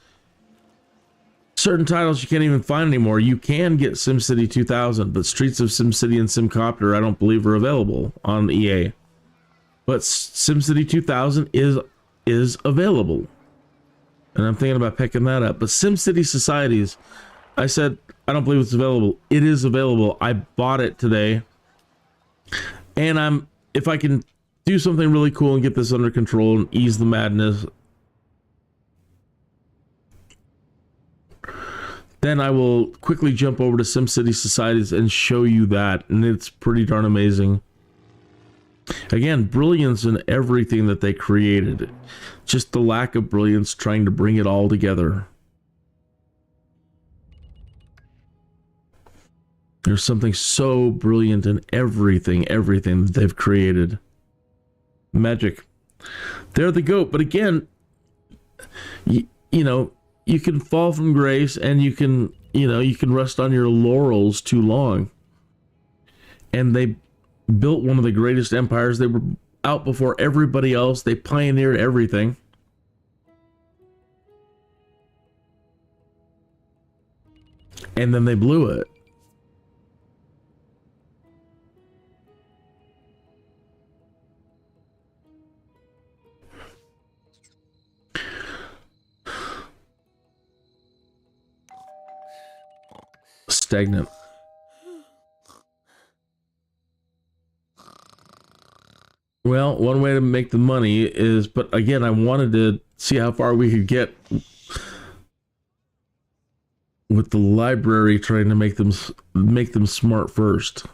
certain titles you can't even find anymore. You can get SimCity 2000, but Streets of SimCity and SimCopter I don't believe are available on EA. But SimCity 2000 is available. And I'm thinking about picking that up. But SimCity Societies, I said, I don't believe it's available. It is available. I bought it today. And if I can do something really cool and get this under control and ease the madness, then I will quickly jump over to SimCity Societies and show you that. And it's pretty darn amazing. Again, brilliance in everything that they created. Just the lack of brilliance trying to bring it all together. There's something so brilliant in everything that they've created. Magic. They're the GOAT. But again, you know, you can fall from grace and you can rest on your laurels too long. And they built one of the greatest empires. They were out before everybody else. They pioneered everything. And then they blew it. Stagnant. Well, one way to make the money is, but again, I wanted to see how far we could get with the library, trying to make them smart first.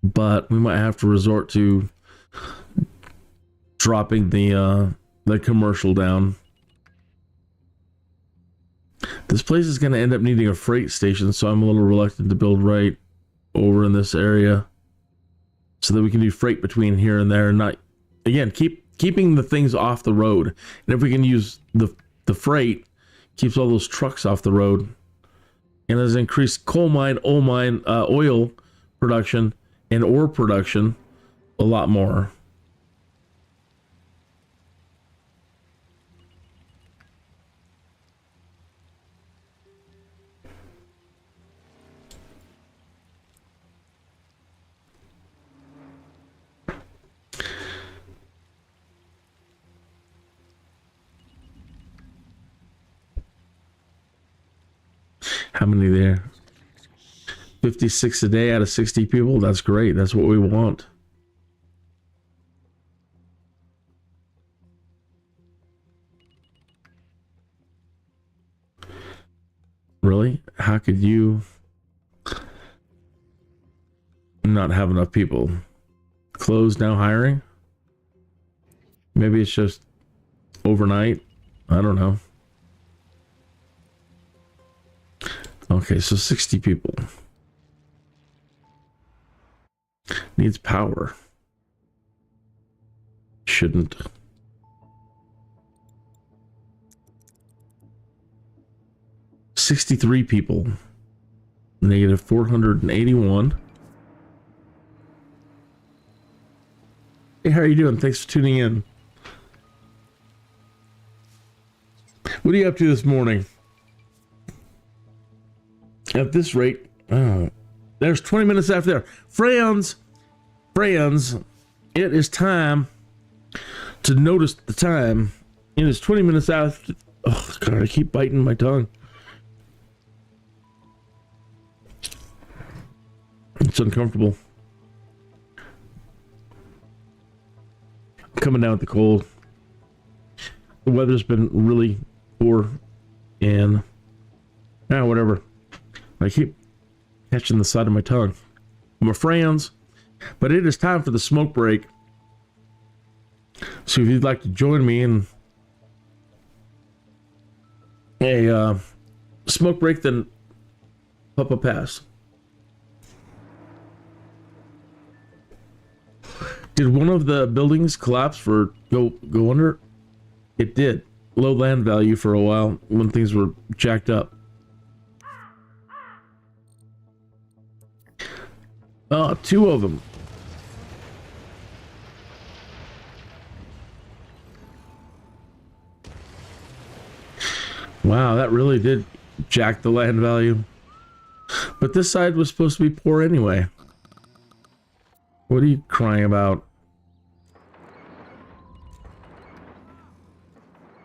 But we might have to resort to dropping the commercial down. This place is going to end up needing a freight station, so I'm a little reluctant to build right over in this area, so that we can do freight between here and there, and not, again, keeping the things off the road. And if we can use the freight, keeps all those trucks off the road, and has increased oil production and ore production a lot more. How many there? 56 a day out of 60 people. That's great. That's what we want. Really? How could you not have enough people? Closed now hiring? Maybe it's just overnight. I don't know. Okay, so 60 people. Needs power. Shouldn't. $63 people. Negative 481. Hey, how are you doing? Thanks for tuning in. What are you up to this morning? At this rate, there's 20 minutes after there. Friends, it is time to notice the time. It is 20 minutes after. Oh, God, I keep biting my tongue. It's uncomfortable. Coming down with the cold. The weather's been really poor, and whatever. I keep catching the side of my tongue. My friends, but it is time for the smoke break. So if you'd like to join me in a smoke break, then up a pass. Did one of the buildings collapse for go under? It did. Low land value for a while when things were jacked up. Oh, two of them. Wow, that really did jack the land value. But this side was supposed to be poor anyway. What are you crying about?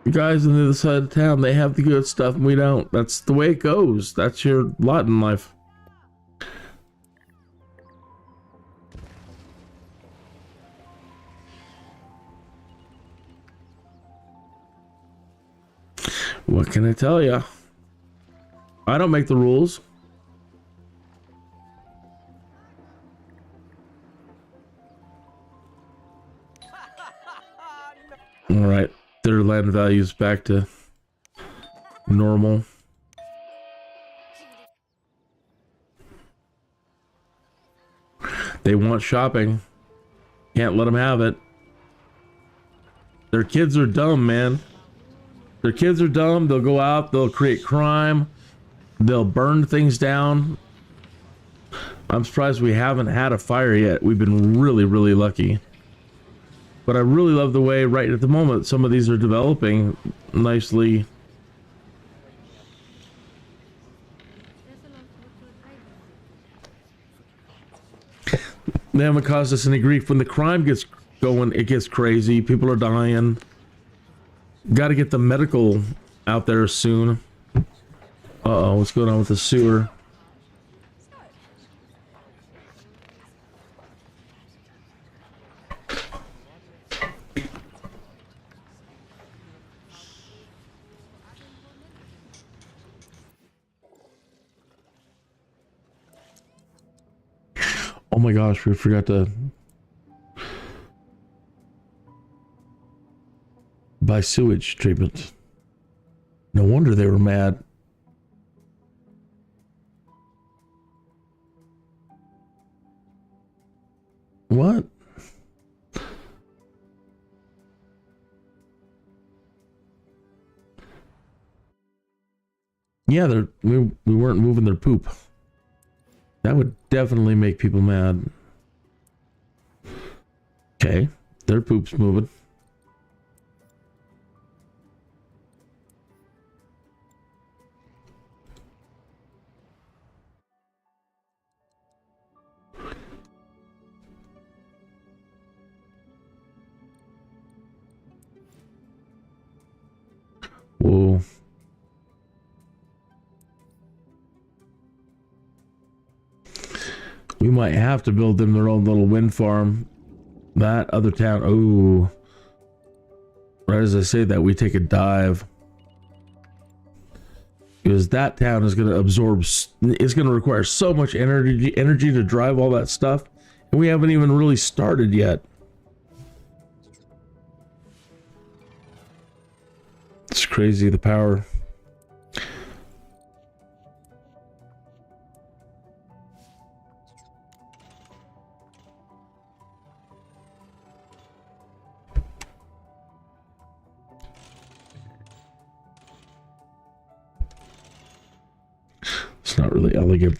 You guys on the other side of town, they have the good stuff and we don't. That's the way it goes. That's your lot in life. What can I tell you? I don't make the rules. All right, their land value's back to normal. They want shopping. Can't let them have it. Their kids are dumb, man. Their kids are dumb. They'll go out. They'll create crime. They'll burn things down. I'm surprised we haven't had a fire yet. We've been really, really lucky. But I really love the way right at the moment some of these are developing nicely. They haven't caused us any grief. When the crime gets going, it gets crazy. People are dying. Got to get the medical out there soon. Uh-oh, what's going on with the sewer? Oh my gosh, we forgot to buy sewage treatment. No wonder they were mad. What? Yeah, we weren't moving their poop. That would definitely make people mad. Okay, their poop's moving. Whoa. We might have to build them their own little wind farm. That other town, oh. Right as I say that, we take a dive. Because that town is going to absorb, it's going to require so much energy to drive all that stuff. And we haven't even really started yet. It's crazy, the power. It's not really elegant.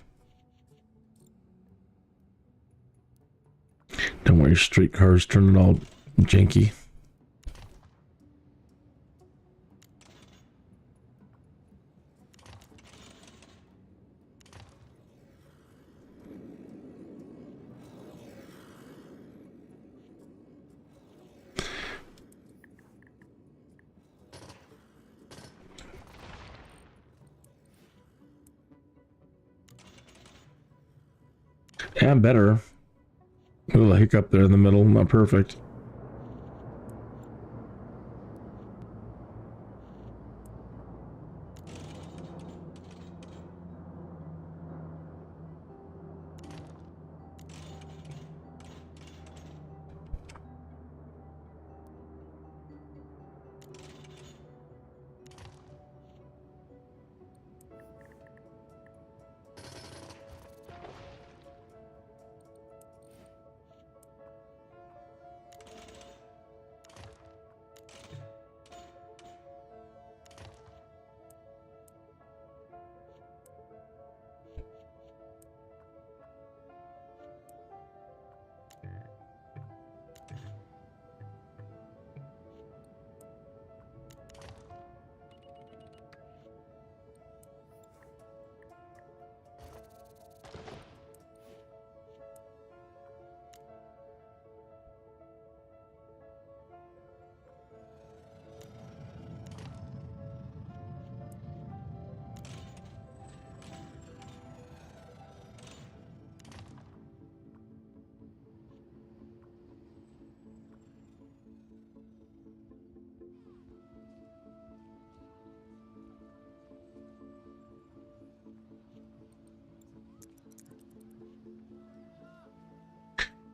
Don't want your streetcars turning all janky. Yeah, better. A little hiccup there in the middle, not perfect.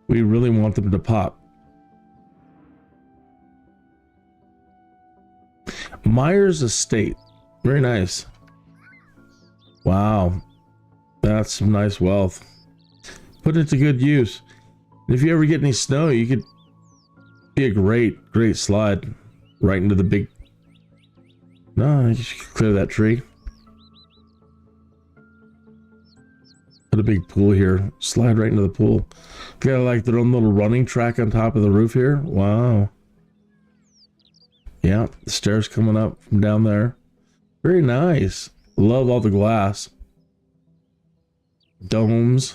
We really want them to pop. Myers Estate. Very nice. Wow. That's some nice wealth. Put it to good use. If you ever get any snow, you could be a great slide right into the big... No, you should clear that tree. Put a big pool here. Slide right into the pool. They got like their own little running track on top of the roof here. Wow. Yeah, the stairs coming up from down there. Very nice. Love all the glass. Domes.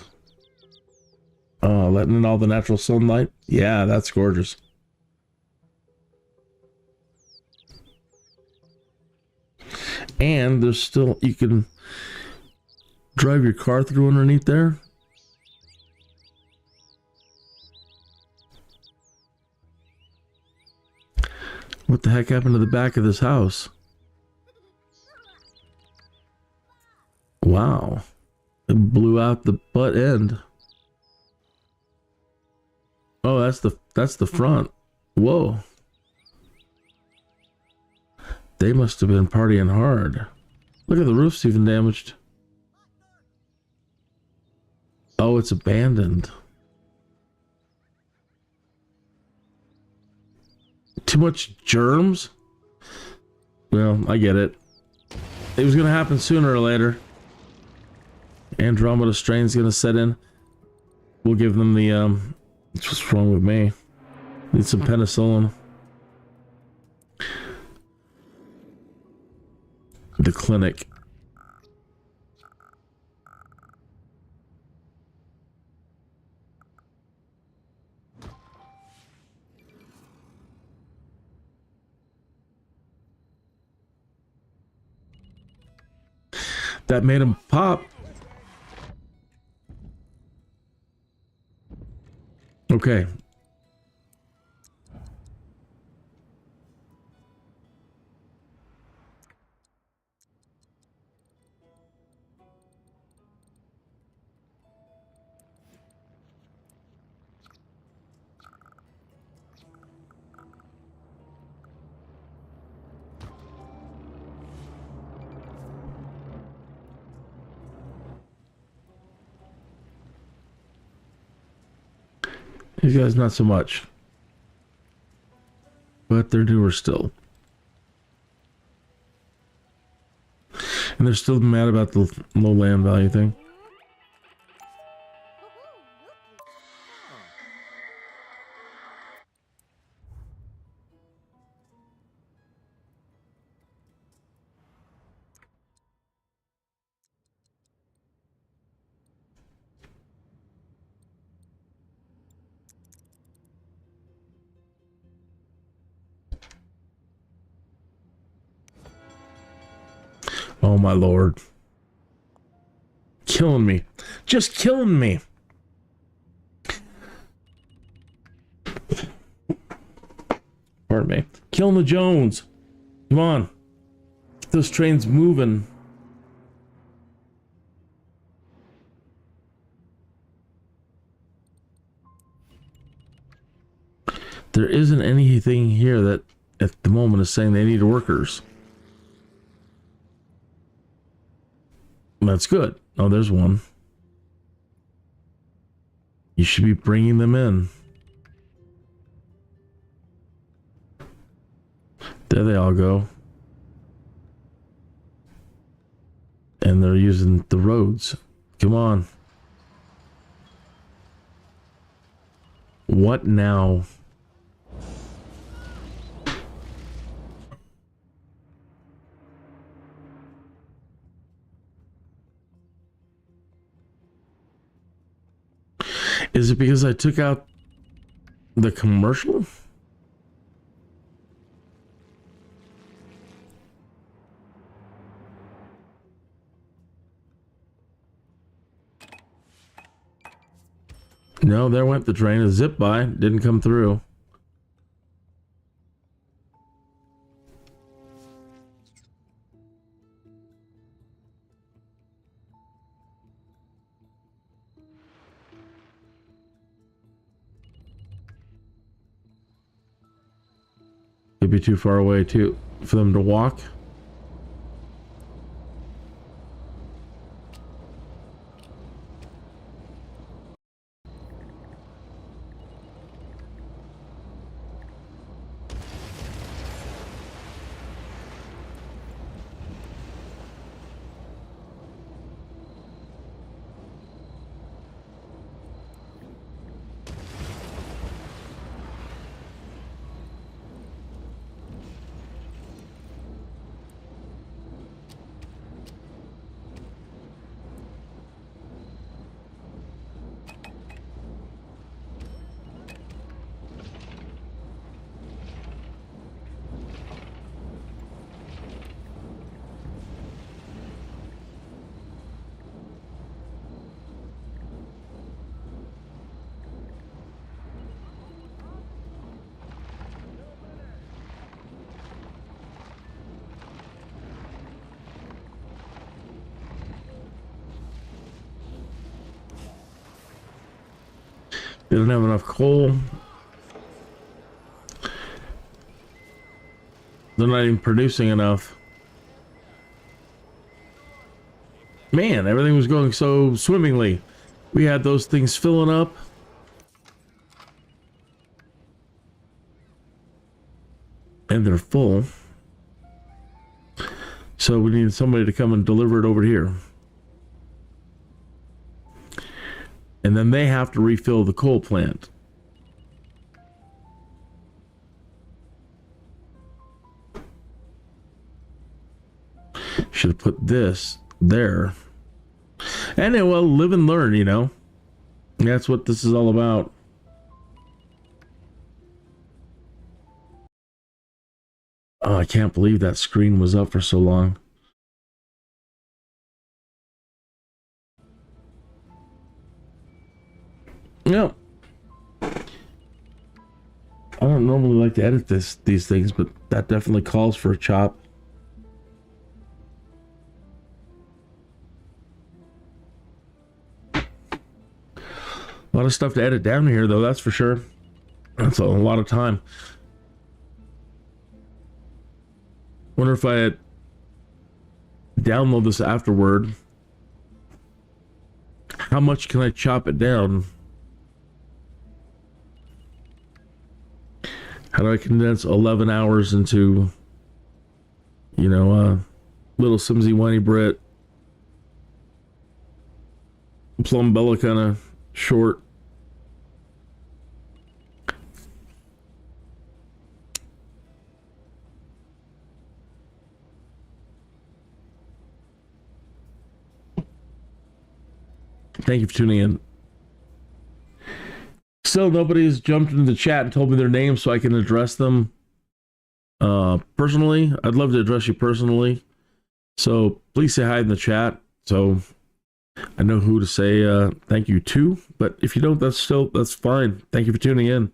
Letting in all the natural sunlight. Yeah, that's gorgeous. And there's still, you can drive your car through underneath there. What the heck happened to the back of this house? Wow. It blew out the butt end. Oh, that's the front. Whoa. They must have been partying hard. Look at the roof's even damaged. Oh, it's abandoned. Too much germs? Well, I get it. It was going to happen sooner or later. Andromeda strain's going to set in. We'll give them the, what's wrong with me? Need some penicillin. The clinic. That made him pop. Okay. These guys, not so much. But they're newer still. And they're still mad about the low land value thing. Oh my lord. Killing me. Just killing me. Pardon me. Killing the Jones. Come on. Get those trains moving. There isn't anything here that at the moment is saying they need workers. That's good. Oh, there's one. You should be bringing them in. There they all go. And they're using the roads. Come on. What now? Is it because I took out the commercial? No, there went the train. A zip by. Didn't come through. Could be too far away for them to walk. They don't have enough coal. They're not even producing enough. Man, everything was going so swimmingly. We had those things filling up. And they're full. So we need somebody to come and deliver it over here. And then they have to refill the coal plant. Should have put this there. And well, live and learn, you know. That's what this is all about. Oh, I can't believe that screen was up for so long. No. I don't normally like to edit these things, but that definitely calls for a chop. A lot of stuff to edit down here, though, that's for sure. That's a lot of time. Wonder if I download this afterward. How much can I chop it down? How do I condense 11 hours into, you know, a little Simsy Whiny Brit? Plumbella kind of short. Thank you for tuning in. Still, nobody's jumped into the chat and told me their name so I can address them personally. I'd love to address you personally. So please say hi in the chat so I know who to say thank you to. But if you don't, that's fine. Thank you for tuning in.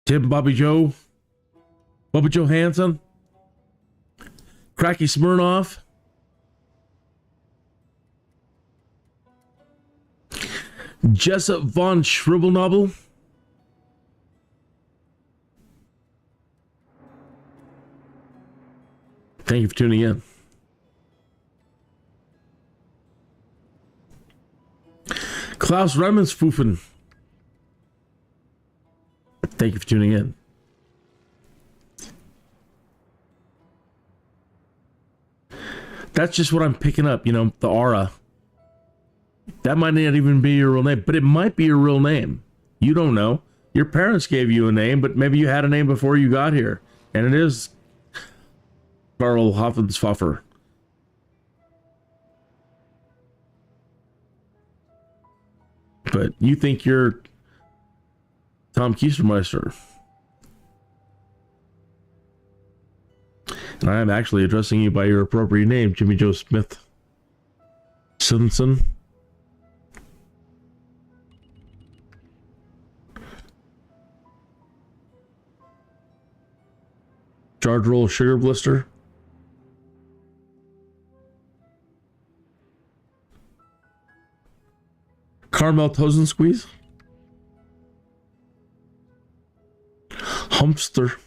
Tim, Bobby Joe, Bubba Johansson, Cracky Smirnoff, Jessup von Schribbelnobble, thank you for tuning in. Klaus Remensfufen, thank you for tuning in. That's just what I'm picking up, you know, the aura. That might not even be your real name, but it might be your real name. You don't know. Your parents gave you a name, but maybe you had a name before you got here. And it is Karl Hoffenshofer. But you think you're Tom Keistermeister. And I am actually addressing you by your appropriate name, Jimmy Joe Smith Simpson. Jarred roll sugar blister. Caramel Tozen squeeze. Humpster.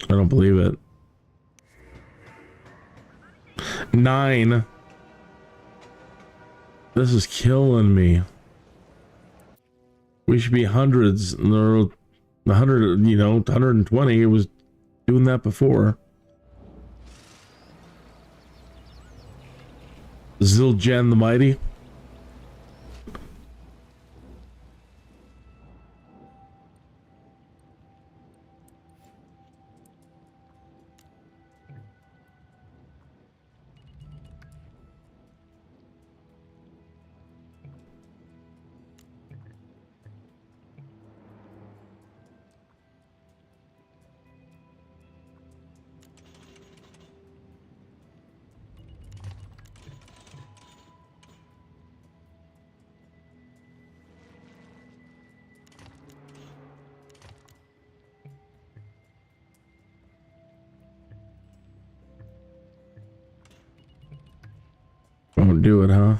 I don't believe it. 9. This is killing me. We should be hundreds. Or 100, you know, 120. It was doing that before. Zildjian the Mighty. do it, huh?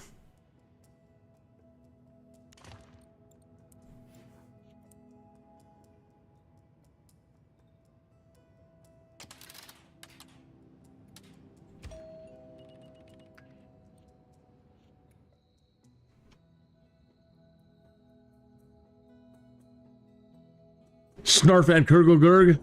Snarf and Kurgelgurg.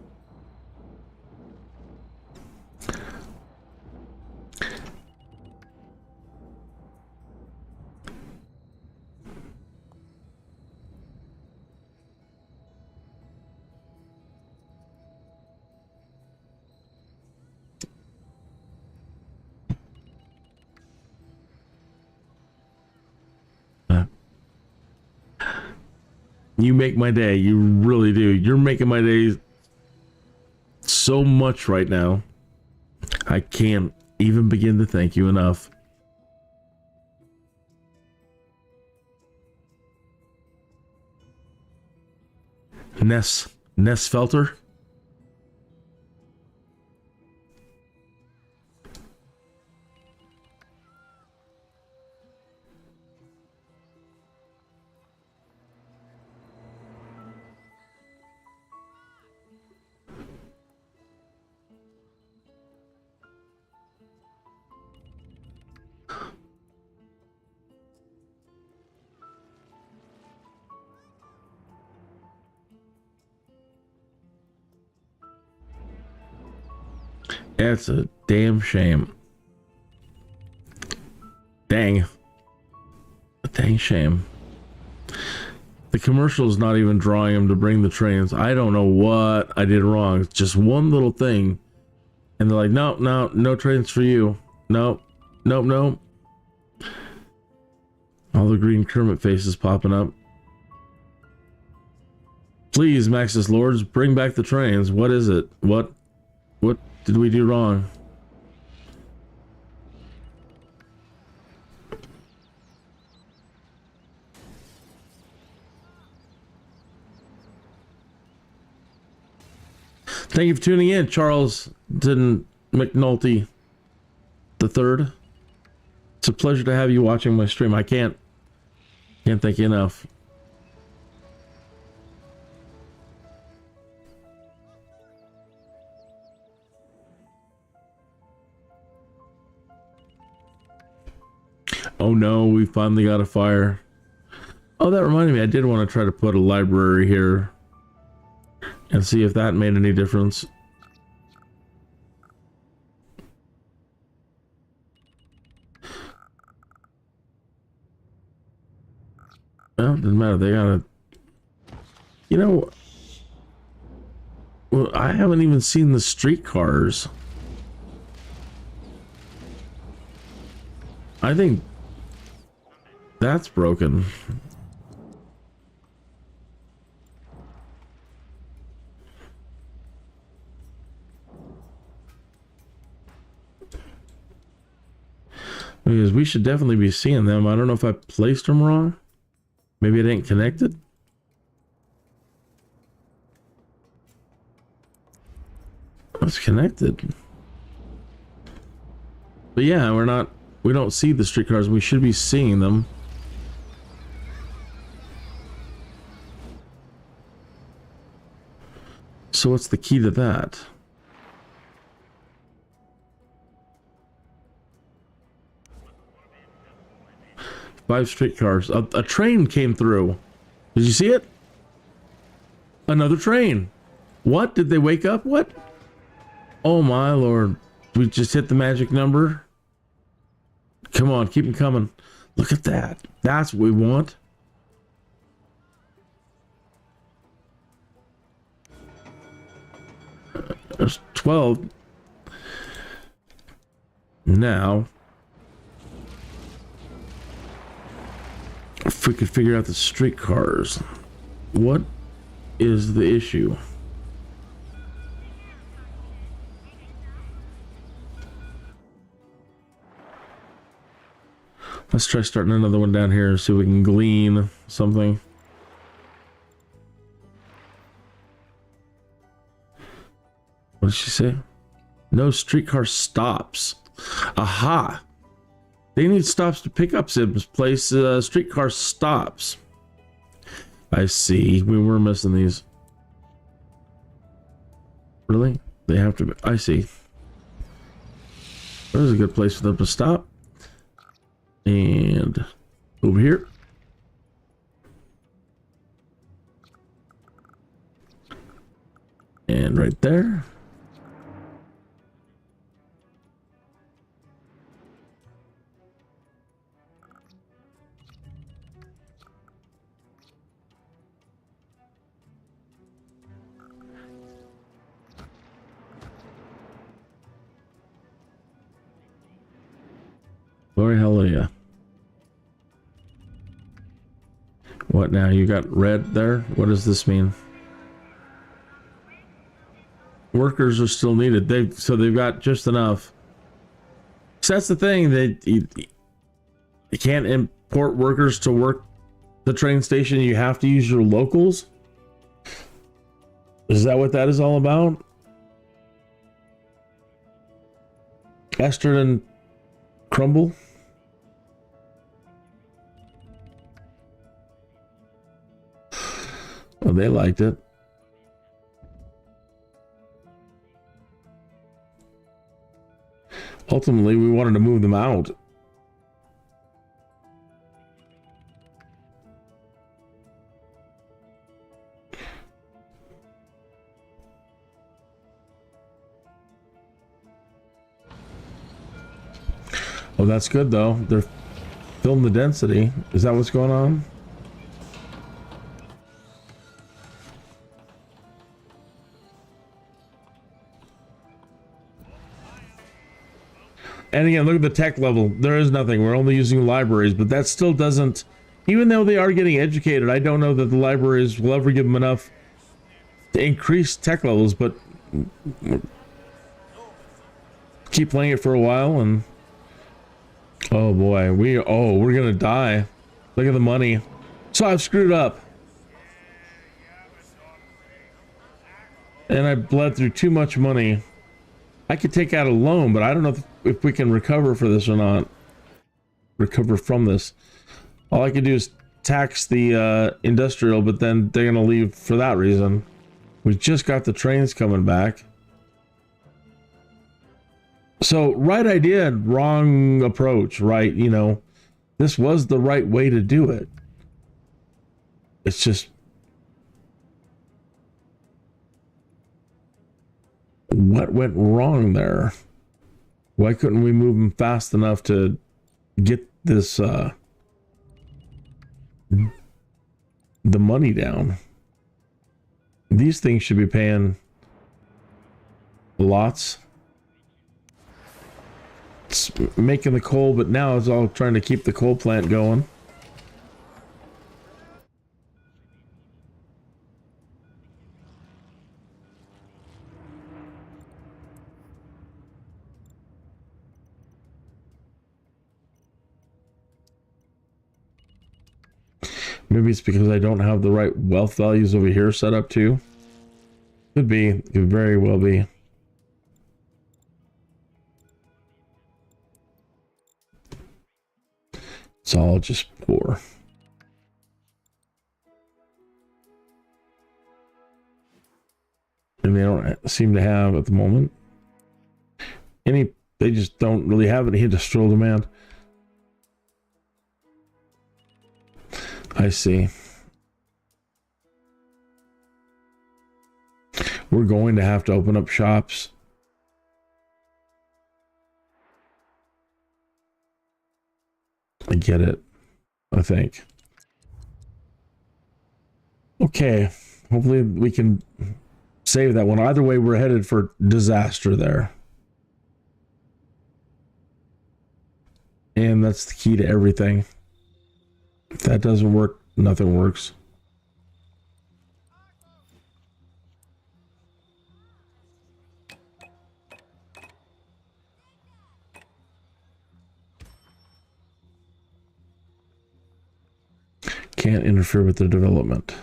You make my day. You really do. You're making my day so much right now. I can't even begin to thank you enough. Ness Felter. That's a damn shame. Dang. A dang shame. The commercial's not even drawing him to bring the trains. I don't know what I did wrong. It's just one little thing. And they're like, no trains for you. Nope. All the green Kermit faces popping up. Please, Maxis Lords, bring back the trains. What is it? What did we do wrong? Thank you for tuning in, Charles McNulty the third. It's a pleasure to have you watching my stream. I can't thank you enough. Oh no, we finally got a fire. Oh, that reminded me, I did want to try to put a library here and see if that made any difference. Well, doesn't matter. They gotta, you know, well, I haven't even seen the streetcars. I think that's broken. Because we should definitely be seeing them. I don't know if I placed them wrong. Maybe it ain't connected. It's connected. But yeah, we don't see the streetcars. We should be seeing them. So what's the key to that? Five streetcars. A train came through. Did you see it? Another train. What? Did they wake up? What? Oh my lord. We just hit the magic number. Come on, keep them coming. Look at that. That's what we want. There's 12. Now, if we could figure out the streetcars, what is the issue? Let's try starting another one down here and see if we can glean something. What did she say? No streetcar stops. Aha! They need stops to pick up Sims. Place streetcar stops. I see. We were missing these. Really? They have to be. I see. There's a good place for them to stop. And over here. And right there. Glory, hallelujah. What now? You got red there? What does this mean? Workers are still needed. They've got just enough. So that's the thing, that you can't import workers to work the train station. You have to use your locals. Is that what that is all about? Custard and crumble? Oh, they liked it. Ultimately, we wanted to move them out. Oh, that's good though. They're filling the density. Is that what's going on? And again, look at the tech level. There is nothing. We're only using libraries, but that still doesn't, even though they are getting educated, I don't know that the libraries will ever give them enough to increase tech levels, but keep playing it for a while and oh boy, we're gonna die. Look at the money. So I've screwed up. And I bled through too much money. I could take out a loan, but I don't know if we can recover for this or not. Recover from this. All I could do is tax the industrial, but then they're gonna leave for that reason. We just got the trains coming back. So, right idea, wrong approach, right? You know, this was the right way to do it. It's just, what went wrong there? Why couldn't we move them fast enough to get this, the money down? These things should be paying lots. It's making the coal, but now it's all trying to keep the coal plant going. Maybe it's because I don't have the right wealth values over here set up too. Could be. Could very well be. It's all just poor. And they don't seem to have at the moment any, they just don't really have any industrial demand. I see. We're going to have to open up shops. I get it, I think. Okay, hopefully we can save that one. Either way, we're headed for disaster there. And that's the key to everything. If that doesn't work, nothing works. Can't interfere with their development.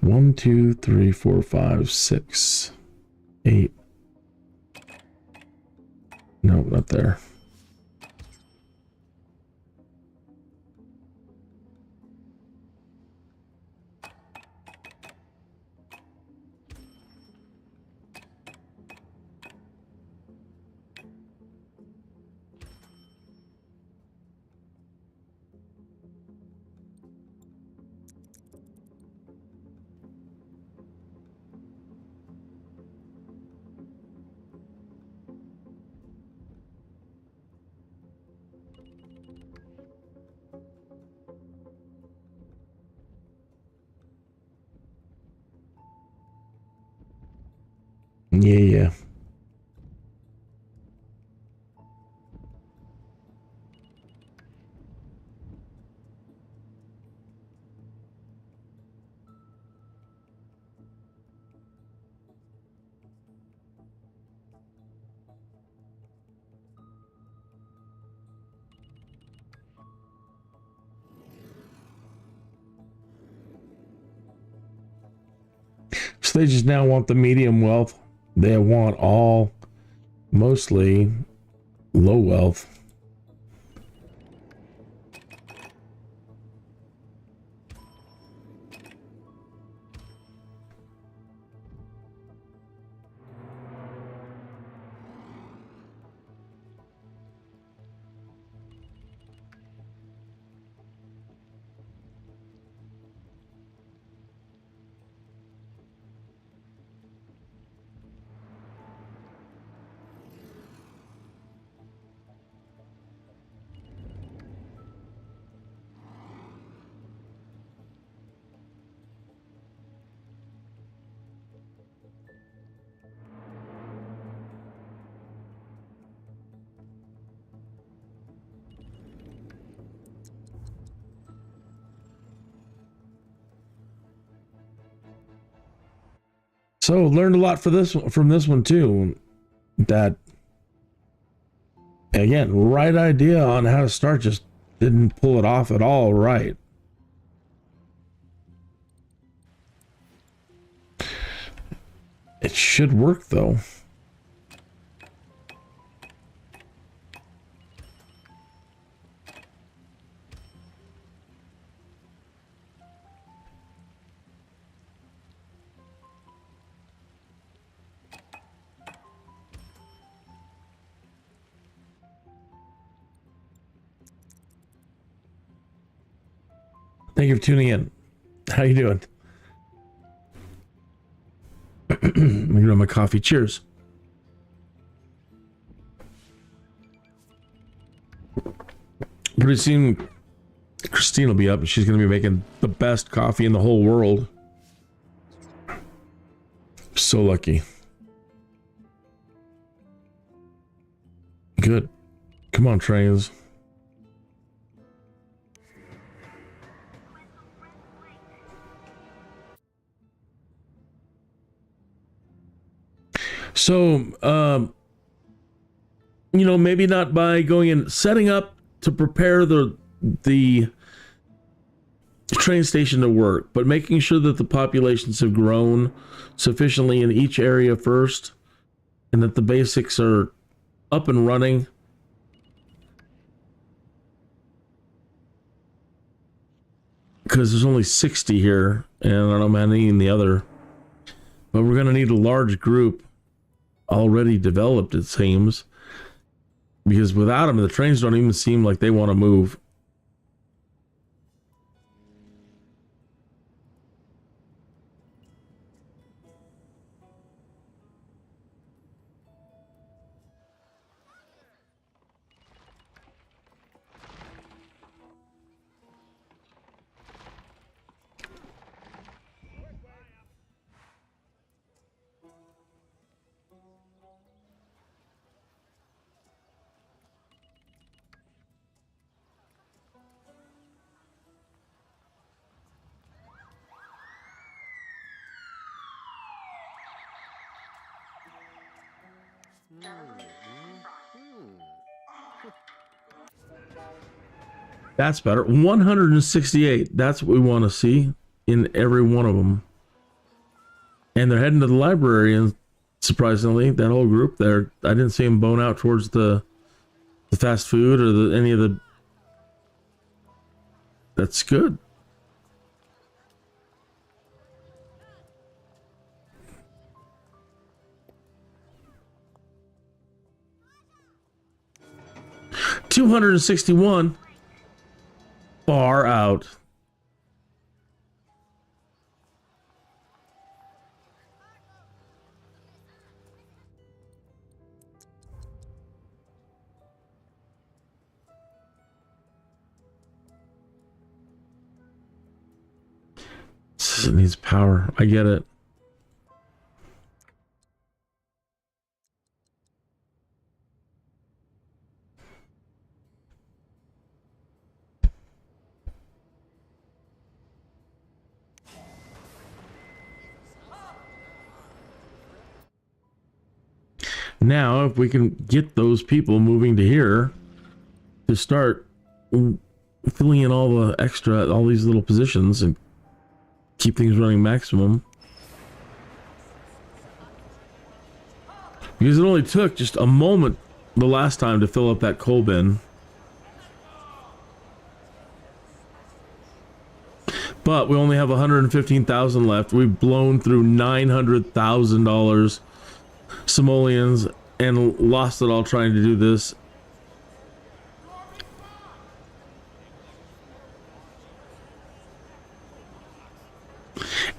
1, 2, 3, 4, 5, 6, 8. No, not there. Yeah. So they just now want the medium wealth. They want all mostly low wealth. So learned a lot from this one too. That again, right idea on how to start, just didn't pull it off at all right. It should work though. Thank you for tuning in. How you doing? I'm gonna have my coffee. Cheers. Pretty soon, Christine will be up and she's gonna be making the best coffee in the whole world. So lucky. Good. Come on, trains. So, you know, maybe not by going and setting up to prepare the train station to work, but making sure that the populations have grown sufficiently in each area first, and that the basics are up and running. Because there's only 60 here, and I don't know how many in the other. But we're going to need a large group already developed, it seems, because without them, the trains don't even seem like they want to move. That's better. 168. That's what we want to see in every one of them. And they're heading to the library, and surprisingly, that whole group there, I didn't see them bone out towards the fast food or any of the... That's good. $261. Far out. It needs power. I get it. Now, if we can get those people moving to here to start filling in all the extra, all these little positions and keep things running maximum. Because it only took just a moment the last time to fill up that coal bin. But we only have 115,000 left. We've blown through $900,000 simoleons and lost it all trying to do this.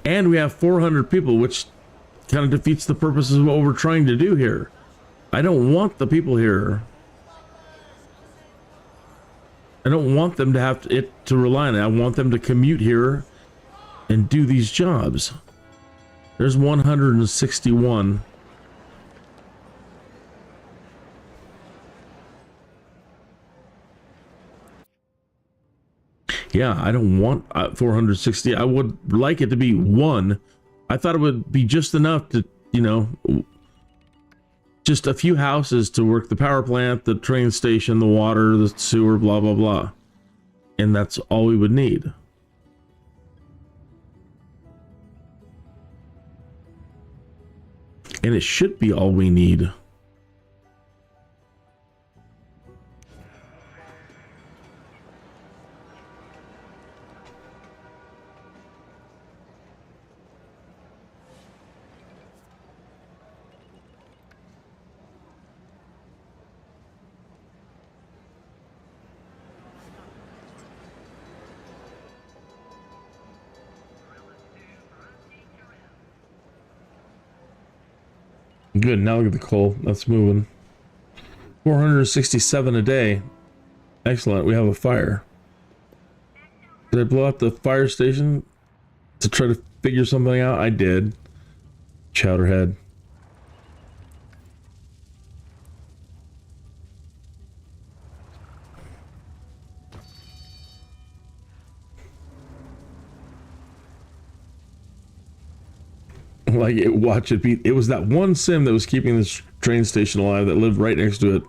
And we have 400 people, which kind of defeats the purpose of what we're trying to do here. I don't want the people here. I don't want them to have to rely on it. I want them to commute here and do these jobs. There's 161. Yeah, I don't want 460. I would like it to be 1. I thought it would be just enough to, you know, just a few houses to work the power plant, the train station, the water, the sewer, blah, blah, blah. And that's all we would need. And it should be all we need. Good, now look at the coal. That's moving. 467 a day. Excellent, we have a fire. Did I blow up the fire station to try to figure something out? I did. Chowderhead. Like, watch it be. It was that one sim that was keeping this train station alive that lived right next to it.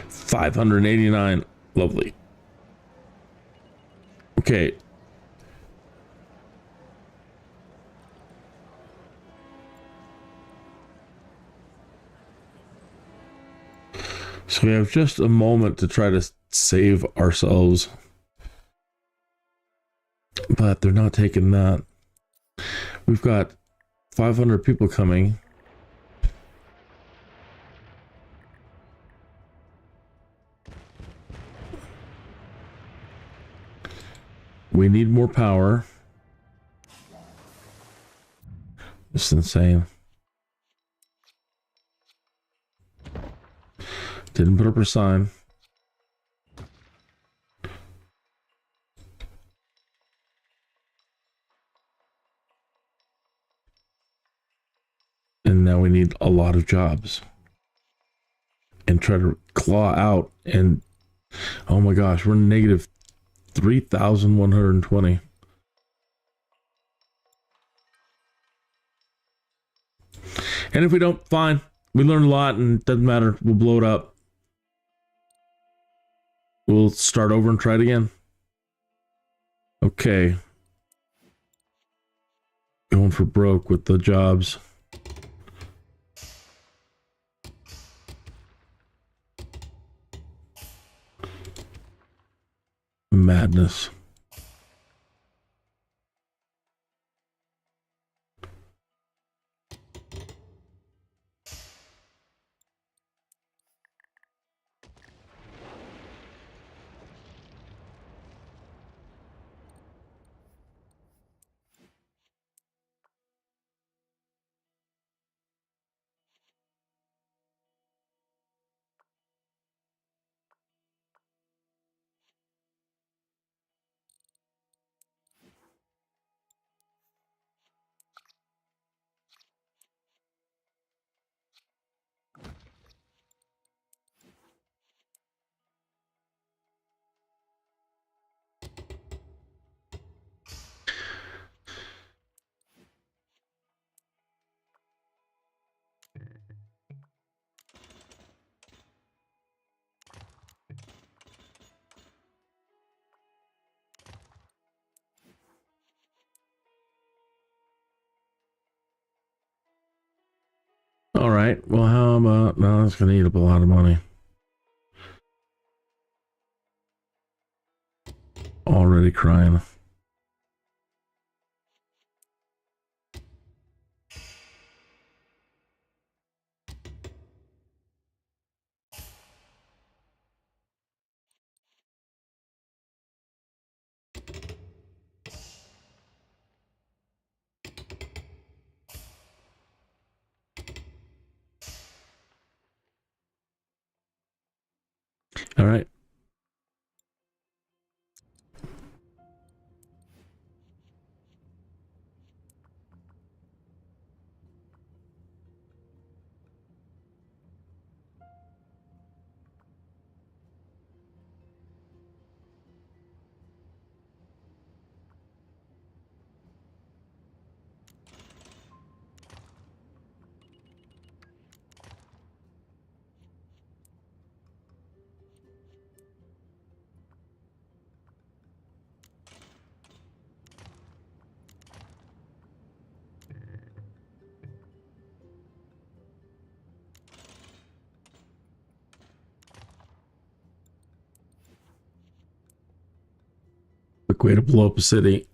$589. Lovely. Okay. So we have just a moment to try to save ourselves. But they're not taking that. We've got 500 people coming. We need more power. It's insane. Didn't put up a sign. And now we need a lot of jobs. And try to claw out and Oh my gosh, we're negative 3,120. And if we don't, fine. We learned a lot and it doesn't matter. We'll blow it up. We'll start over and try it again. Okay. Going for broke with the jobs. Madness. All right. Well, how about... No, that's going to eat up a lot of money. Already crying. All right. Quick way to blow up a city.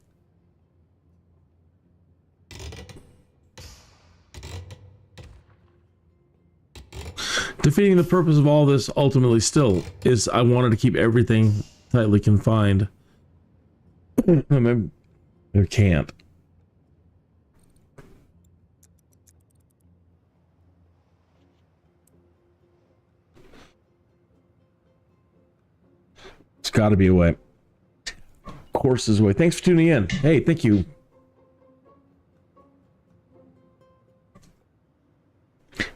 Defeating the purpose of all this ultimately still is I wanted to keep everything tightly confined. I mean, I can't. It's got to be a way. Courses away. Thanks for tuning in. Hey, thank you.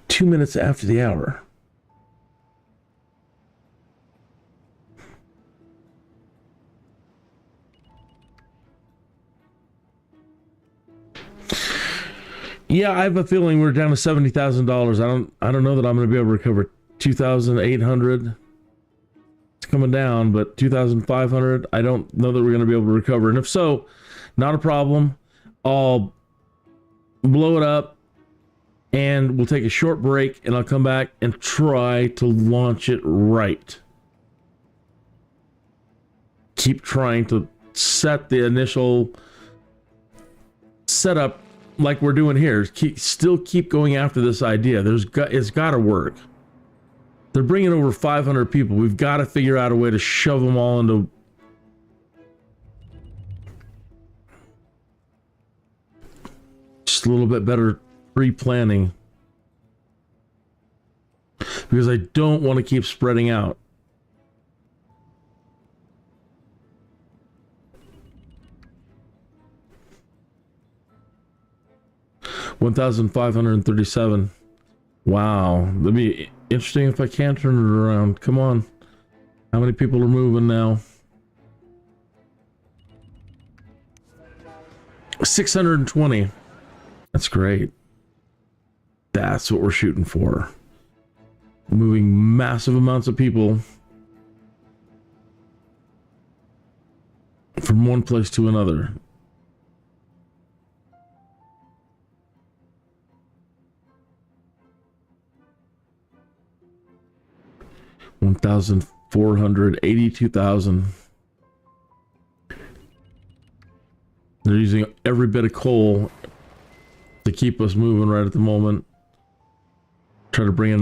Two minutes after the hour. Yeah, I have a feeling we're down to $70,000. I don't know that I'm going to be able to recover 2,800. Coming down, but 2,500 I don't know that we're going to be able to recover, and if so, not a problem. I'll blow it up and we'll take a short break and I'll come back and try to launch it right. Keep trying to set the initial setup like we're doing here. Still keep going after this idea. It's got to work. They're bringing over 500 people. We've got to figure out a way to shove them all into... just a little bit better pre-planning. Because I don't want to keep spreading out. $1,537. Wow. Let me... interesting if I can turn it around. Come on. How many people are moving now? 620. That's great. That's what we're shooting for. Moving massive amounts of people from one place to another. $1,482,000. They're using every bit of coal to keep us moving right at the moment. Try to bring in